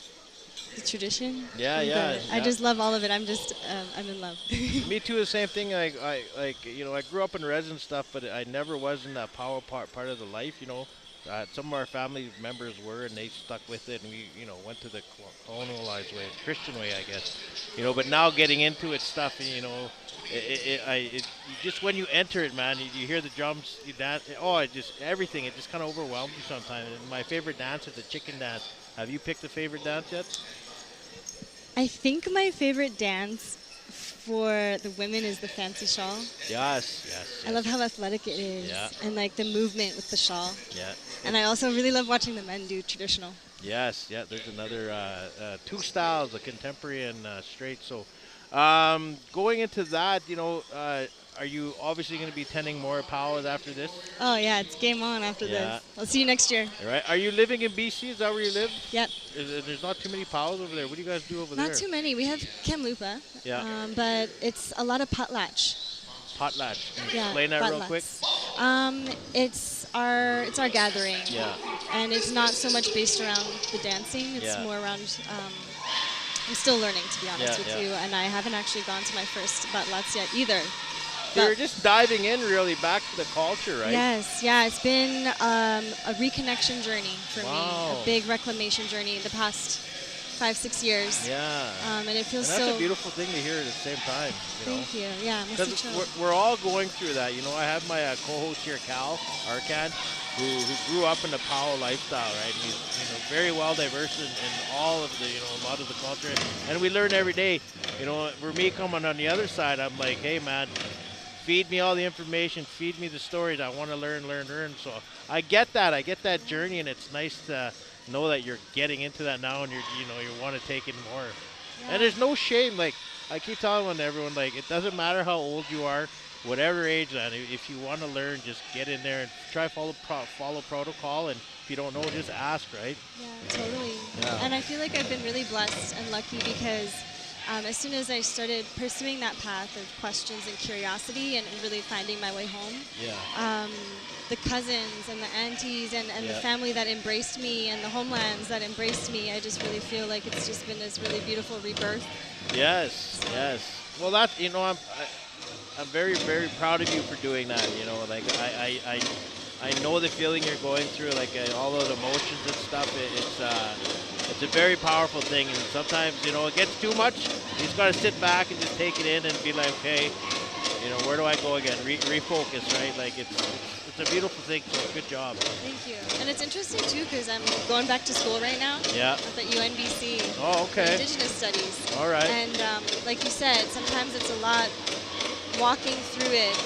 tradition. I just love all of it. I'm in love. Me too. The same thing. I grew up in res and stuff, but I never was in that power part of the life. Some of our family members were, and they stuck with it, and we went to the colonialized way, Christian way, I guess. But now getting into it stuff, just when you enter it, man, you hear the drums, you dance. Everything. It just kind of overwhelms you sometimes. And my favorite dance is the chicken dance. Have you picked a favorite dance yet? I think my favorite dance for the women is the fancy shawl. Yes. I love how athletic it is, and like the movement with the shawl. Yeah. And I also really love watching the men do traditional. Yes, there's another two styles, a contemporary and straight. So going into that, are you obviously going to be attending more powwows after this? Oh yeah, it's game on after this. I'll see you next year. All right. Are you living in BC? Is that where you live? Yep. There's not too many powwows over there. What do you guys do over there? Not too many. We have Kamloopa. Yeah. But it's a lot of potlatch. Potlatch. Can you Yeah. explain that real quick? It's our gathering. Yeah. And it's not so much based around the dancing. It's more around. I'm still learning, to be honest with you, and I haven't actually gone to my first potlatch yet either. So you're just diving in really back to the culture, right? Yes, it's been a reconnection journey for me, a big reclamation journey the past 5-6 years. Yeah. And it feels that's a beautiful thing to hear at the same time. Thank you. Yeah, because we're all going through that. I have my co-host here, Cal Arcan, who grew up in the Powwow lifestyle, right? And he's very well diverse in all of the a lot of the culture, and we learn every day. For me coming on the other side, I'm like, hey man, feed me all the information, feed me the stories. I want to learn. So I get that journey, and it's nice to know that you're getting into that now, and you want to take in more. Yeah. And there's no shame. Like I keep telling everyone, like it doesn't matter how old you are, whatever age, and if you want to learn, just get in there and try follow protocol. And if you don't know, just ask, right? Yeah, totally. Yeah. And I feel like I've been really blessed and lucky because as soon as I started pursuing that path of questions and curiosity and really finding my way home, the cousins and the aunties and the family that embraced me and the homelands that embraced me, I just really feel like it's just been this really beautiful rebirth. Yes. Well, that's, I'm very, very proud of you for doing that. Like I know the feeling you're going through, like all those emotions and stuff. It's a very powerful thing, and sometimes it gets too much. You just gotta sit back and just take it in and be like, okay, where do I go again? Refocus, right? Like it's a beautiful thing. So good job. Thank you. And it's interesting too because I'm going back to school right now. Yeah. At the UNBC. Oh, okay. Indigenous Studies. All right. And like you said, sometimes it's a lot walking through it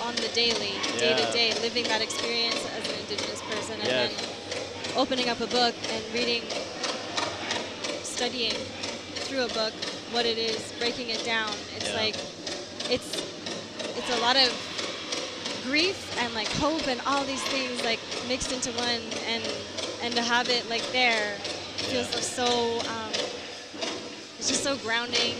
on the daily, day to day, living that experience as an Indigenous person, and then opening up a book and reading, studying through a book what it is, breaking it down. It's like it's a lot of grief and like hope and all these things like mixed into one, and to have it like there feels so it's just so grounding.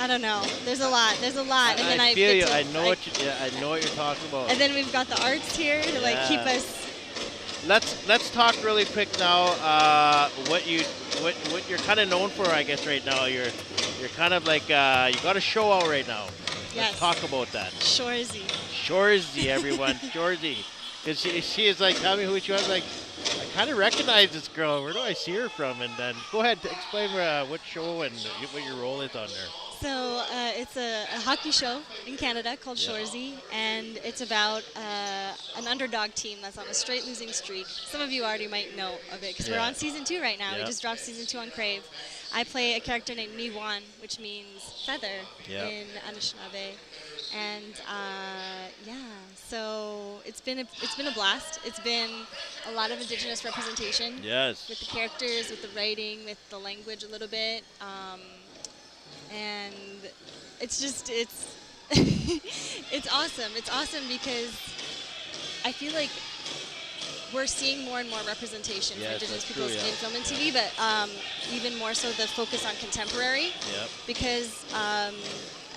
I don't know. There's a lot. And then I feel you. I know what you're talking about. And then we've got the arts here to like keep us. Let's talk really quick now. What you're kind of known for, I guess, right now. You're kind of like you got a show out right now. Yes. Let's talk about that. Shorzy, everyone, Shorzy. Because she is like, tell me who she was. Like, I kind of recognize this girl. Where do I see her from? And then go ahead, explain what show and what your role is on there. So it's a hockey show in Canada called Shorzy, and it's about an underdog team that's on a straight losing streak. Some of you already might know of it because we're on season 2 right now. We just dropped season 2 on Crave. I play a character named Miwan, which means feather in Anishinaabe. And so it's been a blast. It's been a lot of Indigenous representation. Yes. With the characters, with the writing, with the language a little bit. and it's just it's it's awesome. It's awesome because I feel like we're seeing more and more representation for Yes, Indigenous that's true, peoples yeah. in film and TV, but even more so the focus on contemporary, Yep. because I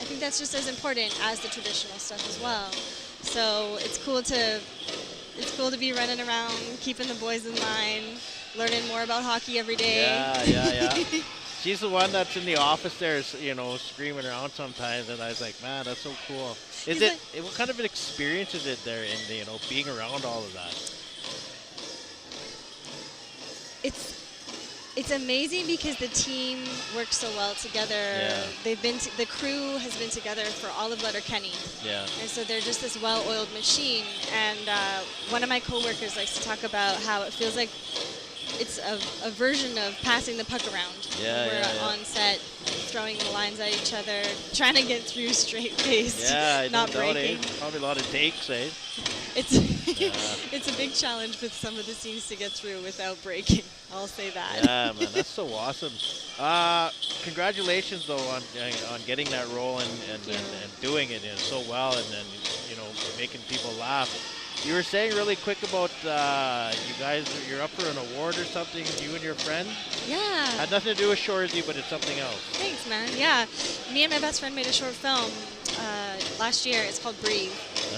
think that's just as important as the traditional stuff as well. So it's cool to be running around, keeping the boys in line, learning more about hockey every day. Yeah. She's the one that's in the office there, you know, screaming around sometimes, and I was like, man, that's so cool. What kind of an experience is it there, in you know, being around all of that? It's amazing because the team works so well together. Yeah. The crew has been together for all of Letterkenny. Yeah. And so they're just this well-oiled machine. And one of my coworkers likes to talk about how it feels like it's a version of passing the puck around. Yeah, We're yeah. on set, throwing the lines at each other, trying to get through straight-faced, Yeah, not no doubt, breaking. Probably a lot of takes, eh? It's it's a big challenge with some of the scenes to get through without breaking. I'll say that. Yeah, man, that's so awesome. Congratulations, though, on getting that role and doing it so well, and then, you know, making people laugh. You were saying really quick about you guys, you're up for an award or something, you and your friend? Yeah. Had nothing to do with Shoresy, but it's something else. Thanks, man. Yeah. Me and my best friend made a short film last year. It's called Breathe.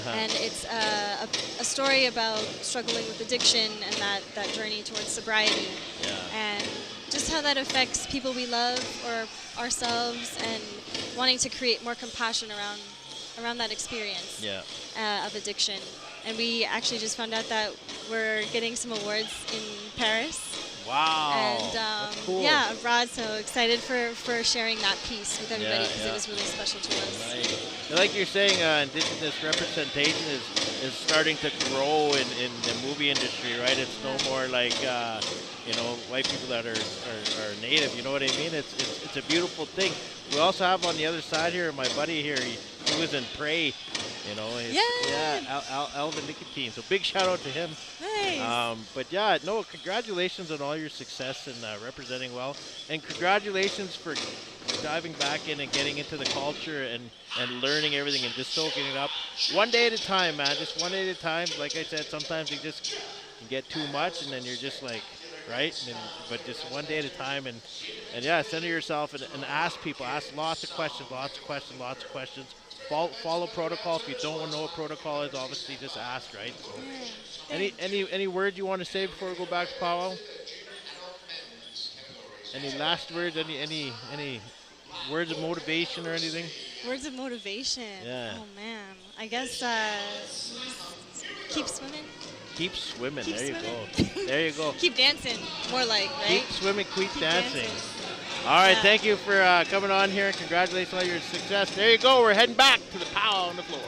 And it's a story about struggling with addiction and that journey towards sobriety. And just how that affects people we love or ourselves, and wanting to create more compassion around that experience of addiction. And we actually just found out that we're getting some awards in Paris. Wow. And that's cool. yeah, abroad. So excited for sharing that piece with everybody, because yeah. it was really special to us. Right. And like you're saying, Indigenous representation is starting to grow in the movie industry, right? It's no more like you know, white people that are native. You know what I mean? It's a beautiful thing. We also have on the other side here, my buddy here. He was in Prey. You know, Alvin Nicotine. So big shout out to him. Nice. But yeah, no, congratulations on all your success and representing well, and congratulations for diving back in and getting into the culture and learning everything and just soaking it up. One day at a time, man. Just one day at a time. Like I said, sometimes you just can get too much, and then you're just like, right? But just one day at a time, and yeah, center yourself and ask people. Ask lots of questions. Follow protocol. If you don't know what protocol is, obviously just ask, right? So, any word you want to say before we go back to Powwow? Any last words? Any words of motivation or anything? Words of motivation. Yeah. Oh man. I guess keep swimming. Keep swimming. Keep there swimming. you go. There you go. Keep dancing. More like, right? Keep swimming, keep dancing. All right, thank you for coming on here. Congratulations on your success. There you go. We're heading back to the Powwow on the floor.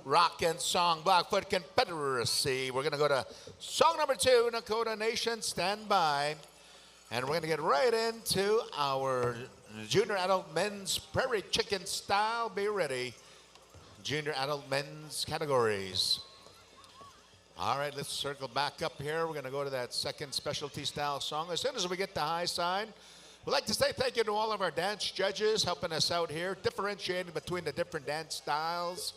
rockin' song, Blackfoot Confederacy. We're going to go to song number 2, Nakota Nation, stand by. And we're going to get right into our junior adult men's prairie chicken style. Be ready. Junior adult men's categories. All right, let's circle back up here. We're going to go to that second specialty style song. As soon as we get the high side, we'd like to say thank you to all of our dance judges helping us out here, differentiating between the different dance styles.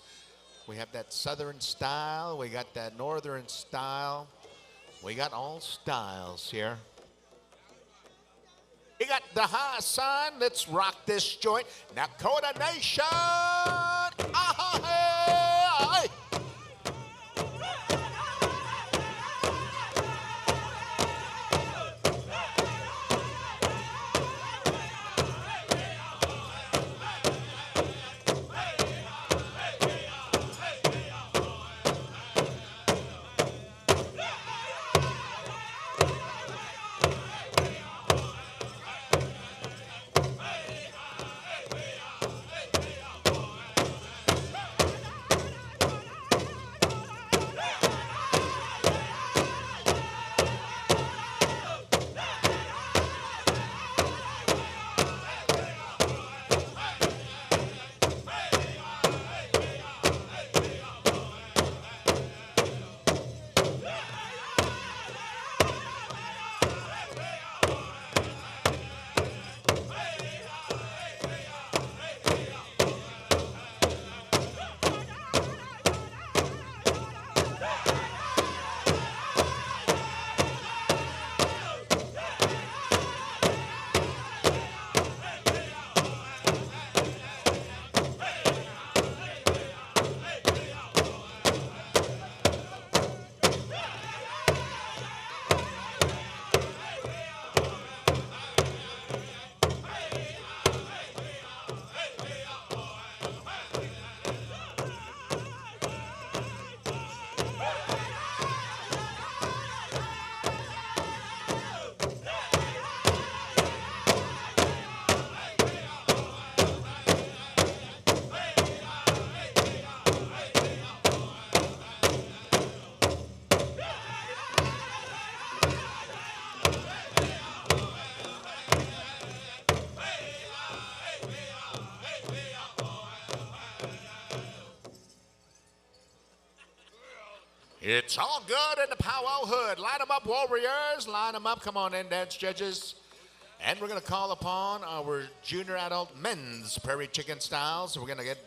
We have that southern style. We got that northern style. We got all styles here. We got the high sign. Let's rock this joint. Nakota Nation. Ah, hey. It's all good in the powwow hood. Line them up, warriors. Line them up. Come on in, dance judges. And we're going to call upon our junior adult men's prairie chicken styles. So we're going to get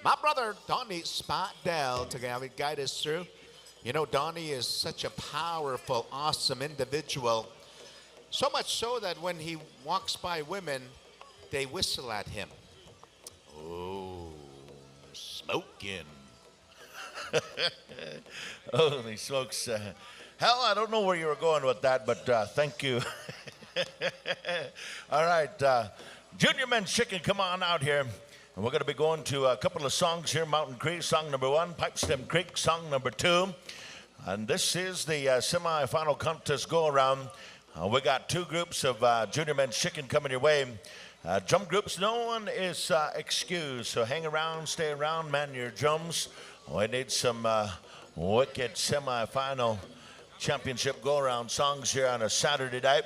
my brother, Donnie Spotdell, to guide us through. You know, Donnie is such a powerful, awesome individual. So much so that when he walks by women, they whistle at him. Oh, smoking. Holy smokes. Hell, I don't know where you were going with that, but thank you. All right, Junior Men's Chicken, come on out here. And we're going to be going to a couple of songs here. Mountain Creek, song number 1. Pipestem Creek, song number 2. And this is the semi-final contest go-around. We got 2 groups of Junior Men's Chicken coming your way. Drum groups, no one is excused. So hang around, stay around, man your drums. We need some wicked semi-final championship go-around songs here on a Saturday night.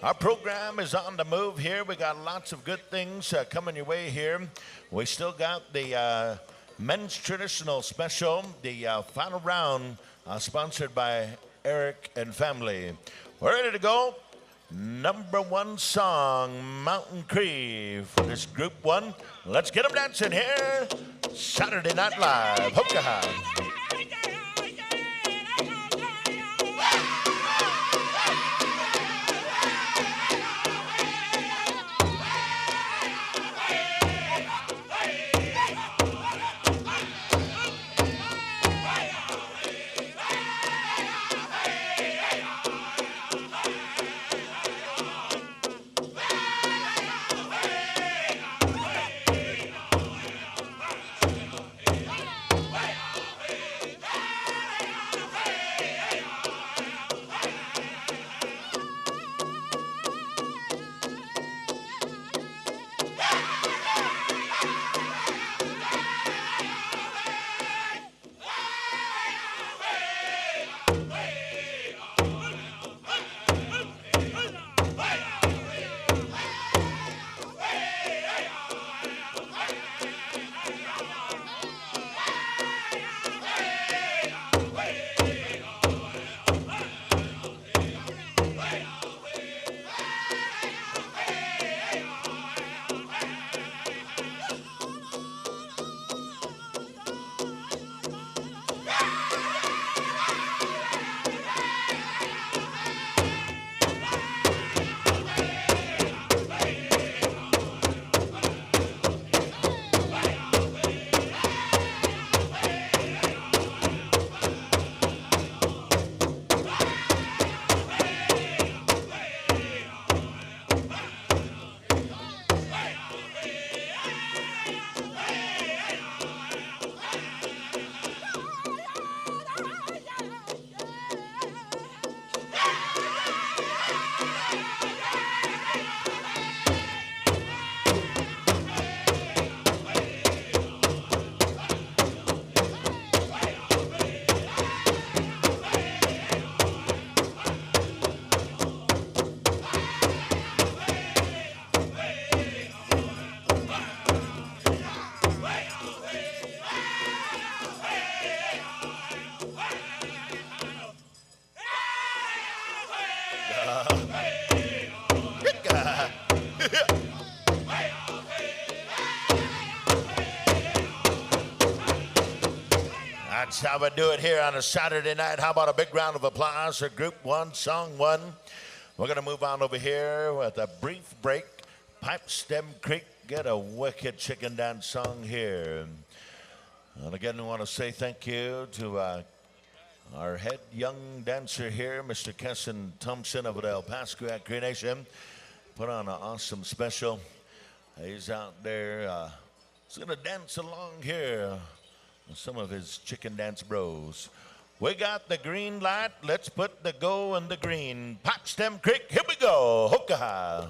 Our program is on the move here. We got lots of good things coming your way here. We still got the men's traditional special, the final round, sponsored by Eric and family. We're ready to go. Number 1 song, Mountain Creek, for this group 1. Let's get them dancing here. Saturday Night Live. Hoka. That's how we do it here on a Saturday night. How about a big round of applause for Group 1, Song 1. We're going to move on over here with a brief break. Pipe Stem Creek, get a wicked chicken dance song here. And again, we want to say thank you to our head young dancer here, Mr. Kesson Thompson of the El Pascuac Cree Nation. Put on an awesome special. He's out there. He's going to dance along here with some of his chicken dance bros. We got the green light. Let's put the go in the green. Pipe Stem Creek, here we go. Hoka.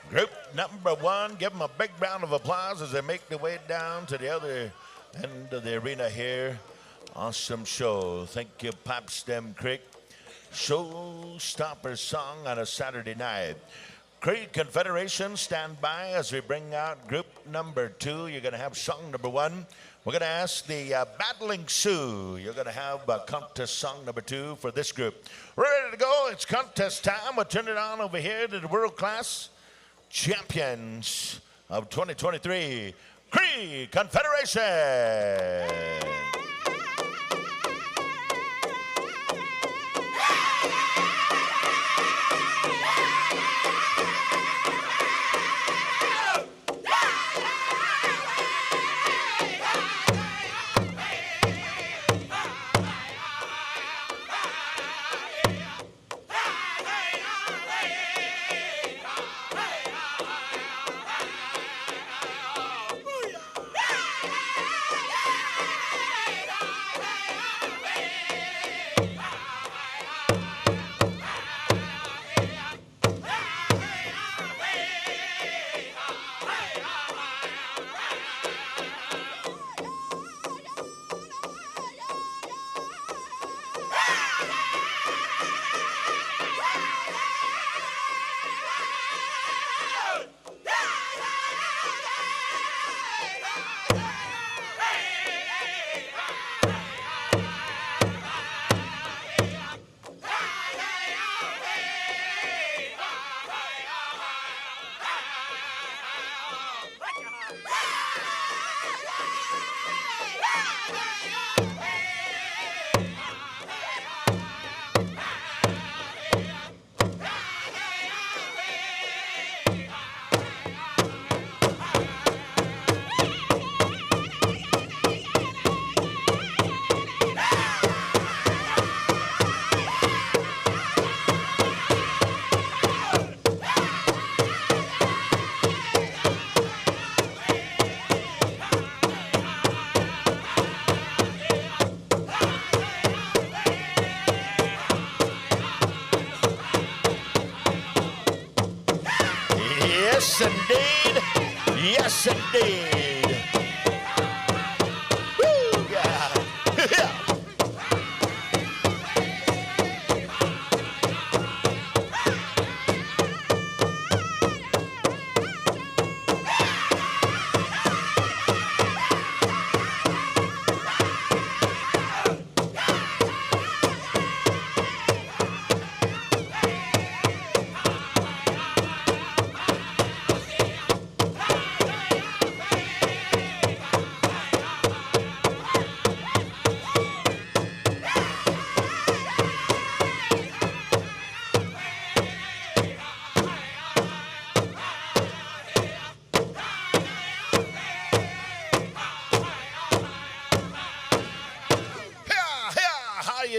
Group number 1, give them a big round of applause as they make their way down to the other end of the arena here. Awesome show. Thank you, Pipe Stem Creek. Showstopper song on a Saturday night. Cree Confederation, stand by as we bring out group number 2. You're going to have song number 1. We're going to ask the Battling Sioux. You're going to have contest song number 2 for this group. We're ready to go. It's contest time. We'll turn it on over here to the world-class champions of 2023, Cree Confederation.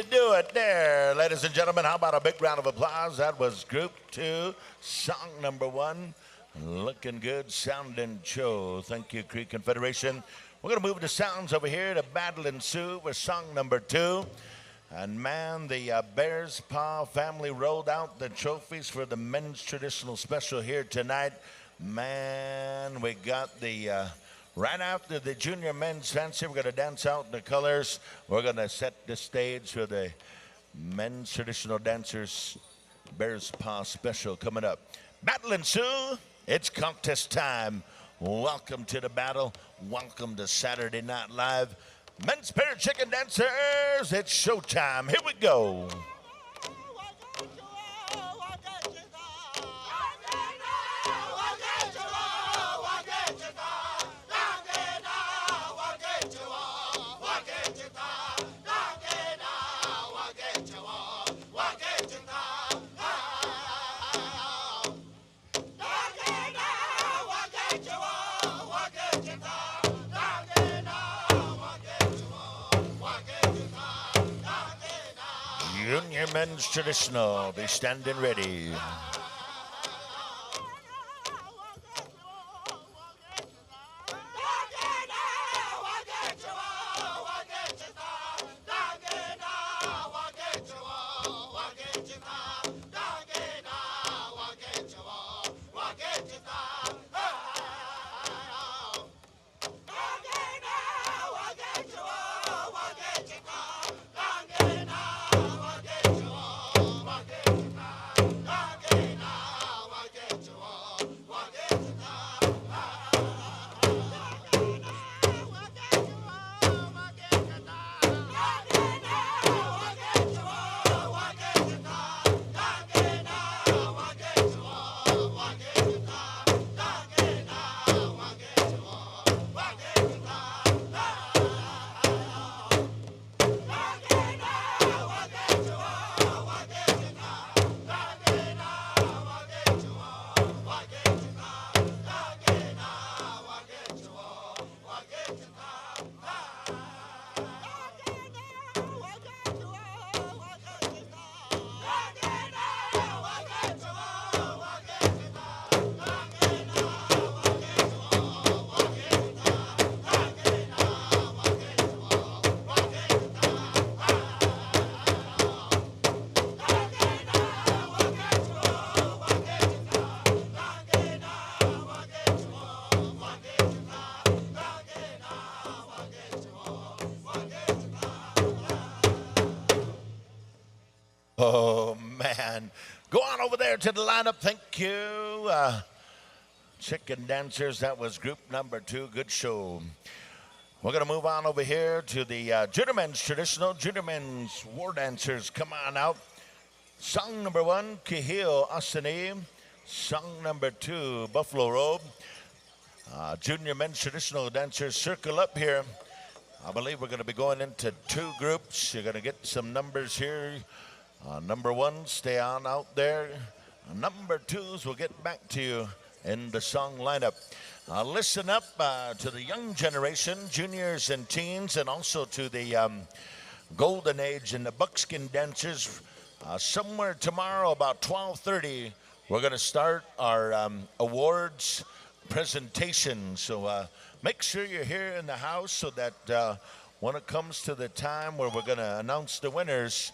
do it there, ladies and gentlemen. How about a big round of applause? That was Group 2, song number 1. Looking good, sounding Cho. Thank you, Cree Confederation. We're going to move the sounds over here to Battle and Sioux for song number 2. And man, the Bears Paw family rolled out the trophies for the men's traditional special here tonight. Man, we got the, right after the junior men's fancy, we're going to dance out the colors. We're going to set the stage for the men's traditional dancers Bears Paw special coming up. Battle and Sioux, it's contest time. Welcome to the battle. Welcome to Saturday Night Live. Men's pair of chicken dancers, it's showtime. Here we go. Junior men's traditional, be standing ready. Oh, man. Go on over there to the lineup. Thank you. Chicken dancers, that was group number 2. Good show. We're going to move on over here to the junior men's traditional. Junior men's war dancers, come on out. Song number 1, Kihio Asani. Song number 2, Buffalo Robe. Junior men's traditional dancers, circle up here. I believe we're going to be going into 2 groups. You're going to get some numbers here. Number 1, stay on out there. Number 2s, we'll get back to you in the song lineup. Listen up to the young generation, juniors and teens, and also to the golden age and the buckskin dancers. Somewhere tomorrow about 12:30, we're going to start our awards presentation. So make sure you're here in the house so that when it comes to the time where we're going to announce the winners,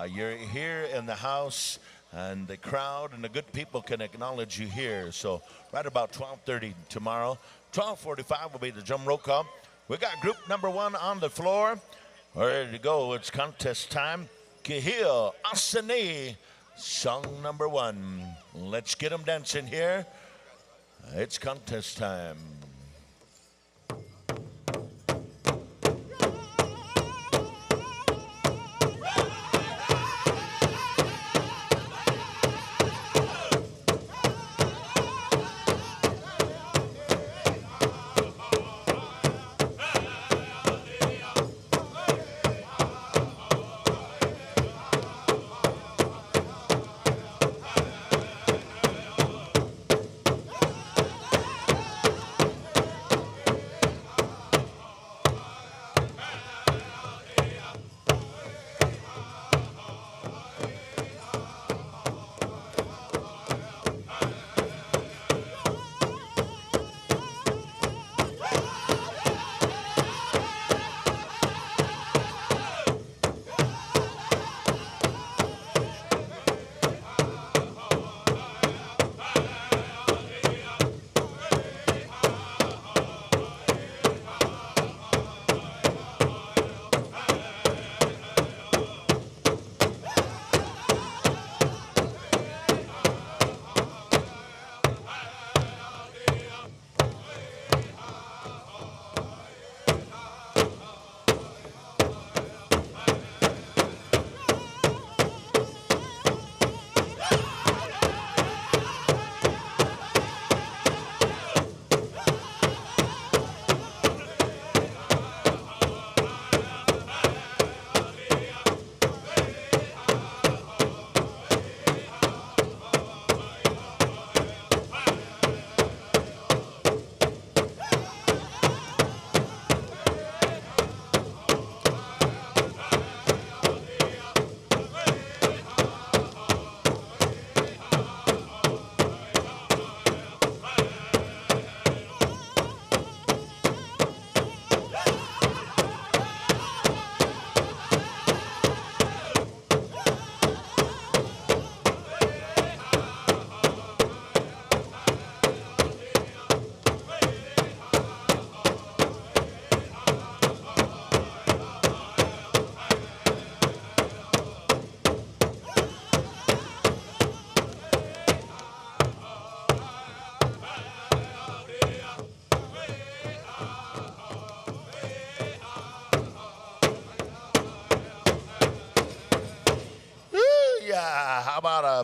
you're here in the house and the crowd and the good people can acknowledge you here. So right about 12:30 tomorrow. 12:45 will be the drum roll call. We got group number 1 on the floor. Ready to go. It's contest time. Kihio Asani, song number 1. Let's get them dancing here. It's contest time.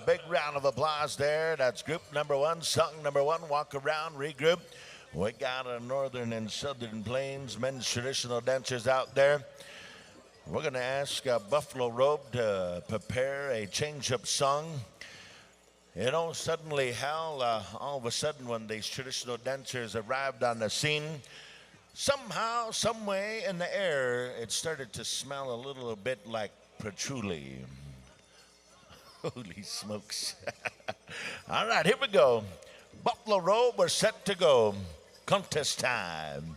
big round of applause there. That's group number one, song number one, Walk Around, Regroup. We got our northern and southern plains men's traditional dancers out there. We're going to ask Buffalo Robe to prepare a change-up song. You know, suddenly, Hal, all of a sudden when these traditional dancers arrived on the scene, somehow, some way in the air, it started to smell a little bit like patchouli. Holy smokes. All right, here we go. Buffalo Robe, we're set to go. Contest time.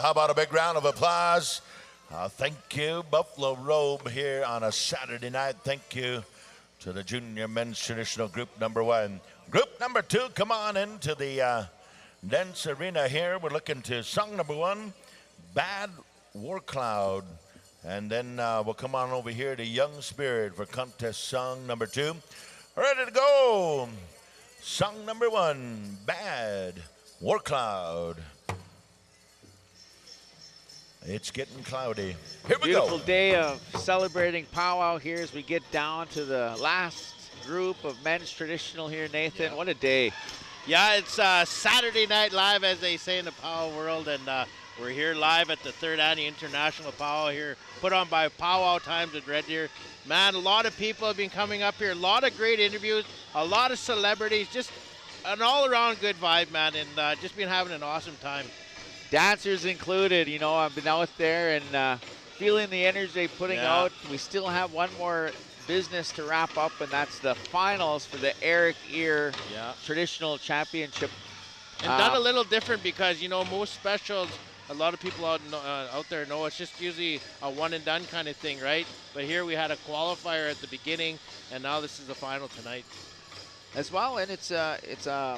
How about a big round of applause? Thank you, Buffalo Robe, here on a Saturday night. Thank you to the junior men's traditional group number one. Group number two, come on into the dance arena here. We're looking to song number one, Bad War Cloud. And then we'll come on over here to Young Spirit for contest song number two. Ready to go. Song number one, Bad War Cloud. It's getting cloudy. Here we go. Beautiful day of celebrating powwow here as we get down to the last group of men's traditional here, Nathan. What a day. Yeah, it's Saturday Night Live, as they say in the powwow world, and we're here live at the 3rd Annual International Powwow here, put on by Powwow Times at Red Deer. Man, a lot of people have been coming up here, a lot of great interviews, a lot of celebrities, just an all-around good vibe, man, and just been having an awesome time. Dancers included, you know, I've been out there and feeling the energy they're putting out. We still have one more business to wrap up, and that's the finals for the Eric Ear Traditional Championship. And done a little different because, you know, most specials, a lot of people out there know it's just usually a one-and-done kind of thing, right? But here we had a qualifier at the beginning, and now this is the final tonight. As well, and it's a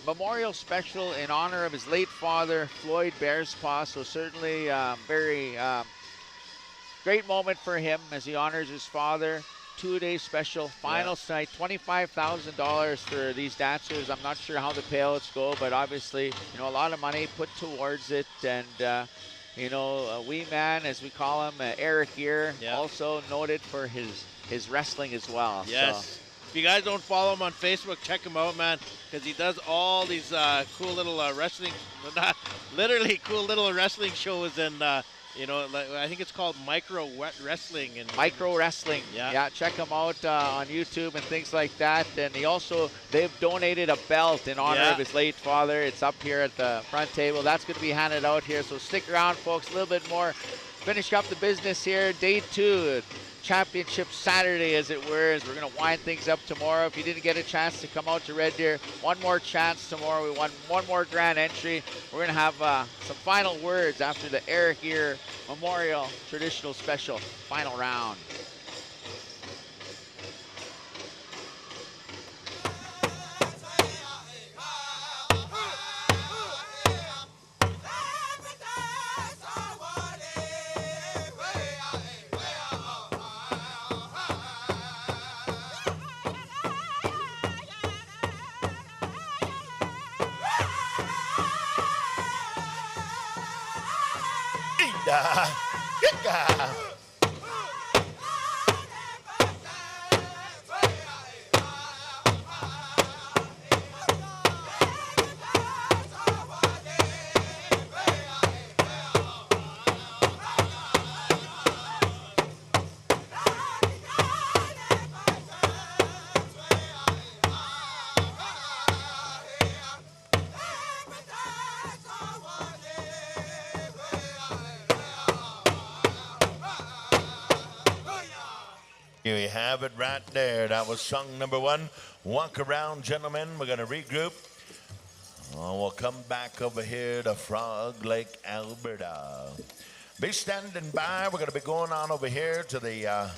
memorial special in honor of his late father, Floyd Bearspaw. So certainly very great moment for him as he honors his father. 2-day special. Finals tonight, $25,000 for these dancers. I'm not sure how the payouts go, but obviously, you know, a lot of money put towards it. And, you know, wee man, as we call him, Eric Ear, also noted for his wrestling as well. Yes. So. If you guys don't follow him on Facebook, check him out, man, because he does all these cool little wrestling, not literally cool little wrestling shows, and You know, like, I think it's called micro wrestling. And Micro Wrestling. Yeah, check him out on YouTube and things like that. And they've donated a belt in honor of his late father. It's up here at the front table. That's going to be handed out here. So stick around, folks. A little bit more. Finish up the business here. Day 2. Championship Saturday, as it were, as we're going to wind things up tomorrow. If you didn't get a chance to come out to Red Deer, one more chance tomorrow. We won one more grand entry. We're going to have some final words after the Eric Ear Memorial Traditional Special final round. Here you have it right there. That was song number 1. Walk around, gentlemen. We're going to regroup. We'll come back over here to Frog Lake, Alberta. Be standing by. We're going to be going on over here to the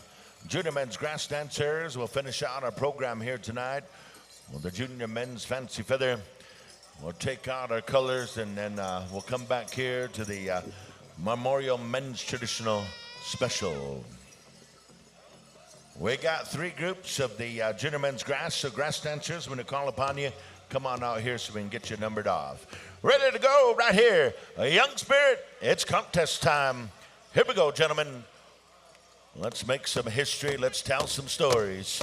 Junior Men's Grass Dancers. We'll finish out our program here tonight with the Junior Men's Fancy Feather. We'll take out our colors and then we'll come back here to the Memorial Men's Traditional Special. We got 3 groups of the Junior Men's Grass, so grass dancers, when they call upon you, come on out here so we can get you numbered off. Ready to go right here. A young spirit, it's contest time. Here we go, gentlemen. Let's make some history. Let's tell some stories.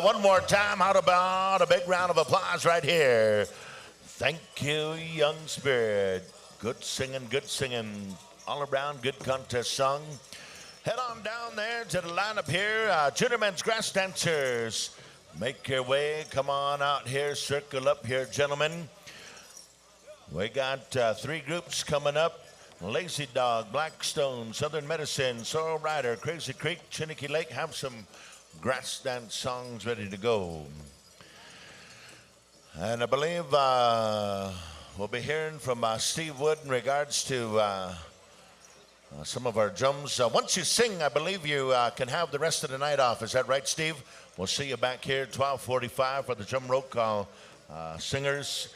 One more time, how about a big round of applause right here? Thank you, young spirit. Good singing, all around good contest song. Head on down there to the lineup here. Junior Men's Grass Dancers, make your way. Come on out here, circle up here, gentlemen. We got 3 groups coming up. Lazy Dog, Blackstone, Southern Medicine, Sorrel Rider, Crazy Creek, Chinnicky Lake have some grass dance songs ready to go. And I believe we'll be hearing from Steve Wood in regards to some of our drums. Once you sing, I believe you can have the rest of the night off. Is that right, Steve? We'll see you back here at 12:45 for the drum roll call. Singers,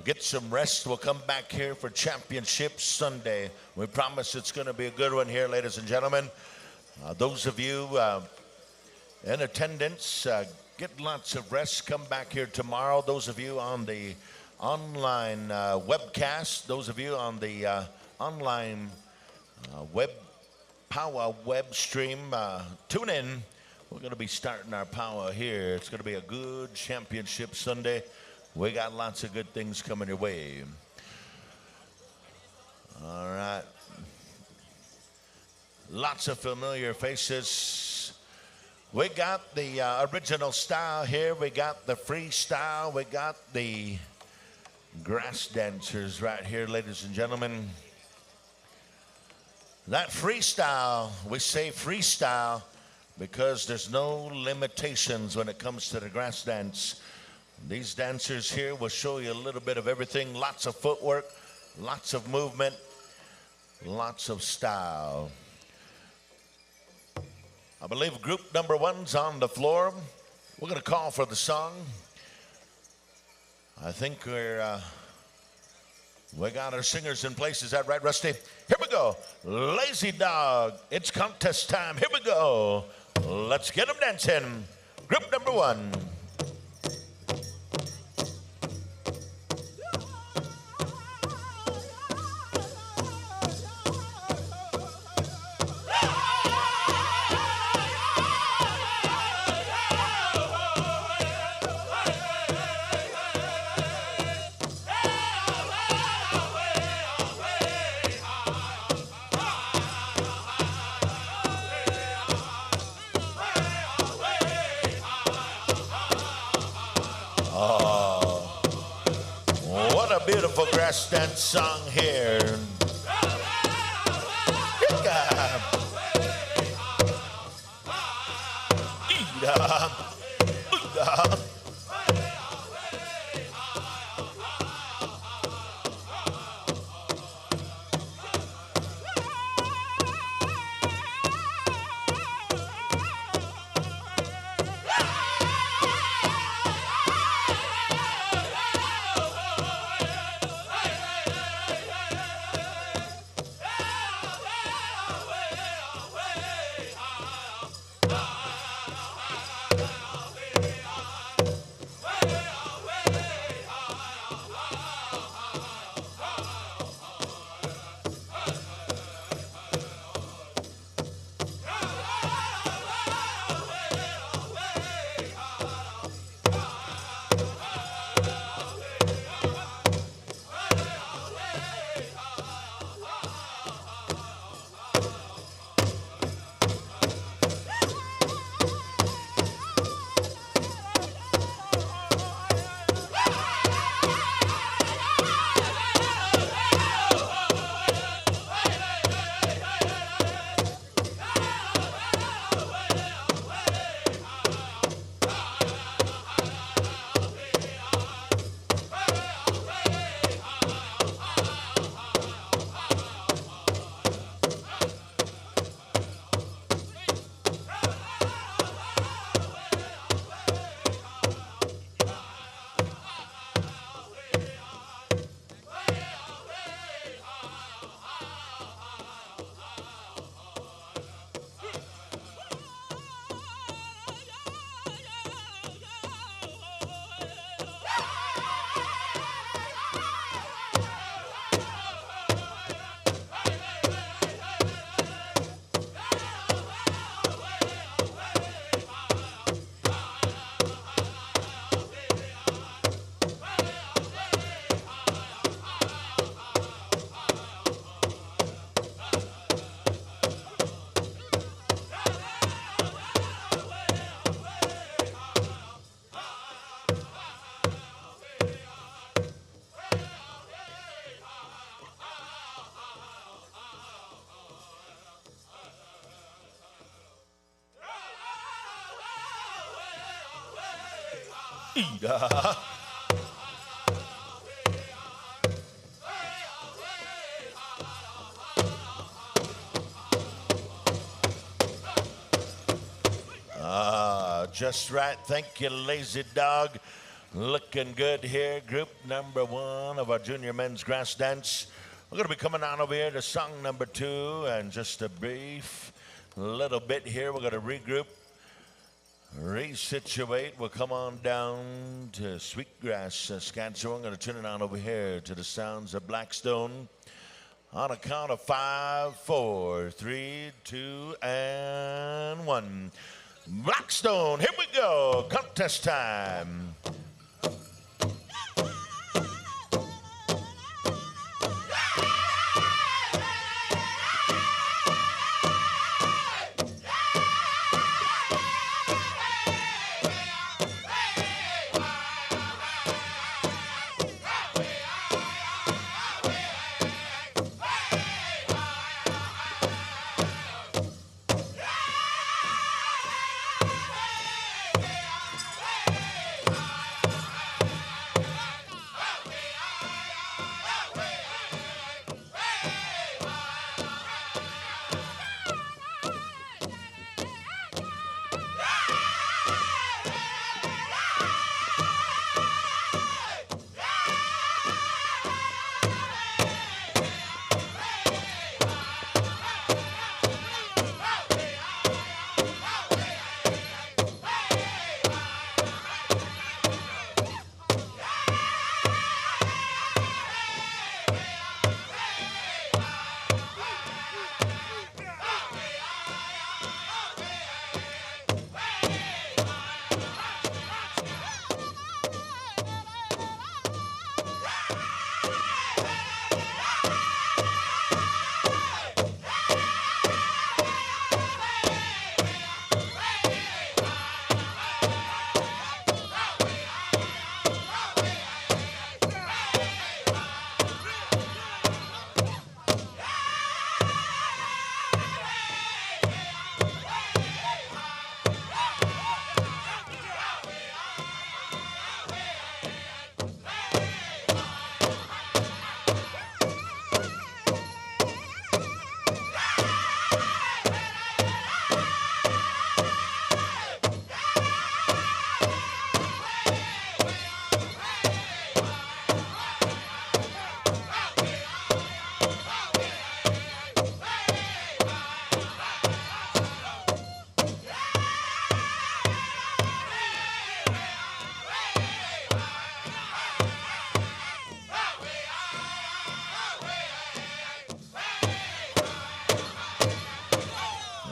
get some rest. We'll come back here for Championship Sunday. We promise it's going to be a good one here, ladies and gentlemen. Those of you in attendance, get lots of rest. Come back here tomorrow. Those of you on the online webcast, those of you on the online Powwow web stream, tune in. We're going to be starting our powwow here. It's going to be a good Championship Sunday. We got lots of good things coming your way. All right. Lots of familiar faces. We got the original style here. We got the freestyle. We got the grass dancers right here, ladies and gentlemen. That freestyle, we say freestyle because there's no limitations when it comes to the grass dance. These dancers here will show you a little bit of everything. Lots of footwork, lots of movement, lots of style. I believe group number one's on the floor. We're going to call for the song. I think we got our singers in place. Is that right, Rusty? Here we go. Lazy Dog. It's contest time. Here we go. Let's get them dancing. Group number one. Beautiful grass dance song here. just right. Thank you, Lazy Dog. Looking good here. Group number 1 of our junior men's grass dance. We're going to be coming on over here to song number 2, and just a brief little bit here. We're going to regroup, resituate. We'll come on down to Sweetgrass, Saskatchewan. I'm going to turn it on over here to the sounds of Blackstone. On a count of 5, 4, 3, 2, and 1. Blackstone, here we go. Contest time.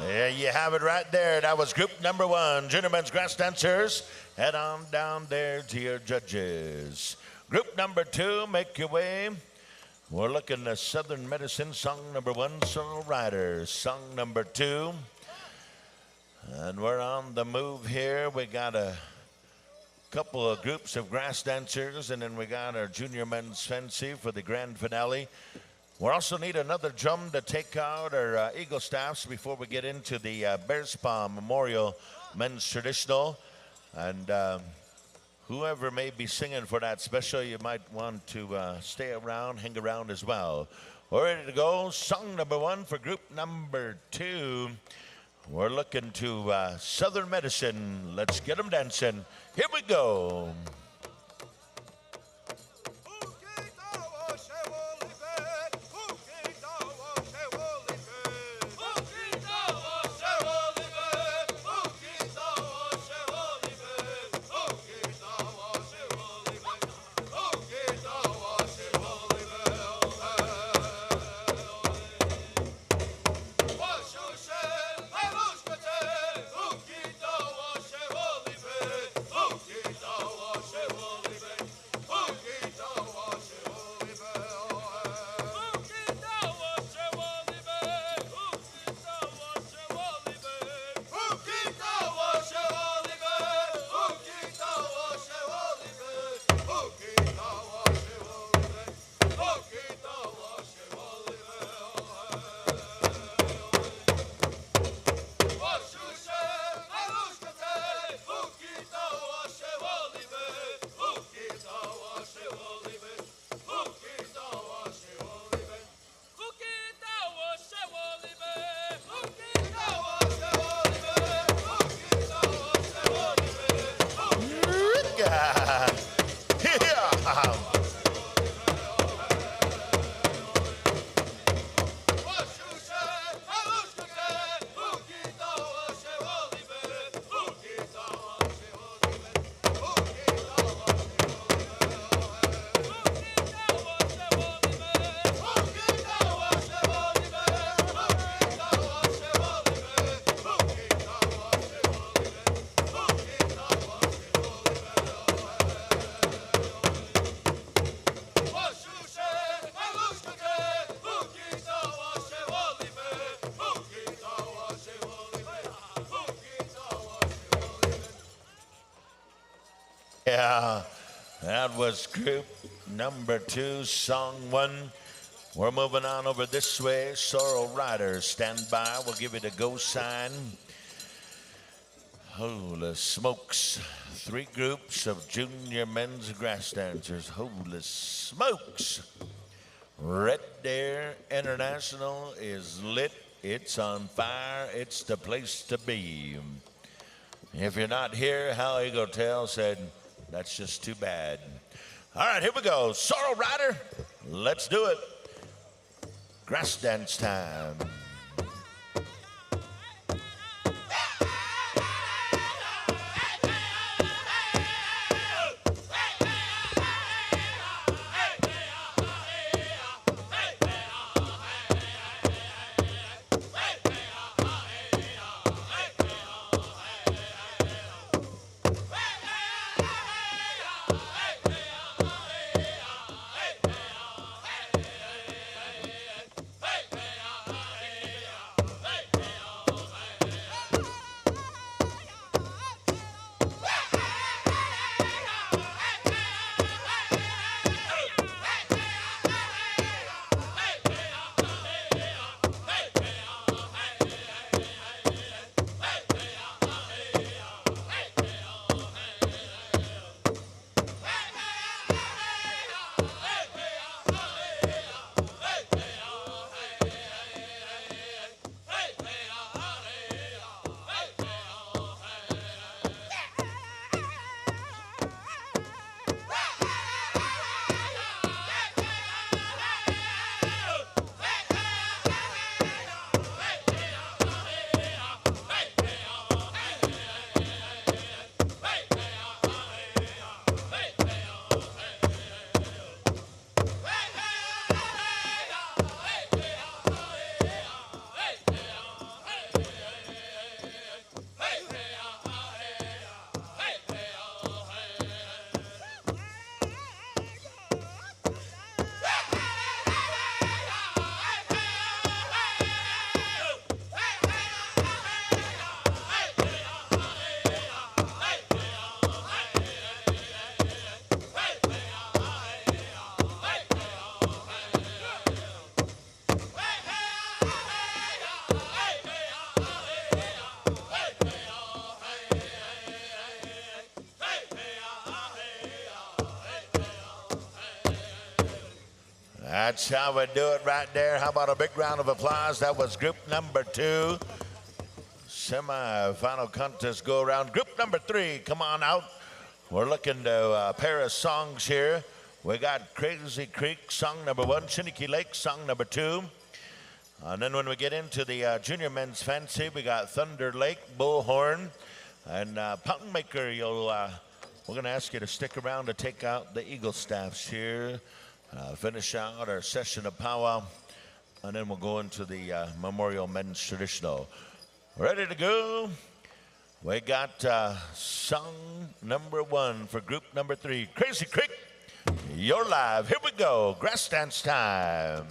There you have it right there. That was group number 1, Junior Men's Grass Dancers. Head on down there to your judges. Group number 2, make your way. We're looking at Southern Medicine, song number 1, Soul Riders, song number 2. And we're on the move here. We got a couple of groups of grass dancers, and then we got our Junior Men's Fancy for the grand finale. We also need another drum to take out our Eagle Staffs before we get into the Bears Paw Memorial Men's Traditional. And whoever may be singing for that special, you might want to stay around, hang around as well. We're ready to go. Song number 1 for group number 2. We're looking to Southern Medicine. Let's get them dancing. Here we go. Ukita wa she Yeah, that was group number 2, song 1. We're moving on over this way. Sorrel Riders, stand by. We'll give you the go sign. Holy smokes. 3 groups of junior men's grass dancers. Holy smokes. Red Deer International is lit. It's on fire. It's the place to be. If you're not here, Hal Eagle Tail said, that's just too bad. All right, here we go. Sorrel Rider, let's do it. Grass dance time. That's how we do it right there. How about a big round of applause? That was group number 2. Semi-final contest go around. Group number 3, come on out. We're looking to pair of songs here. We got Crazy Creek, song number 1. Chiniki Lake, song number 2. And then when we get into the junior men's fancy, we got Thunder Lake, Bullhorn, and Fountain Maker. We're going to ask you to stick around to take out the Eagle Staffs here. Finish out our session of powwow, and then we'll go into the Memorial Men's Traditional. Ready to go? We got song number 1 for group number 3, Crazy Creek. You're live. Here we go. Grass dance time.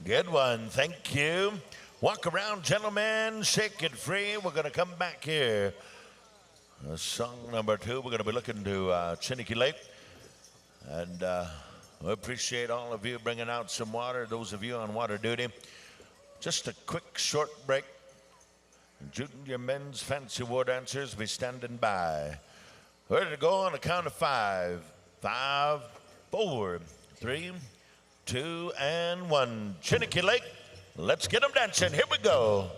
Good one. Thank you. Walk around, gentlemen. Shake it free. We're going to come back here. Song number 2, we're going to be looking to Chiniki Lake. And we appreciate all of you bringing out some water, those of you on water duty. Just a quick, short break. Junior men's fancy war dancers be standing by. Ready to go on a count of 5. 5, 4, 3, 2, and 1. Chiniki Lake, let's get them dancing. Here we go.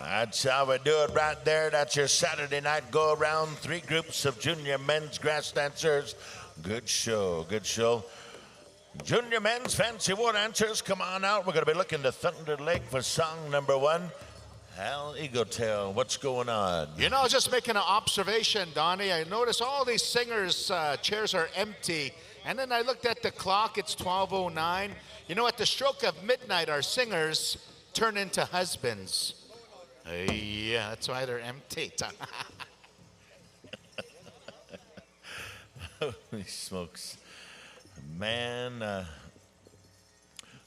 That's how we do it right there. That's your Saturday night go around. 3 groups of junior men's grass dancers. Good show, good show. Junior men's fancy war dancers, come on out. We're going to be looking to Thunder Lake for song number 1. Hal Eagletail, what's going on? You know, just making an observation, Donnie. I noticed all these singers' chairs are empty. And then I looked at the clock, it's 12:09. You know, at the stroke of midnight, our singers turn into husbands. Yeah, that's why they're empty. Holy smokes. Man.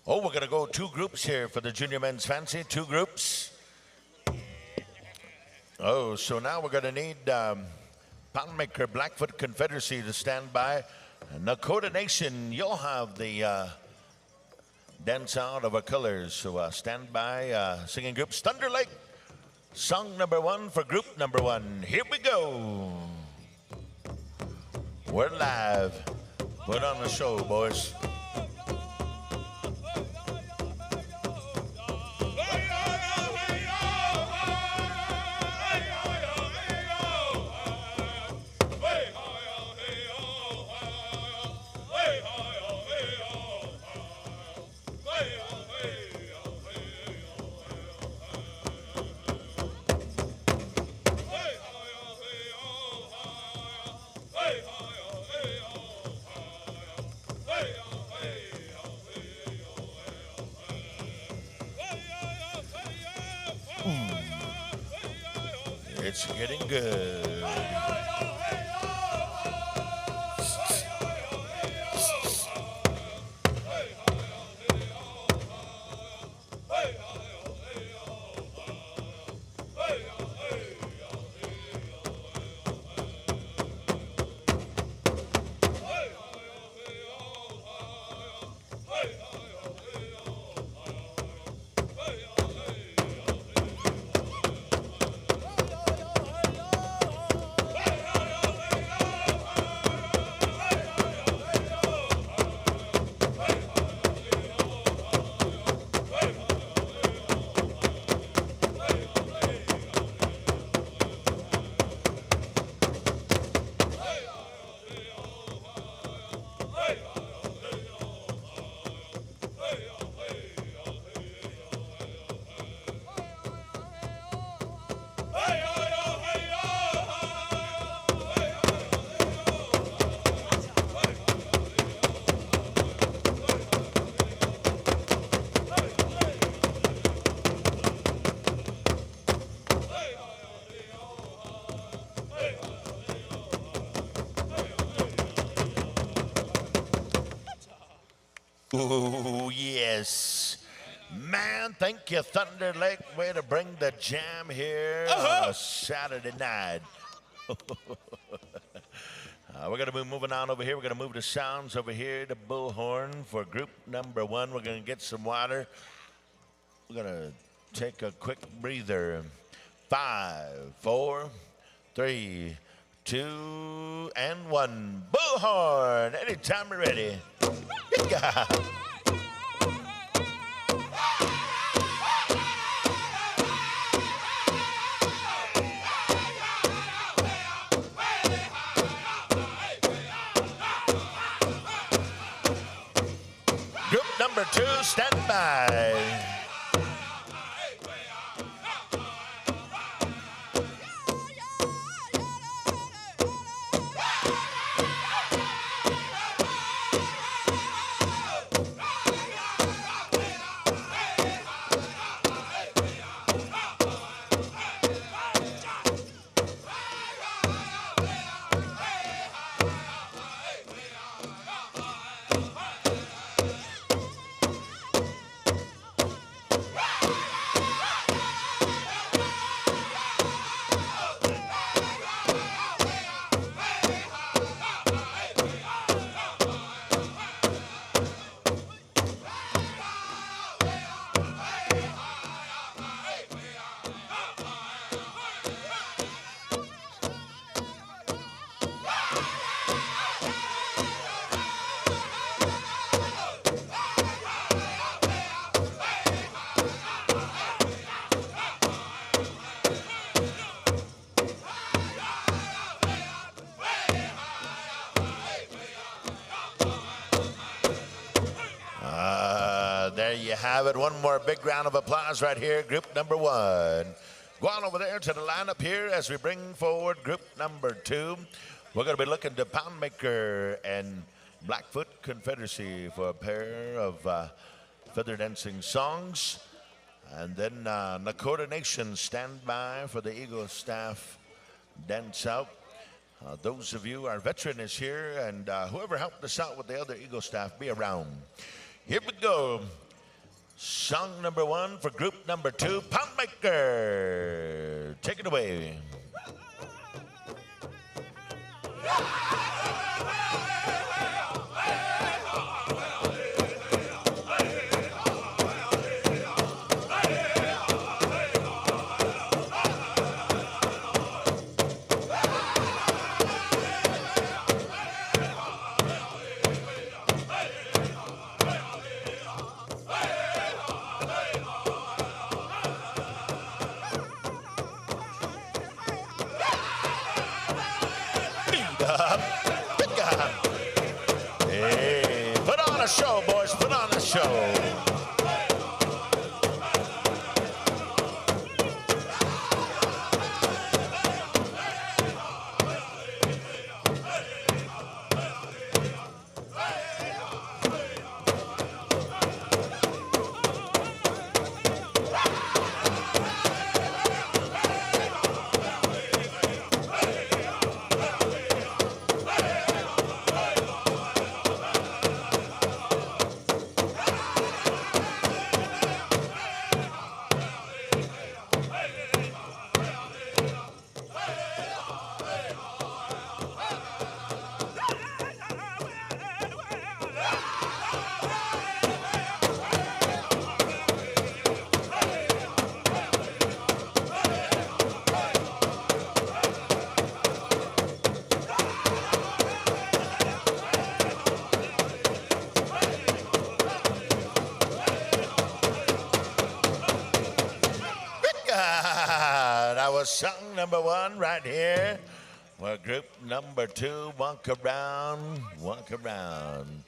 Oh, we're going to go 2 groups here for the junior men's fancy. 2 groups. Oh, so now we're going to need Poundmaker Blackfoot Confederacy to stand by. Nakota Nation, you'll have the dance out of our colors. So stand by, singing groups. Thunder Lake, Song number one for group number one. Here we go. We're live. Put on the show, boys. It's getting good. Oh, yes. Man, thank you, Thunder Lake. Way to bring the jam here on a Saturday night. We're going to be moving on over here. We're going to move the sounds over here to Bullhorn for group number one. We're going to get some water. We're going to take a quick breather. 5, 4, 3, 2, and 1. Bullhorn, anytime you're ready. Yeah. Group number 2, stand by. There you have it. One more big round of applause right here. Group number 1. Go on over there to the lineup here as we bring forward group number 2. We're going to be looking to Poundmaker and Blackfoot Confederacy for a pair of feather dancing songs. And then Nakota Nation stand by for the Eagle Staff dance out. Those of you, our veteran is here, and whoever helped us out with the other Eagle Staff, be around. Here we go. Song number 1 for group number 2, Poundmaker. Take it away. put on a show. That was song number one right here. Well, group number two, walk around, walk around.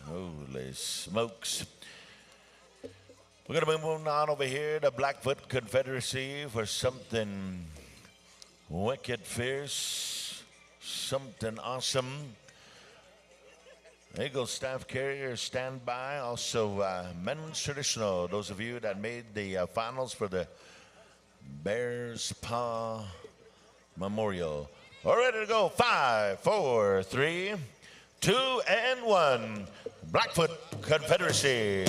Holy smokes. We're going to be moving on over here to Blackfoot Confederacy for something wicked fierce, something awesome. Eagle Staff Carrier stand by. Also, men's traditional. Those of you that made the finals for the Bears Paw Memorial. All ready to go. 5, 4, 3, 2, and 1. Blackfoot Confederacy.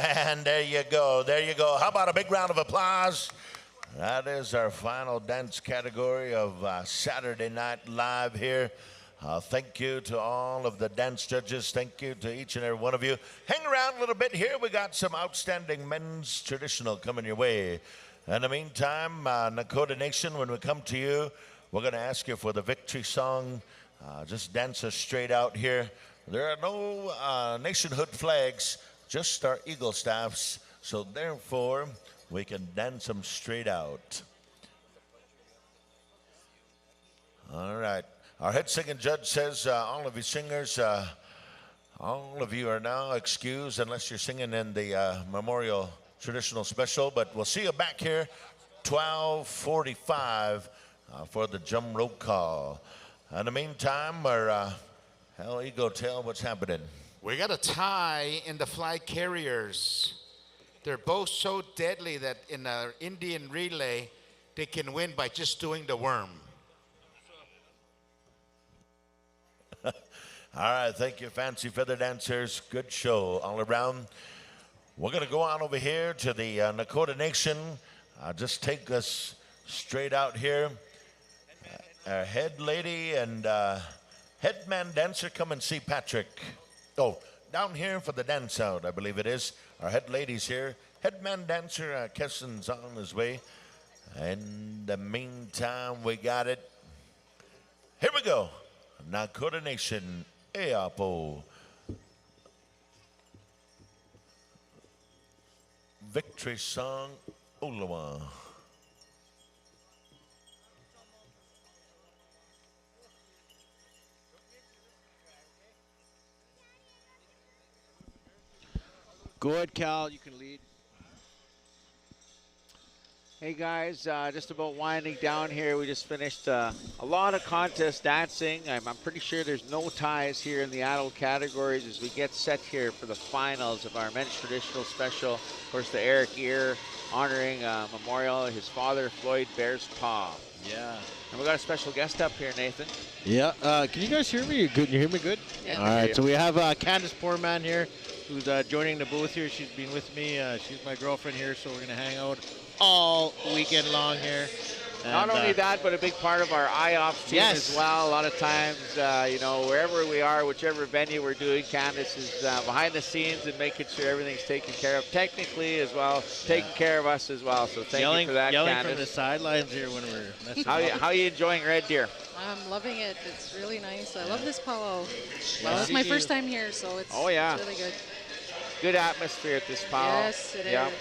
And there you go. There you go. How about a big round of applause? That is our final dance category of Saturday Night Live here. Thank you to all of the dance judges. Thank you to each and every one of you. Hang around a little bit here. We got some outstanding men's traditional coming your way. In the meantime, Nakota Nation, when we come to you, we're going to ask you for the victory song. Just dance us straight out here. There are no nationhood flags, just our Eagle staffs. So therefore, we can dance them straight out. All right. Our head singing judge says all of you singers, all of you are now excused unless you're singing in the Memorial Traditional Special. But we'll see you back here 12:45 for the jump rope call. In the meantime, our Hell Eagle Tail, what's happening? We got a tie in the flag carriers. They're both so deadly that in an Indian relay, they can win by just doing the worm. All right, thank you, Fancy Feather Dancers. Good show all around. We're going to go on over here to the Nakota Nation. Just take us straight out here. Our head lady and Headman dancer, come and see Patrick. Oh, down here for the dance out, I believe it is. Our head lady's here. Headman dancer, Kessen's on his way. In the meantime, we got it. Here we go. Nakota Nation, Eapo. Victory song, Ulawa. Go ahead, Cal. You can lead. Hey guys, just about winding down here. We just finished a lot of contest dancing. I'm pretty sure there's no ties here in the adult categories as we get set here for the finals of our men's traditional special. Of course, the Eric Ear honoring memorial his father, Floyd Bears Paw. Yeah. And we got a special guest up here, Nathan. Yeah. Can you guys hear me? Good. You hear me good? Yeah. All right. So we have Candace Poorman here, who's joining the booth here. She's been with me. She's my girlfriend here, so we're gonna hang out all weekend long here. And, not only that, but a big part of our IOPS team yes. as well. A lot of times, you know, wherever we are, whichever venue we're doing, Candace is behind the scenes and making sure everything's taken care of technically as well, taking care of us as well. So thank you for that, yelling Candace. from the sidelines here when we're messing how are you enjoying Red Deer? I'm loving it. It's really nice. I love this powwow. Yeah. Well, it's my first time here, so it's, Oh, yeah. it's really good. Good atmosphere at this powwow. Yes, it yeah. is.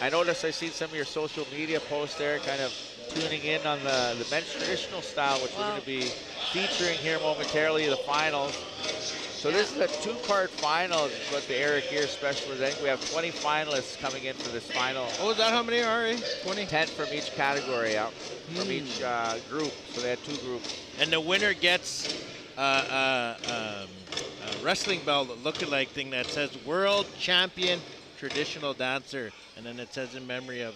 I noticed I seen some of your social media posts there kind of tuning in on the men's traditional style, which we're going to be featuring here momentarily, the finals. So this is a two-part final, is what the Eric Ear special is. I think we have 20 finalists coming in for this final. Oh, is that how many are, 20? 10 from each category, from each group. So they had two groups. And the winner gets a wrestling belt look-alike thing that says World Champion Traditional Dancer. And then it says in memory of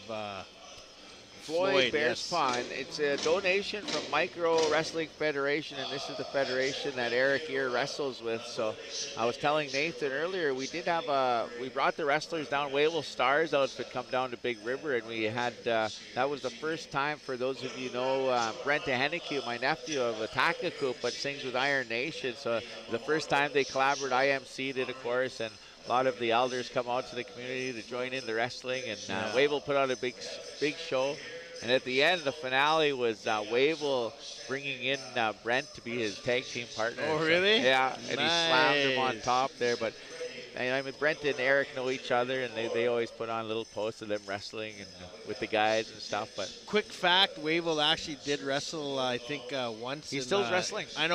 Floyd Bears yes. Paw. It's a donation from Micro Wrestling Federation, and this is the federation that Eric Ear wrestles with. So I was telling Nathan earlier, we did have we brought the wrestlers down, Wavell Stars outfit come down to Big River, and we had, that was the first time, for those of you know, Brent Hennique, my nephew of Atakakoop, but sings with Iron Nation. So the first time they collaborated, IMC did, of course, and a lot of the elders come out to the community to join in the wrestling, and Wavell put on a big show. And at the end, the finale was Wavell bringing in Brent to be his tag team partner. Oh, really? So, yeah, and nice. he slammed him on top there. But I mean, Brent and Eric know each other, and they always put on little posts of them wrestling and with the guys and stuff. But quick fact, Wavell actually did wrestle, I think, once. He's still wrestling. I know.